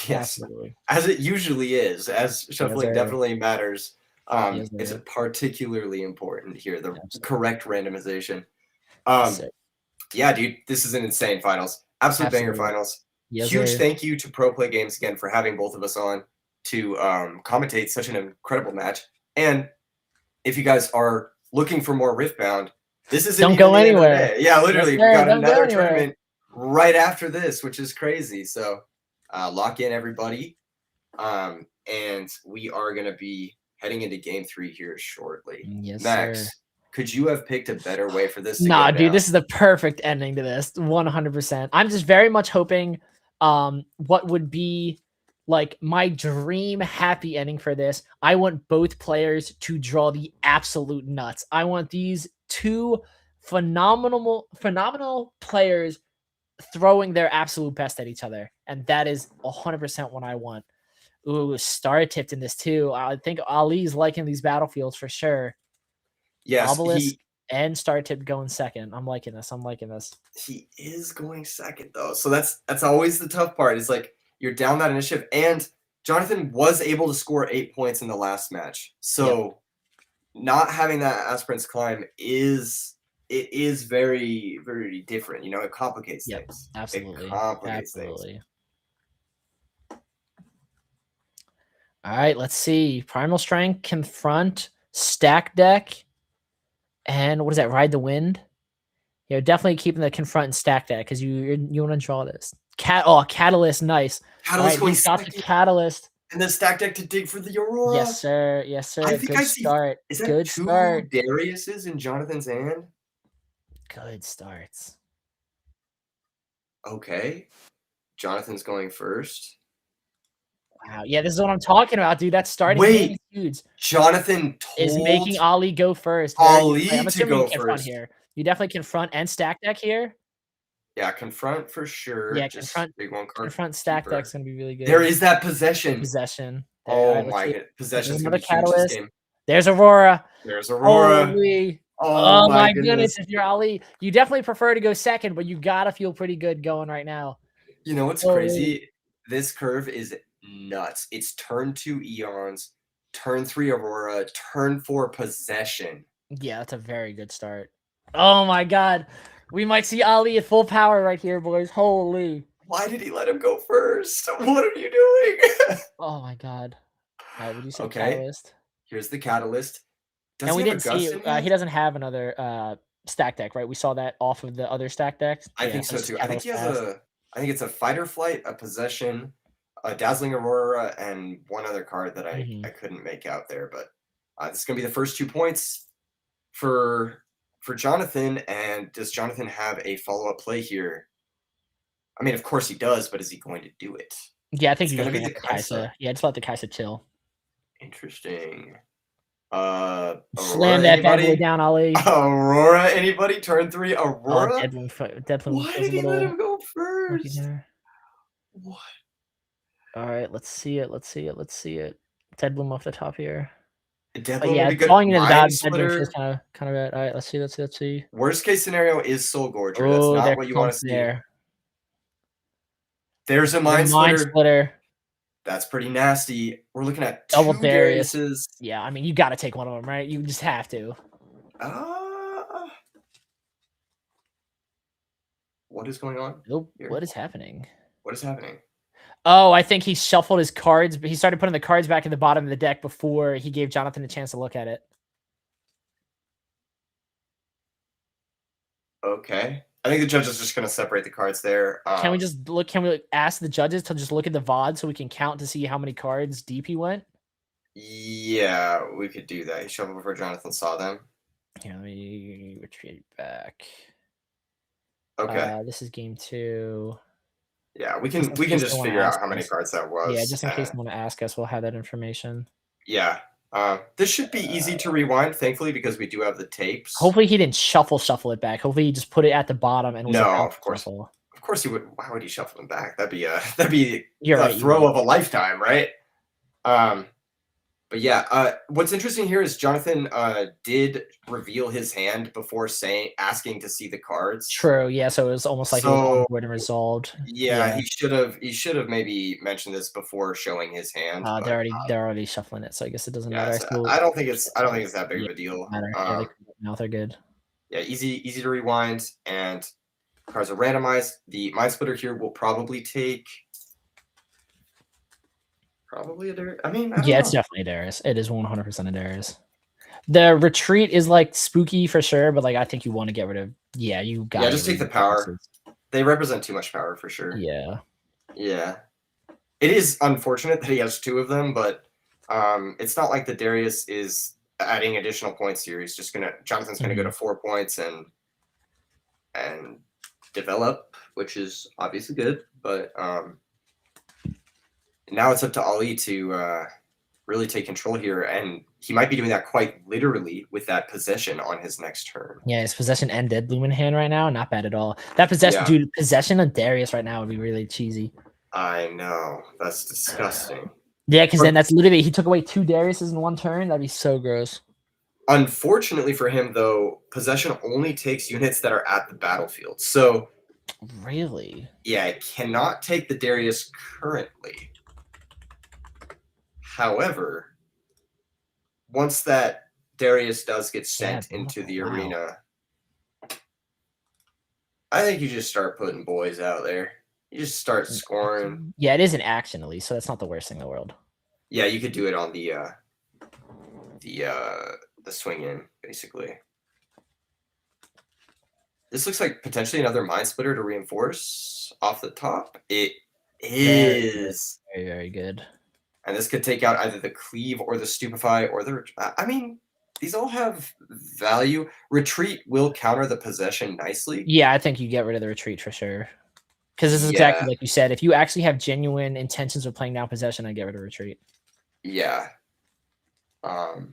Yes, absolutely. As it usually is, as shuffling definitely matters. It's particularly important here, the correct randomization. Yeah, dude, this is an insane finals. Absolute banger finals. Huge thank you to Pro Play Games again for having both of us on to commentate such an incredible match. And if you guys are looking for more Riftbound, this isn't Don't go anywhere. Yeah, literally, we got another tournament right after this, which is crazy. So lock in, everybody. And we are going to be heading into game 3 here shortly. Yes, Max, sir. could you have picked a better way for this to Nah, go dude, down? this is the perfect ending to this. 100%. I'm just very much hoping what would be like my dream happy ending for this. I want both players to draw the absolute nuts. I want these two phenomenal players throwing their absolute best at each other. And that is 100% what I want. Ooh, star tipped in this too. I think Ali's liking these battlefields for sure. Yes, Obelisk and star tip going second. I'm liking this. he is going second though. So that's always the tough part. Is like you're down that initiative, and Jonathan was able to score 8 points in the last match. So not having that aspirant's climb is very, very different. You know, it complicates things. Absolutely. It complicates things. All right, let's see. Primal Strength, Confront, Stack Deck, and what is that? Ride the Wind. Yeah, definitely keeping the Confront and Stack Deck because you want to draw this. Catalyst, nice. Catalyst He's got the Catalyst. And then Stack Deck to dig for the Aurora. Yes, sir. Yes, sir. I think Good start. Is that Good 2 start. Dariuses in Jonathan's hand? Good starts. Okay. Jonathan's going first. Wow. Yeah, this is what I'm talking about, dude. That's starting. Wait, huge. Jonathan is making Ali go first. Ali I'm to assuming go you confront first here. You definitely confront and stack deck here. Yeah, confront for sure. Yeah, Just confront. big one card. Confront stack keeper. deck's gonna be really good. There is that possession. Possession. There, Oh right, my god, possession's gonna another be huge this catalyst. game. There's Aurora. There's Aurora. Holy. Oh my goodness! If you're Ali, you definitely prefer to go second, but you gotta feel pretty good going right now. You know what's crazy? This curve is nuts. It's turn 2 Eons, turn 3 Aurora, turn 4 possession. Yeah, that's a very good start. Oh my god. We might see Ali at full power right here, boys. Holy. Why did he let him go first? What are you doing? Oh my god. All right, would you say Okay. Catalyst? Here's the Catalyst. And we didn't see he doesn't have another stack deck, right? We saw that off of the other stack decks. I think so too. I think he has I think it's a Fight or Flight, a Possession, a Dazzling Aurora, and one other card that I couldn't make out there. But this is gonna be the first 2 points for Jonathan. And does Jonathan have a follow-up play here? I mean, of course he does, but is he going to do it? Yeah, I think he's he's gonna be the Kaisa. Yeah, just let the Kaisa chill. Interesting. Slam that bad boy down, Ali. Aurora, anybody? Turn 3 Aurora? Deadbloom Why did he let him go first? What? All right, let's see it. Deadbloom off the top here. Deadbloom yeah, would be good. calling it as bad. Splitter. Deadbloom feels kind of bad. All right, let's see. Worst case scenario is Soul Gorger. That's not what you want to see. There's a Mind Splitter. That's pretty nasty. We're looking at double 2 Darius. Dariuses. Yeah, I mean, you got to take one of them, right? You just have to. What is going on? Nope. What is happening? What is happening? Oh, I think he shuffled his cards, but he started putting the cards back in the bottom of the deck before he gave Jonathan a chance to look at it. Okay. I think the judge is just going to separate the cards there. Can we just look? Can we ask the judges to just look at the VOD so we can count to see how many cards deep he went? Yeah, we could do that. He shuffled before Jonathan saw them. Here, let me retreat back. Okay. This is game 2. Yeah, we can just figure out how many cards that was. Yeah, just in case they want to ask us, we'll have that information. Yeah. This should be easy to rewind, thankfully, because we do have the tapes. Hopefully he didn't shuffle it back. Hopefully he just put it at the bottom and was of course. Shuffle. Of course he would. Why would he shuffle them back? That'd be a right, throw of a lifetime, right? But yeah, what's interesting here is Jonathan did reveal his hand before asking to see the cards. True. Yeah. So it was almost like it was onboard and resolved. Yeah, he should have maybe mentioned this before showing his hand. They're already shuffling it, so I guess it doesn't matter. I don't think it's that big of a deal. Now they're good. Yeah, easy to rewind, and cards are randomized. The Mind Splitter here will probably take. Probably a Darius. I mean, it's definitely a Darius. It is 100% a Darius. The retreat is like spooky for sure, but like I think you want to get rid of. Yeah, you got. Yeah, just take the power. They represent too much power for sure. Yeah. Yeah. It is unfortunate that he has 2 of them, but it's not like the Darius is adding additional points here. He's just Jonathan's gonna go to 4 points and develop, which is obviously good. But now it's up to Ali to really take control here, and he might be doing that quite literally with that possession on his next turn. Yeah, his possession and Dead Bloom in hand right now, not bad at all. That possession, dude, possession of Darius right now would be really cheesy. I know, that's disgusting. Yeah, because then that's literally he took away 2 Dariuses in 1 turn. That'd be so gross. Unfortunately for him, though, possession only takes units that are at the battlefield. So, really, yeah, it cannot take the Darius currently. However, once that Darius does get sent into the arena, I think you just start putting boys out there. You just start scoring. Yeah, it is an action at least, so that's not the worst thing in the world. Yeah, you could do it on the swing in, basically. This looks like potentially another Mind Splitter to reinforce off the top. It is very, very good. And this could take out either the Cleave or the Stupefy or the... I mean, these all have value. Retreat will counter the possession nicely. Yeah, I think you get rid of the retreat for sure. Because this is exactly like you said. If you actually have genuine intentions of playing down possession, I get rid of retreat. Yeah. And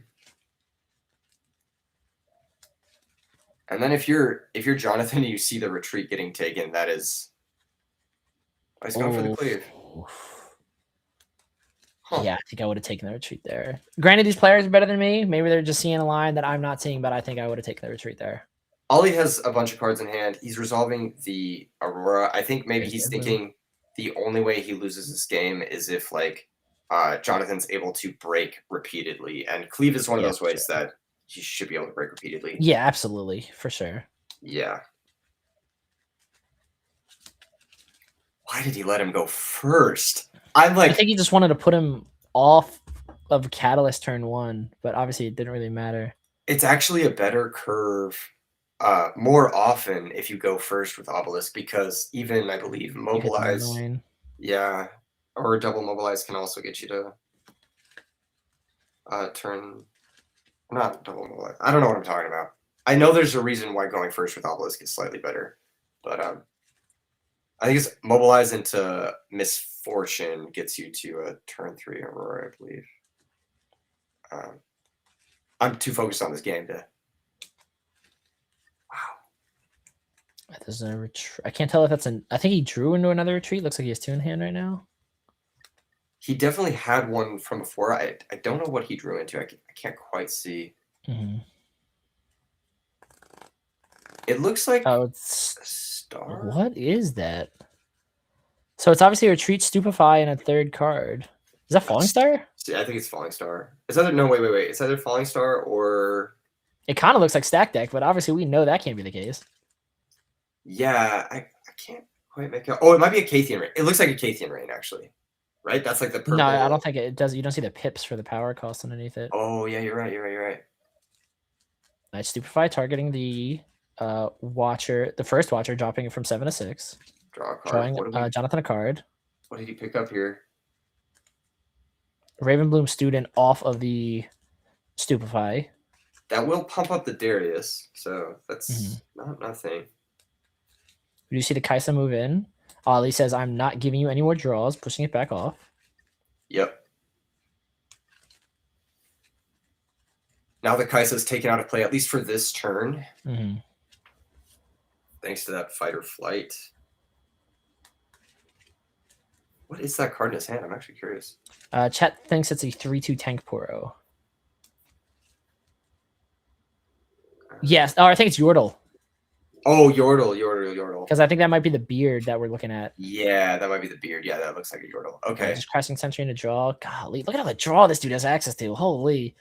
then if you're Jonathan and you see the retreat getting taken, that is... I was going for the Cleave. Huh. Yeah, I think I would have taken the retreat there. Granted, these players are better than me. Maybe they're just seeing a line that I'm not seeing, but I think I would have taken the retreat there. Ollie has a bunch of cards in hand. He's resolving the Aurora. I think maybe he's thinking the only way he loses this game is if, like, Jonathan's able to break repeatedly. And Cleave is one of those ways that he should be able to break repeatedly. Yeah, absolutely. For sure. Yeah. Why did he let him go first? I think he just wanted to put him off of Catalyst turn 1, but obviously it didn't really matter. It's actually a better curve more often if you go first with Obelisk, because even, I believe, Mobilize, yeah, or Double Mobilize can also get you to turn, not Double Mobilize. I don't know what I'm talking about. I know there's a reason why going first with Obelisk is slightly better, but I think it's Mobilize into Misfortune gets you to a turn 3 Aurora, I believe. I'm too focused on this game to... Wow. There's a retreat. I can't tell if that's an... I think he drew into another retreat. Looks like he has 2 in hand right now. He definitely had one from before. I don't know what he drew into. I can't quite see. It looks like it's a star. What is that? So it's obviously a retreat, Stupefy, and a 3rd card. Is that Falling Star? Yeah, I think it's Falling Star. It's either wait. It's either Falling Star or... It kind of looks like Stack Deck, but obviously we know that can't be the case. Yeah, I can't quite make out. Oh, it might be a Cathian Rain. It looks like a Cathian Rain, actually. Right? That's like the purple. No, I don't think it does. You don't see the pips for the power cost underneath it. Oh, yeah, you're right. Nice Stupefy targeting the Watcher, the first Watcher, dropping it from 7 to 6. Draw a card. Drawing Jonathan a card. What did he pick up here? Ravenbloom Student off of the Stupefy. That will pump up the Darius, so that's not nothing. You see the Kaisa move in. Ali says, I'm not giving you any more draws, pushing it back off. Yep. Now the Kaisa's taken out of play, at least for this turn. Thanks to that fight or flight. What is that card in his hand? I'm actually curious. Chat thinks it's a 3/2 Tank Poro. Yes. Oh, I think it's Yordle. Oh, Yordle. Because I think that might be the beard that we're looking at. Yeah, that might be the beard. Yeah, that looks like a Yordle. Okay. Just Crashing Sentry into draw. Golly, look at all the draw this dude has access to. Holy.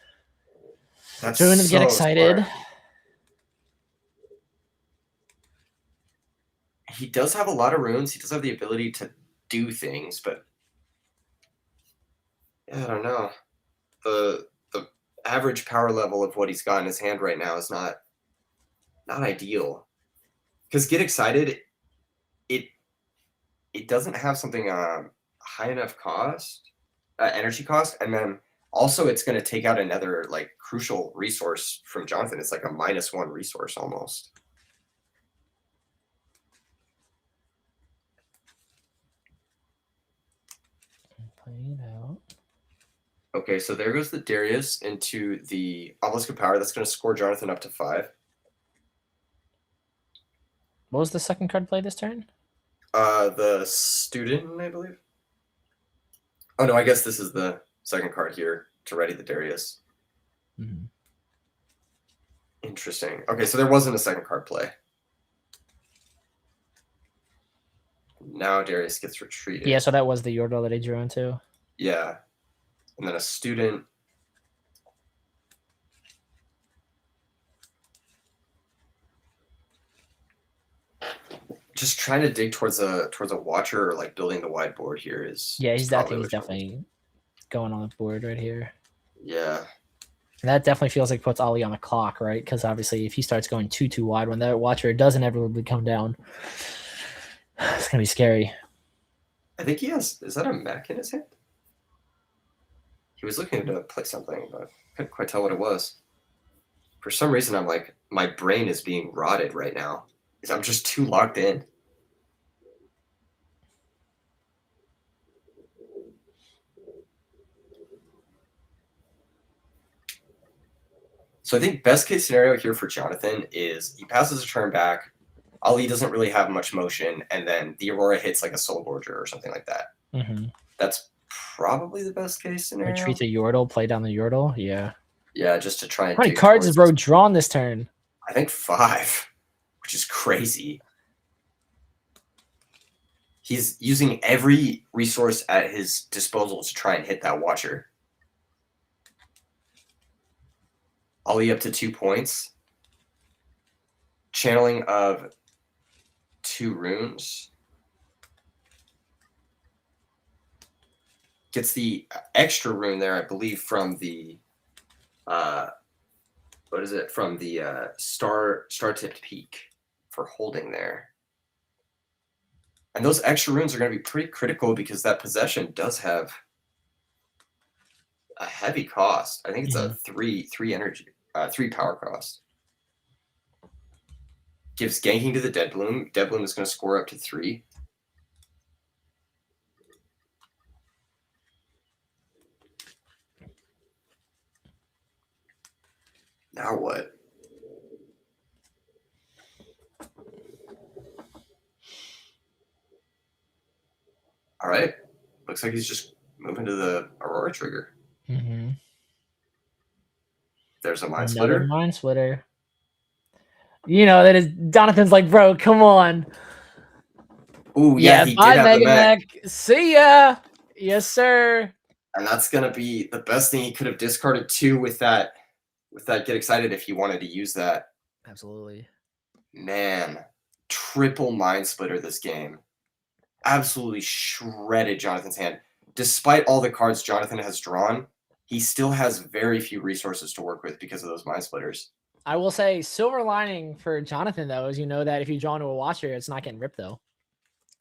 That's Doing to get excited. Smart. He does have a lot of runes. He does have the ability to do things, but yeah, I don't know. The average power level of what he's got in his hand right now is not ideal. Because Get Excited, it doesn't have something high enough cost, energy cost, and then also it's going to take out another like crucial resource from Jonathan. It's like a -1 resource almost. Play it out. Okay, so there goes the Darius into the Obelisk of Power. That's going to score Jonathan up to 5. What was the second card play this turn? The Student, I believe. Oh no, I guess this is the second card here to ready the Darius. Mm-hmm. Interesting. Okay, so there wasn't a second card play. Now Darius gets retreated. Yeah, so that was the Yordle that he drew into. Yeah. And then a Student. Just trying to dig towards a watcher or like building the wide board here is he's probably definitely going on the board right here. Yeah. And that definitely feels like puts Ollie on the clock, right? Because obviously if he starts going too wide when that watcher doesn't inevitably come down, it's gonna be scary. I think he has, is that a mech in his hand? He was looking to play something, but I couldn't quite tell what it was. For some reason, I'm like, my brain is being rotted right now. I'm just too locked in. So I think best case scenario here for Jonathan is he passes a turn back. Ali doesn't really have much motion, and then the Aurora hits like a Soul Gorger or something like that. Mm-hmm. That's probably the best case scenario. Retreat to Yordle, play down the Yordle. Yeah. Yeah, just to try and. How many cards has Bro drawn this turn? I think 5, which is crazy. He's using every resource at his disposal to try and hit that watcher. Ollie up to 2 points. Channeling of 2 runes. Gets the extra rune there, I believe, from the what is it? From the star-tipped peak for holding there. And those extra runes are going to be pretty critical because that possession does have a heavy cost. I think it's a 3 power cost. Gives ganking to the Dead Bloom. Dead Bloom is going to score up to 3. Now what? All right. Looks like he's just moving to the Aurora trigger. Mm-hmm. There's a Mind Splitter. Another Mind Splitter. You know, that is Jonathan's like, bro, come on. Ooh, yeah, he did have Mega the mech. See ya. Yes, sir. And that's gonna be the best thing he could have discarded too with that get excited if he wanted to use that. Absolutely. Man, triple Mind Splitter this game. Absolutely shredded Jonathan's hand. Despite all the cards Jonathan has drawn, he still has very few resources to work with because of those Mind Splitters. I will say silver lining for Jonathan, though, is you know that if you draw into a watcher, it's not getting ripped, though.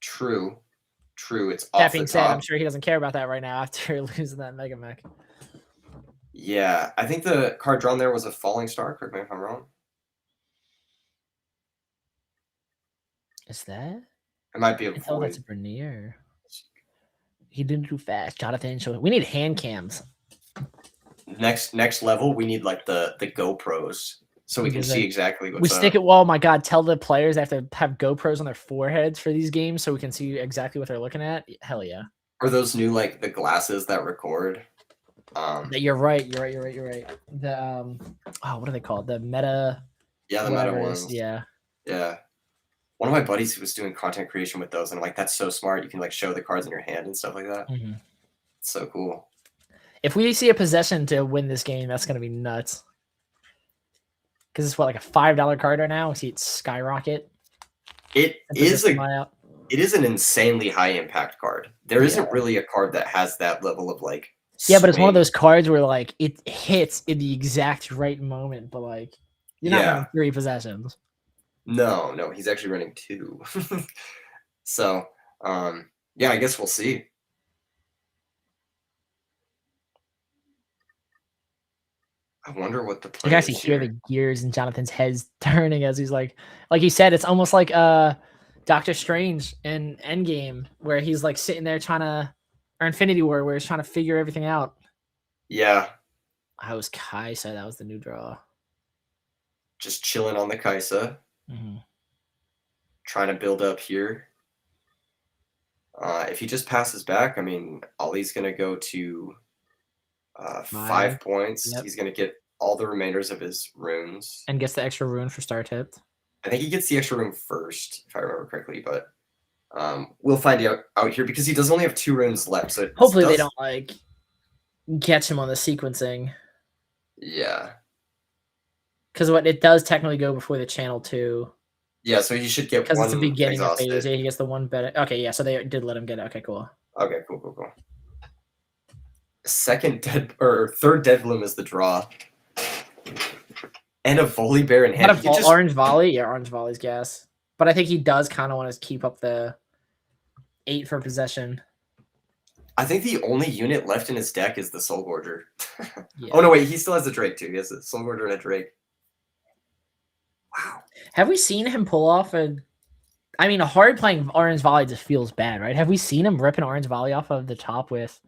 True. It's that off being the said, top. I'm sure he doesn't care about that right now after losing that Mega Mech. Yeah, I think the card drawn there was a Falling Star. Correct me if I'm wrong. Is that? It might be a Oh, Void. that's a Bernier. He didn't do fast. Jonathan, so we need hand cams. Next level, we need like the GoPros so we can see exactly what's we up. stick it. Well, oh my God, tell the players they have to have GoPros on their foreheads for these games so we can see exactly what they're looking at. Hell yeah. Or those new like the glasses that record. You're right. The what are they called? The Meta. Yeah, the Meta ones. Yeah. Yeah. One of my buddies who was doing content creation with those, and I'm like, that's so smart. You can like show the cards in your hand and stuff like that. Mm-hmm. It's so cool. If we see a possession to win this game, that's gonna be nuts. Because it's what, like a $5 card right now? We see it skyrocket. It is an insanely high impact card. There isn't really a card that has that level of like. Yeah, but it's one of those cards where like it hits in the exact right moment, but like you're not running 3 possessions. No, he's actually running 2. So, yeah, I guess we'll see. I wonder what the You plan can actually is hear here. the gears in Jonathan's head's turning as he's like you said, it's almost like Doctor Strange in Endgame, where he's like sitting there trying to, or Infinity War, where he's trying to figure everything out. Yeah. I was Kaisa. That was the new draw. Just chilling on the Kaisa. Trying to build up here. If he just passes back, I mean, Ollie's going to go to 5 points. Yep. He's going to get all the remainders of his runes. And gets the extra rune for star tipped. I think he gets the extra rune first, if I remember correctly, but we'll find out here because he does only have 2 runes left. So hopefully they don't like catch him on the sequencing. Yeah. Because what it does technically go before the channel too. Yeah, so he should get one. Because it's the beginning exhausted. of phase. He gets the one better. Okay, yeah. So they did let him get it. Okay, cool. Okay, cool. Third dead bloom is the draw. And a volley bear in hand. Orange volley? Yeah, orange volley's gas. But I think he does kind of want to keep up the 8 for possession. I think the only unit left in his deck is the Soul Gorger. Yeah. Oh, no, wait. He still has a Drake, too. He has a Soul Gorger and a Drake. Wow. Have we seen him pull off a hard playing orange volley just feels bad, right? Have we seen him rip an orange volley off of the top with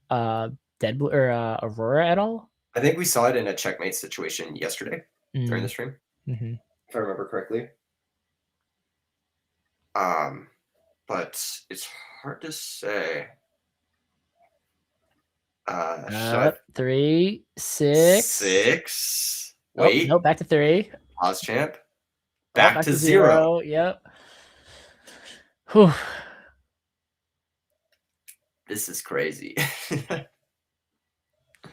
Dead Blue or Aurora at all? I think we saw it in a checkmate situation yesterday during the stream, if I remember correctly. But it's hard to say. 3, 6. 6. Oh, Wait. no, back to 3. Pause champ. Back to 0. Yep. Whew. This is crazy.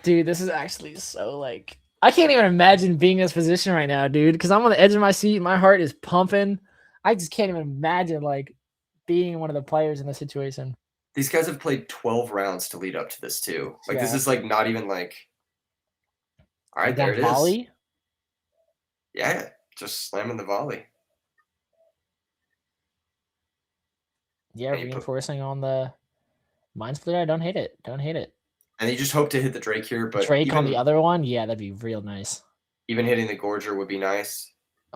Dude, this is actually so like I can't even imagine being in this position right now, dude, because I'm on the edge of my seat. My heart is pumping. I just can't even imagine like being one of the players in this situation. These guys have played 12 rounds to lead up to this too. Like this is like not even like all right, there it is. Yeah, just slamming the volley. Yeah, reinforcing on the Mind Splitter. I don't hate it. And you just hope to hit the Drake here, but Drake on the other one, yeah, that'd be real nice. Even hitting the Gorger would be nice.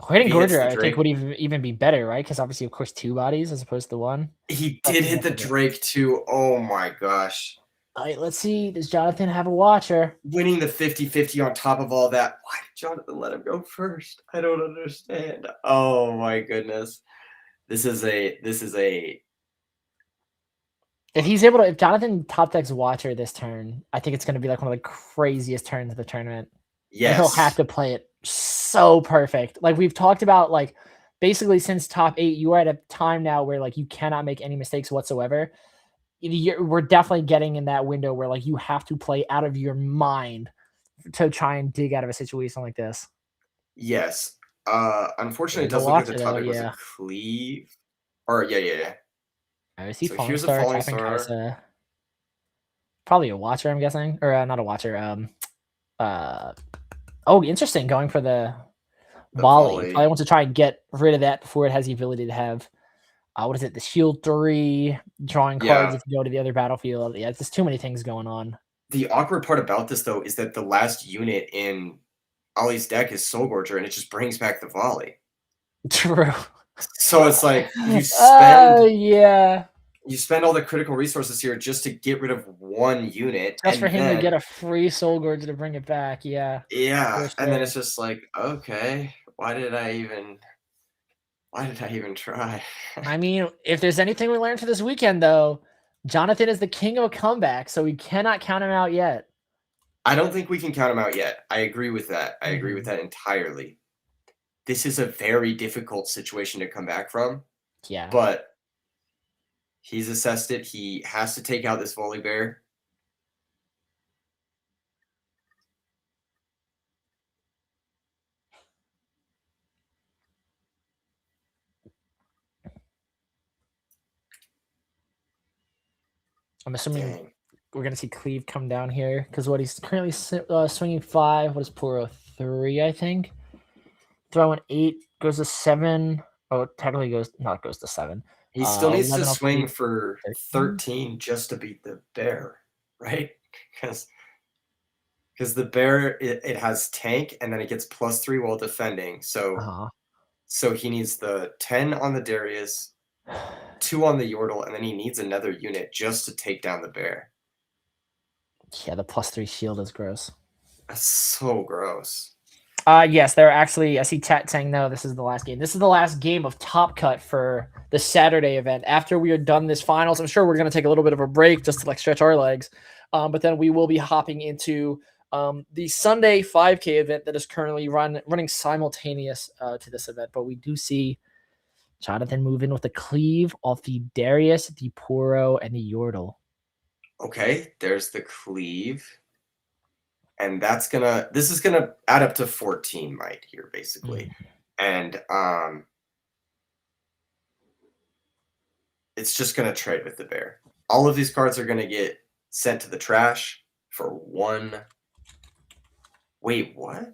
Hitting Gorger, I think, would even be better, right? Because obviously, of course, 2 bodies as opposed to 1. He did hit the Drake too. Oh my gosh. All right, let's see. Does Jonathan have a Watcher? Winning the 50-50 on top of all that. Why did Jonathan let him go first? I don't understand. Oh my goodness. This is a if Jonathan top decks Watcher this turn, I think it's going to be like one of the craziest turns of the tournament. Yes. And he'll have to play it so perfect. Like we've talked about, like basically since top 8, you are at a time now where like you cannot make any mistakes whatsoever. We're definitely getting in that window where like you have to play out of your mind to try and dig out of a situation like this. Yes. Unfortunately, it does look like the topic was a cleave. Or yeah. I see so Falling here's Star, a Falling tapping Star. Kaisa. Probably a Watcher, I'm guessing. Or not a Watcher. Oh, interesting. Going for the volley. Probably wants to try and get rid of that before it has the ability to have what is it? The shield 3, drawing cards if you go to the other battlefield. Yeah, it's just too many things going on. The awkward part about this though is that the last unit in Ollie's deck is Soul Gorger, and it just brings back the volley. True. So it's like you spend you spend all the critical resources here just to get rid of 1 unit. Just for him to get a free Soul Gorger to bring it back, yeah. Yeah, and then it's just like, okay, why did I even try? I mean, if there's anything we learned for this weekend, though, Jonathan is the king of a comeback, so we cannot count him out yet. I don't think we can count him out yet. I agree with that. I agree with that entirely. This is a very difficult situation to come back from. Yeah. But he's assessed it. He has to take out this volley bear. I'm assuming we're going to see Cleave come down here because what he's currently swinging 5. What is Puro? 3, I think. Throwing 8 goes to 7. Oh, technically goes to 7. He still needs to swing for 13 just to beat the bear, right? Because Because the bear, it has tank, and then it gets +3 while defending. So he needs the 10 on the Darius, 2 on the Yordle, and then he needs another unit just to take down the bear. Yeah, the +3 shield is gross. That's so gross. Yes, they're actually. I see chat saying no. This is the last game. This is the last game of Top Cut for the Saturday event. After we are done this finals, I'm sure we're going to take a little bit of a break just to like stretch our legs. But then we will be hopping into the Sunday 5K event that is currently running simultaneous to this event. But we do see Jonathan move in with the cleave off the Darius, the Poro, and the Yordle. Okay, there's the cleave. And this is gonna add up to 14 might here, basically. And it's just gonna trade with the bear. All of these cards are gonna get sent to the trash for 1. Wait, what?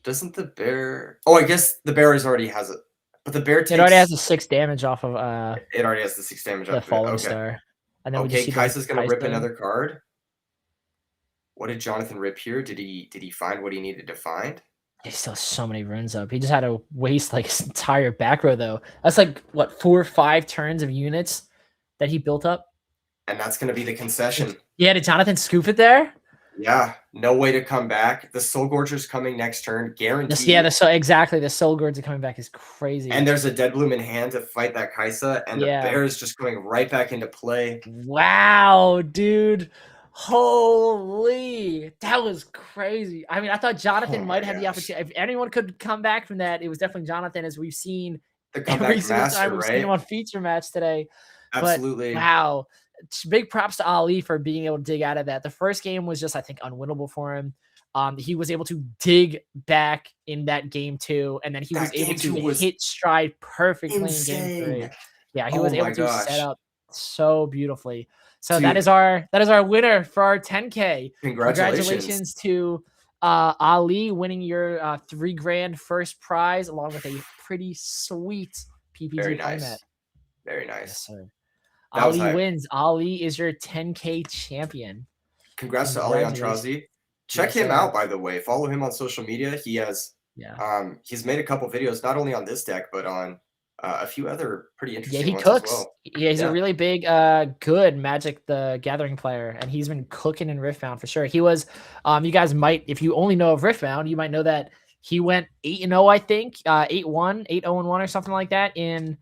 Doesn't the bear? Oh, I guess the bear already has it. But the bear takes. It already has the 6 damage off of It already has the 6 damage the off Fallen of it. Okay. Star. And then Okay, Kaisa's gonna rip another card. What did Jonathan rip here? Did he find what he needed to find? He still has so many runes up. He just had to waste like his entire back row though. That's like what 4 or 5 turns of units that he built up. And that's gonna be the concession. Yeah, did Jonathan scoop it there? Yeah, no way to come back. The Soul Gorger's coming next turn, guaranteed. Yeah, exactly. The Soul Gorge coming back is crazy. And there's a Dead Bloom in hand to fight that Kaisa, and the bear is just going right back into play. Wow, dude. Holy, that was crazy. I mean, I thought Jonathan might have the opportunity. If anyone could come back from that, it was definitely Jonathan, as we've seen the every single time we've seen him on feature match today. Absolutely. But, wow. Big props to Ali for being able to dig out of that. The first game was just, I think, unwinnable for him. He was able to dig back in that game 2, and then he was able to hit stride perfectly in game 3. Yeah, he was able to set up so beautifully. So that is our winner for our 10K. Congratulations to Ali winning your $3,000 first prize, along with a pretty sweet PPG playmat. Very nice. Yes, sir. Ali wins. Ali is your 10K champion. Congrats to Ali Antrazi. Check him out, by the way. Follow him on social media. He has he's made a couple videos, not only on this deck, but on a few other pretty interesting ones cooks. As well. Yeah, he's a really big, good Magic the Gathering player, and he's been cooking in Riftbound for sure. He was, you guys might, if you only know of Riftbound, you might know that he went 8-0, I think, 8-1, 8-0-1 or something like that in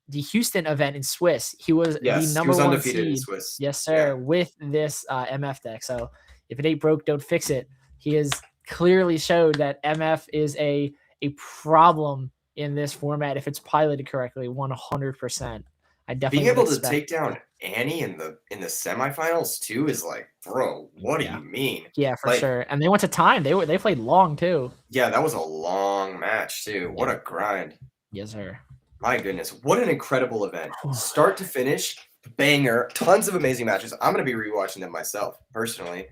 the Houston event in Swiss. He was the number 1 seed. In Swiss. Yes, sir, with this MF deck. So if it ain't broke, don't fix it. He has clearly showed that MF is a problem in this format if it's piloted correctly. 100%. I definitely being able to take down Annie in the semifinals too is like, bro, what do you mean? Yeah, for sure. And they went to time. They played long too. Yeah, that was a long match too. What a grind. Yes, sir. My goodness, what an incredible event. Start to finish, banger, tons of amazing matches. I'm going to be rewatching them myself, personally.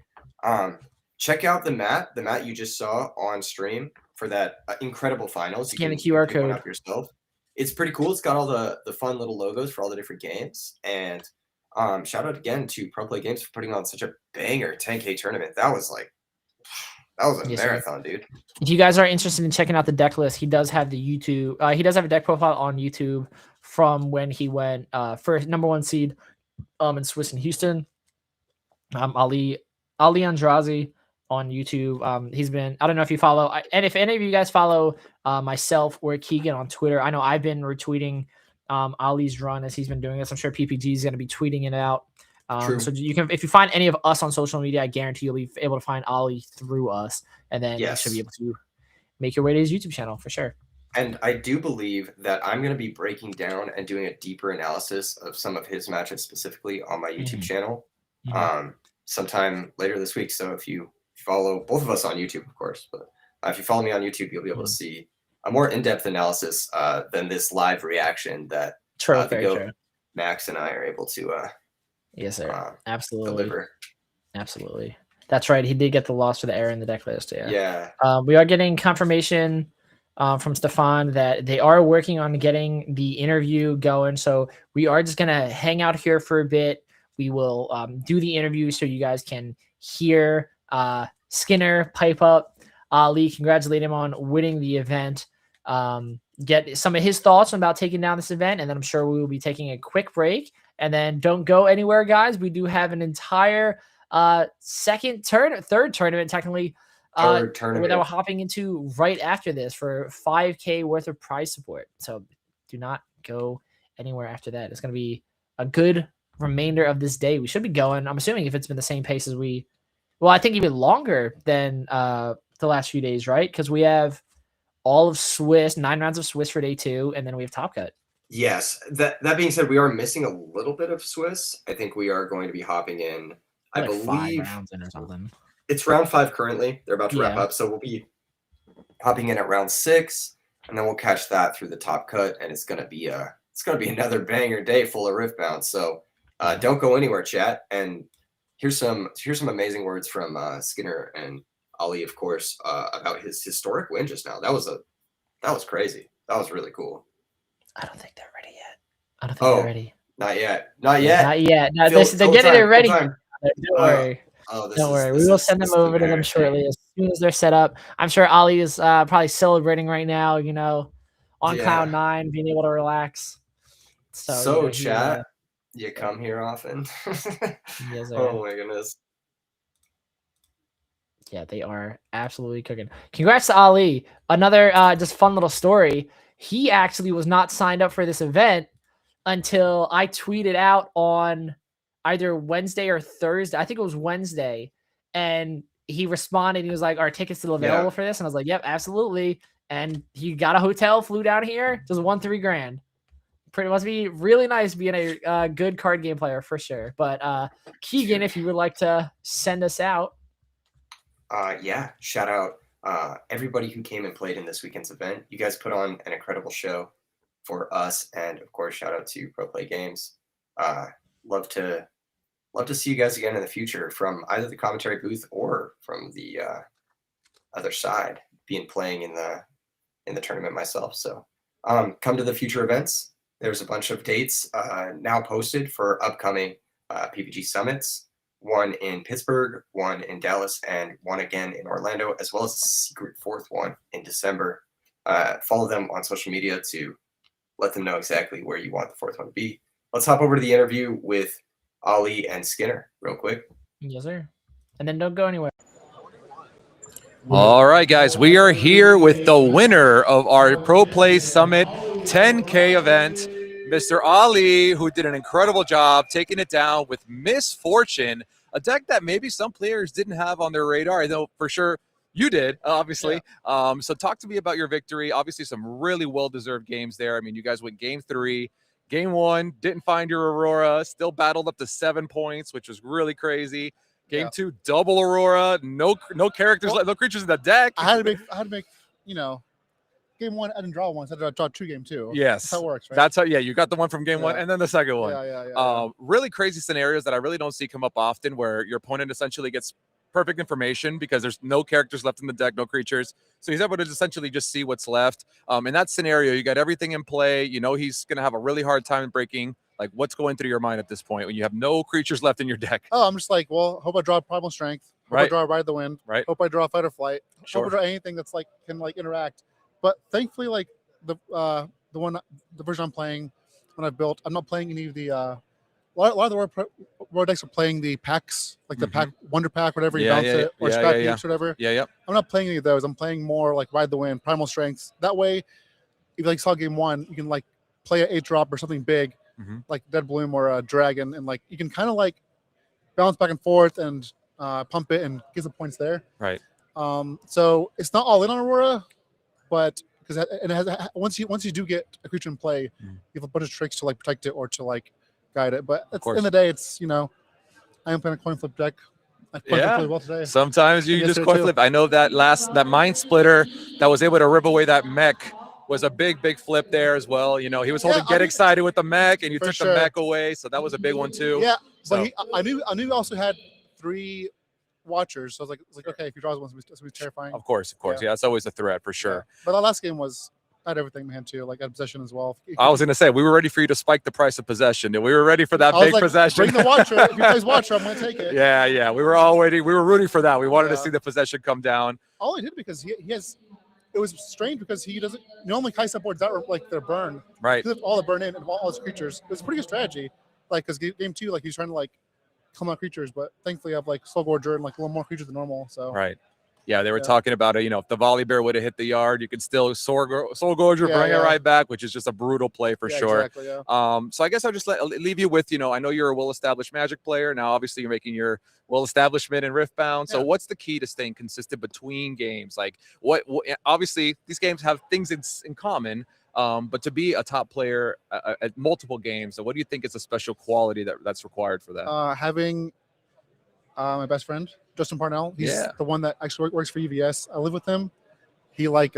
Check out the mat you just saw on stream for that incredible finals. Scan the QR code up yourself. It's pretty cool. It's got all the fun little logos for all the different games. And shout out again to ProPlayGames for putting on such a banger 10K tournament. That was a marathon, dude. If you guys are interested in checking out the deck list, he does have the YouTube. He does have a deck profile on YouTube from when he went first number 1 seed in Swiss and Houston. Ali Andrazi on YouTube. He's been, I don't know if you follow, and if any of you guys follow myself or Keegan on Twitter, I know I've been retweeting Ali's run as he's been doing this. I'm sure PPG is going to be tweeting it out. So you can, if you find any of us on social media, I guarantee you'll be able to find Ali through us, and then you should be able to make your way to his YouTube channel for sure. And I do believe that I'm going to be breaking down and doing a deeper analysis of some of his matches specifically on my YouTube channel sometime later this week. So if you follow both of us on YouTube, of course, but if you follow me on YouTube, you'll be able to see a more in-depth analysis than this live reaction that Max and I are able to yes, sir. Absolutely. Deliver. Absolutely. That's right. He did get the loss for the error in the deck list. Yeah. We are getting confirmation from Stefan that they are working on getting the interview going. So we are just going to hang out here for a bit. We will do the interview so you guys can hear Skinner pipe up Ali, congratulate him on winning the event. Get some of his thoughts about taking down this event, and then I'm sure we will be taking a quick break. And then don't go anywhere, guys. We do have an entire third tournament technically that we're hopping into right after this for $5K worth of prize support. So do not go anywhere after that. It's going to be a good remainder of this day. We should be going, I'm assuming, if it's been the same pace as I think even longer than the last few days, right? Because we have all of Swiss, 9 rounds of Swiss for day 2, and then we have Top Cut. Yes. That being said, we are missing a little bit of Swiss. I think we are going to be hopping in, I like believe 5 rounds in or something. It's round 5 currently. They're about to wrap up. So we'll be hopping in at round 6, and then we'll catch that through the Top Cut, and it's gonna be another banger day full of Riftbound. So don't go anywhere, chat. And here's some amazing words from Skinner and Ali, of course, about his historic win just now. That was crazy. That was really cool. I don't think they're ready yet. I don't think they're ready. Not yet. Not yet. No, they're getting it ready. Don't worry. Don't worry. We will send them over to them shortly as soon as they're set up. I'm sure Ali is probably celebrating right now, on cloud 9, being able to relax. So chat, you come here often? Yes, oh my goodness. Yeah, they are absolutely cooking. Congrats to Ali. Another just fun little story. He actually was not signed up for this event until I tweeted out on either Wednesday or Thursday. I think it was Wednesday. And he responded. He was like, "Are tickets still available for this?" And I was like, "Yep, absolutely." And he got a hotel, flew down here, just won $3 grand. Pretty must be really nice being a good card game player for sure. But Keegan, if you would like to send us out. Shout out everybody who came and played in this weekend's event. You guys put on an incredible show for us, and of course, shout out to proplaygames. Love to see you guys again in the future from either the commentary booth or from the other side, playing in the tournament myself. So come to the future events. There's a bunch of dates now posted for upcoming PPG summits. One in Pittsburgh, one in Dallas, and one again in Orlando, as well as a secret 4th one in December. Follow them on social media to let them know exactly where you want the 4th one to be. Let's hop over to the interview with Ali and Skinner real quick. Yes, sir. And then don't go anywhere. All right, guys, we are here with the winner of our Pro Play Summit 10K event, Mr. Ali, who did an incredible job taking it down with Misfortune, a deck that maybe some players didn't have on their radar. I know for sure you did, obviously. Yeah. So talk to me about your victory. Obviously, some really well-deserved games there. I mean, you guys went game 3. Game 1, didn't find your Aurora, still battled up to 7 points, which was really crazy. Game 2, double Aurora, no characters, no creatures in the deck. I had to make, game 1, I didn't draw once. I had to draw 2 game 2. Yes. That's how it works, right? That's how, you got the one from game 1 and then the second one. Yeah. Really crazy scenarios that I really don't see come up often, where your opponent essentially gets perfect information because there's no characters left in the deck, no creatures. So he's able to essentially just see what's left. In that scenario, you got everything in play. He's going to have a really hard time breaking. Like, what's going through your mind at this point when you have no creatures left in your deck? Oh, I'm just like, well, hope I draw Primal Strength. Hope I draw Ride the Wind. Right. Hope I draw Fight or Flight. Sure. Hope I draw anything that's can interact. But thankfully, the version I'm playing, when I built, I'm not playing any of the a lot of the Road decks are playing the packs, like the pack Wonder Pack, whatever you bounce it, or Scrap Heaps, whatever. Yeah. I'm not playing any of those. I'm playing more like Ride the Wind, Primal Strength. That way, if you saw game 1, you can play an 8-drop or something big, like Dead Bloom or a Dragon, and you can kind of bounce back and forth and pump it and get the points there. Right. So it's not all in on Aurora, but because it has once you do get a creature in play, you have a bunch of tricks to protect it or to guide it. But at the end of the day, it's I am playing a coin flip deck. I coin flip really well today. Sometimes you just coin flip. I know that Mind Splitter that was able to rip away that mech was a big flip there as well. He was holding Get Excited with the mech, and you took the mech away, so that was a big one too. Yeah, so. But I knew he also had 3 Watchers, so I was like, okay, if he draws one, it's gonna be terrifying. Of course, yeah, it's always a threat for sure. Yeah. But the last game was I had everything in my hand too. Like I had possession as well. I was gonna say we were ready for you to spike the price of possession. We were ready for that I was big like, possession. bring the watcher. If he plays watcher, I'm gonna take it. Yeah. We were all waiting. We were rooting for that. We wanted to Yeah. see the possession come down. All he did because he has. It was strange because he doesn't normally Kai'Sa boards that are like they're burn. Right. He left all the burn in and all his creatures. It was a pretty good strategy. Like because game 2, like he's trying to like come out creatures, but thankfully I have like Soul Gorger and like a little more creatures than normal. So Right. Yeah, they were talking about it. You know, if the volley bear would have hit the yard, you could still Soul Gorger, bring it right back, which is just a brutal play for sure. Exactly, yeah. So I guess I'll just leave you with, you know, I know you're a well-established Magic player. Now, obviously, you're making your well-establishment in Riftbound. So what's the key to staying consistent between games? Like, what obviously, these games have things in common, but to be a top player at multiple games, so what do you think is a special quality that's required for that? Having my best friend, Justin Parnell. He's the one that actually works for EVS. I live with him. He like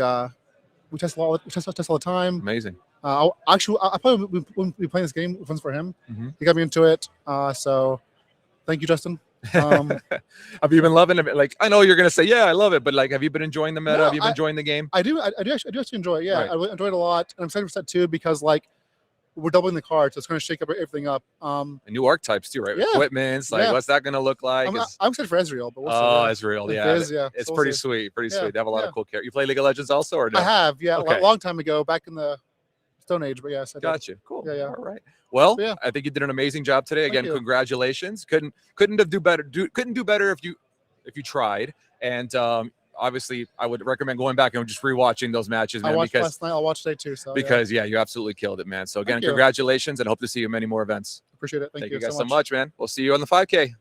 we test all the time. Amazing. I probably wouldn't be playing this game if it wasn't for him. He got me into it. So thank you, Justin. Have you been loving it? Like, I know you're gonna say, yeah, I love it, but like, have you been enjoying the meta? No, have you been enjoying the game? I do actually enjoy it. Yeah, Right. I enjoyed it a lot, and I'm excited for set 2 because like we're doubling the cards, so it's going to shake up everything up. And new archetypes too, right? Yeah. Equipments, like what's that going to look like? I'm excited for Ezreal, but we'll see. Oh, Ezreal, yeah. It's We'll pretty see. sweet, pretty Yeah, sweet. They have a lot of cool characters. You play League of Legends also, or no? I have, yeah, Okay. a long time ago, back in the Stone Age, but yes, I did. Gotcha. Cool. Yeah. All right. Well, Yeah. I think you did an amazing job today. Again, you. congratulations. Couldn't do better if you tried. And obviously, I would recommend going back and just rewatching those matches, man. I watched because last night. I'll watch today too. So because you absolutely killed it, man. So again, Thank you. congratulations, and hope to see you in many more events. Appreciate it. Thank you guys so much, man. We'll see you on the 5K.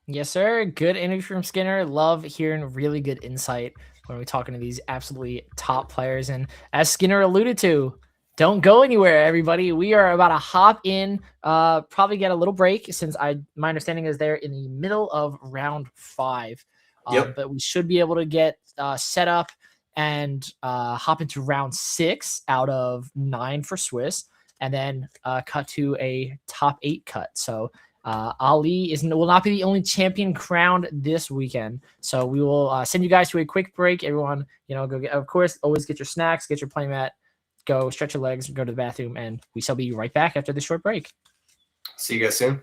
Yes, sir. Good interview from Skinner. Love hearing really good insight when we're talking to these absolutely top players. And as Skinner alluded to, don't go anywhere, everybody. We are about to hop in, probably get a little break since my understanding is they're in the middle of round 5. But we should be able to get set up and hop into round 6 out of 9 for Swiss, and then cut to a top 8 cut. So Ali will not be the only champion crowned this weekend. So we will send you guys to a quick break. Everyone, go get, of course, always get your snacks, get your playmat, go stretch your legs, go to the bathroom, and we shall be right back after this short break. See you guys soon.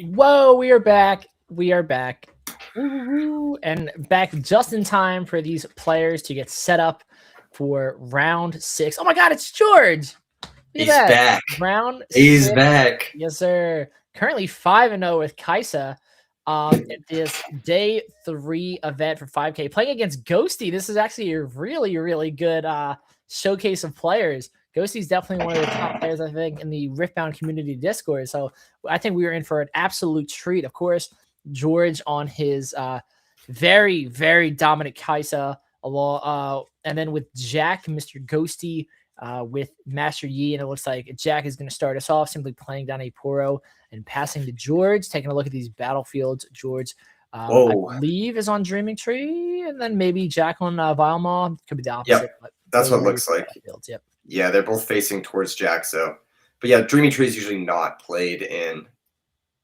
Whoa, we are back. We are back. Woo-hoo-hoo. And back just in time for these players to get set up for round 6. Oh my God, it's George. He's back. Round He's 6. back. Yes, sir. Currently 5-0 with Kaisa. At this day 3 event for 5K, playing against Ghosty. This is actually a really, really good showcase of players. Ghosty's definitely one of the top players, I think, in the Riftbound community Discord. So I think we were in for an absolute treat. Of course, George on his very, very dominant Kaisa, and then with Jack, Mr. Ghosty, with Master Yi, and it looks like Jack is going to start us off simply playing down a Poro and passing to George. Taking a look at these battlefields, George, I believe, is on Dreaming Tree, and then maybe Jack on Vilemaw. Could be the opposite. Yep, but that's what it looks like. Yep. Yeah, they're both facing towards Jack. So, but yeah, Dreaming Tree is usually not played in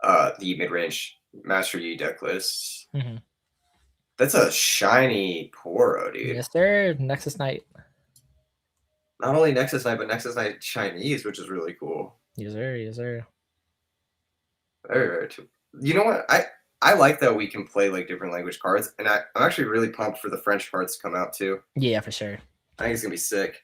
the mid-range Master Yi deck lists. Mm-hmm. That's a shiny Poro, dude. Yes, sir. Nexus Knight. Not only Nexus Knight, but Nexus Knight Chinese, which is really cool. Yes, sir. Yes, sir. Very, very true. You know what? I like that we can play like different language cards, and I'm actually really pumped for the French cards to come out too. Yeah, for sure. I think it's gonna be sick.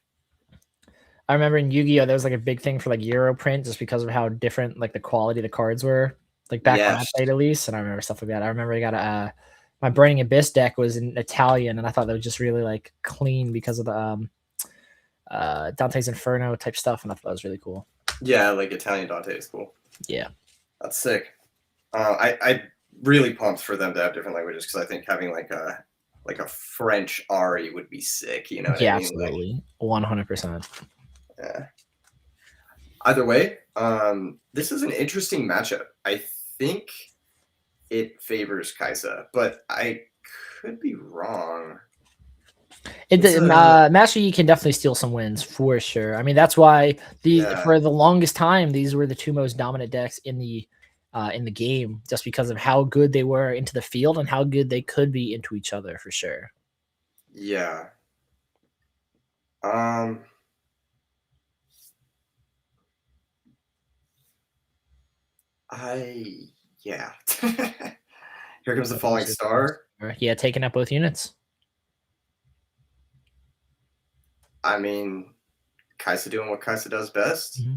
I remember in Yu-Gi-Oh, there was like a big thing for like Euro print just because of how different like the quality of the cards were. Like back when I played at least, and I remember stuff like that. I remember I got my Burning Abyss deck was in Italian, and I thought that was just really like clean because of the Dante's Inferno type stuff, and I thought that was really cool. Yeah, like Italian Dante is cool. Yeah, that's sick. I really pumped for them to have different languages because I think having like a French Ari would be sick. You know? What I mean? Absolutely, 100%. Yeah. Either way, this is an interesting matchup. I think it favors Kaisa, but I could be wrong. Master Yi can definitely steal some wins for sure. I mean, that's why for the longest time these were the two most dominant decks in the game, just because of how good they were into the field and how good they could be into each other for sure. Yeah. Yeah. Here comes the falling star. Yeah, taking out both units. I mean, Kaisa doing what Kaisa does best. Mm-hmm.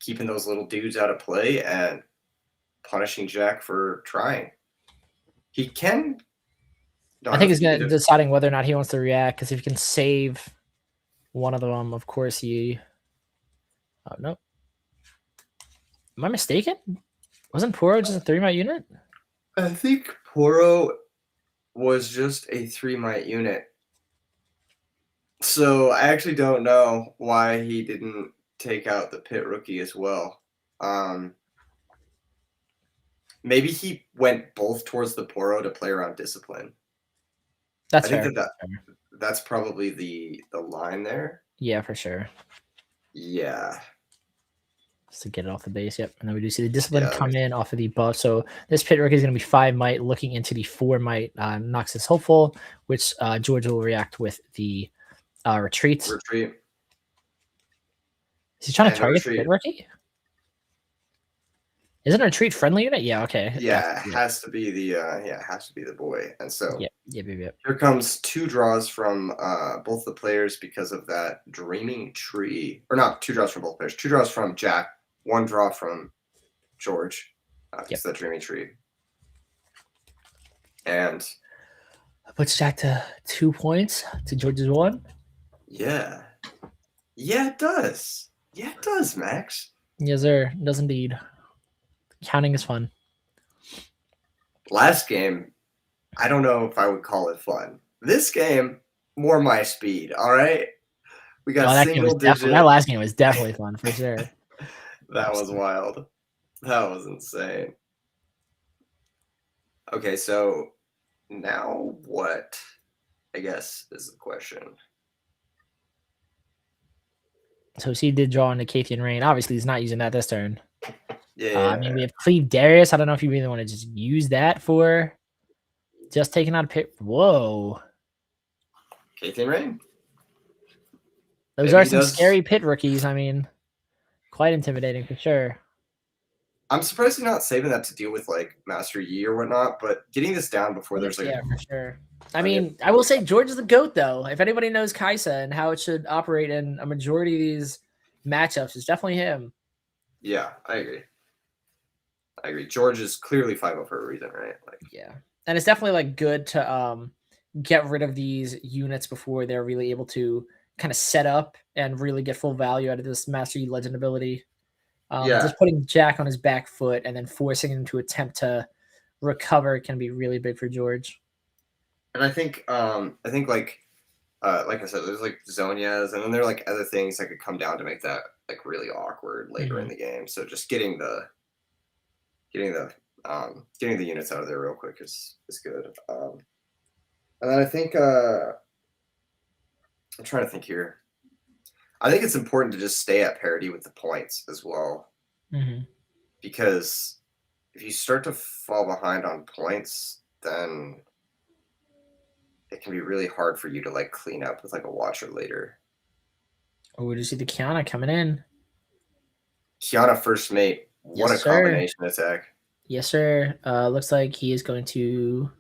Keeping those little dudes out of play and punishing Jack for trying. He can. I think he's deciding whether or not he wants to react, because if he can save one of them, of course he. Oh no! Am I mistaken? Wasn't Poro just a 3-mite unit? I think Poro was just a 3-mite unit. So I actually don't know why he didn't take out the pit rookie as well. Maybe he went both towards the Poro to play around discipline. That's I think that's probably the line there. Yeah, for sure. Yeah. Just to get it off the base, yep. And then we do see the discipline come in off of the buff. So this pit rookie is going to be 5-mite, looking into the 4-mite Noxus Hopeful, which George will react with the retreat. Retreat. Is he trying to target the pit rookie? Isn't a retreat friendly unit? Yeah, okay. Yeah, it has to be the it has to be the boy. And so yep. Here comes 2 draws from both the players because of that Dreaming Tree. Or not 2 draws from both players. 2 draws from Jack, 1 draw from George. It's the Dreaming Tree. And puts Jack to 2 points to George's 1. Yeah. Yeah, it does. Yeah, it does, Max. Yes, sir. It does indeed. Counting is fun. Last game, I don't know if I would call it fun. This game, more my speed, all right? We got single digit. That last game was definitely fun, for sure. That was wild. That was insane. Okay, so now what, I guess, is the question. So he did draw into Cathian Rain. Obviously, he's not using that this turn. Yeah. I mean, we have Cleave Darius. I don't know if you really want to just use that for just taking out a pit. Whoa. Cathian Rain. Those are some scary pit rookies. I mean, quite intimidating for sure. I'm surprised you're not saving that to deal with like Master Yi or whatnot, but getting this down before there's like for sure. I mean, I will say George is the GOAT though. If anybody knows Kaisa and how it should operate in a majority of these matchups, it's definitely him. Yeah, I agree. George is clearly 5-0 for a reason, right? Like, yeah, and it's definitely like good to get rid of these units before they're really able to kind of set up and really get full value out of this Master Yi Legend ability. Just putting Jack on his back foot and then forcing him to attempt to recover can be really big for George. And I think like I said, there's like Zonias, and then there are like other things that could come down to make that like really awkward later in the game. So just getting the units out of there real quick is good. And then I think I'm trying to think here. I think it's important to just stay at parity with the points as well, because if you start to fall behind on points, then it can be really hard for you to like clean up with like a watcher later. Oh, we just see the Kiana coming in. Kiana first mate. What a combination attack. Yes, sir. Looks like he is going to.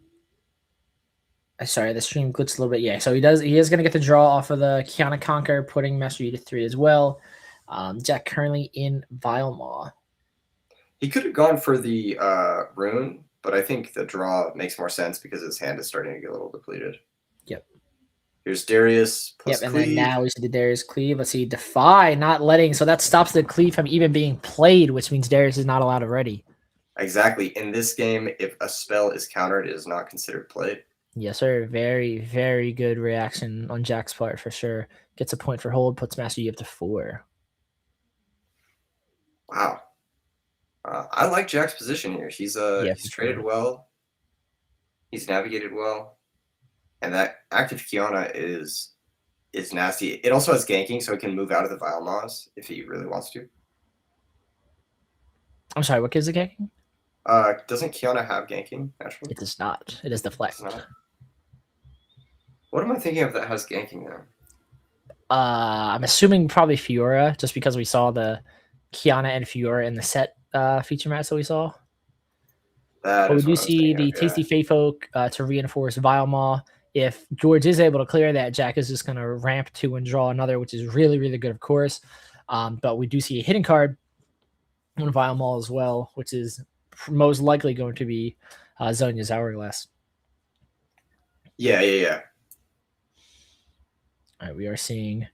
Sorry, the stream glitched a little bit. Yeah, so he is going to get the draw off of the Kiana Conquer, putting Master Yi to 3 as well. Jack currently in Vilemaw. He could have gone for the rune, but I think the draw makes more sense because his hand is starting to get a little depleted. Yep. Here's Darius plus Yep, and Cleave. then now we see the Darius Cleave. Let's see, Defy not letting, so that stops the Cleave from even being played, which means Darius is not allowed to ready. Exactly. In this game, if a spell is countered, it is not considered played. Yes, sir. Very, very good reaction on Jack's part for sure. Gets a point for hold, puts Master Yi up to 4. Wow. I like Jack's position here. He's traded well. He's navigated well. And that active Kiana is nasty. It also has ganking, so it can move out of the Vilemaws if he really wants to. I'm sorry, what gives the ganking? Doesn't Kiana have ganking, actually? It does not. It is deflect. What am I thinking of that has ganking now? I'm assuming probably Fiora, just because we saw the Kiana and Fiora in the set feature match that we saw. But we do see the Tasty Fey Folk to reinforce Vilemaw. If George is able to clear that, Jack is just going to ramp 2 and draw another, which is really, really good, of course. But we do see a hidden card on Vilemaw as well, which is most likely going to be Zonia's Hourglass. Yeah. All right, we are seeing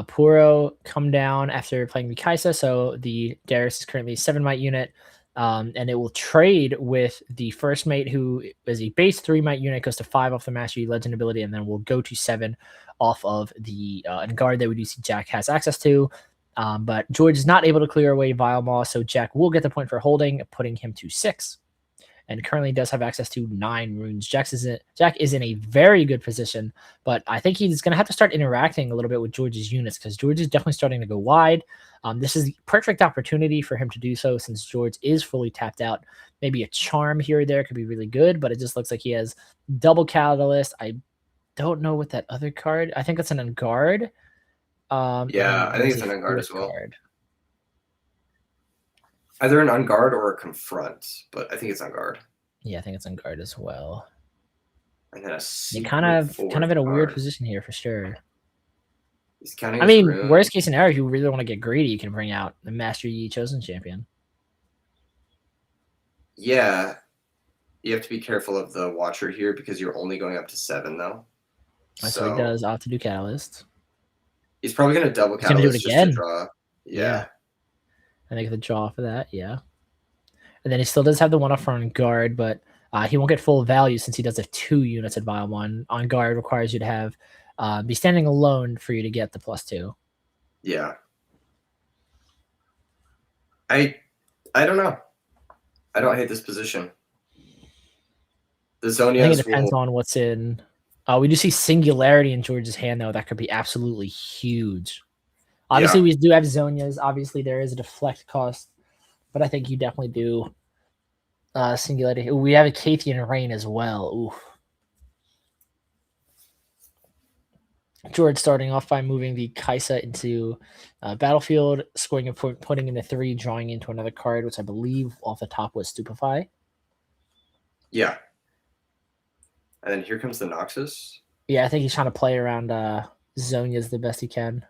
Puro come down after playing the Kaisa. So the Darius is currently a 7 mite unit, and it will trade with the first mate, who is a base 3 mite unit, goes to 5 off the Master Yi Legend ability, and then will go to 7 off of the guard that we do see Jack has access to. But George is not able to clear away Vilemaw, so Jack will get the point for holding, putting him to 6. And currently does have access to 9 runes. Jack is in a very good position, but I think he's going to have to start interacting a little bit with George's units, because George is definitely starting to go wide. This is the perfect opportunity for him to do so, since George is fully tapped out. Maybe a charm here or there could be really good, but it just looks like he has double Catalyst. I don't know what that other card. I think that's an Unguard. Yeah, I think it's an Unguard as well. Either an Unguard or a Confront, but I think it's Unguard. Yeah, I think it's Unguard as well. And then you're kind of in a weird position here for sure. He's counting. I mean, worst case scenario, if you really want to get greedy, you can bring out the Master Yi Chosen Champion. Yeah, you have to be careful of the Watcher here because you're only going up to 7 though. So he does opt to do Catalyst. He's probably going to double Catalyst just to draw. Yeah. And they get the draw for that, yeah. And then he still does have the 1-off on guard, but he won't get full value since he does have 2 units at Vile 1. On guard requires you to have be standing alone for you to get the +2. Yeah. I don't know. I don't hate this position. The Zonias I think it depends on what's in. We do see Singularity in George's hand, though. That could be absolutely huge. Obviously, we do have Zonias. Obviously, there is a deflect cost, but I think you definitely do Singularity. Ooh, we have a Kathian Rain as well. Ooh. George starting off by moving the Kaisa into battlefield, scoring a point, putting in a 3, drawing into another card, which I believe off the top was Stupefy. Yeah. And then here comes the Noxus. Yeah, I think he's trying to play around Zonia's the best he can.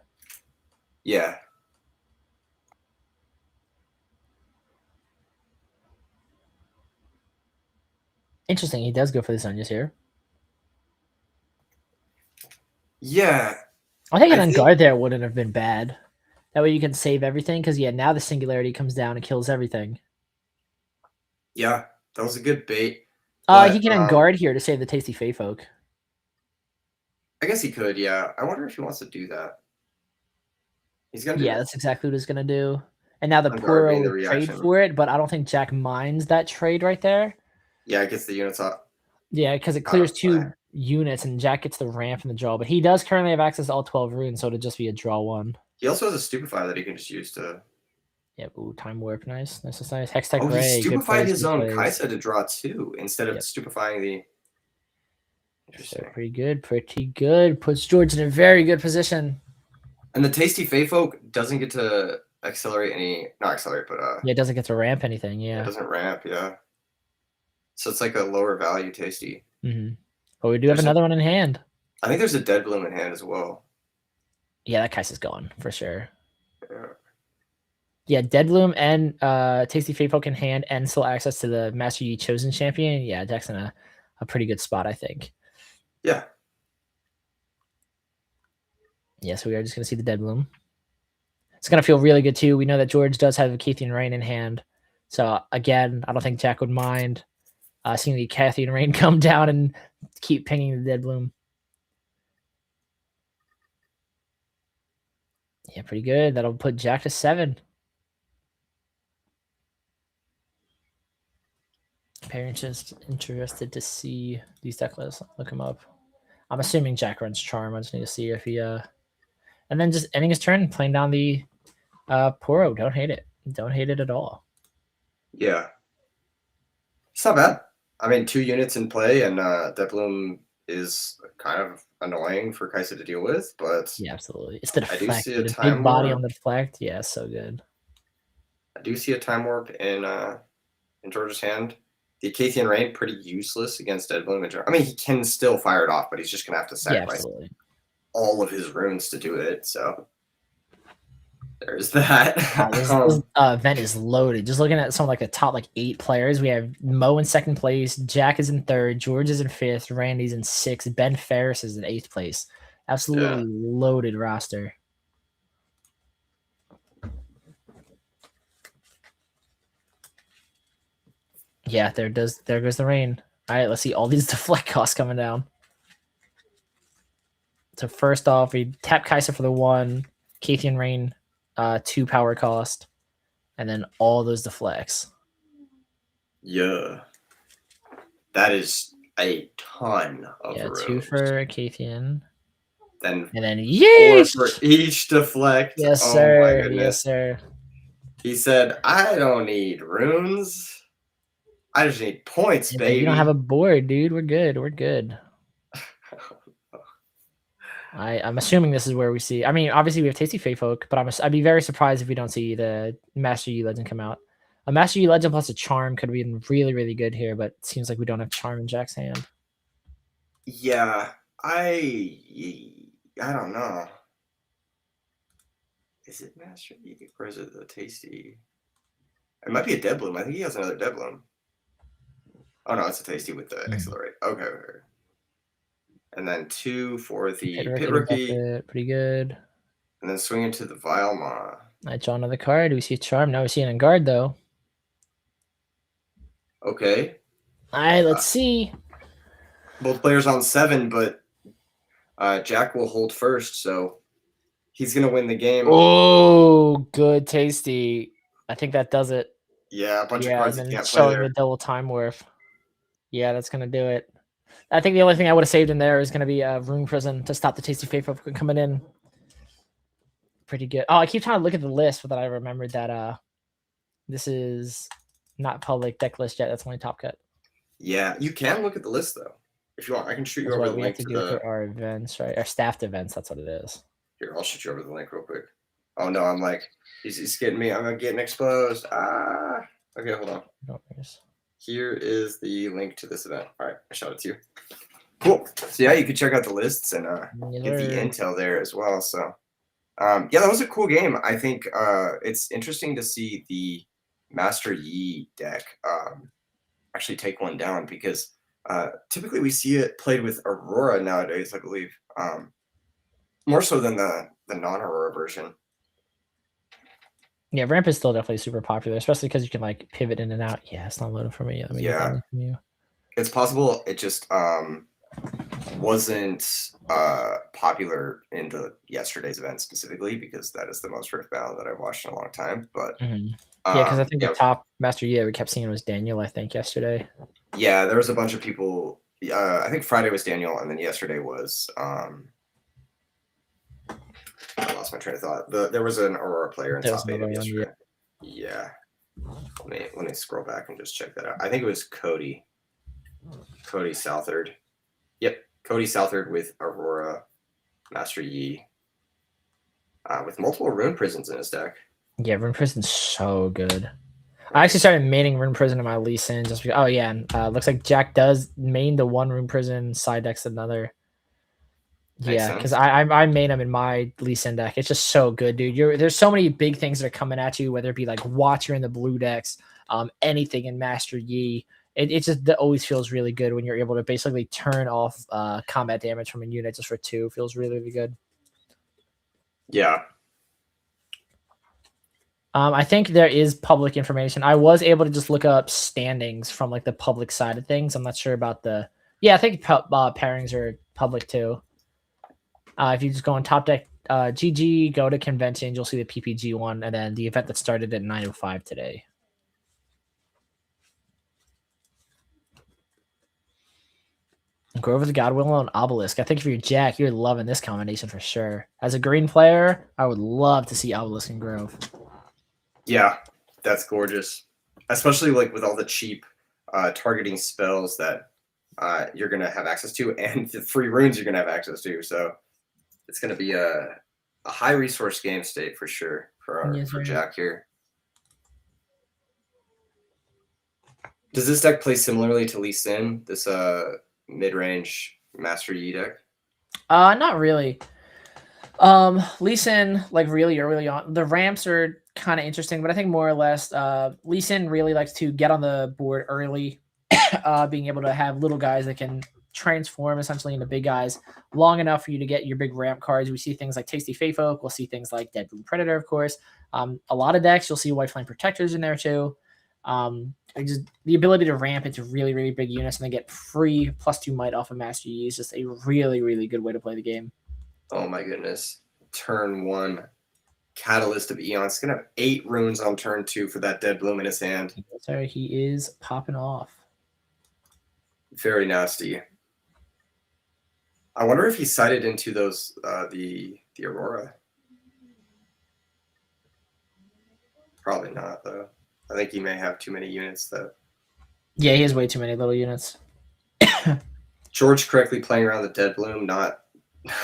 Yeah. Interesting. He does go for the Zonias here. Yeah. I think an Unguard there wouldn't have been bad. That way you can save everything because, yeah, now the Singularity comes down and kills everything. Yeah, that was a good bait. He can Unguard here to save the Tasty Fey Folk. I guess he could, yeah. I wonder if he wants to do that. He's gonna do Yeah, that's exactly what he's gonna do. And now the Unguard Puro would trade for it, but I don't think Jack minds that trade right there. Yeah, it gets the units up. Yeah, because it clears 2 units and Jack gets the ramp and the draw. But he does currently have access to all 12 runes, so it'll just be a draw 1. He also has a Stupefy that he can just use to... Yeah, ooh, Time Warp, nice. Nice, nice. Hextech Ray. Ray. He stupefied his own Kaisa to draw 2 instead of stupefying the... Interesting. So pretty good, pretty good. Puts George in a very good position. And the Tasty Fey Folk doesn't get to accelerate any... Not accelerate, but... yeah, it doesn't get to ramp anything, yeah. It doesn't ramp, yeah. So it's like a lower value Tasty. Mm-hmm. But we do have another one in hand. I think there's a Dead Bloom in hand as well. Yeah, that Kaisa's gone for sure. Yeah, Dead Bloom and Tasty Fey Folk in hand and still access to the Master Yi Chosen Champion. Yeah, Jack's in a pretty good spot, I think. Yeah. Yeah, so we are just going to see the Dead Bloom. It's going to feel really good, too. We know that George does have a Cathian Rain in hand. So, again, I don't think Jack would mind seeing the Cathian Rain come down and keep pinging the Dead Bloom. Yeah, pretty good. That'll put Jack to 7. Parents just interested to see these deck lists. Look him up. I'm assuming Jack runs Charm. I just need to see if he and then just ending his turn, playing down the Poro. Don't hate it. Don't hate it at all. Yeah. It's not bad. I mean, 2 units in play, and Dead Bloom is kind of annoying for Kaisa to deal with, but yeah, absolutely. It's the deflect. I do see a the time big body warp. on the deflect. Yeah, so good. I do see a Time Warp in George's hand. The Cathian Rain, pretty useless against Dead Bloom. I mean, he can still fire it off, but he's just going to have to sacrifice all of his runes to do it, so there's that. This event is loaded. Just looking at some like the top 8 players, we have Mo in 2nd place, Jack is in 3rd, George is in 5th, Randy's in 6th, Ben Ferris is in 8th place. Absolutely loaded roster. Yeah, there goes the rain. All right, let's see all these deflect costs coming down. So first off, we tap Kaisa for the 1, Cathian Rain 2 power cost, and then all those deflects. Yeah. That is a ton of runes. 2 for Cathian. And then 4 for each deflect. Yes, sir. Yes, sir. He said, I don't need runes. I just need points, baby. You don't have a board, dude. We're good. We're good. I'm assuming this is where we see. I mean, obviously we have Tasty Fey Folk, but I'd be very surprised if we don't see the Master Yi Legend come out. A Master Yi Legend plus a Charm could be really, really good here, but it seems like we don't have Charm in Jack's hand. Yeah, I don't know. Is it Master Yi or is it the Tasty? It might be a Dead Bloom. I think he has another Dead Bloom. Oh no, it's a Tasty with the Accelerate. Okay. And then 2 for the Pit Rookie. Pretty good. And then swing into the Vilema. I draw another card. We see a Charm. Now we see an Guard though. Okay. All right, let's see. Both players on 7, but Jack will hold first, so he's gonna win the game. Oh, good Tasty. I think that does it. Yeah, a bunch of cards and you can't showing play there. the double Time Warp. Yeah, that's gonna do it. I think the only thing I would have saved in there is going to be a Rune Prison to stop the Tasty Fey Folk from coming in. Pretty good. Oh, I keep trying to look at the list, but I remembered that this is not public deck list yet. That's only Top Cut. Yeah, you can look at the list, though. If you want, I can shoot you That's over what the we have link to to do for the. our events, right? Our staffed events. That's what it is. Here, I'll shoot you over the link real quick. Oh no, I'm like, he's getting me. I'm getting exposed. Ah. Okay, hold on. No worries. Here is the link to this event. All right, I shot it to you. Cool. So yeah, you can check out the lists and get the intel there as well. So yeah, that was a cool game. I think it's interesting to see the Master Yi deck actually take one down because typically we see it played with Aurora nowadays, I believe. More so than the non-Aurora version. Yeah, ramp is still definitely super popular, especially because you can like pivot in and out. Yeah, it's not loading for me. Let me get that link from you. It's possible it just wasn't popular in the yesterday's event specifically because that is the most Riftbound that I've watched in a long time. But yeah, because I think the top Master Yi we kept seeing was Daniel, I think, yesterday. Yeah, there was a bunch of people. I think Friday was Daniel, and then yesterday was I lost my train of thought. There was an Aurora player in top 8 yesterday. Yeah. Let me scroll back and just check that out. I think it was Cody. Cody Southard. Yep, Cody Southard with Aurora, Master Yi, with multiple Rune Prisons in his deck. Yeah, Rune Prison's so good. I actually started maining Rune Prison in my Lee Sin just because. Oh yeah, and looks like Jack does main the one Rune Prison, side decks another. Yeah, because I main them in my Lee Sin deck. It's just so good, dude. There's so many big things that are coming at you, whether it be like Watcher in the blue decks, anything in Master Yi. It just always feels really good when you're able to basically turn off combat damage from a unit just for 2. Feels really, really good. Yeah. I think there is public information. I was able to just look up standings from like the public side of things. I'm not sure about the. Yeah, I think pairings are public too. If you just go on Top Deck GG, go to conventions, you'll see the PPG one, and then the event that started at 9:05 today. Grove of the Godwillow and Obelisk. I think if you're Jack, you're loving this combination for sure. As a green player, I would love to see Obelisk and Grove. Yeah, that's gorgeous. Especially like with all the cheap targeting spells that you're going to have access to and the free runes you're going to have access to. So it's going to be a high resource game state for sure for Jack here. Does this deck play similarly to Lee Sin, this mid-range Master Yi deck? Not really. Lee Sin, like really early on, the ramps are kind of interesting, but I think more or less Lee Sin really likes to get on the board early, being able to have little guys that can transform essentially into big guys long enough for you to get your big ramp cards. We see things like Tasty Fey Folk. We'll see things like Dead Blue Predator, of course. A lot of decks, you'll see White Flame Protectors in there too. Just the ability to ramp into really, really big units and then get free +2 might off of Master Yi is just a really, really good way to play the game. Oh my goodness. Turn 1 Catalyst of Eon. It's going to have 8 runes on turn 2 for that Dead Bloom in his hand. Sorry, he is popping off. Very nasty. I wonder if he sighted into those the Aurora. Probably not, though. I think he may have too many units, though. Yeah, he has way too many little units. George correctly playing around the Dead Bloom, not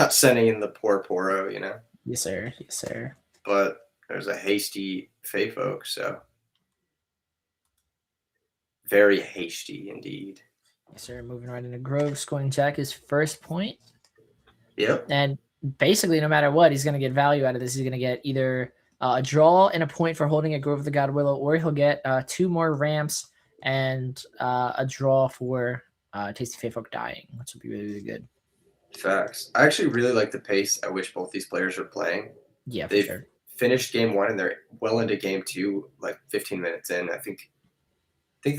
sending in the poor Poro, you know? Yes, sir. Yes, sir. But there's a hasty Fey Folk, so. Very hasty indeed. Yes, sir. Moving right into Grove, scoring Jack his first point. Yep. And basically, no matter what, he's going to get value out of this. He's going to get either a draw and a point for holding a Grove of the Godwillow, or he'll get 2 more ramps and a draw for Tasty Fey Folk dying, which would be really, really good. Facts. I actually really like the pace at which both these players are playing. Yeah, They've for sure. Finished game 1 and they're well into game 2, like 15 minutes in. I think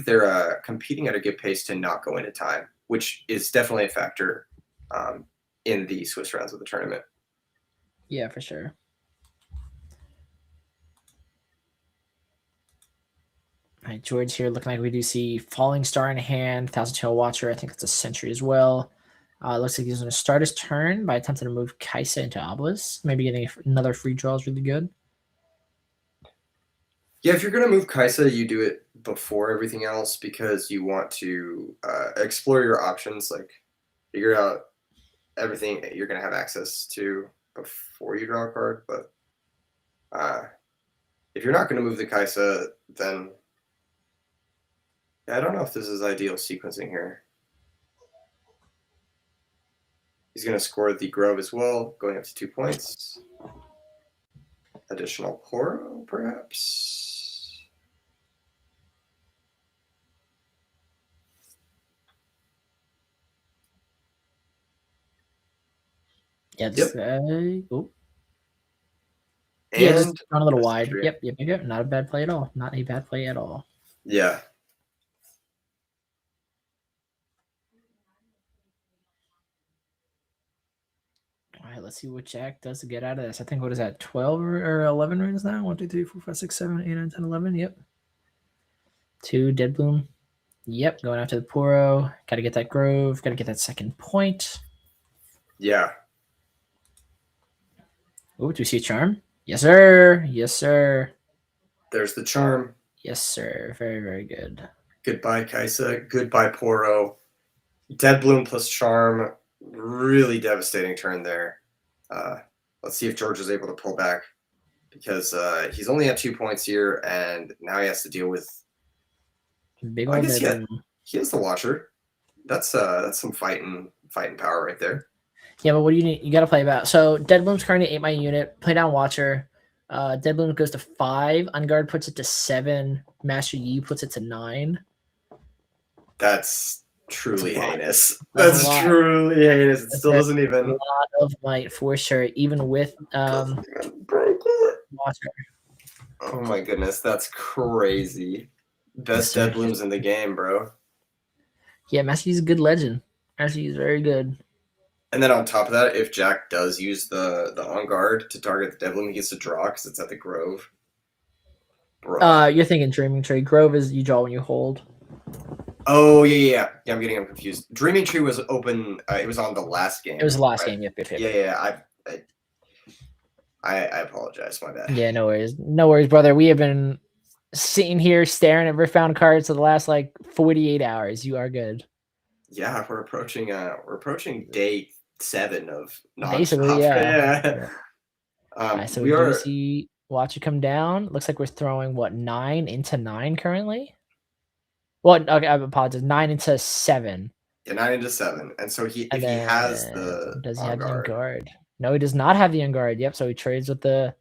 they're competing at a good pace to not go into time, which is definitely a factor in the Swiss rounds of the tournament. Yeah, for sure. All right, George here looking like we do see Falling Star in hand, Thousand Tail Watcher. I think that's a Sentry as well. Looks like he's going to start his turn by attempting to move Kaisa into Obelisk. Maybe getting another free draw is really good. Yeah, if you're going to move Kaisa, you do it before everything else because you want to explore your options. Like figure out everything you're gonna have access to before you draw a card. But if you're not gonna move the Kaisa, then I don't know if this is ideal sequencing here. He's gonna score the Grove as well, going up to 2 points. Additional Poro, perhaps. Yeah, this Yep. oh. And yeah, just gone a little wide. True. Yep. Not a bad play at all. Not a bad play at all. Yeah. All right, let's see what Jack does to get out of this. I think, what is that, 12 or 11 runs now? 1, 2, 3, 4, 5, 6, 7, 8, 9, 10, 11. Yep. 2 Dead Bloom. Yep, going after the Poro. Got to get that Grove. Got to get that second point. Yeah. Oh, do we see a charm? Yes, sir. Yes, sir. There's the charm. Yes, sir. Very, very good. Goodbye, Kaisa. Goodbye, Poro. Dead Bloom plus charm. Really devastating turn there. Let's see if George is able to pull back, because he's only at 2 points here, and now he has to deal with. Big I old guess Dead he has the Watcher. That's some fighting power right there. Yeah, but what do you need? You got to play about. So Dead Bloom's currently 8 my unit. Play down Watcher. Dead Bloom goes to 5. On guard puts it to 7. Master Yi puts it to 9. That's truly heinous. That's That's truly heinous. It still doesn't a even. lot of might for sure, even with Watcher. Oh my goodness, that's crazy. Best Dead Blooms in the game, bro. Yeah, Master Yi's a good legend. Master Yi is very good. And then on top of that, if Jack does use the on guard to target the Dead Bloom, he gets to draw because it's at the Grove. Bro. You're thinking Dreaming Tree. Grove is you draw when you hold. Oh yeah. I'm getting him confused. Dreaming Tree was open. It was on the last game. It was the last right? game. Yep. Yeah. I apologize. My bad. Yeah, no worries, brother. We have been sitting here staring at Riftbound cards for the last 48 hours. You are good. Yeah, we're approaching day 7 of non-stop. Basically, yeah. So we are. do see Watcher come down. Looks like we're throwing 9 into 9 currently. Well, okay, I apologize. 9 into 7. Yeah, 9 into 7. And so if he has the does he have the guard? No, he does not have the guard. Yep. So he trades with the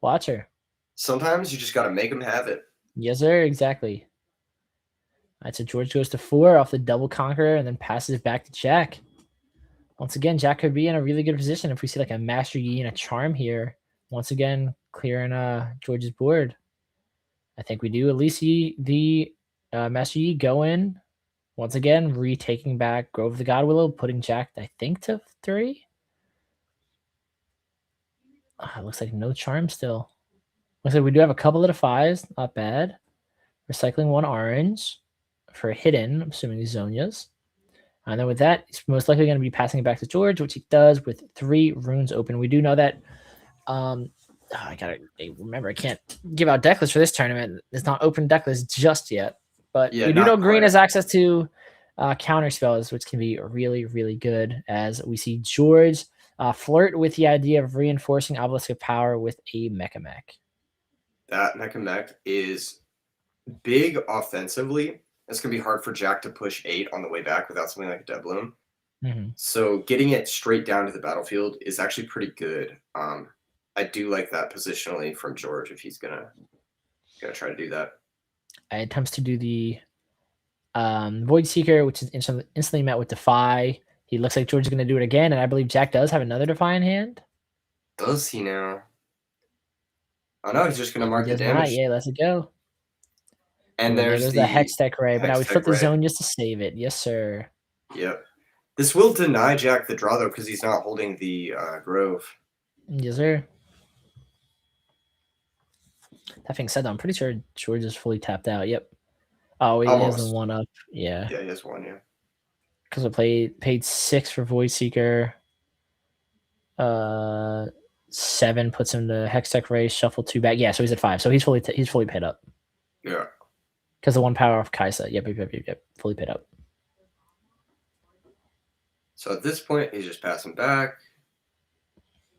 Watcher. Sometimes you just got to make him have it. Yes, sir. Exactly. All right, so George goes to 4 off the double conqueror and then passes it back to Jack. Once again, Jack could be in a really good position if we see a Master Yi and a Charm here. Once again, clearing George's board. I think we do at least see the Master Yi go in. Once again, retaking back Grove of the God Willow, putting Jack, I think, to 3. It looks like no charm still. Looks like we do have a couple of the 5s. Not bad. Recycling 1 orange for hidden, I'm assuming Zonia's. And then with that, he's most likely going to be passing it back to George, which he does with 3 runes open. We do know that. I gotta remember, I can't give out deck lists for this tournament. It's not open deck list just yet. But we do know Green has access to counter spells, which can be really, really good, as we see George flirt with the idea of reinforcing Obelisk of Power with a Mecha Mech. That Mecha Mech is big offensively. It's going to be hard for Jack to push 8 on the way back without something like a Dead Bloom. Mm-hmm. So getting it straight down to the battlefield is actually pretty good. I do like that positionally from George if he's gonna try to do that. It attempts to do the Void Seeker, which is instantly met with Defy. He looks like George is going to do it again, and I believe Jack does have another Defy in hand. Does he now? Oh no, he's just going to mark the damage. Yeah, let's go. And there's the Hextech Ray, but I would flip the zone just to save it. Yes, sir. Yep. This will deny Jack the draw, though, because he's not holding the Grove. Yes, sir. That being said, I'm pretty sure George is fully tapped out. Yep. Oh, he has the 1 up. Yeah. Yeah, he has 1, yeah. Because I paid 6 for Void Seeker. 7 puts him to Hextech Ray, shuffle 2 back. Yeah, so he's at 5. So he's fully paid up. Yeah. Because the 1 power of Kaisa. Yep. Fully paid up. So at this point, he's just passing back.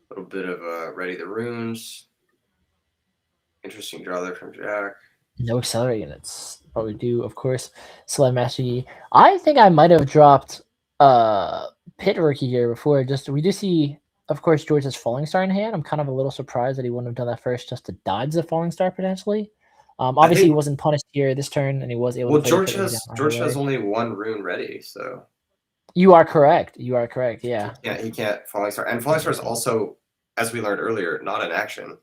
A little bit of ready the runes. Interesting draw there from Jack. No accelerator units. But we do, of course, select Master Yi. I think I might have dropped Pit Rookie here before. We do see, of course, George's Falling Star in hand. I'm kind of a little surprised that he wouldn't have done that first just to dodge the Falling Star potentially. Obviously, he wasn't punished here this turn, and he was able to play George has only one rune ready, so you are correct. You are correct. Yeah. He can't Falling Star, and Falling Star is also, as we learned earlier, not an action.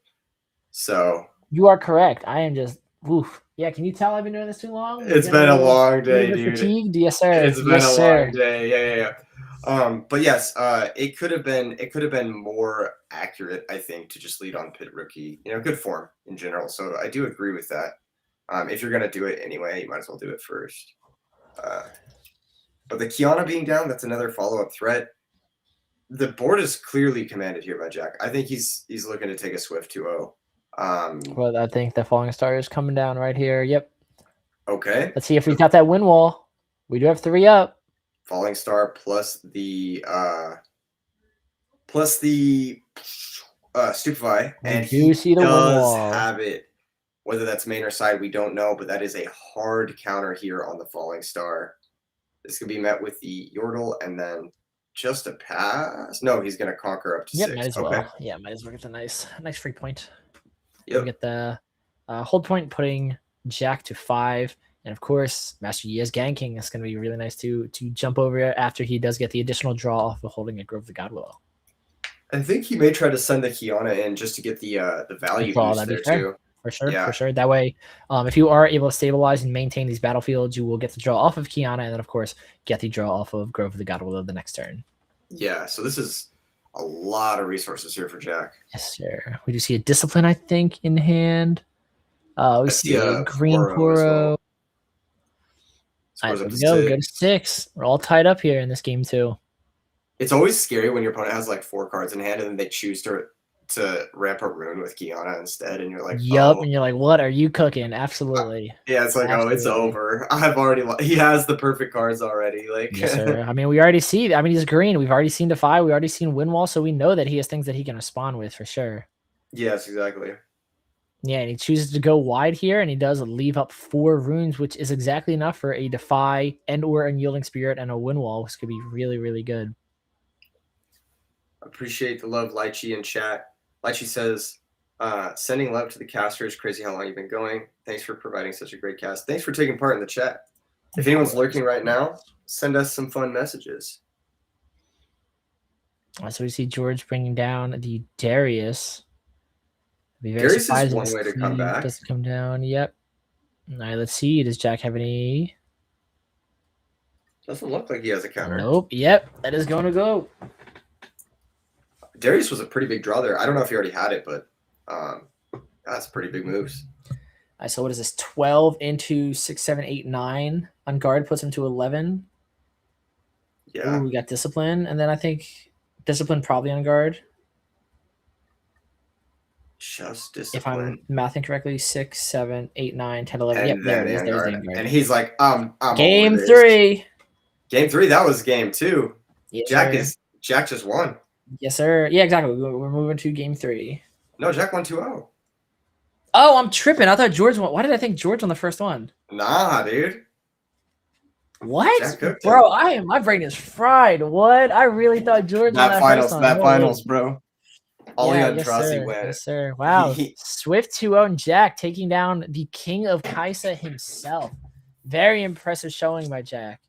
So you are correct. I am just oof. Yeah, can you tell I've been doing this too long? It's been a long day, dude. Fatigued? Yes, sir. It's been a long day. Yeah. But yes, it could have been more accurate, I think, to just lead on Pit Rookie. Good form in general. So I do agree with that. If you're gonna do it anyway, you might as well do it first. But the Kiana being down, that's another follow-up threat. The board is clearly commanded here by Jack. I think he's looking to take a swift 2-0. Well, I think the Falling Star is coming down right here. Yep. Okay. Let's see if we've got that win wall. We do have 3 up. Falling Star plus the Stupefy, and he see the does have it. Whether that's main or side, we don't know, but that is a hard counter here on the Falling Star. This could be met with the Yordle and then just a pass. No, he's going to conquer up to 6. Might as well. Yeah, might as well get the nice free point. Yep. Get the hold point, putting Jack to 5. And of course, Master Yi is ganking. It's going to be really nice to jump over it after he does get the additional draw off of holding a Grove of the Godwillow. I think he may try to send the Kiana in just to get the value boost there too. For sure. That way, if you are able to stabilize and maintain these battlefields, you will get the draw off of Kiana, and then of course get the draw off of Grove of the Godwillow the next turn. Yeah, so this is a lot of resources here for Jack. Yes, sir. We do see a Discipline, I think, in hand. We see a green Poro. All right, there we go. We go to 6. We're all tied up here in this game too. It's always scary when your opponent has like 4 cards in hand and then they choose to ramp a rune with Kiana instead, and you're like, yup, and you're like, what are you cooking? Absolutely. Yeah, it's like, oh, it's over. He has the perfect cards already. Like, yes, sir. I mean, we already see. I mean, he's green. We've already seen Defy. We already seen Windwall, so we know that he has things that he can respond with for sure. Yes, exactly. Yeah, and he chooses to go wide here, and he does leave up 4 runes, which is exactly enough for a Defy and/or Unyielding Spirit and a Windwall, which could be really, really good. Appreciate the love, Lychee in chat. Lychee says, sending love to the casters. Crazy how long you've been going. Thanks for providing such a great cast. Thanks for taking part in the chat. If anyone's lurking right now, send us some fun messages. So we see George bringing down the Darius. Darius is one way to come back. Doesn't come down. Yep. All right, let's see. Does Jack have any? Doesn't look like he has a counter. Nope. Yep. That is going to go. Darius was a pretty big draw there. I don't know if he already had it, but that's pretty big moves. All right, so what is this? 12 into 6, 7, 8, 9. On guard puts him to 11. Yeah. Ooh, we got Discipline, and then I think Discipline probably on guard. Just Discipline. If I'm mathing correctly, 6, 7, 8, 9, 10, 11. And yep, there it is. There's the guard. And he's like, I'm game 3. Game 3, that was game 2. Yes, Jack just won. Yes, sir. Yeah, exactly. We're moving to game 3. No, Jack won 2-0. Oh, I'm tripping. I thought George won. Why did I think George won the first one? Nah, dude. What? Bro, my brain is fried. What? I really thought George won that first one. That finals, bro. Yes, sir. Wow. Swift 2-0 and Jack taking down the king of Kaisa himself. Very impressive showing by Jack.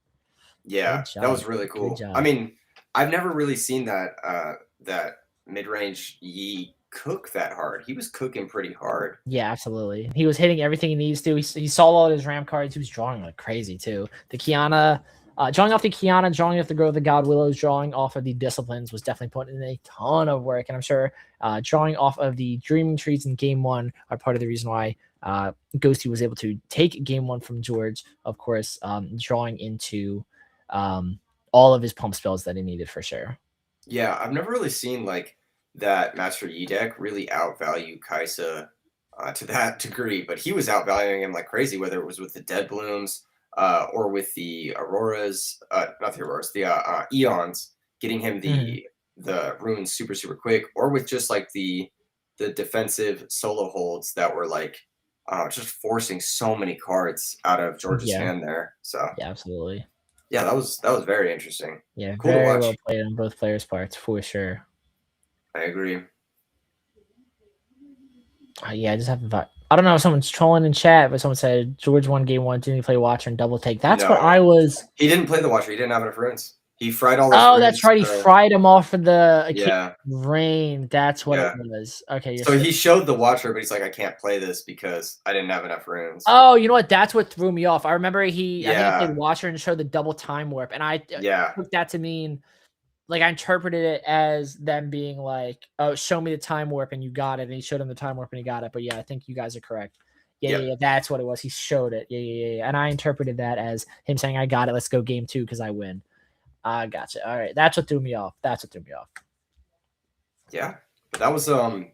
Yeah, that was really cool. I mean, I've never really seen that mid-range Yi cook that hard. He was cooking pretty hard. Yeah, absolutely. He was hitting everything he needs to. He saw all his ramp cards. He was drawing like crazy too. The Kiana, drawing off the Kiana, drawing off the Grove of the Godwillows, drawing off of the Disciplines was definitely putting in a ton of work. And I'm sure drawing off of the Dreaming Trees in game 1 are part of the reason why Ghosty was able to take game 1 from George. Of course, drawing into all of his pump spells that he needed for sure. Yeah, I've never really seen like that Master Yi deck really outvalue Kaisa to that degree, but he was outvaluing him like crazy, whether it was with the Dead Blooms or with the Auroras, not the Auroras, the Eons. getting him the runes super quick, or with just like the defensive solo holds that were like just forcing so many cards out of George's hand there. So yeah, absolutely. Yeah, that was very interesting. Yeah, Cool to very watch. well played on both players' parts for sure. I agree. Yeah, I just have I don't know if someone's trolling in chat, but someone said George won game 1. Didn't he play Watcher and double take? That's what No. I was. He didn't play the Watcher. He didn't have enough runes. He fried all those Oh, runes. that's right. He fried them off for the rain. That's what it was. Okay. So he showed the Watcher, but he's like, I can't play this because I didn't have enough runes. Oh, you know what? That's what threw me off. I remember I think he played Watcher and showed the double time warp, and I took that to mean, like, I interpreted it as them being like, oh, show me the time warp and you got it. And he showed him the time warp and he got it. But yeah, I think you guys are correct. Yeah, that's what it was. He showed it. Yeah. And I interpreted that as him saying, I got it. Let's go game 2 because I win. I gotcha. All right. That's what threw me off. Yeah. That was awesome.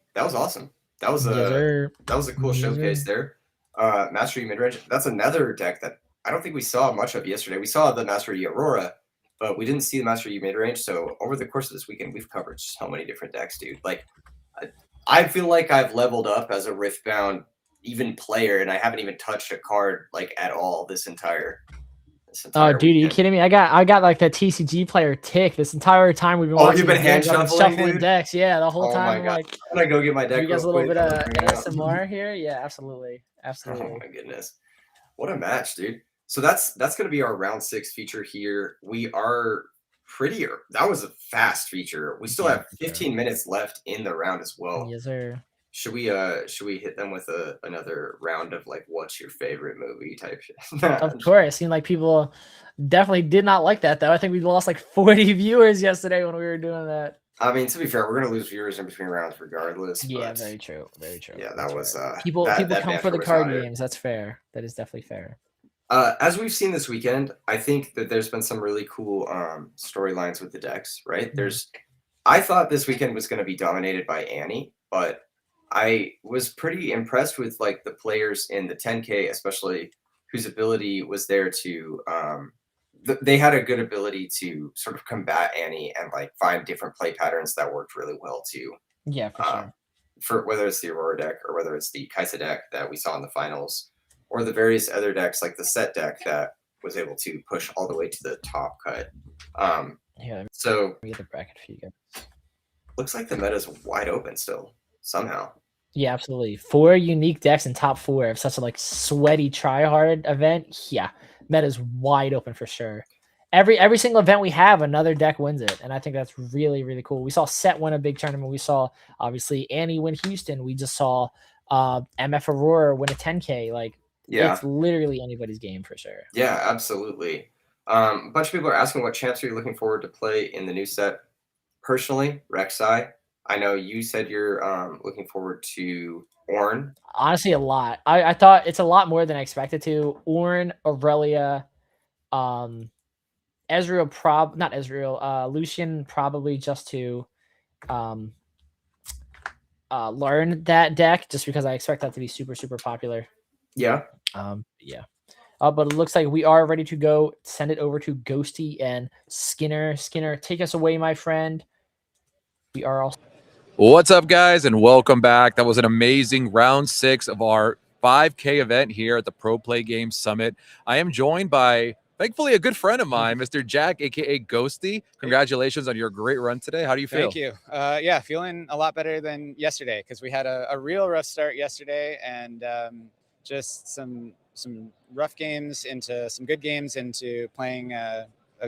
That was a cool showcase there. Master Yi midrange. That's another deck that I don't think we saw much of yesterday. We saw the Master Yi Aurora, but we didn't see the Master Yi midrange. So over the course of this weekend, we've covered so many different decks, dude. Like, I feel like I've leveled up as a Riftbound even player, and I haven't even touched a card like at all this entire oh, dude, weekend. are you kidding me? I got like the TCG player tick this entire time we've been watching. You've been hand shuffling decks, yeah, the whole time. My God. Like, I'm gonna go get my deck. You guys a little bit of ASMR here, yeah, absolutely. Oh my goodness, what a match, dude! So that's gonna be our round 6 feature here. We are prettier. That was a fast feature. We still have 15 minutes left in the round as well. Yes, sir. Should we hit them with another round of like what's your favorite movie type shit? Of course. It seemed like people definitely did not like that though. I think we lost like 40 viewers yesterday when we were doing that. I mean, to be fair, we're gonna lose viewers in between rounds regardless. Yeah, very true. Yeah, that was people come for the card games. That's fair. That is definitely fair. As we've seen this weekend, I think that there's been some really cool storylines with the decks, right? I thought this weekend was gonna be dominated by Annie, but I was pretty impressed with like the players in the 10K, especially whose ability was there to they had a good ability to sort of combat Annie and like find different play patterns that worked really well too. Yeah, for sure. For whether it's the Aurora deck or whether it's the Kaisa deck that we saw in the finals, or the various other decks like the set deck that was able to push all the way to the top cut. So let me get the bracket for you guys. Looks like the meta is wide open still somehow. Yeah, absolutely. 4 unique decks in top 4 of such a like sweaty try-hard event. Yeah, meta's wide open for sure. Every single event we have, another deck wins it, and I think that's really, really cool. We saw Set win a big tournament. We saw obviously Annie win Houston. We just saw MF Aurora win a 10K. Like, it's literally anybody's game for sure. Yeah, absolutely. A bunch of people are asking what champs are you looking forward to play in the new set. Personally, Rek'Sai. I know you said you're looking forward to Ornn. Honestly, a lot. I thought it's a lot more than I expected to. Ornn, Aurelia, Lucian probably just to learn that deck, just because I expect that to be super, super popular. Yeah. But it looks like we are ready to go. Send it over to Ghosty and Skinner. Skinner, take us away, my friend. We are all. What's up, guys, and welcome back. That was an amazing round 6 of our 5K event here at the Pro Play Games Summit. I am joined by, thankfully, a good friend of mine, Mr. Jack, aka Ghosty. Congratulations on your great run today. How do you feel? Thank you. Yeah, feeling a lot better than yesterday because we had a real rough start yesterday, and just some rough games into some good games into playing a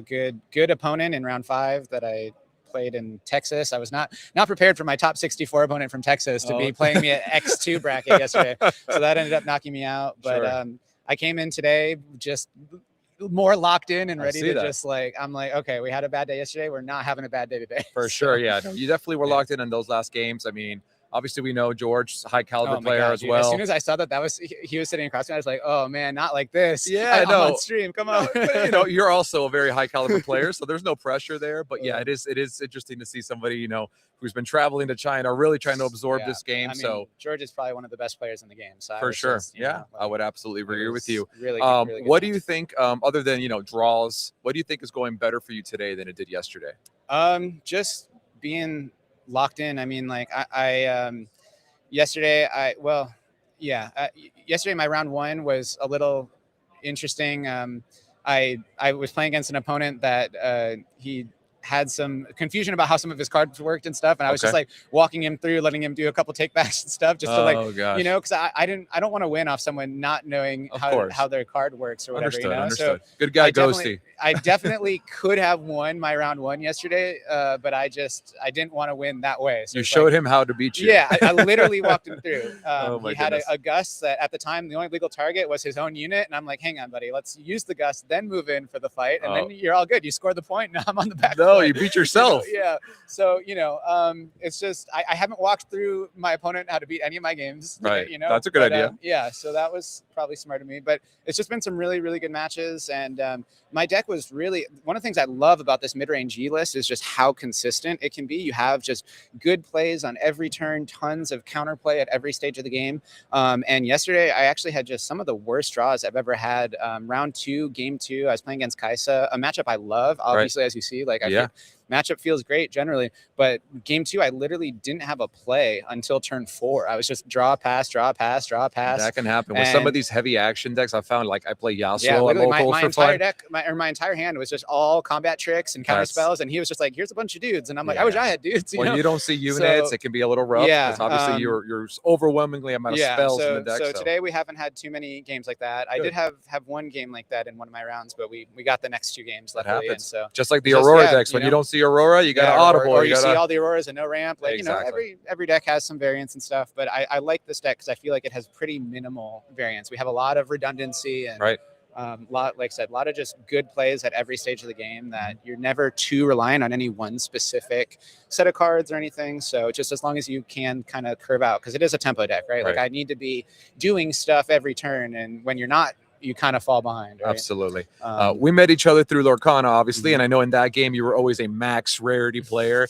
good opponent in round 5 that I played in Texas. I was not prepared for my top 64 opponent from Texas to be playing me at X2 bracket yesterday. So that ended up knocking me out. But I came in today just more locked in and ready to just like, I'm like, okay, we had a bad day yesterday. We're not having a bad day today. For sure. Yeah. No, you definitely were locked in those last games. I mean, Obviously, we know George, high caliber Oh my player God, as dude. well. As soon as I saw that was he was sitting across me, I was like, oh man, not like this. Yeah, I'm no. on stream. Come on. But, you know, you're also a very high caliber player, so there's no pressure there. But yeah, it is interesting to see somebody, you know, who's been traveling to China, really trying to absorb this game. I mean, so George is probably one of the best players in the game. So for sure, just, yeah, I would absolutely agree with you. Really, really good what do match. you think, other than, you know, draws? What do you think is going better for you today than it did yesterday? Just being locked in. I mean, like yesterday, yesterday my round one was a little interesting. I was playing against an opponent that he had some confusion about how some of his cards worked and stuff, and I was just like walking him through, letting him do a couple takebacks and stuff, just to like, you know, because I don't want to win off someone not knowing how their card works or whatever. You know? Understood. So good guy, Ghosty. I definitely could have won my round one yesterday, but I didn't want to win that way. So you showed him how to beat you. Yeah, I literally walked him through. He had a Gus that at the time the only legal target was his own unit, and I'm like, hang on, buddy, let's use the Gus, then move in for the fight, and then you're all good. You score the point, now I'm on the back. No, you beat yourself. You know? Yeah. So it's just I haven't walked through my opponent how to beat any of my games. Right. You know, that's a good idea. Yeah. So that was probably smart of me, but it's just been some really, really good matches, and my deck was really one of the things I love about this mid-range E list is just how consistent it can be. You have just good plays on every turn, tons of counterplay at every stage of the game. And yesterday, I actually had just some of the worst draws I've ever had. Round 2, game 2, I was playing against Kaisa, a matchup I love, obviously, as you see. Like, matchup feels great generally, but game 2, I literally didn't have a play until turn 4. I was just draw, pass, draw, pass, draw, pass. That can happen with some of these heavy action decks. I found, like, I play Yasuo at locals my for entire fun. deck, my entire hand was just all combat tricks and counter spells, and he was just like, "Here's a bunch of dudes," and I'm like, "I wish I had dudes." You know? You don't see units, it can be a little rough. Yeah, obviously you're overwhelmingly amount of spells in the deck. So today we haven't had too many games like that. I did have one game like that in one of my rounds, but we got the next 2 games. That luckily, happens. And so just like the Aurora decks, when you don't see Aurora, you got to audible. Or you see all the Auroras and no ramp. Like exactly. you know, every deck has some variance and stuff, but I like this deck because I feel like it has pretty minimal variance. We have a lot of redundancy and like I said, a lot of just good plays at every stage of the game that you're never too reliant on any one specific set of cards or anything. So just as long as you can kind of curve out, because it is a tempo deck, right? Like I need to be doing stuff every turn, and when you're not, you kind of fall behind. Right? Absolutely. We met each other through Lorcana, obviously, and I know in that game you were always a max rarity player.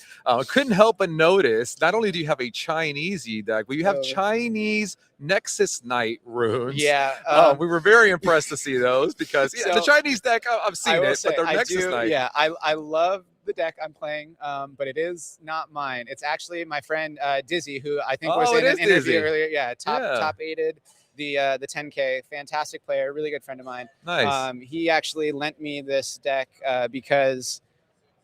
Couldn't help but notice, not only do you have a Chinese deck, but you have Chinese Nexus Knight runes. Yeah. We were very impressed to see those because the Chinese deck, I've seen it, but the Nexus Knight. Yeah, I love the deck I'm playing, but it is not mine. It's actually my friend Dizzy, who I think was in an interview earlier. Yeah, top aided the 10K. Fantastic player, really good friend of mine. Nice. He actually lent me this deck because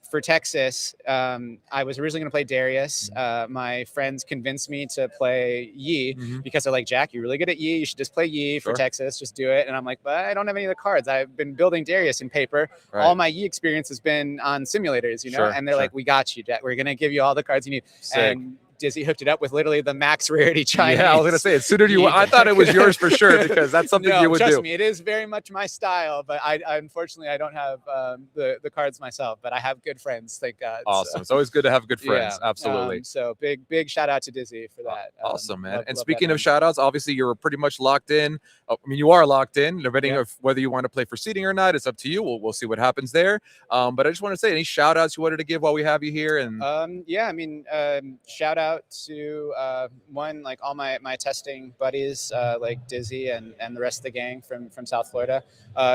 for Texas, I was originally going to play Darius. My friends convinced me to play Yi because they're like, Jack, you're really good at Yi. You should just play Yi for Texas. Just do it. And I'm like, but I don't have any of the cards. I've been building Darius in paper. All my Yi experience has been on simulators, you know? And they're like, we got you, Jack. We're going to give you all the cards you need. And Dizzy hooked it up with literally the max rarity Chinese. Yeah, I was gonna say it suited you. I thought it was yours for sure because that's something you would do. Trust me, it is very much my style. But I unfortunately I don't have the cards myself. But I have good friends, thank God. Awesome. So. It's always good to have good friends. Absolutely. So big shout out to Dizzy for that. Awesome, man. And speaking of shout outs, obviously you're pretty much locked in. I mean, you are locked in. Depending on whether you want to play for seeding or not, it's up to you. We'll see what happens there. But I just want to say, any shout outs you wanted to give while we have you here? And yeah, I mean, shout out to one, like all my testing buddies, like Dizzy and the rest of the gang from South Florida.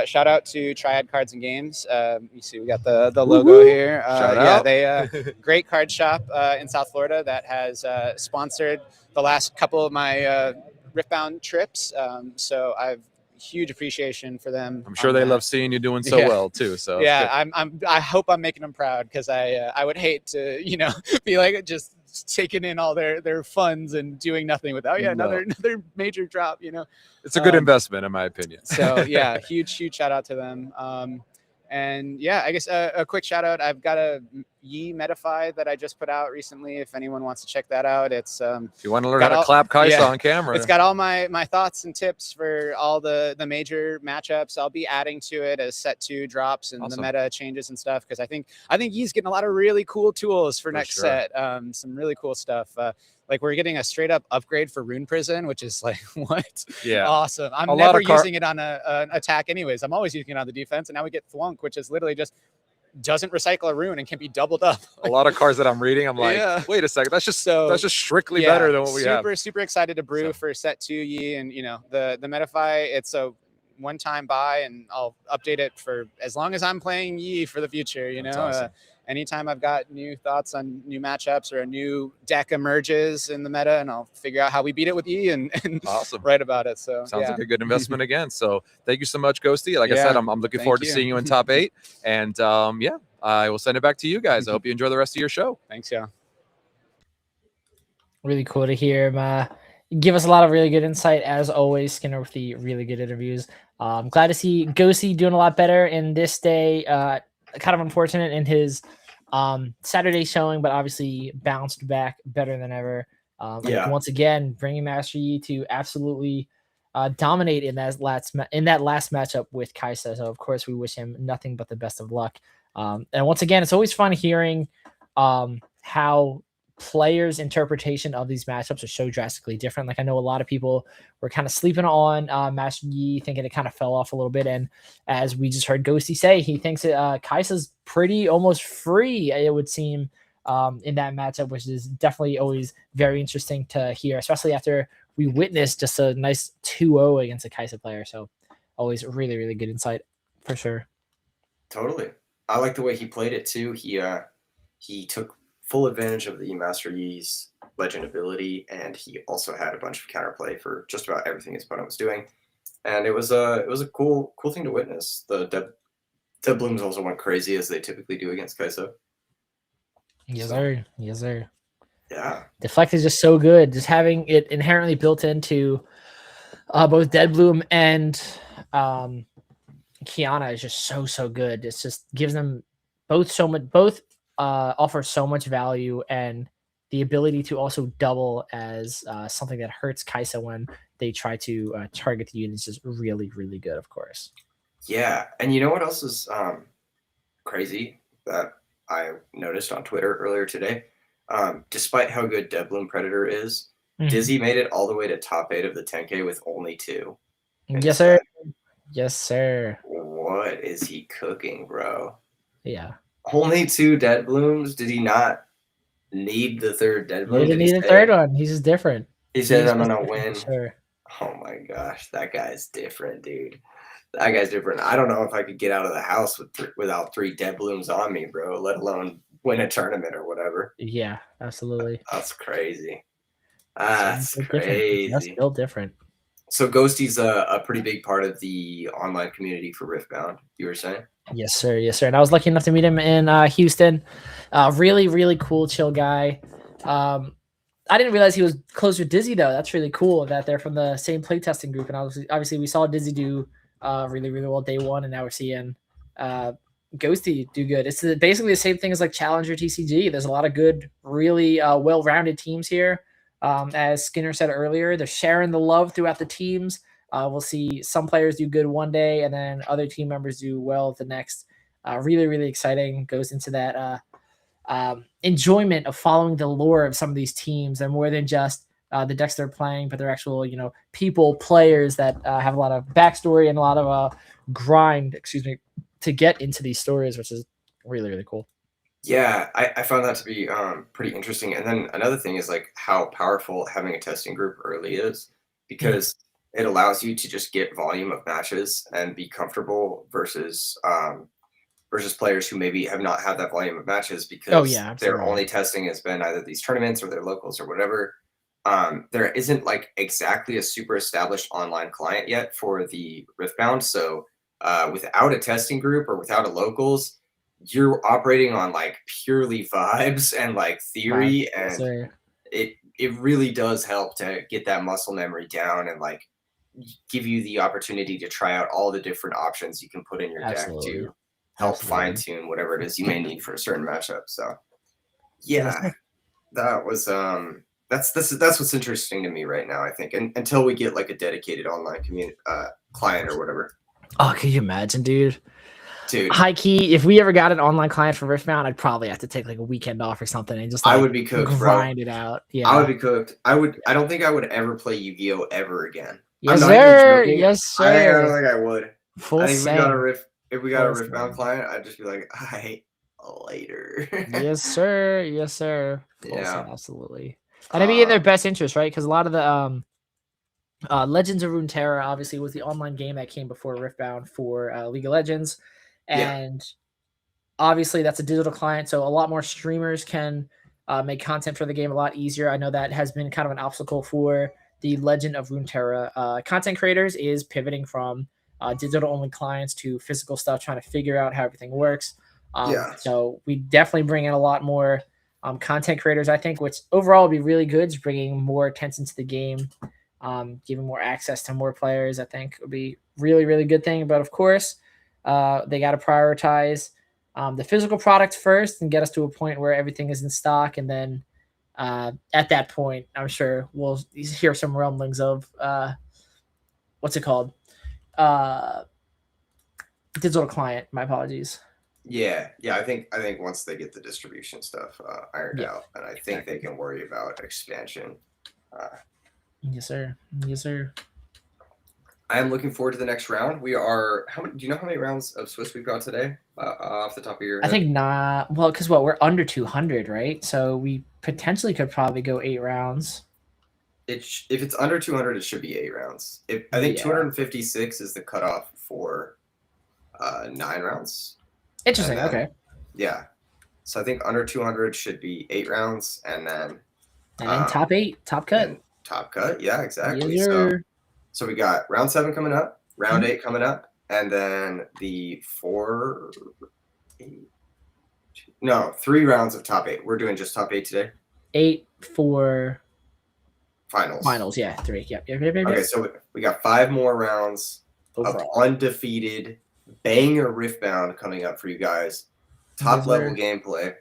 Shout out to Triad Cards and Games. You see we got the logo here. Shout out. They great card shop in South Florida that has sponsored the last couple of my Riftbound trips. So I've huge appreciation for them. I'm sure they love seeing you doing so well too. So yeah, I hope I'm making them proud because I would hate to be like just taking in all their funds and doing nothing with that. Another major drop. It's a good investment in my opinion. So yeah, huge shout out to them. And yeah, I guess a quick shout out. I've got a Yi Metafy that I just put out recently. If anyone wants to check that out, it's if you want to learn how to clap Kai'Sa on camera, it's got all my thoughts and tips for all the major matchups. I'll be adding to it as set 2 drops and the meta changes and stuff, because I think Yi's getting a lot of really cool tools for next set. Some really cool stuff. Like we're getting a straight up upgrade for Rune Prison, which is like, what? Yeah. Awesome. I'm never using it on an attack anyways. I'm always using it on the defense. And now we get Thwunk, which is literally just doesn't recycle a rune and can be doubled up. A lot of cards that I'm reading, I'm like, wait a second, that's just strictly better than what we have. Super excited to brew for set 2 Yi, and you know, the Metafy, it's a one-time buy, and I'll update it for as long as I'm playing Yi for the future, you know. Awesome. Anytime I've got new thoughts on new matchups or a new deck emerges in the meta, and I'll figure out how we beat it with Yi and awesome. write about it. So sounds like a good investment again. So thank you so much, Ghosty. Like I said, I'm looking forward to seeing you in top 8. And yeah, I will send it back to you guys. I hope you enjoy the rest of your show. Thanks, yeah. Really cool to hear him give us a lot of really good insight, as always, Skinner, with the really good interviews. Glad to see Ghosty doing a lot better in this day. Kind of unfortunate in his Saturday showing, but obviously bounced back better than ever. Once again, bringing Master Yi to absolutely dominate in that last matchup with Kai'Sa. So of course we wish him nothing but the best of luck. And once again, it's always fun hearing how players' interpretation of these matchups are so drastically different. Like I know a lot of people were kind of sleeping on Master Yi, thinking it kind of fell off a little bit. And as we just heard Ghosty say, he thinks Kai'Sa's pretty almost free, it would seem, in that matchup, which is definitely always very interesting to hear, especially after we witnessed just a nice 2-0 against a Kai'Sa player. So always really, really good insight for sure. Totally. I like the way he played it too. He took full advantage of the Master Yi's legend ability, and he also had a bunch of counterplay for just about everything his opponent was doing. And it was a cool thing to witness. The Dead Blooms also went crazy, as they typically do against Kai'Sa. Yes, sir. Yes, sir. Yeah. Deflect is just so good. Just having it inherently built into both Dead Bloom and Kiana is just so good. It just gives them both offer so much value, and the ability to also double as something that hurts Kai'Sa when they try to target the units is really, really good, of course. Yeah, and you know what else is crazy that I noticed on Twitter earlier today? Despite how good Dead Bloom Predator is, Dizzy made it all the way to top 8 of the 10K with only 2. Yes, sir. Yes, sir. What is he cooking, bro? Yeah. Only 2 Dead Blooms? Did he not need the 3rd Dead Bloom? He didn't need the 3rd one. He's just different. He said, I'm going to win. Sure. Oh my gosh, that guy's different, dude. That guy's different. I don't know if I could get out of the house without 3 Dead Blooms on me, bro, let alone win a tournament or whatever. Yeah, absolutely. That's crazy. That's crazy. That's still different. So Ghosty's a pretty big part of the online community for Riftbound, you were saying? Yes, sir. Yes, sir. And I was lucky enough to meet him in Houston. Really, really cool, chill guy. I didn't realize he was close with Dizzy, though. That's really cool that they're from the same playtesting group. And obviously we saw Dizzy do really, really well day 1, and now we're seeing Ghosty do good. It's basically the same thing as like Challenger TCG. There's a lot of good, really well-rounded teams here. As Skinner said earlier, they're sharing the love throughout the teams. We'll see some players do good one day, and then other team members do well the next. Really, really exciting. Goes into that enjoyment of following the lore of some of these teams. They're more than just the decks they're playing, but they're actual, people, players that have a lot of backstory and a lot of grind, to get into these stories, which is really, really cool. Yeah, I found that to be pretty interesting. And then another thing is like how powerful having a testing group early is, because it allows you to just get volume of matches and be comfortable versus players who maybe have not had that volume of matches because their only testing has been either these tournaments or their locals or whatever. There isn't like exactly a super established online client yet for the Riftbound. So without a testing group or without a locals, you're operating on like purely vibes and like theory, and it really does help to get that muscle memory down and like give you the opportunity to try out all the different options you can put in your deck to help Absolutely. fine tune whatever it is you may need for a certain matchup. So yeah, that was that's what's interesting to me right now, I think, and until we get like a dedicated online community client or whatever. Oh, can you imagine, dude? Dude, High key, if we ever got an online client for Riftbound, I'd probably have to take like a weekend off or something and just like I would be cooked, grind bro. it out. Yeah, I would be cooked. I don't think I would ever play Yu-Gi-Oh ever again. yes, I'm not even sir. joking. Yes, I don't sir. think I would. Full I think send. if we got a Full Riftbound send. client, I'd just be like, I later. Yes, sir. Yes, sir. Full Yeah. send, absolutely. And it'd be in their best interest, right? Because a lot of the Legends of Runeterra obviously was the online game that came before Riftbound for League of Legends, and obviously that's a digital client, so a lot more streamers can make content for the game a lot easier. I know that has been kind of an obstacle for the Legend of Runeterra content creators, is pivoting from digital only clients to physical stuff, trying to figure out how everything works. So we definitely bring in a lot more content creators, I think, which overall would be really good. Is bringing more attention to the game, giving more access to more players. I think would be really, really good thing. But of course, they got to prioritize the physical product first and get us to a point where everything is in stock, and then at that point, I'm sure we'll hear some rumblings of what's it called, digital client. My apologies. Yeah. I think once they get the distribution stuff ironed out, and I think they can worry about expansion. Yes, sir. Yes, sir. I am looking forward to the next round. We are. Do you know how many rounds of Swiss we've got today? Off the top of your head? I think not. Well, because we're under 200, right? So we potentially could probably go 8 rounds. If it's under 200, it should be 8 rounds. I think 256 is the cutoff for 9 rounds. Interesting. Okay. Yeah. So I think under 200 should be 8 rounds, and then top 8, top cut. Top cut. Yeah, exactly. Yes, so we got round 7 coming up, round 8 coming up, and then the 3 rounds of top 8. We're doing just top 8 today. 8 for finals. Finals, yeah, 3. Yep. Okay, so we got 5 more rounds overall of undefeated banger Riftbound coming up for you guys. Top level gameplay.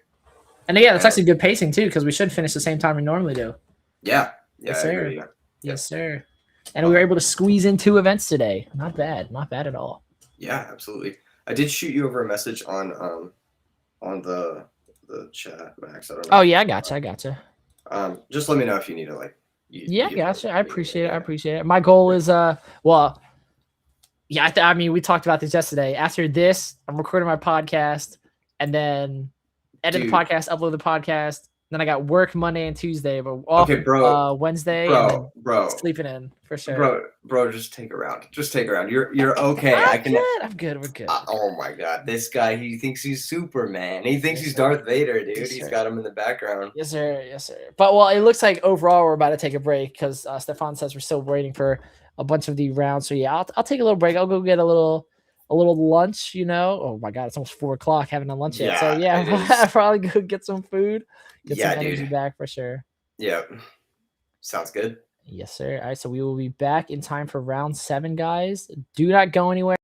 And yeah, that's actually good pacing too, because we should finish the same time we normally do. Yeah. Yes, sir. Yes, sir. And we were able to squeeze in 2 events today. Not bad. Not bad at all. Yeah, absolutely. I did shoot you over a message on the chat, Max. I don't know. Oh yeah, I gotcha. Just let me know if you need to gotcha. I appreciate it. My goal is well, yeah, I mean, we talked about this yesterday. After this, I'm recording my podcast and then edit the podcast, upload the podcast. Then I got work Monday and Tuesday, but off Wednesday. Bro, sleeping in for sure. Bro, just take a round. You're okay. I'm good. We're good. Oh my god, this guy, he thinks he's Superman. He thinks he's Darth Vader, dude. He's got him in the background. Yes, sir. But well, it looks like overall we're about to take a break because Stefan says we're still waiting for a bunch of the rounds. So yeah, I'll take a little break. I'll go get a little lunch. Oh my god, it's almost 4:00. Haven't had lunch yet. So yeah, I'll probably go get some food. Get some energy back for sure. Yeah. Sounds good. Yes, sir. All right, so we will be back in time for round 7, guys. Do not go anywhere.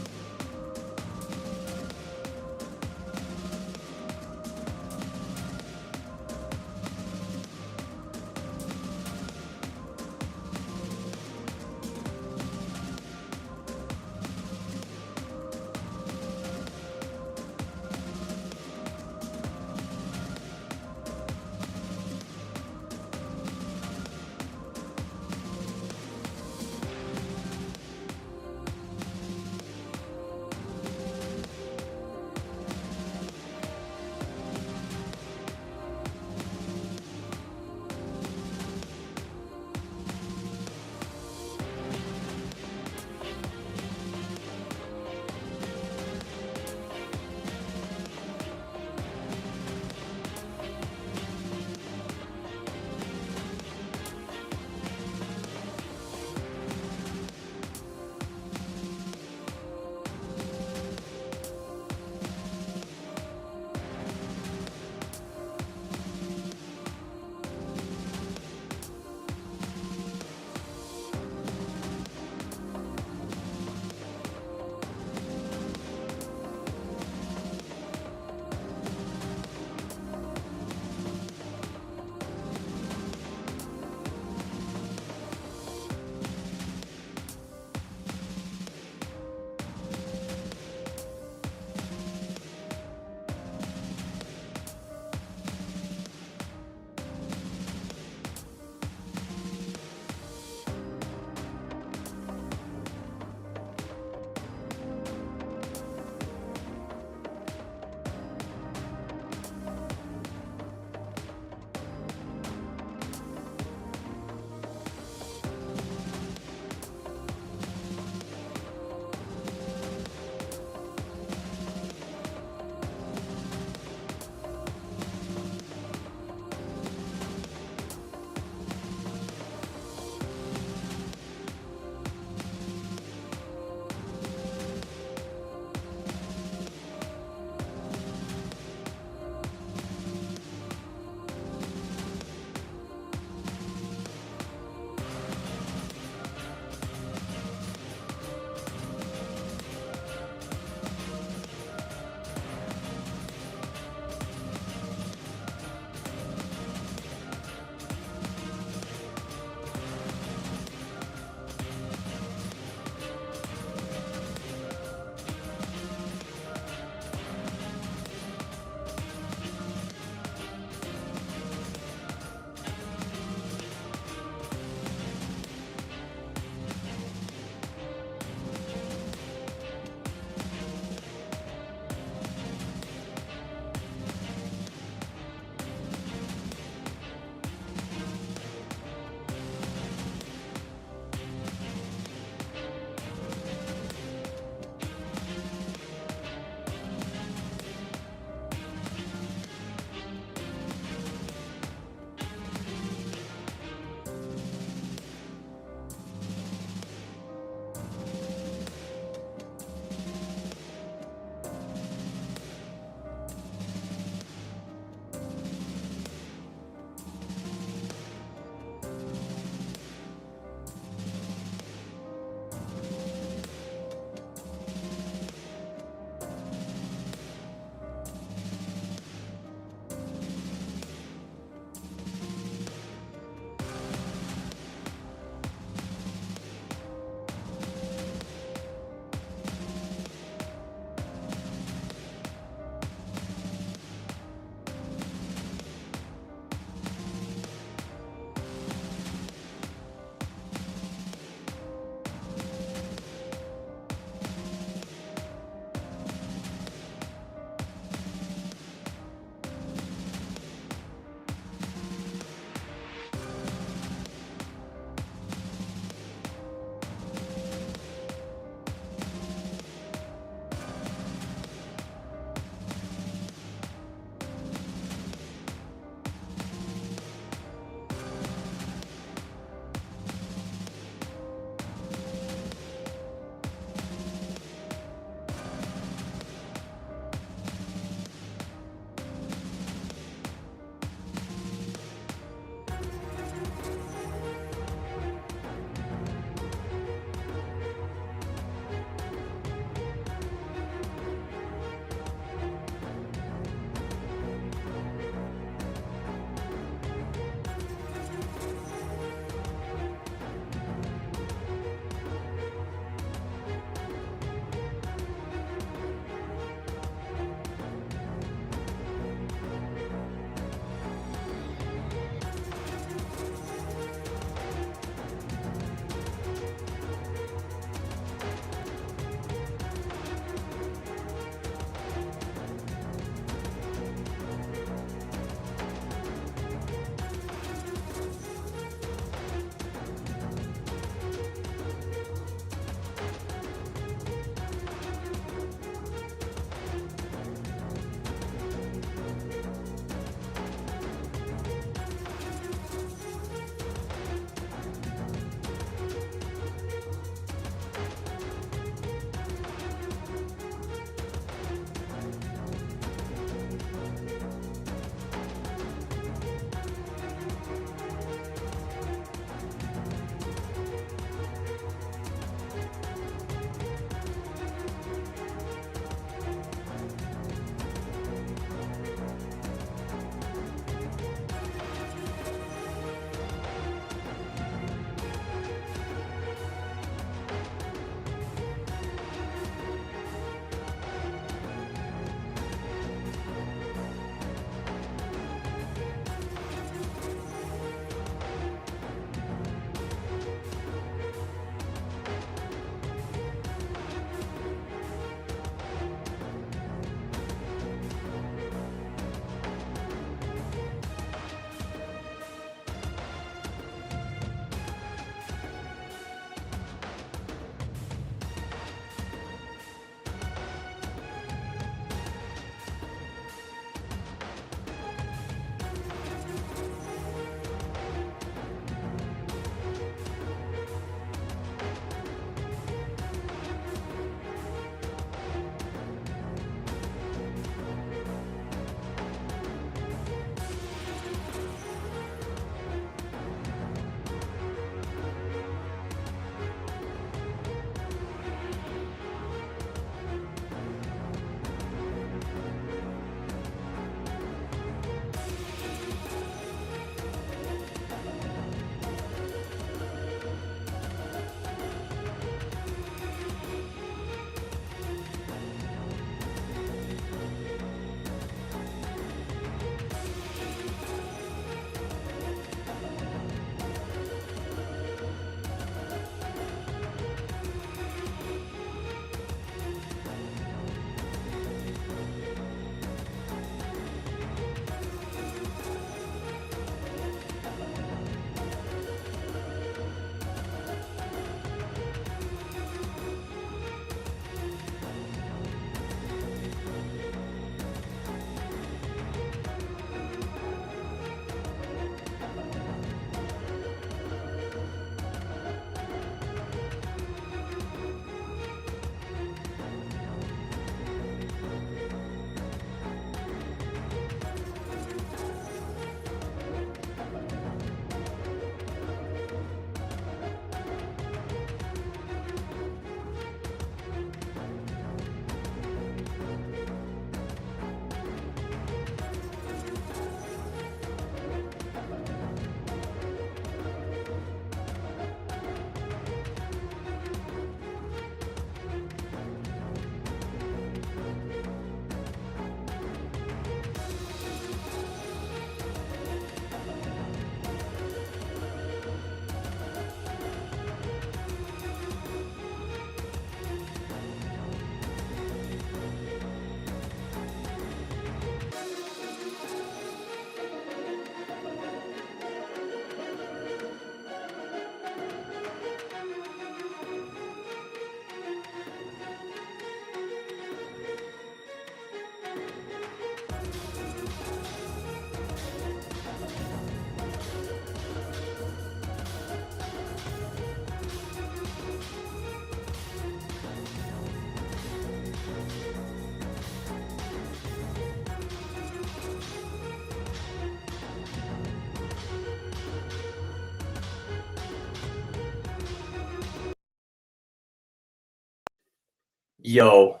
Yo,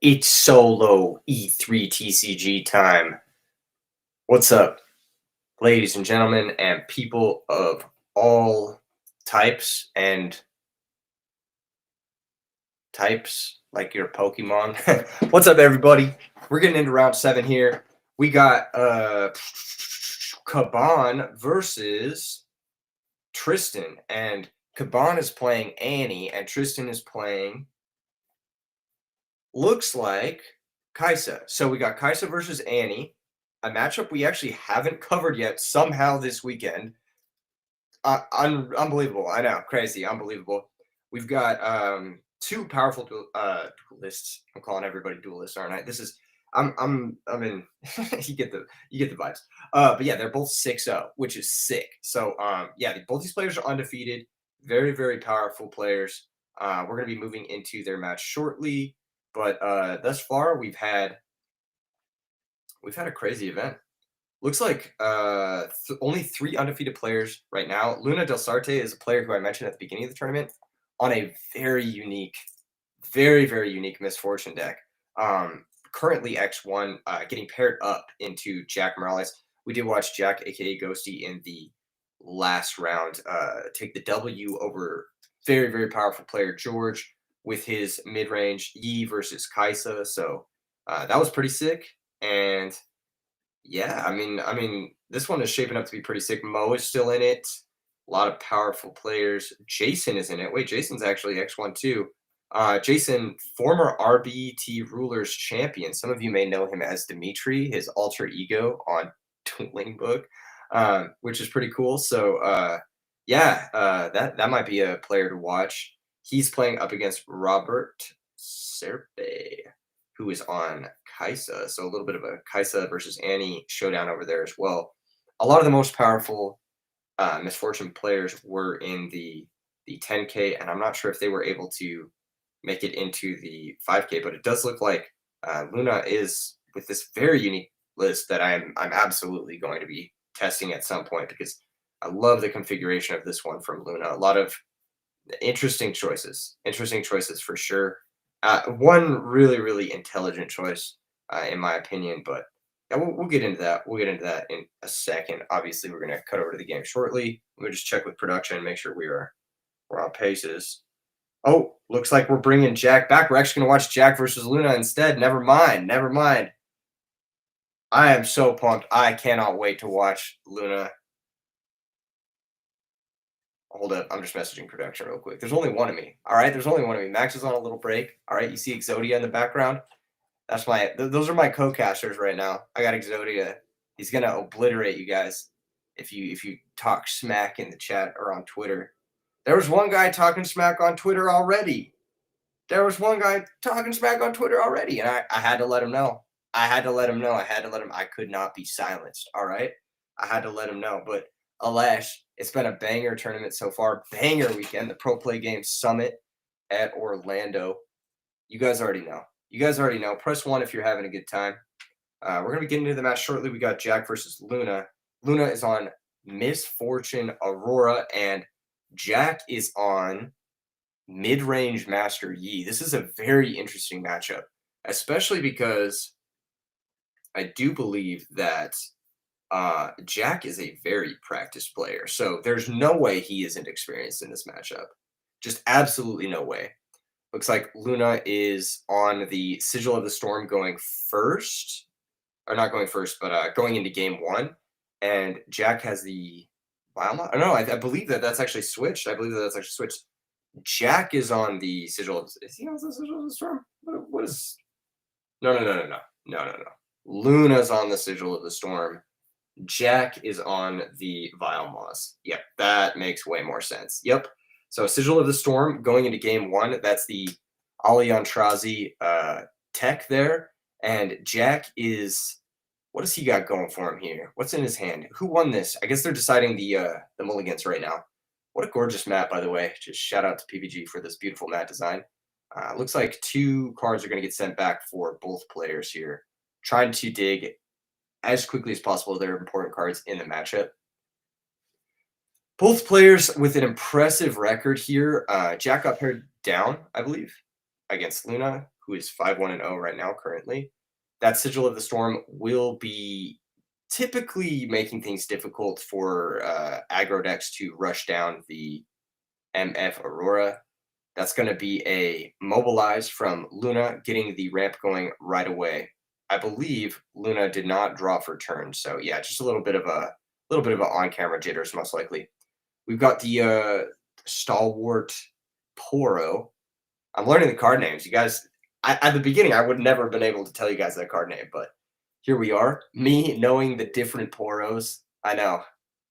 it's solo E3 TCG time. What's up, ladies and gentlemen, and people of all types and types, like your Pokemon? What's up, everybody? We're getting into round 7 here. We got Caban versus Tristan, and Caban is playing Annie, and Tristan is playing, looks like, Kaisa. So we got Kaisa versus Annie, a matchup we actually haven't covered yet somehow this weekend. Unbelievable. I know, crazy, unbelievable. We've got two powerful duelists. I'm calling everybody duelists, aren't I? This is I'm in you get the vibes. But yeah, they're both 6-0, which is sick. So yeah, both these players are undefeated, very, very powerful players. We're gonna be moving into their match shortly, but thus far we've had a crazy event. Looks like only 3 undefeated players right now. Luna Del Sarte is a player who I mentioned at the beginning of the tournament on a very unique, very, very unique Misfortune deck. Currently X1 getting paired up into Jack Morales. We did watch Jack, aka Ghosty, in the last round take the W over very, very powerful player George with his mid-range Yi versus Kaisa. So that was pretty sick. And yeah, I mean, this one is shaping up to be pretty sick. Mo is still in it. A lot of powerful players. Jason is in it. Wait, Jason's actually X1 too. Jason, former RBT Rulers champion. Some of you may know him as Dimitri, his alter ego on Dueling Book, which is pretty cool. So yeah, that might be a player to watch. He's playing up against Robert Serpe, who is on Kaisa. So a little bit of a Kaisa versus Annie showdown over there as well. A lot of the most powerful Misfortune players were in the 10K, and I'm not sure if they were able to make it into the 5K, but it does look like Luna is with this very unique list that I'm absolutely going to be testing at some point, because I love the configuration of this one from Luna. A lot of interesting choices for sure. One really, really intelligent choice, in my opinion, but yeah, we'll get into that. We'll get into that in a second. Obviously, we're going to cut over to the game shortly. We'll just check with production and make sure we're on paces. Oh, looks like we're bringing Jack back. We're actually going to watch Jack versus Luna instead. Never mind. I am so pumped. I cannot wait to watch Luna. Hold up, I'm just messaging production real quick. There's only one of me. All right, there's only one of me. Max is on a little break. All right, you see Exodia in the background. That's those are my co-casters right now. I got Exodia. He's gonna obliterate you guys if you talk smack in the chat or on Twitter. There was one guy talking smack on Twitter already. And I had to let him know. I could not be silenced. All right, I had to let him know. But alas, it's been a banger tournament so far. Banger weekend, the Pro Play Games Summit at Orlando. You guys already know. Press 1 if you're having a good time. We're going to be getting into the match shortly. We got Jack versus Luna. Luna is on Misfortune Aurora, and Jack is on mid-range Master Yi. This is a very interesting matchup, especially because I do believe that Jack is a very practiced player. So there's no way he isn't experienced in this matchup. Just absolutely no way. Looks like Luna is on the Sigil of the Storm going first. Or not going first, but going into game 1. And Jack has the Biomod. No, I believe that's actually switched. Jack is on the Sigil of the... Is he on the Sigil of the Storm? What is... No. Luna's on the Sigil of the Storm. Jack is on the Vile Moss. Yep, that makes way more sense. Yep. So Sigil of the Storm going into game 1. That's the Aliantrazi tech there. And Jack is... What does he got going for him here? What's in his hand? Who won this? I guess they're deciding the mulligans right now. What a gorgeous map, by the way. Just shout out to PPG for this beautiful mat design. Looks like 2 cards are going to get sent back for both players here. Trying to dig as quickly as possible their important cards in the matchup. Both players with an impressive record here. Jack got paired down, I believe. against Luna, who is 5-1-0 right now currently. That Sigil of the Storm will be typically making things difficult for aggro decks to rush down the MF Aurora. That's going to be a Mobilize from Luna, getting the ramp going right away. I believe Luna did not draw for turn, so yeah, just a little bit of a on-camera jitters most likely. We've got the Stalwart Poro. I'm learning the card names. You guys, at the beginning, I would never have been able to tell you guys that card name, but here we are. Me knowing the different Poros. I know.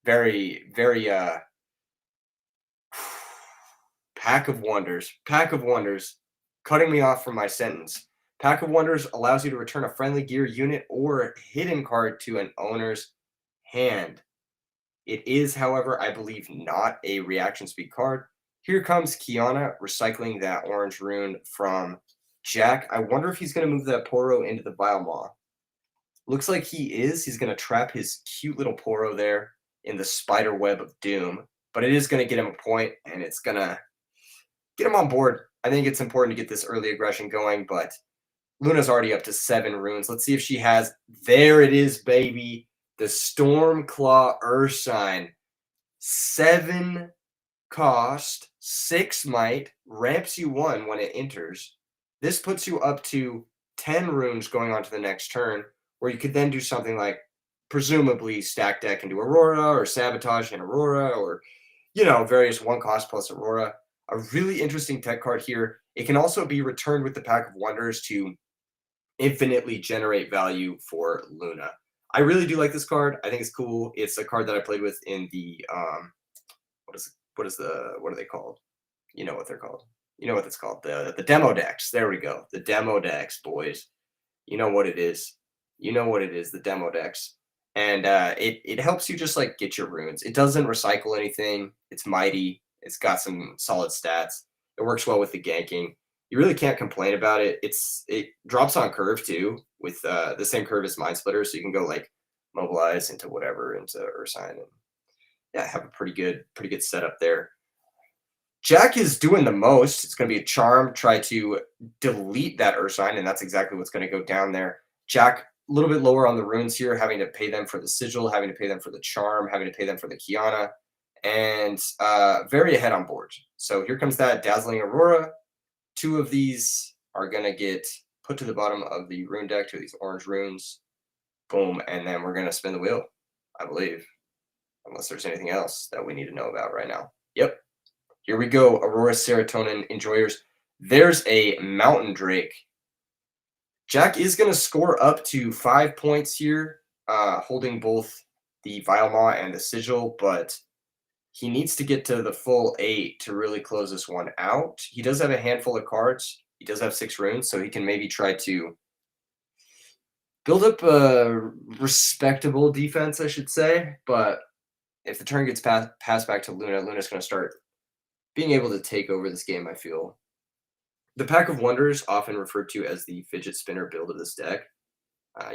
Very, very, Pack of Wonders. Pack of Wonders. Cutting me off from my sentence. Pack of Wonders allows you to return a friendly gear unit or hidden card to an owner's hand. It is, however, I believe not a reaction speed card. Here comes Kiana recycling that orange rune from Jack. I wonder if he's going to move that Poro into the Vile Maw. Looks like he is. He's going to trap his cute little Poro there in the spider web of doom. But it is going to get him a point, and it's going to get him on board. I think it's important to get this early aggression going, but Luna's already up to 7 runes. Let's see if she has. There it is, baby. The Stormclaw Ursine. 7 cost, 6 might, ramps you 1 when it enters. This puts you up to 10 runes going on to the next turn, where you could then do something like presumably stack deck into Aurora or sabotage in Aurora or, you know, various 1 cost plus Aurora. A really interesting tech card here. It can also be returned with the Pack of Wonders to infinitely generate value for Luna. I really do like this card. I think it's cool. It's a card that I played with in the what are they called? You know what they're called. You know what it's called. The demo decks. There we go. The demo decks, boys. You know what it is. You know what it is, the demo decks. And it helps you just like get your runes. It doesn't recycle anything. It's mighty. It's got some solid stats. It works well with the ganking. You really can't complain about it. It drops on curve too, with the same curve as Mind Splitter, so you can go like mobilize into whatever, into Ursine, and yeah, have a pretty good setup there. Jack is doing the most. It's going to be a charm. Try to delete that Ursine, and that's exactly what's going to go down there. Jack, a little bit lower on the runes here, having to pay them for the Sigil, having to pay them for the charm, having to pay them for the Kiana, and very ahead on board. So here comes that Dazzling Aurora. 2 of these are going to get put to the bottom of the rune deck, 2 of these orange runes. Boom, and then we're going to spin the wheel, I believe. Unless there's anything else that we need to know about right now. Yep. Here we go, Aurora Serotonin enjoyers. There's a Mountain Drake. Jack is going to score up to 5 points here, holding both the Vile Maw and the Sigil, but he needs to get to the full 8 to really close this one out. He does have a handful of cards. He does have 6 runes, so he can maybe try to build up a respectable defense, I should say, but if the turn gets passed back to Luna, Luna's going to start being able to take over this game, I feel. The Pack of Wonders, often referred to as the fidget spinner build of this deck.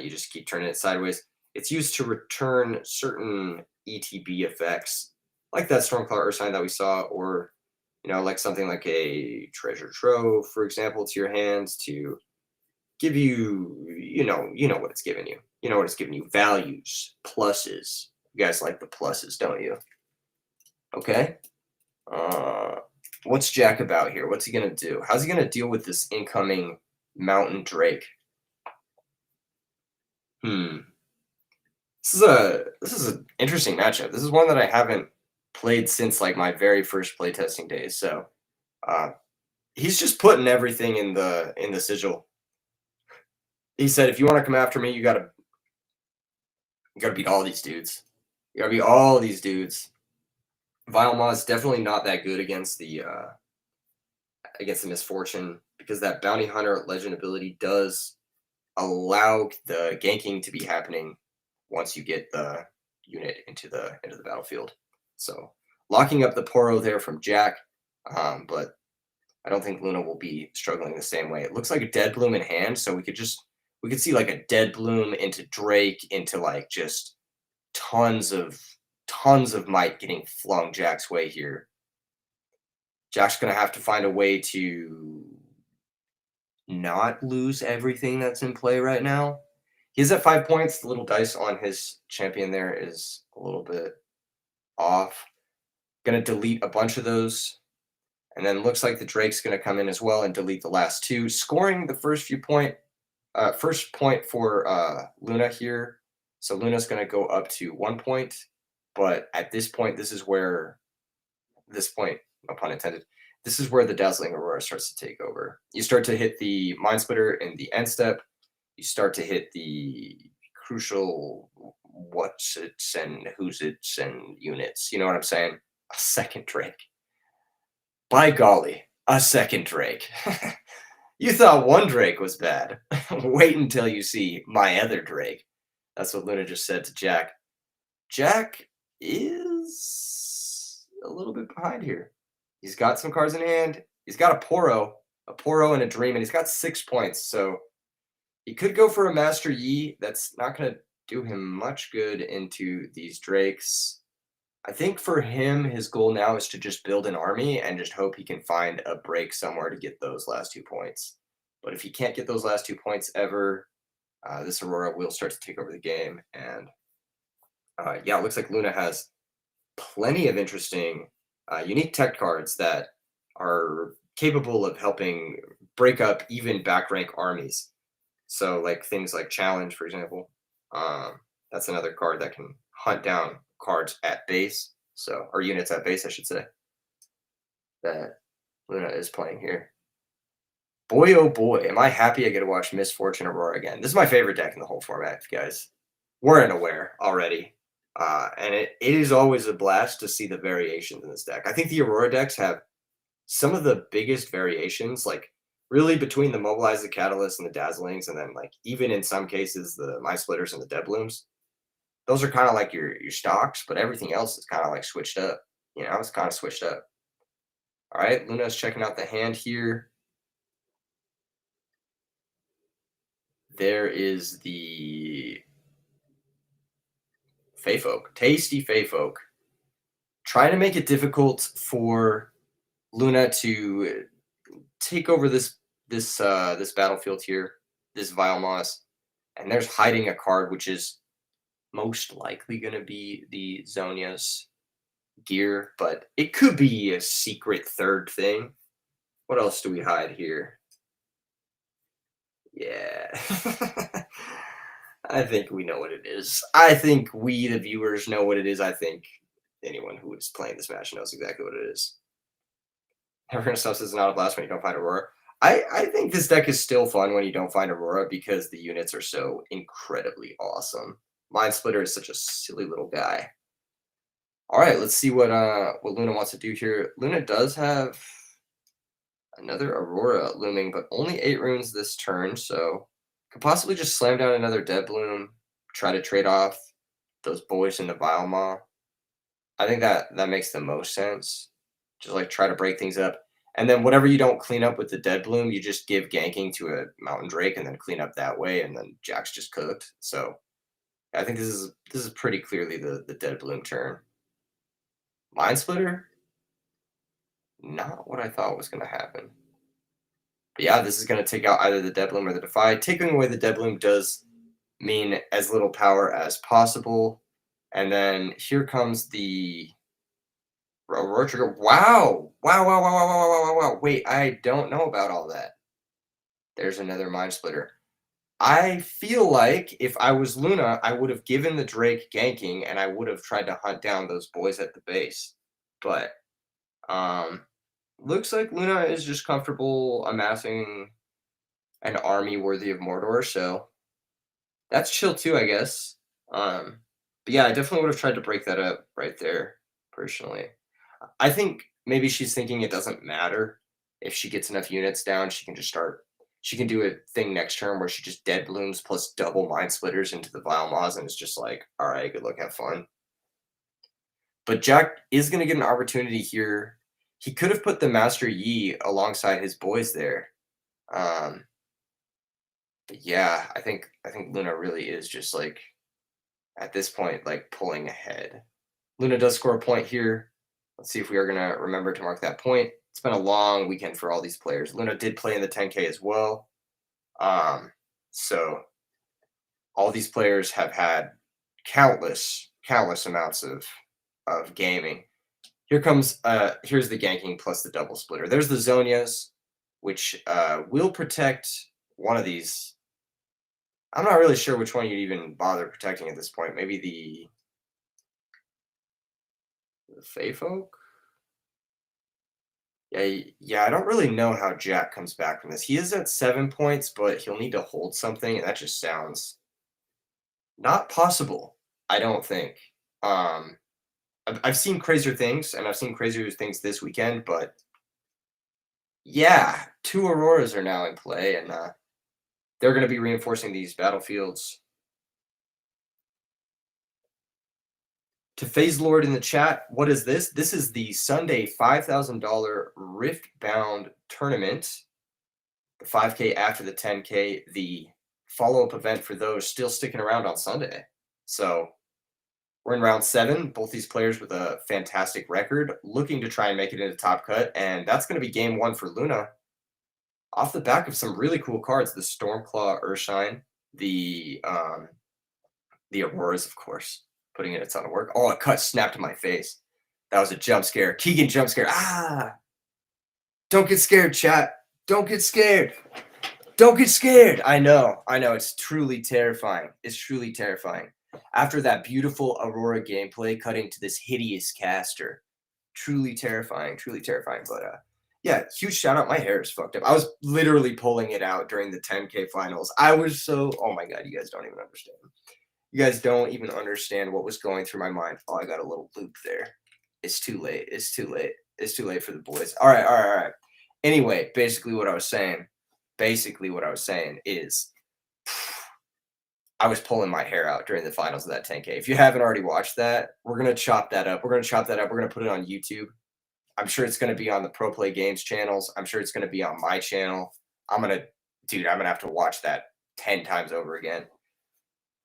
You just keep turning it sideways. It's used to return certain ETB effects, like that Stormclaw Ursine that we saw, or, you know, like something like a Treasure Trove, for example, to your hands to give you, you know what it's giving you. You know what it's giving you. Values, pluses. You guys like the pluses, don't you? Okay. What's Jack about here? What's he going to do? How's he going to deal with this incoming Mountain Drake? This is an interesting matchup. This is one that I haven't played since like my very first playtesting days. So he's just putting everything in the Sigil. He said, if you want to come after me, you gotta beat all these dudes. You gotta beat all these dudes. Vile Maw is definitely not that good against the Misfortune, because that Bounty Hunter Legend ability does allow the ganking to be happening once you get the unit into the battlefield. So locking up the Poro there from Jack, but I don't think Luna will be struggling the same way. It looks like a Dead Bloom in hand, so we could see like a Dead Bloom into Drake, into like just tons of might getting flung Jack's way here. Jack's going to have to find a way to not lose everything that's in play right now. He's at 5 points. The little dice on his champion there is a little bit off. Gonna delete a bunch of those. And then looks like the Drake's gonna come in as well and delete the last two, scoring the first point for Luna here. So Luna's gonna go up to 1 point. But at this point, no pun intended, this is where the Dazzling Aurora starts to take over. You start to hit the Mind Splitter in the end step. You start to hit the crucial what's it's and who's it's and units. You know what I'm saying? A second Drake. By golly, a second Drake. You thought one Drake was bad. Wait until you see my other Drake. That's what Luna just said to Jack. Jack is a little bit behind here. He's got some cards in hand. He's got a Poro and a Dream, and he's got 6 points. So he could go for a Master Yi. That's not going to do him much good into these Drakes. I think for him, his goal now is to just build an army and just hope he can find a break somewhere to get those last 2 points. But if he can't get those last 2 points ever, this Aurora will start to take over the game. And yeah, it looks like Luna has plenty of interesting unique tech cards that are capable of helping break up even back rank armies. So like things like Challenge, for example. That's another card that can hunt down cards at base, or units at base, I should say, that Luna is playing here. Boy, oh boy, am I happy I get to watch Miss Fortune Aurora again. This is my favorite deck in the whole format, guys. Weren't aware already. And it is always a blast to see the variations in this deck. I think the Aurora decks have some of the biggest variations, like really between the Mobilize, the Catalyst, and the Dazzlings, and then like even in some cases the Mind Splitters and the Dead Blooms. Those are kind of like your stocks, but everything else is kind of like switched up. You know, it's kind of switched up. All right, Luna's checking out the hand here. There is the Fey Folk, tasty Fey Folk. Trying to make it difficult for Luna to take over this battlefield here, this Vile Moss. And there's hiding a card, which is most likely going to be the Zonia's gear, but it could be a secret third thing. What else do we hide here? Yeah. I think we know what it is. I think we, the viewers, know what it is. I think anyone who is playing this match knows exactly what it is. Everyone stuff says not a blast when you don't find Aurora. I think this deck is still fun when you don't find Aurora because the units are so incredibly awesome. Mind Splitter is such a silly little guy. All right, let's see what Luna wants to do here. Luna does have another Aurora looming, but only 8 runes this turn, so could possibly just slam down another Dead Bloom, try to trade off those boys into Vile Maw. I think that makes the most sense. Just like try to break things up. And then whatever you don't clean up with the Dead Bloom, you just give ganking to a Mountain Drake and then clean up that way, and then Jack's just cooked. So I think this is pretty clearly the Dead Bloom turn. Mind Splitter? Not what I thought was going to happen. But yeah, this is going to take out either the Dead Bloom or the Defy. Taking away the Dead Bloom does mean as little power as possible. And then here comes the Aurora Trigger. Wow. Wow. Wait, I don't know about all that. There's another Mind Splitter. I feel like if I was Luna, I would have given the Drake ganking and I would have tried to hunt down those boys at the base. But looks like Luna is just comfortable amassing an army worthy of Mordor, so that's chill too, I guess. But yeah, I definitely would have tried to break that up right there, personally. I think maybe she's thinking it doesn't matter. If she gets enough units down, she can just start. She can do a thing next turn where she just Dead Blooms plus double Mind Splitters into the Vile Maws, and it's just like, all right, good luck, have fun. But Jack is going to get an opportunity here. He could have put the Master Yi alongside his boys there. But yeah, I think Luna really is just like, at this point, like pulling ahead. Luna does score a point here. Let's see if we are going to remember to mark that point. It's been a long weekend for all these players. Luna did play in the 10K as well. So all these players have had countless amounts of gaming. Here's the ganking plus the double splitter. There's the Zonias, which will protect one of these. I'm not really sure which one you'd even bother protecting at this point. Maybe the Fey Folk? Yeah, I don't really know how Jack comes back from this. He is at 7 points, but he'll need to hold something, and that just sounds not possible, I don't think. I've seen crazier things, and I've seen crazier things this weekend, but yeah, 2 Auroras are now in play, and they're going to be reinforcing these battlefields. To FaZe Lord in the chat, what is this? This is the Sunday $5,000 Riftbound tournament. The 5K after the 10K, the follow-up event for those still sticking around on Sunday. So we're in round 7. Both these players with a fantastic record, looking to try and make it into Top Cut, and that's going to be game 1 for Luna. Off the back of some really cool cards, the Stormclaw Urshine, the Auroras, of course, putting in a ton of work. Oh, a cut snapped to my face. That was a jump scare. Keegan jump scare. Don't get scared, chat. Don't get scared. Don't get scared. I know. It's truly terrifying. It's truly terrifying. After that beautiful Aurora gameplay, cutting to this hideous caster. Truly terrifying. But yeah, huge shout out. My hair is fucked up. I was literally pulling it out during the 10K finals. I was so, oh my God, you guys don't even understand. You guys don't even understand what was going through my mind. Oh, I got a little loop there. It's too late. It's too late for the boys. All right. Anyway, basically what I was saying is I was pulling my hair out during the finals of that 10K. If you haven't already watched that, we're going to chop that up. We're going to put it on YouTube. I'm sure it's going to be on the Pro Play Games channels. I'm sure it's going to be on my channel. I'm going to have to watch that 10 times over again.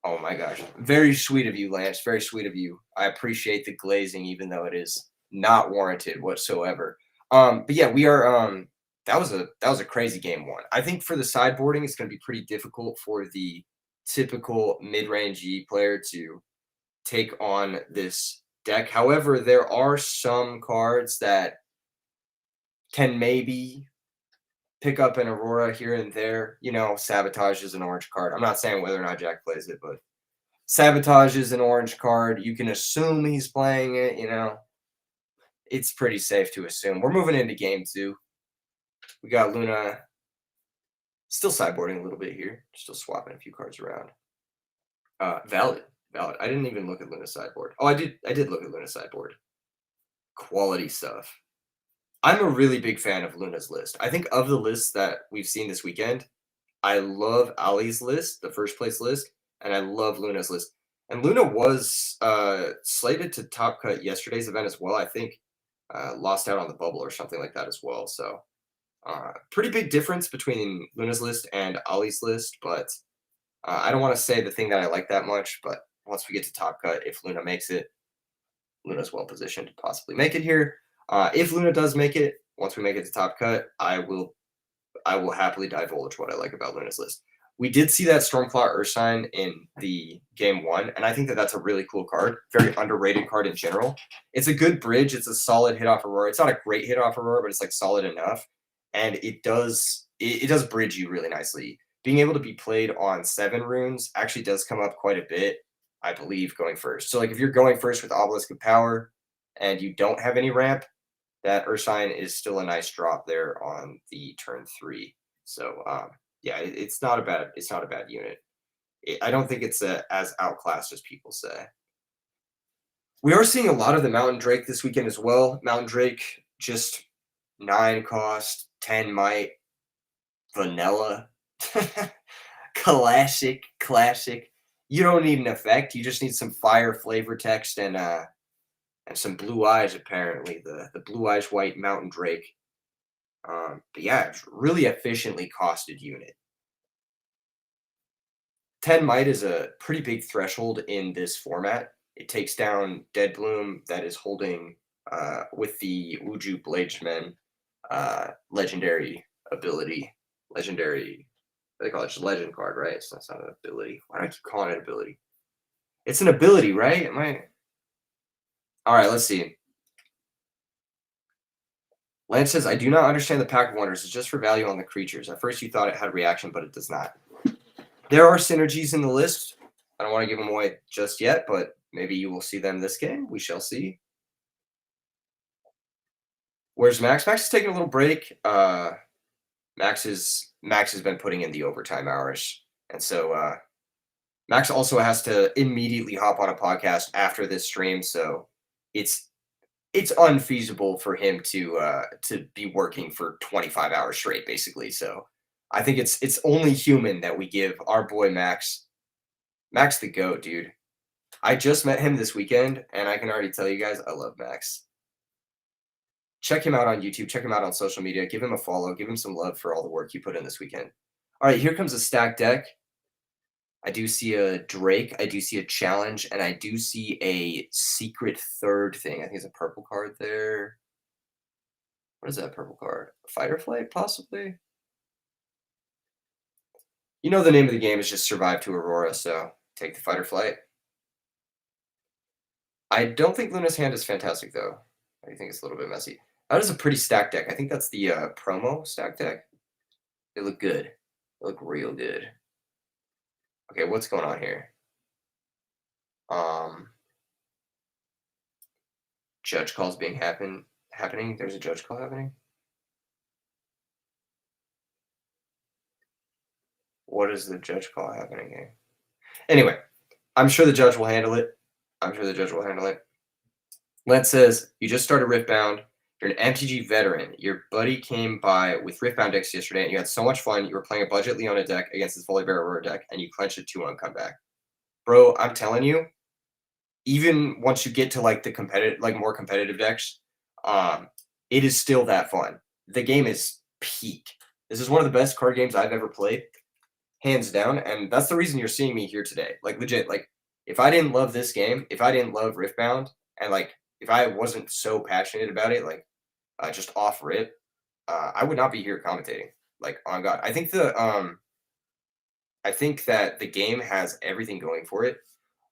Oh my gosh. Very sweet of you, Lance. Very sweet of you. I appreciate the glazing, even though it is not warranted whatsoever. But yeah, we are that was a crazy game 1. I think for the sideboarding, it's going to be pretty difficult for the typical mid-range E player to take on this deck. However, there are some cards that can maybe pick up an Aurora here and there. You know, Sabotage is an orange card. I'm not saying whether or not Jack plays it, but Sabotage is an orange card. You can assume he's playing it, you know. It's pretty safe to assume. We're moving into game 2. We got Luna still sideboarding a little bit here. Still swapping a few cards around. Valid. I didn't even look at Luna's sideboard. Oh, I did look at Luna's sideboard. Quality stuff. I'm a really big fan of Luna's list. I think of the lists that we've seen this weekend, I love Ali's list, the first place list, and I love Luna's list. And Luna was slated to top cut yesterday's event as well. I think lost out on the bubble or something like that as well. So pretty big difference between Luna's list and Ali's list, but I don't want to say the thing that I like that much, but once we get to top cut, if Luna makes it, Luna's well positioned to possibly make it here. If Luna does make it, once we make it to top cut, I will happily divulge what I like about Luna's list. We did see that Stormclaw Urshine in the game 1, and I think that that's a really cool card. Very underrated card in general. It's a good bridge. It's a solid hit off Aurora. It's not a great hit off Aurora, but it's like solid enough, and it does bridge you really nicely. Being able to be played on 7 runes actually does come up quite a bit, I believe, going first. So like if you're going first with Obelisk of Power and you don't have any ramp, that Urshine is still a nice drop there on the turn 3. So yeah, it's not a bad unit. I don't think it's as outclassed as people say. We are seeing a lot of the Mountain Drake this weekend as well. Mountain Drake, just 9 cost, 10 might, vanilla, classic. You don't need an effect. You just need some fire flavor text and some blue eyes, apparently. The blue eyes white Mountain Drake. But yeah, it's really efficiently costed unit. 10 might is a pretty big threshold in this format. It takes down Dead Bloom that is holding with the Wuju Bladesman legendary ability. They call it just legend card, right? It's not an ability. Why do I keep calling it ability? It's an ability, right? Am I? All right, let's see. Lance says, I do not understand the Pack of Wonders. It's just for value on the creatures. At first you thought it had reaction, but it does not. There are synergies in the list. I don't want to give them away just yet, but maybe you will see them this game. We shall see. Where's Max? Max is taking a little break. Max has been putting in the overtime hours. And so Max also has to immediately hop on a podcast after this stream, so it's unfeasible for him to be working for 25 hours straight, basically. So I think it's only human that we give our boy Max the GOAT, dude. I just met him this weekend, and I can already tell you guys I love Max. Check him out on YouTube. Check him out on social media. Give him a follow. Give him some love for all the work he put in this weekend. All right, here comes a stacked deck. I do see a Drake. I do see a challenge, and I do see a secret third thing. I think it's a purple card there. What is that purple card? Fight or flight, possibly? You know the name of the game is just Survive to Aurora, so take the fight or flight. I don't think Luna's hand is fantastic, though. I think it's a little bit messy. That is a pretty stacked deck. I think that's the promo stack deck. They look good. They look real good. Okay, what's going on here? Judge calls being happening. There's a judge call happening. What is the judge call happening here? Anyway, I'm sure the judge will handle it. Lance says, you just started Riftbound. You're an MTG veteran. Your buddy came by with Riftbound decks yesterday, and you had so much fun. You were playing a budget Leona deck against this Volibear Aurora deck, and you clenched a 2-1 comeback. Bro, I'm telling you, even once you get to like the competitive, like more competitive decks, it is still that fun. The game is peak. This is one of the best card games I've ever played, hands down, and that's the reason you're seeing me here today. Like legit, like if I didn't love this game, if I didn't love Riftbound, and like if I wasn't so passionate about it, like just off rip, I would not be here commentating. Like, oh God, I think that the game has everything going for it.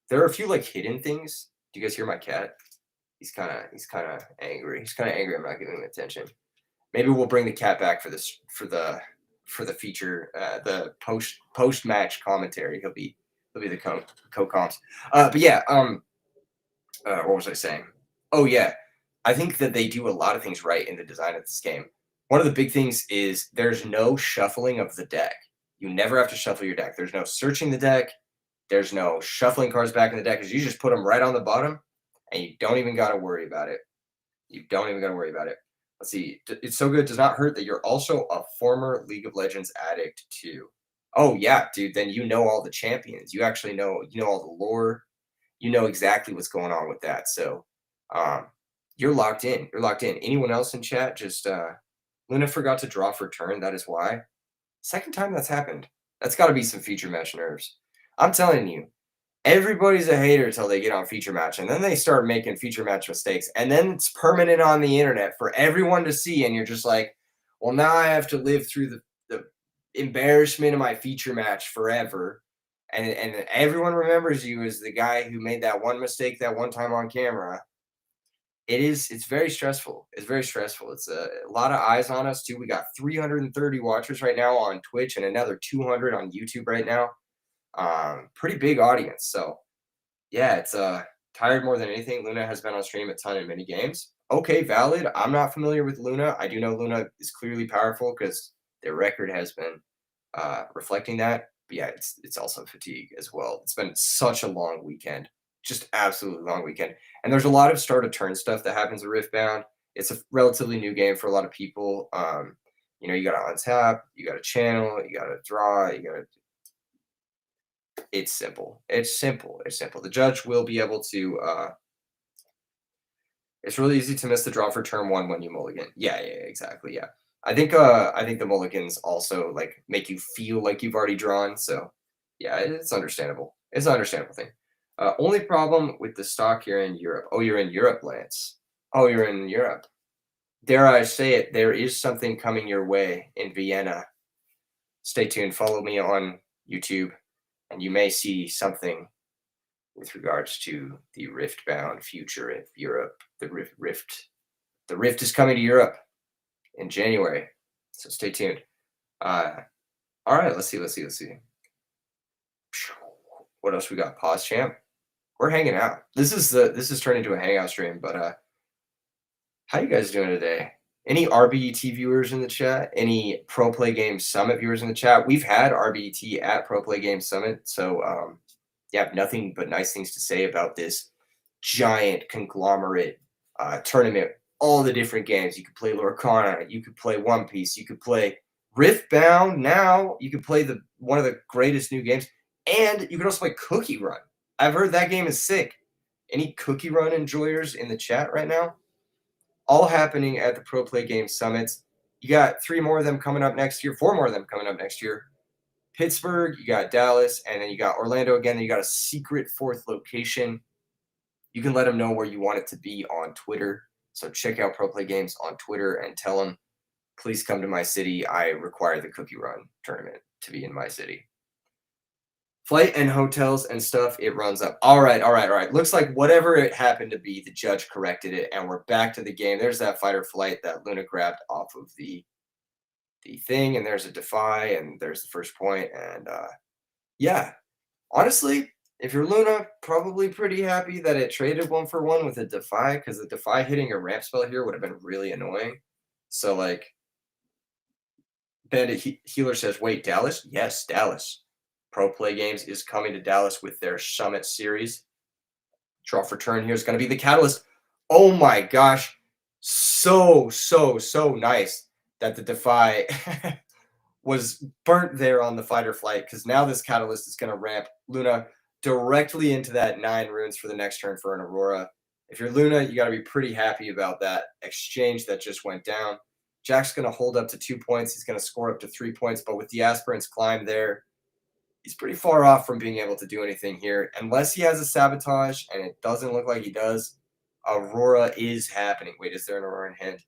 There are a few like hidden things. Do you guys hear my cat? He's kind of angry. He's kind of angry I'm not giving him attention. Maybe we'll bring the cat back for this for the feature, the post match commentary. He'll be the co-comps. But yeah, what was I saying? Oh yeah, I think that they do a lot of things right in the design of this game. One of the big things is there's no shuffling of the deck. You never have to shuffle your deck. There's no searching the deck. There's no shuffling cards back in the deck because you just put them right on the bottom and you don't even got to worry about it. Let's see. It's so good. It does not hurt that you're also a former League of Legends addict too. Oh yeah, dude. Then you know all the champions. You actually know, all the lore. You know exactly what's going on with that. So you're locked in. Anyone else in chat? Just Luna forgot to draw for turn. That is why. Second time that's happened. That's got to be some feature match nerves. I'm telling you, everybody's a hater until they get on feature match, and then they start making feature match mistakes, and then it's permanent on the internet for everyone to see, and you're just like, well, now I have to live through the embarrassment of my feature match forever, and everyone remembers you as the guy who made that one mistake that one time on camera. It's very stressful. It's a lot of eyes on us too. We got 330 watchers right now on Twitch and another 200 on YouTube right now. Pretty big audience. So yeah, it's tired more than anything. Luna has been on stream a ton in many games. Okay, valid. I'm not familiar with Luna. I do know Luna is clearly powerful because their record has been reflecting that. But yeah, it's also fatigue as well. It's been such a long weekend. Just absolutely long weekend. And there's a lot of start of turn stuff that happens with Riftbound. It's a relatively new game for a lot of people. You got to untap, you got to channel, you got to draw, it's simple. The judge will be able to it's really easy to miss the draw for turn 1 when you mulligan. Yeah, exactly. Yeah. I think the mulligans also like make you feel like you've already drawn. So yeah, it's understandable. It's an understandable thing. Only problem with the stock here in Europe. Oh, you're in Europe, Lance. Oh, you're in Europe. Dare I say it, there is something coming your way in Vienna. stay tuned. Follow me on YouTube, and you may see something with regards to the Riftbound future of Europe. The Rift is coming to Europe in January, so stay tuned. All right, let's see. What else we got? Pause champ. We're hanging out. This is turned into a hangout stream, but how you guys doing today? Any RBET viewers in the chat? Any Pro Play Games Summit viewers in the chat? We've had RBET at Pro Play Games Summit, so yeah, nothing but nice things to say about this giant conglomerate tournament. All the different games. You could play Lorcana, you could play One Piece, you could play Riftbound. Now you could play one of the greatest new games, and you could also play Cookie Run. I've heard that game is sick. Any Cookie Run enjoyers in the chat right now? All happening at the Pro Play Games Summits. You got 3 more of them coming up next year, 4 more of them coming up next year. Pittsburgh, you got Dallas, and then you got Orlando again. Then you got a secret 4th location. You can let them know where you want it to be on Twitter. So check out Pro Play Games on Twitter and tell them, please come to my city. I require the Cookie Run tournament to be in my city. Flight and hotels and stuff, it runs up. All right. Looks like whatever it happened to be, the judge corrected it, and we're back to the game. There's that fight or flight that Luna grabbed off of the thing, and there's a defy, and there's the first point. And yeah, honestly, if you're Luna, probably pretty happy that it traded 1-for-1 with a defy, because the defy hitting a ramp spell here would have been really annoying. So, like, Bandit Healer says, wait, Dallas? Yes, Dallas. Pro Play Games is coming to Dallas with their Summit Series. Draw for turn here is going to be the Catalyst. Oh my gosh. So nice that the defy was burnt there on the fight or flight, because now this Catalyst is going to ramp Luna directly into that 9 runes for the next turn for an Aurora. If you're Luna, you got to be pretty happy about that exchange that just went down. Jack's going to hold up to 2 points. He's going to score up to 3 points, but with the Aspirant's Climb there, he's pretty far off from being able to do anything here. Unless he has a Sabotage, and it doesn't look like he does, Aurora is happening. Wait, is there an Aurora in hand?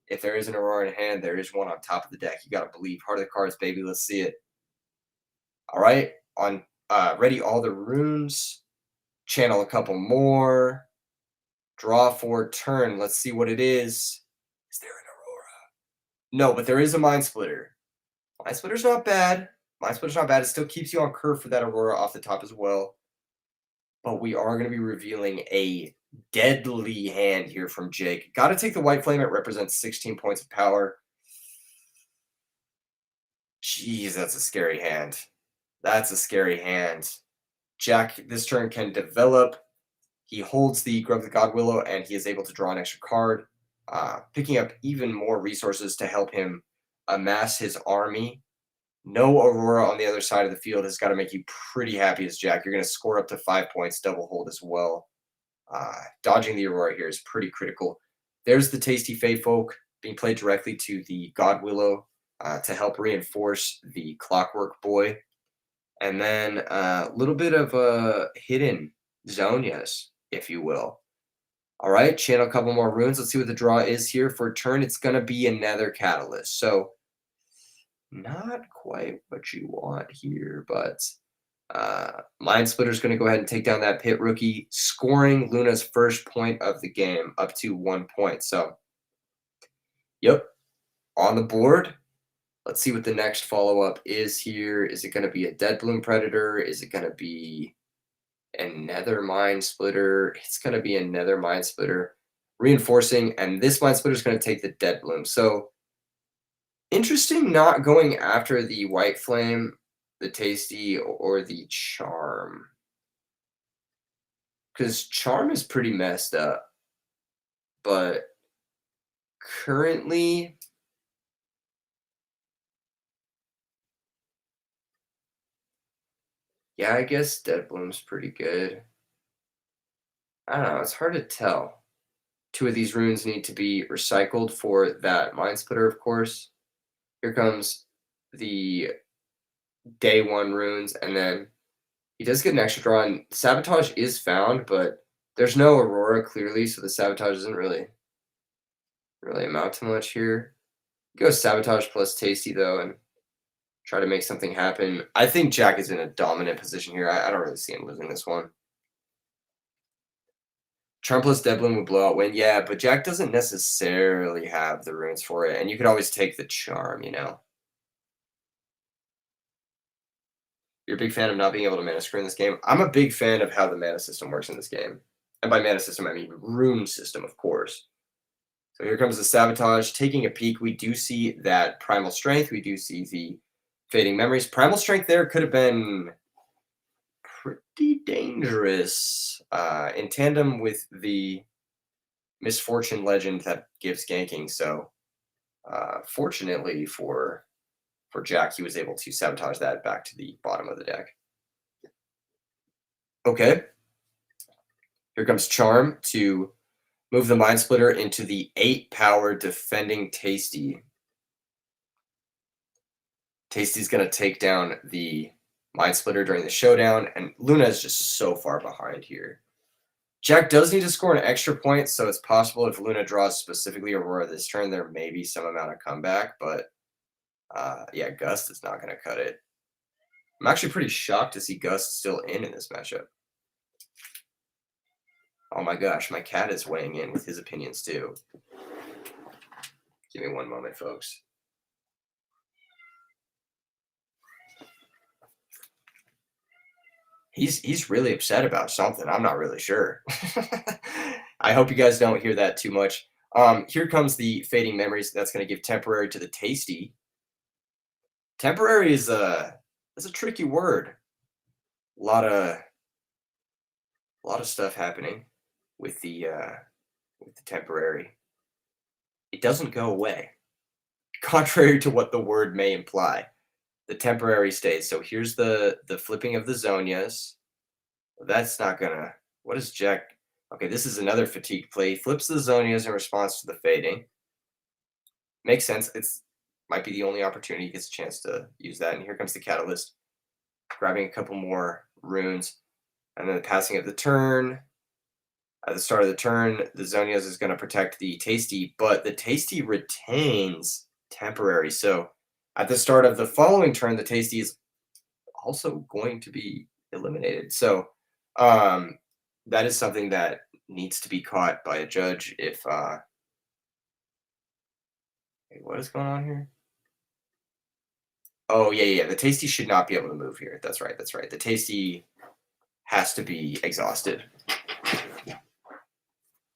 If there is an Aurora in hand, there is one on top of the deck. You got to believe. Heart of the cards, baby. Let's see it. All right. On ready all the runes. Channel a couple more. Draw for turn. Let's see what it is. Is there an Aurora? No, but there is a Mind Splitter. Mind Splitter's not bad. Mind Splitter's not bad. It still keeps you on curve for that Aurora off the top as well. But we are going to be revealing a deadly hand here from Jake. Got to take the White Flame. It represents 16 points of power. Jeez, that's a scary hand. That's a scary hand. Jack, this turn, can develop. He holds the Grub the God Willow, and he is able to draw an extra card, picking up even more resources to help him amass his army. No Aurora on the other side of the field has got to make you pretty happy as Jack. You're going to score up to 5 points, double hold as well. Dodging the Aurora here is pretty critical. There's the Tasty Fate Folk being played directly to the God Willow to help reinforce the Clockwork Boy. And then a little bit of a hidden Zonias, if you will. All right, channel a couple more runes. Let's see what the draw is here for a turn. It's going to be another Catalyst. So not quite what you want here, but Mind Splitter is going to go ahead and take down that Pit Rookie, scoring Luna's first point of the game up to 1 point. So, yep, on the board. Let's see what the next follow-up is here. Is it going to be a Dead Bloom Predator? Is it going to be another Mind Splitter? It's going to be another Mind Splitter. Reinforcing, and this Mind Splitter is going to take the Dead Bloom. So, interesting not going after the White Flame, the Tasty, or the Charm. Because Charm is pretty messed up. But currently, yeah, I guess Dead Bloom's pretty good. I don't know. It's hard to tell. 2 of these runes need to be recycled for that Mind Splitter, of course. Here comes the day 1 runes, and then he does get an extra draw. And Sabotage is found, but there's no Aurora clearly, so the Sabotage doesn't really amount to much here. Go Sabotage plus Tasty though, and try to make something happen. I think Jack is in a dominant position here. I don't really see him losing this one. Charm plus Deadbloom would blow out win. Yeah, but Jack doesn't necessarily have the runes for it, and you could always take the Charm, you know. You're a big fan of not being able to mana screw in this game. I'm a big fan of how the mana system works in this game. And by mana system, I mean rune system, of course. So here comes the Sabotage. Taking a peek, we do see that Primal Strength. We do see the Fading Memories. Primal Strength there could have been pretty dangerous in tandem with the Misfortune Legend that gives ganking. So fortunately for Jack, he was able to sabotage that back to the bottom of the deck. Okay. Here comes Charm to move the Mind Splitter into the 8-power Defending Tasty. Tasty's going to take down the Mind Splitter during the showdown, and Luna is just so far behind here. Jack does need to score an extra point, so it's possible if Luna draws specifically Aurora this turn, there may be some amount of comeback, but yeah, Gust is not going to cut it. I'm actually pretty shocked to see Gust still in this matchup. Oh my gosh, my cat is weighing in with his opinions too. Give me one moment, folks. He's really upset about something. I'm not really sure. I hope you guys don't hear that too much. Here comes the Fading Memories. That's going to give Temporary to the Tasty. Temporary is that's a tricky word. A lot of stuff happening with the Temporary. It doesn't go away, contrary to what the word may imply. The Temporary stays. So here's the flipping of the Zonias. That's not gonna. What is Jack? Okay, this is another fatigue play. He flips the Zonias in response to the fading. Makes sense. It's might be the only opportunity he gets a chance to use that. And here comes the Catalyst, grabbing a couple more runes, and then the passing of the turn. At the start of the turn, the Zonias is going to protect the Tasty, but the Tasty retains Temporary. So at the start of the following turn, the Tasty is also going to be eliminated. So that is something that needs to be caught by a judge if wait, what is going on here? Oh, yeah. The Tasty should not be able to move here. That's right. The Tasty has to be exhausted.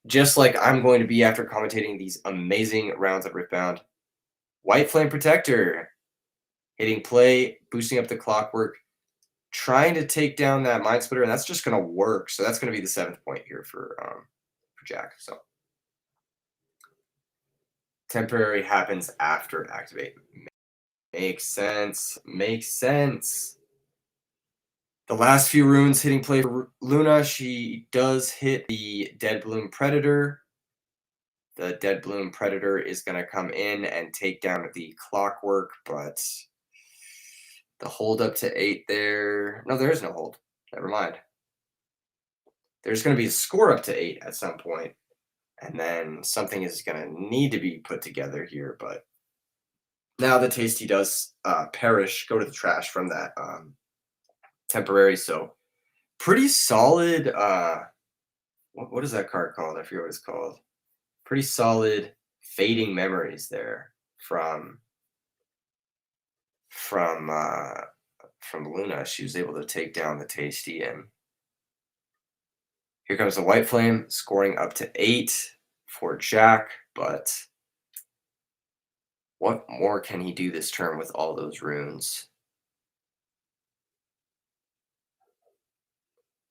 Just like I'm going to be after commentating these amazing rounds of Riftbound. White Flame Protector. Hitting play, boosting up the Clockwork, trying to take down that Mind Splitter, and that's just going to work. So that's going to be the 7th point here for Jack. So Temporary happens after activate. Makes sense. The last few runes hitting play for Luna. She does hit the Deadbloom Predator. The Deadbloom Predator is going to come in and take down the Clockwork, but the hold up to 8 there. No, there is no hold. Never mind. There's going to be a score up to 8 at some point, and then something is going to need to be put together here, but now the Tasty does perish, go to the trash from that Temporary. So pretty solid. What is that card called? I forget what it's called. Pretty solid Fading Memories there from Luna. She was able to take down the Tasty, and here comes the White Flame, scoring up to 8 for Jack, but what more can he do this turn with all those runes?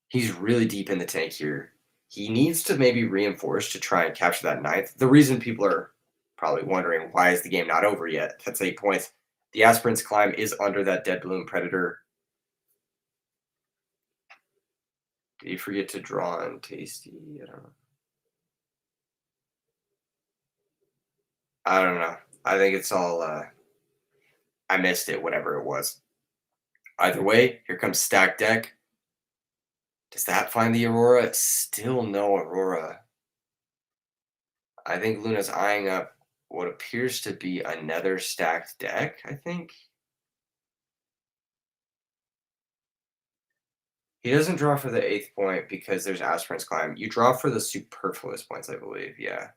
He's really deep in the tank here. He needs to maybe reinforce to try and capture that 9th. The reason people are probably wondering, why is the game not over yet? That's 8 points. The Aspirant's Climb is under that Deadbloom Predator. Did you forget to draw on Tasty? I don't know. I think it's all, I missed it, whatever it was. Either way, here comes Stacked Deck. Does that find the Aurora? Still no Aurora. I think Luna's eyeing up what appears to be another stacked deck, I think. He doesn't draw for the 8th point because there's Aspirant's Climb. You draw for the superfluous points, I believe. Yeah.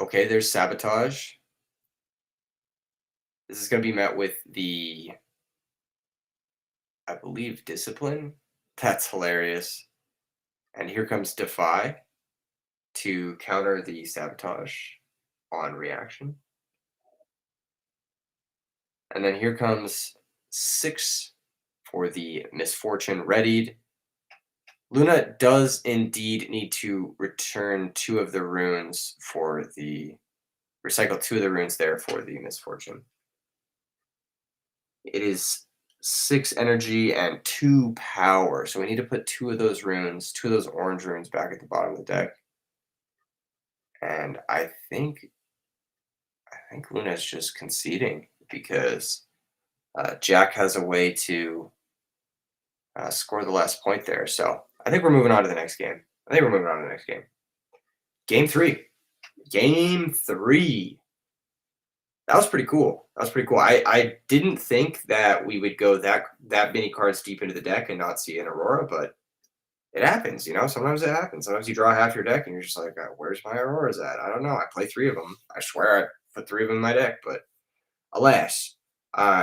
Okay, there's Sabotage. This is going to be met with the, I believe, Discipline. That's hilarious. And here comes Defy to counter the Sabotage on reaction. And then here comes 6 for the Misfortune readied. Luna does indeed need to return 2 of the runes for the recycle 2 of the runes there for the Misfortune. It is 6 energy and 2 power. So we need to put 2 of those runes, 2 of those orange runes back at the bottom of the deck. And I think Luna's just conceding because Jack has a way to score the last point there. So I think we're moving on to the next game. Game 3. Game 3. That was pretty cool. I didn't think that we would go that many cards deep into the deck and not see an Aurora, but it happens, you know. Sometimes it happens. Sometimes you draw half your deck and you're just like, where's my Auroras at? I don't know. I play 3 of them. I swear I put 3 of them in my deck, but alas.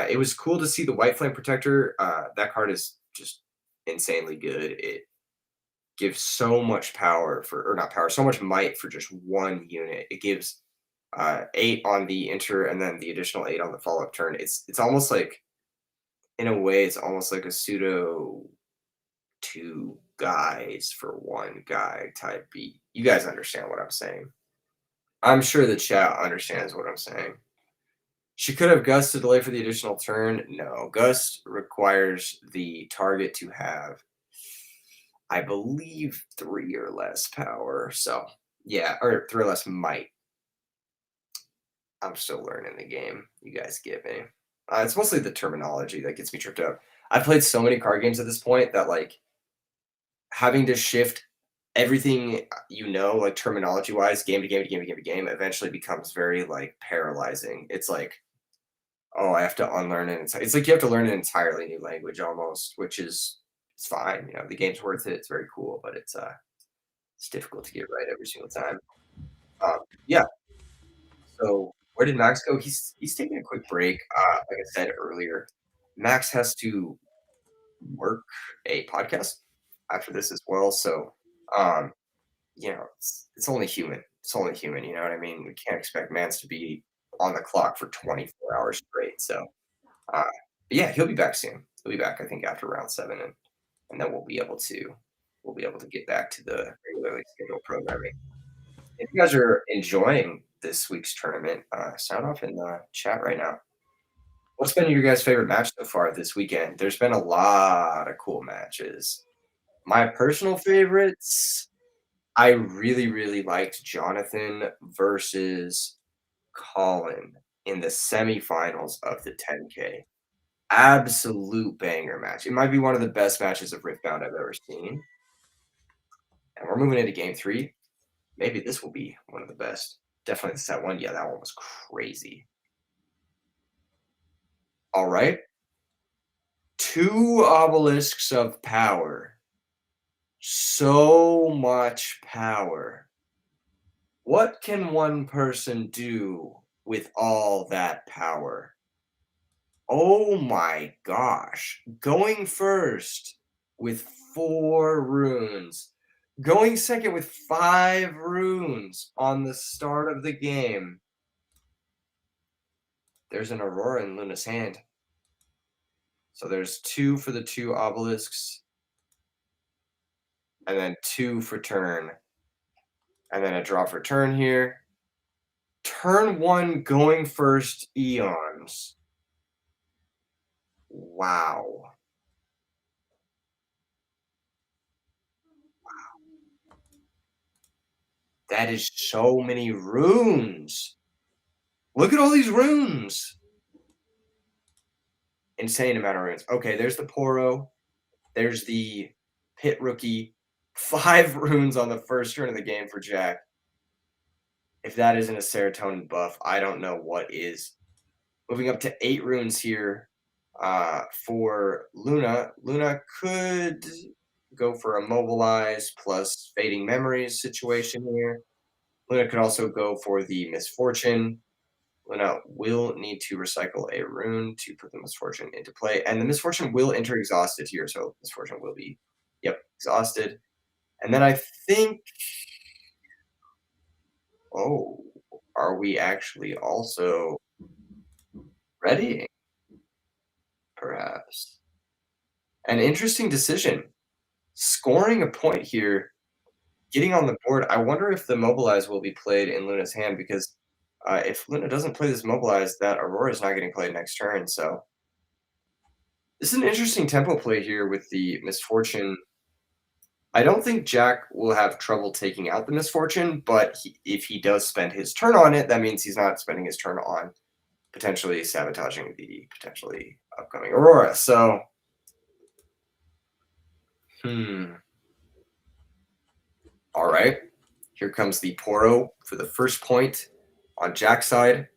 It was cool to see the White Flame Protector. That card is just insanely good. It gives so much power so much might for just 1 unit. It gives 8 on the enter and then the additional 8 on the follow-up turn. It's almost like, in a way, it's almost like a pseudo 2 guys for 1 guy type beat. You guys understand what I'm saying. I'm sure the chat understands what I'm saying. She could have Gust to delay for the additional turn. No, Gust requires the target to have, I believe, 3 or less power. So, yeah, or 3 or less might. I'm still learning the game. You guys get me. It's mostly the terminology that gets me tripped up. I've played so many card games at this point that, like, having to shift everything, like terminology-wise, game to game, eventually becomes very, like, paralyzing. It's like, I have to unlearn it. It's like you have to learn an entirely new language almost, which is it's fine. You know, the game's worth it. It's very cool, but it's difficult to get right every single time. Yeah. So where did Max go? He's taking a quick break. Like I said earlier, Max has to work a podcast after this as well. So, it's only human. You know what I mean? We can't expect Mans to be on the clock for 24 hours straight. So, but yeah, he'll be back soon. He'll be back, I think, after round 7, and then we'll be able to get back to the regularly scheduled programming. If you guys are enjoying this week's tournament, sound off in the chat right now. What's been your guys' favorite match so far this weekend? There's been a lot of cool matches. My personal favorites, I really, really liked Jonathan versus Colin in the semifinals of the 10K. Absolute banger match. It might be one of the best matches of Riftbound I've ever seen. And we're moving into game 3. Maybe this will be one of the best. Definitely the set 1. Yeah, that one was crazy. All right. 2 obelisks of power. So much power. What can one person do with all that power? Oh my gosh. Going first with 4 runes. Going second with 5 runes on the start of the game. There's an Aurora in Luna's hand. So there's 2 for the 2 obelisks. And then 2 for turn. And then a draw for turn here. Turn 1 going first Eons. Wow. That is so many runes. Look at all these runes. Insane amount of runes. Okay, there's the Poro. There's the Pit Rookie. 5 runes on the first turn of the game for Jack. If that isn't a serotonin buff, I don't know what is. Moving up to 8 runes here for Luna. Luna could go for a mobilize plus fading memories situation here. Luna could also go for the misfortune. Luna will need to recycle a rune to put the misfortune into play, and the misfortune will enter exhausted here, so misfortune will be, yep, exhausted. And then I think, oh, are we actually also ready? Perhaps. An interesting decision. Scoring a point here, getting on the board. I wonder if the mobilize will be played in Luna's hand, because if Luna doesn't play this mobilize, that Aurora is not getting played next turn. So this is an interesting tempo play here with the misfortune. I don't think Jack will have trouble taking out the misfortune, but if he does spend his turn on it, that means he's not spending his turn on potentially sabotaging the potentially upcoming Aurora. So, all right. Here comes the Poro for the first point on Jack's side.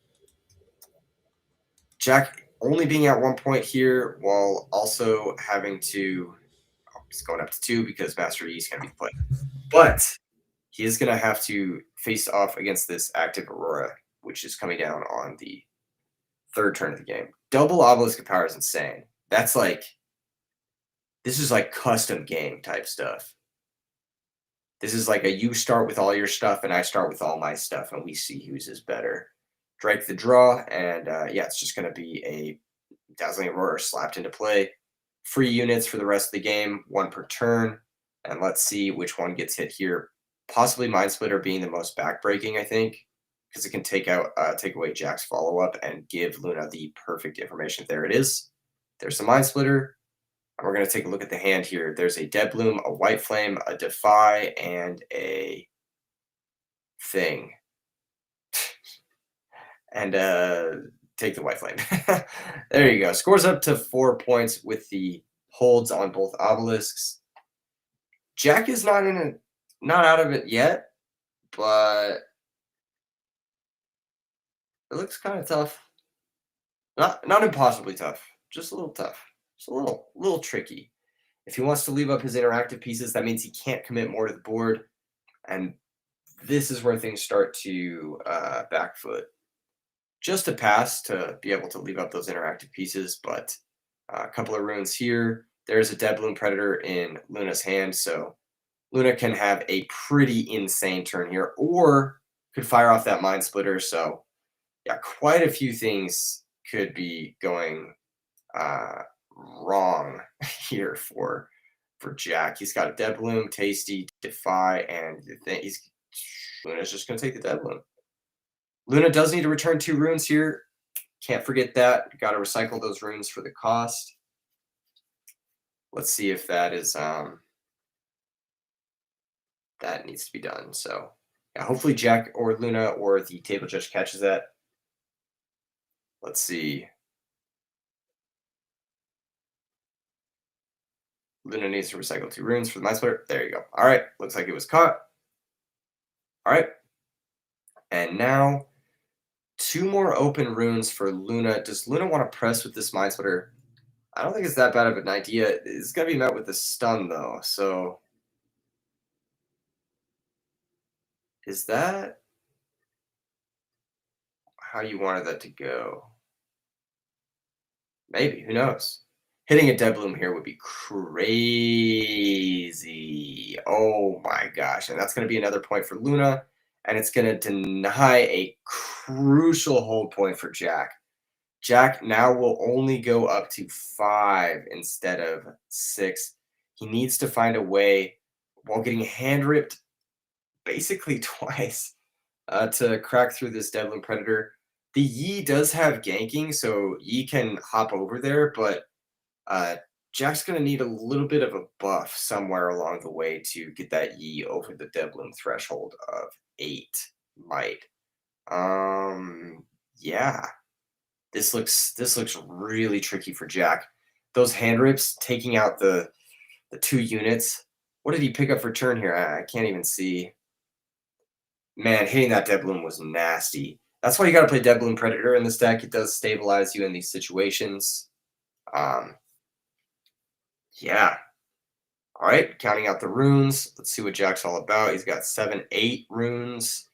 Jack only being at 1 point here, while also having to, it's going up to 2 because Master E is going to be played. But he is going to have to face off against this active Aurora, which is coming down on the 3rd turn of the game. Double Obelisk of Power is insane. That's like, this is like custom game type stuff. This is like a you start with all your stuff and I start with all my stuff, and we see whose is better. Drake the draw, and yeah, it's just going to be a Dazzling Aurora slapped into play. Free units for the rest of the game, 1 per turn, and let's see which one gets hit here. Possibly Mind Splitter being the most backbreaking, I think, because it can take away Jack's follow-up and give Luna the perfect information. There it is. There's the Mind Splitter. And we're going to take a look at the hand here. There's a Dead Bloom, a White Flame, a Defy, and a thing. And take the White Flame. There you go. Scores up to 4 points with the holds on both obelisks. Jack is not out of it yet, but it looks kind of tough. Not impossibly tough, just a little tough. It's a little tricky. If he wants to leave up his interactive pieces, that means he can't commit more to the board, and this is where things start to backfoot. Just a pass to be able to leave up those interactive pieces, but a couple of runes here. There's a Dead Bloom Predator in Luna's hand, so Luna can have a pretty insane turn here, or could fire off that Mind Splitter. So yeah, quite a few things could be going wrong here for Jack. He's got a Dead Bloom, Tasty, Defy, and Luna's just going to take the Dead Bloom. Luna does need to return 2 runes here. Can't forget that. Got to recycle those runes for the cost. Let's see if that is that needs to be done. So yeah, hopefully Jack or Luna or the table judge catches that. Let's see. Luna needs to recycle 2 runes for the Mind Splitter. There you go. All right. Looks like it was caught. All right. And now 2 more open runes for Luna. Does Luna want to press with this Mind Splitter? I don't think it's that bad of an idea. It's going to be met with a stun, though. So is that how you wanted that to go? Maybe. Who knows? Hitting a Dead Bloom here would be crazy. Oh my gosh. And that's going to be another point for Luna. And it's going to deny a crucial hold point for Jack. Jack now will only go up to 5 instead of 6. He needs to find a way, while getting hand ripped basically twice, to crack through this Dead Bloom Predator. The Yi does have ganking, so Yi can hop over there, but Jack's going to need a little bit of a buff somewhere along the way to get that Yi over the Dead Bloom threshold of 8 might. Yeah. This looks really tricky for Jack. Those hand rips taking out the 2 units. What did he pick up for turn here? I can't even see. Man, hitting that Dead Bloom was nasty. That's why you got to play Dead Bloom Predator in this deck. It does stabilize you in these situations. Yeah. All right, counting out the runes. Let's see what Jack's all about. He's got 7, 8 runes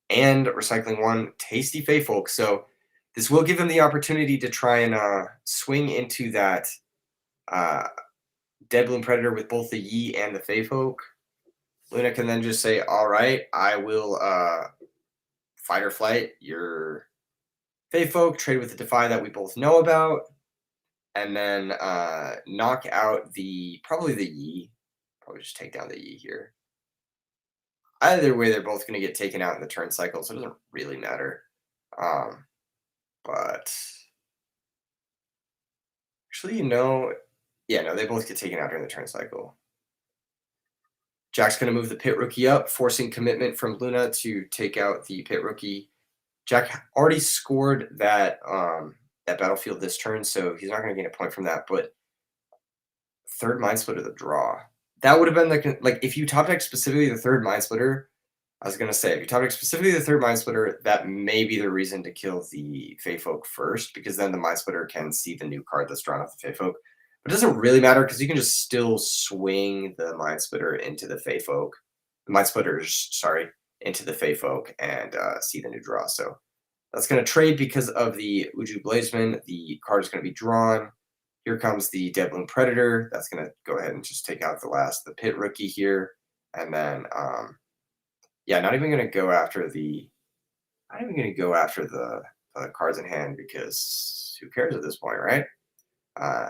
and recycling 1 Tasty Feyfolk. So this will give him the opportunity to try and swing into that Dead Bloom Predator with both the Yi and the Feyfolk. Luna can then just say, all right, I will fight or flight your Feyfolk, trade with the Defy that we both know about, and then knock out probably the Yi. Probably just take down the Yi here. Either way, they're both going to get taken out in the turn cycle, so it doesn't really matter. But actually, yeah, no, they both get taken out during the turn cycle. Jack's going to move the Pit Rookie up, forcing commitment from Luna to take out the Pit Rookie. Jack already scored that battlefield this turn, so he's not going to gain a point from that. But third Mind Splitter, the draw. That would have been like if you top deck specifically the third Mind Splitter. I was going to say, if you top deck specifically the third Mind Splitter, that may be the reason to kill the Feyfolk first, because then the Mind Splitter can see the new card that's drawn off the Feyfolk. But it doesn't really matter because you can just still swing the Mind Splitter into the Feyfolk. The Mind Splitters, sorry, into the Feyfolk and see the new draw. So that's going to trade because of the Uju Blazeman. The card is going to be drawn. Here comes the Dead Bloom Predator. That's going to go ahead and just take out the Pit Rookie here. And then, yeah, not even going to go after the cards in hand because who cares at this point, right?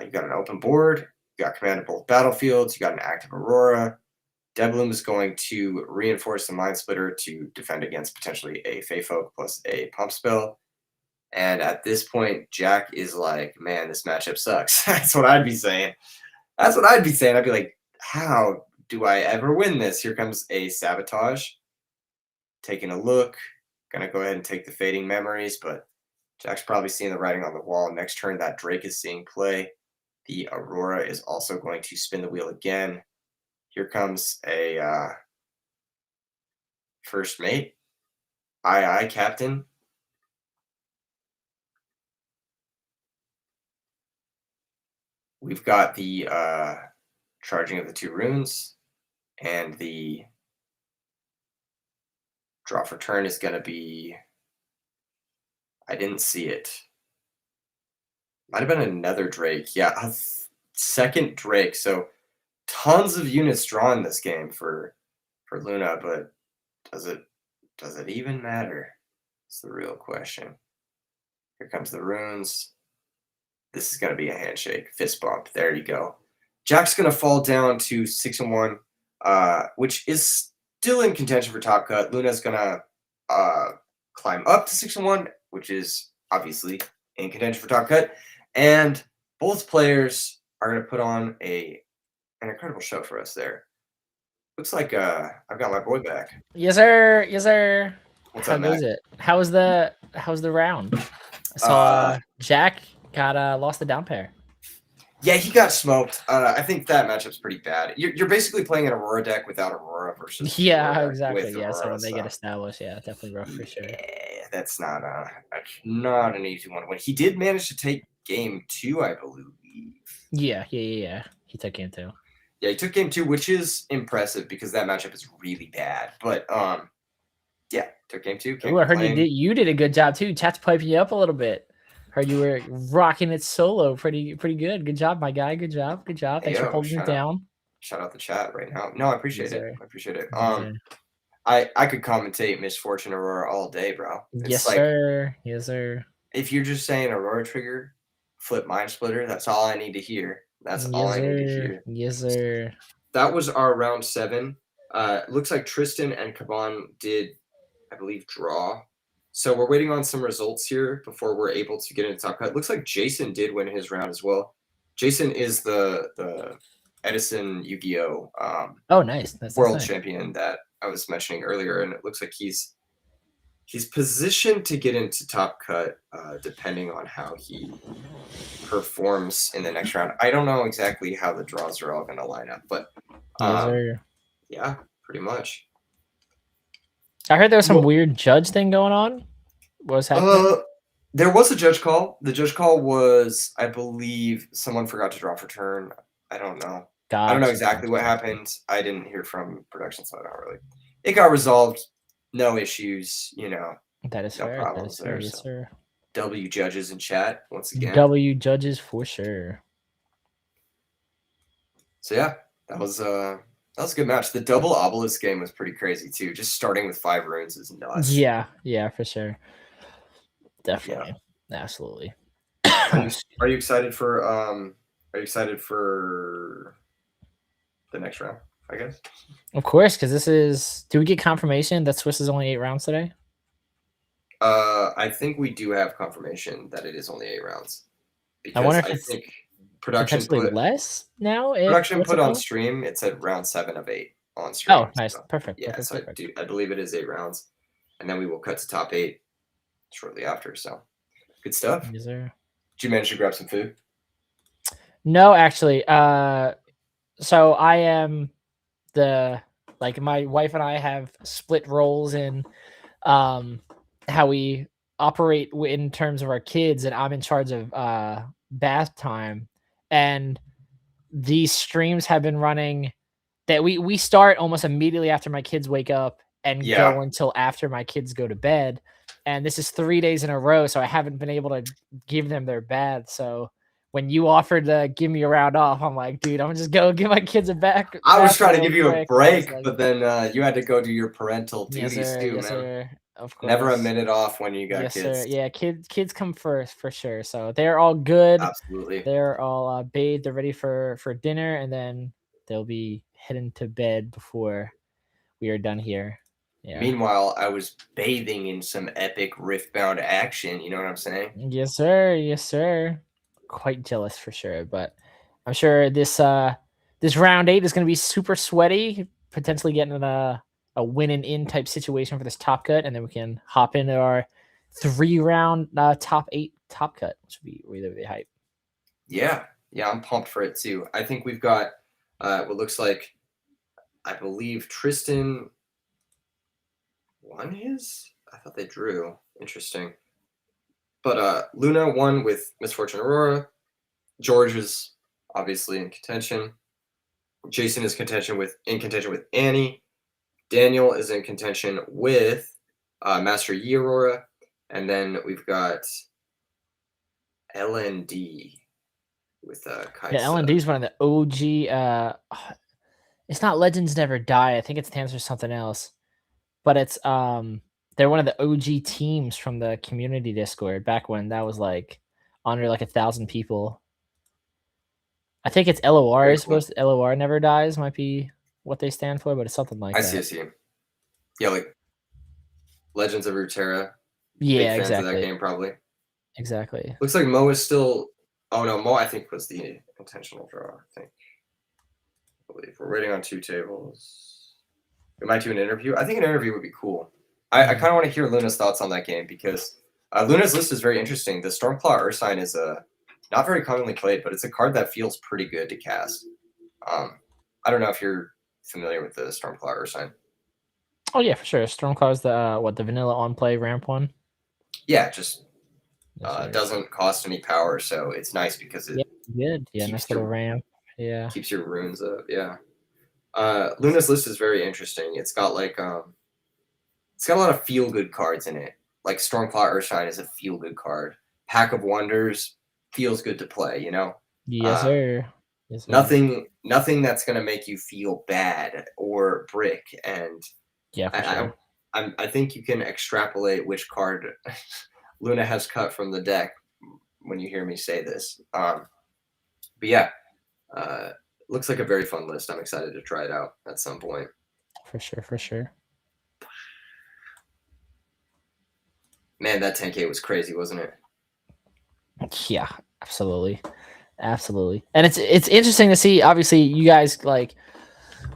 You got an open board. You got command of both battlefields. You got an active Aurora. Dead Bloom is going to reinforce the Mind Splitter to defend against potentially a Feyfolk plus a pump spell. And at this point, Jack is like, man, this matchup sucks. That's what I'd be saying. I'd be like, how do I ever win this? Here comes a Sabotage. Taking a look. Going to go ahead and take the Fading Memories, but Jack's probably seeing the writing on the wall. Next turn, that Drake is seeing play. The Aurora is also going to spin the wheel again. Here comes a First Mate. Aye, Captain. We've got the charging of the 2 runes, and the draw for turn is going to be... I didn't see it. Might have been another Drake. Yeah, a second Drake. So tons of units drawn this game for Luna, but does it even matter? It's the real question. Here comes the runes. This is going to be a handshake. Fist bump. There you go. Jack's going to fall down to 6-1, which is still in contention for top cut. Luna's going to climb up to 6-1, which is obviously in contention for top cut. And both players are going to put on an incredible show for us there. Looks like I've got my boy back. Yes, sir. Yes, sir. What's How up, goes Mac? it? How's the round? I saw Jack got lost the down pair. Yeah, he got smoked. I think that matchup's pretty bad. You're basically playing an Aurora deck without Aurora versus Yeah, exactly. with Yeah, Aurora, so when they get established, yeah, definitely rough for sure. Yeah, that's not an easy one to win. He did manage to take game 2, I believe. Yeah. He took game 2. Yeah, he took game 2, which is impressive because that matchup is really bad. But yeah, took game 2. Ooh, I heard you did a good job too. Chat's piping you up a little bit. Heard you were rocking it solo pretty good. Good job, my guy. Good job. Thanks for holding it down. Shout out the chat right now. No, I appreciate it. I appreciate it. Yes, I could commentate Misfortune Aurora all day, bro. Yes, sir. Yes, sir. If you're just saying Aurora trigger, flip Mind Splitter, that's all I need to hear. That's all I need to hear. Yes, sir. That was our round 7. Looks like Tristan and Kaban did, I believe, draw. So we're waiting on some results here before we're able to get into top cut. Looks like Jason did win his round as well. Jason is the Edison Yu-Gi-Oh! Oh, nice. That's world nice. champion that I was mentioning earlier, and it looks like he's positioned to get into top cut depending on how he performs in the next round. I don't know exactly how the draws are all going to line up, but yeah, pretty much. I heard there was some Well- weird judge thing going on. What was happening? There was a judge call. The judge call was, I believe, someone forgot to draw for turn. I don't know. I don't know exactly what happened. I didn't hear from production, so I don't really. It got resolved. No issues. You know. That is No fair. problems That is fair. there, Yes, so. sir. W judges in chat once again. W judges for sure. So yeah, that was a good match. The double obelisk game was pretty crazy too. Just starting with 5 runes is nuts. Yeah, for sure. Definitely. Yeah. Absolutely. Are you excited for the next round, I guess? Of course, because this is. Do we get confirmation that Swiss is only 8 rounds today? I think we do have confirmation that it is only 8 rounds. Because I wonder if I it's think production potentially less now. Production put on stream, it said round 7 of 8 on stream. Oh, nice. So, Perfect. Yeah, perfect, so perfect. I believe it is 8 rounds. And then we will cut to top 8 shortly after. So good stuff. Yes, sir. Did you manage to grab some food? No, actually. So I am my wife and I have split roles in how we operate in terms of our kids, and I'm in charge of bath time. And these streams have been running that we start almost immediately after my kids wake up and go until after my kids go to bed. And this is 3 days in a row, so I haven't been able to give them their bath. So when you offered to give me a round off, I'm like, dude, I'm gonna just go give my kids a back. I was trying to give you a break, like, but then you had to go do your parental duties too, yes, man. Sir. Of course. Never a minute off when you got yes, kids. Sir. Yeah, kids come first for sure. So they're all good. Absolutely. They're all bathed. They're ready for dinner, and then they'll be heading to bed before we are done here. Yeah. Meanwhile, I was bathing in some epic Riftbound action. You know what I'm saying? Yes, sir. Yes, sir. Quite jealous for sure, but I'm sure this round 8 is going to be super sweaty. Potentially getting a win and in type situation for this top cut, and then we can hop into our 3-round top 8 top cut, which would be really, really hype. Yeah, I'm pumped for it too. I think we've got what looks like, I believe Tristan won his. I thought they drew. Interesting. But Luna won with Misfortune Aurora. George is obviously in contention. Jason is in contention with Annie. Daniel is in contention with Master Yi Aurora. And then we've got LND with Kaisa. Yeah, LND is one of the OG. It's not Legends Never Die. I think it stands for something else. But it's they're one of the OG teams from the community Discord back when that was like under like 1,000 people. I think it's LOR. Very Is supposed to LOR Never Dies might be what they stand for, but it's something like that. I see. Yeah, like Legends of Runeterra. Yeah, Big fans exactly. of that game, probably. Exactly. Looks like Mo is still. Oh no, Mo I think was the intentional draw. I believe we're waiting on 2 tables. We might do an interview. I think an interview would be cool. I kind of want to hear Luna's thoughts on that game because Luna's list is very interesting. The Stormclaw Ursine is not very commonly played, but it's a card that feels pretty good to cast. I don't know if you're familiar with the Stormclaw Ursine. Oh yeah, for sure. Stormclaw is the vanilla on play ramp one. Yeah, just doesn't cost any power, so it's nice because it good. Yeah, nice little ramp. Yeah, keeps your runes up. Yeah. Luna's list is very interesting. It's got like it's got a lot of feel good cards in it. Like Stormclaw Ursine is a feel good card. Pack of Wonders feels good to play. You know. Yes, sir. Yes, sir. Nothing that's gonna make you feel bad or brick. And yeah, for sure. I think you can extrapolate which card Luna has cut from the deck when you hear me say this. But yeah, looks like a very fun list. I'm excited to try it out at some point. For sure. Man, that 10K was crazy, wasn't it? Yeah, absolutely. And it's interesting to see. Obviously, you guys like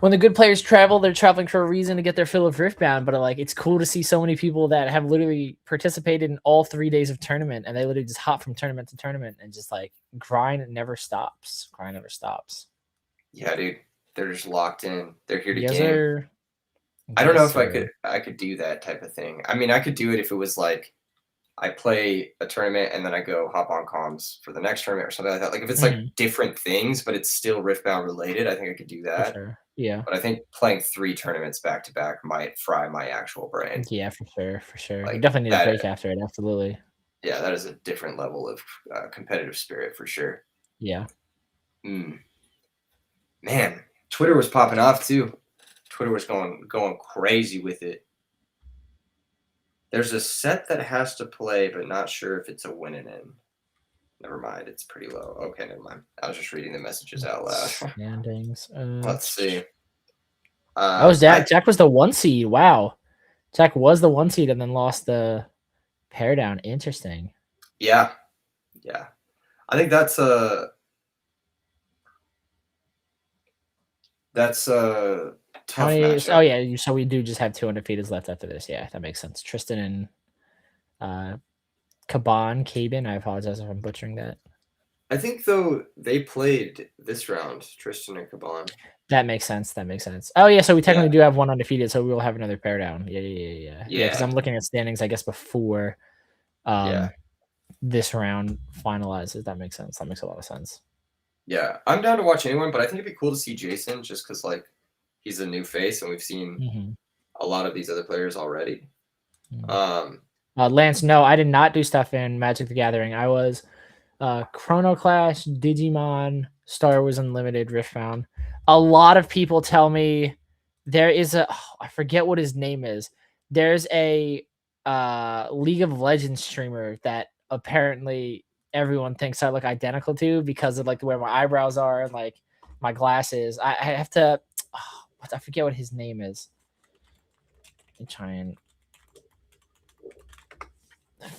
when the good players travel, they're traveling for a reason to get their fill of Riftbound. But like, it's cool to see so many people that have literally participated in all 3 days of tournament, and they literally just hop from tournament to tournament and just like grind never stops. Yeah, dude, they're just locked in. They're here to yes, game. Sir. I don't know Yes, if sir. I could do that type of thing. I mean, I could do it if it was like I play a tournament and then I go hop on comms for the next tournament or something like that. Like if it's like different things, but it's still Riftbound related, I think I could do For that. sure. Yeah. But I think playing 3 tournaments back to back might fry my actual brain. Yeah, for sure. For sure. You Like definitely need a that. break after it. Absolutely. Yeah, that is a different level of competitive spirit for sure. Yeah. Man, Twitter was popping off too. Twitter was going crazy with it. There's a set that has to play, but not sure if it's a win and in. Never mind, it's pretty low. Okay, never mind. I was just reading the messages out loud. Standings. Let's see. Jack was the 1 seed. Wow. Jack was the 1 seed and then lost the pair down. Interesting. Yeah. I think that's a tough matchup. Oh yeah, so we do just have 2 undefeateds left after this. Yeah, that makes sense. Tristan and Cabin. I apologize if I'm butchering that. I think though they played this round, Tristan and Caban. That makes sense. Oh yeah, so we technically do have 1 undefeated, so we will have another pair down. Yeah. Because I'm looking at standings, I guess before this round finalizes. That makes sense. That makes a lot of sense. Yeah, I'm down to watch anyone, but I think it'd be cool to see Jason just because like he's a new face and we've seen a lot of these other players already. Lance, no, I did not do stuff in Magic the Gathering. I was Chrono Clash, Digimon, Star Wars Unlimited, Riftbound. A lot of people tell me there is I forget what his name is. There's a League of Legends streamer that apparently everyone thinks I look identical to because of like where my eyebrows are and like my glasses. I have to I forget what his name is. Let me try and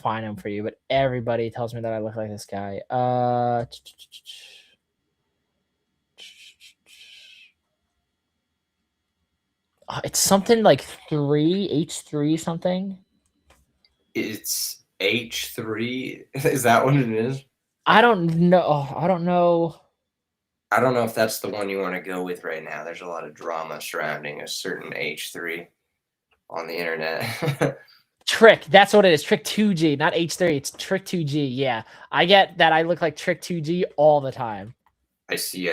find him for you, but everybody tells me that I look like this guy. It's something like H3 something. It's H3. Is that what it is? I don't know. I don't know if that's the one you want to go with right now. There's a lot of drama surrounding a certain H3 on the internet. Trick. That's what it is. Trick 2G, not H3. It's Trick 2G. Yeah. I get that I look like Trick 2G all the time. I see.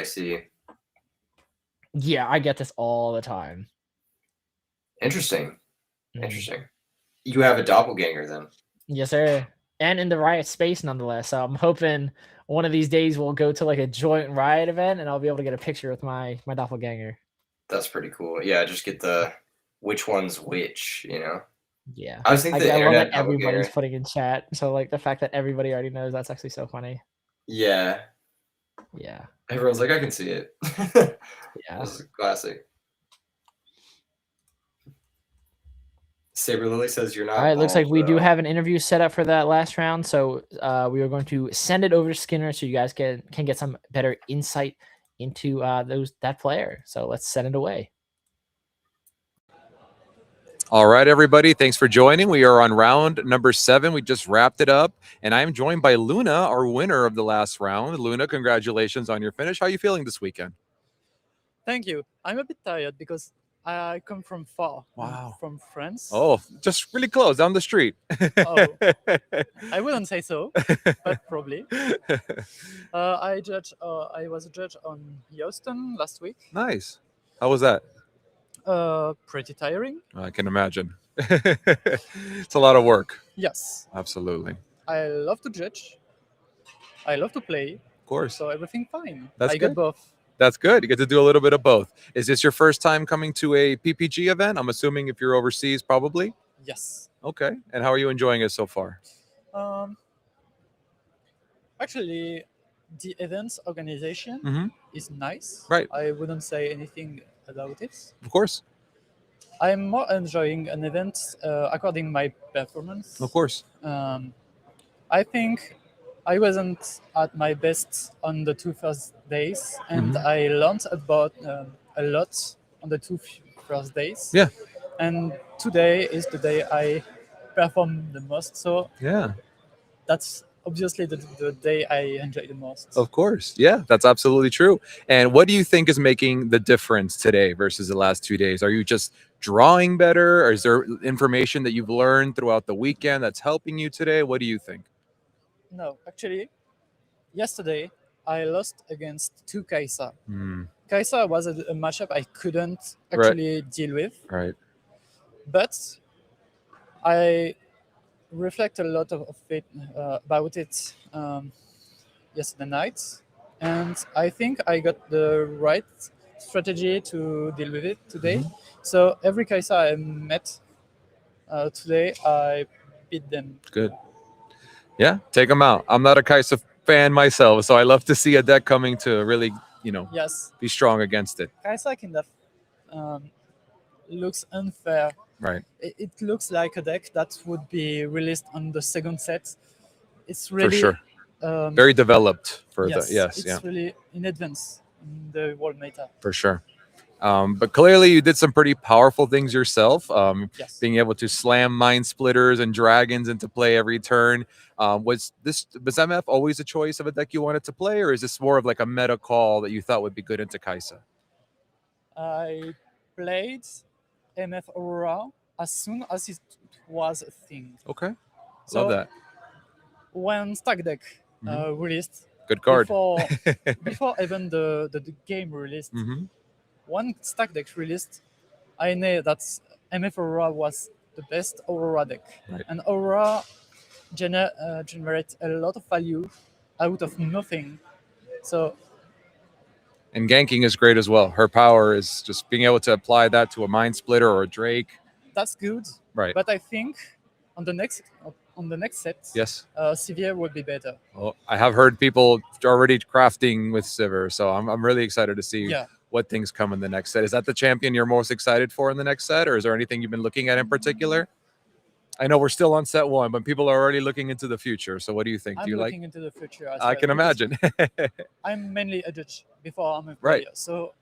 Yeah, I get this all the time. Interesting. You have a doppelganger then. Yes, sir. And in the Riot space nonetheless. So I'm hoping one of these days we'll go to like a joint Riot event and I'll be able to get a picture with my doppelganger. That's pretty cool. Yeah, just get the which one's which, you know? Yeah. I was thinking I love that everybody's putting in chat. So like the fact that everybody already knows, that's actually so funny. Yeah. Everyone's like, I can see it. Yeah. This is classic. Saber Lily says you're not. All right, looks like we do have an interview set up for that last round. So we are going to send it over to Skinner so you guys can get some better insight into that player. So let's send it away. All right, everybody. Thanks for joining. We are on round number 7. We just wrapped it up. And I am joined by Luna, our winner of the last round. Luna, congratulations on your finish. How are you feeling this weekend? Thank you. I'm a bit tired because I come from far. Wow. From France. Oh, just really close down the street. Oh, I wouldn't say so, but probably. I was a judge on Houston last week. Nice. How was that? Pretty tiring. I can imagine. It's a lot of work. Yes. Absolutely. I love to judge. I love to play. Of course. So everything fine. That's I good. get both. That's good. You get to do a little bit of both. Is this your first time coming to a PPG event? I'm assuming if you're overseas, probably. Yes. Okay. And how are you enjoying it so far? Actually, the events organization is nice. Right. I wouldn't say anything about it. Of course. I'm more enjoying an event according my performance. Of course. I think I wasn't at my best on the 2 first days, and I learned about a lot on the 2 first days. Yeah. And today is the day I perform the most. So yeah, that's obviously the day I enjoy the most. Of course. Yeah, that's absolutely true. And what do you think is making the difference today versus the last 2 days? Are you just drawing better? Or is there information that you've learned throughout the weekend that's helping you today? What do you think? No, actually, yesterday I lost against 2 Kaisa. Mm, Kaisa was a matchup I couldn't Right. actually deal with, right. but I reflect a lot of it about it yesterday night, and I think I got the right strategy to deal with it today. Mhm. So every Kaisa I met today, I beat them. Good. Yeah, take them out. I'm not a Kaisa fan myself, so I love to see a deck coming to really, Yes, be strong against it. Kaisa kind of looks unfair. Right. It looks like a deck that would be released on the second set. It's For really sure. um, Very developed for yes, the yes, it's yeah, really in advance in the world meta. for sure. But clearly you did some pretty powerful things yourself. Yes. Being able to slam mind splitters and dragons into play every turn. Was MF always a choice of a deck you wanted to play, or is this more of like a meta call that you thought would be good into Kaisa? I played MF Aurora as soon as it was a thing. Okay. So Love that. when Stack Deck released, Good card. before even the game released, Mhm. when Stack Deck released, I knew that MF Aurora was the best Aurora deck. Right. And Aurora generates a lot of value out of nothing. So And ganking is great as well. Her power is just being able to apply that to a mind splitter or a Drake. that's good. Right. But I think on the next set, Yes. Sivir would be better. Well, I have heard people already crafting with Sivir, so I'm really excited to see Yeah. what things come in the next set. Is that the champion you're most excited for in the next set, or is there anything you've been looking at in particular? I know we're still on set 1, but people are already looking into the future. So what do you think? I'm Do you like? looking into the future as I well, can because imagine. I'm mainly a judge before I'm a player. Right. So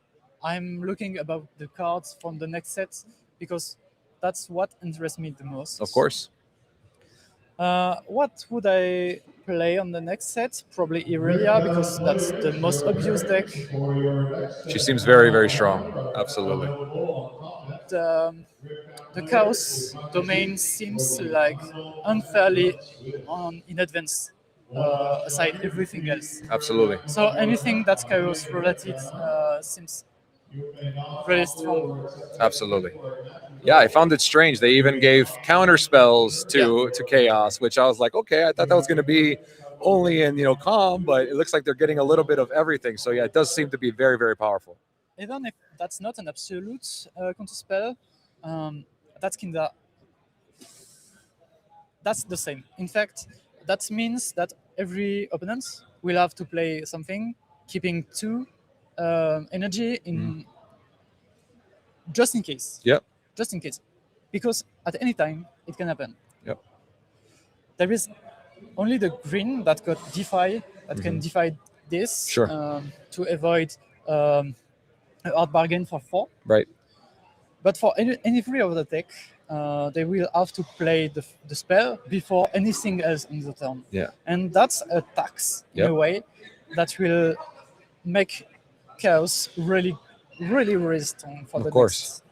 I'm looking about the cards from the next set because that's what interests me the most. Of course. What would I play on the next set? Probably Irelia, because that's the most obvious deck. She seems very, very strong. Absolutely. The Chaos domain seems like unfairly in advance, aside everything else. Absolutely. So anything that's Chaos related seems very strong. Absolutely. Yeah, I found it strange. They even gave counter spells to Chaos, which I was like, okay, I thought that was going to be only in calm, but it looks like they're getting a little bit of everything. So yeah, it does seem to be very, very powerful. Even if that's not an absolute counter spell, that's the same. In fact, that means that every opponent will have to play something, keeping 2 energy in just in case. Yep. Just in case, because at any time it can happen. Yep. There is only the green that got defy that can defy this Sure. to avoid a hard bargain for 4. Right. But for every other deck, they will have to play the spell before anything else on the turn. Yeah. And that's a tax in Yep. a way that will make Chaos really, really, really strong for Of the course. next.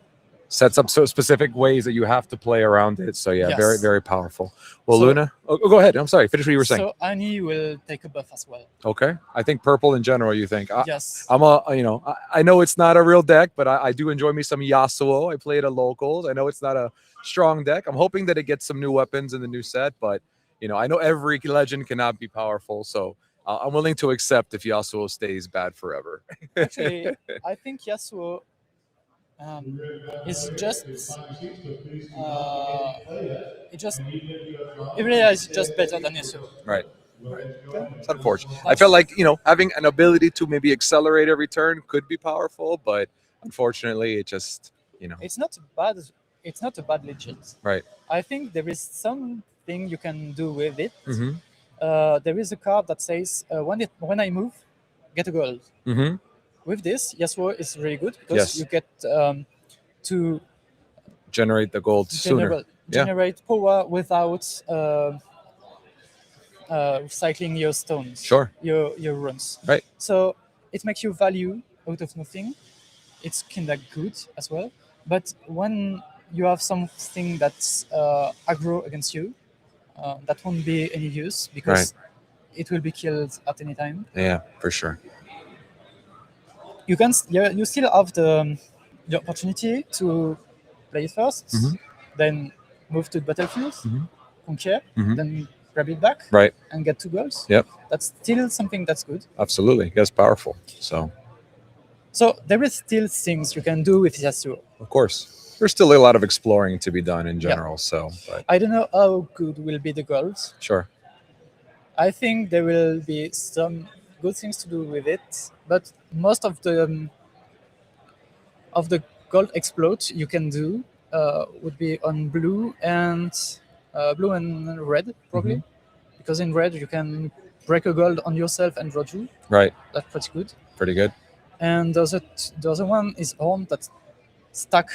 Sets up so specific ways that you have to play around it. So yeah, Yes. very, very powerful. Well, So- Luna, go ahead. I'm sorry. Finish what you were saying. So Annie will take a buff as well. Okay. I think purple in general, you think? Yes. I know it's not a real deck, but I do enjoy me some Yasuo. I played at locals. I know it's not a strong deck. I'm hoping that it gets some new weapons in the new set, but I know every legend cannot be powerful. So I'm willing to accept if Yasuo stays bad forever. Actually, I think Yasuo is just Irelia is just better than Yasuo. Right. It's unfortunate. I felt like, having an ability to maybe accelerate every turn could be powerful, but unfortunately it just, It's not a bad legend. right. I think there is something you can do with it. Mm-hmm. There is a card that says when I move, get a gold. Mm-hmm. With this, Yasuo is really good because Yes. you get to Generate the gold sooner. generate power without recycling your stones, Sure. your runs. Right. So it makes you value out of nothing. It's kind of good as well. But when you have something that's aggro against you, that won't be any use because it will be killed at any time. Yeah, for sure. You still have the opportunity to play it 1st, then move to the battlefield, conquer, then grab it back, Right. and get 2 goals. Yep. That's still something that's good. Absolutely. That's powerful. So there is still things you can do with Yasuo. Of course, there's still a lot of exploring to be done in general. So, but I don't know how good will be the goals. sure. I think there will be some good things to do with it, but most of the gold exploits you can do would be on blue and red probably, because in red you can break a gold on yourself and draw 2. Right. That's pretty good. Pretty good. And the other one is horn that stack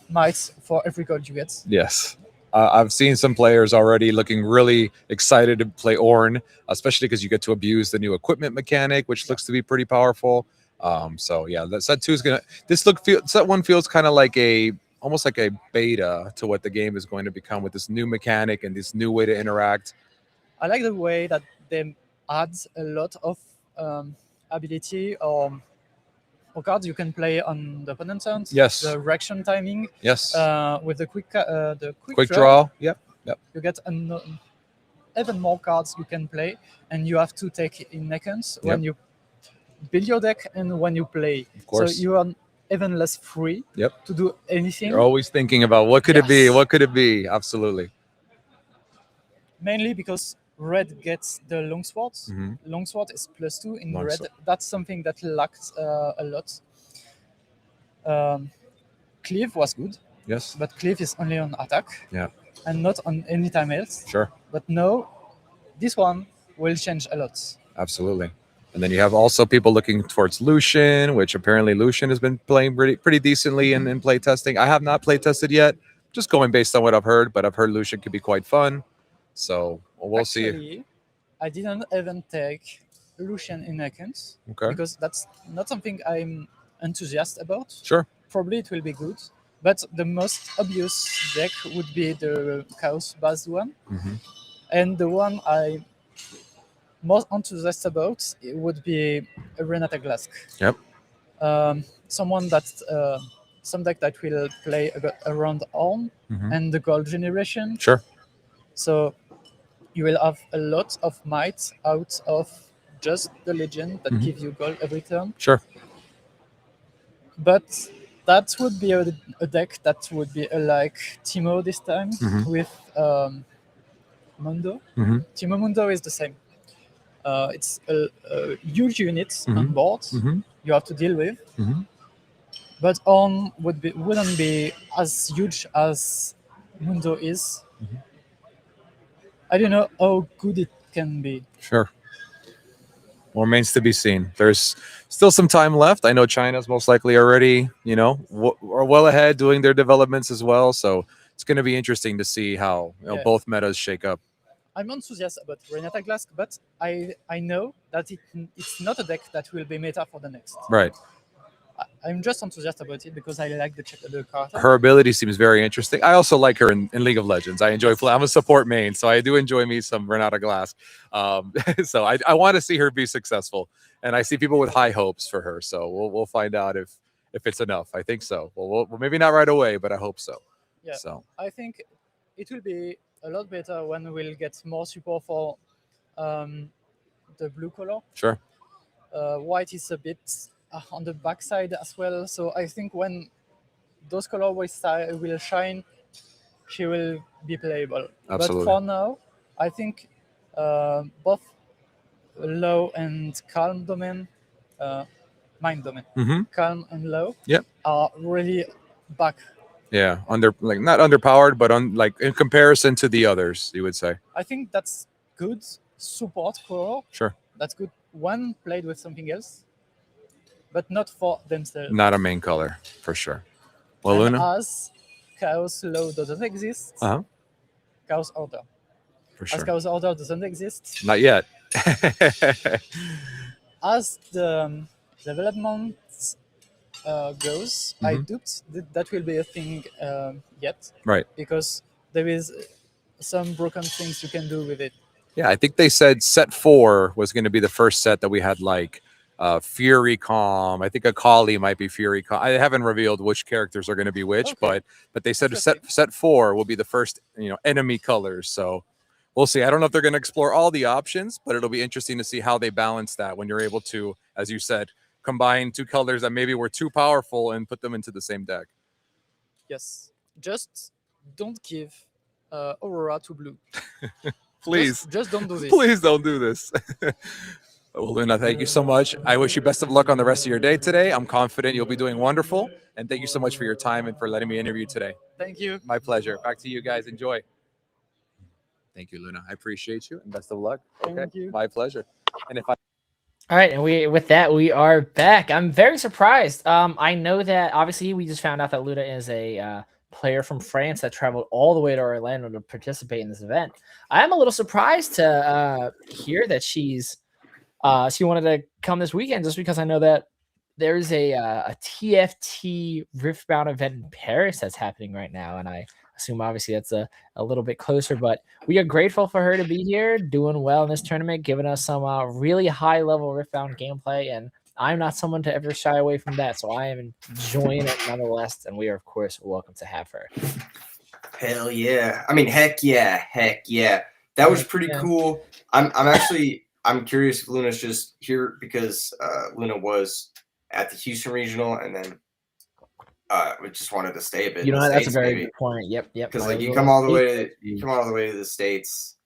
mites for every gold you get. Yes. I've seen some players already looking really excited to play Ornn, especially because you get to abuse the new equipment mechanic, which looks to be pretty powerful. So yeah, that set 2 is gonna. Set 1 feels kind of like almost like a beta to what the game is going to become with this new mechanic and this new way to interact. I like the way that they add a lot of ability or cards you can play on the opponent turn. Yes. The reaction timing. Yes. With the quick draw. Yep. You get even more cards you can play, and you have to take in account when you build your deck and when you play. Of course. So you are even less free to do anything. You're always thinking about what could it be? What could it be? Absolutely. Mainly because red gets the longsword. Longsword is +2 in red. That's something that lacked a lot. Cleave was good. Yes. But cleave is only on attack. Yeah. And not on any time else. Sure. But no, this one will change a lot. Absolutely. And then you have also people looking towards Lucian, which apparently Lucian has been playing pretty decently in play testing. I have not play tested yet, just going based on what I've heard, but I've heard Lucian could be quite fun. So we'll see. I didn't even take Lucian in account because that's not something I'm enthusiastic about. Sure. Probably it will be good, but the most obvious deck would be the Chaos based one, and the one I'm most enthusiastic about it would be Renata Glask. Yep. Some deck that will play around Ornn and the gold generation. Sure. So you will have a lot of might out of just the legend that give you gold every turn. Sure. But that would be a deck that would be like Timo this time with Mundo. Timo Mundo is the same. It's a huge unit on board you have to deal with. But Ornn wouldn't be as huge as Mundo is. I don't know how good it can be. Sure. More remains to be seen. There's still some time left. I know China's most likely already, are well ahead doing their developments as well. So it's going to be interesting to see how both metas shake up. I'm enthusiastic about Renata Glask, but I know that it's not a deck that will be meta for the next. Right. I'm just enthusiastic about it because I like the card. Her ability seems very interesting. I also like her in League of Legends. I enjoy I'm a support main, so I do enjoy me some Renata Glask. So I want to see her be successful, and I see people with high hopes for her. So we'll find out if it's enough. I think so. Well, maybe not right away, but I hope so. Yeah. So I think it will be a lot better when we'll get more support for the blue color. Sure. White is a bit on the backside as well. So I think when those colorways will shine, she will be playable. Absolutely. But for now, I think both low and calm domain, mind domain, calm and low, are really back. Yeah, not underpowered, but in comparison to the others, you would say. I think that's good support color. Sure. That's good when played with something else, but not for themselves. Not a main color, for sure. Well, and Luna? as Chaos Low doesn't exist, Chaos Order. For sure. Chaos Order doesn't exist. Not yet. As the development goes, I doubt that will be a thing yet. Right. Because there is some broken things you can do with it. Yeah, I think they said set 4 was going to be the first set that we had like Fury Calm. I think Akali might be Fury Calm. I haven't revealed which characters are going to be which, but they said set 4 will be the first, enemy colors. So we'll see. I don't know if they're going to explore all the options, but it'll be interesting to see how they balance that when you're able to, as you said, combine 2 colors that maybe were too powerful and put them into the same deck. Yes. Just don't give Aurora to blue. Please. Just don't do this. Please don't do this. Well, Luna, thank you so much. I wish you best of luck on the rest of your day today. I'm confident you'll be doing wonderful. And thank you so much for your time and for letting me interview today. Thank you. My pleasure. Back to you guys. Enjoy. Thank you, Luna. I appreciate you and best of luck. Okay. Thank you. My pleasure. And if I All right, and with that we are back. I'm very surprised. I know that obviously we just found out that Luna is a player from France that traveled all the way to Orlando to participate in this event. I'm a little surprised to hear that she wanted to come this weekend, just because I know that there's a TFT Riftbound event in Paris that's happening right now, and I assume obviously that's a little bit closer, but we are grateful for her to be here, doing well in this tournament, giving us some really high level Riftbound gameplay, and I'm not someone to ever shy away from that, so I am enjoying it nonetheless, and we are of course welcome to have her. Hell yeah! I mean, heck yeah! That was pretty cool. I'm curious if Luna's just here because Luna was at the Houston Regional, and then we just wanted to stay a bit. That's a very good point. Yep. Because like you come all the way to the States,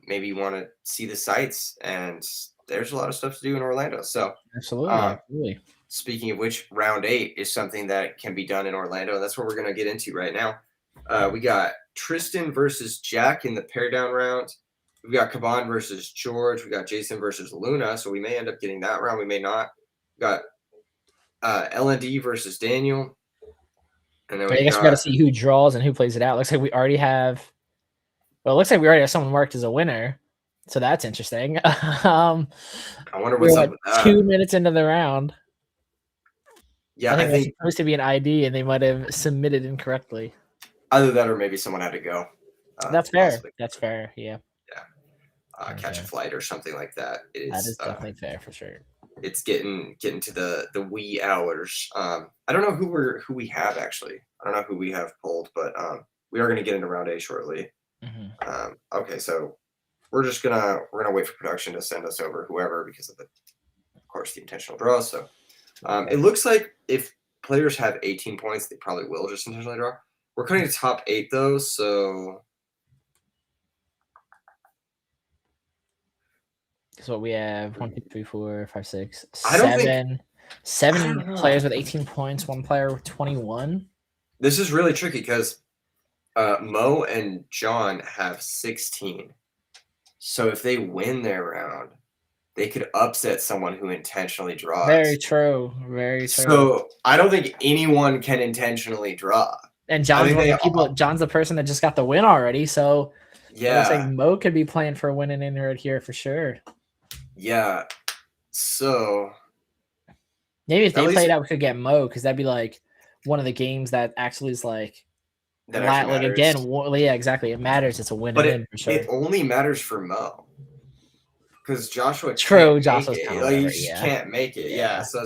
maybe you want to see the sights, and there's a lot of stuff to do in Orlando. So absolutely. Speaking of which, round 8 is something that can be done in Orlando, and that's what we're gonna get into right now. We got Tristan versus Jack in the pair down round. We got Caban versus George. We got Jason versus Luna. So we may end up getting that round. We may not. We got LND versus Daniel. And then I guess we got to see who draws and who plays it out. Looks like we already have. Well, it looks like we already have someone marked as a winner. So that's interesting. I wonder what's up with that. 2 minutes into the round. Yeah, I think it's supposed to be an ID, and they might have submitted incorrectly. Either that, or maybe someone had to go. That's fair. Possibly. That's fair. Yeah. Catch a flight or something like that. That is definitely fair for sure. It's getting to the wee hours. I don't know who we have actually. I don't know who we have pulled, but we are going to get into round 8 shortly. Mm-hmm. Okay, so we're gonna wait for production to send us over whoever because of course the intentional draw. So it looks like if players have 18 points, they probably will just intentionally draw. We're cutting to top 8 though, so. So we have 1, 2, 3, 4, 5, 6, 7. 7 players with 18 points, 1 player with 21. This is really tricky because Mo and John have 16. So if they win their round, they could upset someone who intentionally draws. Very true. Very true. So I don't think anyone can intentionally draw. And John's John's the person that just got the win already. So yeah, it looks like Mo could be playing for a winning in right here for sure. Yeah. So maybe if they played out, we could get Mo, because that'd be like one of the games that actually is like again. Yeah, exactly. It matters. It's a win for sure. It only matters for Mo because Joshua. Joshua's can't make it. Yeah. So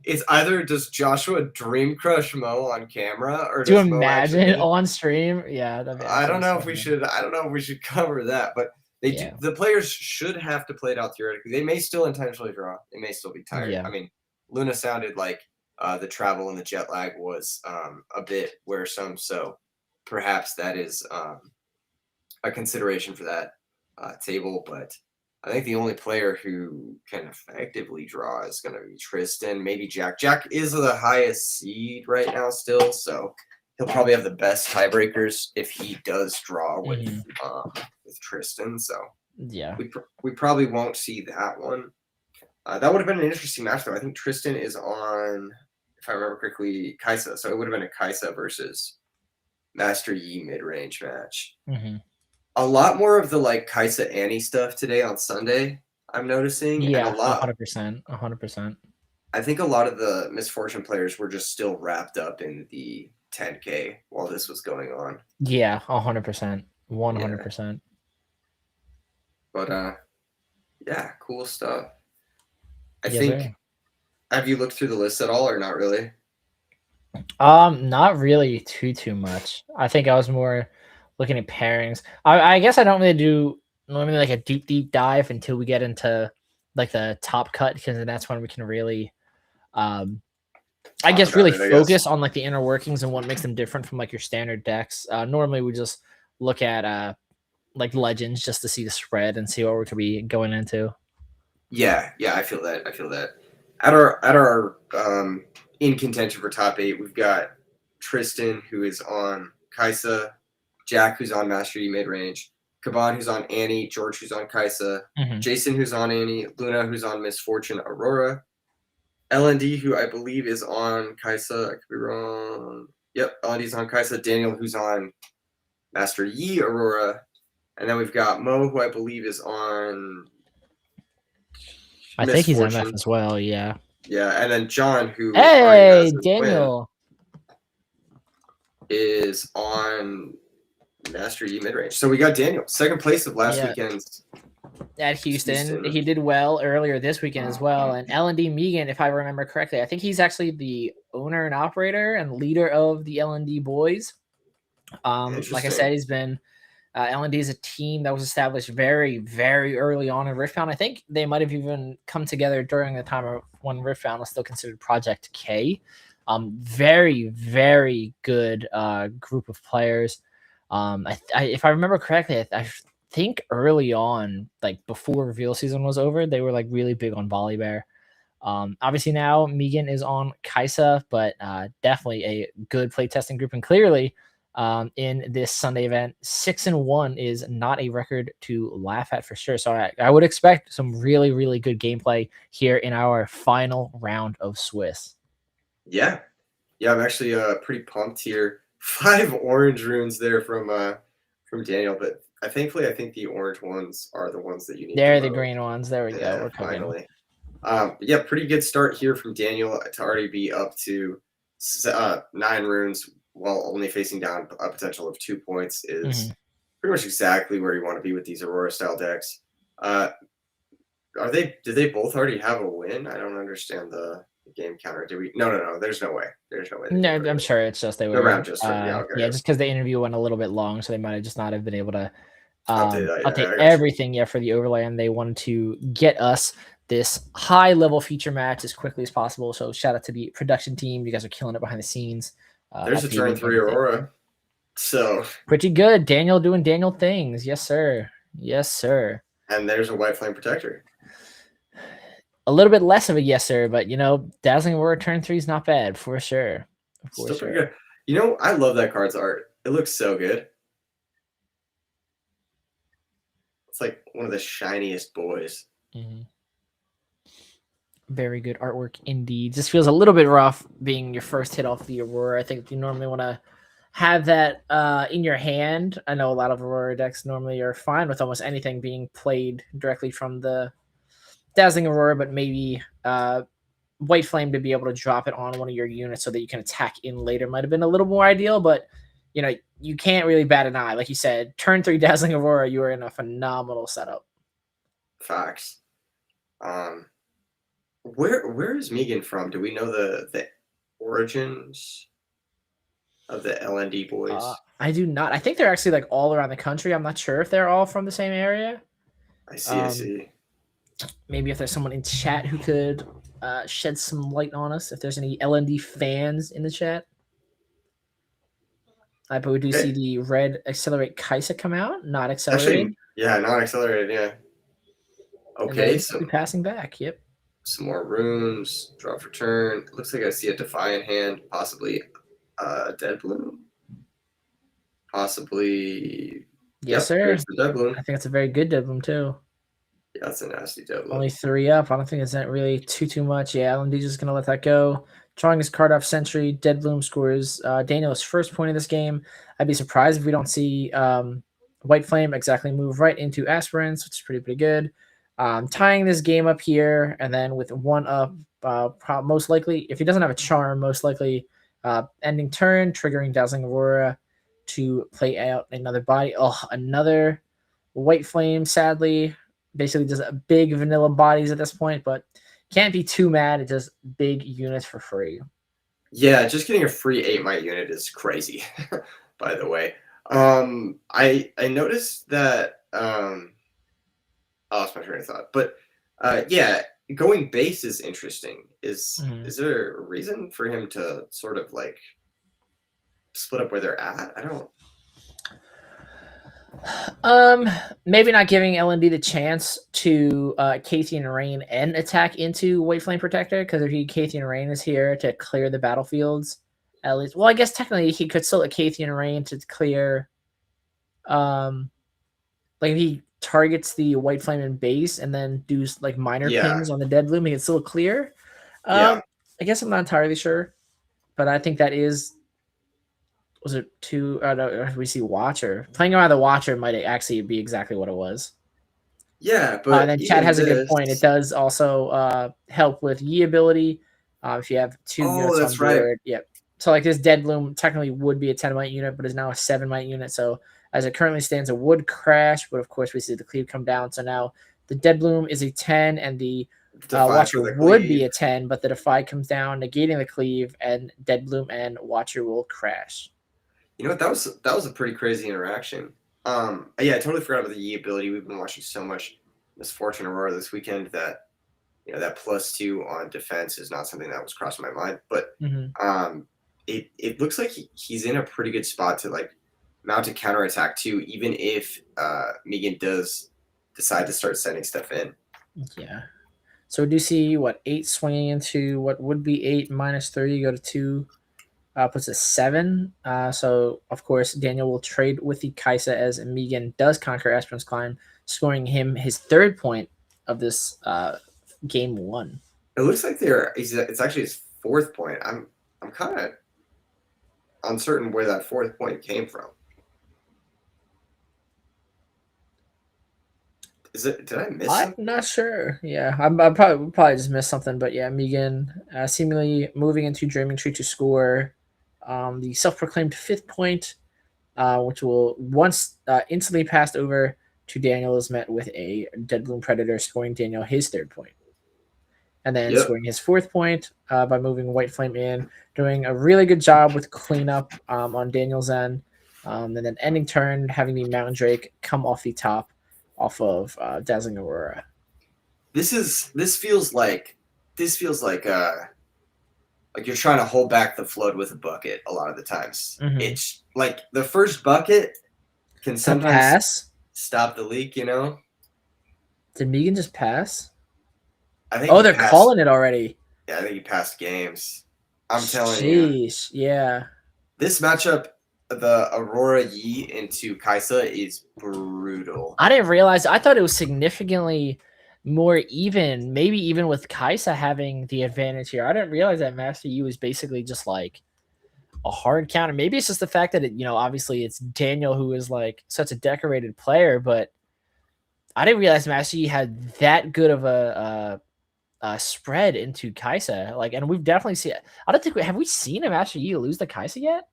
it's either does Joshua dream crush Mo on camera, or do you imagine on stream? Yeah. I don't know if we should. I don't know if we should cover that, but. The players should have to play it out theoretically. They may still intentionally draw. They may still be tired. Yeah. I mean, Luna sounded like the travel and the jet lag was a bit wearisome, so perhaps that is a consideration for that table. But I think the only player who can effectively draw is going to be Tristan, maybe Jack. Jack is the highest seed right now still, so he'll probably have the best tiebreakers if he does draw with Tristan. So yeah, we probably won't see that one. That would have been an interesting match, though. I think Tristan is on, if I remember correctly, Kaisa. So it would have been a Kaisa versus Master Yi mid-range match. Mm-hmm. a lot more of the like Kaisa Annie stuff today on Sunday. I'm noticing, Yeah, and a lot. 100%, 100%. I think a lot of the Misfortune players were just still wrapped up in the 10K while this was going on. Yeah, 100%, 100%. But yeah, cool stuff. I Yes, think. sir. Have you looked through the list at all, or not really? Not really too much. I think I was more looking at pairings. I guess I don't really do normally like a deep dive until we get into like the top cut, because then that's when we can really I guess really focus on like the inner workings and what makes them different from like your standard decks. Normally we just look at like legends just to see the spread and see what we could be going into. Yeah, I feel that. At our in contention for top 8, we've got Tristan, who is on Kaisa, Jack, who's on Master Yi mid range, Kaban, who's on Annie, George, who's on Kaisa, Jason, who's on Annie, Luna, who's on Misfortune, Aurora, LND, who I believe is on Kaisa. I could be wrong. Yep, LND's on Kaisa. Daniel, who's on Master Yi, Aurora, and then we've got Mo, who I believe is on. I think he's MF as well. Yeah. Yeah, and then John, who Daniel is on Master Yi mid range. So we got Daniel, second place of last weekend's at Houston. He did well earlier this weekend as well. And L&D Megan, if I remember correctly, I think he's actually the owner and operator and leader of the L&D boys. Like I said, he's been L&D is a team that was established very, very early on in Riftbound. I think they might have even come together during the time of when Riftbound was still considered Project K. Very, very good group of players. If I remember correctly, I think early on, like before reveal season was over, they were like really big on Volibear. Obviously now Megan is on Kaisa, but definitely a good playtesting group, and clearly in this Sunday event, 6-1 is not a record to laugh at for sure. So I would expect some really, really good gameplay here in our final round of Swiss. Yeah, I'm actually pretty pumped here. 5 orange runes there from Daniel, but thankfully I think the orange ones are the ones that you need. They're the green ones. There we go. We're finally. Yeah, pretty good start here from Daniel to already be up to 9 runes while only facing down a potential of 2 points is pretty much exactly where you want to be with these Aurora style decks. Did they both already have a win? I don't understand the game counter. Did we? No. There's no way. No, I'm sure it's just they were around just just because the interview went a little bit long, so they might have just not have been able to update everything yet for the overlay, and they wanted to get us this high level feature match as quickly as possible. So shout out to the production team. You guys are killing it behind the scenes. There's a turn 3 Aurora. So pretty good. Daniel doing Daniel things. Yes, sir. And there's a White Flame Protector. A little bit less of a yes, sir, but Dazzling Aurora turn 3 is not bad for sure. Still pretty good. I love that card's art. It looks so good. It's like one of the shiniest boys. Very good artwork indeed. Just feels a little bit rough being your first hit off the Aurora. I think you normally want to have that in your hand. I know a lot of Aurora decks normally are fine with almost anything being played directly from the Dazzling Aurora, but maybe White Flame to be able to drop it on one of your units so that you can attack in later might have been a little more ideal, but you can't really bat an eye. Like you said, turn 3 Dazzling Aurora, you are in a phenomenal setup. Facts. Where is Megan from? Do we know the origins of the LND boys? I do not. I think they're actually like all around the country. I'm not sure if they're all from the same area. I see. Maybe if there's someone in chat who could shed some light on us, if there's any LND fans in the chat. But we do see the red Accelerate Kaisa come out, not accelerated. Actually, yeah, not accelerated, yeah. Okay, so passing back, yep. Some more runes, draw for turn. It looks like I see a Defiant hand, possibly Dead Bloom. Possibly. Yes, sir. There's the Dead Bloom. I think it's a very good Dead Bloom, too. Yeah, that's a nasty Dead Bloom. Only 3 up. I don't think it's not really too much. Yeah, LND's just going to let that go. Drawing his card off Sentry. Dead Bloom scores Daniel's first point of this game. I'd be surprised if we don't see White Flame exactly move right into Aspirants, which is pretty good. Tying this game up here, and then with 1 up, most likely, if he doesn't have a charm, most likely ending turn, triggering Dazzling Aurora to play out another body. Oh, another White Flame, sadly. Basically just big vanilla bodies at this point, but can't be too mad. It's just big units for free. Yeah, just getting a free 8-mite unit is crazy, by the way. I noticed that I lost my train of thought, but yeah, going base is interesting. Is there a reason for him to sort of like split up where they're at? I don't. Maybe not giving LND the chance to Kathian Rain and attack into White Flame Protector, because if Kathian Rain is here to clear the battlefields, at least. Well, I guess technically he could still Kathian Rain to clear. Like if he targets the White Flame in base and then do like minor pings on the Dead Bloom, he can still clear. I guess I'm not entirely sure, but I think that is. Was it 2? No, we see Watcher. Playing around the Watcher might actually be exactly what it was. Yeah, but then Chad has a good point. It does also help with Yi ability. If you have 2 units on board. Right. Yep. So like this Dead Bloom technically would be a 10-mite unit, but is now a 7-mite unit. So as it currently stands, it would crash, but of course we see the cleave come down. So now the Dead Bloom is a 10, and the Watcher would be a 10, but the Defy comes down, negating the cleave, and Dead Bloom and Watcher will crash. You know what? That was a pretty crazy interaction. Yeah, I totally forgot about the Yi ability. We've been watching so much Misfortune Aurora this weekend that that +2 on defense is not something that was crossing my mind. But it looks like he's in a pretty good spot to like mount a counterattack too, even if Megan does decide to start sending stuff in. Yeah. So we do see 8 swinging into what would be 8 minus 30, go to 2. Puts a 7. So, of course, Daniel will trade with the Kaisa as Megan does conquer Aspirant's Climb, scoring him his 3rd point of this game 1. It looks like it's actually his 4th point. I'm kind of uncertain where that 4th point came from. Did I miss something? I'm not sure. Yeah, I probably just missed something. But yeah, Megan seemingly moving into Dreaming Tree to score the self-proclaimed 5th point, which will once instantly passed over to Daniel is met with a Dead Bloom Predator, scoring Daniel his 3rd point. And then scoring his 4th point by moving White Flame in, doing a really good job with cleanup on Daniel's end. And then ending turn, having the Mountain Drake come off the top off of Dazzling Aurora. This feels like you're trying to hold back the flood with a bucket a lot of the times. It's like the first bucket can sometimes stop the leak, Did Megan just pass? I think they're calling it already. Yeah, I think he passed games. I'm telling you. Yeah. This matchup, the Aurora Yi into Kaisa, is brutal. I didn't realize. I thought it was significantly more even, maybe even with Kaisa having the advantage here. I didn't realize that Master Yi was basically just like a hard counter. Maybe it's just the fact that obviously it's Daniel who is like such a decorated player, but I didn't realize Master Yi had that good of a spread into Kaisa. Like, and we've definitely seen. I don't think have we seen a Master Yi lose to Kaisa yet?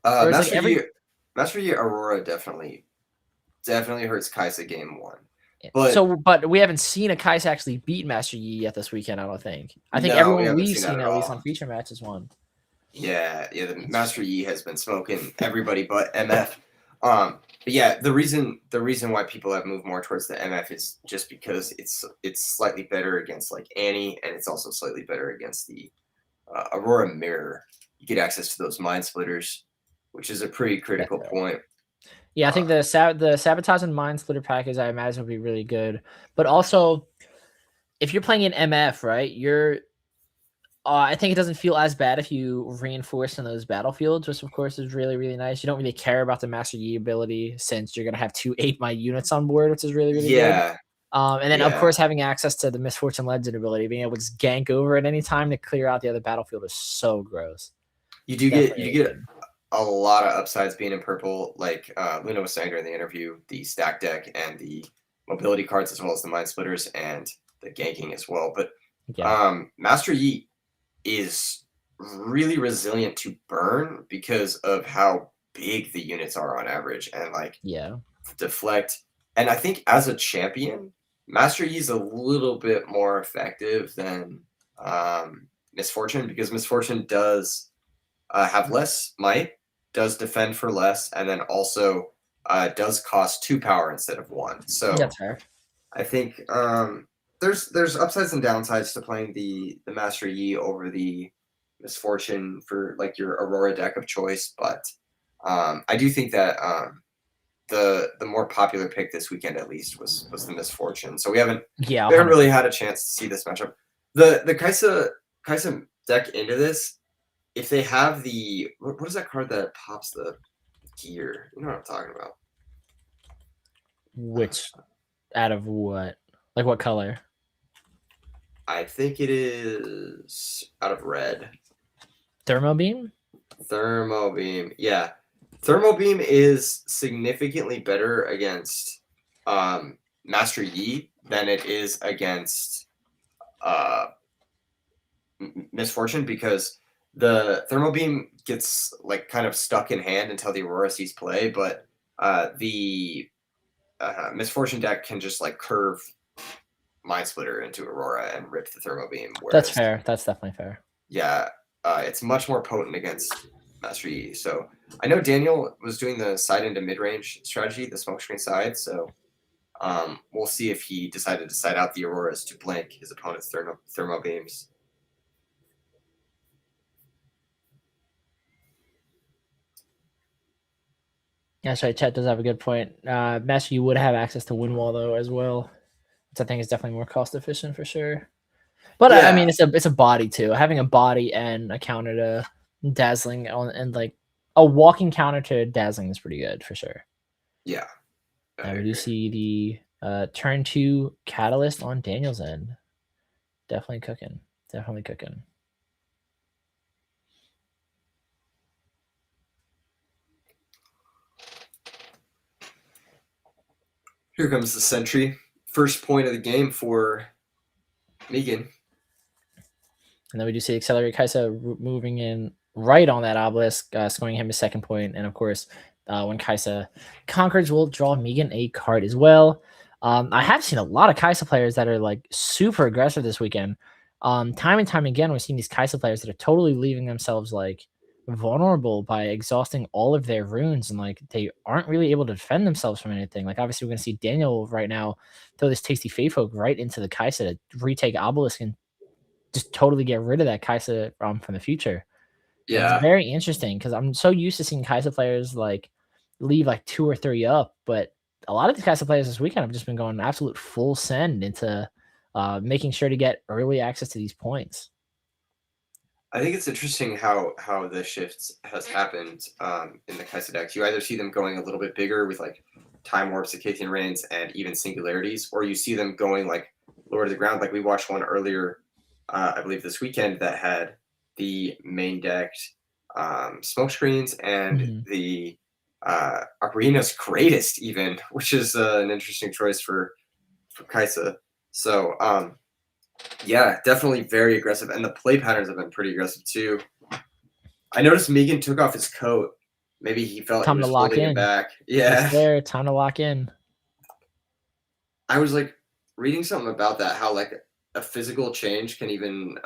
Master Yi Aurora definitely hurts Kaisa game 1. But we haven't seen a Kaisa actually beat Master Yi yet this weekend, I don't think. I think everyone we've seen at least on feature matches won. Yeah, the Master Yi has been smoking everybody but MF. But yeah, the reason why people have moved more towards the MF is just because it's slightly better against like Annie, and it's also slightly better against the Aurora Mirror. You get access to those Mind Splitters, which is a pretty critical point. Yeah, I think the Sabotage and Mind Splitter package, I imagine, would be really good. But also, if you're playing an MF, right, I think it doesn't feel as bad if you reinforce in those battlefields, which of course is really, really nice. You don't really care about the Master Yi ability since you're going to have 2 8-mite units on board, which is really, really good. And then, of course, having access to the Misfortune Legend ability, being able to just gank over at any time to clear out the other battlefield is so gross. You get a lot of upsides being in purple, like Luna was saying during the interview, the stack deck and the mobility cards, as well as the mind splitters and the ganking as well. But Master Yi is really resilient to burn because of how big the units are on average, and like deflect. And I think as a champion, Master Yi is a little bit more effective than Misfortune, because Misfortune does have less might, does defend for less, and then also does cost 2 power instead of 1. So that's fair. I think there's upsides and downsides to playing the Master Yi over the Misfortune for like your Aurora deck of choice, but I do think that the more popular pick this weekend at least was the Misfortune. So we haven't really had a chance to see this matchup. The Kaisa deck into this, if they have the what is that card that pops the gear? You know what I'm talking about. Which out of what? Like what color? I think it is out of red. Thermo Beam? Thermo Beam. Yeah. Thermo Beam is significantly better against Master Yi than it is against Misfortune, because the Thermo Beam gets like kind of stuck in hand until the Aurora sees play, but the Misfortune deck can just like curve Mind Splitter into Aurora and rip the Thermo Beam. That's fair. That's definitely fair. Yeah, it's much more potent against Master Yi. So I know Daniel was doing the side into mid-range strategy, the smokescreen side. So we'll see if he decided to side out the Auroras to blank his opponent's Thermo Beams. Yeah, sorry, Chet does have a good point. Master, you would have access to Windwall though as well, which I think is definitely more cost efficient for sure. But I mean, it's a body too. Having a body and a counter to Dazzling and like a walking counter to Dazzling is pretty good for sure. Yeah. We do see the turn 2 Catalyst on Daniel's end. Definitely cooking. Definitely cooking. Here comes the Sentry. First point of the game for Megan. And then we do see Accelerate Kaisa moving in right on that obelisk, scoring him a second point. And of course, when Kaisa conquers, we'll draw Megan a card as well. I have seen a lot of Kaisa players that are like super aggressive this weekend. Time and time again, we're seeing these Kaisa players that are totally leaving themselves like vulnerable by exhausting all of their runes, and like they aren't really able to defend themselves from anything. Like obviously, we're gonna see Daniel right now throw this Tasty Fate Folk right into the Kaisa to retake obelisk and just totally get rid of that Kaisa from the future. Yeah, it's very interesting because I'm so used to seeing Kaisa players like leave like 2 or 3 up, but a lot of the Kaisa players this weekend have just been going absolute full send into making sure to get early access to these points. I think it's interesting how the shifts has happened in the Kaisa decks. You either see them going a little bit bigger with like Time Warps, Acathian Reigns, and even Singularities, or you see them going like lower to the ground. Like we watched one earlier, I believe this weekend, that had the main decked smokescreens and the Arena's Greatest even, which is an interesting choice for Kaisa. So yeah, definitely very aggressive, and the play patterns have been pretty aggressive too. I noticed Megan took off his coat. Maybe he felt time he was to lock holding in. it back. Yeah, there. Time to lock in. I was like reading something about that, how like a physical change can even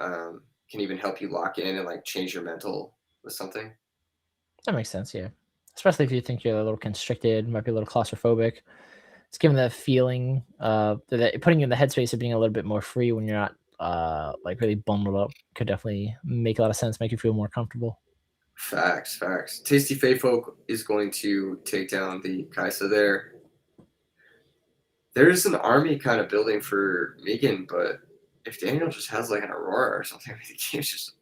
help you lock in and like change your mental with something. That makes sense, yeah. Especially if you think you're a little constricted, might be a little claustrophobic. It's giving the feeling that putting you in the headspace of being a little bit more free when you're not like really bundled up could definitely make a lot of sense, make you feel more comfortable. Facts. Tasty Fate Folk is going to take down the Kaisa there. There's an army kind of building for Megan, but if Daniel just has like an Aurora or something, the game's just,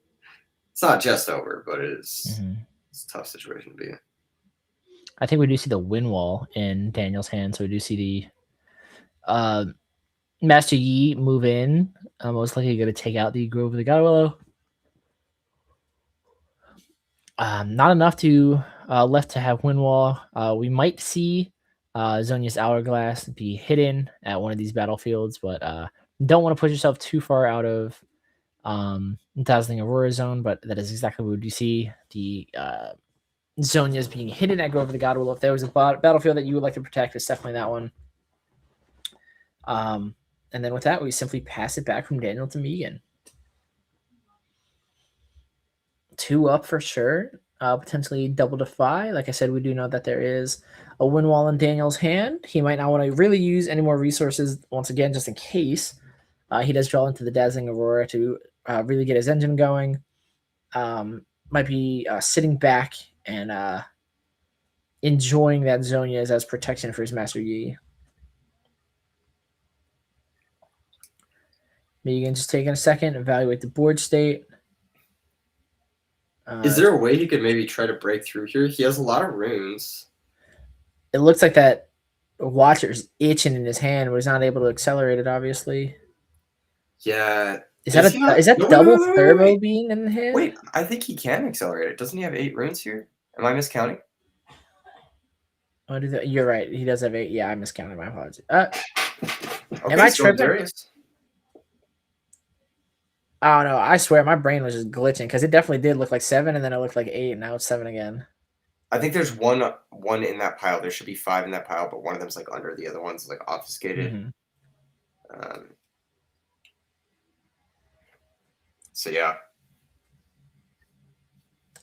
it's not just over, but it's a tough situation to be in. I think we do see the win wall in Daniel's hand, so we do see the Master Yi move in. Most likely going to take out the Grove of the God Willow. Not enough to left to have Windwall. We might see Zonia's Hourglass be hidden at one of these battlefields, but don't want to push yourself too far out of Dazzling Aurora zone, but that is exactly what you see. The Zonia's being hidden at Grove of the God Will. If there was a battlefield that you would like to protect, it's definitely that one. And then with that, we simply pass it back from Daniel to Megan. 2 up for sure. Potentially double defy. Like I said, we do know that there is a win wall in Daniel's hand. He might not want to really use any more resources once again, just in case. He does draw into the Dazzling Aurora to really get his engine going. Might be sitting back and enjoying that Zonia's as protection for his Master Yi. Megan just taking a second, evaluate the board state. Is there a way he could maybe try to break through here? He has a lot of runes. It looks like that Watcher's itching in his hand, but he's not able to accelerate it, obviously. Yeah. Is that double Thurbo being in the hand? Wait, I think he can accelerate it. Doesn't he have 8 runes here? Am I miscounting? Oh, you're right. He does have 8. Yeah, I miscounted. My apologies. Okay, am I tripping? Darius. Oh no, I swear my brain was just glitching because it definitely did look like 7 and then it looked like 8 and now it's 7 again. I think there's one in that pile. There should be 5 in that pile, but one of them's like under, the other one's like obfuscated. So yeah.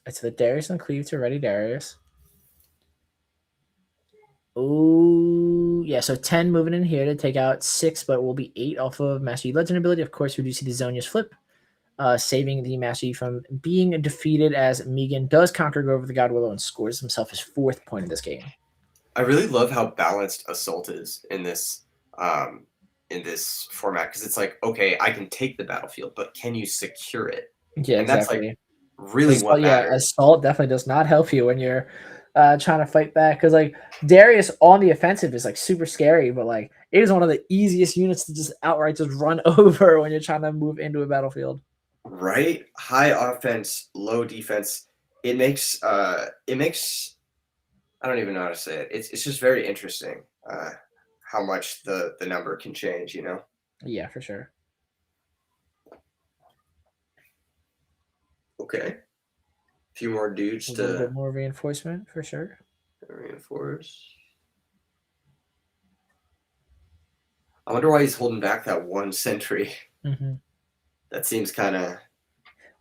It's the Darius and Cleave to ready Darius. Ooh, yeah, so 10 moving in here to take out 6, but will be 8 off of Master Yi Legend ability. Of course, we do see the Zonia's flip, saving the Master Yi from being defeated as Megan does conquer Grove of the God Willow and scores himself his 4th point in this game. I really love how balanced Assault is in this format, because it's like, okay, I can take the battlefield, but can you secure it? Yeah, and exactly. That's like really what matters. Assault definitely does not help you when you're trying to fight back, because like Darius on the offensive is like super scary, but like it is one of the easiest units to just outright just run over when you're trying to move into a battlefield. Right, high offense, low defense. It makes I don't even know how to say it. It's just very interesting how much the number can change, you know? Yeah, for sure. Okay. A few more dudes a little bit more reinforcement for sure. Reinforce. I wonder why he's holding back that 1 sentry. That seems kind of.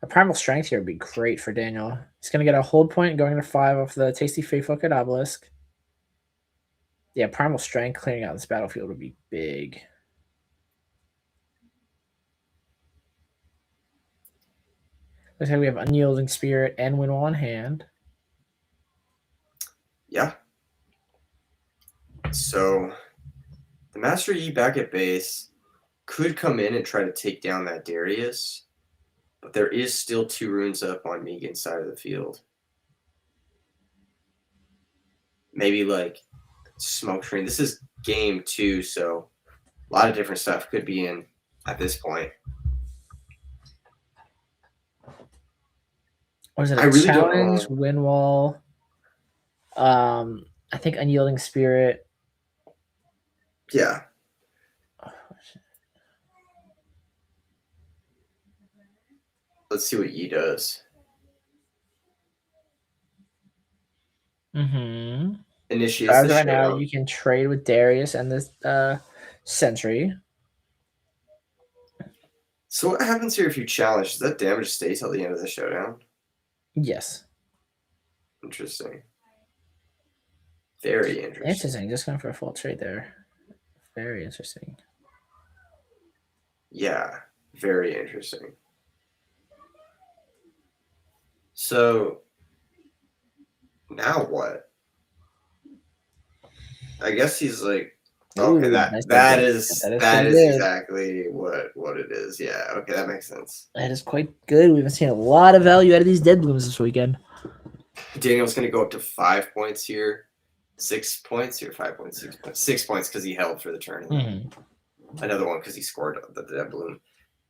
A primal strength here would be great for Daniel. He's going to get a hold point going to 5 off the Tasty Faithful Obelisk. Yeah, primal strength clearing out this battlefield would be big. Looks like we have Unyielding Spirit and Windwall in hand. Yeah. So the Master Yi back at base could come in and try to take down that Darius, but there is still 2 runes up on Megan's side of the field. Maybe like smoke screen. This is game 2, so a lot of different stuff could be in at this point. Or is it a challenge? Windwall. I think Unyielding Spirit. Yeah. Let's see what Yi does. Initiates As the right now, showdown. you can trade with Darius and this Sentry. So what happens here if you challenge? Does that damage stay till the end of the showdown? Yes. Interesting. Very interesting. Interesting. Just going for a full trade there. Very interesting. Yeah, very interesting. So now what? I guess he's like, okay, that is exactly what it is. Yeah, okay, that makes sense. That is quite good. We've been seeing a lot of value out of these dead blooms this weekend. Daniel's going to go up to 5 points here. 6 points here, 5 points, 6 points. 6 points because he held for the turn. Another one because he scored the dead bloom.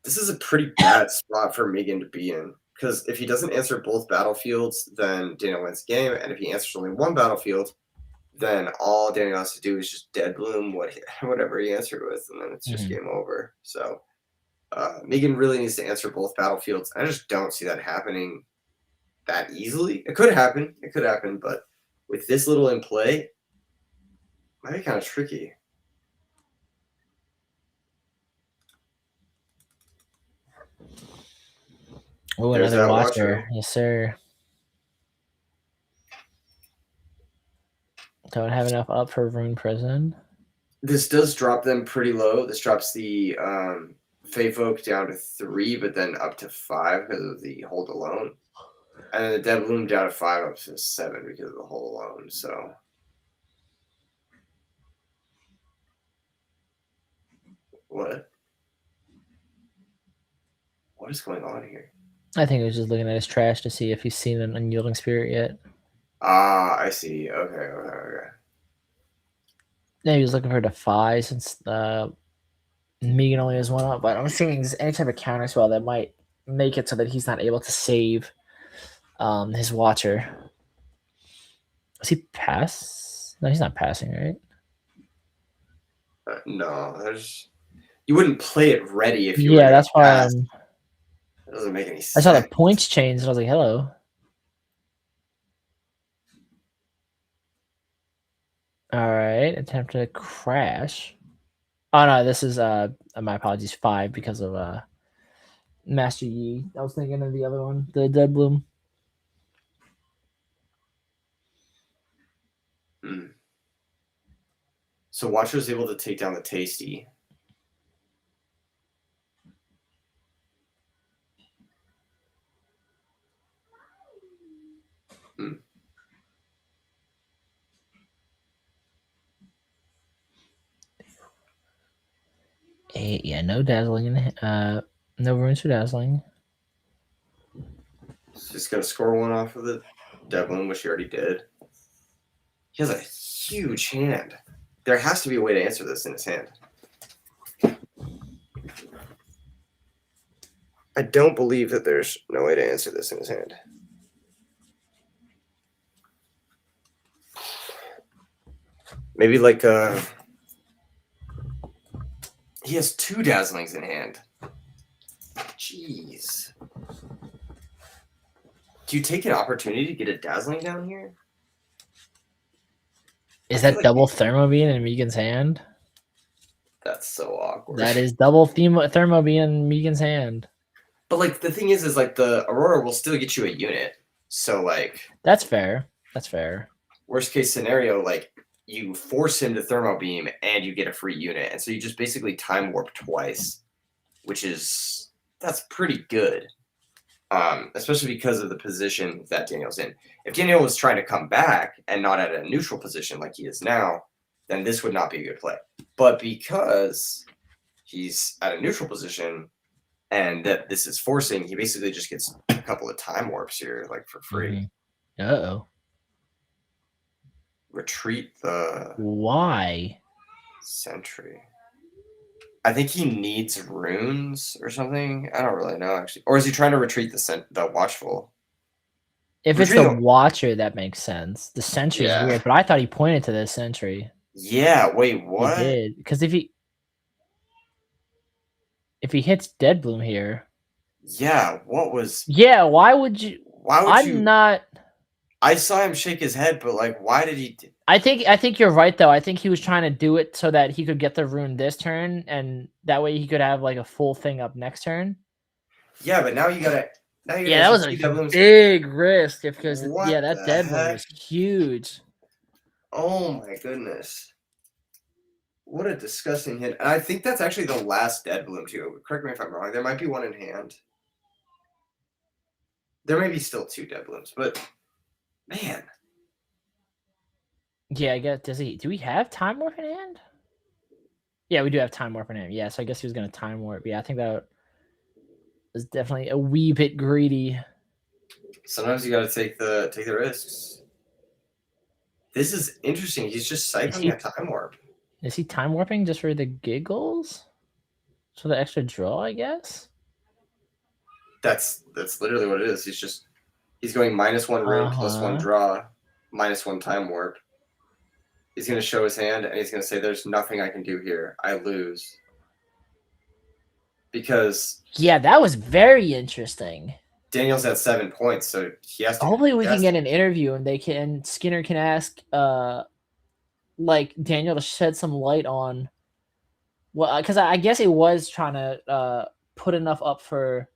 This is a pretty bad spot for Megan to be in, because if he doesn't answer both battlefields, then Daniel wins the game. And if he answers only one battlefield, then all Daniel has to do is just dead bloom whatever he answered with, and then it's just game over. So Megan really needs to answer both battlefields. I just don't see that happening that easily. It could happen. It could happen, but with this little in play, it might be kind of tricky. Oh, another watcher. Yes, sir. Don't have enough up for Rune Prison. This does drop them pretty low. This drops the Fey Folk down to 3, but then up to 5 because of the Hold Alone. And then the Dead Bloom down to 5, up to 7 because of the Hold Alone. So what is going on here? I think he was just looking at his trash to see if he's seen an Unyielding Spirit yet. Ah, I see. Okay. Yeah, he was looking for a Defy since Megan only has 1 up, but I'm assuming there's any type of counter spell that might make it so that he's not able to save his Watcher. Does he pass? No, he's not passing, right? No, you wouldn't play it ready if you. Yeah, that's why. It doesn't make any sense. I saw the points changed, and I was like, "Hello." All right, attempt to crash. Oh no, this is my apologies, 5 because of Master Yi. I was thinking of the other one, the Dead Bloom. So Watcher's able to take down the Tasty. Yeah, no dazzling. No runes for dazzling. Just gonna score 1 off of the Devlin, which he already did. He has a huge hand. There has to be a way to answer this in his hand. I don't believe that there's no way to answer this in his hand. Maybe like he has 2 dazzlings in hand. Jeez. Do you take an opportunity to get a dazzling down here? Is that double Thermobeam in Megan's hand? That's so awkward. That is double Thermobeam in Megan's hand. But like the thing is like the Aurora will still get you a unit. So like that's fair. That's fair. Worst case scenario, like you force him to Thermo Beam and you get a free unit. And so you just basically time warp twice, which is that's pretty good. Especially because of the position that Daniel's in. If Daniel was trying to come back and not at a neutral position like he is now, then this would not be a good play. But because he's at a neutral position and that this is forcing, he basically just gets a couple of time warps here, like for free. Uh-oh. Retreat the... Why? Sentry. I think he needs runes or something. I don't really know, actually. Or is he trying to retreat the Watchful? If it's the Watcher, that makes sense. The Sentry is weird, but I thought he pointed to the Sentry. Yeah, wait, what? He did. Because if he hits Dead Bloom here... Yeah, what was... Yeah, why would you... I'm not... I saw him shake his head, but like, why did he... I think you're right, though. I think he was trying to do it so that he could get the rune this turn, and that way he could have like a full thing up next turn. Yeah, but now you gotta... Yeah, that was a big risk because that Dead Bloom was huge. Oh my goodness. What a disgusting hit. And I think that's actually the last Dead Bloom, too. Correct me if I'm wrong. There might be one in hand. There may be still 2 Dead Blooms, but man. Yeah, I guess do we have Time Warp in hand? Yeah, we do have Time Warp in hand. Yeah, so I guess he was gonna Time Warp. Yeah, I think that was definitely a wee bit greedy. Sometimes you gotta take the risks. This is interesting. He's just cycling a Time Warp. Is he Time Warping just for the giggles? For the extra draw, I guess? That's literally what it is. He's going -1 ring, +1 draw, -1 time warp. He's going to show his hand, and he's going to say, "There's nothing I can do here. I lose." Because yeah, that was very interesting. Daniel's at 7 points, so he has to. Hopefully, we can get an interview, and Skinner can ask, like Daniel to shed some light on. Well, because I guess it was trying to put enough up for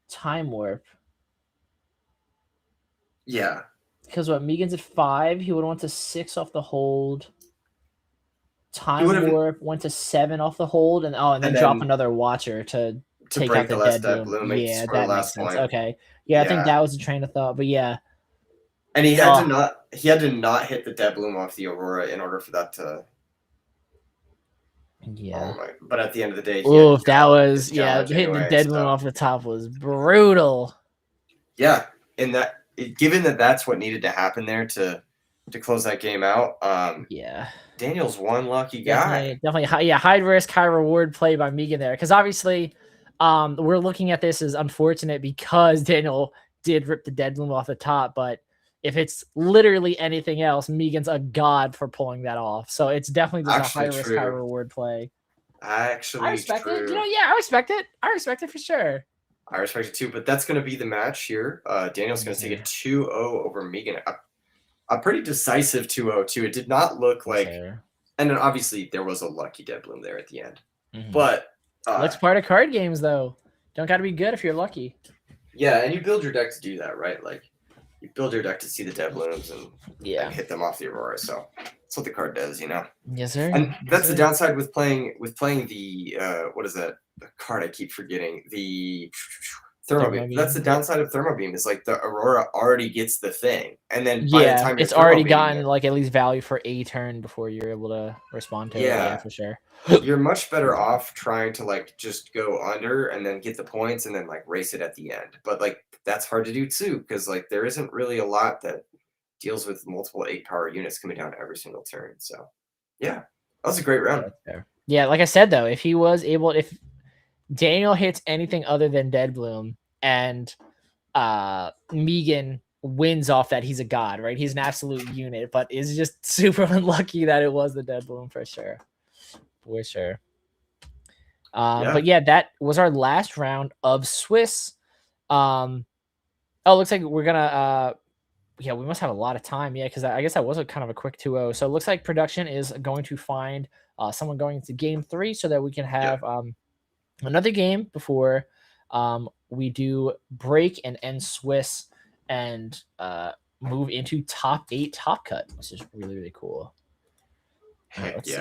time warp. Yeah. Because what Megan's at 5, he would have went to 6 off the hold. Time warp went to 7 off the hold, and then drop another watcher to take out the dead bloom. Yeah, that makes sense. Okay, yeah, I think that was the train of thought, but yeah. And he had to not hit the dead bloom off the Aurora in order for that to. Yeah. Oh my! But at the end of the day, if that was hitting the dead bloom off the top was brutal. Yeah, and given that that's what needed to happen there to close that game out. Yeah. Daniel's one lucky guy. Definitely, high risk, high reward play by Megan there. Because obviously, we're looking at this as unfortunate because Daniel did rip the dead bloom off the top. But if it's literally anything else, Megan's a god for pulling that off. So it's definitely just a high risk, high reward play. I respect it. I respect it. I respect it for sure. I respect it too. But that's going to be the match here. Daniel's going to take a 2-0 over Megan. A pretty decisive 2-0 too. It did not look like, and then obviously there was a lucky dead bloom there at the end. But that's part of card games, though. Don't got to be good if you're lucky. Yeah, and you build your deck to do that, right? Like you build your deck to see the dead blooms and hit them off the Aurora. So that's what the card does, you know. Yes, sir. And that's the downside with playing the what is that? The card I keep forgetting. The Thermobeam. That's the downside of Thermobeam is like the Aurora already gets the thing, and then by the time it's already gotten like at least value for a turn before you're able to respond to it. Yeah, for sure. You're much better off trying to like just go under and then get the points and then like race it at the end. But like that's hard to do too because like there isn't really a lot that deals with multiple 8-power units coming down every single turn. So yeah, that was a great round. Yeah, like I said though, if Daniel hits anything other than dead bloom and Megan wins off that, he's a god, right? He's an absolute unit, but it's just super unlucky that it was the dead bloom for sure. For sure. But yeah, that was our last round of Swiss. Looks like we're gonna we must have a lot of time, because I guess that was kind of a quick 2-0. So it looks like production is going to find someone going into game 3 so that we can have another game before we do break and end Swiss and move into top 8 top cut, which is really, really cool. Right, let's see.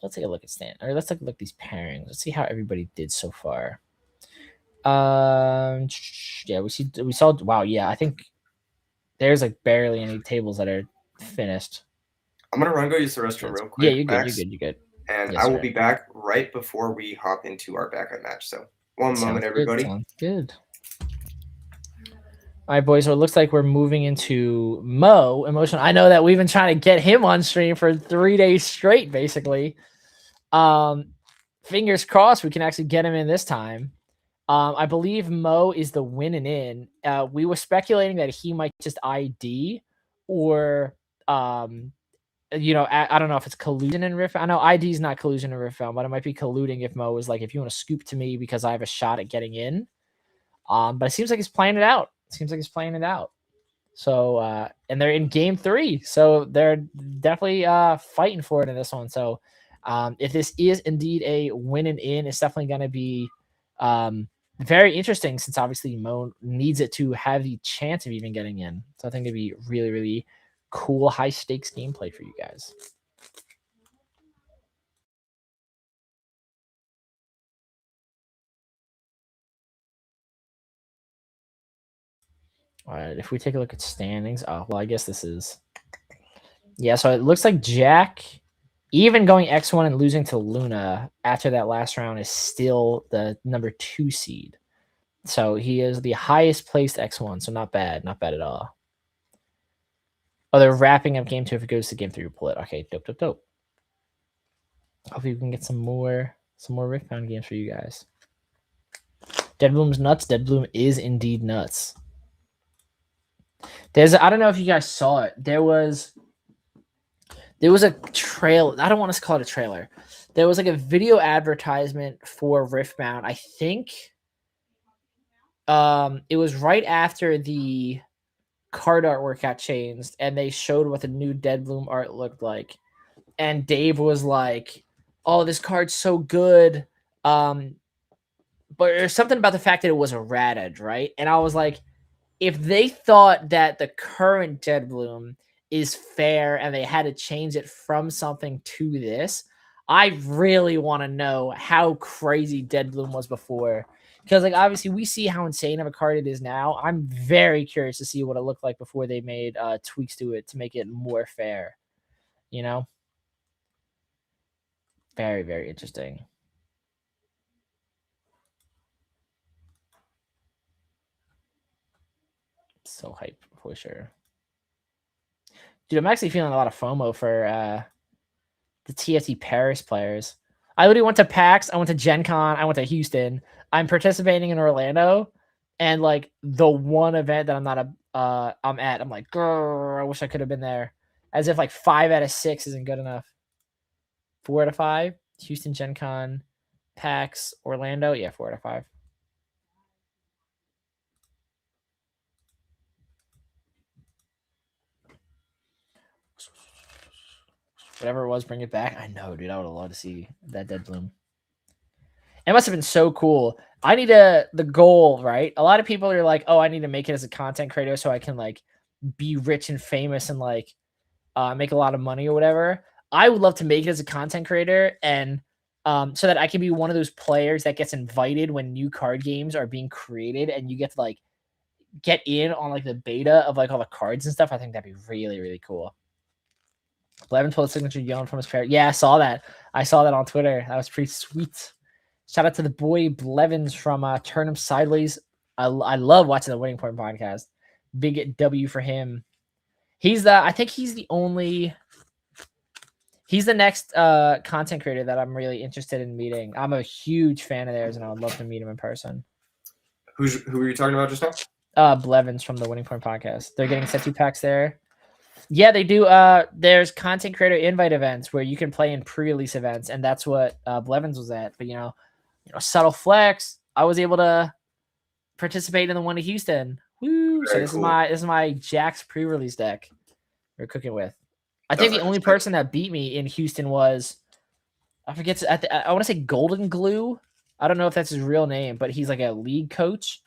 Let's take a look at let's take a look at these pairings. Let's see how everybody did so far. We saw wow, I think there's like barely any tables that are finished. I'm gonna go use the restroom real quick. Yeah, you're good. And yes, I will be back right before we hop into our backup match. So one moment, everybody. Sounds good. All right, boys. So it looks like we're moving into Mo Emotional. I know that we've been trying to get him on stream for 3 days straight, basically. Fingers crossed we can actually get him in this time. I believe Mo is the winning in. We were speculating that he might just ID or I don't know if it's collusion in Riftbound. I know ID is not collusion in Riftbound, but it might be colluding if Mo is like, if you want to scoop to me because I have a shot at getting in. But it seems like he's playing it out. So, and they're in game 3. So they're definitely fighting for it in this one. So if this is indeed a win and in, it's definitely going to be very interesting since obviously Mo needs it to have the chance of even getting in. So I think it'd be really, really cool high stakes gameplay for you guys. All right, if we take a look at standings, I guess this is so it looks like Jack, even going X1 and losing to Luna after that last round, is still the number 2 seed. So he is the highest placed X1, so not bad at all. Oh, they're wrapping up game 2. If it goes to game 3, we'll pull it. Okay, dope. Hopefully we can get some more Riftbound games for you guys. Dead Bloom's nuts. Dead Bloom is indeed nuts. I don't know if you guys saw it. There was a trail. I don't want to call it a trailer. There was like a video advertisement for Riftbound. I think it was right after the card artwork got changed, and they showed what the new Dead Bloom art looked like. And Dave was like, "Oh, this card's so good." But there's something about the fact that it was a rat edge, right? And I was like, if they thought that the current Dead Bloom is fair and they had to change it from something to this, I really want to know how crazy Dead Bloom was before. Because, like, obviously we see how insane of a card it is now. I'm very curious to see what it looked like before they made tweaks to it to make it more fair. You know? Very, very interesting. So hype for sure. Dude, I'm actually feeling a lot of FOMO for the TFT Paris players. I literally went to PAX, I went to Gen Con, I went to Houston. I'm participating in Orlando, and like the one event that I'm not I'm at, I'm like, grr, I wish I could have been there. As if like 5 out of 6 isn't good enough. 4 out of 5. Houston, Gen Con, PAX, Orlando. Yeah, 4 out of 5. Whatever it was, bring it back. I know, dude. I would have loved to see that Dead Bloom. It must have been so cool. I need the goal, right? A lot of people are like, oh, I need to make it as a content creator so I can like be rich and famous and like make a lot of money or whatever. I would love to make it as a content creator and so that I can be one of those players that gets invited when new card games are being created and you get to like get in on like the beta of like all the cards and stuff. I think that'd be really, really cool. Blevins pulled a signature yelling from his parrot. Yeah, I saw that. I saw that on Twitter. That was pretty sweet. Shout out to the boy Blevins from Turn 'Em Sideways. I love watching the Winning Point podcast. Big W for him. I think he's the next content creator that I'm really interested in meeting. I'm a huge fan of theirs, and I would love to meet him in person. Who were you talking about just now? Blevins from the Winning Point podcast. They're getting set 2 packs there. Yeah, they do. There's content creator invite events where you can play in pre-release events, and that's what Blevins was at. But you know, subtle flex. I was able to participate in the one in Houston. Woo! Very So this cool. is my Jax pre-release deck we're cooking with. I think the only person that beat me in Houston was I forget. I want to say Golden Glue. I don't know if that's his real name, but he's like a league coach.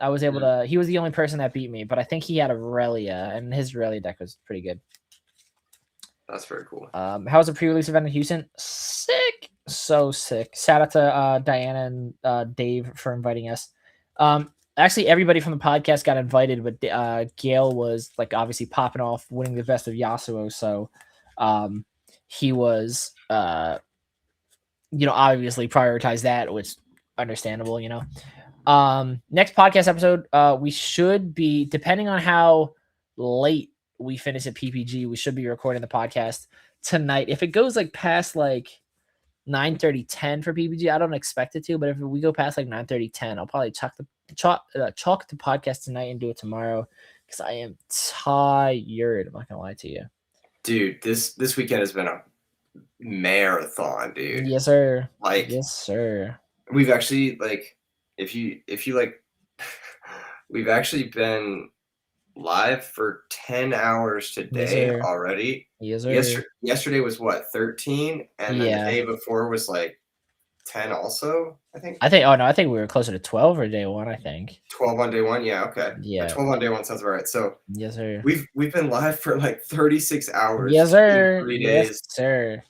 I was able to. He was the only person that beat me, but I think he had a Relia, and his Relia deck was pretty good. That's very cool. How was the pre-release event in Houston? Sick, so sick. Shout out to Diana and Dave for inviting us. Actually, everybody from the podcast got invited, but Gail was like obviously popping off, winning the best of Yasuo. So, he was, obviously prioritized that, which understandable, Next podcast episode, we should be, depending on how late we finish at PPG, we should be recording the podcast tonight. If it goes like past like 9:30, 10 for PPG, I don't expect it to, but if we go past like 9:30, 10, I'll probably chalk the podcast tonight and do it tomorrow because I am tired. I'm not gonna lie to you, dude. This weekend has been a marathon, dude. Yes, sir. Like, yes, sir. We've actually like, if you like, we've actually been live for 10 hours today already. Yes, sir. Yesterday was what, 13, and then the day before was like 10 also, I think. I think we were closer to 12 or day one. I think 12 on day one. Yeah, okay. Yeah, 12 on day one sounds right. So yes, sir. We've been live for like 36 hours. Yes, sir. 3 days. Yes, sir.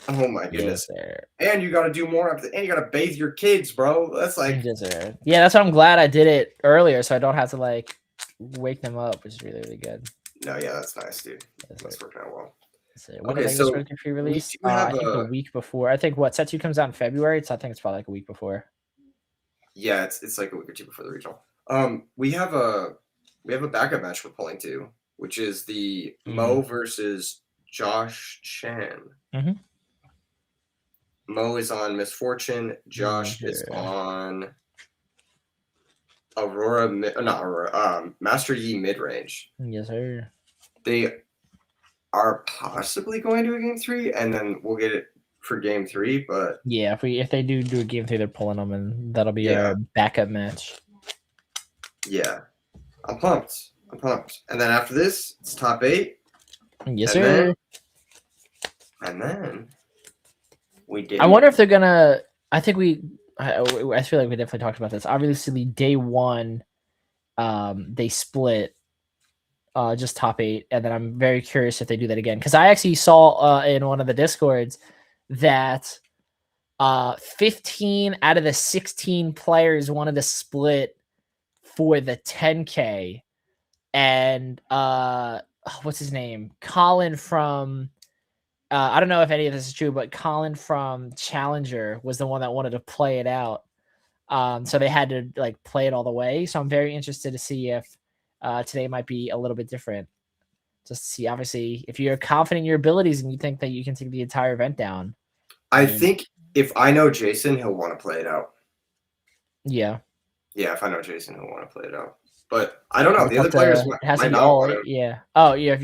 Oh my goodness. Yes, sir. And you got to do more and you got to bathe your kids, bro. That's like, yes, sir. Yeah, that's why I'm glad I did it earlier, so I don't have to like wake them up, which is really, really good. No, yeah, that's nice, dude. That's working out well. When so pre-release? I think the week before. I think what set 2 comes out in February. I think it's probably like a week before. Yeah, it's like a week or two before the regional. We have a backup match we're pulling to, which is the Mo versus Josh Chen. Mm-hmm. Mo is on Misfortune. Josh is on Aurora, not Aurora, Master Yi mid range. Yes, sir. They are possibly going to a game 3, and then we'll get it for game 3. But yeah, if they do a game 3, they're pulling them, and that'll be Yeah. our backup match. yeah, I'm pumped. And then after this, it's top 8. Yes, And sir. And then we did. I wonder if they're gonna. I think I feel like we definitely talked about this. Obviously, day 1, they split. Just top 8, and then I'm very curious if they do that again, because I actually saw in one of the discords that 15 out of the 16 players wanted to split for the 10K, and what's his name, Colin from I don't know if any of this is true, but Colin from Challenger was the one that wanted to play it out, so they had to like play it all the way. So I'm very interested to see if today might be a little bit different. Just to see, obviously, if you're confident in your abilities and you think that you can take the entire event down. I think if I know Jason, he'll want to play it out. Yeah. Yeah, if I know Jason, he'll want to play it out. But I don't know. The other players might not all. want to. Yeah. Oh, yeah.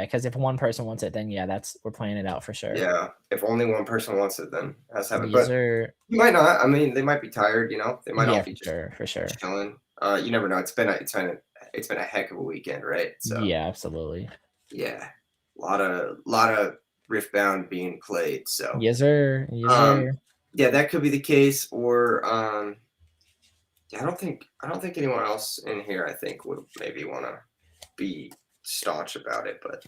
Because if one person wants it, then yeah, we're playing it out for sure. Yeah. If only one person wants it, then it has to happen. Yes, But sir. you might not. I mean, they might be tired. They might all be for sure. chilling. You never know. It's been a heck of a weekend, right? So yeah, absolutely. Yeah, a lot of Riftbound being played. So yes, sir. Yes, sir. Yeah, that could be the case. Or I don't think anyone else in here I think would maybe want to be staunch about it, but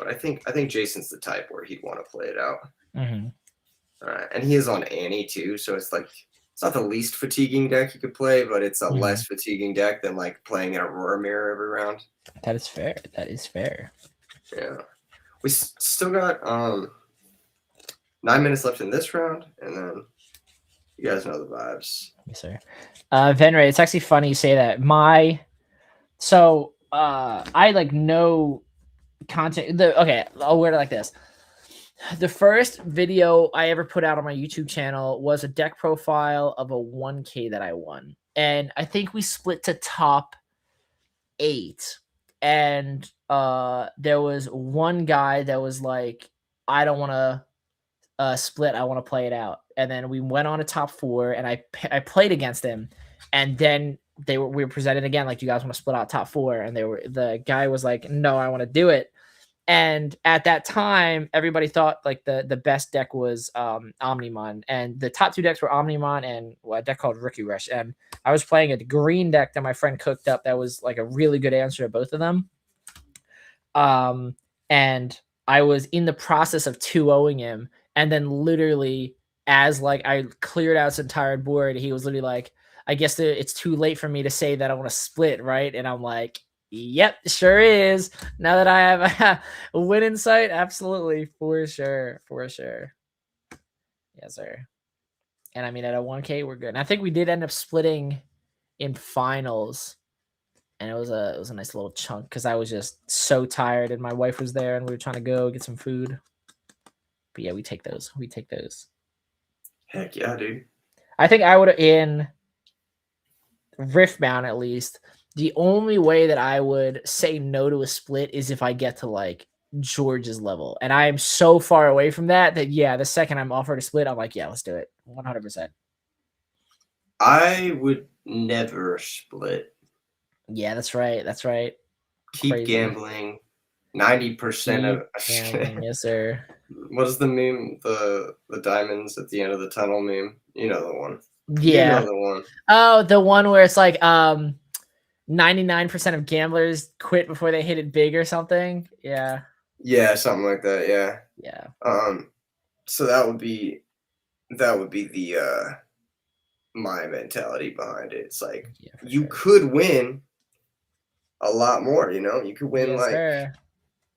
I think Jason's the type where he'd want to play it out. Mm-hmm. And he is on Annie too, so it's like it's not the least fatiguing deck you could play, but it's a less fatiguing deck than like playing an Aurora Mirror every round. That is fair. Yeah, we still got 9 minutes left in this round, and then you guys know the vibes. Yes, sir. Venray, it's actually funny you say that. I like no content. I'll word it like this. The first video I ever put out on my YouTube channel was a deck profile of a 1K that I won. And I think we split to top 8. And there was one guy that was like, I don't want to split. I want to play it out. And then we went on to top 4, and I played against him. And then we were presented again, like, do you guys want to split out top 4? And the guy was like, no, I want to do it. And at that time, everybody thought like the best deck was Omnimon, and the top 2 decks were Omnimon and a deck called Rookie Rush. And I was playing a green deck that my friend cooked up that was like a really good answer to both of them. And I was in the process of 2-0ing him, and then literally as like I cleared out his entire board, he was literally like, I guess it's too late for me to say that I want to split, right? And I'm like, yep, sure is. Now that I have a win in sight, absolutely, for sure. Yes, sir. And I mean, at a 1K, we're good. And I think we did end up splitting in finals, and it was a nice little chunk because I was just so tired, and my wife was there, and we were trying to go get some food. But yeah, we take those. Heck yeah, dude. I think I would have in Riftbound at least. The only way that I would say no to a split is if I get to like George's level. And I am so far away from that yeah, the second I'm offered a split, I'm like, yeah, let's do it. 100%. I would never split. Yeah, that's right. Keep Crazy. Gambling. 90% of gambling. Yes, sir. What's the meme? The diamonds at the end of the tunnel meme. You know the one. Yeah. You know the one. Oh, the one where it's like 99% of gamblers quit before they hit it big or something. Yeah. Yeah, something like that. Yeah. Yeah. So that would be the my mentality behind it. It's like you could win a lot more, you could win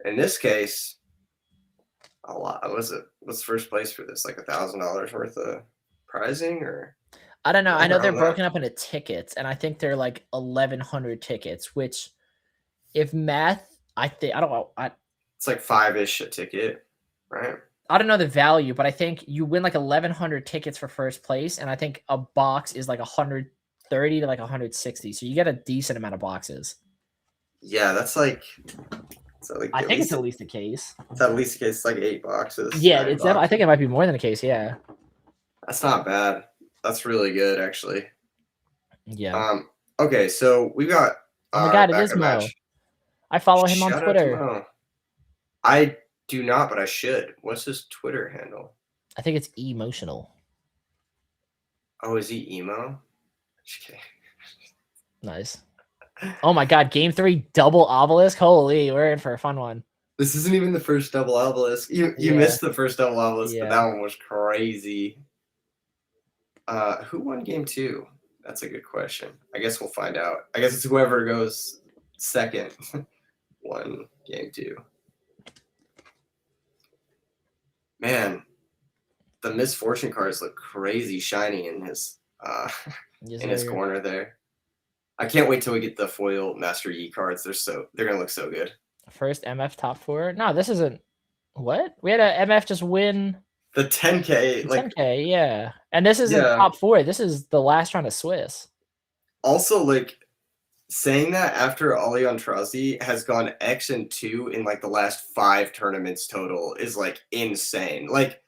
in this case a lot. What's first place for this? Like $1,000 worth of prizing, or I don't know. I know they're broken up into tickets, and I think they're like 1,100 tickets, which if math, I don't know. It's like 5-ish a ticket, right? I don't know the value, but I think you win like 1,100 tickets for first place, and I think a box is like 100 130 to like 160. So you get a decent amount of boxes. Yeah, that's like. I think it's at least the case. It's at least the case. It's like 8 boxes. Yeah, it's. I think it might be more than a case. Yeah. That's not bad. That's really good, actually. Yeah. Okay, so we got. Oh my God! It is Mo. I follow him on Twitter. I do not, but I should. What's his Twitter handle? I think it's emotional. Oh, is he emo? Just kidding. Nice. Oh my God! Game 3 double obelisk. Holy, we're in for a fun one. This isn't even the first double obelisk. You missed the first double obelisk, but that one was crazy. Who won game 2? That's a good question. I guess we'll find out. I guess it's whoever goes second won game 2. Man, the misfortune cards look crazy shiny in his corner there. I can't wait till we get the foil Master Yi cards. They're gonna look so good. First MF top 4. No, this isn't. What? We had a MF just win the 10K. The 10K, yeah. And this isn't top 4. This is the last round of Swiss. Also, like saying that after Aliantrazi has gone X and 2 in like the last 5 tournaments total is like insane. Like,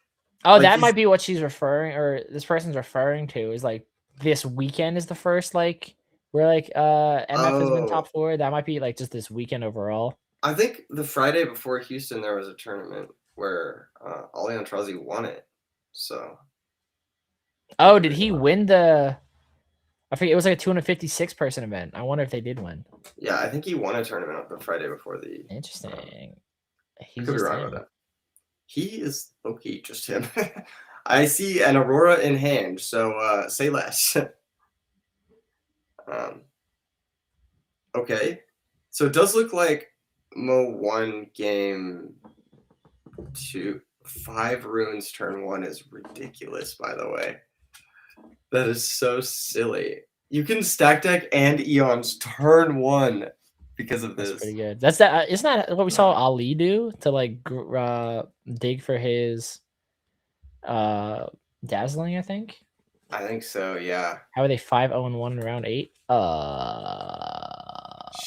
that might be what she's referring, or this person's referring to, is like this weekend is the first like where like MF has been top 4. That might be like just this weekend overall. I think the Friday before Houston there was a tournament where Aliantrazi won it. So. Oh, did he win the? I forget. It was like a 256 person event. I wonder if they did win. Yeah, I think he won a tournament on the Friday before the. Interesting. Could be wrong about that. He is okay, just him. I see an Aurora in hand, so say less. Okay, so it does look like Mo won game 2. 5 runes turn 1 is ridiculous, by the way. That is so silly. You can stack deck and Eons turn 1 because of this. That's pretty good. That's that. Isn't that what we saw Ali do to like dig for his dazzling? I think so. Yeah. How are they 5-0-1 in round 8?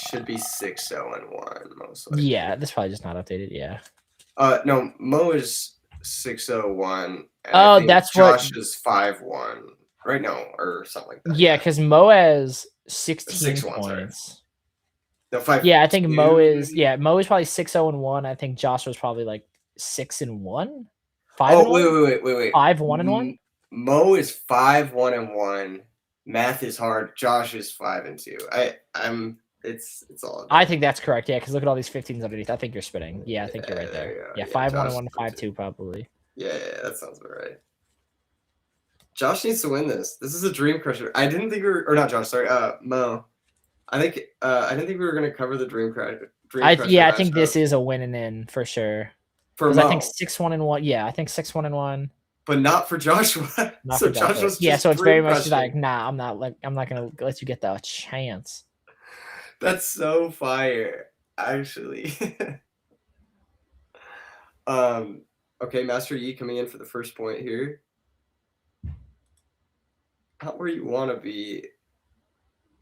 Should be 6-0-1 most likely. Yeah, this probably just not updated. Yeah. No, Mo is 6-0-1. Oh, that's Josh is 5-1. Right now, or something like that. Yeah, because Mo has 16 points. No, 5. Yeah, I think Mo is. Yeah, Mo is probably 6-0-1. I think Josh was probably like 6-1. 5-1? Wait. 5-1-1. Mo is 5-1-1. Math is hard. Josh is 5-2. It's all. I think that's correct. Yeah, because look at all these 15s underneath. I think you're spitting. Yeah, I think you're right there. Yeah, 5-1-1, 5-2 probably. Yeah, that sounds about right. Josh needs to win this. This is a dream crusher. I didn't think we were, or not Josh. Sorry, Mo. I didn't think we were gonna cover the dream crusher. I think this is a win and in for sure. For Mo. I think 6-1-1. Yeah, I think 6-1-1. But not for Joshua. Not so for Joshua. Yeah, so it's very much like, nah, I'm not gonna let you get the chance. That's so fire, actually. Okay, Master Yi coming in for the first point here. Not where you want to be.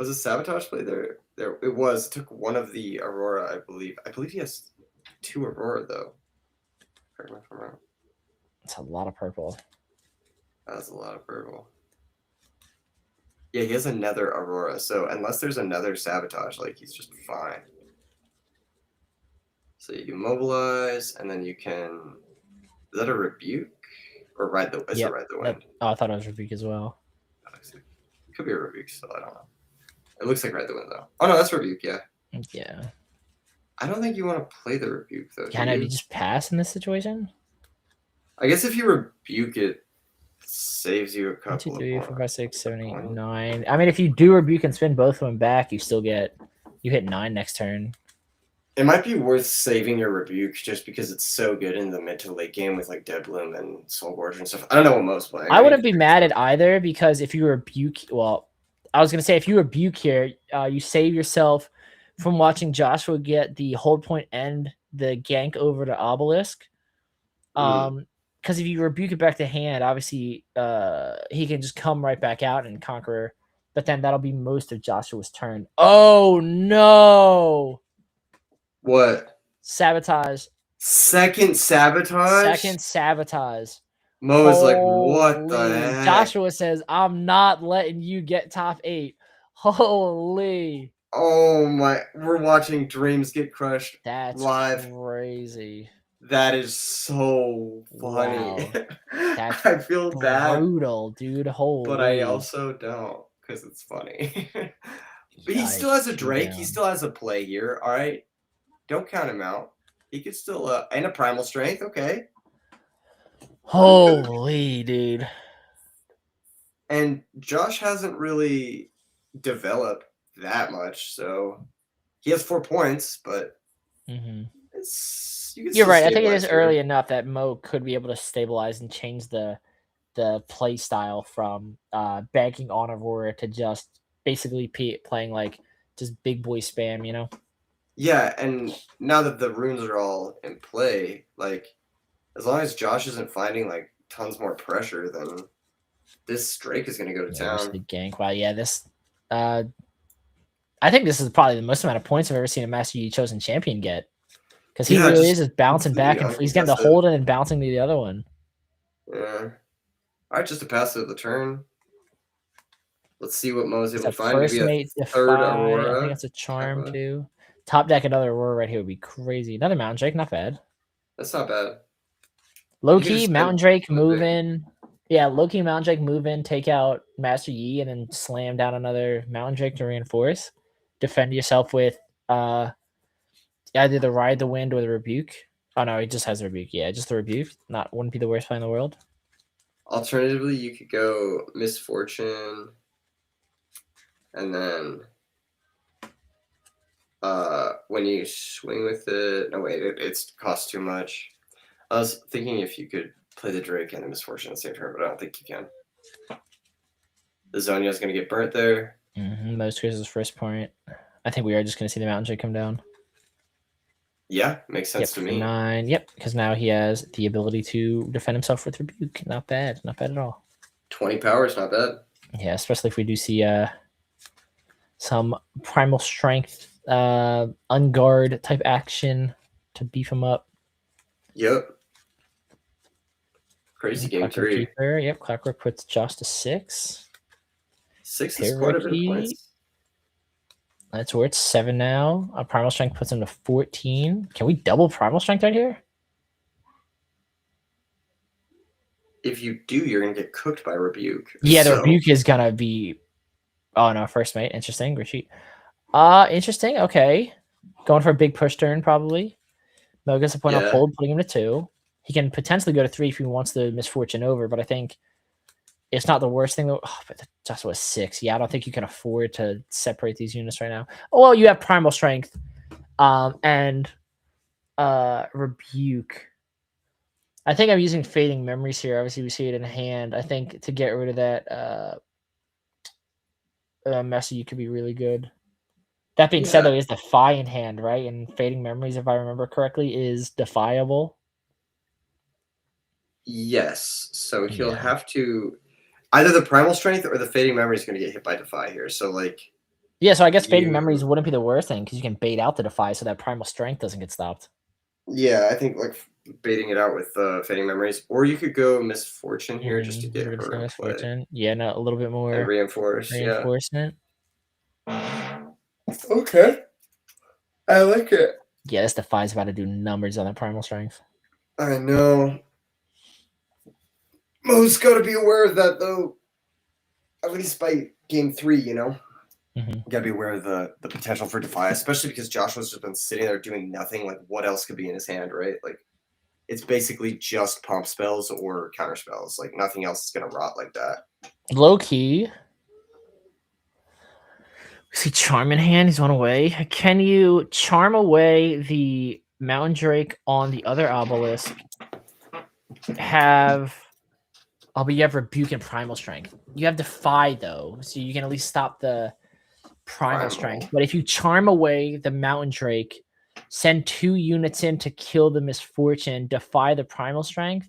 Was a sabotage play there? There it was. It took one of the Aurora, I believe. I believe he has 2 Aurora though. That's a lot of purple. That's a lot of purple. Yeah, he has another Aurora. So unless there's another sabotage, like he's just fine. So you mobilize, and then you can. Is that a rebuke or ride the? Ride the wind. I thought it was rebuke as well. Could be a rebuke still. I don't know. It looks like ride the wind though. Oh no, that's rebuke. Yeah. Yeah. I don't think you want to play the rebuke though. Can you just pass in this situation? I guess if you rebuke it, saves you a couple. 1, 2, 3, 4, 5, 6, 7, 8, 9. I mean, if you do rebuke and spin both of them back, you hit 9 next turn. It might be worth saving your rebuke just because it's so good in the mid to late game with like Dead Bloom and Soul Gorge and stuff. I don't know what most play. I wouldn't be mad at either because if you rebuke, well, I was gonna say if you rebuke here, you save yourself from watching Joshua get the hold point and the gank over to Obelisk. Because if you rebuke it back to hand, obviously he can just come right back out and conquer but then that'll be most of Joshua's turn. Oh no! What? Sabotage. Second sabotage? Second sabotage. Mo is like, what the Holy. heck? Joshua says, I'm not letting you get top 8. Holy. Oh my, we're watching dreams get crushed. That's live. crazy. That is so funny. Wow. That's I feel bad, brutal, dude. Holy. but I also don't because it's funny. But he still has a Drake. He still has a play here. All right, don't count him out. He could still and a primal strength. Okay. Holy, dude. And Josh hasn't really developed that much, so he has 4 points, but it's you're right. I think it is early enough that Mo could be able to stabilize and change the play style from banking on Aurora to just basically playing like just big boy spam, you know? Yeah, and now that the runes are all in play, like as long as Josh isn't finding like tons more pressure, then this Drake is gonna go to town. The gank. Wow, yeah, this I think this is probably the most amount of points I've ever seen a Master Yi chosen champion get. Because he really is just bouncing back and he's getting the hold and then bouncing to the other one. Yeah. Alright, just a pass of the turn. Let's see what Mo's able to find. First Maybe mate a third Aurora. I think it's a charm too. Top deck another Aurora right here would be crazy. Another Mountain Drake, not bad. That's not bad. Low key Mountain Drake move in. Yeah, low key Mountain Drake move in, take out Master Yi, and then slam down another Mountain Drake to reinforce. Defend yourself with either the Ride the Wind or the Rebuke. Oh no, he just has the Rebuke. Yeah, just the Rebuke. Wouldn't be the worst play in the world. Alternatively, you could go Misfortune, and then when you swing with it, no wait, it costs too much. I was thinking if you could play the Drake and the Misfortune at the same turn, but I don't think you can. The Zonia is going to get burnt there. Most Chris's first point. I think we are just going to see the Mountain Drake come down. Yeah, makes sense to me. 9. Yep, because now he has the ability to defend himself with Rebuke. Not bad. Not bad at all. 20 power is not bad. Yeah, especially if we do see some Primal Strength, Unguard type action to beef him up. Yep. Crazy game 3. Keeper. Yep, Clockwork puts Josh to 6. 6 is quite a bit of points. That's where it's 7 now. Primal Strength puts him to 14. Can we double Primal Strength right here? If you do, you're going to get cooked by Rebuke. Yeah, the Rebuke is going to be... Oh, no, first mate. Interesting. Retreat. Interesting. Okay. Going for a big push turn, probably. Mo gets a point on hold, putting him to 2. He can potentially go to 3 if he wants the Misfortune over, but I think it's not the worst thing. Oh, but just was 6. Yeah, I don't think you can afford to separate these units right now. Oh, well, you have Primal Strength and Rebuke. I think I'm using Fading Memories here. Obviously, we see it in hand. I think to get rid of that Messi, you could be really good. That being said, though, he has Defy in hand, right? And Fading Memories, if I remember correctly, is defiable. Yes. So he'll have to... Either the Primal Strength or the Fading Memory is going to get hit by Defy here. So, like... Yeah, so I guess Fading Memories wouldn't be the worst thing because you can bait out the Defy so that Primal Strength doesn't get stopped. Yeah, I think, like, baiting it out with Fading Memories. Or you could go Misfortune here just to get her in play. Yeah, no, a little bit more... And reinforcement. Okay. I like it. Yeah, this Defy's about to do numbers on that Primal Strength. I know. Mo's got to be aware of that, though. At least by game 3, you know? You got to be aware of the potential for Defy, especially because Joshua's just been sitting there doing nothing. Like, what else could be in his hand, right? Like, it's basically just pump spells or counter spells. Like, nothing else is going to rot like that. Low key. We see Charm in hand. He's one away. Can you charm away the Mountain Drake on the other Obelisk? Oh, but you have Rebuke and Primal Strength. You have Defy, though, so you can at least stop the Primal Strength. But if you charm away the Mountain Drake, send 2 units in to kill the Misfortune, defy the Primal Strength,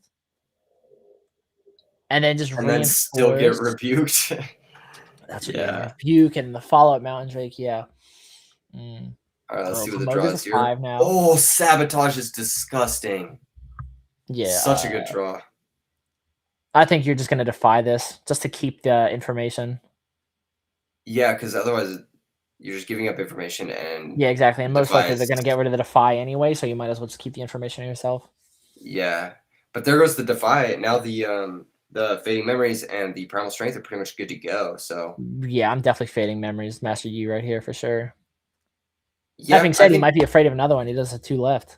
and then just and then still get rebuked. That's what Rebuke and the follow-up Mountain Drake, yeah. All right, let's see what the Mo draw goes is to here. 5 now. Oh, Sabotage is disgusting. Yeah. Such a good draw. I think you're just going to defy this just to keep the information. Yeah, because otherwise you're just giving up information and yeah, exactly. And most likely they're is- going to get rid of the defy anyway, so you might as well just keep the information yourself. Yeah, but there goes the defy. Now the fading memories and the primal strength are pretty much good to go. So Yeah, I'm definitely fading memories, Master Yi right here for sure. yeah, Having said, he might be afraid of another one. He does have 2 left.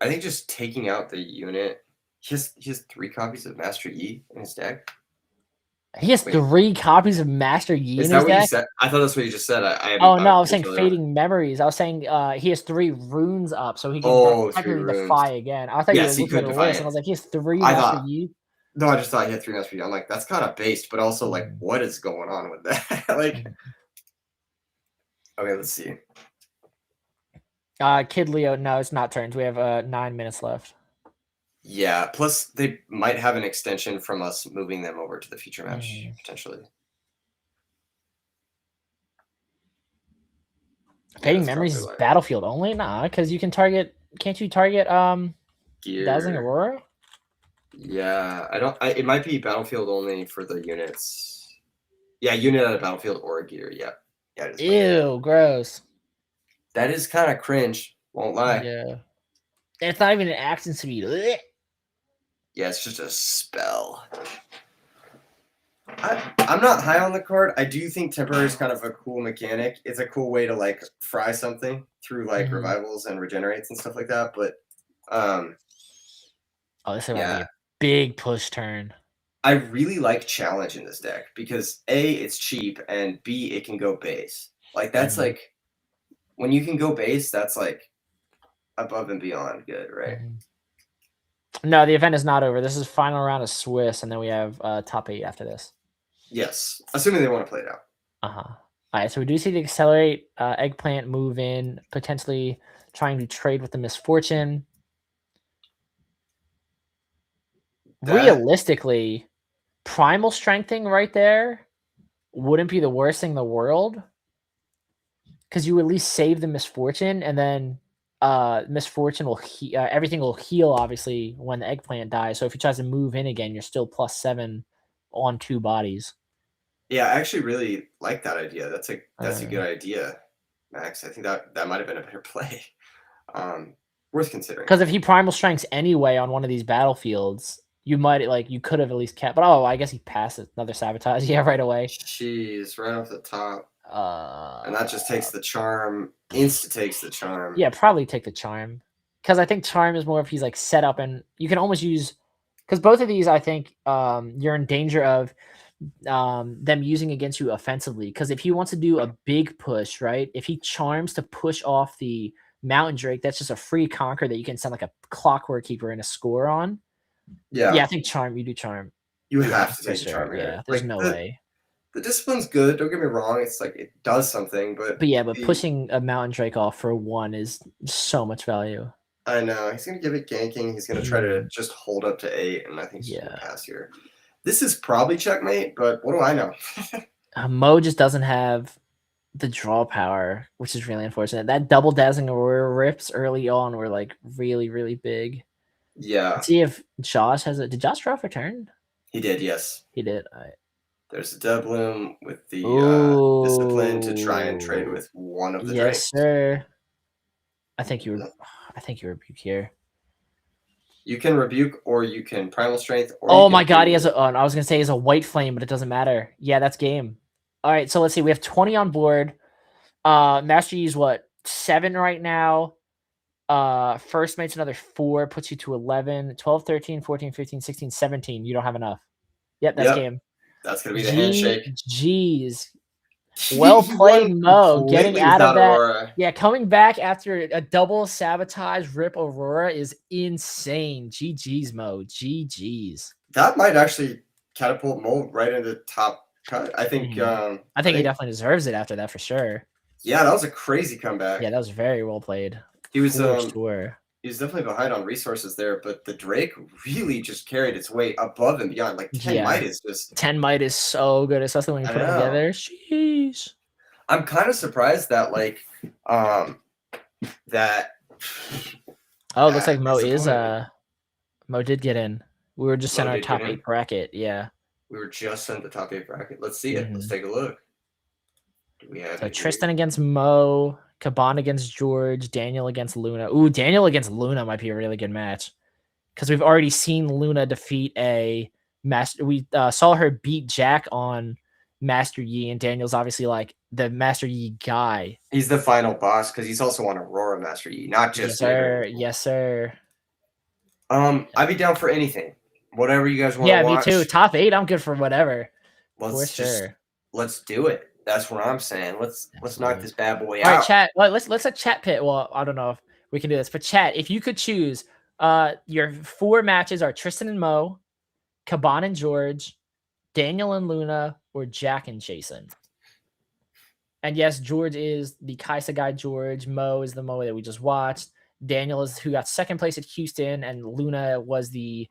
I think just taking out the unit. He has 3 copies of Master Yi in his deck. He has 3 copies of Master Yi Is in that his what deck? you said? I thought that's what you just said. Oh no, I was saying fading memories. I was saying he has 3 runes up, so he can technically defy again. I thought you were looking at the list, and I was like, he has 3 Master Yi. No, I just thought he had 3 Master Yi. I'm like, that's kind of based, but also like, what is going on with that? Like, okay, let's see. Kid Leo, no, it's not turns. We have 9 minutes left. Yeah, plus they might have an extension from us moving them over to the future match, potentially. Fading memories is battlefield only? Nah, because you can target. Can't you target Dazzling Aurora? Yeah, I don't. It might be battlefield only for the units. Yeah, unit at a battlefield or a gear. Yeah, yeah. It is Ew, gross. That is kind of cringe. Won't lie. Yeah, and it's not even an action speed. Ugh. Yeah, it's just a spell. I'm not high on the card. I do think temporary is kind of a cool mechanic. It's a cool way to like fry something through like revivals and regenerates and stuff like that. But oh, this is gonna be a big push turn. I really like challenge in this deck because A, it's cheap, and B, it can go base. Like that's like when you can go base, that's like above and beyond good, right? No, the event is not over. This is final round of Swiss, and then we have top 8 after this. Yes, assuming they want to play it out. All right, so we do see the accelerate eggplant move in, potentially trying to trade with the misfortune. Realistically, primal strengthening right there wouldn't be the worst thing in the world, because you at least save the misfortune, and then misfortune will everything will heal obviously when the eggplant dies. So if he tries to move in again, you're still +7 on 2 bodies. Yeah, I actually really like that idea. That's a good idea, Max. I think that might have been a better play. Worth considering. Because if he primal strengths anyway on one of these battlefields, you could have at least kept. But I guess he passed another sabotage. Yeah, right away. Jeez, right off the top. And that just takes the charm. Insta takes the charm. Yeah, probably take the charm. Because I think charm is more if he's like set up, and you can almost use. Because both of these, I think, you're in danger of them using against you offensively. Because if he wants to do a big push, right? If he charms to push off the Mountain Drake, that's just a free conquer that you can send like a Clockwork Keeper and a score on. Yeah, I think charm. You do charm. You have to take charm. Yeah, there's no way. The discipline's good. Don't get me wrong. It's like it does something, but pushing a Mountain Drake off for 1 is so much value. I know he's gonna give it ganking. He's gonna try to just hold up to 8, and I think he's gonna pass here. This is probably checkmate, but what do I know? Mo just doesn't have the draw power, which is really unfortunate. That double Dazzling Aurora rips early on were like really, really big. Yeah. Let's see if Josh has it. Did Josh draw for turn? He did, yes. He did. All right. There's a Dubloom with the discipline to try and trade with one of the drakes. Yes, sir. I think you rebuke here. You can rebuke, or you can primal strength. Or oh my god, he has a. Oh, I was gonna say he has a white flame, but it doesn't matter. Yeah, that's game. All right, so let's see. We have 20 on board. Master Yi's what 7 right now. First mate's another 4, puts you to 11, 12, 13, 14, 15, 16, 17. You don't have enough. Yep, that's game. That's gonna be the handshake. Jeez. Well played, Mo. Getting out of that. Aurora. Yeah, coming back after a double sabotage rip Aurora is insane. GG's, Mo. GG's. That might actually catapult Mo right into top cut. I think. I think he definitely deserves it after that for sure. Yeah, that was a crazy comeback. Yeah, that was very well played. He was he's definitely behind on resources there, but the Drake really just carried its weight above and beyond. Like 10 might is just 10 might is so good, especially when you put them together. Sheesh. I'm kind of surprised that that. Oh, looks like Mo is Mo did get in. We were just in our top 8 bracket. Yeah. We were just in the top 8 bracket. Let's see it. Let's take a look. Do we have Tristan against Mo, Caban against George, Daniel against Luna. Ooh, Daniel against Luna might be a really good match. Because we've already seen Luna defeat a master. We saw her beat Jack on Master Yi, and Daniel's obviously like the Master Yi guy. He's the final boss because he's also on Aurora Master Yi, not just yes, sir. Yes, sir. I'd be down for anything, whatever you guys want. Yeah, me too. Top 8, I'm good for whatever. Let's do it. That's what I'm saying. Let's knock this bad boy out. All right, chat. Well, let's a chat pit. Well, I don't know if we can do this, but chat. If you could choose, your 4 matches are Tristan and Mo, Caban and George, Daniel and Luna, or Jack and Jason. And yes, George is the Kaisa guy. George. Mo is the Mo that we just watched. Daniel is who got 2nd place at Houston, and Luna was the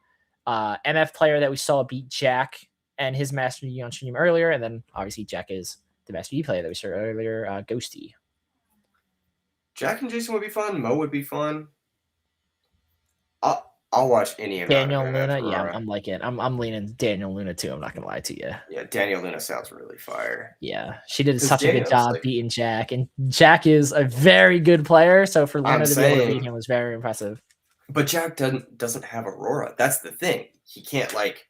MF player that we saw beat Jack and his Master Yi on stream earlier. And then obviously Jack is the Master Yi player that we saw earlier, Ghosty. Jack and Jason would be fun. Mo would be fun. I'll watch any of Daniel Luna. Yeah, I'm like it. I'm leaning Daniel Luna too. I'm not gonna lie to you. Yeah, Daniel Luna sounds really fire. Yeah, she did such a good job beating Jack, and Jack is a very good player. So for Luna to be able to beat him was very impressive. But Jack doesn't have Aurora. That's the thing. He can't like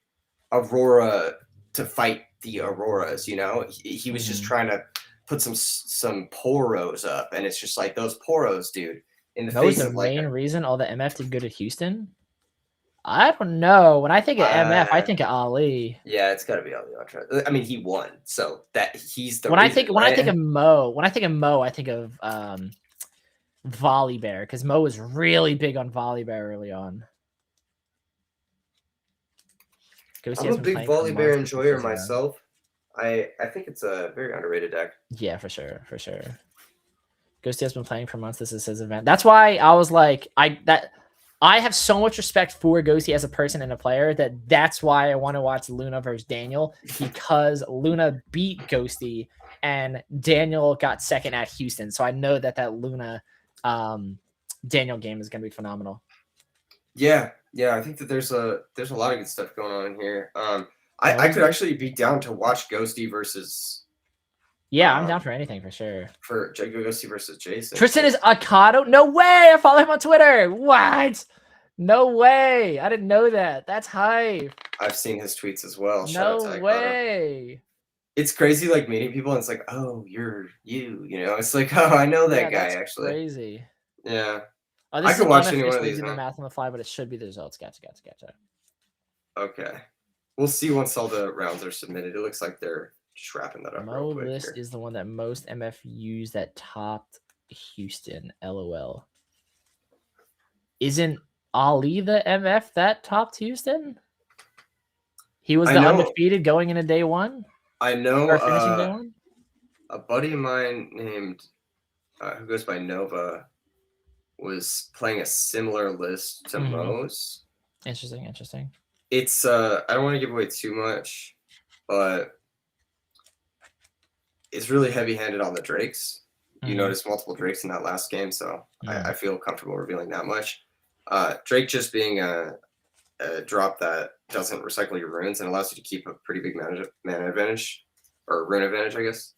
Aurora to fight the Auroras. You know, he was just trying to put some poros up, and it's just like those poros, dude. In the face of like main reason all the MF did good at Houston. I don't know. When I think of MF, I think of Ali. Yeah, it's got to be Ali. I mean, he won, so that he's the. When I think of Mo, I think of Volley Bear, because Mo was really big on Volley Bear early on. I'm a big Volley Bear enjoyer myself. I think it's a very underrated deck. Yeah, for sure. Ghosty has been playing for months. This is his event. That's why I was like, I have so much respect for Ghosty as a person and a player that's why I want to watch Luna versus Daniel, because Luna beat Ghosty and Daniel got 2nd at Houston. So I know that Luna Daniel game is going to be phenomenal. Yeah. I think that there's a lot of good stuff going on in here. I could actually be down to watch Ghosty versus. Yeah, I'm down for anything for sure. For Ghosty versus Jason. Tristan is Akado? No way! I follow him on Twitter. What? No way! I didn't know that. That's hype. I've seen his tweets as well. No way! It's crazy, like meeting people, and it's like, oh, you're you. You know, it's like, oh, I know that guy. Actually, crazy. Yeah. Oh, I could watch any one of these. The math on the fly, but it should be the results. Gotcha. Okay, we'll see once all the rounds are submitted. It looks like they're just wrapping that up. Mo list is the one that most MF used that topped Houston. LOL. Isn't Ali the MF that topped Houston? He was the undefeated going into day 1. I know. Or finishing day 1. A buddy of mine named who goes by Nova was playing a similar list to Mo's. Interesting. It's I don't want to give away too much, but it's really heavy-handed on the Drakes. You noticed multiple Drakes in that last game, so I feel comfortable revealing that much. Drake just being a drop that doesn't recycle your runes and allows you to keep a pretty big mana advantage, or rune advantage, I guess.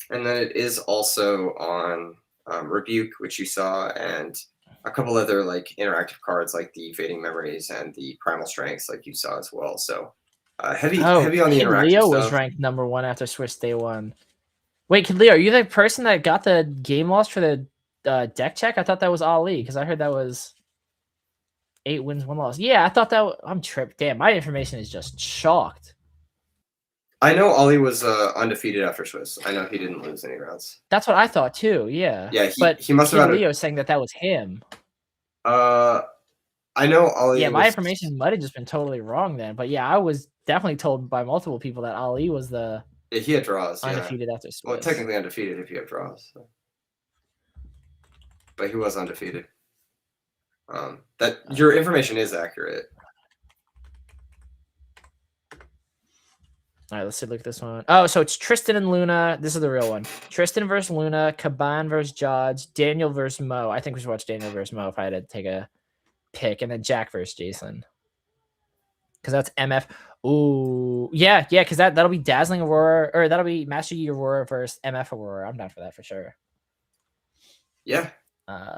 And then it is also on Rebuke, which you saw, and a couple other like interactive cards like the Fading Memories and the Primal Strengths, like you saw as well. So heavy on the interactive Leo stuff. was ranked number 1 after Swiss day 1. Wait, Kid Leo, are you the person that got the game lost for the deck check? I thought that was Ali, because I heard that was 8 wins, 1 loss. Yeah, I thought that I'm tripped. Damn, my information is just shocked. I know Ali was undefeated after Swiss. I know he didn't lose any rounds. That's what I thought too. Yeah. Yeah, but he must have. Leo saying that was him. I know Ali. Yeah, my information might have just been totally wrong then. But yeah, I was definitely told by multiple people that Ali was the. Yeah, he had draws. Undefeated after Swiss. Well, technically undefeated if you have draws. So. But he was undefeated. That your information is accurate. All right, let's look at this one. Oh, so it's Tristan and Luna. This is the real one. Tristan versus Luna, Caban versus Jodge, Daniel versus Mo. I think we should watch Daniel versus Mo if I had to take a pick, and then Jack versus Jason. Because that's MF. Ooh, yeah, because that'll be Dazzling Aurora, or that'll be Master Yi Aurora versus MF Aurora. I'm down for that for sure. Yeah.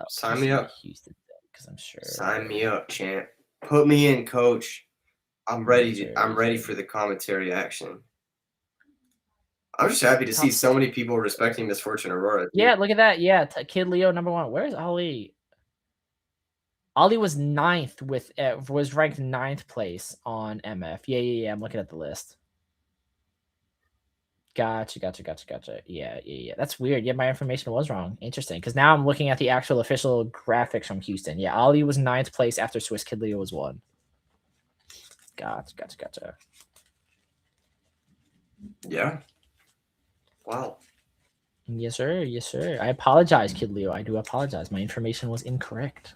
Sign me up. Houston, because I'm sure. Sign me up, champ. Put me in, coach. I'm ready. I'm ready for the commentary action. I'm just happy to see so many people respecting Misfortune Aurora. Dude. Yeah, look at that. Yeah, Kid Leo #1. Where's Ali? Ali was 9th was ranked 9th place on MF. Yeah. I'm looking at the list. Gotcha. Yeah. That's weird. Yeah, my information was wrong. Interesting. Because now I'm looking at the actual official graphics from Houston. Yeah, Ali was 9th place after Swiss Kid Leo was 1. Gotcha. Yeah. Wow. Yes, sir. I apologize, Kid Leo. I do apologize. My information was incorrect.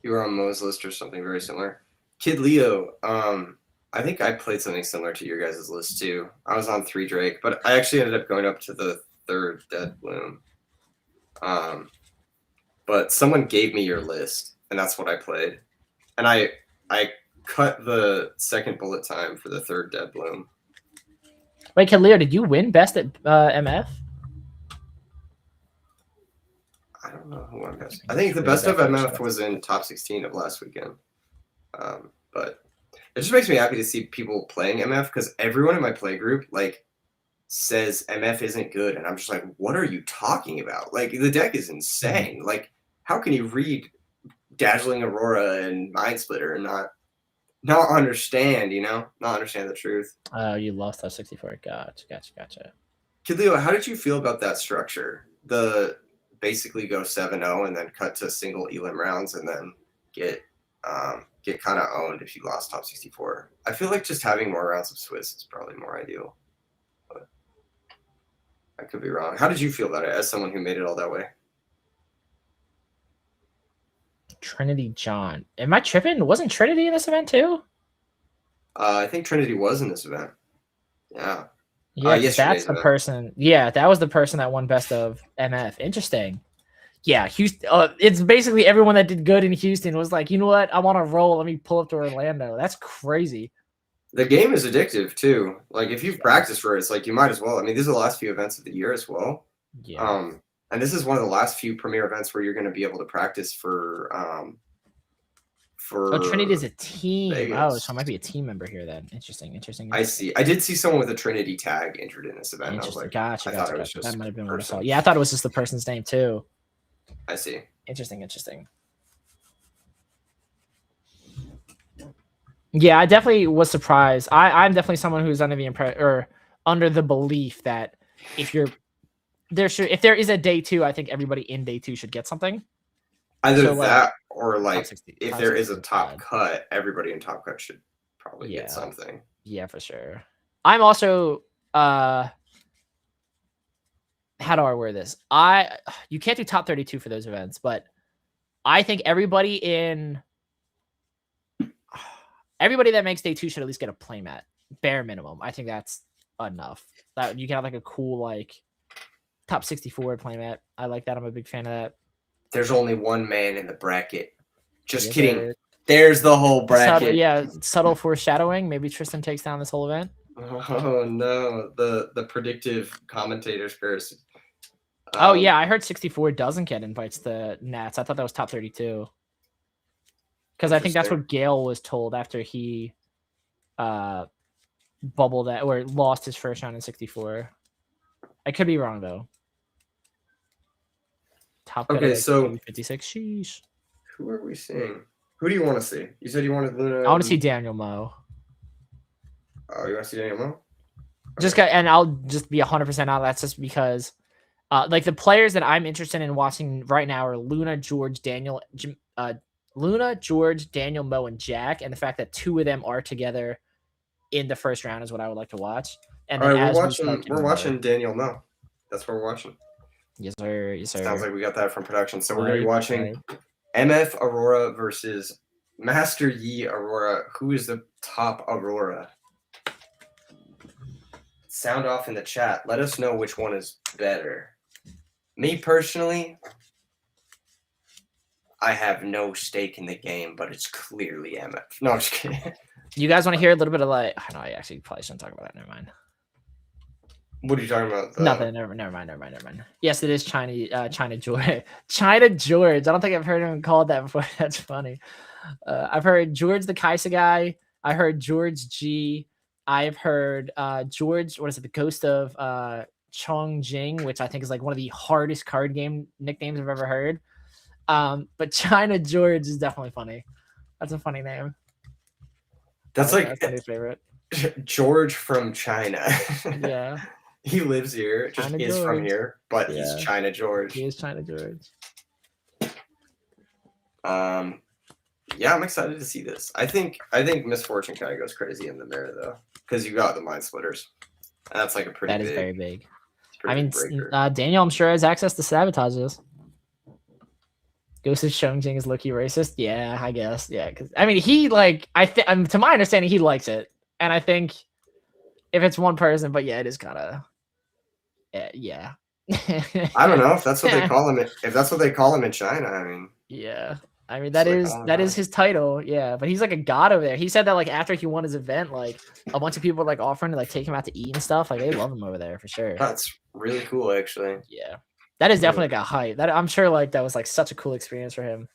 You were on Mo's list or something very similar. Kid Leo, I think I played something similar to your guys' list too. I was on 3 Drake, but I actually ended up going up to the 3rd Dead Bloom. But someone gave me your list, and that's what I played. And I cut the 2nd bullet time for the 3rd Dead Bloom. Wait, Kid Leo, did you win best at MF? I don't know who won best. I think the best of MF was in top 16 of last weekend. But it just makes me happy to see people playing MF because everyone in my play group says MF isn't good, and I'm just like, what are you talking about? Like, the deck is insane. Like, how can you read Dazzling Aurora and Mind Splitter and not understand, not understand the truth? You lost top 64. Gotcha. Kid Leo, how did you feel about that structure? The basically go 7-0 and then cut to single elim rounds and then get kind of owned if you lost top 64. I feel like just having more rounds of Swiss is probably more ideal. But I could be wrong. How did you feel about it as someone who made it all that way? Trinity John. Am I tripping? Wasn't Trinity in this event too? I think Trinity was in this event. Yeah. Yeah, that's the person. Yeah, that was the person that won best of MF. Interesting. Yeah, Houston. It's basically everyone that did good in Houston was like, you know what? I'm on a roll. Let me pull up to Orlando. That's crazy. The game is addictive too. Like if you've practiced for it, it's like you might as well. I mean, these are the last few events of the year as well. Yeah. And this is one of the last few premier events where you're going to be able to practice for. Oh, Trinity is a team. Vegas. Oh, so I might be a team member here then. Interesting. I see. I did see someone with a Trinity tag entered in this event. Interesting. I was like, Gotcha. Just that might have been what I saw. Yeah, I thought it was just the person's name too. I see. Interesting. Yeah, I definitely was surprised. I'm definitely someone who's under the belief that if there is a day 2, I think everybody in day 2 should get something. Either that or like if there is a top cut, everybody in top cut should probably get something. Yeah, for sure. I'm also how do I wear this? You can't do top 32 for those events, but I think everybody that makes day 2 should at least get a playmat, bare minimum. I think that's enough. That you can have like a cool top 64 playmat. I like that. I'm a big fan of that. There's only one man in the bracket. Just kidding. There's the whole bracket. Subtle foreshadowing. Maybe Tristan takes down this whole event. Oh no, the predictive commentators first. Oh yeah, I heard 64 doesn't get invites to Nats. I thought that was top 32. Because I think that's what Gale was told after he bubbled that or lost his first round in 64. I could be wrong though. Top so 56. Sheesh. Who are we seeing? Who do you want to see? You said you wanted Luna. I want to see Daniel Mo. Oh, you want to see Daniel Mo? Okay. And I'll just be 100% out. That's just because, the players that I'm interested in watching right now are Luna, George, Daniel, Mo, and Jack. And the fact that 2 of them are together in the first round is what I would like to watch. And all right, we're watching Daniel Mo. That's what we're watching. Yes, sir. Yes, sir. Sounds like we got that from production. So we're gonna be watching MF Aurora versus Master Yi Aurora. Who is the top Aurora? Sound off in the chat. Let us know which one is better. Me personally, I have no stake in the game, but it's clearly MF. No, I'm just kidding. You guys want to hear a little bit of like? I know I actually probably shouldn't talk about that. Never mind. What are you talking about? Nothing. Never mind. Yes, it is China George. China George. I don't think I've heard him called that before. That's funny. I've heard George the Kaisa guy. I heard George G. I've heard George. What is it? The Ghost of Chong Jing, which I think is like one of the hardest card game nicknames I've ever heard. But China George is definitely funny. That's a funny name. That's like my favorite. George from China. Yeah. He lives here, just China is George. from here, but he's China George. He is China George. Yeah, I'm excited to see this. I think Misfortune kind of goes crazy in the mirror though, because you got the Mind Splitters. And that's like a pretty. That is big, very big. I mean, Daniel, I'm sure has access to sabotages. Ghost of Shongjing is low-key racist. Yeah, I guess. Yeah, because I mean, he like to my understanding, he likes it, and I think if it's one person, but yeah, it is kind of. Yeah. I don't know if that's what they call him. If that's what they call him in China, I mean. Yeah, I mean that is his title. Yeah, but he's like a god over there. He said that like after he won his event, like a bunch of people were like offering to like take him out to eat and stuff. Like they love him over there for sure. That's really cool, actually. Yeah, that is definitely like a hype. That I'm sure like that was like such a cool experience for him.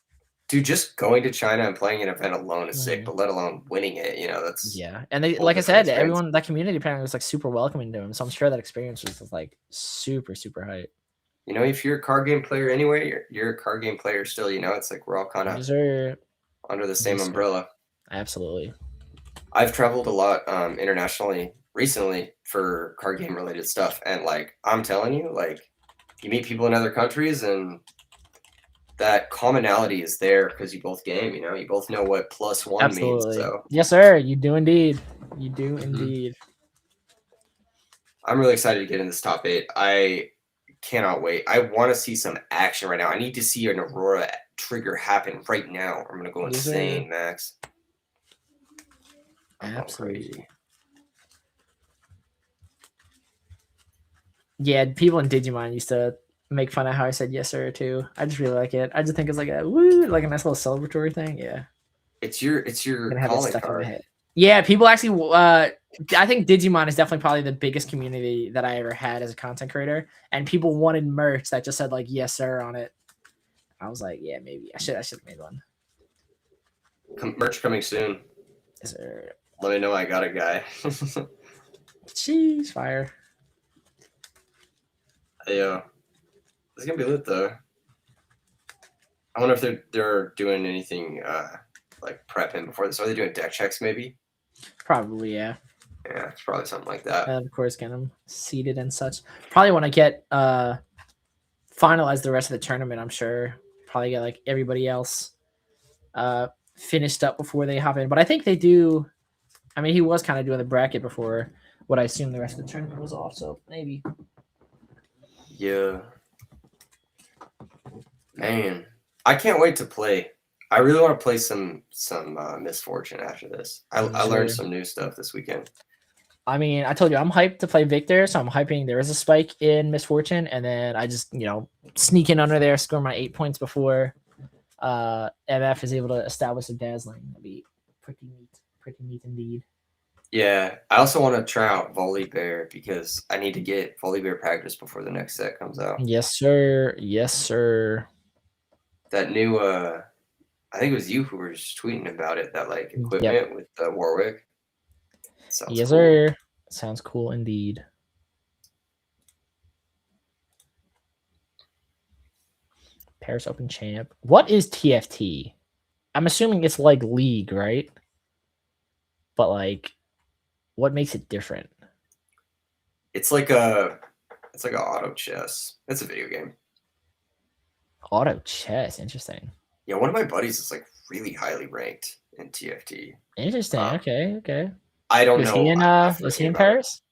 Dude, just going to China and playing an event alone is sick, but let alone winning it, you know, that's and they like I said, everyone that community apparently was like super welcoming to him. So I'm sure that experience was like super hype. You know, if you're a card game player anyway, you're a card game player still, you know, it's like we're all kind of under the same umbrella. Absolutely. I've traveled a lot internationally recently for card game related stuff, and like I'm telling you, like you meet people in other countries and that commonality is there because you both game, you know, you both know what +1 means. So yes, sir, you do indeed. You do indeed. I'm really excited to get in this top 8. I cannot wait. I want to see some action right now. I need to see an Aurora trigger happen right now. I'm gonna go insane, Max. Absolutely. Yeah, people in Digimon used to make fun of how I said yes sir too. I just really like it. I just think it's like a woo, like a nice little celebratory thing. Yeah. It's your calling card. Yeah, people actually I think Digimon is definitely probably the biggest community that I ever had as a content creator. And people wanted merch that just said like yes sir on it. I was like, yeah, maybe. I should have made one. Merch coming soon. Yes, sir. Let me know I got a guy. Jeez, fire. Yeah. It's gonna be lit though. I wonder if they're doing anything like prepping before this. Are they doing deck checks maybe? Probably, yeah. Yeah, it's probably something like that. And of course, get them seated and such. Probably when I get finalize the rest of the tournament, I'm sure. Probably get like everybody else finished up before they hop in. But I think they do. I mean, he was kind of doing the bracket before what I assume the rest of the tournament was off. So maybe. Yeah. Man, I can't wait to play. I really want to play some Misfortune after this. I learned some new stuff this weekend. I mean, I told you I'm hyped to play Victor, so I'm hyping there is a spike in Misfortune, and then I just sneak in under there, score my 8 points before MF is able to establish a dazzling. That'd be pretty neat indeed. Yeah, I also want to try out Volley Bear because I need to get Volley Bear practice before the next set comes out. Yes, sir. Yes, sir. That new, I think it was you who was tweeting about it. That like equipment with Warwick. Sounds yes, cool. sir. Sounds cool indeed. Paris Open champ. What is TFT? I'm assuming it's like League, right? But like, what makes it different? It's like a auto chess. It's a video game. Auto chess, interesting. Yeah, one of my buddies is like really highly ranked in TFT. Interesting. Okay. I don't know. Is he in Paris?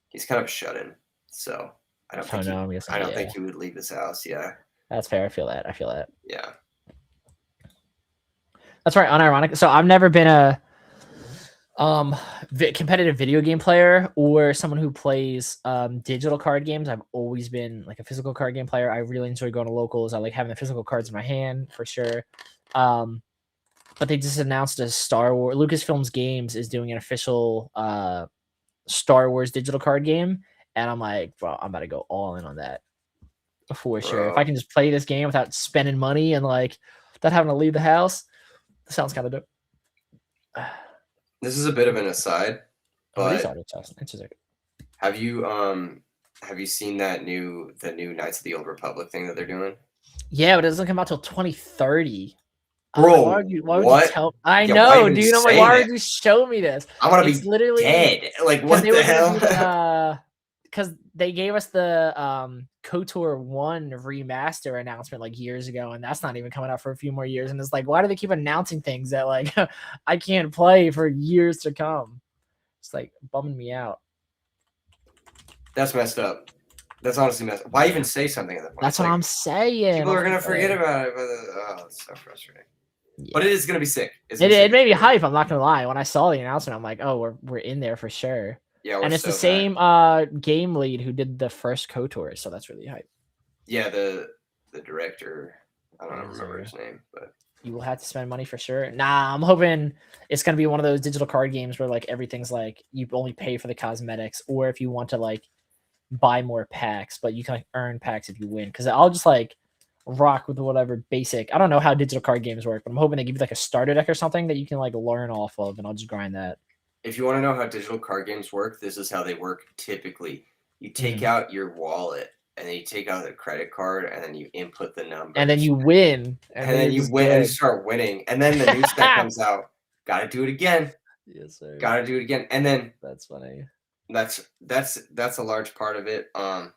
He's kind of a shut-in, so I don't Oh, think no, I'm guessing, I don't yeah. think he would leave his house. Yeah. That's fair. I feel that. Yeah. That's right. Unironic. So I've never been a competitive video game player or someone who plays digital card games. I've always been like a physical card game player. I really enjoy going to locals. I like having the physical cards in my hand for sure. But they just announced a Star Wars. Lucasfilms Games is doing an official Star Wars digital card game, and I'm like, bro, I'm about to go all in on that for sure. If I can just play this game without spending money and like without having to leave the house, that sounds kind of dope. This is a bit of an aside, but have you seen the new Knights of the Old Republic thing that they're doing? Yeah, but it doesn't come out till 2030. Bro, why would you tell? I Yeah, know, dude. I'm like, why would you show me this? I want to be literally dead. Like, what the hell? Because they gave us the KOTOR 1 remaster announcement like years ago, and that's not even coming out for a few more years. And it's like, why do they keep announcing things that like I can't play for years to come? It's like bumming me out. That's messed up. That's honestly messed up. Why even say something at that point? That's what I'm saying. People are gonna forget about it. But, it's so frustrating. Yeah. But it is gonna be sick. It made me hype. I'm not gonna lie. When I saw the announcement, I'm like, oh, we're in there for sure. Yeah, and it's the same game lead who did the first KOTOR, so that's really hype. Yeah, the director, I don't remember his name, but you will have to spend money for sure. Nah, I'm hoping it's gonna be one of those digital card games where like everything's like you only pay for the cosmetics, or if you want to like buy more packs, but you can like earn packs if you win. Because I'll just like rock with whatever basic. I don't know how digital card games work, but I'm hoping they give you like a starter deck or something that you can like learn off of, and I'll just grind that. If you want to know how digital card games work, this is how they work typically. You take out your wallet, and then you take out the credit card, and then you input the number. And then you win. And then you win, and you start winning. And then the new set comes out. Gotta do it again. Yes, sir. Gotta do it again. And then that's funny. That's a large part of it. Now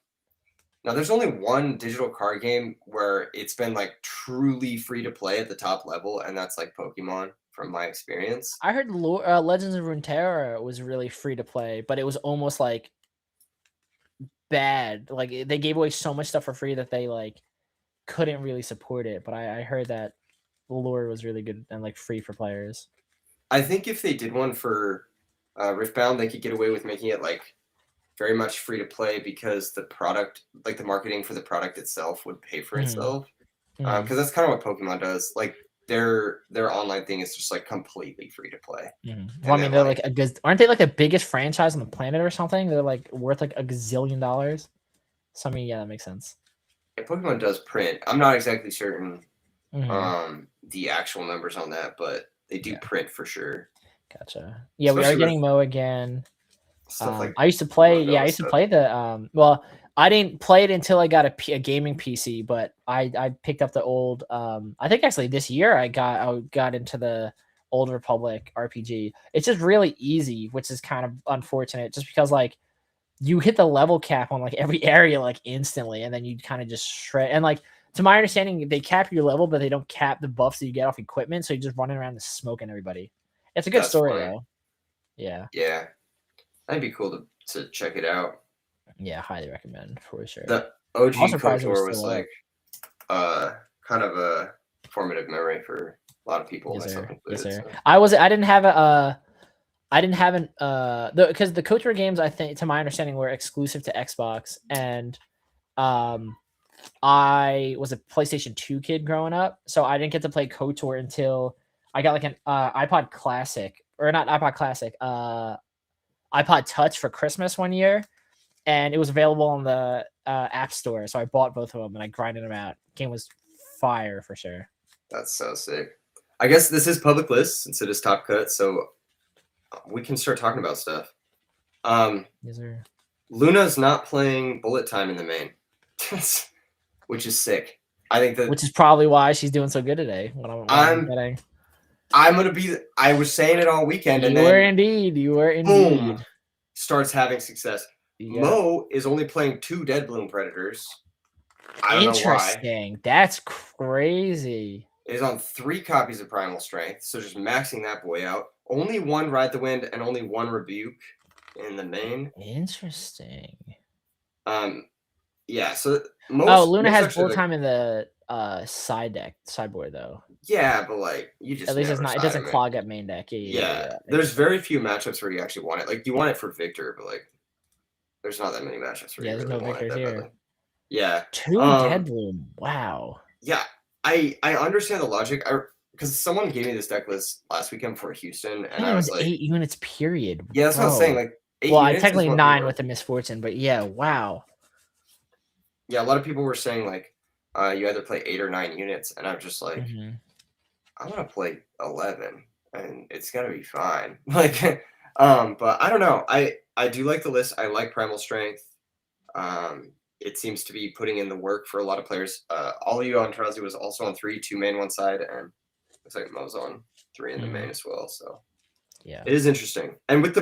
there's only one digital card game where it's been like truly free to play at the top level, and that's like Pokemon. From my experience, I heard Legends of Runeterra was really free to play, but it was almost like bad. Like they gave away so much stuff for free that they like couldn't really support it. But I heard that the lore was really good and like free for players. I think if they did one for Riftbound, they could get away with making it like very much free to play because the product, like the marketing for the product itself, would pay for itself. Because that's kind of what Pokemon does. Like their online thing is just like completely free to play. Well, I mean, they're like aren't they like the biggest franchise on the planet or something? They're like worth like $1 gazillion. So I mean, yeah, that makes sense. Yeah, Pokemon does print. I'm not exactly certain the actual numbers on that, but they do print for sure. Gotcha. Yeah, especially we are getting Mo again. Like I used to play. Yeah, I used to play the. Well, I didn't play it until I got a gaming PC, but I picked up the old. I think actually this year I got into the Old Republic RPG. It's just really easy, which is kind of unfortunate, just because like you hit the level cap on like every area like instantly, and then you kind of just shred. And like to my understanding, they cap your level, but they don't cap the buffs that you get off equipment, so you're just running around and smoking everybody. It's a good story though. Yeah. Yeah. That'd be cool to check it out. Yeah, highly recommend for sure. The OG KOTOR was like kind of a formative memory for a lot of people. Yes, myself included, yes, sir. So. I didn't have because the KOTOR games, I think to my understanding, were exclusive to Xbox, and I was a PlayStation 2 kid growing up, so I didn't get to play KOTOR until I got like an iPod Classic, or not iPod Classic, iPod Touch for Christmas one year, and it was available on the App Store. So I bought both of them and I grinded them out. Game was fire for sure. That's so sick. I guess this is public list since it is Top Cut, so we can start talking about stuff. Yes, sir. Luna's not playing Bullet Time in the main, which is sick. I think that, which is probably why she's doing so good today. I'm gonna be. I was saying it all weekend, and you were indeed. Boom, starts having success. Yeah. Mo is only playing 2 Dead Bloom Predators. I don't know why. Interesting. That's crazy. It is on 3 copies of Primal Strength, so just maxing that boy out. Only 1 Ride the Wind and only 1 Rebuke in the main. Interesting. Yeah, so Luna has actually, bullet like, time in the sideboard though. yeah, but like you just At least it's never not. It side doesn't him in. clog up main deck. Yeah, there's very few matchups where you actually want it. Like you want it for Victor, but like there's not that many matchups where you there's really no want it victors that here. badly. Yeah. 2 Deadbloom. Wow. Yeah, I understand the logic. Because someone gave me this deck list last weekend for Houston, and I was like, 8 units period. yeah, that's what I was saying. Like 8 well, units technically is what 9 with the misfortune, but yeah, wow. Yeah, a lot of people were saying like you either play 8 or 9 units, and I'm just like, I want to play 11, and it's gonna be fine. Like, but I don't know. I do like the list. I like Primal Strength. It seems to be putting in the work for a lot of players. Ollie on Trazi was also on 3, 2 main, 1 side, and looks like Mo's on 3 in the main as well. So yeah, it is interesting. And with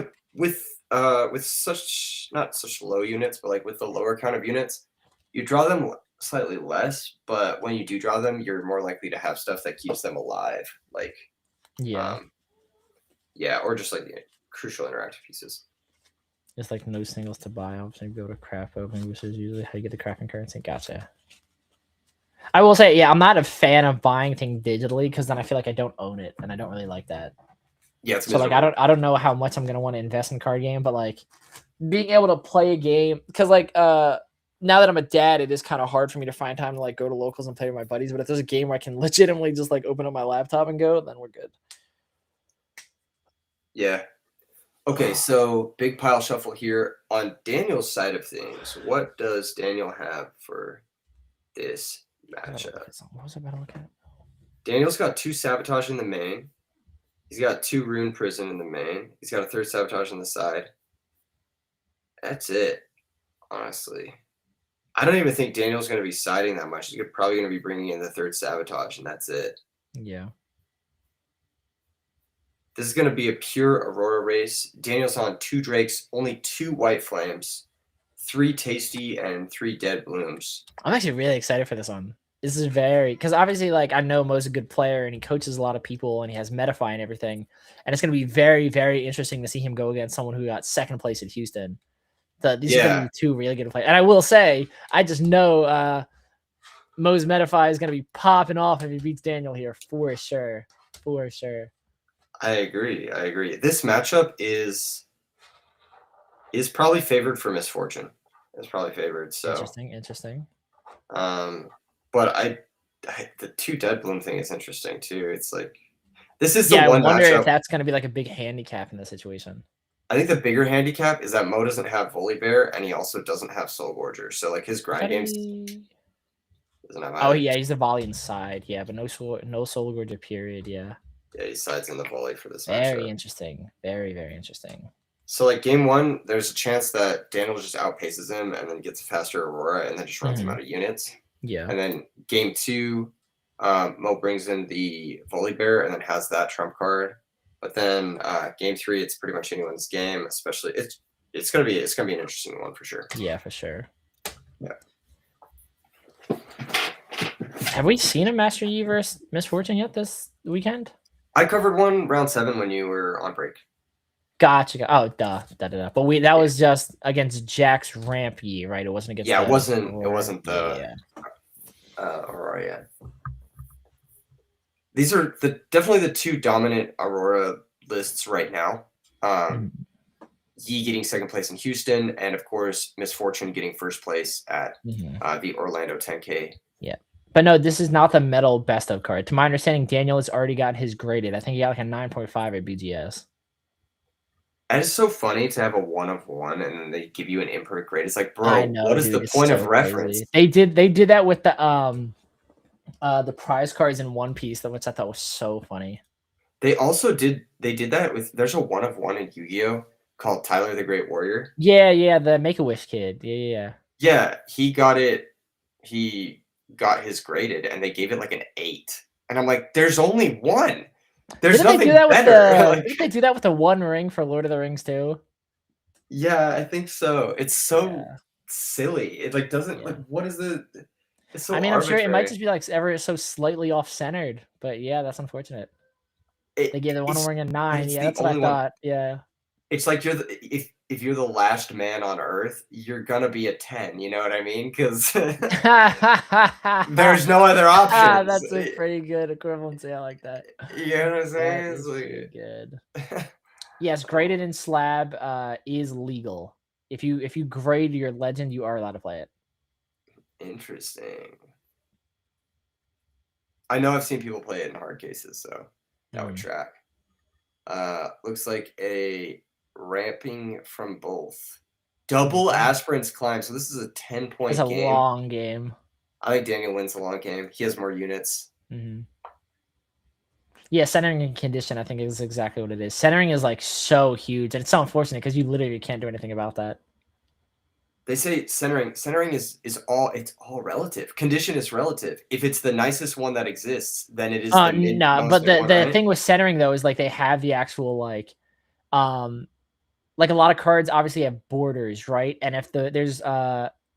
such not such low units, but like with the lower count of units, you draw them slightly less, but when you do draw them, you're more likely to have stuff that keeps them alive, like or just like crucial interactive pieces. It's like no singles to buy. Obviously, go to craft opening, which is usually how you get the crafting currency. Gotcha. I will say, yeah, I'm not a fan of buying things digitally because then I feel like I don't own it, and I don't really like that. Yeah, it's so like I don't know how much I'm gonna want to invest in card game, but like being able to play a game because like now that I'm a dad, it is kind of hard for me to find time to like go to locals and play with my buddies. But if there's a game where I can legitimately just like open up my laptop and go, then we're good. Yeah. Okay, so big pile shuffle here on Daniel's side of things. What does Daniel have for this matchup? What was I about to look at? Daniel's got 2 sabotage in the main. He's got 2 rune prison in the main. He's got a 3rd sabotage on the side. That's it, honestly. I don't even think Daniel's going to be siding that much. He's probably going to be bringing in the 3rd sabotage, and that's it. Yeah. This is going to be a pure Aurora race. Daniel's on 2 Drakes, only 2 White Flames, 3 Tasty, and 3 Dead Blooms. I'm actually really excited for this one. This is because obviously, like, I know Mo's a good player and he coaches a lot of people and he has Metafy and everything. And it's going to be very, very interesting to see him go against someone who got 2nd place at Houston. These are going to be 2 really good players. And I will say, I just know Mo's Metafy is going to be popping off if he beats Daniel here for sure. For sure. I agree. This matchup is probably favored for Misfortune. It's probably favored. So interesting. But the 2 Dead Bloom thing is interesting too. It's like this is the one I wonder matchup. if that's going to be like a big handicap in this situation. I think the bigger handicap is that Mo doesn't have Volibear and he also doesn't have Soul Gorger. So like his grind games doesn't have. Oh yeah, he's the volley inside. Yeah, but no Soul Gorger period. Yeah. Yeah, he sides in the volley for this matchup. Very interesting. Very, very interesting. So like game 1, there's a chance that Daniel just outpaces him and then gets a faster Aurora and then just runs him out of units. Yeah. And then game 2, Mo brings in the Volibear and then has that trump card. But then game 3, it's pretty much anyone's game. Especially it's gonna be an interesting one for sure. Yeah, for sure. Yeah. Have we seen a Master Yi versus Misfortune yet this weekend? I covered one round 7 when you were on break. Gotcha. Oh, duh. But that was just against Jack's Ramp Yi, right? It wasn't against. Yeah, it wasn't the Aurora. Yeah. These are definitely the 2 dominant Aurora lists right now. Yi getting 2nd place in Houston, and of course Misfortune getting 1st place at the Orlando 10K. Yeah. But no, this is not the metal best of card. To my understanding, Daniel has already got his graded. I think he got like a 9.5 at BGS. And it's so funny to have a 1 of 1 and then they give you an imperfect grade. It's like, bro, what is the point of reference? They did that with the prize cards in One Piece, which I thought was so funny. They also did that with there's a 1 of 1 in Yu-Gi-Oh! Called Tyler the Great Warrior. Yeah, the Make-A-Wish kid. Yeah. Yeah, he got his graded and they gave it like an 8. And I'm like, there's only 1. There's nothing better. Didn't they do that with the One Ring for Lord of the Rings too? Yeah, I think so. It's so silly. It like doesn't like what is the it's so I'm arbitrary. sure it might just be like ever so slightly off-centered, but yeah, that's unfortunate. They gave the One Ring a 9. Yeah, that's what I thought. Yeah. it's like if you're the last man on Earth, you're gonna be a 10. You know what I mean? Because there's no other options. That's a pretty good equivalency. I like that. You know what I'm saying? That It's is like, pretty good. Yes, graded in slab is legal. If you grade your legend, you are allowed to play it. interesting. I know I've seen people play it in hard cases, so that would track. Looks like a ramping from both. Double aspirants climb. So this is a 10-point It's a game. long game. I think Daniel wins the long game. He has more units. Yeah, centering and condition, I think, is exactly what it is. Centering is like so huge, and it's so unfortunate because you literally can't do anything about that. They say centering is all relative. Condition is relative. If it's the nicest one that exists, then it is the no, but the thing with centering though is like they have the actual like a lot of cards obviously have borders, right? And if there's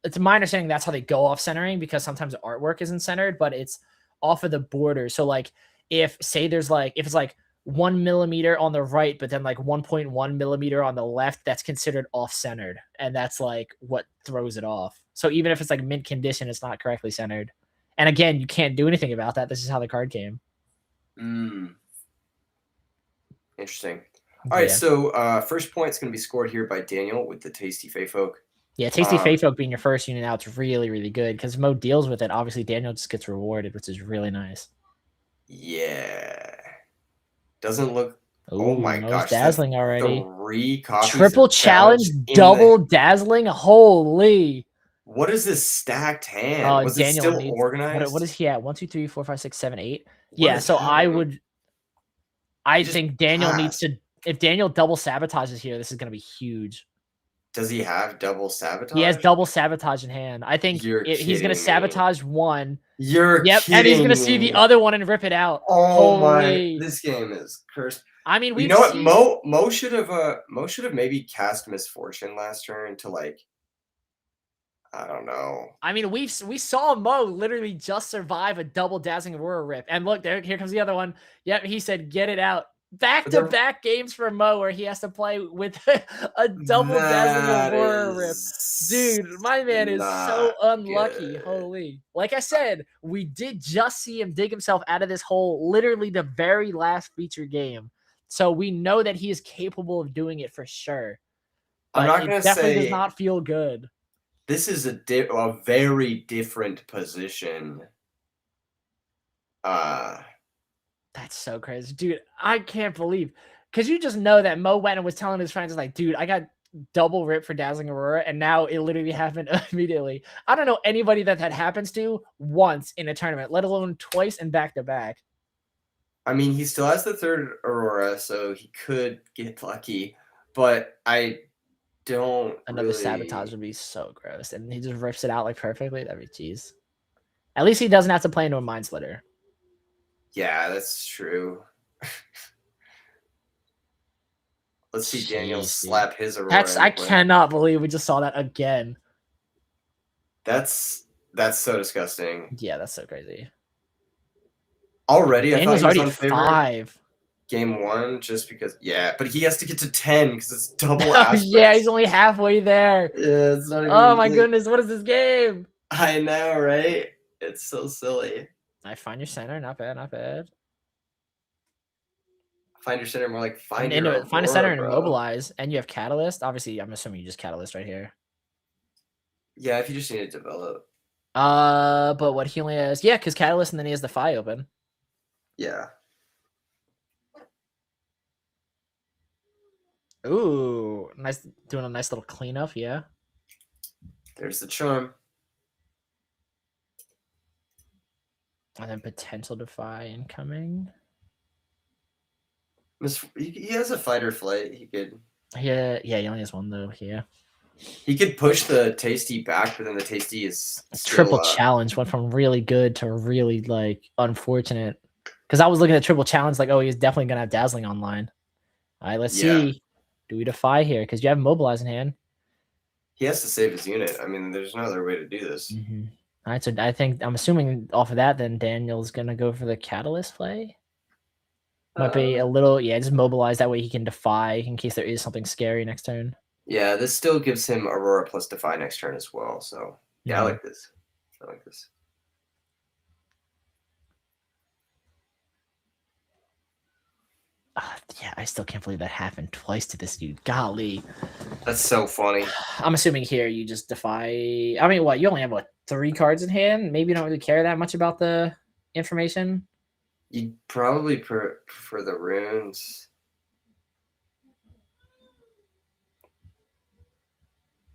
it's my understanding that's how they go off centering, because sometimes the artwork isn't centered, but it's off of the border. So like if it's like 1 millimeter on the right, but then like 1.1 millimeter on the left, that's considered off-centered, and that's like what throws it off. So even if it's like mint condition, it's not correctly centered. And again, you can't do anything about that. This is how the card came. Interesting. All right, so first point is going to be scored here by Daniel with the Tasty Fey Folk. Yeah, Tasty Fey Folk being your first unit out, it's really, really good because Mo deals with it. Obviously, Daniel just gets rewarded, which is really nice. Yeah. Doesn't look. Ooh, oh my gosh. Dazzling already. 3 copies. Triple challenge, double dazzling. Holy. What is this stacked hand? Was Daniel it still organized? What is he at? 1, 2, 3, 4, 5, 6, 7, 8. Yeah, so I think Daniel needs to. If Daniel double sabotages here, this is going to be huge. Does he have double sabotage? He has double sabotage in hand. I think he's going to sabotage one. You're kidding and he's going to see the other one and rip it out. Oh my! This game is cursed. I mean, you know what? Mo should have maybe cast Misfortune last turn to like. I don't know. I mean, we saw Mo literally just survive a double Dazzling Aurora rip, and look, here comes the other one. Yep, he said, "Get it out." Back-to-back games for Mo where he has to play with a double Dazzling Aurora rip. Dude, my man is so unlucky. Good. Holy. Like I said, we did just see him dig himself out of this hole literally the very last feature game. So we know that he is capable of doing it for sure. But I'm not going to say... definitely does not feel good. This is a very different position. That's so crazy. Dude, I can't believe. Because you just know that Mo went and was telling his friends, like, dude, I got double rip for Dazzling Aurora, and now it literally happened immediately. I don't know anybody that happens to once in a tournament, let alone twice and back-to-back. I mean, he still has the third Aurora, so he could get lucky. But I don't Another sabotage would be so gross. And he just rips it out, like, perfectly. That'd be cheese. At least he doesn't have to play into a Mind Slitter. Yeah, that's true. Let's see Daniel slap his Aurora. I cannot believe we just saw that again. That's so disgusting. Yeah, that's so crazy. Already, Daniel's I thought he was already on 5. Game 1, just because. Yeah, but he has to get to 10 because it's double aspects. Yeah, he's only halfway there. Yeah, it's not even. Oh my goodness, what is this game? I know, right? It's so silly. I find your center, not bad, not bad. Find your center, more like find a center and immobilize, and you have Catalyst. Obviously, I'm assuming you just Catalyst right here. Yeah, if you just need to develop. But what he only has, yeah, because Catalyst, and then he has the Phi open. Yeah. Ooh, nice, doing a nice little cleanup, yeah. There's the charm. And then potential Defy incoming. He has a fighter flight. He could. Yeah, he only has one though. Yeah. He could push the Tasty back, but then the Tasty is still, triple challenge went from really good to really like unfortunate. Because I was looking at triple challenge, like, oh, he's definitely gonna have Dazzling online. All right, let's see. Do we Defy here? Because you have Mobilize in hand. He has to save his unit. I mean, there's no other way to do this. Mm-hmm. All right, so I'm assuming off of that, then Daniel's gonna go for the Catalyst play. Might be a little, just mobilize that way he can defy in case there is something scary next turn. Yeah, this still gives him Aurora plus defy next turn as well. So yeah, I like this. I like this. Yeah, I still can't believe that happened twice to this dude. Golly. That's so funny. I'm assuming here you just defy. I mean, what? You only have, 3 cards in hand? Maybe you don't really care that much about the information? You probably prefer the runes.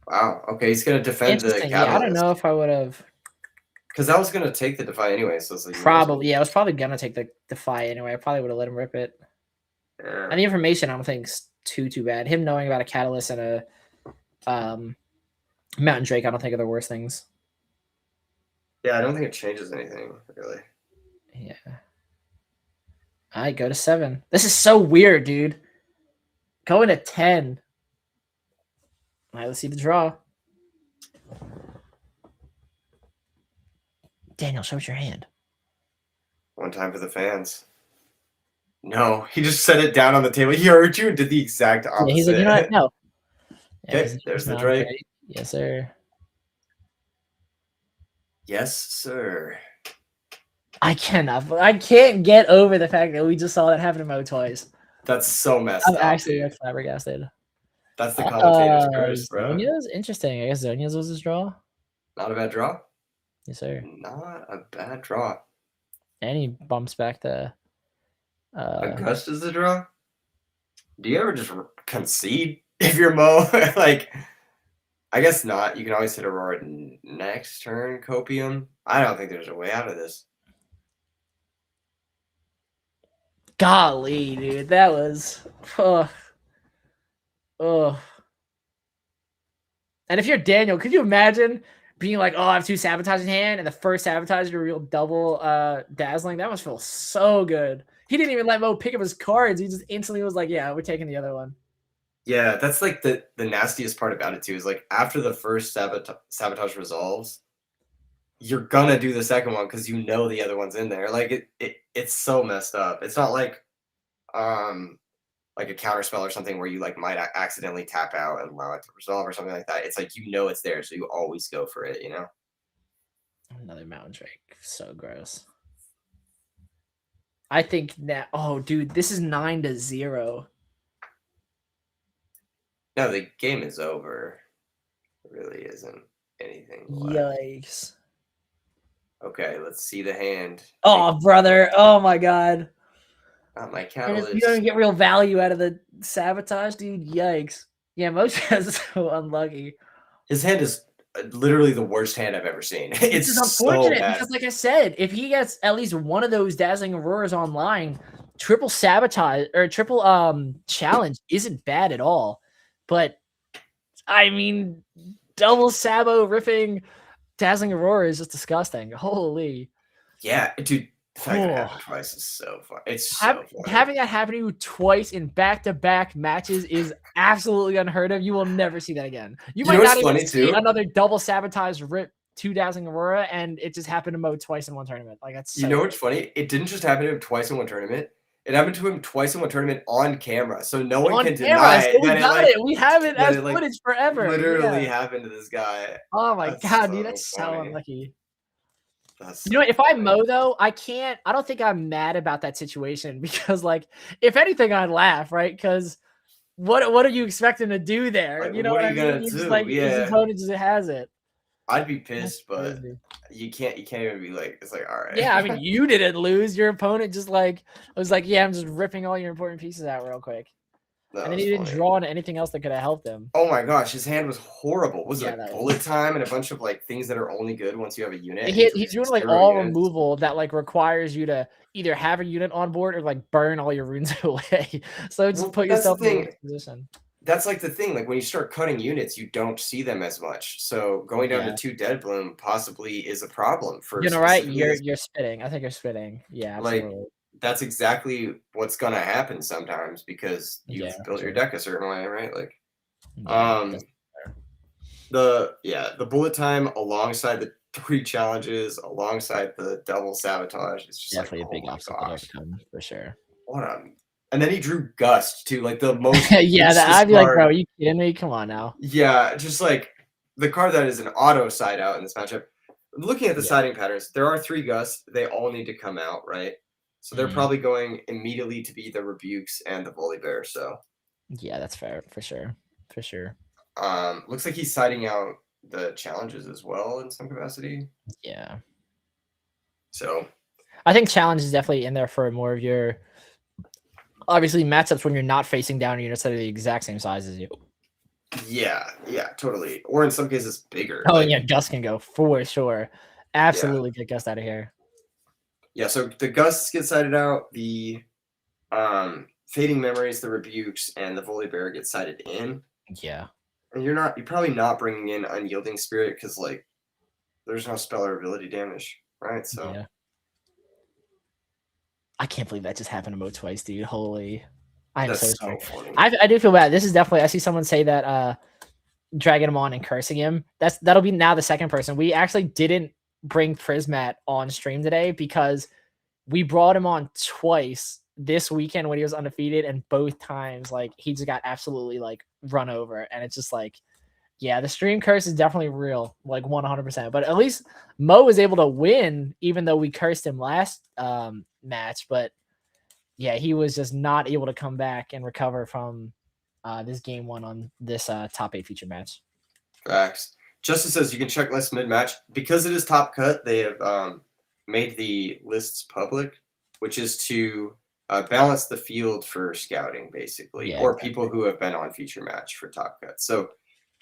Wow. Okay, he's gonna defend the catalyst. Yeah, I don't know if I would have. Because I was gonna take the defy anyway, so it's like probably. Yeah, I was probably gonna take the defy anyway. I probably would have let him rip it. Yeah. And the information I don't think is too bad. Him knowing about a catalyst and a Mountain Drake, I don't think are the worst things. Yeah, I don't think it changes anything really. Yeah. I go to 7. This is so weird, dude. Going to 10. All right, let's see the draw. Daniel, show us your hand. One time for the fans. No, he just set it down on the table. He heard you and did the exact opposite. Yeah, he's like, you know what? No. Yeah, okay, there's the Drake. Yes, sir. Yes, sir. I can't get over the fact that we just saw that happen to Mo twice. That's so messed up. I'm actually flabbergasted. That's the commentator's curse, bro. Zonia's interesting. I guess Zonia's was his draw. Not a bad draw. Yes, sir. Not a bad draw. And he bumps back to Augusta's the draw. Do you ever just concede if you're Mo? Like, I guess not. You can always hit Aurora next turn, Copium. I don't think there's a way out of this. Golly, dude, that was And if you're Daniel, could you imagine being like, oh, I have 2 sabotage in hand, and the first sabotage to real double dazzling? That must feel so good. He didn't even let Mo pick up his cards. He just instantly was like, yeah, we're taking the other one. Yeah, that's like the nastiest part about it too, is like after the first sabotage resolves, you're gonna do the second one because you know the other one's in there. Like it's so messed up. It's not like a counter spell or something where you like might accidentally tap out and allow it to resolve or something like that. It's like you know it's there, so you always go for it, you know? Another Mountain Drake. So gross. I think that dude, this is 9-0. No, the game is over. It really isn't anything left. Yikes. Okay, let's see the hand. Oh, brother. Oh my god. Not my catalyst. You don't get real value out of the sabotage, dude. Yikes. Yeah, Moshe is so unlucky. His hand is literally the worst hand I've ever seen. It's unfortunate so bad. because, like I said, if he gets at least one of those dazzling auroras online, triple sabotage or triple challenge isn't bad at all. But I mean, double sabo ripping dazzling aurora is just disgusting. Holy. Yeah, dude. The fact that it happened twice is so fun. It's so fun. Having that happen to you twice in back-to-back matches is absolutely unheard of. You will never see that again. You might not even see another double sabotage rip 2 dazzling aurora, and it just happened to Mo twice in one tournament. Like that's. You know what's funny? It didn't just happen to him twice in one tournament. It happened to him twice in one tournament on camera, so no one can deny it. We got it. We have it as footage forever. Literally happened to this guy. Oh my god, dude, that's so unlucky. You know, if I'm Mo though, I don't think I'm mad about that situation because, like, if anything, I'd laugh, right? Because what are you expecting to do there? Like, you know what I mean? He's just like his opponent just has it. I'd be pissed, but you can't even be like, it's like, all right. Yeah, I mean, you didn't lose. Your opponent just like was like, yeah, I'm just ripping all your important pieces out real quick. And then he didn't draw on anything else that could have helped him. Oh my gosh, his hand was horrible. Was it like bullet time and a bunch of like things that are only good once you have a unit? He's doing like all removal that like requires you to either have a unit on board or like burn all your runes away. So just put yourself in a position. That's like the thing. Like when you start cutting units, you don't see them as much. So going down to 2 Dead Bloom possibly is a problem for. You know, right? You're spitting. I think you're spitting. Yeah, absolutely. Like that's exactly what's gonna happen sometimes because you've built your deck a certain way, right? Like, the bullet time alongside the 3 challenges alongside the double sabotage is just definitely like, a big obstacle to overcome for sure. What a... And then he drew Gust too, like the most. Yeah, I'd be like, bro, card. are you kidding me? Come on now. Yeah, just like the card that is an auto side out in this matchup. Looking at the siding patterns, there are 3 Gusts. They all need to come out, right? So they're probably going immediately to be the Rebukes and the Volibear. So yeah, that's fair for sure. For sure. Looks like he's siding out the challenges as well in some capacity. Yeah. So I think challenge is definitely in there for more of your obviously matchups when you're not facing down units that are the exact same size as you. Yeah, totally. Or in some cases bigger. Oh, yeah, Gus can go for sure. Absolutely get Gus out of here. Yeah, so the Gusts get sided out, the Fading Memories, the Rebukes, and the Volibear get sided in. Yeah. And you're probably not bringing in Unyielding Spirit because like there's no spell or ability damage, right? So yeah. I can't believe that just happened to Mo twice, dude. Holy. I'm so sorry. Funny. I do feel bad. This is definitely, I see someone say that dragging him on and cursing him. That'll be now the second person. We actually didn't bring Prismat on stream today because we brought him on twice this weekend when he was undefeated, and both times like he just got absolutely like run over. And it's just like, yeah, the stream curse is definitely real, like 100%. But at least Mo was able to win, even though we cursed him last match. But yeah, he was just not able to come back and recover from this game 1 on this top 8 feature match. Facts. Justice says you can check lists mid-match. Because it is top cut, they have made the lists public, which is to balance the field for scouting, basically, or people who have been on feature match for top cut. So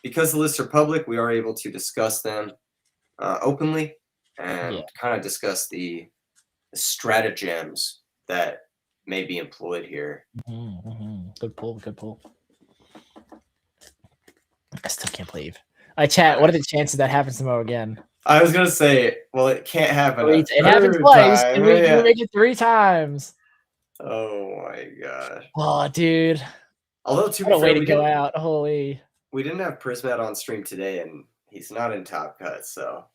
because the lists are public, we are able to discuss them openly and kind of discuss the stratagems that may be employed here. Good pull. Good pull. I still can't believe. Chat, what are the chances that happens to Mo again? I was going to say, well, it can't happen. It happened twice, and we can make it 3 times. Oh, my God. Oh, dude. Although, to be what a fair, way to go out. Holy. We didn't have Prismat on stream today, and he's not in top cut, so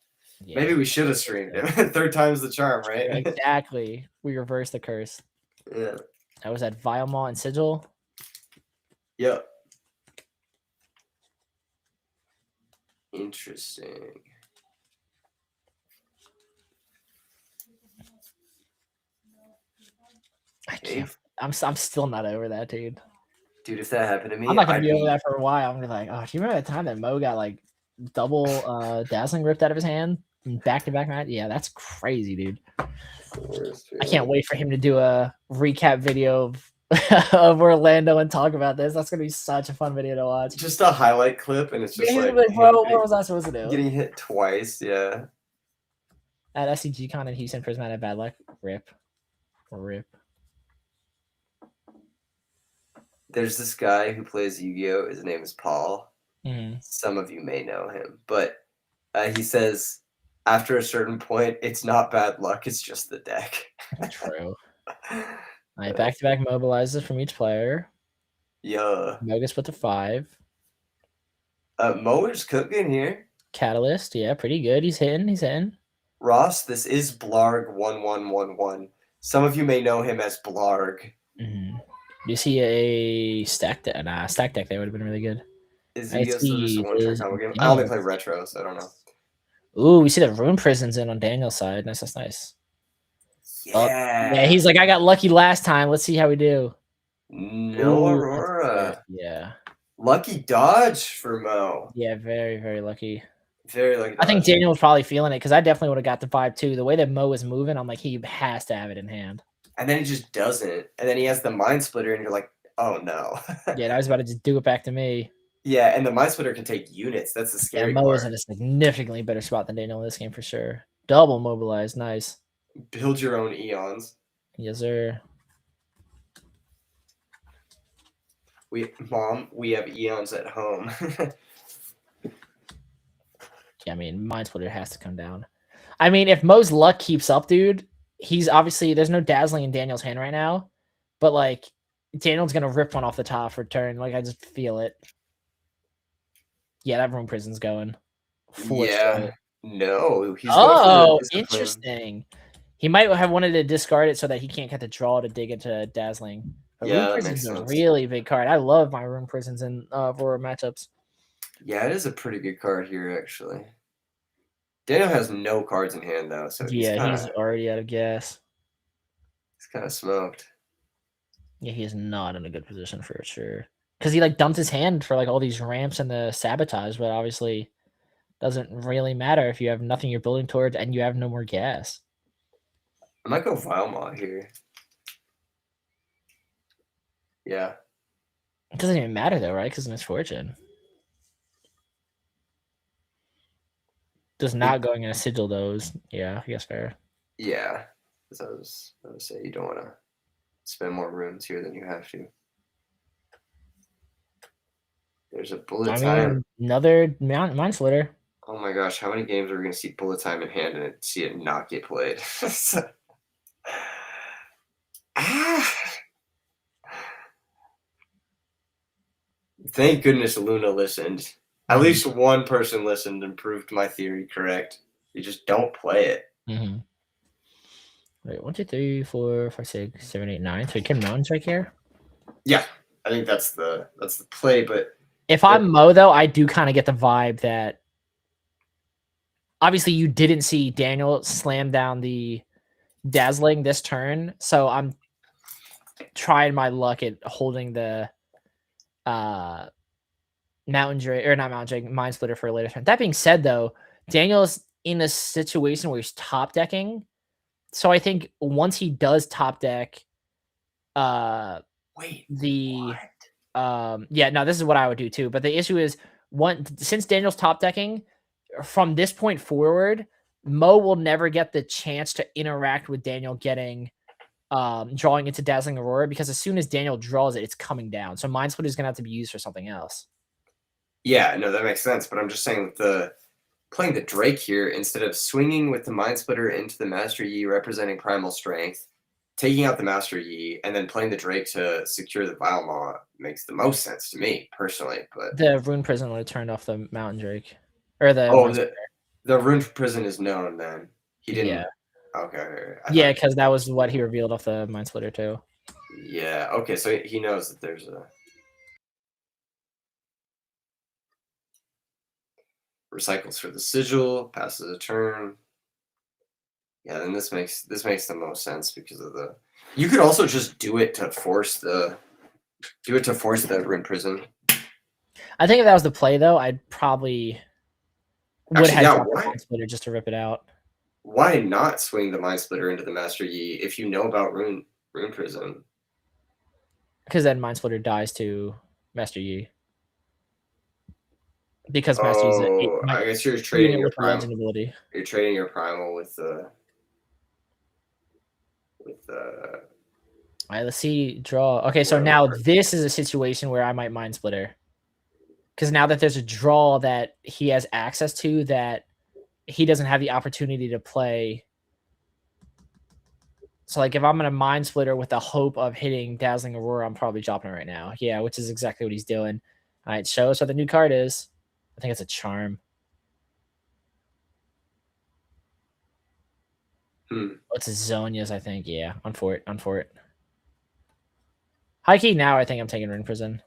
maybe we should have streamed him. 3rd time's the charm, right? Exactly. We reversed the curse. Yeah. That was at Vialmaw and Sigil. Yep. Interesting. I can't. I'm still not over that, dude. Dude, if that happened to me, I'm not gonna be over that for a while. I'm gonna be like, oh, do you remember that time that Mo got like double dazzling ripped out of his hand in back-to-back match? Yeah, that's crazy, dude. I can't wait for him to do a recap video of Orlando and talk about this. That's gonna be such a fun video to watch. Just a highlight clip, and it's just like, bro, what was I supposed to do? Getting hit twice, yeah. At SCGCon in Houston, Prismatic bad luck. Rip. There's this guy who plays Yu-Gi-Oh! His name is Paul. Mm-hmm. Some of you may know him, but he says after a certain point, it's not bad luck, it's just the deck. True. All right, back-to-back mobilizers from each player. Yeah. Mo gets put to 5. Mo is cooking here. Catalyst, yeah, pretty good. He's hitting. Ross, this is Blarg 1111. Some of you may know him as Blarg. Mm-hmm. Do you see a stack deck? Nah, stack deck there would have been really good. Is he just a one-trick combo game? I only play retro, so I don't know. Ooh, we see the Rune Prison's in on Daniel's side. Nice, that's nice. Yeah. Oh, yeah, he's like, I got lucky last time. Let's see how we do. No Aurora. Yeah. Lucky dodge for Mo. Yeah, very, very lucky. Very lucky dodge. I think Daniel was probably feeling it because I definitely would have got the vibe too. The way that Mo was moving, I'm like, he has to have it in hand. And then he just doesn't. And then he has the Mind Splitter, and you're like, oh no. Yeah, I was about to just do it back to me. Yeah, and the Mind Splitter can take units. That's the scary Mo part. is in a significantly better spot than Daniel in this game for sure. Double mobilized, nice. Build your own eons. Yes, sir. Mom, we have eons at home. Yeah, I mean, Mind Splitter has to come down. I mean, if Mo's luck keeps up, dude, he's obviously, there's no dazzling in Daniel's hand right now, but like Daniel's gonna rip one off the top for turn. Like I just feel it. Yeah, that Rune Prison's going. Yeah. No. Oh, interesting. He might have wanted to discard it so that he can't get the draw to dig into Dazzling. But Yeah, Rune that Prison's makes a sense. really big card. I love my Rune Prisons in Aurora matchups. Yeah, it is a pretty good card here, actually. Daniel has no cards in hand, though, so he's already out of gas. He's kind of smoked. Yeah, he is not in a good position for sure. Because he like dumped his hand for like all these ramps and the sabotage, but obviously doesn't really matter if you have nothing you're building towards and you have no more gas. I might go Vilemaw here. Yeah. It doesn't even matter though, right? Because Misfortune. Does not going in a sigil those. Yeah, I guess fair. Yeah. As I was going to say, you don't want to spend more runes here than you have to. There's a bullet time. Another Mind Splitter. Oh my gosh, how many games are we going to see bullet time in hand and see it not get played? Thank goodness Luna listened. At least one person listened and proved my theory correct. You just don't play it. Mm-hmm. Wait, 1, 2, 3, 4, 5, 6, 7, 8, 9. So you can Mountain Strike here? Yeah, I think that's the play, but if I'm Mo though, I do kind of get the vibe that obviously you didn't see Daniel slam down the Dazzling this turn, so I'm trying my luck at holding the Mountain Drake, or not Mountain Drake, Mind Splitter for a later turn. That being said though, Daniel's in a situation where he's top decking. So I think once he does top deck yeah, no, this is what I would do too. But the issue is since Daniel's top decking, from this point forward, Mo will never get the chance to interact with Daniel getting drawing into Dazzling Aurora, because as soon as Daniel draws it, it's coming down. So Mind Splitter is gonna have to be used for something else. Yeah, no, that makes sense. But I'm just saying with the playing the Drake here, instead of swinging with the Mind Splitter into the Master Yi representing Primal Strength, taking out the Master Yi, and then playing the Drake to secure the Vilemaw makes the most sense to me, personally. But the Rune Prison would have turned off the Mountain Drake. Or the the Rune Prison is known then. He didn't. Yeah. Okay. Yeah, because that was what he revealed off the Mind Splitter too. Yeah, okay, so he knows that there's a recycles for the sigil, passes a turn. Yeah, then this makes the most sense because of the. You could also just do it to force the Rune Prison. I think if that was the play though, I'd probably would have the Mind Splitter just to rip it out. Why not swing the Mind Splitter into the Master Yi if you know about Rune Prison? Because then Mind Splitter dies to Master Yi. Because Master Yi's I guess you're trading your legend ability. You're trading your primal with Alright, let's see. Draw. Okay, so now this is a situation where I might Mind Splitter. Because now that there's a draw that he has access to that he doesn't have the opportunity to play. So like if I'm going to Mind Splitter with the hope of hitting Dazzling Aurora, I'm probably dropping it right now. Yeah, which is exactly what he's doing. All right, show us what the new card is. I think it's a Charm. What's Zonia's, I think. Yeah, on for it. High key now, I think I'm taking Rune Prison.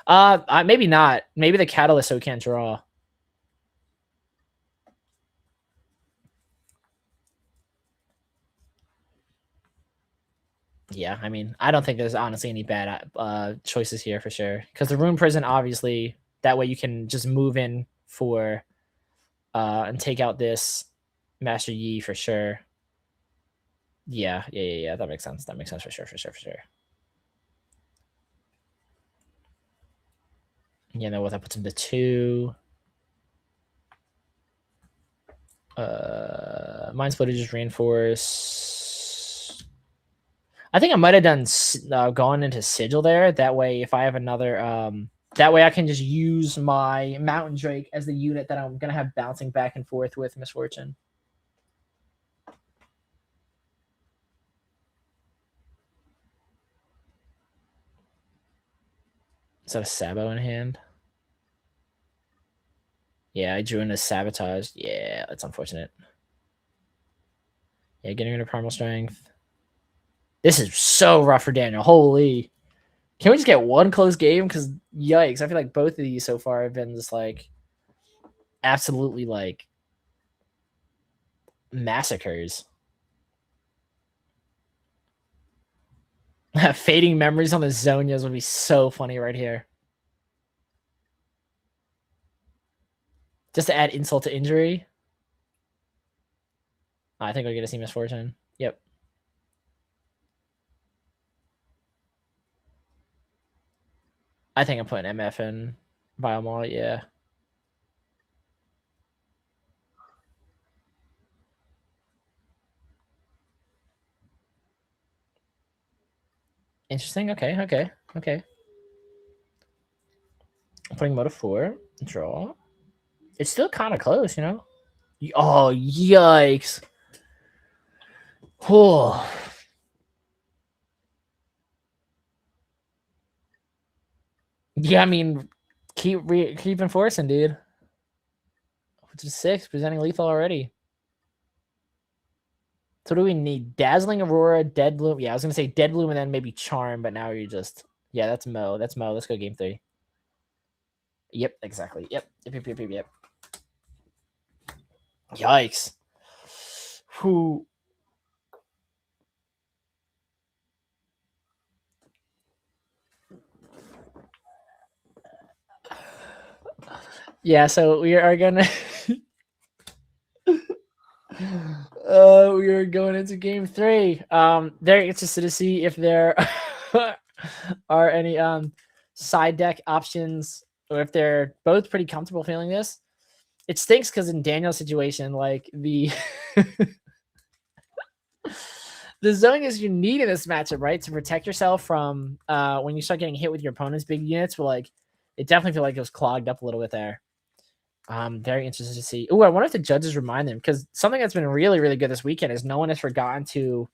Maybe not. Maybe the Catalyst so we can't draw. Yeah, I mean, I don't think there's honestly any bad choices here for sure. Because the Rune Prison, obviously, that way you can just move in for and take out this Master Yi for sure. Yeah. That makes sense. That makes sense for sure. Yeah, no, what that puts him to 2. Mind Splitter just reinforce. I think I might have done gone into Sigil there. That way, if I have another, that way I can just use my Mountain Drake as the unit that I'm gonna have bouncing back and forth with Misfortune. Is that a Sabo in hand? Yeah, I drew in a Sabotage. Yeah, that's unfortunate. Yeah, getting rid of primal strength. This is so rough for Daniel. Holy. Can we just get one close game? Because yikes, I feel like both of these so far have been just like absolutely like massacres. Fading memories on the Zonias would be so funny right here. Just to add insult to injury. I think we're going to see misfortune. Yep. I think I'm putting MF in Biomall, yeah. Interesting. Okay. I'm putting mode of 4. Draw. It's still kind of close, you know? Oh, yikes. Oh. Yeah, I mean, keep enforcing, dude. Which is 6, presenting lethal already. So do we need Dazzling Aurora, Dead Bloom? Yeah, I was gonna say Dead Bloom and then maybe Charm, but now you're just that's Mo. That's Mo. Let's go game 3. Yep, exactly. Yep. Yikes. Who? Yeah, so we are gonna we are going into game 3. Very interested to see if there are any side deck options or if they're both pretty comfortable feeling this. It stinks because in Daniel's situation, like the the Zonias you need in this matchup, right, to protect yourself from when you start getting hit with your opponent's big units, but like it definitely feel like it was clogged up a little bit there. Very interested to see. Oh, I wonder if the judges remind them, because something that's been really, really good this weekend is no one has forgotten to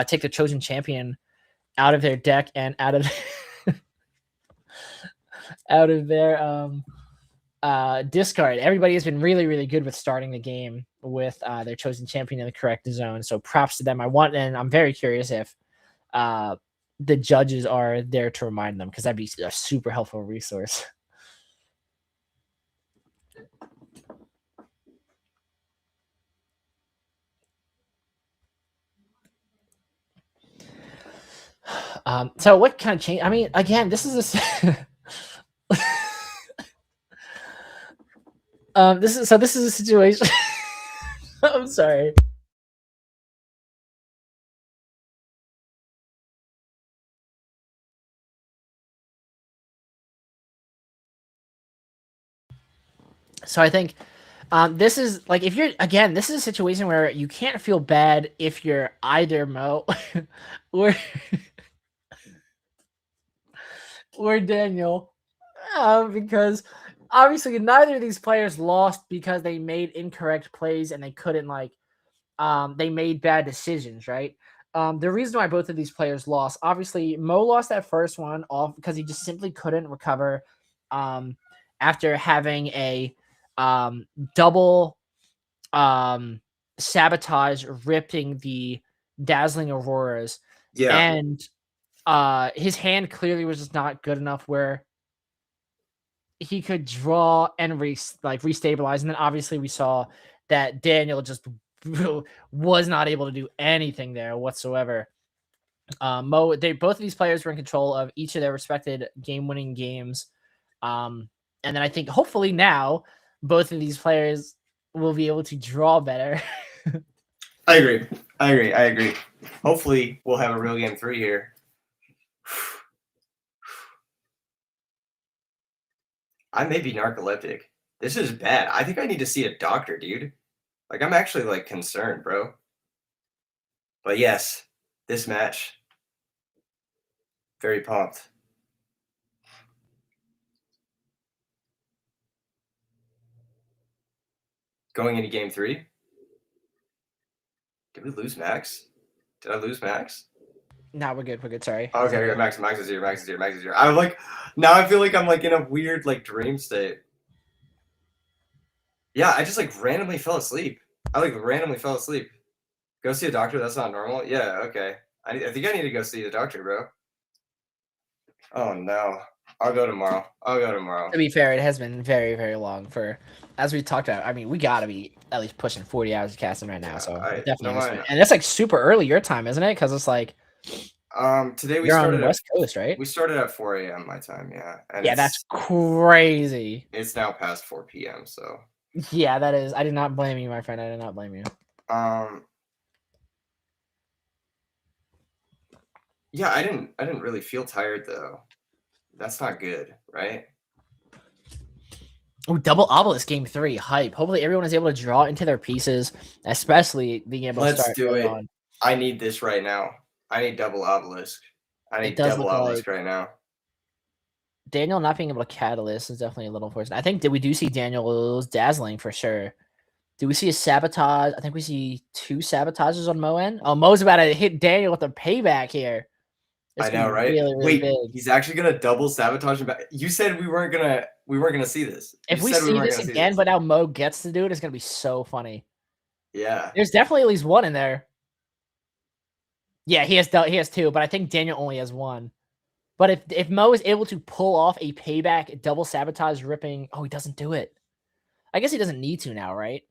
take the chosen champion out of their deck and out of out of their discard. Everybody has been really, really good with starting the game with their chosen champion in the correct zone. So props to them. I'm very curious if the judges are there to remind them, because that'd be a super helpful resource. So what kind of change? I mean, again, this is a this is a situation. I'm sorry. So I think this is like, if you're, again, this is a situation where you can't feel bad if you're either Mo or or Daniel, because obviously neither of these players lost because they made incorrect plays and they couldn't they made bad decisions, right? The reason why both of these players lost, obviously Mo lost that first one off because he just simply couldn't recover after having a double sabotage, ripping the Dazzling Auroras. Yeah. And his hand clearly was just not good enough where he could draw and restabilize. And then obviously we saw that Daniel just was not able to do anything there whatsoever. Both of these players were in control of each of their respected game-winning games. And then I think hopefully now both of these players will be able to draw better. I agree. Hopefully we'll have a real game 3 here. I may be narcoleptic. This is bad. I think I need to see a doctor, dude. Like, I'm actually, like, concerned, bro. But yes, this match. Very pumped. Going into game 3. Did we lose Max? Did I lose Max? No, we're good. Sorry. Okay, Max is here. I'm like, now I feel like I'm like in a weird like dream state. Yeah, I just like randomly fell asleep. Go see a doctor? That's not normal? Yeah, okay. I think I need to go see the doctor, bro. Oh, no. I'll go tomorrow. To be fair, it has been very, very long for, as we talked about. I mean, we got to be at least pushing 40 hours of casting right now. Yeah, So I definitely don't understand. mind. And it's like super early your time, isn't it? Because it's like today we you're on started the at West Coast, right? we started at 4 a.m. my time, yeah. And Yeah, that's crazy. it's now past 4 p.m. So Yeah, that is. I do not blame you, my friend. I do not blame you. Yeah, I didn't really feel tired though. That's not good, right? Oh, double obelisk game 3 hype. Hopefully everyone is able to draw into their pieces, especially being able to Let's start do it. on. I need this right now. I need double obelisk. I need double obelisk right now. Daniel not being able to catalyst is definitely a little unfortunate. I think we do see Daniel's dazzling for sure. Do we see a sabotage? I think we see 2 sabotages on Mo end. Oh, Mo's about to hit Daniel with a payback here. I know, right? Really, really Wait, big. he's actually gonna double sabotage him back. You said we weren't gonna see this. If we see this again, but now Mo gets to do it, it's gonna be so funny. Yeah. There's definitely at least 1 in there. Yeah, he has 2, but I think Daniel only has 1. But if Mo is able to pull off a payback double sabotage ripping, oh, he doesn't do it. I guess he doesn't need to now, right?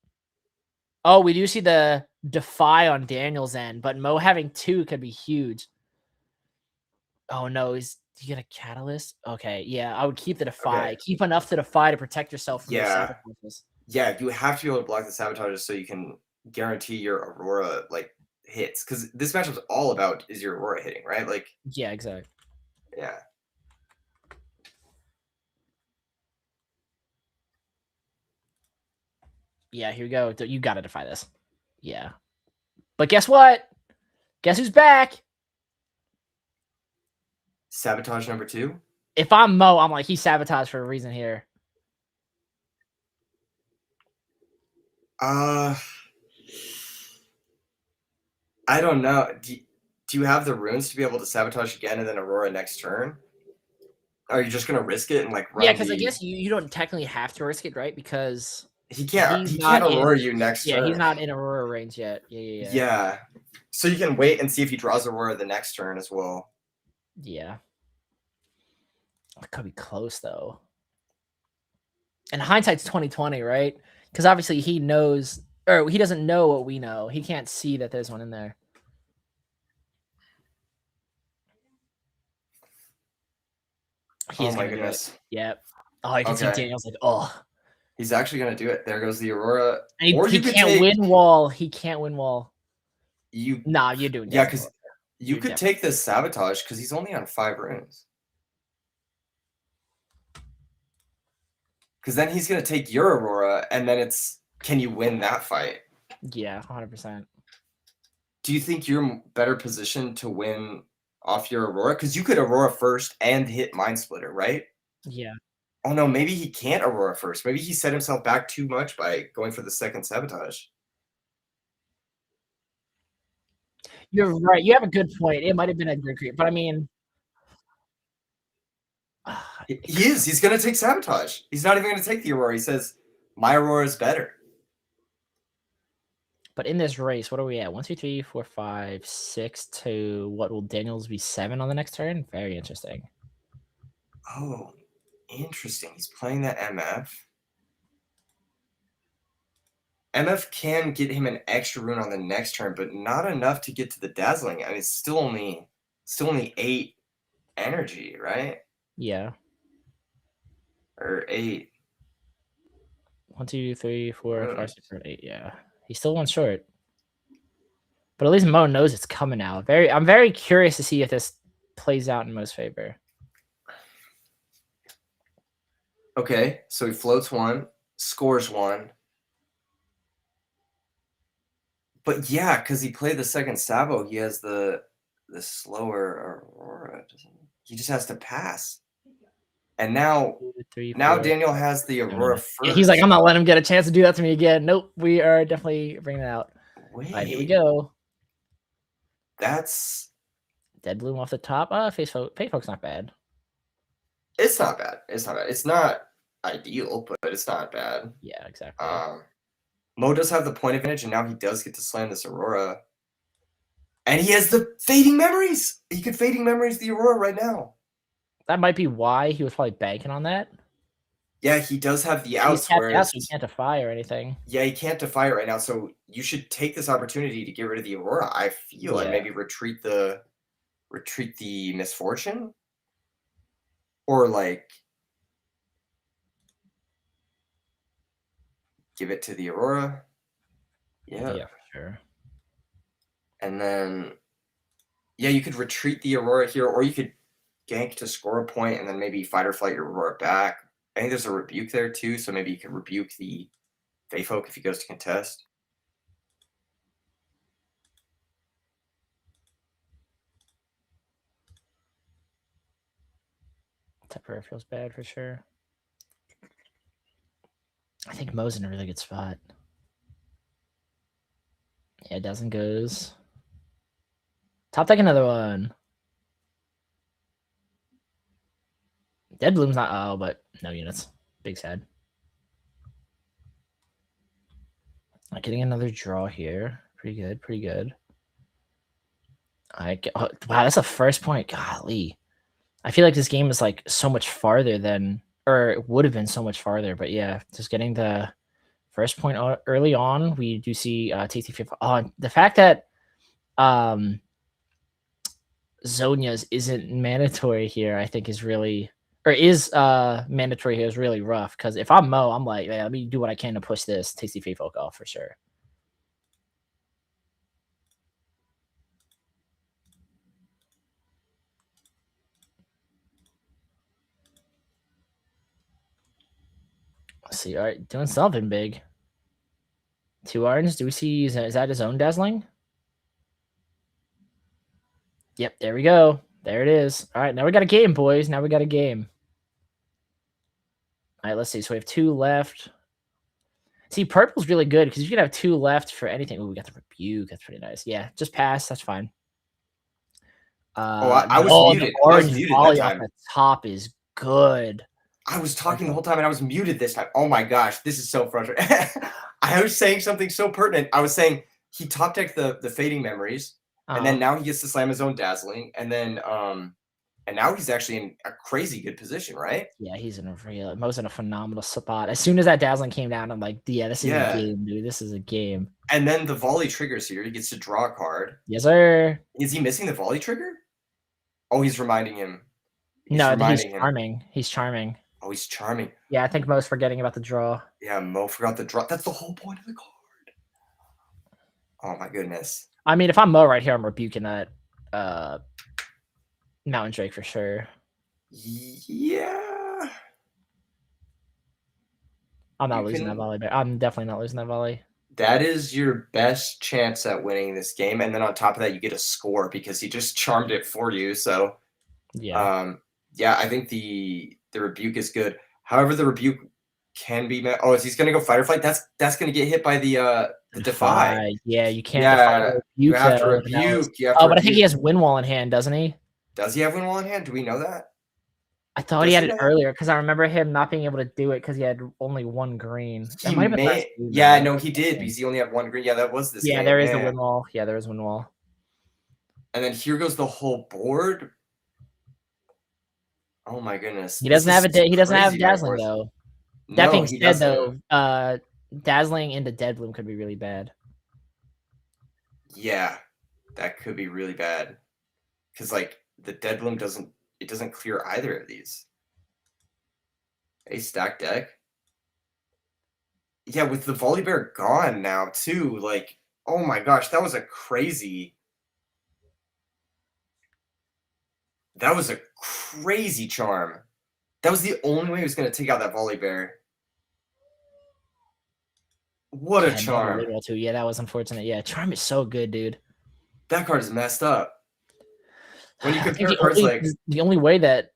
Oh, we do see the defy on Daniel's end, but Mo having 2 could be huge. Oh no, do you get a catalyst? Okay, yeah, I would keep the defy. Okay. Keep enough to defy to protect yourself from the sabotages. Yeah, you have to be able to block the sabotages so you can guarantee your Aurora like hits. Because this matchup's all about is your Aurora hitting, right? Like yeah, exactly. Yeah. Yeah, here we go. You got to defy this. Yeah. But guess what? Guess who's back? Sabotage number 2? If I'm Mo, I'm like, he's sabotaged for a reason here. I don't know. Do you have the runes to be able to sabotage again and then Aurora next turn? Are you just gonna risk it and like run? Yeah, because I guess you don't technically have to risk it, right? Because he can't Aurora you next turn. Yeah, he's not in Aurora range yet. Yeah. Yeah. So you can wait and see if he draws Aurora the next turn as well. Yeah. It could be close though. And hindsight's 2020, right? Because obviously he knows, or he doesn't know what we know. He can't see that there's one in there. Oh my goodness. Yep. Oh, you can see Daniel's like, oh. He's actually gonna do it. There goes the Aurora. And he can't win wall. He can't win wall. You're doing yeah, because you could take this sabotage because he's only on 5 runes. Because then he's gonna take your Aurora, and then it's can you win that fight? Yeah, 100%. Do you think you're better positioned to win off your Aurora? Because you could Aurora first and hit Mind Splitter, right? Yeah. Oh no, maybe he can't Aurora first. Maybe he set himself back too much by going for the second sabotage. You're right. You have a good point. It might have been a good creep, but I mean, he is. He's gonna take sabotage. He's not even gonna take the Aurora. He says, "My Aurora is better." But in this race, what are we at? 1, 2, 3, 4, 5, 6 to what will Daniels be 7 on the next turn? Very interesting. Oh, interesting. He's playing that MF. MF can get him an extra rune on the next turn, but not enough to get to the dazzling. I mean, it's still only 8 energy, right? Yeah. Or 8. 1, 2, 3, 4, 5, 6, 7, 8. Yeah. He's still 1 short. But at least Mo knows it's coming out. I'm very curious to see if this plays out in Mo's favor. Okay, so he floats 1, scores 1. But yeah, because he played the second Sabo, he has the slower Aurora. He just has to pass. And now, 2, 3, 4, Daniel has the Aurora first. Yeah, he's like, I'm not letting him get a chance to do that to me again. Nope, we are definitely bringing it out. Wait. All right, here we go. That's Dead Bloom off the top. Face Poke's not bad. It's not bad. It's not ideal, but it's not bad. Yeah, exactly. Mo does have the point advantage, and now he does get to slam this Aurora. And he has the Fading Memories. He could Fading Memories the Aurora right now. That might be why he was probably banking on that. Yeah, he does have the He's outs, tapped whereas out, so he can't defy or anything. yeah, he can't defy it right now. So you should take this opportunity to get rid of the Aurora, I feel, and maybe retreat the Misfortune, or like give it to the Aurora. Yeah, Yeah, for sure. And then yeah, you could retreat the Aurora here, or you could gank to score a point and then maybe fight or flight your Aurora back. I think there's a rebuke there too, so maybe you can rebuke the Feyfolk if he goes to contest. Temporary feels bad for sure. I think Mo's in a really good spot. Yeah, Dazzling goes. Top deck another one. Dead Bloom's not but no units. Big sad. Getting another draw here. Pretty good, pretty good. Wow, that's a first point. Golly. I feel like this game is like so much farther than, or it would have been so much farther, but yeah, just getting the first point early on, we do see TT5. The fact that Zonia's isn't mandatory here, I think is really, or is mandatory here is really rough, because if I'm Mo, I'm like, yeah, let me do what I can to push this Tasty Feyfolk off for sure. Let's see. All right, doing something big. 2 orange. Do we see? Is that his own Dazzling? Yep. There we go. There it is. All right. Now we got a game, boys. Now we got a game. All right. Let's see. So we have 2 left. See, purple's really good because you can have 2 left for anything. Oh, we got the rebuke. That's pretty nice. Yeah. Just pass. That's fine. I was muted. The orange volley off the top is good. I was talking the whole time and I was muted this time. Oh my gosh, this is so frustrating. I was saying something so pertinent. I was saying he top decked the Fading Memories, and then now he gets to slam his own Dazzling, and then and now he's actually in a crazy good position, right? Yeah, he's in a Mo's in a phenomenal spot. As soon as that Dazzling came down, I'm like, yeah, this is a game, dude. This is a game. And then the volley triggers here. He gets to draw a card. Yes, sir. Is he missing the volley trigger? Oh, he's reminding him. He's charming. He's charming. Oh, he's charming. Yeah, I think Mo's forgetting about the draw. Yeah, Mo forgot the draw. That's the whole point of the card. Oh my goodness. I mean, if I'm Mo right here, I'm rebuking that Mountain Drake for sure. Yeah. I'm not losing that volley. I'm definitely not losing that volley. That is your best chance at winning this game. And then on top of that, you get a score because he just charmed it for you. So yeah. Yeah, I think the rebuke is good. However, the rebuke can be met. Oh, is he's gonna go fight or flight? That's gonna get hit by the defy. Yeah, you can't. Yeah, you have to rebuke. But I think he has Windwall in hand, doesn't he? Does he have Windwall in hand? Do we know that? I thought he had it earlier because I remember him not being able to do it because he had only 1 green. Yeah, no, he did because he only had 1 green. Yeah, that was this. Yeah, there is the Windwall. Yeah, there is Windwall. And then here goes the whole board. Oh my goodness. He doesn't have he doesn't have Dazzling though. That being said though, Dazzling into Dead Bloom could be really bad. Yeah, that could be really bad. Because like the Dead Bloom doesn't clear either of these. A stack deck. Yeah, with the Volibear gone now too. Like, oh my gosh, that was a crazy. That was a crazy charm. That was the only way he was going to take out that Volibear. What a charm. Yeah, that was unfortunate. Yeah, charm is so good, dude. That card is messed up. When you compare cards like... The only way that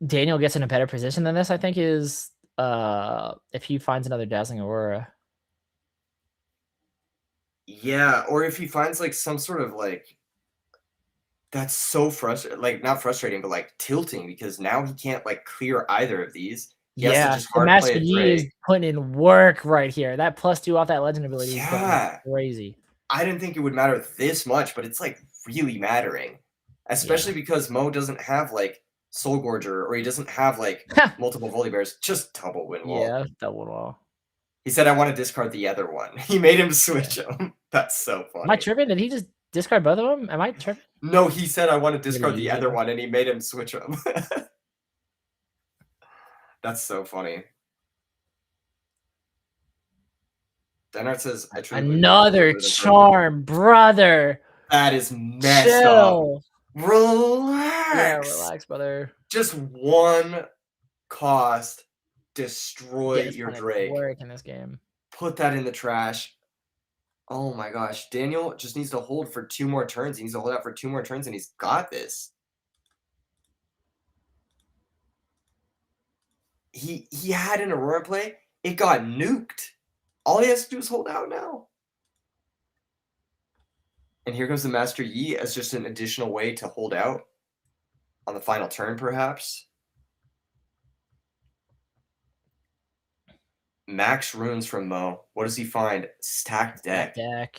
Daniel gets in a better position than this, I think, is if he finds another Dazzling Aurora. Yeah, or if he finds like some sort of like... That's so frustrating, like not frustrating, but like tilting because now he can't like clear either of these. Yeah, the Master Yi is putting in work right here. That +2 off that legend ability is crazy. I didn't think it would matter this much, but it's like really mattering, especially because Mo doesn't have like Soul Gorger, or he doesn't have like multiple Volibears. Just double Wind Wall. Yeah, double wall. He said, "I want to discard the other one." He made him switch them. That's so funny. Am I tripping? Did he just discard both of them? Am I tripping? No, he said, "I want to discard the Yeah. other one," and he made him switch them. That's so funny. Denart says, another charm, brother. That is messed up. Relax. Yeah, relax, brother. Just one cost, destroy your Drake. Work in this game. Put that in the trash. Oh my gosh. Daniel just needs to hold for 2 more turns. He needs to hold out for 2 more turns, and he's got this. He had an Aurora play. It got nuked. All he has to do is hold out now. And here comes the Master Yi as just an additional way to hold out on the final turn, perhaps. Max runes from Mo. What does he find? Stacked deck. I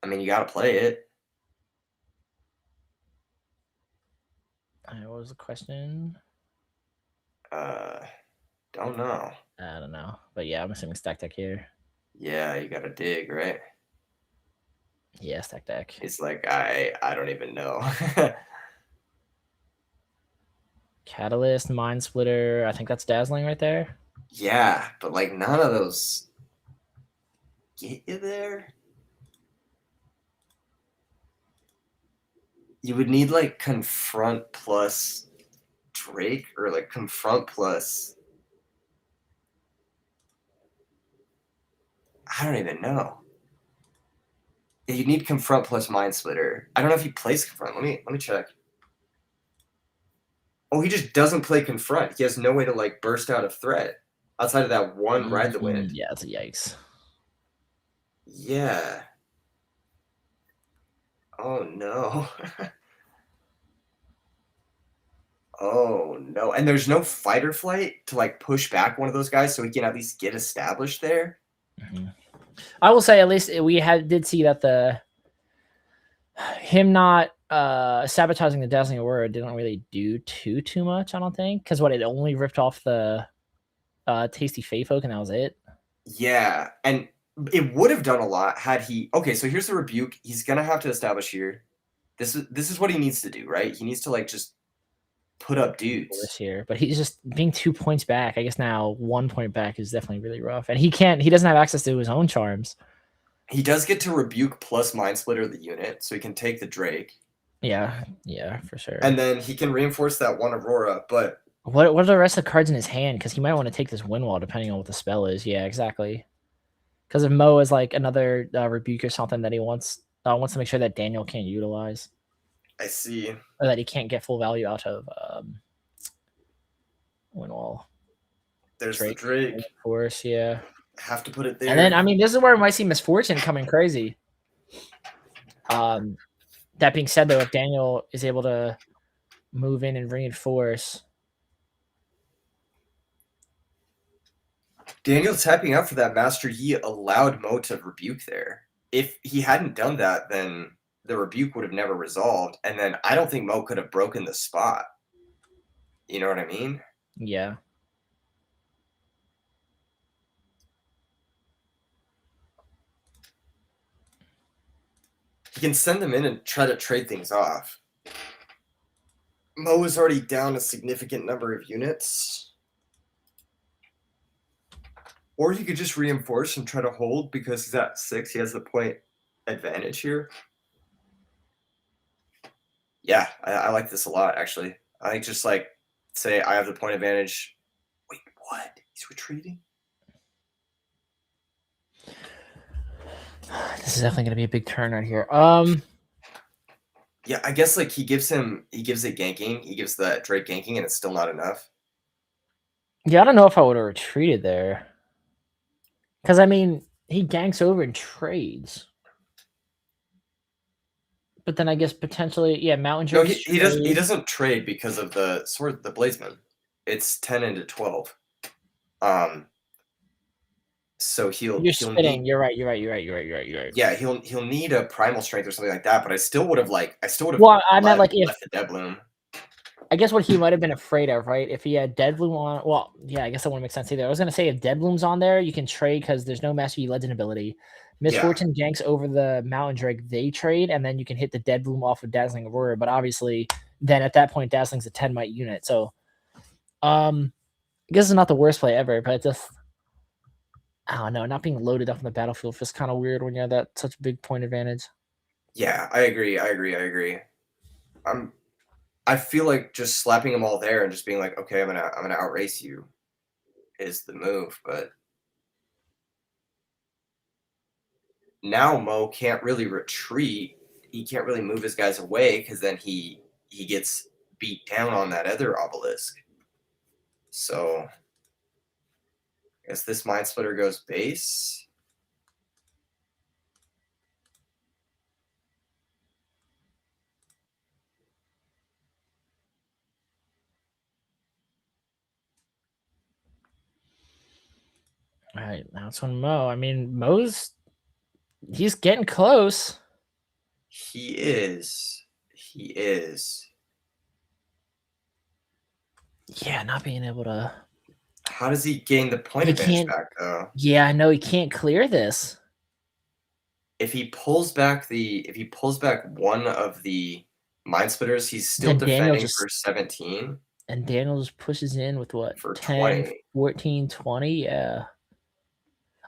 mean, you got to play it. What was the question? Don't know. I don't know. But yeah, I'm assuming stack deck here. Yeah, you got to dig, right? Yeah, stack deck. He's like, I don't even know. Catalyst, Mind Splitter. I think that's Dazzling right there. Yeah, but like none of those get you there. You would need like Confront plus Drake, or like Confront plus... I don't even know. Yeah, you need Confront plus Mind Splitter. I don't know if he plays Confront. Let me check. Oh, he just doesn't play Confront. He has no way to like burst out of threat outside of that one Ride the Wind. Yeah, it's a yikes. Yeah. Oh no. Oh no. And there's no Fight or Flight to like push back one of those guys so he can at least get established there. Mm-hmm. I will say at least we did see that him not sabotaging the Dazzling Aurora didn't really do too much, I don't think, because it only ripped off the Tasty Fey Folk, and that was it. Yeah, and it would have done a lot had he... Okay, so here's the rebuke. He's gonna have to establish here. This is what he needs to do, right? He needs to like just put up dudes here, but he's just being 2 points back. I guess now 1 point back is definitely really rough, and he doesn't have access to his own charms. He does get to rebuke plus Mind Splitter the unit, so he can take the Drake. Yeah, for sure. And then he can reinforce that one Aurora, but... What are the rest of the cards in his hand? Because he might want to take this Wind Wall, depending on what the spell is. Yeah, exactly. Because if Mo is like another rebuke or something that he wants to make sure that Daniel can't utilize. I see. Or that he can't get full value out of Wind Wall. There's the Drake. Of course, yeah. Have to put it there. And then, I mean, this is where we might see Misfortune coming crazy. That being said, though, if Daniel is able to move in and reinforce... Daniel tapping out for that Master Yi allowed Mo to rebuke there. If he hadn't done that, then the rebuke would have never resolved, and then I don't think Mo could have broken the spot. You know what I mean? Yeah. He can send them in and try to trade things off. Mo is already down a significant number of units. Or he could just reinforce and try to hold because he's at 6. He has the point advantage here. Yeah, I like this a lot, actually. I think just like, say I have the point advantage. Wait, what? He's retreating? This is definitely going to be a big turn right here. Yeah, I guess like he gives it ganking. He gives the Drake ganking, and it's still not enough. Yeah, I don't know if I would have retreated there. Because, I mean, he ganks over and trades. But then I guess potentially, yeah, Mountain No, Drake. he doesn't trade because of the Bladesman. It's 10 into 12. So he'll spitting. need, You're right. yeah, he'll need a primal strength or something like that. But I still would have Well, I meant like if left the Dead Bloom. I guess what he might have been afraid of, right? If he had Dead Bloom on, well, yeah, I guess that wouldn't make sense either. I was gonna say if Dead Bloom's on there, you can trade because there's no Master Yi Legend ability. Misfortune ganks over the Mountain Drake, they trade, and then you can hit the Dead Bloom off of Dazzling Aurora. But obviously, then at that point, Dazzling's a 10 might unit. So, I guess it's not the worst play ever, but it just, I don't know, not being loaded up on the battlefield feels kind of weird when you have that such a big point advantage. Yeah, I agree. I feel like just slapping them all there and just being like, okay, I'm gonna outrace you is the move, but now Mo can't really retreat. He can't really move his guys away because then he gets beat down on that other obelisk. So I guess this Mind Splitter goes base. All right, now it's on Mo. I mean, he's getting close. He is. Yeah, not being able to. How does he gain the point advantage back though? Yeah, I know he can't clear this. If he pulls back one of the Mind Splitters, he's still defending for 17. And Daniel just pushes in with what? For 10, 20. 14, 20? Yeah.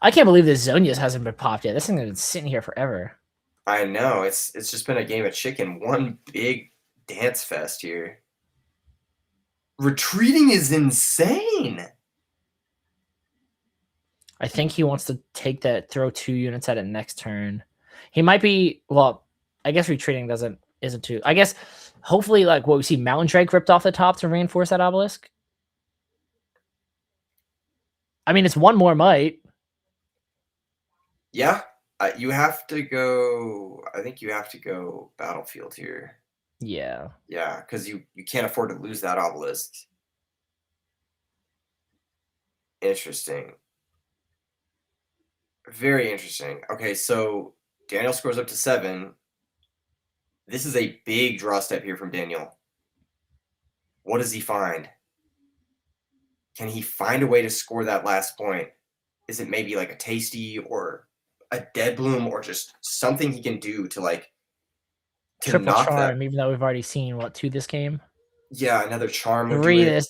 I can't believe this Zonias hasn't been popped yet. This thing has been sitting here forever. I know. It's just been a game of chicken. One big dance fest here. Retreating is insane. I think he wants to take that, throw 2 units at it next turn. He might be, well, I guess retreating isn't too. I guess hopefully like what we see Mountain Drake ripped off the top to reinforce that obelisk. I mean, it's one more might. Yeah, you have to go. I think you have to go battlefield here. Yeah. Yeah, because you can't afford to lose that obelisk. Interesting. Very interesting. Okay, so Daniel scores up to 7. This is a big draw step here from Daniel. What does he find? Can he find a way to score that last point? Is it maybe like a Tasty or a Dead Bloom or just something he can do to like Triple charm, even though we've already seen 2 this game. Yeah, another charm. 3 this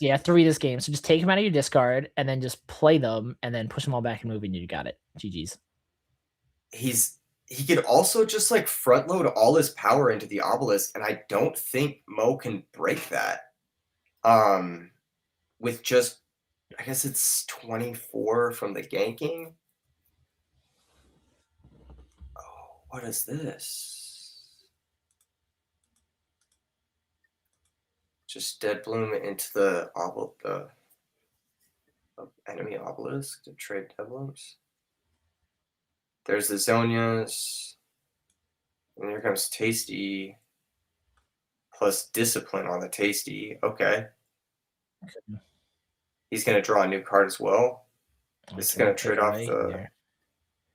game. So just take them out of your discard and then just play them and then push them all back and move and you got it. GG's. He could also just like front load all his power into the obelisk, and I don't think Mo can break that. With just, I guess it's 24 from the ganking. Oh, what is this? Just Dead Bloom into the enemy obelisk to trade Dead Blooms. There's the Zonias. And here comes Tasty. Plus Discipline on the Tasty. Okay. He's going to draw a new card as well. This is going to trade off the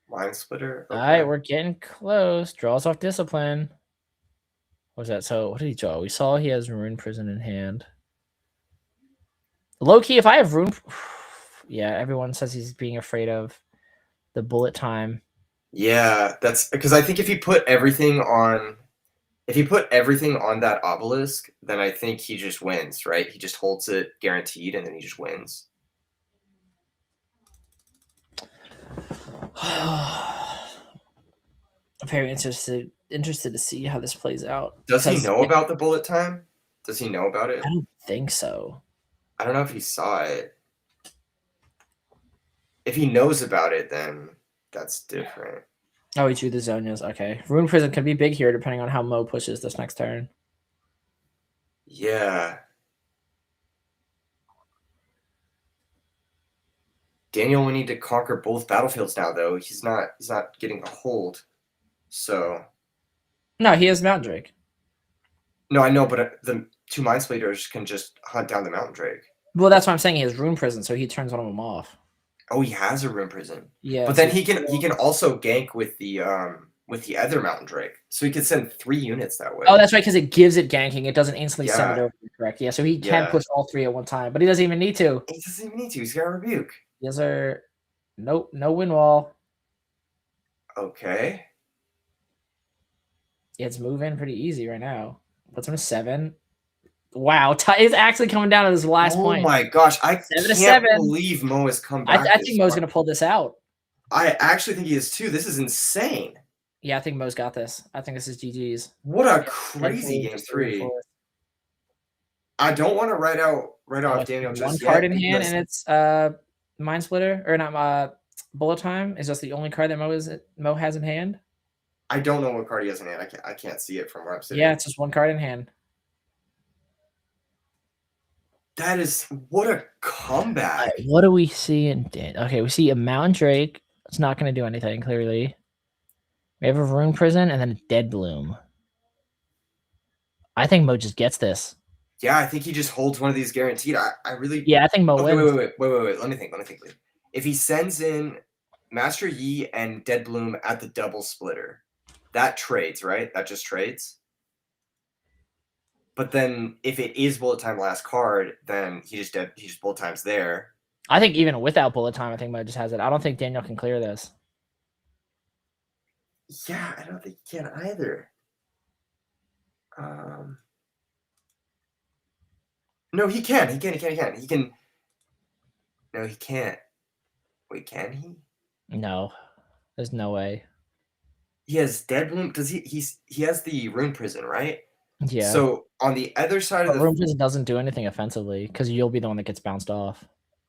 Mind Splitter. Okay. All right, we're getting close. Draws off Discipline. What was that? So what did he draw? We saw he has Rune Prison in hand. Low key, if I have Rune... Yeah, everyone says he's being afraid of the bullet time. Yeah, that's because I think if he put everything on that obelisk, then I think he just wins, right? He just holds it guaranteed and then he just wins. I'm very interested to see how this plays out. Does he know about the bullet time? Does he know about it? I don't think so. I don't know if he saw it. If he knows about it, then that's different. Oh, he drew the Zonias. Okay. Rune Prison could be big here depending on how Mo pushes this next turn. Yeah. Daniel will need to conquer both battlefields now, though. He's not getting a hold. So. No, he has Mountain Drake. No, I know, but the 2 Mind Splitters can just hunt down the Mountain Drake. Well, that's what I'm saying. He has Rune Prison, so he turns one of them off. Oh, he has a Rune Prison. Yeah. But then he can also gank with the other Mountain Drake. So he can send 3 units that way. Oh, that's right, because it gives it ganking. It doesn't instantly send it Yeah. over. Correct. Yeah, so he can push all 3 at one time, but he doesn't even need to. He doesn't even need to. He's got a Rebuke. Yes, sir. Nope, no win wall. Okay. It's moving pretty easy right now. Puts him to 7. Wow, it's actually coming down to this last point. Oh my gosh, I 7 to can't 7. believe Mo has come back. I think Mo's going to pull this out. I actually think he is too. This is insane. Yeah, I think Mo's got this. I think this is GG's. What a crazy game 3. I don't want to write off Daniel just one card yet in hand, and it's Mind Splitter or not Bullet Time. Is just the only card that Mo has in hand. I don't know what card he has in hand. I can't see it from where I'm sitting. Yeah, it's just one card in hand. That is what a comeback. Right, what do we see in? Okay, we see a Mountain Drake. It's not going to do anything clearly. We have a Rune Prison and then a Dead Bloom. I think Mo just gets this. Yeah, I think he just holds one of these guaranteed. I really. Yeah, I think Mo wins. Wait. Let me think. If he sends in Master Yi and Dead Bloom at the double splitter, that trades, right? That just trades. But then if it is Bullet Time last card, then he just Bullet Times there. I think even without Bullet Time, I think Mo just has it. I don't think Daniel can clear this. Yeah, I don't think he can either. No, he can. He can. No, he can't. Wait, can he? No, there's no way. He has Dead Bloom. Does he has the Rune Prison, right? Yeah. So on the other side of the Rune Prison doesn't do anything offensively because you'll be the one that gets bounced off.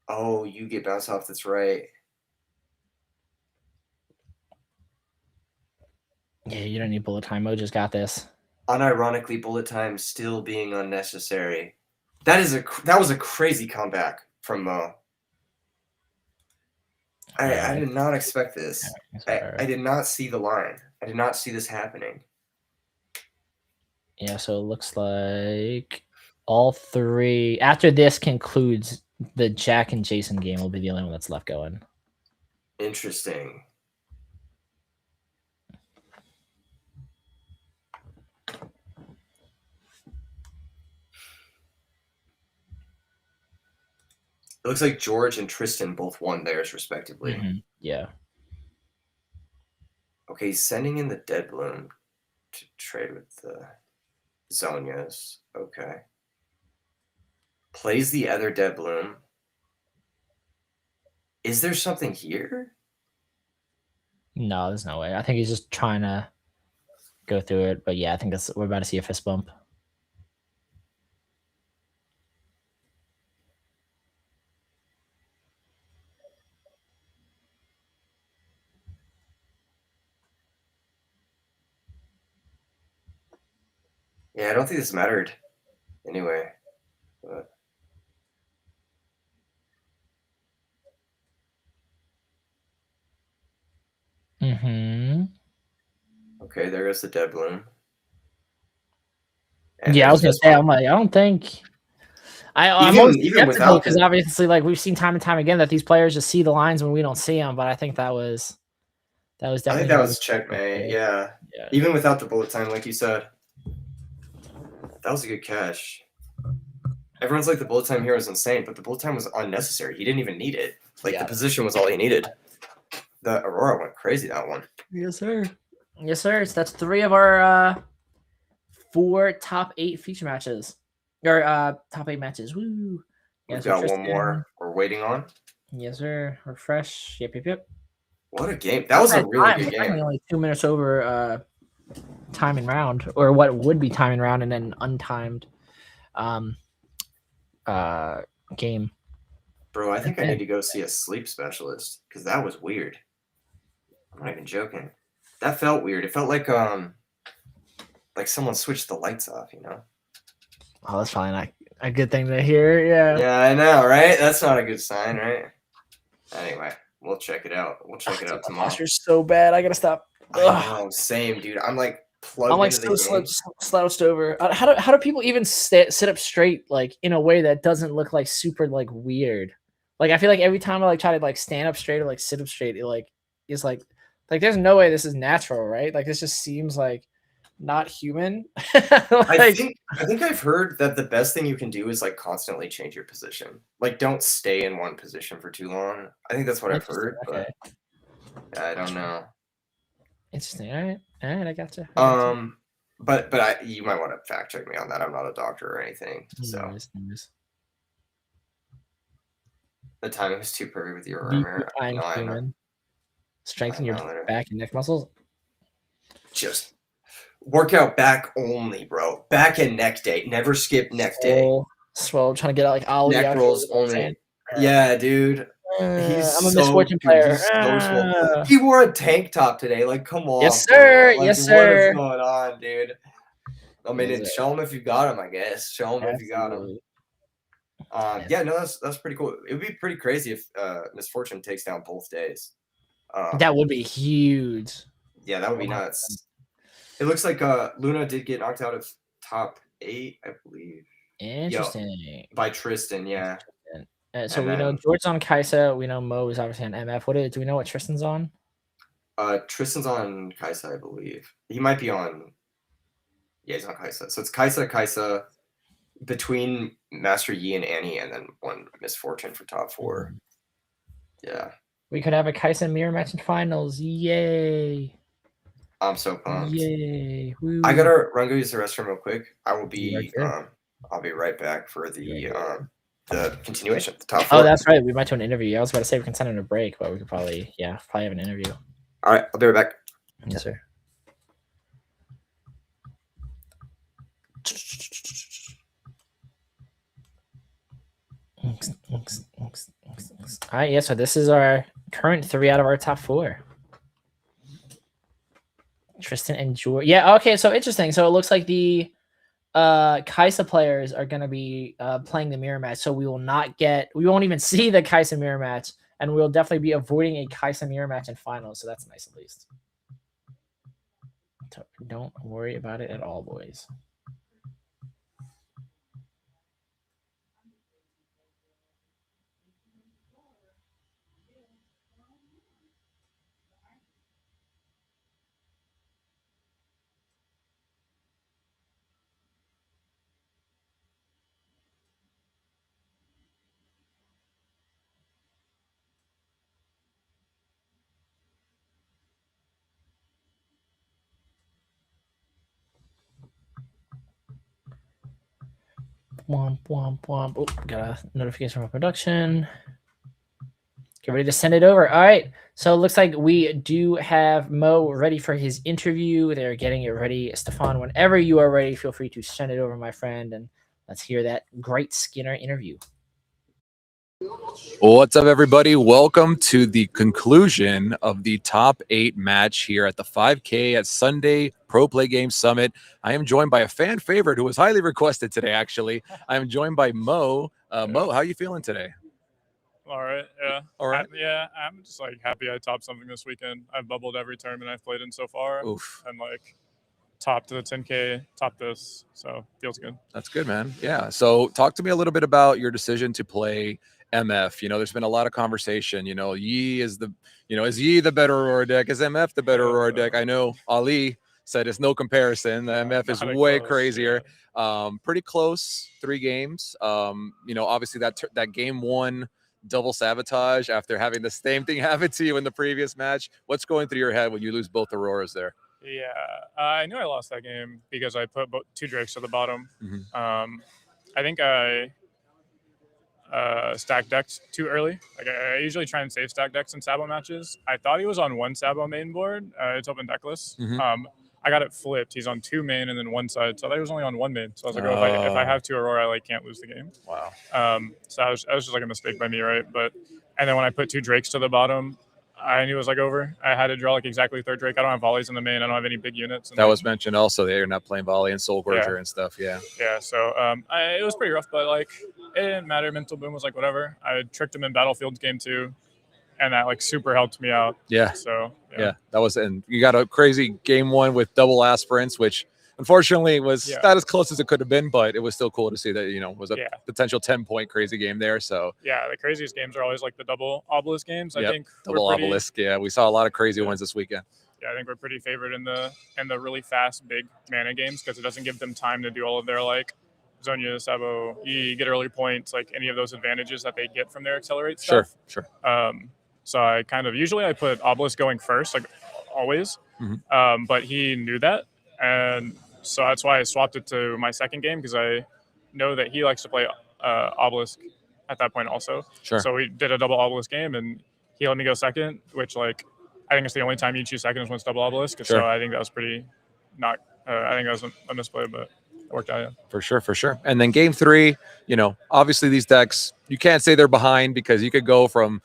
Oh, you get bounced off. That's right. Yeah, you don't need Bullet Time. Mo just got this. Unironically, Bullet Time still being unnecessary. That was a crazy comeback from Mo. I did not expect this. I did not see the line. I did not see this happening. Yeah, so it looks like all 3 after this concludes the Jack and Jason game will be the only one that's left going. Interesting. It looks like George and Tristan both won theirs respectively. Yeah. Okay, he's sending in the Dead Bloom to trade with the Zonias. Okay. Plays the other Dead Bloom. Is there something here? No, there's no way. I think he's just trying to go through it. But yeah, I think we're about to see a fist bump. Yeah, I don't think this mattered anyway. But... Okay, there goes the Dead Bloom. And yeah, I was gonna say, I'm like, I don't think. I'm even without, because obviously, like we've seen time and time again that these players just see the lines when we don't see them. But I think that was definitely. I think that was checkmate. Yeah. Even without the Bullet Time, like you said, that was a good catch. Everyone's like the Bullet Time here is insane, but the Bullet Time was unnecessary. He didn't even need it. Like the position was all he needed. The Aurora went crazy that one. Yes, sir. Yes, sir. So that's 3 of our 4 top 8 feature matches. Or top 8 matches. Woo. We've got one more we're waiting on. Yes, sir. Refresh. Yep. What a game. That was a really good game. Only 2 minutes over time and round, or what would be time and round, and then untimed game. Bro, I think I need to go see a sleep specialist because that was weird. I'm not even joking. That felt weird. It felt like someone switched the lights off, you know? Oh, that's probably not a good thing to hear. Yeah. Yeah, I know, right? That's not a good sign, right? Anyway, we'll check it out. We'll check it out tomorrow. My posture's so bad. I gotta stop. I know, same, dude. I'm like plugged I'm like into so slouched over. How do people even sit up straight like in a way that doesn't look like super like weird? Like I feel like every time I like try to like stand up straight or like sit up straight, it like is like there's no way this is natural, right? Like this just seems like not human. I think I've heard that the best thing you can do is like constantly change your position. Like don't stay in one position for too long. I think that's what I've heard, okay. but I don't know. Interesting. All right, I gotcha. But you might want to fact check me on that. I'm not a doctor or anything. So the timing was too perfect with your armor. No, I know. Strengthen your back and neck muscles. Just work out back only, bro. Back and neck day. Never skip neck day. Swole, trying to get out like Ali. Neck rolls only. Yeah, dude. I'm a misfortune player. He wore a tank top today. Like, come on. Yes, sir. Like, yes, sir. What is going on, dude? I mean, show him if you got him, I guess. Show him if you got him. Yeah, no, that's pretty cool. It would be pretty crazy if Misfortune takes down both days. That would be huge. Yeah, that would be nuts. It looks like Luna did get knocked out of top 8, I believe. Interesting. By Tristan, yeah. So we know George's on Kaisa. We know Mo is obviously on MF. Do we know what Tristan's on? Tristan's on Kaisa, I believe. He might be on. Yeah, he's on Kaisa. So it's Kaisa between Master Yi and Annie, and then one Misfortune for top 4. Yeah. We could have a Kaisa mirror match in finals. Yay! I'm so pumped. Yay! Woo. I gotta run go use the restroom real quick. I will be I'll be right back for the continuation, the top 4. Oh, that's right. We might do an interview. I was about to say we can send in a break, but we could probably have an interview. All right, I'll be right back. Yes, sir. All right, so this is our current 3 out of our top 4. Tristan and George. Yeah, okay, so interesting. So it looks like the Kaisa players are going to be playing the mirror match, so we won't even see the Kaisa mirror match, and we'll definitely be avoiding a Kaisa mirror match in finals, so that's nice at least. So don't worry about it at all, boys. Womp, womp, womp. Oh, got a notification from production. Get ready to send it over. All right. So it looks like we do have Mo ready for his interview. They're getting it ready. Stefan, whenever you are ready, feel free to send it over, my friend. And let's hear that great Skinner interview. What's up, everybody? Welcome to the conclusion of the top 8 match here at the 5K at Sunday Pro Play Games Summit. I am joined by a fan favorite who was highly requested today, actually. I am joined by Mo. Mo, how are you feeling today? All right, yeah. All right. I'm just like happy I topped something this weekend. I've bubbled every tournament I've played in so far. Oof. And like topped the 10K, topped this, so feels good. That's good, man. Yeah. So talk to me a little bit about your decision to play MF. There's been a lot of conversation. Yi is is Yi the better Aurora deck? Is MF the better Aurora deck? I know Ali said it's no comparison. The MF is way crazier. Yeah. Pretty close, 3 games. Obviously that game 1 double sabotage after having the same thing happen to you in the previous match. What's going through your head when you lose both Auroras there? Yeah, I knew I lost that game because I put 2 Drakes to the bottom. Mm-hmm. I think I stacked decks too early. Like I usually try and save stack decks in Sabo matches. I thought he was on 1 Sabo main board. It's open deckless. Mm-hmm. I got it flipped. He's on 2 main and then 1 side. So I thought he was only on 1 main. So I was like, if I have 2 Aurora, I can't lose the game. Wow. So that was just like a mistake by me, right? And then when I put 2 Drakes to the bottom, I knew it was like over. I had to draw like exactly 3rd Drake. I don't have volleys in the main. I don't have any big units. That was mentioned also. You're not playing volley and Soul Gorger and stuff. Yeah. Yeah. So it was pretty rough, but like it didn't matter. Mental Boom was like whatever. I tricked him in Battlefields game 2, and that like super helped me out. Yeah. So yeah, that was, and you got a crazy game 1 with double aspirants, which unfortunately, it was not as close as it could have been, but it was still cool to see that, you know, was a potential 10-point crazy game there. So yeah, the craziest games are always like the double obelisk games. I think double obelisk. Yeah, we saw a lot of crazy ones this weekend. Yeah, I think we're pretty favored in the really fast big mana games because it doesn't give them time to do all of their like Zonia, Sabo, E, get early points, like any of those advantages that they get from their accelerate stuff. Sure. So I kind of usually I put obelisk going first, like always. But he knew that, and so that's why I swapped it to my second game because I know that he likes to play obelisk at that point also. So we did a double obelisk game, and he let me go second, which like I think it's the only time you choose second is when it's double obelisk. So I think that was pretty not. I think that was a misplay, but it worked out. Yeah. For sure. And then game 3, you know, obviously these decks you can't say they're behind because you could go from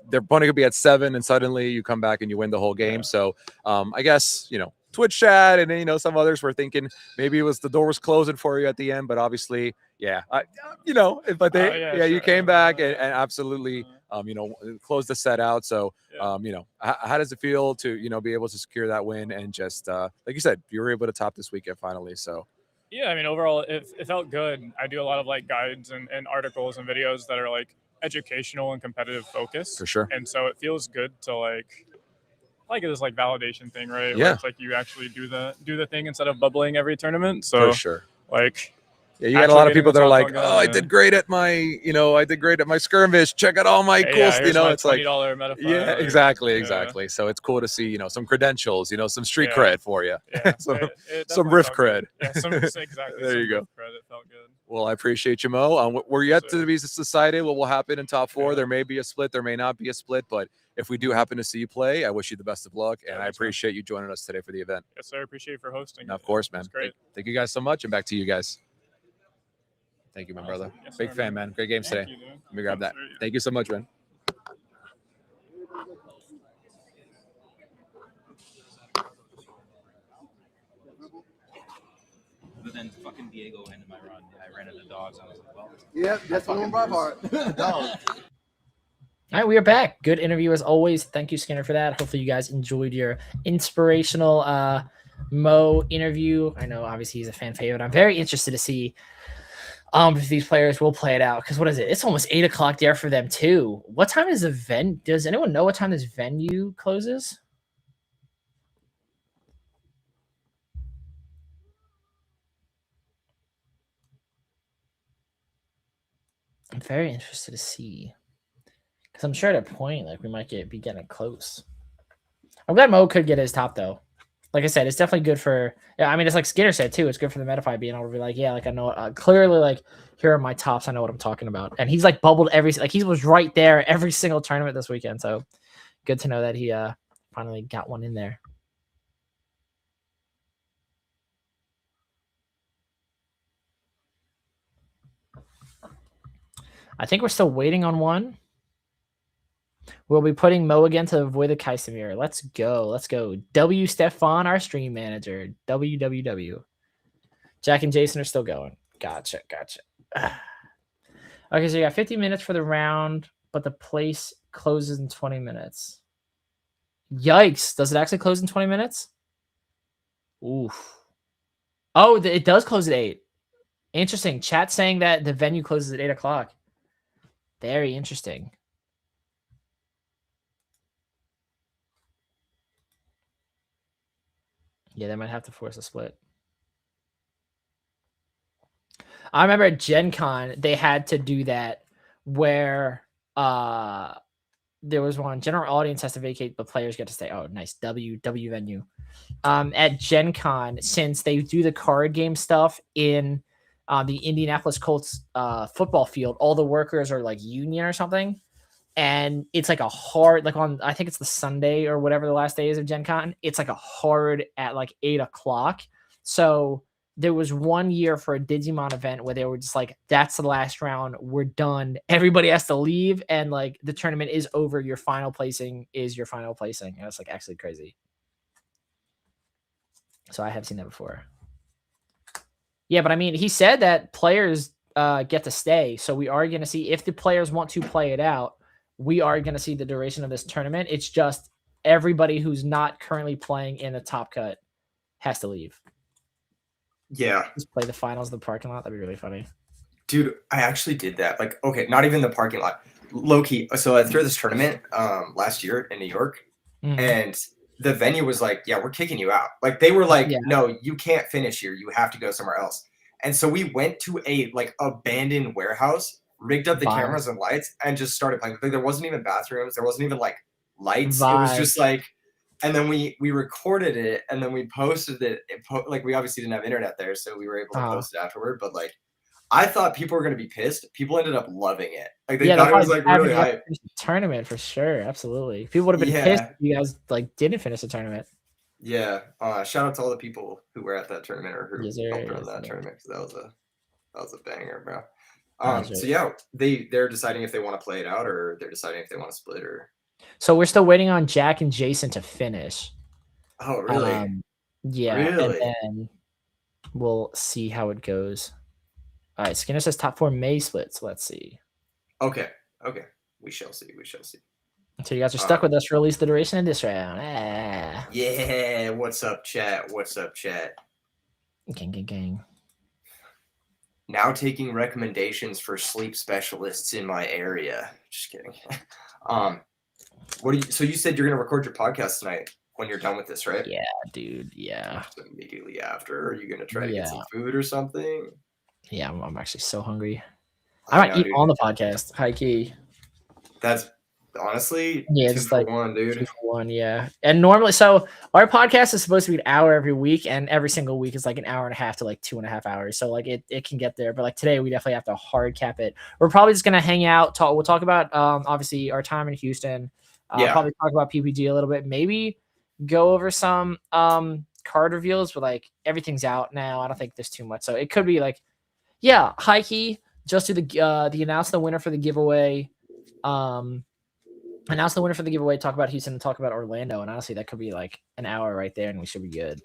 their opponent could be at 7 and suddenly you come back and you win the whole game. So I guess, you know, Twitch chat and, you know, some others were thinking maybe it was the door was closing for you at the end, but obviously, you know, but they, you came back and absolutely, you know, closed the set out. So, you know, how does it feel to, you know, be able to secure that win and just, like you said, you were able to top this weekend finally. So. Yeah, I mean, overall, it felt good. I do a lot of like guides and articles and videos that are like educational and competitive focused. For sure. And so it feels good to like this like validation thing, right? Yeah. Where it's like you actually do the thing instead of bubbling every tournament. So for sure. Like. Yeah, you got a lot of people that are like, "Oh, I did great at my, you know, I did great at my skirmish. Check out all my cool, you know." It's like $20 meta. Yeah, exactly. So it's cool to see, you know, some credentials, you know, some street cred for you, some riff cred. Yeah, exactly. There you go. Cred, it felt good. Well, I appreciate you, Mo. We're yet to be decided what will happen in top 4. There may be a split, there may not be a split, but if we do happen to see you play, I wish you the best of luck, and I appreciate you joining us today for the event. Yes, sir. I appreciate you for hosting. And of course, man. Great. Thank you guys so much, and back to you guys. Thank you, my brother. Yes, Big fan, man. Great games today. Let me grab that. Thank you so much, man. But then fucking Diego ended my run. I ran into dogs. I was like, well. Yep, that's one by heart. All right, we are back. Good interview as always. Thank you, Skinner, for that. Hopefully you guys enjoyed your inspirational Mo interview. I know obviously he's a fan favorite. I'm very interested to see if these players will play it out, because what is it? It's almost 8 o'clock there for them too. What time is the venue? Does anyone know what time this venue closes? I'm very interested to see, because I'm sure at a point like we might be getting close. I'm glad Mo could get his top though. Like I said, it's definitely good for. Yeah, I mean, it's like Skinner said too. It's good for the Metafy being able to be like, yeah, like I know clearly, like here are my tops. I know what I'm talking about. And he's like bubbled he was right there every single tournament this weekend. So good to know that he finally got one in there. I think we're still waiting on one. We'll be putting Mo again to avoid the Kaisemir. Let's go. Let's go. W. Stefan, our stream manager. WWW. Jack and Jason are still going. Gotcha. Okay, so you got 50 minutes for the round, but the place closes in 20 minutes. Yikes. Does it actually close in 20 minutes? Oof. Oh, it does close at 8. Interesting. Chat saying that the venue closes at 8 o'clock. Very interesting. Yeah, they might have to force a split. I remember at Gen Con, they had to do that where there was one general audience has to vacate, but players get to stay. Oh, nice. W venue. At Gen Con, since they do the card game stuff in the Indianapolis Colts football field, all the workers are like union or something. And it's like a hard, like on, I think it's the Sunday or whatever the last day is of Gen Con. It's like a hard at like 8 o'clock. So there was 1 year for a Digimon event where they were just like, that's the last round. We're done. Everybody has to leave. And like the tournament is over. Your final placing is your final placing. And it's like actually crazy. So I have seen that before. Yeah, but I mean, he said that players get to stay. So we are going to see if the players want to play it out. We are going to see the duration of this tournament. It's just everybody who's not currently playing in the top cut has to leave. Yeah. Just play the finals in the parking lot. That'd be really funny. Dude, I actually did that. Like, okay, not even the parking lot. Low key. So I threw this tournament last year in New York, and the venue was like, "Yeah, we're kicking you out." Like they were like, "No, you can't finish here. You have to go somewhere else." And so we went to a like abandoned warehouse, rigged up the cameras and lights, and just started playing. Like, there wasn't even bathrooms. There wasn't even like lights. It was just like, and then we recorded it, and then we posted it. Like we obviously didn't have internet there, so we were able to post it afterward. But like, I thought people were going to be pissed. People ended up loving it. Like they thought it was like really hype. Tournament for sure, absolutely. People would have been pissed if you guys like didn't finish the tournament. Yeah. Shout out to all the people who were at that tournament or who helped run that tournament, because that was a banger, bro. So yeah, they're deciding if they want to play it out, or they're deciding if they want to split, or. So we're still waiting on Jack and Jason to finish. Oh really? Yeah. Really? And then we'll see how it goes. All right, Skinner says top 4 May splits. Let's see. Okay. We shall see. So you guys are stuck with us for at least the duration of this round. Yeah. What's up, chat? Gang. Now taking recommendations for sleep specialists in my area. Just kidding. So you said you're gonna record your podcast tonight when you're done with this, right? Yeah, dude. Yeah. So immediately after, are you gonna try to get some food or something? Yeah, I'm actually so hungry. I might eat on the podcast, high key. That's honestly 2 for 1, dude. 2 for 1, yeah. And normally, so our podcast is supposed to be an hour every week, and every single week is like an hour and a half to like 2.5 hours. So like it can get there, but like today we definitely have to hard cap it. We're probably just gonna hang out. We'll talk about obviously our time in Houston. Probably talk about PPG a little bit. Maybe go over some card reveals, but like everything's out now. I don't think there's too much, so it could be like. Yeah, high key. Just do the announce the winner for the giveaway. Announce the winner for the giveaway. Talk about Houston and talk about Orlando. And honestly, that could be like an hour right there, and we should be good.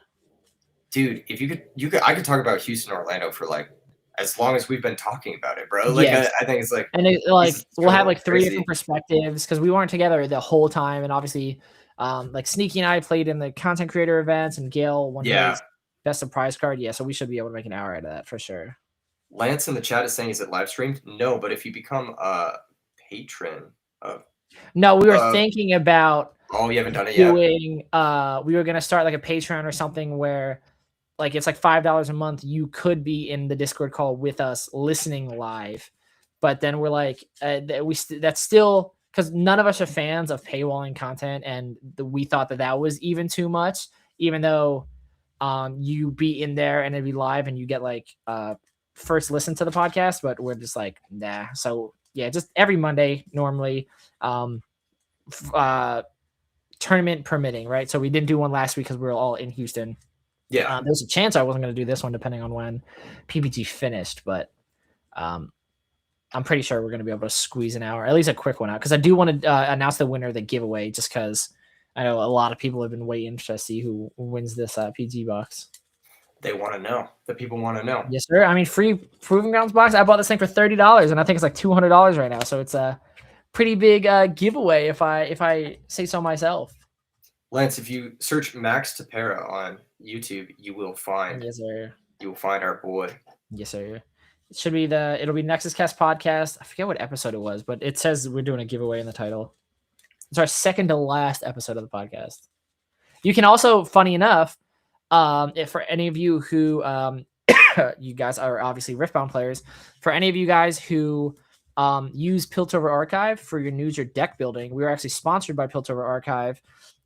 Dude, if you could, I could talk about Houston, Orlando for like as long as we've been talking about it, bro. Like I think it's like, and we'll have like 3 different perspectives because we weren't together the whole time, and obviously, like Sneaky and I played in the content creator events, and Gail won his best surprise card. Yeah, so we should be able to make an hour out of that for sure. Lance in the chat is saying, is it live streamed? No, but if you become a patron of. No, we were thinking about. Oh, you haven't done it yet. We were gonna start like a Patreon or something where, like, it's like $5 a month. You could be in the Discord call with us, listening live. But then we're like, that's still because none of us are fans of paywalling content, and we thought that was even too much. Even though, you be in there and it'd be live and you get like first listen to the podcast, but we're just like, nah. So yeah, just every Monday normally, tournament permitting, right? So we didn't do one last week because we were all in Houston. Yeah, there's a chance I wasn't going to do this one depending on when PPG finished, but I'm pretty sure we're going to be able to squeeze an hour, at least a quick one out, because I do want to announce the winner of the giveaway, just because I know a lot of people have been waiting to see who wins this PG box. They want to know. The people want to know. Yes, sir. I mean, free Proving Grounds box. I bought this thing for $30, and I think it's like $200 right now. So it's a pretty big giveaway, if I say so myself. Lance, if you search Max Tapera on YouTube, you will find. Yes, sir. You will find our boy. Yes, sir. It should be it'll be Nexus Cast podcast. I forget what episode it was, but it says we're doing a giveaway in the title. It's our second to last episode of the podcast. You can also, funny enough, if for any of you who you guys are obviously Riftbound players, for any of you guys who use Piltover Archive for your news or deck building, we were actually sponsored by Piltover Archive.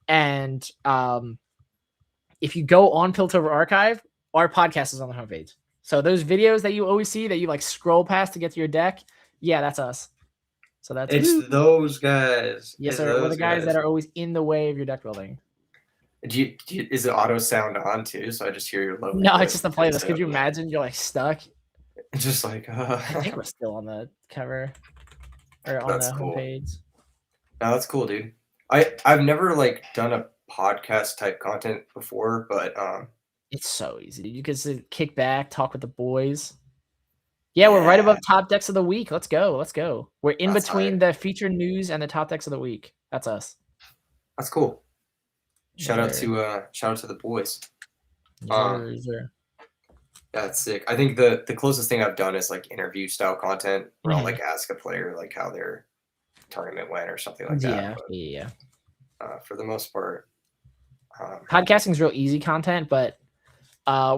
And if you go on Piltover Archive, our podcast is on the homepage. So those videos that you always see that you like scroll past to get to your deck, yeah, that's us. So it's those guys. Yes, sir. We're the guys that are always in the way of your deck building. Is it auto sound on too? So I just hear your lovely. No, it's just the playlist. Could you imagine you're like stuck? Just like I think we're still on the cover or on the homepage. No, that's cool, dude. I've never like done a podcast type content before, but it's so easy. You can sit, kick back, talk with the boys. Yeah, we're right above top decks of the week. Let's go. We're in between the featured news and the top decks of the week. That's us. That's cool. Shout out to the boys. Yes, sir. That's sick. I think the closest thing I've done is like interview style content where I'll like ask a player like how their tournament went or something like that. Yeah, But, yeah. For the most part, Podcasting is real easy content, but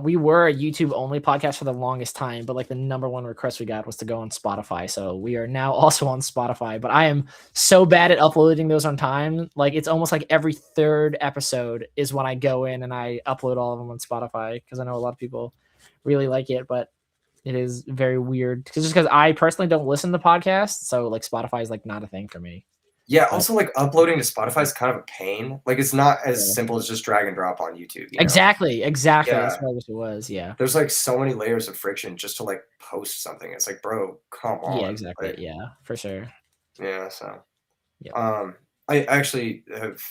we were a YouTube only podcast for the longest time, but like the #1 request we got was to go on Spotify. So we are now also on Spotify, but I am so bad at uploading those on time. Like it's almost like every 3rd episode is when I go in and I upload all of them on Spotify because I know a lot of people really like it, but it is very weird just because I personally don't listen to podcasts. So like Spotify is like not a thing for me. Yeah, also like uploading to Spotify is kind of a pain. Like it's not as simple as just drag and drop on YouTube. You know? Exactly. Yeah. That's what I wish it was. Yeah. There's like so many layers of friction just to like post something. It's like, bro, come on. Yeah, exactly. Like, yeah, for sure. Yeah, so Yep. I actually have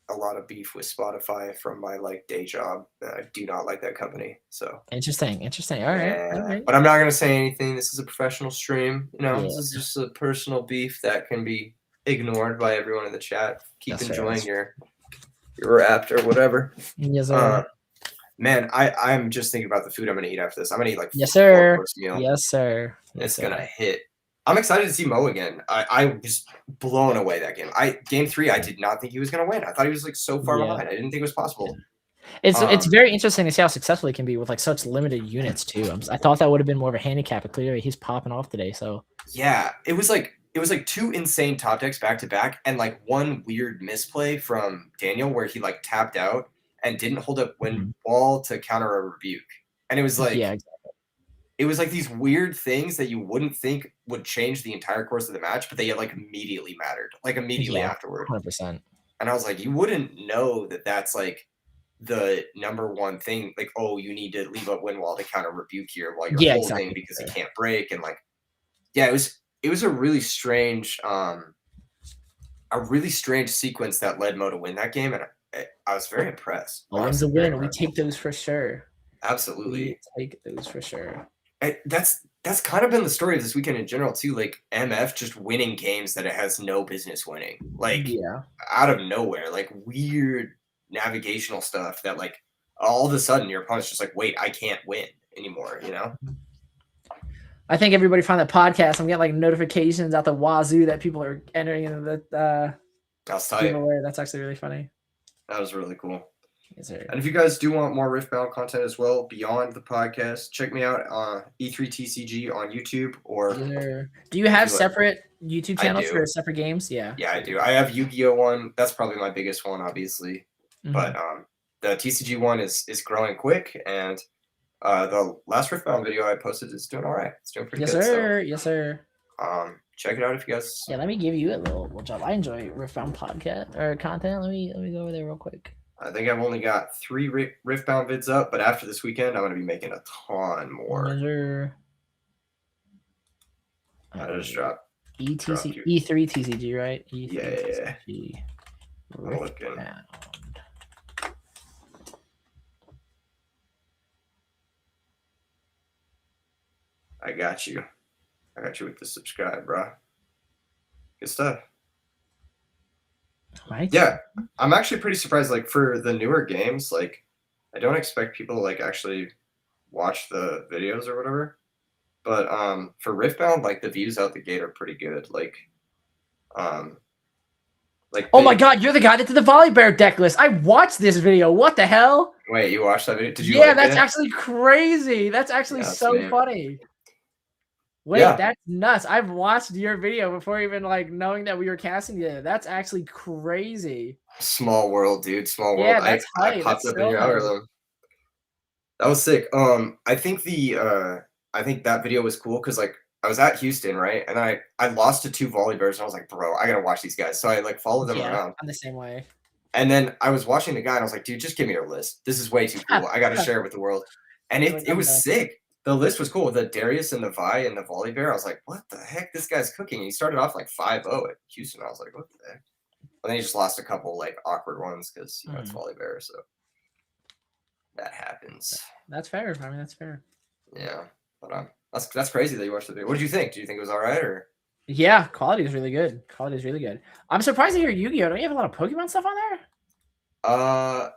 a lot of beef with Spotify from my like day job. I do not like that company. So interesting. All right. All right. But I'm not gonna say anything. This is a professional stream. You know, Yeah. this is just a personal beef that can be ignored by everyone in the chat. Keep That's enjoying fair. your Rapt or whatever. Yes, sir. Man, I'm just thinking about the food I'm gonna eat after this. I'm gonna eat like yes, sir. 4-course meal. Yes, sir. It's gonna hit. I'm excited to see Mo again. I was blown away that game. Game 3, I did not think he was gonna win. I thought he was like so far behind. I didn't think it was possible. It's very interesting to see how successful he can be with like such limited units too. I thought that would have been more of a handicap, but clearly he's popping off today. So yeah, it was like 2 insane top decks back to back, and like one weird misplay from Daniel where he like tapped out and didn't hold up wind wall to counter a rebuke, and it was like it was like these weird things that you wouldn't think would change the entire course of the match, but they like immediately mattered, like immediately afterward. 100%. And I was like, you wouldn't know that that's like the #1 thing. Like, oh, you need to leave up wind wall to counter rebuke here while you're holding because it can't break. And like, yeah, it was a really strange sequence that led Mo to win that game, and I was very impressed. A win's a win. We take those for sure. Absolutely, we take those for sure. That's kind of been the story of this weekend in general too. Like MF just winning games that it has no business winning, like out of nowhere, like weird navigational stuff that like all of a sudden your opponent's just like, wait, I can't win anymore, you know? I think everybody found that podcast. I'm getting like notifications out the wazoo that people are entering into the giveaway. That's actually really funny. That was really cool. Yes, sir. And if you guys do want more Riftbound content as well beyond the podcast, check me out on E3TCG on YouTube. Or do you have separate YouTube channels for separate games? Yeah, I do. I have Yu-Gi-Oh one. That's probably my biggest one, obviously. But the TCG one is growing quick, and the last Riftbound video I posted is doing all right. It's doing pretty good. Yes, sir. Check it out if you guys. Yeah, let me give you a little job. I enjoy Riftbound podcast or content. Let me go over there real quick. I think I've only got 3 Riftbound vids up, but after this weekend, I'm going to be making a ton more. I just dropped E3 TCG, right? E3 TCG. Riftbound. I got you. I got you with the subscribe, bro. Good stuff. Right. Yeah, I'm actually pretty surprised. Like for the newer games, like I don't expect people to like actually watch the videos or whatever. But for Riftbound, like the views out the gate are pretty good. Like oh my god, you're the guy that did the Volibear deck list. I watched this video. What the hell? Wait, you watched that video? Did you? Yeah, that's actually crazy. That's actually so funny. Wait, that's nuts. I've watched your video before even like knowing that we were casting together. That's actually crazy. Small world, dude. Small world. Yeah, that's I popped up in your algorithm. That was sick. I think that video was cool because like I was at Houston, right? And I lost to 2 Volibears and I was like, bro, I gotta watch these guys. So I like followed them around. I'm the same way. And then I was watching the guy and I was like, dude, just give me your list. This is way too cool. I gotta share it with the world. And it was sick. The list was cool with the Darius and the Vi and the Volibear. I was like, what the heck? This guy's cooking. And he started off like 5-0 at Houston. I was like, what the heck? But then he just lost a couple like awkward ones because you know it's Volibear, so that happens. That's fair. I mean, that's fair. Yeah, but that's crazy that you watched the video. What did you think? Do you think it was all right or? Yeah, quality is really good. Quality is really good. I'm surprised to hear Yu-Gi-Oh! Don't you have a lot of Pokemon stuff on there?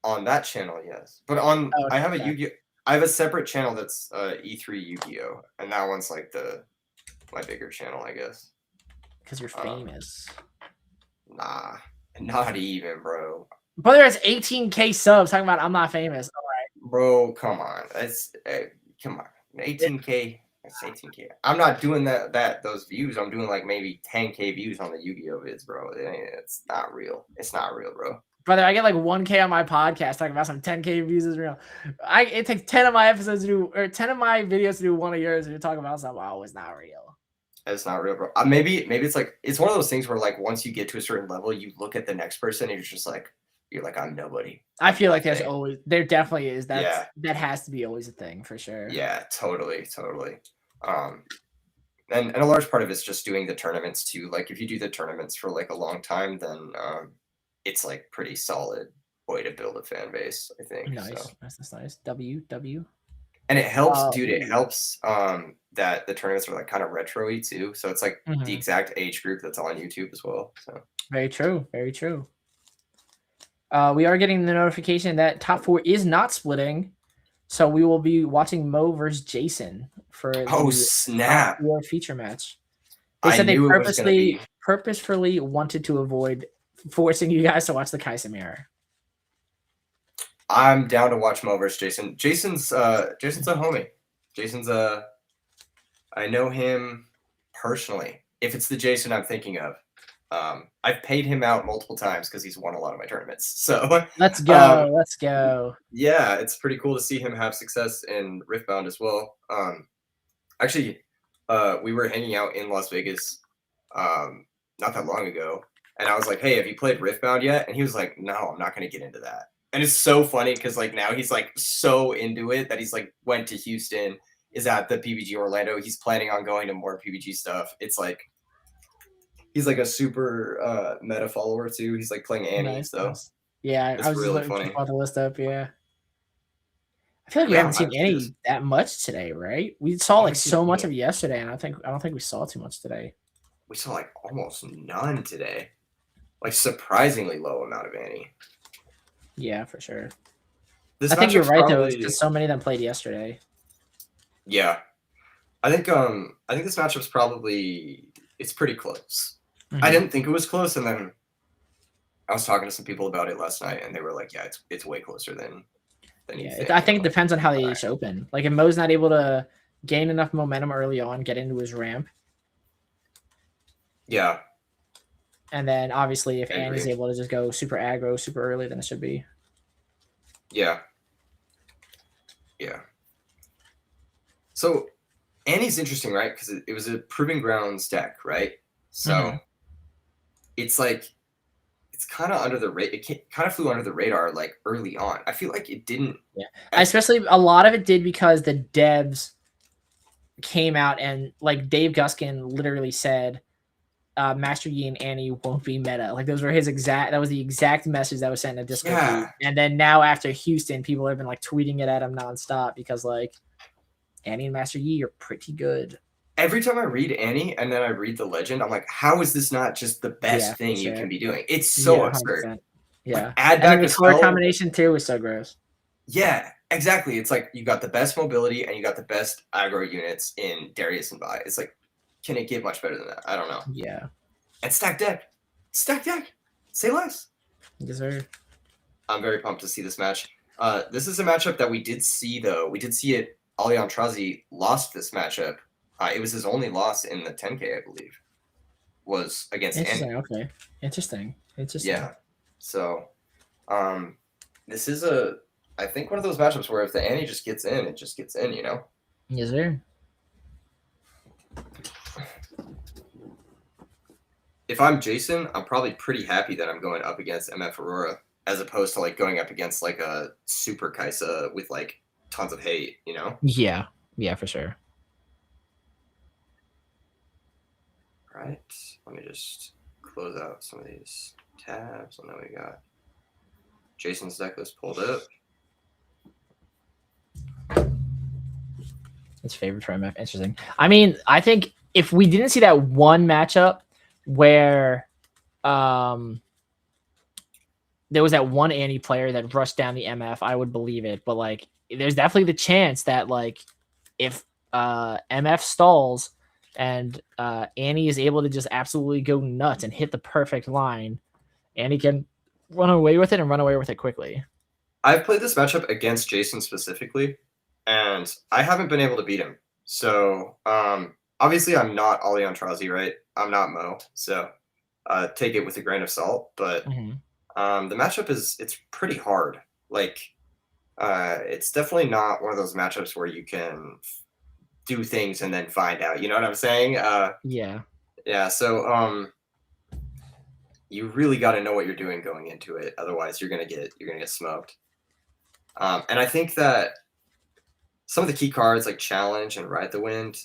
On that channel, yes. But on I have a Yu-Gi-Oh! I have a separate channel that's E3 Yu-Gi-Oh, and that one's like my bigger channel, I guess. Because you're famous. Nah, not even, bro. Brother has 18K subs talking about I'm not famous. All right. Bro, come on. Come on. 18K. That's 18K. I'm not doing those views. I'm doing like maybe 10K views on the Yu-Gi-Oh vids, bro. It's not real. It's not real, bro. Brother, I get like 1K on my podcast talking about some 10K views is real. It takes 10 of my episodes to do, or 10 of my videos to do one of yours, and you're talking about something. Oh, it's not real. It's not real, bro. Maybe it's like it's one of those things where like once you get to a certain level, you look at the next person and you're like I'm nobody. I feel like there definitely is that has to be always a thing for sure. Yeah, totally. And a large part of it's just doing the tournaments too. Like if you do the tournaments for like a long time, then it's like pretty solid way to build a fan base, I think. Nice. So. That's nice. W. And it helps, dude. It helps that the tournaments are like kind of retro-y too. So it's like the exact age group that's on YouTube as well. So very true. Very true. We are getting the notification that top 4 is not splitting. So we will be watching Mo versus Jason for snap your feature match. They said they purposefully wanted to avoid forcing you guys to watch the Kaiser. I'm down to watch Mo versus Jason. Jason's a homie. I know him personally. If it's the Jason I'm thinking of, I've paid him out multiple times because he's won a lot of my tournaments. So let's go. Yeah, it's pretty cool to see him have success in Riftbound as well. Actually, we were hanging out in Las Vegas not that long ago, and I was like, "Hey, have you played Riftbound yet?" And he was like, "No, I'm not going to get into that." And it's so funny because like now he's like so into it that he's like went to Houston, is at the PBG Orlando. He's planning on going to more PBG stuff. It's like he's like a super meta follower too. He's like playing Annie, so yeah, it's I was really just funny. On the list up, yeah. I feel like we haven't seen Annie that much today, right? We saw like so much of yesterday, and I don't think we saw too much today. We saw like almost none today. Like surprisingly low amount of Annie. Yeah, for sure. I think you're right though, because so many of them played yesterday. Yeah, I think this matchup's it's pretty close. I didn't think it was close, and then I was talking to some people about it last night, and they were like, "Yeah, it's way closer than you think." I think it depends on how they each open. Like if Mo's not able to gain enough momentum early on, get into his ramp. Yeah. And then obviously if Annie's able to just go super aggro super early, then it should be. Yeah. So Annie's interesting, right? Because it was a Proving Grounds deck, right? So it's like it's kind of under the radar. It kind of flew under the radar like early on. I feel like it didn't. Yeah, especially a lot of it did because the devs came out and like Dave Guskin literally said, Master Yi and Annie won't be meta. Like that was the exact message that was sent in Discord. Yeah. And then now after Houston, people have been like tweeting it at him nonstop because like Annie and Master Yi are pretty good. Every time I read Annie and then I read the legend, I'm like, how is this not just the best thing you can be doing? It's so absurd. Yeah. Like, add back the color combination too was so gross. Yeah, exactly. It's like you got the best mobility and you got the best aggro units in Darius and Vi. It's like, can it get much better than that? I don't know. Yeah. And stack deck. Say less. Yes, sir. I'm very pumped to see this match. This is a matchup that we did see, though. We did see it. Alion Trazi lost this matchup. It was his only loss in the 10K, I believe. Was against Annie. Okay. Interesting. Yeah. So, this is I think one of those matchups where if the Annie just gets in, it just gets in, you know? Yes, sir. If I'm Jason, I'm probably pretty happy that I'm going up against MF Aurora as opposed to like going up against like a super Kaisa with like tons of hate, you know? Yeah, for sure. Right. Let me just close out some of these tabs. And then we got Jason's deck list pulled up. It's favorite for MF. Interesting. I mean, I think if we didn't see that one matchup where there was that one Annie player that rushed down the MF, I would believe it. But like there's definitely the chance that like if MF stalls and Annie is able to just absolutely go nuts and hit the perfect line, Annie can run away with it and run away with it quickly. I've played this matchup against Jason specifically, and I haven't been able to beat him. So obviously I'm not Allian Trazi, right? I'm not Mo, so take it with a grain of salt. But the matchup it's pretty hard. Like it's definitely not one of those matchups where you can do things and then find out. You know what I'm saying? Yeah. Yeah. So you really got to know what you're doing going into it. Otherwise, you're gonna get smoked. And I think that some of the key cards like Challenge and Ride the Wind,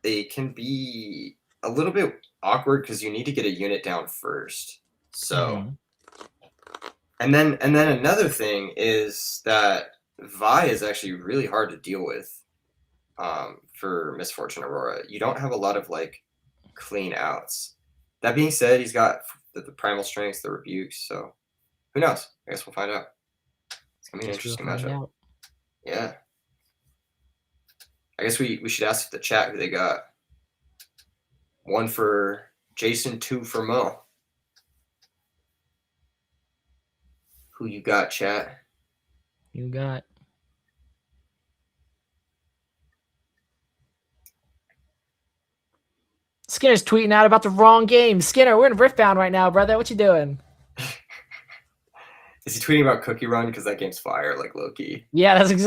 they can be a little bit awkward because you need to get a unit down first. So, and then another thing is that Vi is actually really hard to deal with for Misfortune Aurora. You don't have a lot of like clean outs. That being said, he's got the Primal Strengths, the Rebukes, so who knows? I guess we'll find out. It's gonna be an interesting matchup. Yeah. I guess we should ask the chat who they got. 1 for Jason, 2 for Mo. Who you got, chat? You got. Skinner's tweeting out about the wrong game. Skinner, we're in Riftbound right now, brother. What you doing? Is he tweeting about Cookie Run? Because that game's fire, like low-key. Yeah, that's exactly.